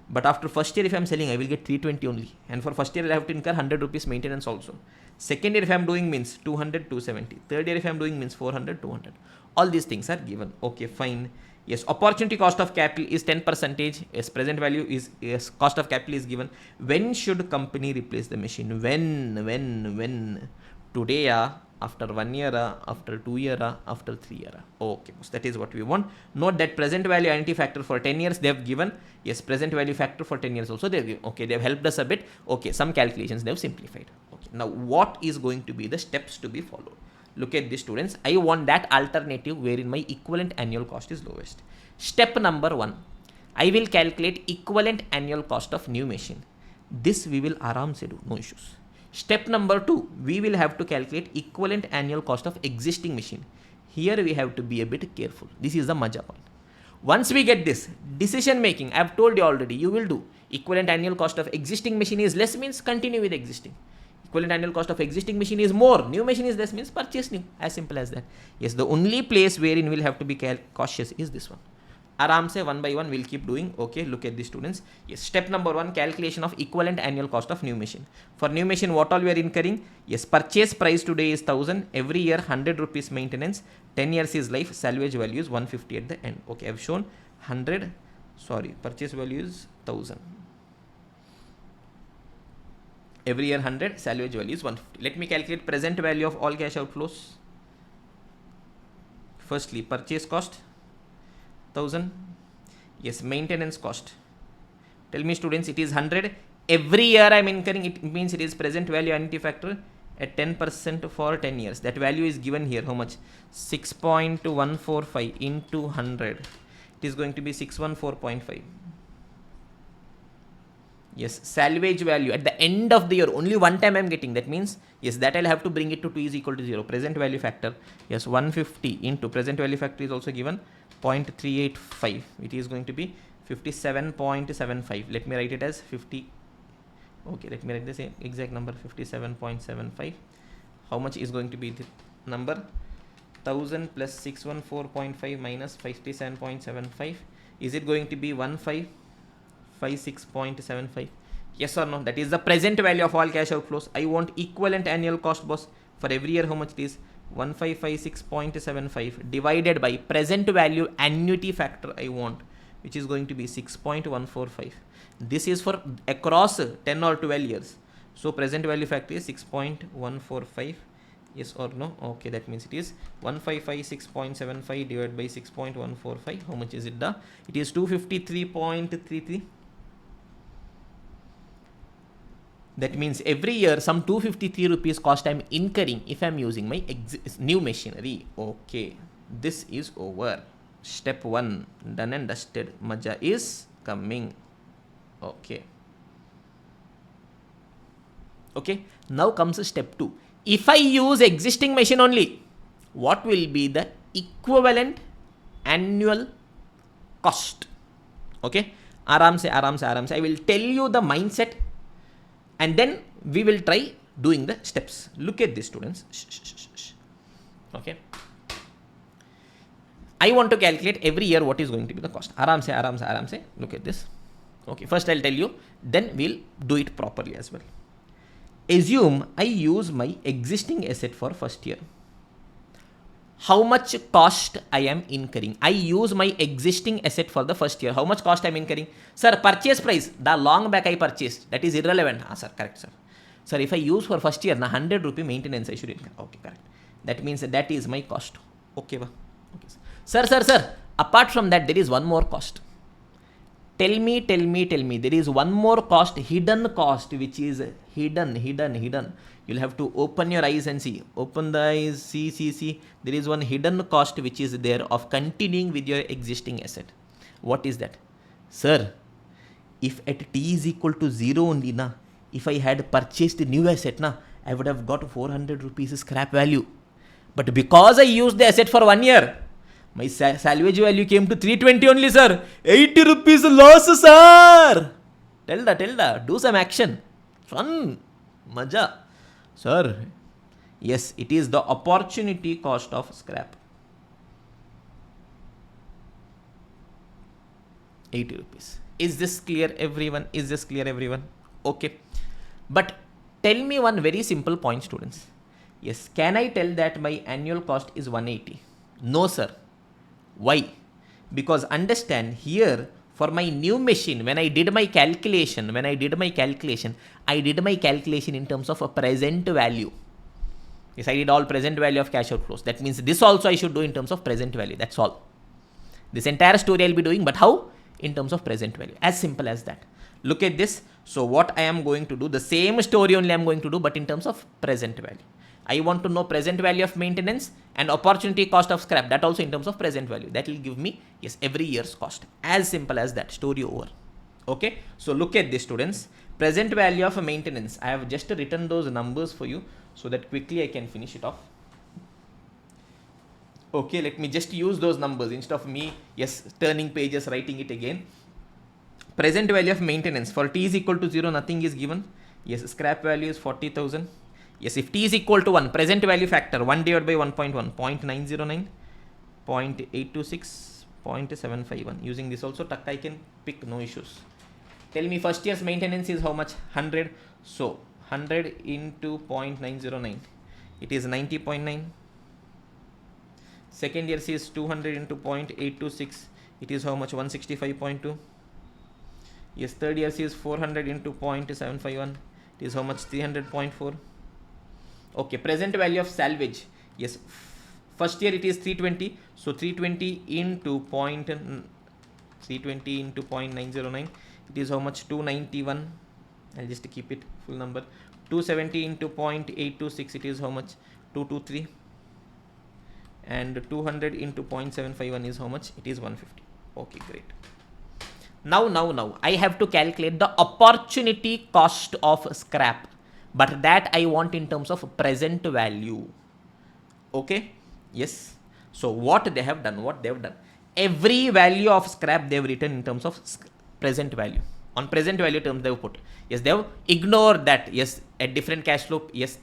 But after first year, if I am selling, I will get 320 only. And for first year, I have to incur 100 rupees maintenance also. Second year, if I am doing means 200, 270. Third year, if I am doing means 400, 200. All these things are given. Okay, fine. Yes, opportunity cost of capital is 10%. Yes, present value is, yes, cost of capital is given. When should company replace the machine? When? Today, after 1 year, after 2 year, after 3 year. Okay, so that is what we want. Note that present value annuity factor for 10 years they have given. Yes, present value factor for 10 years also they have given. Okay, they have helped us a bit. Okay, some calculations they have simplified. Okay, now what is going to be the steps to be followed? Look at this, students. I want that alternative wherein my equivalent annual cost is lowest. Step number 1. I will calculate equivalent annual cost of new machine. This we will aram se do, no issues. Step number 2. We will have to calculate equivalent annual cost of existing machine. Here we have to be a bit careful. This is the maja point. Once we get this, decision making, I have told you already, you will do. Equivalent annual cost of existing machine is less means continue with existing. Equivalent annual cost of existing machine is more. New machine is less means purchase new. As simple as that. Yes, the only place wherein we'll have to be cautious is this one. Aram se one by one we'll keep doing. Okay, look at the students. Yes, step number 1, calculation of equivalent annual cost of new machine. For new machine, what all we are incurring? Yes, purchase price today is 1000. Every year 100 rupees maintenance. 10 years is life. Salvage value is 150 at the end. Okay, I've shown 100. Sorry, purchase value is 1000. Every year 100, salvage value is 150. Let me calculate present value of all cash outflows. Firstly, purchase cost 1000. Yes, maintenance cost. Tell me, students, it is 100. Every year I am incurring, it means it is present value annuity factor at 10% for 10 years. That value is given here. How much? 6.145 into 100. It is going to be 614.5. Yes, salvage value at the end of the year, only one time I'm getting. That means, yes, that I'll have to bring it to 2 is equal to 0. Present value factor, yes, 150 into present value factor is also given 0.385. It is going to be 57.75. Let me write it as 50. Okay, let me write the same exact number, 57.75. How much is going to be the number? 1000 plus 614.5 minus 57.75. Is it going to be 1556.75? Yes or no? That is the present value of all cash outflows. I want equivalent annual cost, boss. For every year, how much it is? 1556.75 divided by present value annuity factor I want, which is going to be 6.145. This is for across 10 or 12 years. So present value factor is 6.145. Yes or no? Okay, that means it is 1556.75 divided by 6.145. How much is it? It is 253.33. That means every year some 253 rupees cost I'm incurring if I'm using my new machinery. Okay, this is over. Step 1 done and dusted. Maja is coming. Okay. Okay, now comes step 2. If I use existing machine only, what will be the equivalent annual cost? Okay, aram se. I will tell you the mindset and then we will try doing the steps. Look at this, students. Okay, I want to calculate every year what is going to be the cost. Aram se. Look at this. Okay, first I'll tell you, then we'll do it properly as well. Assume I use my existing asset for first year. How much cost I am incurring? I use my existing asset for the first year. How much cost I am incurring? Sir, purchase price. The long back I purchased. That is irrelevant. Sir, correct, sir. Sir, if I use for first year, 100 rupee maintenance I should incur. Okay, correct. That means that is my cost. Okay, okay. Sir. Apart from that, there is one more cost. Tell me. There is one more cost, hidden cost, which is hidden. You'll have to open your eyes and see. Open the eyes, see. There is one hidden cost which is there of continuing with your existing asset. What is that? Sir, if at t is equal to 0 only, if I had purchased a new asset, I would have got 400 rupees scrap value. But because I used the asset for 1 year, my salvage value came to 320 only, sir. 80 rupees loss, sir. Tell da. Do some action. Fun. Maja. Sir. Yes, it is the opportunity cost of scrap. 80 rupees. Is this clear, everyone? Okay. But tell me one very simple point, students. Yes, can I tell that my annual cost is 180? No, sir. Why? Because understand here, for my new machine, when I did my calculation, I did my calculation in terms of a present value. Yes, I did all present value of cash outflows. That means this also I should do in terms of present value. That's all. This entire story I'll be doing, but how? In terms of present value. As simple as that. Look at this. So what I am going to do, the same story only I am going to do, but in terms of present value. I want to know present value of maintenance and opportunity cost of scrap. That also in terms of present value. That will give me, yes, every year's cost. As simple as that. Story over. Okay. So look at this, students. Present value of maintenance. I have just written those numbers for you so that quickly I can finish it off. Okay. Let me just use those numbers instead of me, yes, turning pages, writing it again. Present value of maintenance. For t is equal to 0, nothing is given. Yes, scrap value is 40,000. Yes, if t is equal to 1, present value factor 1 divided by 1.1, 0.909, 0.826, 0.751. Using this also, tuck I can pick, no issues. Tell me first year's maintenance is how much? 100. So 100 into 0.909. It is 90.9. Second year's is 200 into 0.826. It is how much? 165.2. Yes, third year's is 400 into 0.751. It is how much? 300.4. Okay, present value of salvage. Yes, first year it is 320. So 320 into 0.909. It is how much? 291. I'll just keep it full number. 270 into 0.826. It is how much? 223. And 200 into 0.751 is how much? It is 150. Okay, great. Now, I have to calculate the opportunity cost of scrap, but that I want in terms of present value. Okay, yes. So what they have done, every value of scrap they have written in terms of present value. On present value terms they have put, yes, they have ignored that, yes, at different cash flow, yes,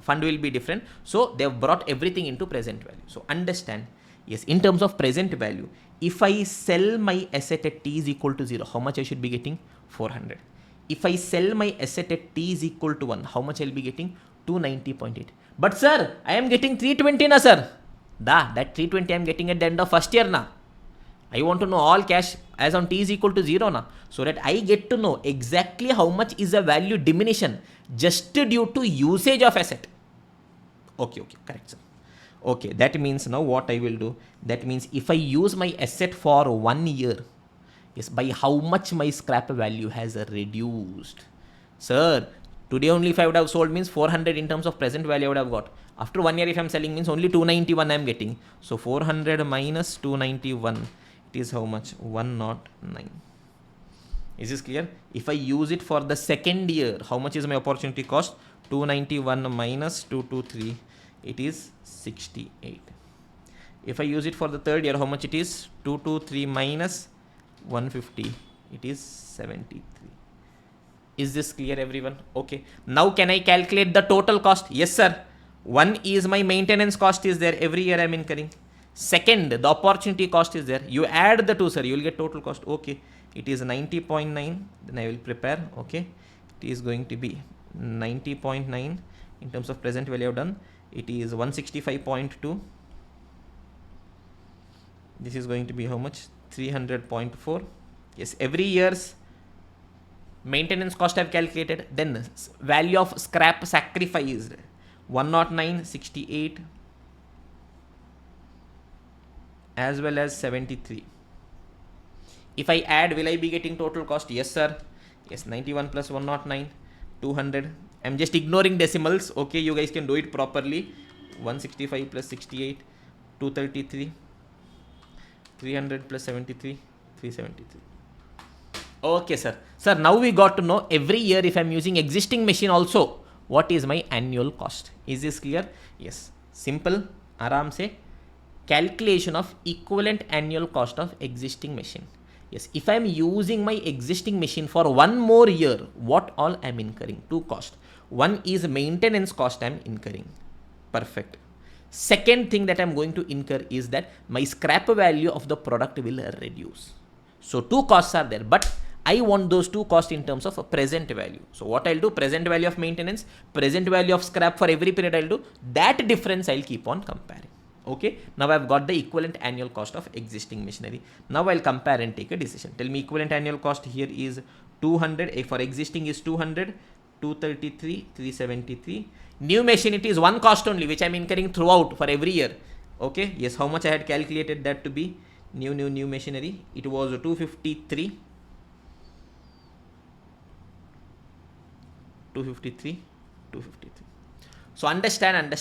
fund will be different, so they have brought everything into present value. So understand, yes, in terms of present value, if I sell my asset at t is equal to 0, how much I should be getting? 400. If I sell my asset at t is equal to 1, how much I will be getting? 290.8. But sir, I am getting 320 na sir. That 320 I am getting at the end of first year na. I want to know all cash as on t is equal to 0 na, so that I get to know exactly how much is the value diminution just due to usage of asset. Okay, correct sir. Okay, that means now what I will do, that means if I use my asset for 1 year, yes, by how much my scrap value has reduced. Sir, today only if I would have sold means 400 in terms of present value I would have got. After 1 year if I am selling means only 291 I am getting. So 400 minus 291, it is how much? 109. Is this clear? If I use it for the second year, how much is my opportunity cost? 291 minus 223, it is 68. If I use it for the third year, how much it is? 223 minus 150, it is 73. Is this clear everyone? Okay. Now can I calculate the total cost? Yes sir. One is my maintenance cost is there, every year I am incurring. Second, the opportunity cost is there. You add the two sir, you will get total cost. Okay. It is 90.9. Then I will prepare. Okay. It is going to be 90.9 in terms of present value I have done. It is 165.2. This is going to be how much? 300.4. Yes, every year's maintenance cost I have calculated. Then value of scrap sacrificed 109, 68 as well as 73. If I add, will I be getting total cost? Yes sir. Yes, 91 plus 109, 200. I'm just ignoring decimals. Okay, you guys can do it properly. 165 plus 68, 233. 300 plus 73, 373. Okay sir. Sir, now we got to know every year if I'm using existing machine also, what is my annual cost. Is this clear? Yes. Simple. Aram se. Calculation of equivalent annual cost of existing machine. Yes. If I'm using my existing machine for 1 more year, what all I'm incurring? 2 costs. One is maintenance cost I'm incurring. Perfect. Second thing that I'm going to incur is that my scrap value of the product will reduce. So 2 costs are there, but I want those 2 costs in terms of a present value. So what I'll do, present value of maintenance, present value of scrap for every period I'll do, that difference I'll keep on comparing. Okay, now I've got the equivalent annual cost of existing machinery. Now I'll compare and take a decision. Tell me equivalent annual cost here is 200, for existing is 200, 233, 373. New machine, it is 1 cost only which I'm incurring throughout for every year. Okay, yes, how much I had calculated that to be? New machinery, it was 253. 253. So understand.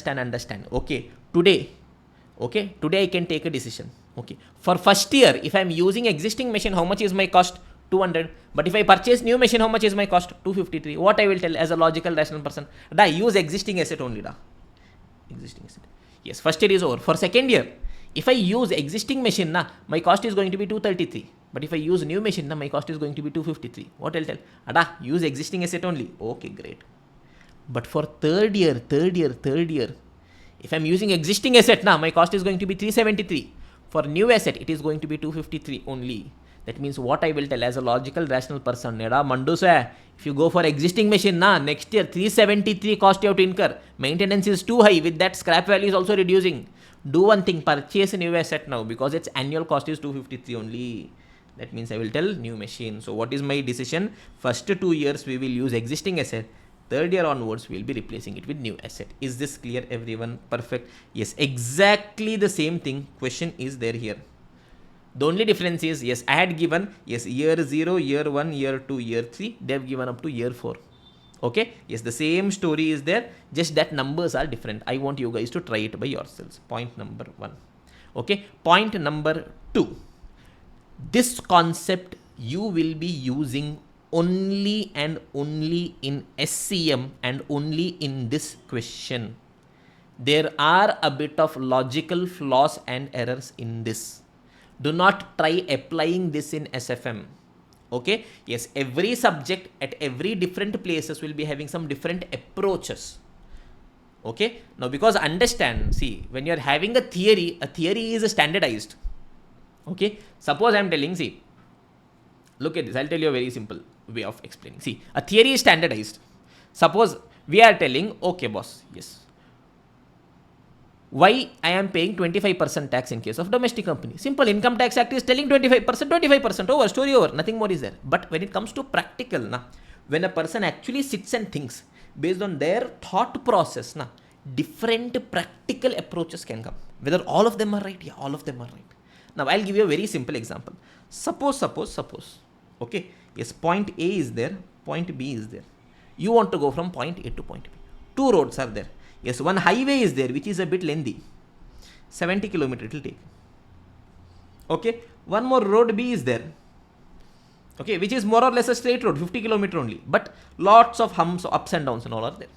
Okay, today I can take a decision. Okay, for first year, if I'm using existing machine, how much is my cost? 200. But if I purchase new machine, how much is my cost? 253. What I will tell as a logical rational person, use existing asset only. Existing asset. Yes, first year is over. For second year, if I use existing machine, my cost is going to be 233. But if I use new machine, my cost is going to be 253. What I'll tell? Use existing asset only. Okay, great. But for third year, if I'm using existing asset, my cost is going to be 373. For new asset, it is going to be 253 only. That means what I will tell as a logical rational person, if you go for existing machine, next year 373 cost you have to incur. Maintenance is too high. With that, scrap value is also reducing. Do one thing, purchase a new asset now because its annual cost is 253 only. That means I will tell new machine. So what is my decision? First 2 years we will use existing asset. Third year onwards we will be replacing it with new asset. Is this clear everyone? Perfect. Yes, exactly the same thing. Question is there here. The only difference is, yes, I had given, yes, year 0, year 1, year 2, year 3. They have given up to year 4. Okay. Yes, the same story is there. Just that numbers are different. I want you guys to try it by yourselves. Point number 1. Okay. Point number 2. This concept you will be using only and only in SCM and only in this question. There are a bit of logical flaws and errors in this. Do not try applying this in SFM. Okay, yes, every subject at every different places will be having some different approaches. Okay, now because understand, see, when you are having a theory is standardized. Okay, suppose I am telling, see, look at this, I'll tell you a very simple way of explaining. See, a theory is standardized. Suppose we are telling, okay boss, yes, why I am paying 25% tax in case of domestic company. Simple, Income Tax Act is telling 25%, over, story over, nothing more is there. But when it comes to practical, when a person actually sits and thinks based on their thought process, different practical approaches can come. Whether all of them are right, yeah, all of them are right. Now I'll give you a very simple example. Suppose, okay, yes, point A is there, point B is there. You want to go from point A to point B. Two roads are there. Yes, one highway is there, which is a bit lengthy. 70 kilometers it will take. Okay, one more road B is there. Okay, which is more or less a straight road, 50 kilometers only. But lots of humps, ups and downs and all are there.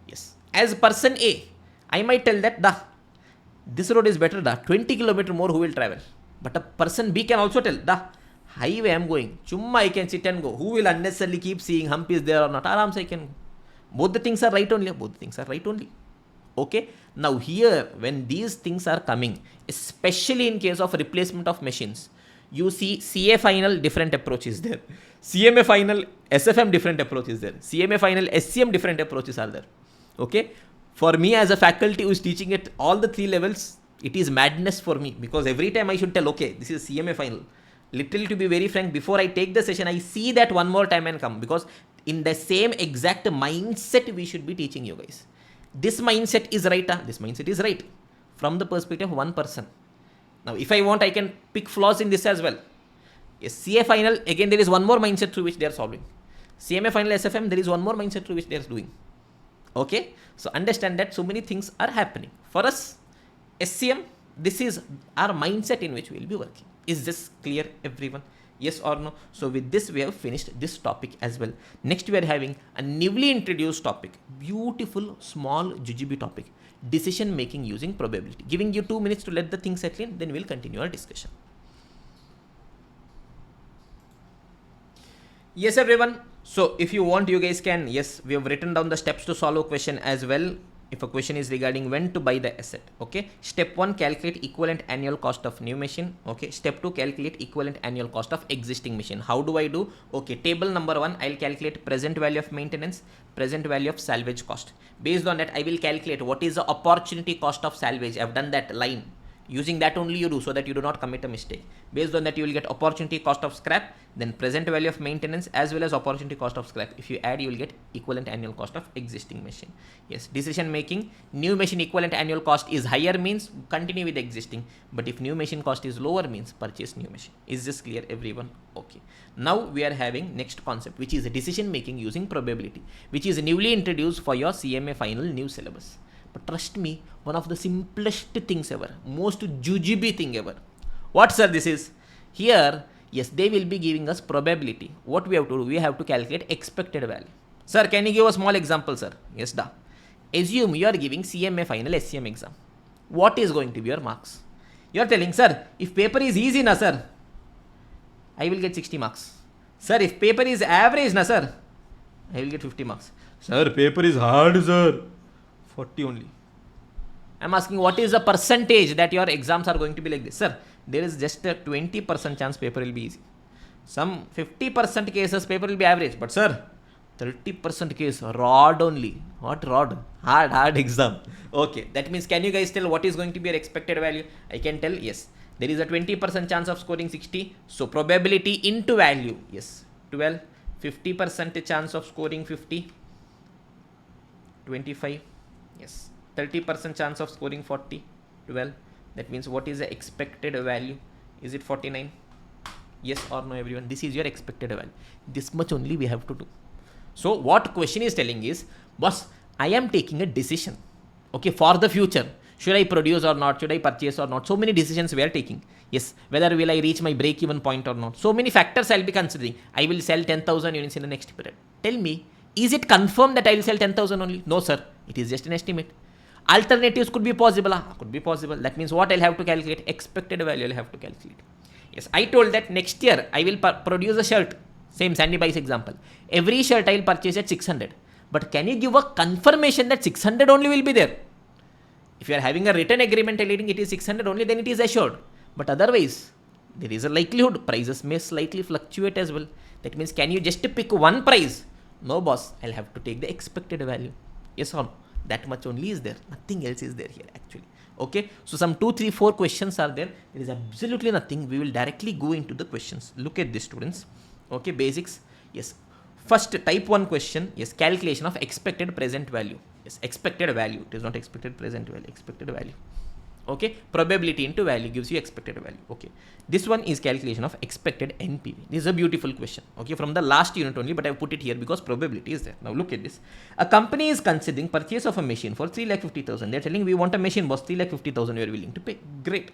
Yes, as person A, I might tell that, this road is better, 20 kilometers more who will travel. But a person B can also tell, highway I am going, chumma I can sit and go. Who will unnecessarily keep seeing hump is there or not? Arams I can go. Both the things are right only. Okay, now here when these things are coming, especially in case of replacement of machines, you see CA final different approach is there, CMA final SFM different approach is there, CMA final SCM different approaches are there. Okay, for me as a faculty who is teaching at all the three levels, it is madness for me, because every time I should tell, okay, this is CMA final. Literally, to be very frank, before I take the session, I see that one more time and come, because in the same exact mindset we should be teaching you guys. This mindset is right, this mindset is right from the perspective of one person. Now if I want, I can pick flaws in this as well. Yes, CA final, again there is one more mindset through which they are solving. CMA final SFM, there is one more mindset through which they are doing. Okay, so understand that so many things are happening. For us, SCM, this is our mindset in which we will be working. Is this clear, everyone? Yes or no? So with this, we have finished this topic as well. Next, we are having a newly introduced topic, beautiful small jujube topic, decision making using probability. Giving you 2 minutes to let the thing settle in, then we'll continue our discussion. Yes, everyone. So if you want, you guys can, yes, we have written down the steps to solve a question as well. If a question is regarding when to buy the asset, okay. Step 1, calculate equivalent annual cost of new machine. Okay. Step 2, calculate equivalent annual cost of existing machine. How do I do? Okay. Table number 1, I'll calculate present value of maintenance, present value of salvage cost. Based on that, I will calculate what is the opportunity cost of salvage. I've done that line. Using that only you do, so that you do not commit a mistake. Based on that, you will get opportunity cost of scrap, then present value of maintenance, as well as opportunity cost of scrap. If you add, you will get equivalent annual cost of existing machine. Yes, decision making, new machine equivalent annual cost is higher means continue with existing, but if new machine cost is lower means purchase new machine. Is this clear, everyone? Okay. Now we are having next concept, which is decision making using probability, which is newly introduced for your CMA final new syllabus. But trust me, one of the simplest things ever, most jujube thing ever. What, sir, this is? Here, yes, they will be giving us probability. What we have to do? We have to calculate expected value. Sir, can you give a small example, sir? Yes, da. Assume you are giving CMA final SCM exam. What is going to be your marks? You are telling, sir, if paper is easy, na sir, I will get 60 marks. Sir, if paper is average, na sir, I will get 50 marks. Sir, paper is hard, sir. 40 only. I'm asking, what is the percentage that your exams are going to be like this? Sir, there is just a 20% chance paper will be easy. Some 50% cases paper will be average. But sir, 30% case, rod only. What rod? Hard exam. Okay, that means can you guys tell what is going to be your expected value? I can tell, yes. There is a 20% chance of scoring 60. So probability into value, yes, 12. 50% chance of scoring 50. 25. Yes, 30% chance of scoring 40, 12. That means what is the expected value? Is it 49? Yes or no, everyone? This is your expected value. This much only we have to do. So what question is telling is, boss, I am taking a decision, okay, for the future. Should I produce or not? Should I purchase or not? So many decisions we are taking. Yes, whether will I reach my break even point or not. So many factors I'll be considering. I will sell 10,000 units in the next period. Tell me, is it confirmed that I will sell 10,000 only? No, sir. It is just an estimate. Alternatives could be possible. Could be possible. That means what I'll have to calculate? Expected value I'll have to calculate. Yes, I told that next year I will produce a shirt. Same Sandy Buy's example. Every shirt I will purchase at 600. But can you give a confirmation that 600 only will be there? If you are having a written agreement telling it is 600 only, then it is assured. But otherwise, there is a likelihood prices may slightly fluctuate as well. That means can you just pick one price? No, boss. I'll have to take the expected value. Yes or no? That much only is there. Nothing else is there here actually. Okay. So some 2, 3, 4 questions are there. There is absolutely nothing. We will directly go into the questions. Look at this, students. Okay. Basics. Yes. First type 1 question. Yes. Calculation of expected present value. Yes. Expected value. It is not expected present value. Expected value. Okay, probability into value gives you expected value. Okay, this one is calculation of expected NPV. This is a beautiful question. Okay, from the last unit only, but I put it here because probability is there. Now look at this. A company is considering purchase of a machine for 3,50,000. They're telling we want a machine, boss. 3,50,000 we are willing to pay. Great.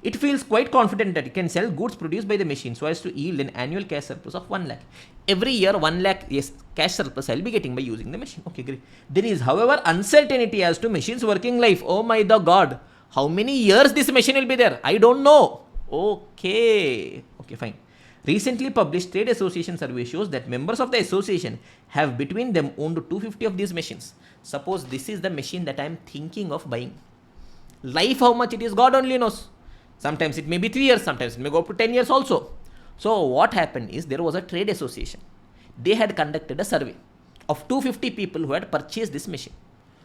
It feels quite confident that it can sell goods produced by the machine so as to yield an annual cash surplus of 1 lakh. Every year 1 lakh, yes, cash surplus I'll be getting by using the machine. Okay, great. There is, however, uncertainty as to machine's working life. Oh my God. How many years this machine will be there? I don't know. Okay, fine. Recently published trade association survey shows that members of the association have between them owned 250 of these machines. Suppose this is the machine that I am thinking of buying. Life, how much it is, God only knows. Sometimes it may be 3 years, sometimes it may go up to 10 years also. So what happened is there was a trade association. They had conducted a survey of 250 people who had purchased this machine.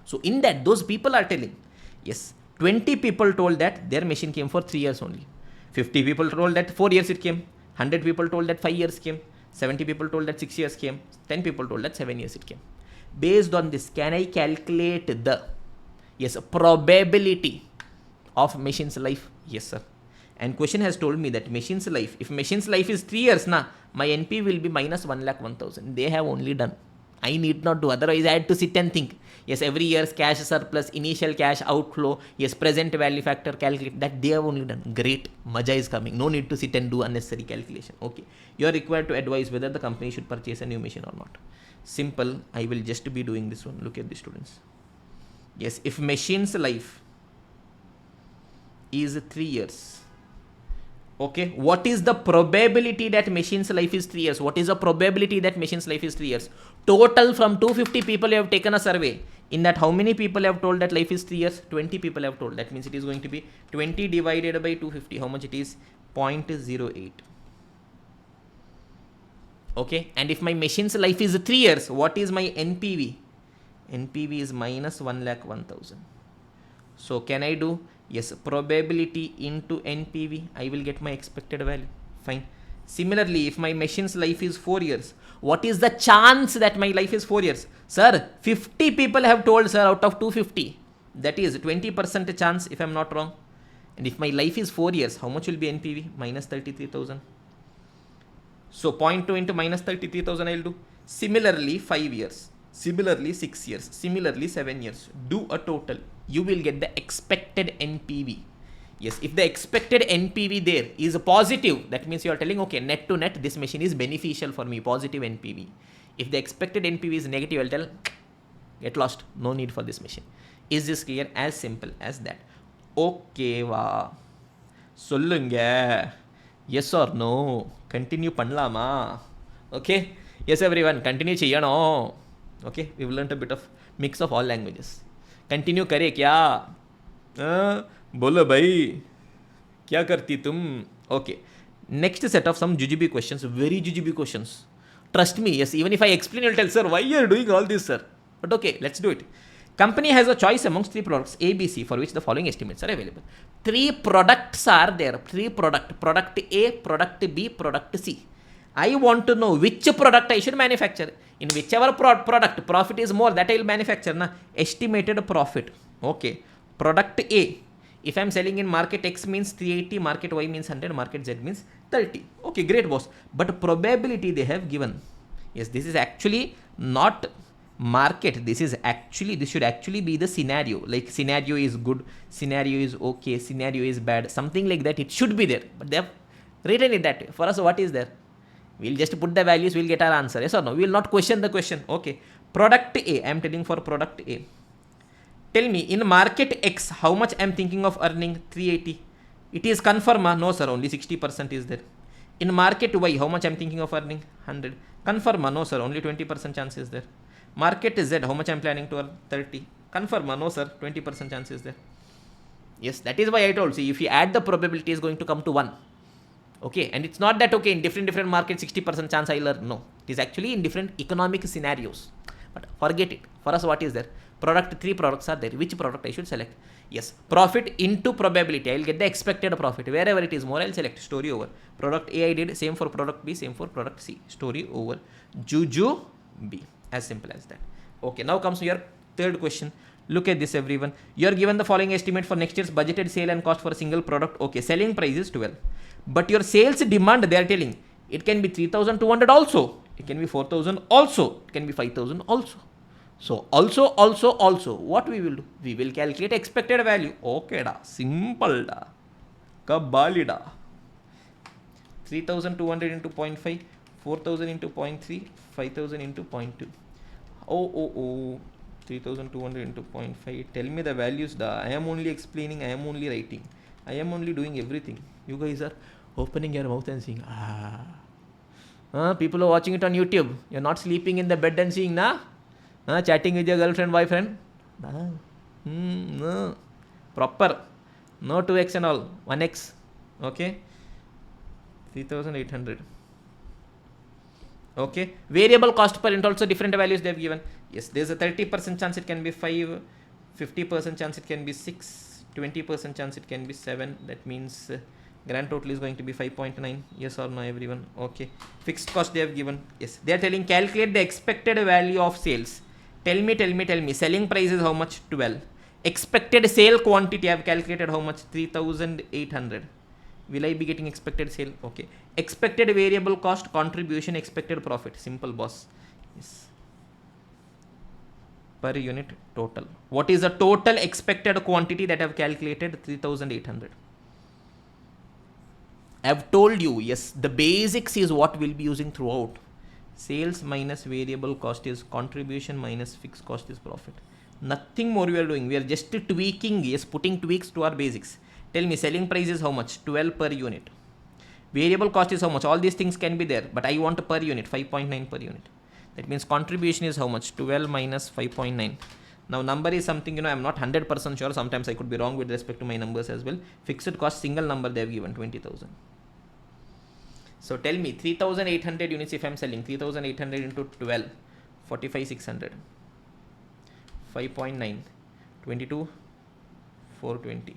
So in that, those people are telling, yes, 20 people told that their machine came for 3 years only. 50 people told that 4 years it came. 100 people told that 5 years came. 70 people told that 6 years came. 10 people told that 7 years it came. Based on this, can I calculate the, yes, probability of machine's life? Yes, sir. And question has told me that machine's life, if machine's life is 3 years, my NP will be minus 1,01,000. They have only done. I need not do. Otherwise, I had to sit and think. Yes, every year's cash surplus, initial cash outflow, yes, present value factor, calculate. That they have only done. Great. Maja is coming. No need to sit and do unnecessary calculation. Okay. You are required to advise whether the company should purchase a new machine or not. Simple. I will just be doing this one. Look at the students. Yes, if machine's life is 3 years. Okay, what is the probability that machine's life is 3 years? What is the probability that machine's life is 3 years? Total from 250 people you have taken a survey. In that, how many people have told that life is 3 years? 20 people have told. That means it is going to be 20 divided by 250. How much it is? 0.08. Okay, and if my machine's life is 3 years, what is my NPV? NPV is minus 1,01,000. So can I do? Yes, probability into NPV, I will get my expected value. Fine. Similarly, if my machine's life is 4 years, what is the chance that my life is 4 years? Sir, 50 people have told, sir, out of 250. That is 20% chance if I am not wrong. And if my life is 4 years, how much will be NPV? Minus 33,000. So 0.2 into minus 33,000 I will do. Similarly, 5 years. Similarly, 6 years. Similarly, 7 years. Do a total. You will get the expected NPV. Yes, if the expected NPV there is positive, that means you are telling, okay, net to net, this machine is beneficial for me, positive NPV. If the expected NPV is negative, I'll tell, get lost, no need for this machine. Is this clear? As simple as that. Okay, wow. Sollunga. Yes or no? Continue panlama. Okay. Yes, everyone, continue cheyano. Okay, we've learned a bit of mix of all languages. Continue करे क्या? बोलो भाई, क्या करती तुम? Okay, next set of some jujube questions, very jujube questions. Trust me, yes, even if I explain, you'll tell, sir, why you are doing all this, sir? But okay, let's do it. Company has a choice amongst 3 products, A, B, C, for which the following estimates are available. 3 products are there. 3 product A, product B, product C. I want to know which product I should manufacture. In whichever product profit is more, that I will manufacture. Estimated profit. Okay. Product A. If I am selling in market X means 380, market Y means 100, market Z means 30. Okay, great, boss. But probability they have given. Yes, this is actually not Market, this should actually be the scenario. Like scenario is good, scenario is okay, scenario is bad, something like that. It should be there, but they have written it that way. For us, what is there? We'll just put the values, we'll get our answer. Yes or no? We will not question the question. Okay. Product A, I am telling for product A. Tell me, in market X, how much I am thinking of earning? 380. It is confirm? No sir, only 60% is there. In market Y, how much I am thinking of earning? 100. Confirm? No sir, only 20% chance is there. Market Z, how much I am planning to earn? 30. Confirm? No sir, 20% chance is there. Yes, that is why I told you, if you add the probability is going to come to 1. Okay, and it's not that, okay, in different markets 60% chance I'll earn. No, it is actually in different economic scenarios. But forget it. For us, what is there? Product, 3 products are there. Which product I should select? Yes, profit into probability. I'll get the expected profit. Wherever it is more, I'll select. Story over. Product A I did, same for product B, same for product C. Story over. Juju B. As simple as that. Okay, now comes your third question. Look at this, everyone. You are given the following estimate for next year's budgeted sale and cost for a single product. Okay, selling price is 12. But your sales demand, they are telling, it can be 3,200 also. It can be 4,000 also. It can be 5,000 also. So also, what we will do? We will calculate expected value. Okay da, simple da. Kabali da. 3,200 into 0.5, 4,000 into 0.3, 5,000 into 0.2. Oh. 3,200 into 0.5. Tell me the values da. I am only explaining, I am only writing. I am only doing everything. You guys are opening your mouth and saying, people are watching it on YouTube. You're not sleeping in the bed and seeing, nah? Chatting with your girlfriend, boyfriend. No. Proper. No 2x and all. 1x. Okay. 3,800. Okay. Variable cost per unit also different values they have given. Yes, there's a 30% chance it can be 5. 50% chance it can be 6. 20% chance it can be 7. That means grand total is going to be 5.9. Yes or no, everyone? Okay. Fixed cost they have given. Yes. They are telling calculate the expected value of sales. Tell me. Selling price is how much? 12. Expected sale quantity I have calculated how much? 3,800. Will I be getting expected sale? Okay. Expected variable cost, contribution, expected profit. Simple, boss. Yes. Per unit total. What is the total expected quantity that I have calculated? 3,800. I have told you, yes, the basics is what we'll be using throughout. Sales minus variable cost is contribution minus fixed cost is profit. Nothing more we are doing. We are just tweaking, yes, putting tweaks to our basics. Tell me, selling price is how much? 12 per unit. Variable cost is how much? All these things can be there, but I want per unit, 5.9 per unit. That means contribution is how much? 12 minus 5.9. Now number is something, I'm not 100% sure. Sometimes I could be wrong with respect to my numbers as well. Fixed cost, single number they have given, 20,000. So tell me, 3,800 units if I am selling, 3,800 into 12, 45,600, 5.9, 22, 420,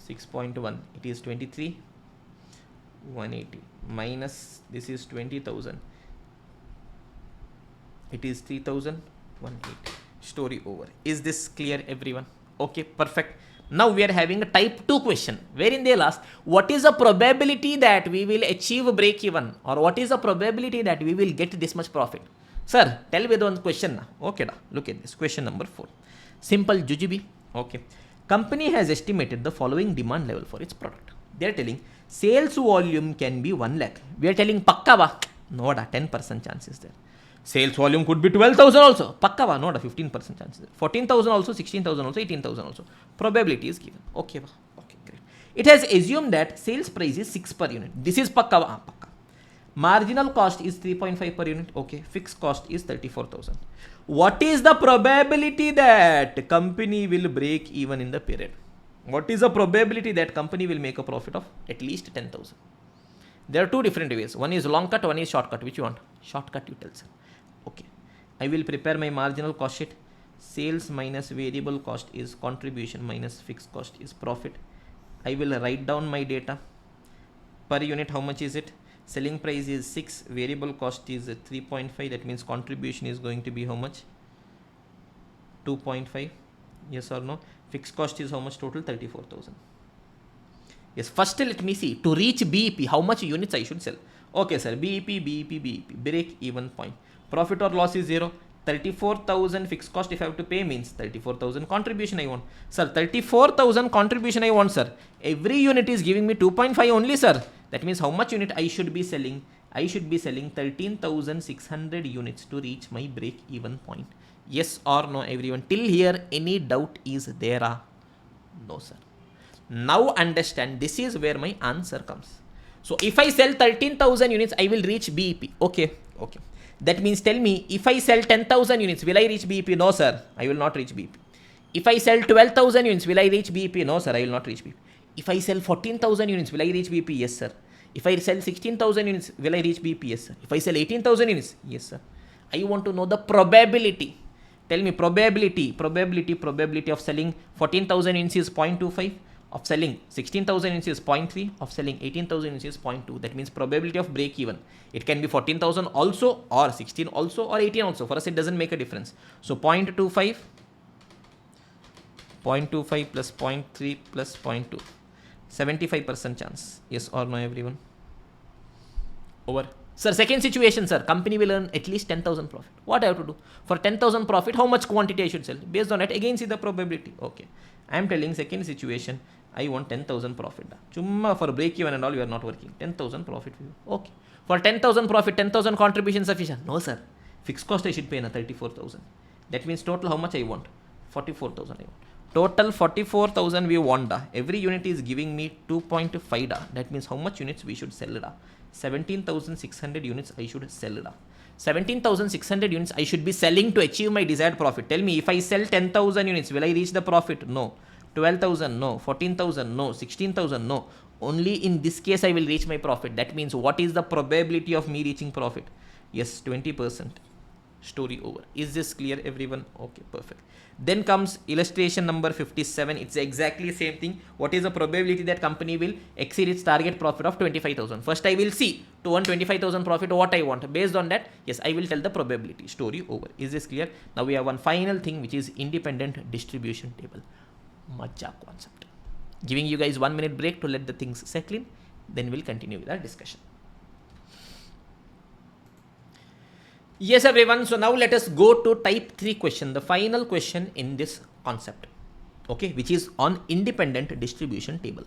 6.1, it is 23, 180, minus this is 20,000, it is 3,180. Story over. Is this clear, everyone? Okay, perfect. Now we are having a type 2 question wherein they'll ask, what is the probability that we will achieve break even, or what is the probability that we will get this much profit? Sir, tell me the one question now. Okay, da. Look at this question number 4. Simple Jujubi. Okay. Company has estimated the following demand level for its product. They are telling sales volume can be 1 lakh. We are telling pakka ba? No da, 10% chance is there. Sales volume could be 12,000 also. Pakka ba? No da, 15% chance is there. 14,000 also, 16,000 also, 18,000 also. Probability is given. Okay ba? Okay, great. It has assumed that sales price is 6 per unit. This is pakka ba? Pakka. Marginal cost is 3.5 per unit. Okay. Fixed cost is 34,000. What is the probability that company will break even in the period? What is the probability that company will make a profit of at least 10,000? There are two different ways. One is long cut, one is shortcut. Which you want? Shortcut, you tell sir. Okay. I will prepare my marginal cost sheet. Sales minus variable cost is contribution minus fixed cost is profit. I will write down my data. Per unit, how much is it? Selling price is 6. Variable cost is 3.5. That means contribution is going to be how much? 2.5. Yes or no? Fixed cost is how much total? 34,000. Yes, first let me see. To reach BEP, how much units I should sell? Okay, sir. BEP. Break even point. Profit or loss is 0. 34,000 fixed cost if I have to pay means 34,000 contribution I want. Sir, 34,000 contribution I want, sir. Every unit is giving me 2.5 only, sir. That means how much unit I should be selling? I should be selling 13,600 units to reach my break even point. Yes or no, everyone? Till here, any doubt is there? No, sir. Now understand, this is where my answer comes. So if I sell 13,000 units, I will reach BEP. Okay. That means tell me, if I sell 10,000 units, will I reach BEP? No, sir. I will not reach BEP. If I sell 12,000 units, will I reach BEP? No, sir. I will not reach BEP. If I sell 14,000 units, will I reach BEP? Yes, sir. If I sell 16,000 units, will I reach BEP? Yes, sir. If I sell 18,000 units? Yes, sir. I want to know the probability. Tell me probability of selling 14,000 units is 0.25, of selling 16,000 units is 0.3, of selling 18,000 units is 0.2. That means probability of break even. It can be 14,000 also, or 16 also, or 18 also. For us, it doesn't make a difference. So 0.25 plus 0.3 plus 0.2. 75% chance. Yes or no, everyone? Over. Sir, second situation, sir. Company will earn at least 10,000 profit. What I have to do? For 10,000 profit, how much quantity I should sell? Based on that, again see the probability. Okay. I am telling second situation, I want 10,000 profit. Chumma for break even and all, you are not working. 10,000 profit. Okay. For 10,000 profit, 10,000 contribution sufficient? No, sir. Fixed cost I should pay na 34,000. That means total how much I want? 44,000 I want. Total 44,000 we want. Every unit is giving me 2.5. That means how much units we should sell? 17,600 units I should sell. 17,600 units I should be selling to achieve my desired profit. Tell me, if I sell 10,000 units, will I reach the profit? No. 12,000? No. 14,000? No. 16,000? No. Only in this case I will reach my profit. That means what is the probability of me reaching profit? Yes, 20%. Story over. Is this clear, everyone? Okay, perfect. Then comes illustration number 57. It's exactly same thing. What is the probability that company will exceed its target profit of 25,000? First I will see to earn 25,000 profit what I want. Based on that, yes, I will tell the probability. Story over. Is this clear? Now we have one final thing, which is independent distribution table. Majja concept. Giving you guys 1 minute break to let the things settle in. Then we'll continue with our discussion. Yes, everyone. So now let us go to type 3 question, the final question in this concept, okay, which is on independent distribution table.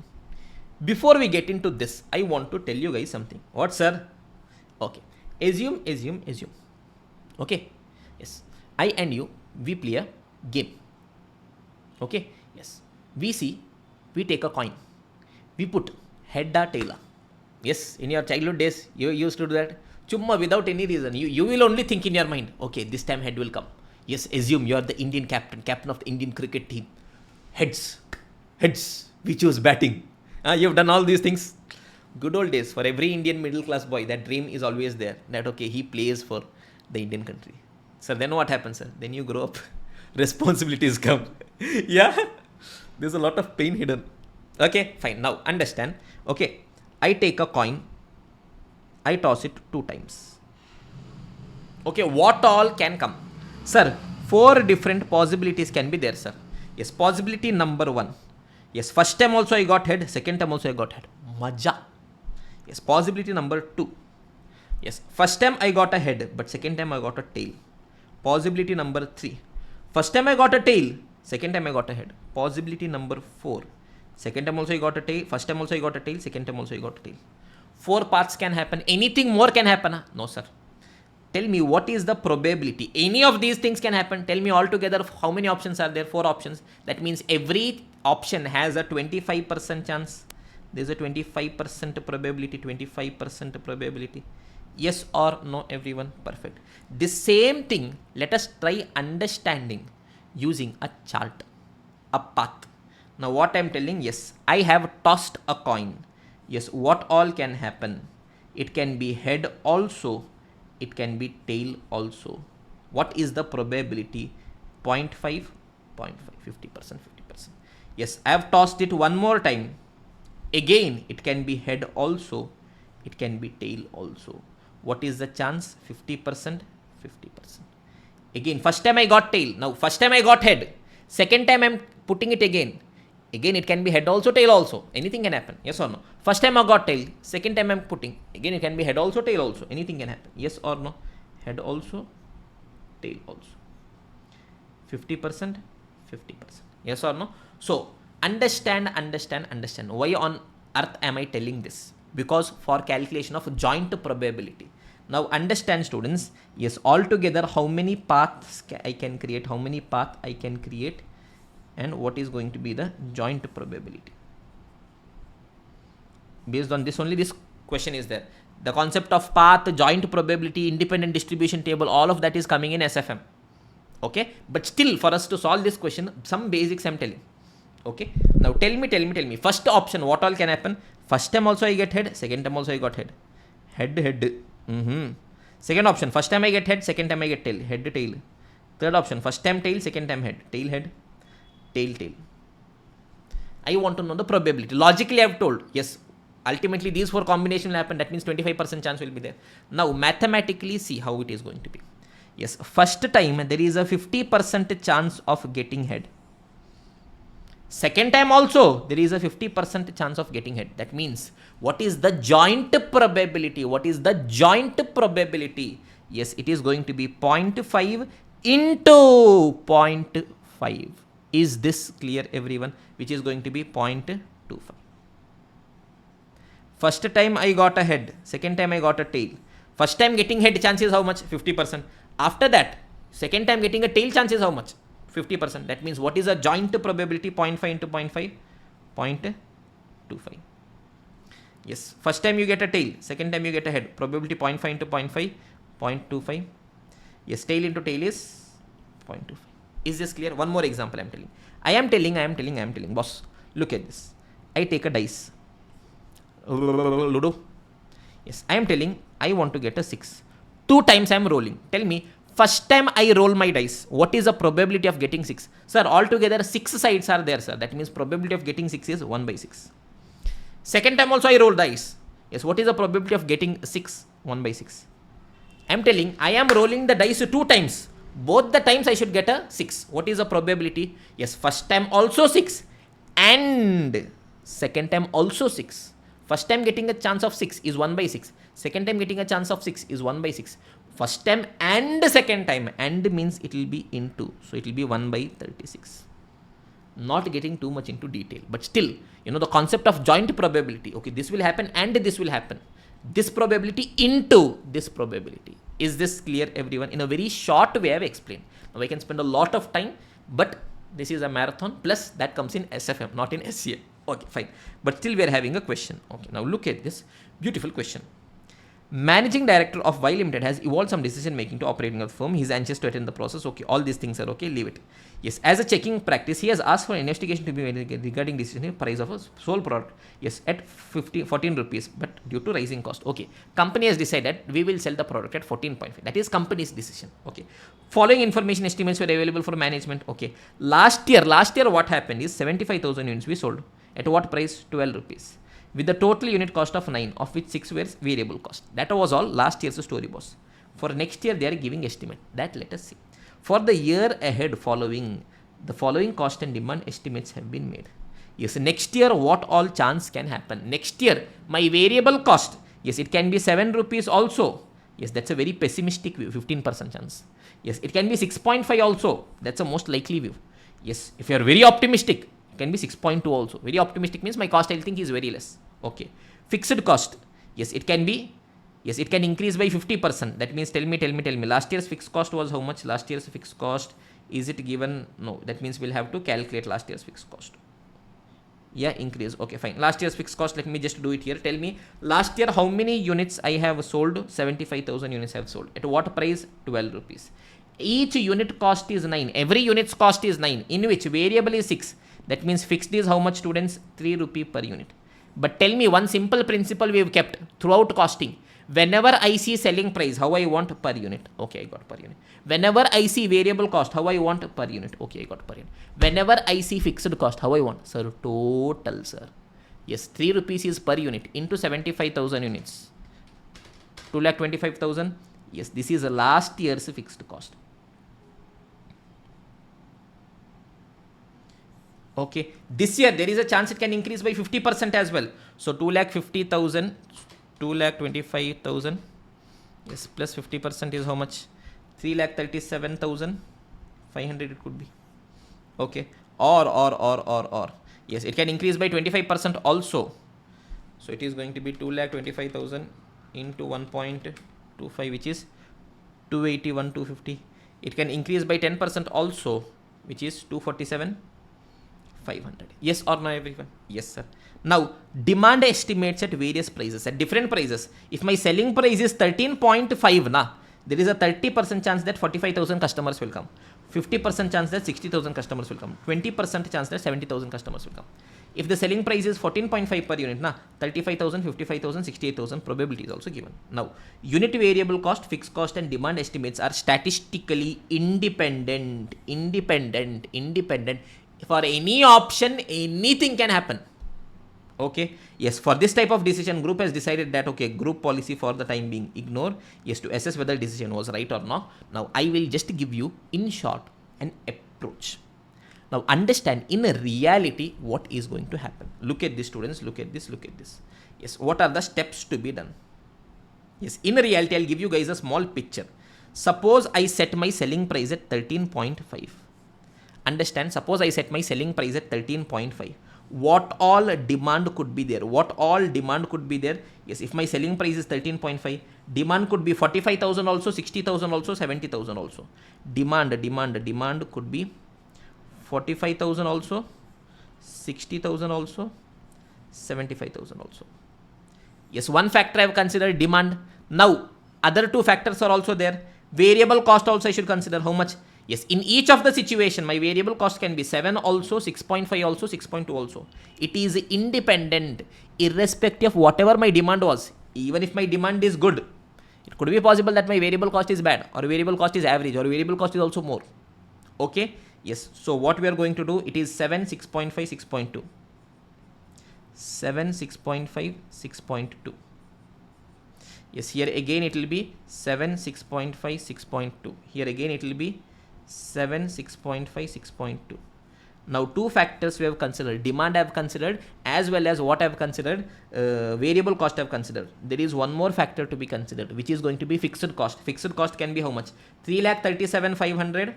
Before we get into this, I want to tell you guys something. What, sir? Okay. Assume. Okay. Yes. I and you, we play a game. Okay. Yes. We take a coin. We put head or tail. Yes. In your childhood days, you used to do that. Chumma, without any reason. You will only think in your mind, okay, this time head will come. Yes, assume you are the Indian captain of the Indian cricket team. Heads, we choose batting. You've done all these things. Good old days. For every Indian middle class boy, that dream is always there. That, okay, he plays for the Indian country. So then what happens, sir? Then you grow up. Responsibilities come. Yeah. There's a lot of pain hidden. Okay, fine. Now, understand. Okay, I take a coin. I toss it 2 times. Okay, what all can come? Sir, 4 different possibilities can be there, sir. Yes, possibility number 1. Yes, first time also I got head, second time also I got head. Maja. Yes, possibility number 2. Yes, first time I got a head, but second time I got a tail. Possibility number 3. First time I got a tail, second time I got a head. Possibility number 4. Second time also I got a tail, first time also I got a tail, second time also I got a tail. 4 paths can happen. Anything more can happen? No, sir. Tell me, what is the probability? Any of these things can happen. Tell me altogether how many options are there? 4 options. That means every option has a 25% chance. There's a 25% probability. 25% probability. Yes or no, everyone? Perfect. This same thing, let us try understanding using a chart, a path. Now what I'm telling, yes, I have tossed a coin. Yes, what all can happen? It can be head also. It can be tail also. What is the probability? 0.5, 0.5, 50%, 50%. Yes, I have tossed it one more time. Again, it can be head also. It can be tail also. What is the chance? 50%, 50%. Again, first time I got tail. Now, first time I got head. Second time I'm putting it again. Again, it can be head also, tail also. Anything can happen. Yes or no? First time I got tail. Second time I'm putting. Again, it can be head also, tail also. Anything can happen. Yes or no? Head also, tail also. 50%, 50%. Yes or no? So understand why on earth am I telling this? Because for calculation of joint probability. Now understand students, yes, altogether how many paths I can create, and what is going to be the joint probability. Based on this only this question is there. The concept of path, joint probability, independent distribution table, all of that is coming in SFM. Okay, but still for us to solve this question, some basics I'm telling. Okay, now tell me. First option, what all can happen? First time also I get head, second time also I got head. Head. Second option, first time I get head, second time I get tail. Head, tail. Third option, first time tail, second time head. Tail, head. Tail. I want to know the probability. Logically I have told, yes, ultimately these four combination will happen. That means 25% chance will be there. Now mathematically see how it is going to be. Yes, first time there is a 50% chance of getting head. Second time also there is a 50% chance of getting head. That means what is the joint probability? Yes, it is going to be 0.5 into 0.5. Is this clear everyone? Which is going to be 0.25. First time I got a head, second time I got a tail. First time getting head chance is how much? 50%. After that, second time getting a tail chance is how much? 50%. That means what is a joint probability? 0.5 into 0.5? 0.25. Yes, first time you get a tail, second time you get a head. Probability 0.5 into 0.5? 0.25. Yes, tail into tail is 0.25. Is this clear? One more example I am telling. Boss, look at this. I take a dice. Ludo. Yes, I am telling I want to get a 6. 2 times I am rolling. Tell me, first time I roll my dice, what is the probability of getting 6? Sir, altogether 6 sides are there, sir. That means probability of getting 6 is 1 by 6. Second time also I roll dice. Yes, what is the probability of getting 6? 1 by 6. I am telling I am rolling the dice 2 times. Both the times I should get a 6. What is the probability? Yes, first time also 6 and second time also 6. First time getting a chance of 6 is 1 by 6. Second time getting a chance of 6 is 1 by 6. First time and second time, and means it will be into. So it will be 1 by 36. Not getting too much into detail, but still, the concept of joint probability. Okay, this will happen and this will happen. This probability into this probability. Is this clear everyone? In a very short way I have explained. Now I can spend a lot of time, but this is a marathon, plus that comes in SFM, not in SCM. Okay, fine. But still we are having a question. Okay, now look at this beautiful question. Managing director of Y Limited has evolved some decision making to operating a firm. He is anxious to attend the process. Okay, all these things are okay, leave it. Yes, as a checking practice, he has asked for investigation to be made regarding decision price of a sole product. Yes, at 14 rupees, but due to rising cost. Okay, company has decided we will sell the product at 14.5. That is company's decision. Okay, following information estimates were available for management. Okay, last year what happened is 75,000 units we sold. At what price? 12 rupees. With the total unit cost of 9, of which 6 were variable cost. That was all last year's story, boss. For next year, they are giving estimate. That let us see. For the year ahead following, the following cost and demand estimates have been made. Yes, next year, what all chance can happen? Next year, my variable cost, yes, it can be 7 rupees also. Yes, that's a very pessimistic view, 15% chance. Yes, it can be 6.5 also. That's a most likely view. Yes, if you are very optimistic, it can be 6.2 also. Very optimistic means my cost, I think, is very less. Okay. Fixed cost. Yes, it can be. Yes, it can increase by 50%. That means tell me. Last year's fixed cost was how much? Last year's fixed cost, is it given? No. That means we'll have to calculate last year's fixed cost. Yeah, increase. Okay, fine. Last year's fixed cost, let me just do it here. Tell me, last year how many units I have sold? 75,000 units I have sold. At what price? 12 rupees. Each unit cost is 9. Every unit's cost is 9, in which variable is 6. That means fixed is how much, students? 3 rupee per unit. But tell me one simple principle we have kept throughout costing. Whenever I see selling price, how I want per unit? Okay, I got per unit. Whenever I see variable cost, how I want per unit? Okay, I got per unit. Whenever I see fixed cost, how I want? Sir, total, sir. Yes, 3 rupees is per unit into 75,000 units. 2,25,000. Yes, this is last year's fixed cost. Okay, this year there is a chance it can increase by 50% as well. So 2,50,000, 2,25,000. Yes, plus 50% is how much? 3,37,500 it could be. Okay, or yes, it can increase by 25% also. So it is going to be 2,25,000 into 1.25, which is 281,250. It can increase by 10% also, which is 247,500. Yes or no, everyone? Yes, sir. Now, demand estimates at various prices, at different prices. If my selling price is 13.5, there is a 30% chance that 45,000 customers will come. 50% chance that 60,000 customers will come. 20% chance that 70,000 customers will come. If the selling price is 14.5 per unit, 35,000, 55,000, 68,000, probability is also given. Now, unit variable cost, fixed cost and demand estimates are statistically independent. For any option, anything can happen. Okay, yes, for this type of decision, group has decided that, okay, group policy for the time being ignore, yes, to assess whether decision was right or not. Now, I will just give you, in short, an approach. Now, understand, in a reality, what is going to happen. Look at this, students, look at this. Yes, what are the steps to be done? Yes, in reality, I'll give you guys a small picture. Suppose I set my selling price at 13.5. Understand, suppose I set my selling price at 13.5. What all demand could be there? Yes, if my selling price is 13.5, demand could be 45,000 also, 60,000 also, 70,000 also. Demand could be 45,000 also, 60,000 also, 75,000 also. Yes, one factor I have considered, demand. Now, other two factors are also there. Variable cost also I should consider. How much? Yes, in each of the situation, my variable cost can be 7 also, 6.5 also, 6.2 also. It is independent, irrespective of whatever my demand was. Even if my demand is good, it could be possible that my variable cost is bad, or variable cost is average, or variable cost is also more. Okay, yes, so what we are going to do, it is 7, 6.5, 6.2. 7, 6.5, 6.2. Yes, here again it will be 7, 6.5, 6.2. Here again it will be 7, 6.5, 6.2. Now, two factors we have considered. Demand I have considered, as well as what I have considered, variable cost I have considered. There is one more factor to be considered, which is going to be fixed cost. Fixed cost can be how much? 3,37,500,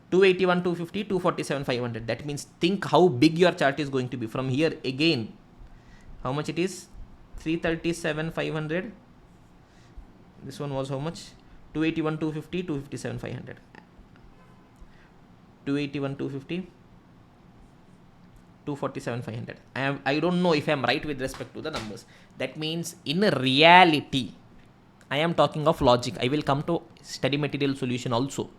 281,250, 247,500. That means think how big your chart is going to be. From here again, how much it is? 337,500. This one was how much? 281,250, 257,500. 281,250, 247,500. I don't know if I am right with respect to the numbers. That means in reality, I am talking of logic. I will come to study material solution also.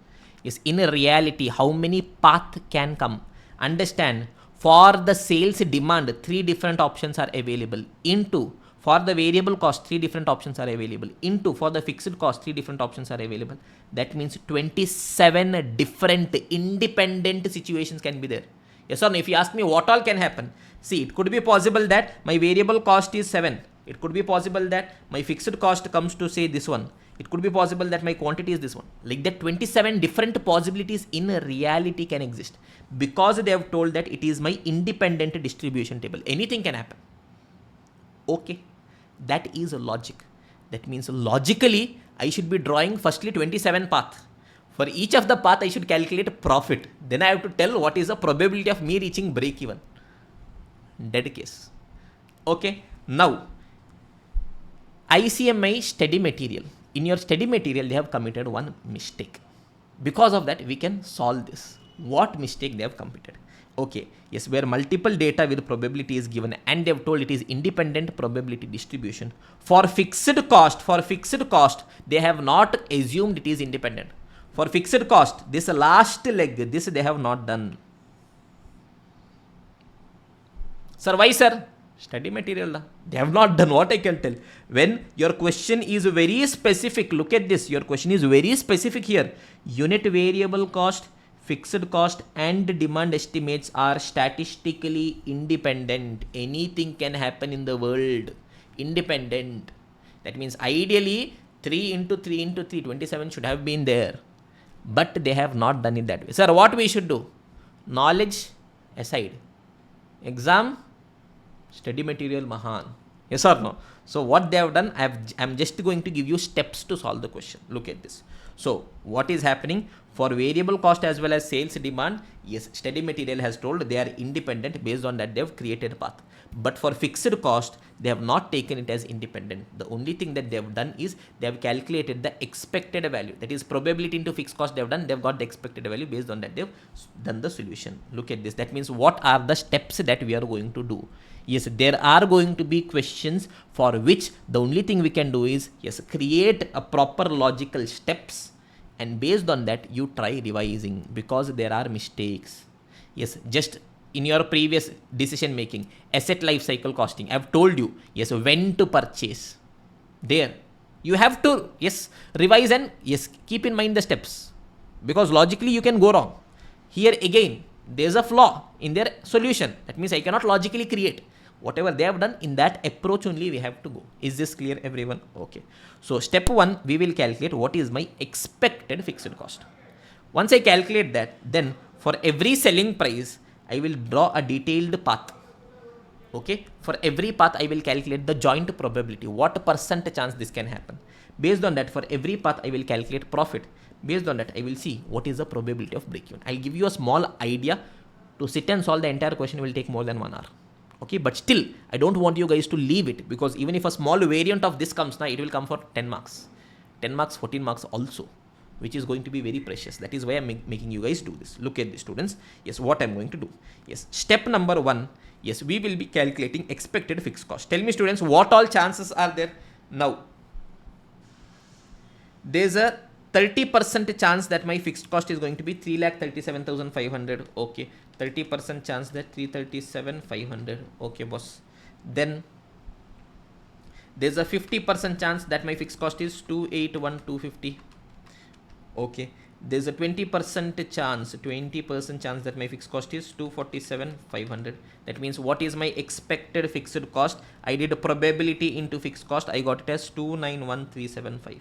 Yes, in reality, how many path can come? Understand, for the sales demand, 3 different options are available. Into, for the variable cost, 3 different options are available. Into, for the fixed cost, 3 different options are available. That means 27 different independent situations can be there. Yes or no? If you ask me what all can happen, see, it could be possible that my variable cost is 7. It could be possible that my fixed cost comes to say this one. It could be possible that my quantity is this one. Like that, 27 different possibilities in reality can exist, because they have told that it is my independent distribution table. Anything can happen. Okay, that is a logic. That means logically, I should be drawing firstly 27 path. For each of the path, I should calculate profit. Then I have to tell what is the probability of me reaching break even. Dead case. Okay, now ICMI study material. In your study material, they have committed one mistake. Because of that, we can solve this. What mistake they have committed? Okay, yes, where multiple data with probability is given and they have told it is independent probability distribution. For fixed cost, they have not assumed it is independent. For fixed cost, this last leg, this they have not done. Sir, why, sir? Study material, they have not done. What I can tell, when your question is very specific, look at this, your question is very specific here. Unit variable cost, fixed cost and demand estimates are statistically independent. Anything can happen in the world. Independent. That means ideally 3 into 3 into 3, 27 should have been there. But they have not done it that way. Sir, what we should do? Knowledge aside. Exam, study material mahan. Yes or no? So what they have done, I'm just going to give you steps to solve the question. Look at this. So what is happening for variable cost as well as sales demand? Yes, study material has told they are independent. Based on that, they have created a path. But for fixed cost, they have not taken it as independent. The only thing that they have done is they have calculated the expected value. That is probability into fixed cost. They have done. They've got the expected value. Based on that, they've done the solution. Look at this. That means what are the steps that we are going to do? Yes, there are going to be questions for which the only thing we can do is, yes, create a proper logical steps, and based on that you try revising, because there are mistakes. Yes, just in your previous decision making, asset life cycle costing, I've told you, yes, when to purchase. There you have to, yes, revise and yes, keep in mind the steps, because logically you can go wrong. Here again, there's a flaw in their solution. That means I cannot logically create. Whatever they have done, in that approach only we have to go. Is this clear, everyone? Okay. So step 1, we will calculate what is my expected fixed cost. Once I calculate that, then for every selling price, I will draw a detailed path. Okay. For every path, I will calculate the joint probability. What percent chance this can happen. Based on that, for every path, I will calculate profit. Based on that, I will see what is the probability of break even. I'll give you a small idea. To sit and solve the entire question will take more than 1 hour. Okay, but still, I don't want you guys to leave it, because even if a small variant of this comes now, it will come for 10 marks. 10 marks, 14 marks also, which is going to be very precious. That is why I'm making you guys do this. Look at this, students. Yes, what I'm going to do. Yes, step number 1. Yes, we will be calculating expected fixed cost. Tell me, students, what all chances are there? Now, there's a 30% chance that my fixed cost is going to be 3,37,500. Okay. 30% chance that 337,500. Okay, boss. Then there's a 50% chance that my fixed cost is 281,250. Okay. There's a 20% chance that my fixed cost is 247,500. That means what is my expected fixed cost? I did a probability into fixed cost. I got it as 291,375.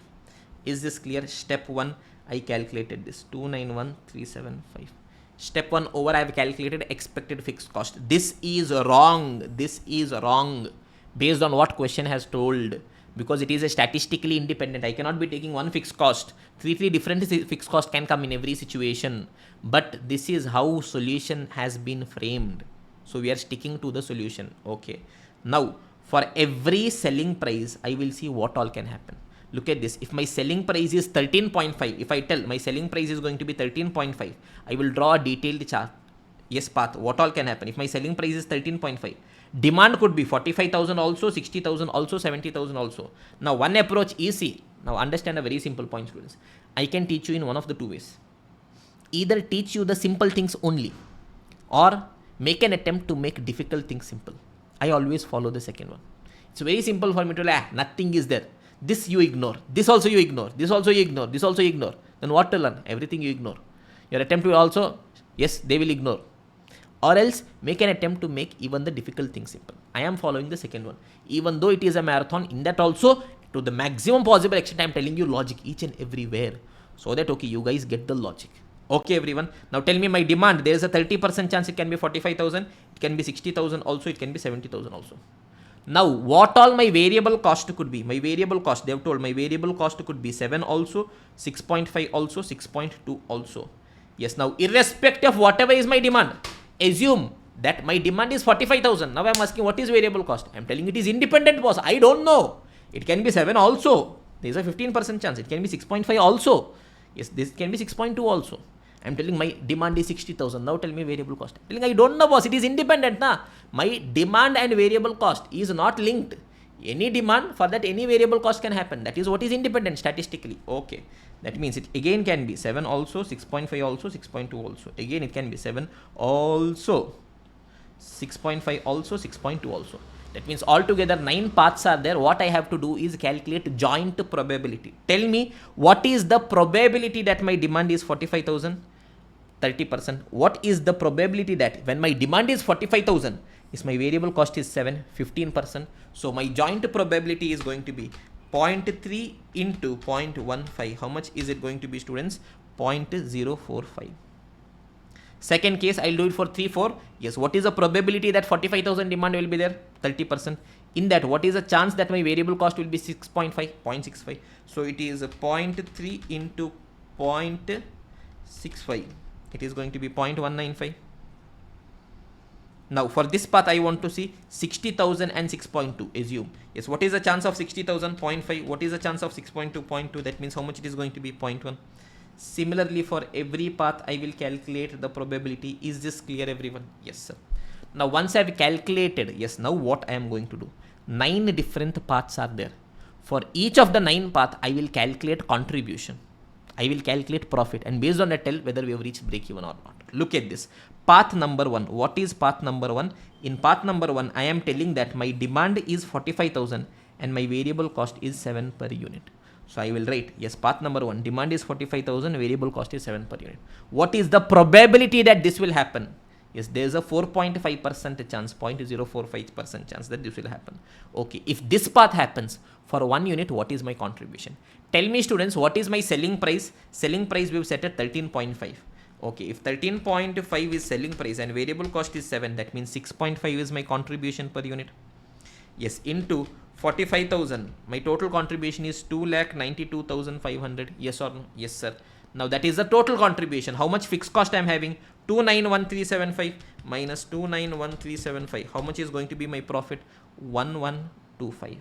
Is this clear? Step 1, I calculated this 291,375. Step 1 over, I have calculated expected fixed cost. This is wrong. This is wrong. Based on what question has told, because it is a statistically independent. I cannot be taking one fixed cost. Three different fixed cost can come in every situation. But this is how solution has been framed. So we are sticking to the solution. Okay. Now, for every selling price, I will see what all can happen. Look at this. If my selling price is 13.5, if I tell my selling price is going to be 13.5, I will draw a detailed chart. Yes, path. What all can happen? If my selling price is 13.5, demand could be 45,000 also, 60,000 also, 70,000 also. Now, one approach is, see, now understand a very simple point, students. I can teach you in one of the two ways. Either teach you the simple things only, or make an attempt to make difficult things simple. I always follow the second one. It's very simple for me to say, nothing is there. This you ignore. This also you ignore. This also you ignore. This also you ignore. Then what to learn? Everything you ignore. Your attempt will also, yes, they will ignore. Or else make an attempt to make even the difficult things simple. I am following the second one. Even though it is a marathon, in that also, to the maximum possible extent, I am telling you logic each and everywhere. So that, okay, you guys get the logic. Okay, everyone. Now tell me my demand. There is a 30% chance it can be 45,000. It can be 60,000 also. It can be 70,000 also. Now, what all my variable cost could be? My variable cost, they have told my variable cost could be 7 also, 6.5 also, 6.2 also. Yes, now irrespective of whatever is my demand, assume that my demand is 45,000. Now I am asking what is variable cost? I am telling it is independent, boss. I don't know. It can be 7 also. There is a 15% chance. It can be 6.5 also. Yes, this can be 6.2 also. I am telling my demand is 60,000. Now tell me variable cost. I'm telling I don't know, boss. It is independent. Na? My demand and variable cost is not linked. Any demand, for that any variable cost can happen. That is what is independent statistically. Okay. That means it again can be 7 also, 6.5 also, 6.2 also. Again it can be 7 also, 6.5 also, 6.2 also. That means altogether 9 paths are there. What I have to do is calculate joint probability. Tell me what is the probability that my demand is 45,000? 30%. What is the probability that when my demand is 45,000, is my variable cost is 7, 15%. So my joint probability is going to be 0.3 into 0.15. How much is it going to be, students? 0.045. Second case, I'll do it for 3, 4. Yes, what is the probability that 45,000 demand will be there? 30%. In that, what is the chance that my variable cost will be 6.5? 0.65. So it is 0.3 into 0.65. It is going to be 0.195. Now for this path I want to see 60,000 and 6.2. Assume, yes, what is the chance of 60,000? 0.5. What is the chance of 6.2? 0.2. That means how much it is going to be? 0.1. Similarly for every path I will calculate the probability. Is this clear, everyone? Yes sir. Now once I have calculated, yes, now what I am going to do, 9 different paths are there. For each of the 9 paths I will calculate contribution, I will calculate profit, and based on that tell whether we have reached break even or not. Look at this. Path number 1. What is path number 1? In path number 1 I am telling that my demand is 45,000 and my variable cost is 7 per unit. So I will write, yes, path number 1, demand is 45,000, variable cost is 7 per unit. What is the probability that this will happen? Yes, there is a 4.5% chance, 0.045% chance that this will happen. Okay, if this path happens for 1 unit, what is my contribution? Tell me students, what is my selling price? Selling price we have set at 13.5. Okay, if 13.5 is selling price and variable cost is 7, that means 6.5 is my contribution per unit. Yes, into 45,000, my total contribution is 2,92,500. Yes or no? Yes sir. Now that is the total contribution. How much fixed cost I am having? 291375 minus 291375. How much is going to be my profit? 1125.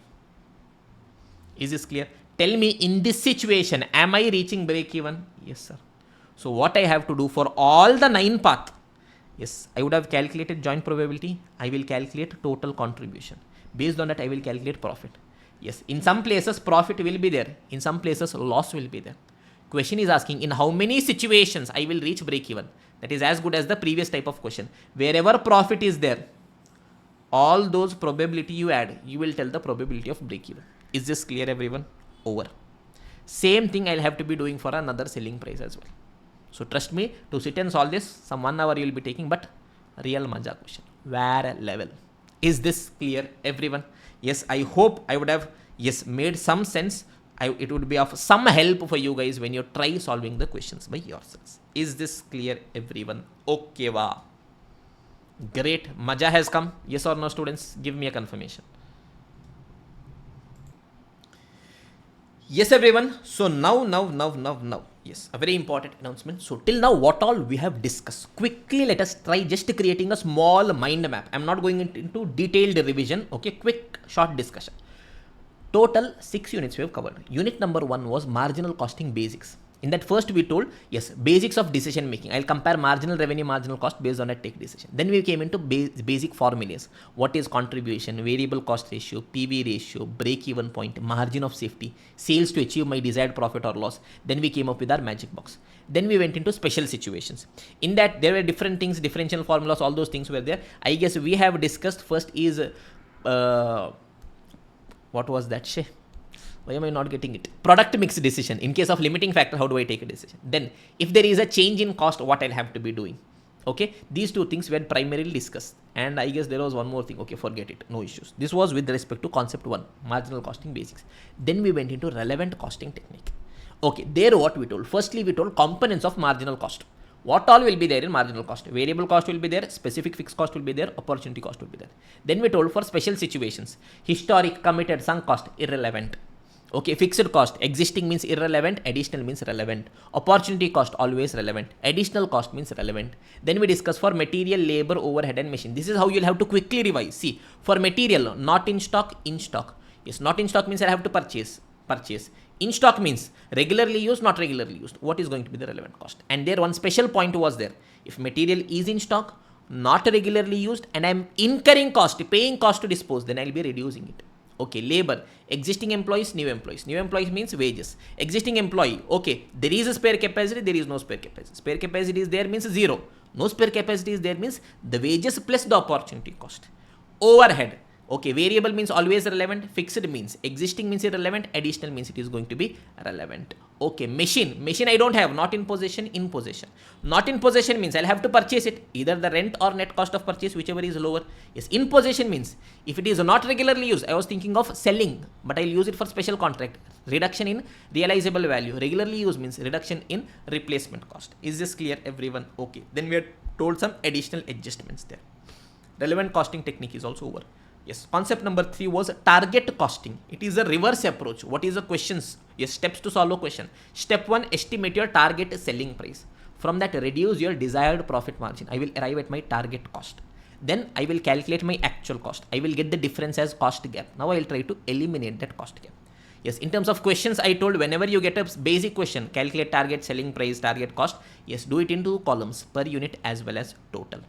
Is this clear? Tell me, in this situation, am I reaching break even? Yes sir. So what I have to do for all the 9 paths? Yes, I would have calculated joint probability. I will calculate total contribution. Based on that, I will calculate profit. Yes, in some places profit will be there. In some places loss will be there. Question is asking in how many situations I will reach break even. That is as good as the previous type of question. Wherever profit is there, all those probability you add, you will tell the probability of break even. Is this clear, everyone? Over. Same thing I'll have to be doing for another selling price as well. So trust me, to sit and solve this, some 1 hour you will be taking, but real maja question. Where level? Is this clear, everyone? Yes, I hope I would have, yes, made some sense. It would be of some help for you guys when you try solving the questions by yourselves. Is this clear, everyone? Okay, wow. Great. Maja has come. Yes or no, students? Give me a confirmation. Yes, everyone. So now, yes, a very important announcement. So till now, what all we have discussed. Quickly, let us try just creating a small mind map. I'm not going into detailed revision. Okay, quick, short discussion. Total 6 units we have covered. Unit number 1 was marginal costing basics. In that first we told, yes, basics of decision making. I'll compare marginal revenue, marginal cost, based on that take decision. Then we came into basic formulas. What is contribution, variable cost ratio, PV ratio, break even point, margin of safety, sales to achieve my desired profit or loss. Then we came up with our magic box. Then we went into special situations. In that there were different things, differential formulas, all those things were there. I guess we have discussed first is what was that? Why am I not getting it? Product mix decision. In case of limiting factor, how do I take a decision? Then, if there is a change in cost, what I'll have to be doing? Okay, these 2 things were primarily discussed. And I guess there was one more thing. Okay, forget it. No issues. This was with respect to concept 1, marginal costing basics. Then we went into relevant costing technique. Okay, there what we told. Firstly, we told components of marginal cost. What all will be there in marginal cost? Variable cost will be there, specific fixed cost will be there, opportunity cost will be there. Then we told for special situations, historic, committed, sunk cost, irrelevant. Okay, fixed cost, existing means irrelevant, additional means relevant. Opportunity cost, always relevant. Additional cost means relevant. Then we discuss for material, labor, overhead and machine. This is how you'll have to quickly revise. See, for material, not in stock, in stock. Yes, not in stock means I have to purchase. In stock means regularly used, not regularly used. What is going to be the relevant cost? And there one special point was there. If material is in stock, not regularly used, and I'm incurring cost, paying cost to dispose, then I'll be reducing it. Okay, labor, existing employees, new employees. New employees means wages. Existing employee, okay, there is a spare capacity, there is no spare capacity. Spare capacity is there means 0. No spare capacity is there means the wages plus the opportunity cost. Overhead. Okay, variable means always relevant, fixed means existing means irrelevant, additional means it is going to be relevant. Okay, machine I don't have, not in possession, in possession. Not in possession means I'll have to purchase it, either the rent or net cost of purchase, whichever is lower. Yes, in possession means if it is not regularly used, I was thinking of selling, but I'll use it for special contract. Reduction in realizable value. Regularly used means reduction in replacement cost. Is this clear, everyone? Okay, then we are told some additional adjustments there. Relevant costing technique is also over. Yes, concept number 3 was target costing. It is a reverse approach. What is the questions? Yes, steps to solve a question. Step 1, estimate your target selling price. From that, reduce your desired profit margin. I will arrive at my target cost. Then I will calculate my actual cost. I will get the difference as cost gap. Now I will try to eliminate that cost gap. Yes, in terms of questions, I told whenever you get a basic question, calculate target selling price, target cost. Yes, do it into columns, per unit as well as total.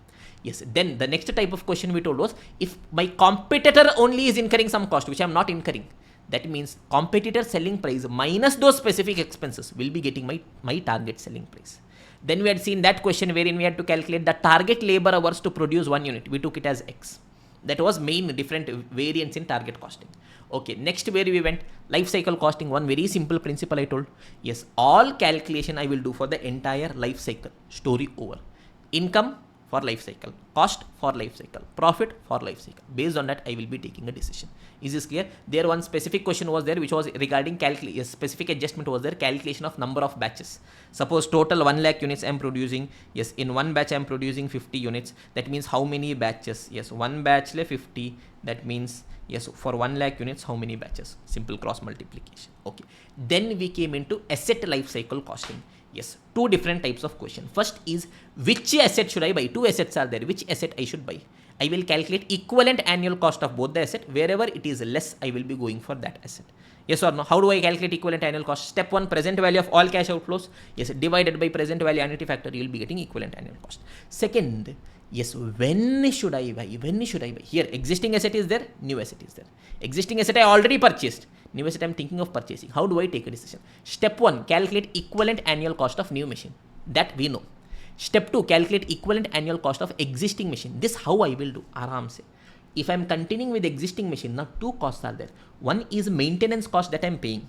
Yes, then the next type of question we told was, if my competitor only is incurring some cost which I am not incurring, that means competitor selling price minus those specific expenses will be getting my target selling price. Then we had seen that question wherein we had to calculate the target labor hours to produce 1 unit. We took it as X. That was main different variance in target costing. Okay, next where we went, life cycle costing. One very simple principle I told. Yes, all calculation I will do for the entire life cycle. Story over. Income for life cycle, cost for life cycle, profit for life cycle. Based on that, I will be taking a decision. Is this clear? There one specific question was there which was regarding specific adjustment was there, calculation of number of batches. Suppose total 1 lakh units I am producing. Yes, in one batch I am producing 50 units. That means how many batches? Yes, one batch le 50. That means yes, for 1 lakh units, how many batches? Simple cross multiplication. Okay. Then we came into asset life cycle costing. Yes, two different types of question. First is, which asset should I buy? Two assets are there. Which asset I should buy? I will calculate equivalent annual cost of both the asset. Wherever it is less, I will be going for that asset. Yes or no? How do I calculate equivalent annual cost? Step 1, present value of all cash outflows. Yes, divided by present value annuity factor, you will be getting equivalent annual cost. Second, yes, when should I buy? When should I buy? Here, existing asset is there, new asset is there. Existing asset I already purchased. New asset I am thinking of purchasing. How do I take a decision? Step 1, calculate equivalent annual cost of new machine. That we know. Step 2, calculate equivalent annual cost of existing machine. This how I will do. Aram se. If I am continuing with existing machine, now two costs are there. One is maintenance cost that I am paying.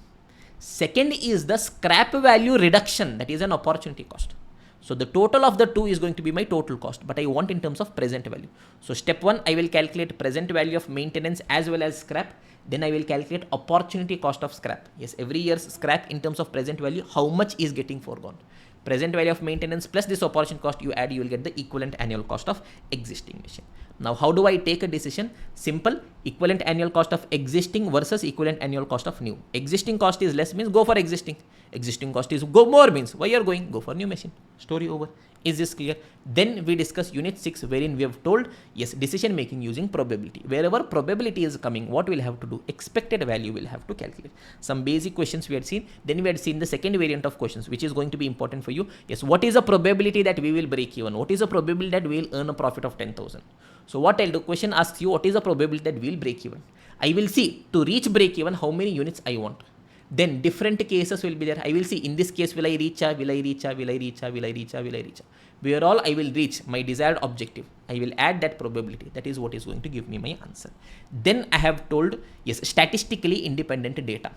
Second is the scrap value reduction. That is an opportunity cost. So the total of the two is going to be my total cost, but I want in terms of present value. So step 1, I will calculate present value of maintenance as well as scrap. Then I will calculate opportunity cost of scrap. Yes, every year's scrap in terms of present value, how much is getting foregone. Present value of maintenance plus this opportunity cost you add, you will get the equivalent annual cost of existing machine. Now, how do I take a decision? Simple, equivalent annual cost of existing versus equivalent annual cost of new. Existing cost is less means go for existing. Existing cost is go more means why you are going, go for new machine. Story over. Is this clear? Then we discuss unit 6 wherein we have told, yes, decision making using probability. Wherever probability is coming, what we'll have to do? Expected value will have to calculate. Some basic questions we had seen. Then we had seen the second variant of questions, which is going to be important for you. Yes, what is the probability that we will break even? What is the probability that we will earn a profit of 10,000? So what I'll do, question asks you, what is the probability that we will break even? I will see to reach break even how many units I want. Then different cases will be there. I will see in this case, will I reach, will I reach, will I reach, will I reach, will I reach. Where all I will reach my desired objective, I will add that probability. That is what is going to give me my answer. Then I have told, yes, statistically independent data.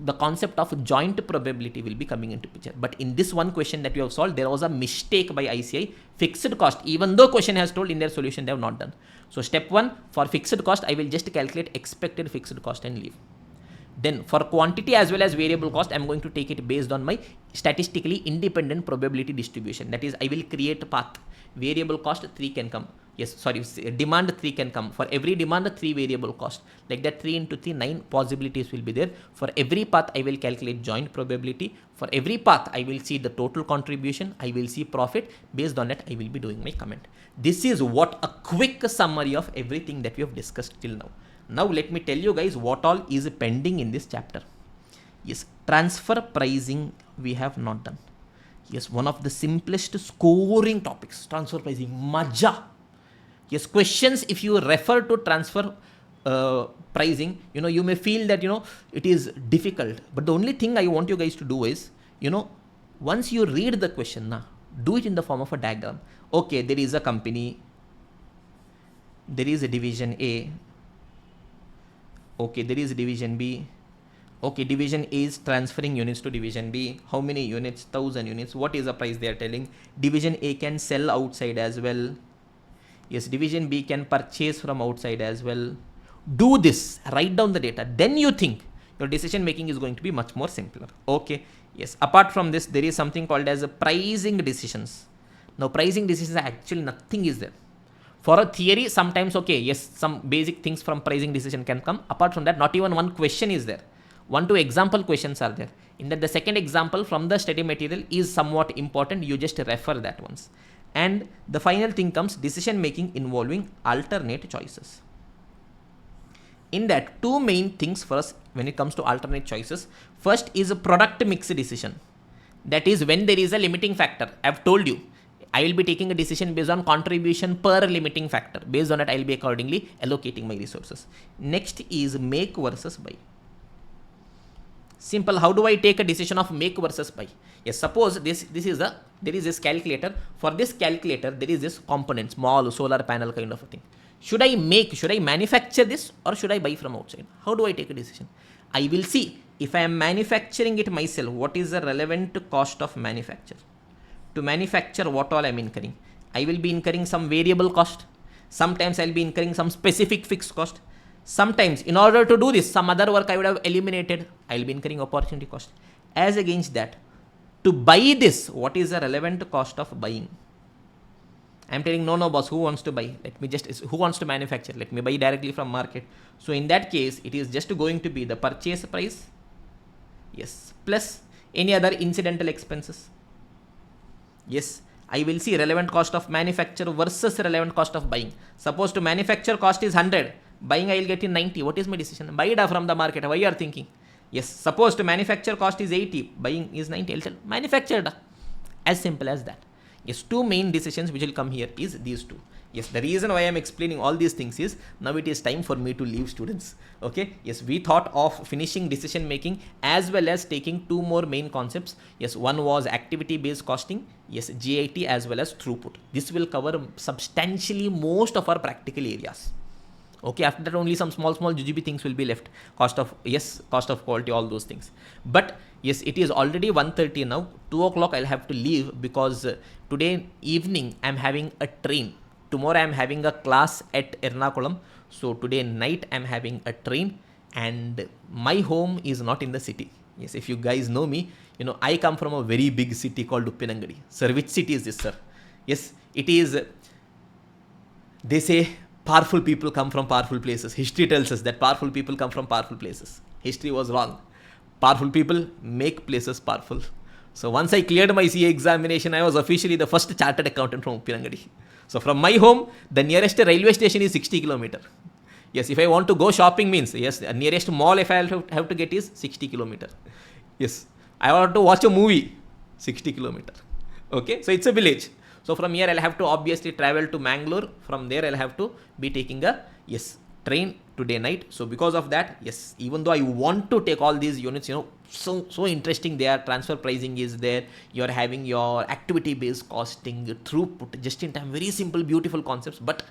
The concept of joint probability will be coming into picture. But in this one question that you have solved, there was a mistake by ICI. Fixed cost, even though question has told in their solution, they have not done. So step 1, for fixed cost, I will just calculate expected fixed cost and leave. Then for quantity as well as variable cost, I am going to take it based on my statistically independent probability distribution. That is, I will create a path. Variable cost 3 can come. Yes, sorry, demand 3 can come. For every demand, 3 variable cost. Like that 3 into 3, 9 possibilities will be there. For every path, I will calculate joint probability. For every path, I will see the total contribution. I will see profit. Based on that, I will be doing my comment. This is what a quick summary of everything that we have discussed till now. Now let me tell you guys what all is pending in this chapter. Yes, transfer pricing we have not done. Yes, one of the simplest scoring topics, transfer pricing, maja. Yes, questions if you refer to transfer pricing, you may feel that, it is difficult. But the only thing I want you guys to do is, once you read the question, do it in the form of a diagram. Okay, there is a company, there is a division A. Okay, there is division B. Okay, division A is transferring units to division B. How many units? 1000 units. What is the price they are telling? Division A can sell outside as well. Yes, division B can purchase from outside as well. Do this. Write down the data. Then you think your decision making is going to be much more simpler. Okay. Yes. Apart from this, there is something called as a pricing decisions. Now, pricing decisions, actually nothing is there. For a theory, sometimes, okay, yes, some basic things from pricing decision can come. Apart from that, not even one question is there. 1-2 example questions are there. In that, the second example from the study material is somewhat important. You just refer that once. And the final thing comes decision making involving alternate choices. In that, two main things for us when it comes to alternate choices. First is a product mix decision. That is when there is a limiting factor. I've told you, I will be taking a decision based on contribution per limiting factor. Based on it, I will be accordingly allocating my resources. Next is make versus buy. Simple. How do I take a decision of make versus buy? Yes, suppose there is this calculator. For this calculator, there is this component, small solar panel kind of a thing. Should I manufacture this or should I buy from outside? How do I take a decision? I will see if I am manufacturing it myself, what is the relevant cost of manufacture? To manufacture, what all I am incurring? I will be incurring some variable cost. Sometimes I will be incurring some specific fixed cost. Sometimes, in order to do this, some other work I would have eliminated. I will be incurring opportunity cost. As against that, to buy this, what is the relevant cost of buying? I am telling, no, boss, who wants to buy? Who wants to manufacture? Let me buy directly from market. So in that case, it is just going to be the purchase price, yes, plus any other incidental expenses. Yes, I will see relevant cost of manufacture versus relevant cost of buying. Suppose to manufacture cost is 100, buying I will get in 90. What is my decision? Buy it from the market. Why you are thinking? Yes, suppose to manufacture cost is 80, buying is 90. I'll tell manufactured. As simple as that. Yes, two main decisions which will come here is these two. Yes, the reason why I am explaining all these things is now it is time for me to leave, students. Okay. Yes, we thought of finishing decision making as well as taking two more main concepts. Yes, one was activity based costing. Yes, GIT as well as throughput. This will cover substantially most of our practical areas. Okay, after that only some small GGB things will be left. Cost of quality, all those things. But yes, it is already 1:30 now. 2 o'clock I'll have to leave because today evening I'm having a train. Tomorrow I'm having a class at Ernakulam. So today night I'm having a train and my home is not in the city. Yes, if you guys know me, you know, I come from a very big city called Uppinangadi. Sir, which city is this, sir? Yes, it is, they say, powerful people come from powerful places. History tells us that powerful people come from powerful places. History was wrong. Powerful people make places powerful. So once I cleared my CA examination, I was officially the first chartered accountant from Uppinangadi. So from my home, the nearest railway station is 60 km. Yes, if I want to go shopping means, yes, the nearest mall if I have to get is 60 km. Yes, I want to watch a movie, 60 km. Okay, so it's a village. So from here I'll have to obviously travel to Mangalore. From there I'll have to be taking a, yes, train today night. So because of that, yes, even though I want to take all these units, you know, so interesting they are. Transfer pricing is there. You're having your activity based costing, throughput, just in time, very simple, beautiful concepts. But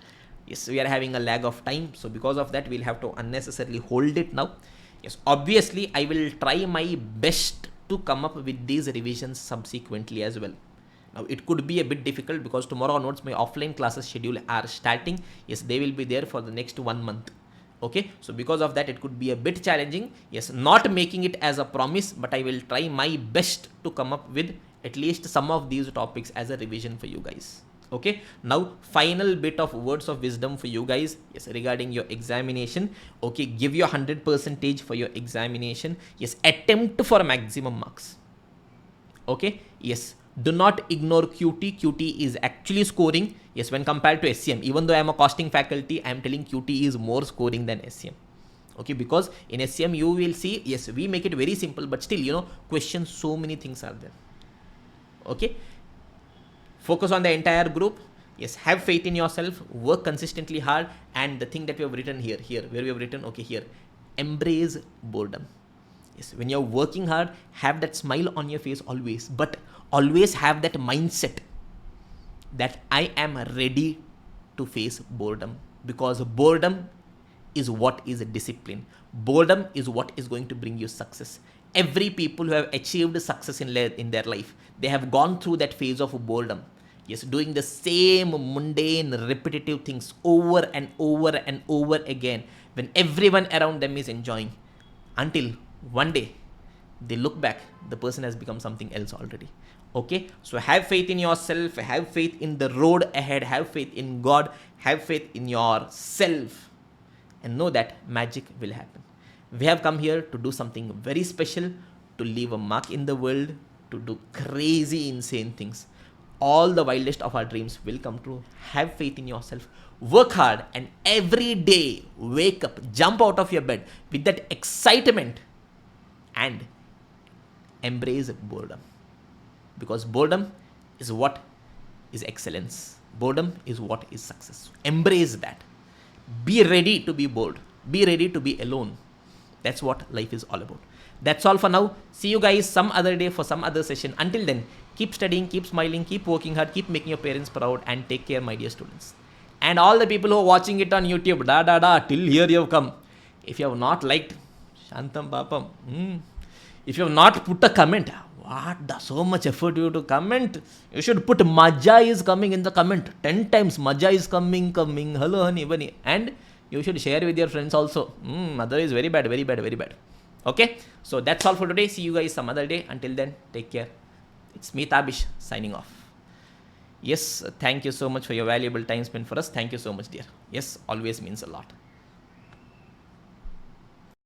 yes, we are having a lag of time. So because of that, we'll have to unnecessarily hold it now. Yes, obviously I will try my best to come up with these revisions subsequently as well. Now, it could be a bit difficult because tomorrow onwards my offline classes schedule are starting. Yes, they will be there for the next 1 month. Okay, so because of that, it could be a bit challenging. Yes, not making it as a promise, but I will try my best to come up with at least some of these topics as a revision for you guys. Okay, now final bit of words of wisdom for you guys. Yes, regarding your examination. Okay, give your 100% for your examination. Yes, attempt for maximum marks. Okay, yes. Do not ignore QT. QT is actually scoring, yes, when compared to SCM. Even though I am a costing faculty, I am telling QT is more scoring than SCM. Okay, because in SCM you will see, yes, we make it very simple, but still, you know, questions, so many things are there. Okay, focus on the entire group. Yes, have faith in yourself, work consistently hard, and the thing that we have written here, where we have written, okay, here, embrace boredom. Yes, when you're working hard, have that smile on your face always, but always have that mindset that I am ready to face boredom, because boredom is what is discipline. Boredom is what is going to bring you success. Every people who have achieved success in their life, they have gone through that phase of boredom. Yes, doing the same mundane, repetitive things over and over and over again when everyone around them is enjoying, until one day they look back, the person has become something else already. Okay, so have faith in yourself, have faith in the road ahead, have faith in God, have faith in yourself, and know that magic will happen. We have come here to do something very special, to leave a mark in the world, to do crazy, insane things. All the wildest of our dreams will come true. Have faith in yourself. Work hard, and every day wake up, jump out of your bed with that excitement, and embrace boredom. Because boredom is what is excellence. Boredom is what is success. Embrace that. Be ready to be bored. Be ready to be alone. That's what life is all about. That's all for now. See you guys some other day for some other session. Until then, keep studying, keep smiling, keep working hard, keep making your parents proud, and take care, my dear students. And all the people who are watching it on YouTube, till here you have come. If you have not liked, Shantam Papam, if you have not put a comment, what the so much effort you to comment? You should put Maja is coming in the comment 10 times. Maja is coming. Hello, honey, bunny. And you should share with your friends also. Otherwise, very bad. Okay, so that's all for today. See you guys some other day. Until then, take care. It's me, Tabish, signing off. Yes, thank you so much for your valuable time spent for us. Thank you so much, dear. Yes, always means a lot.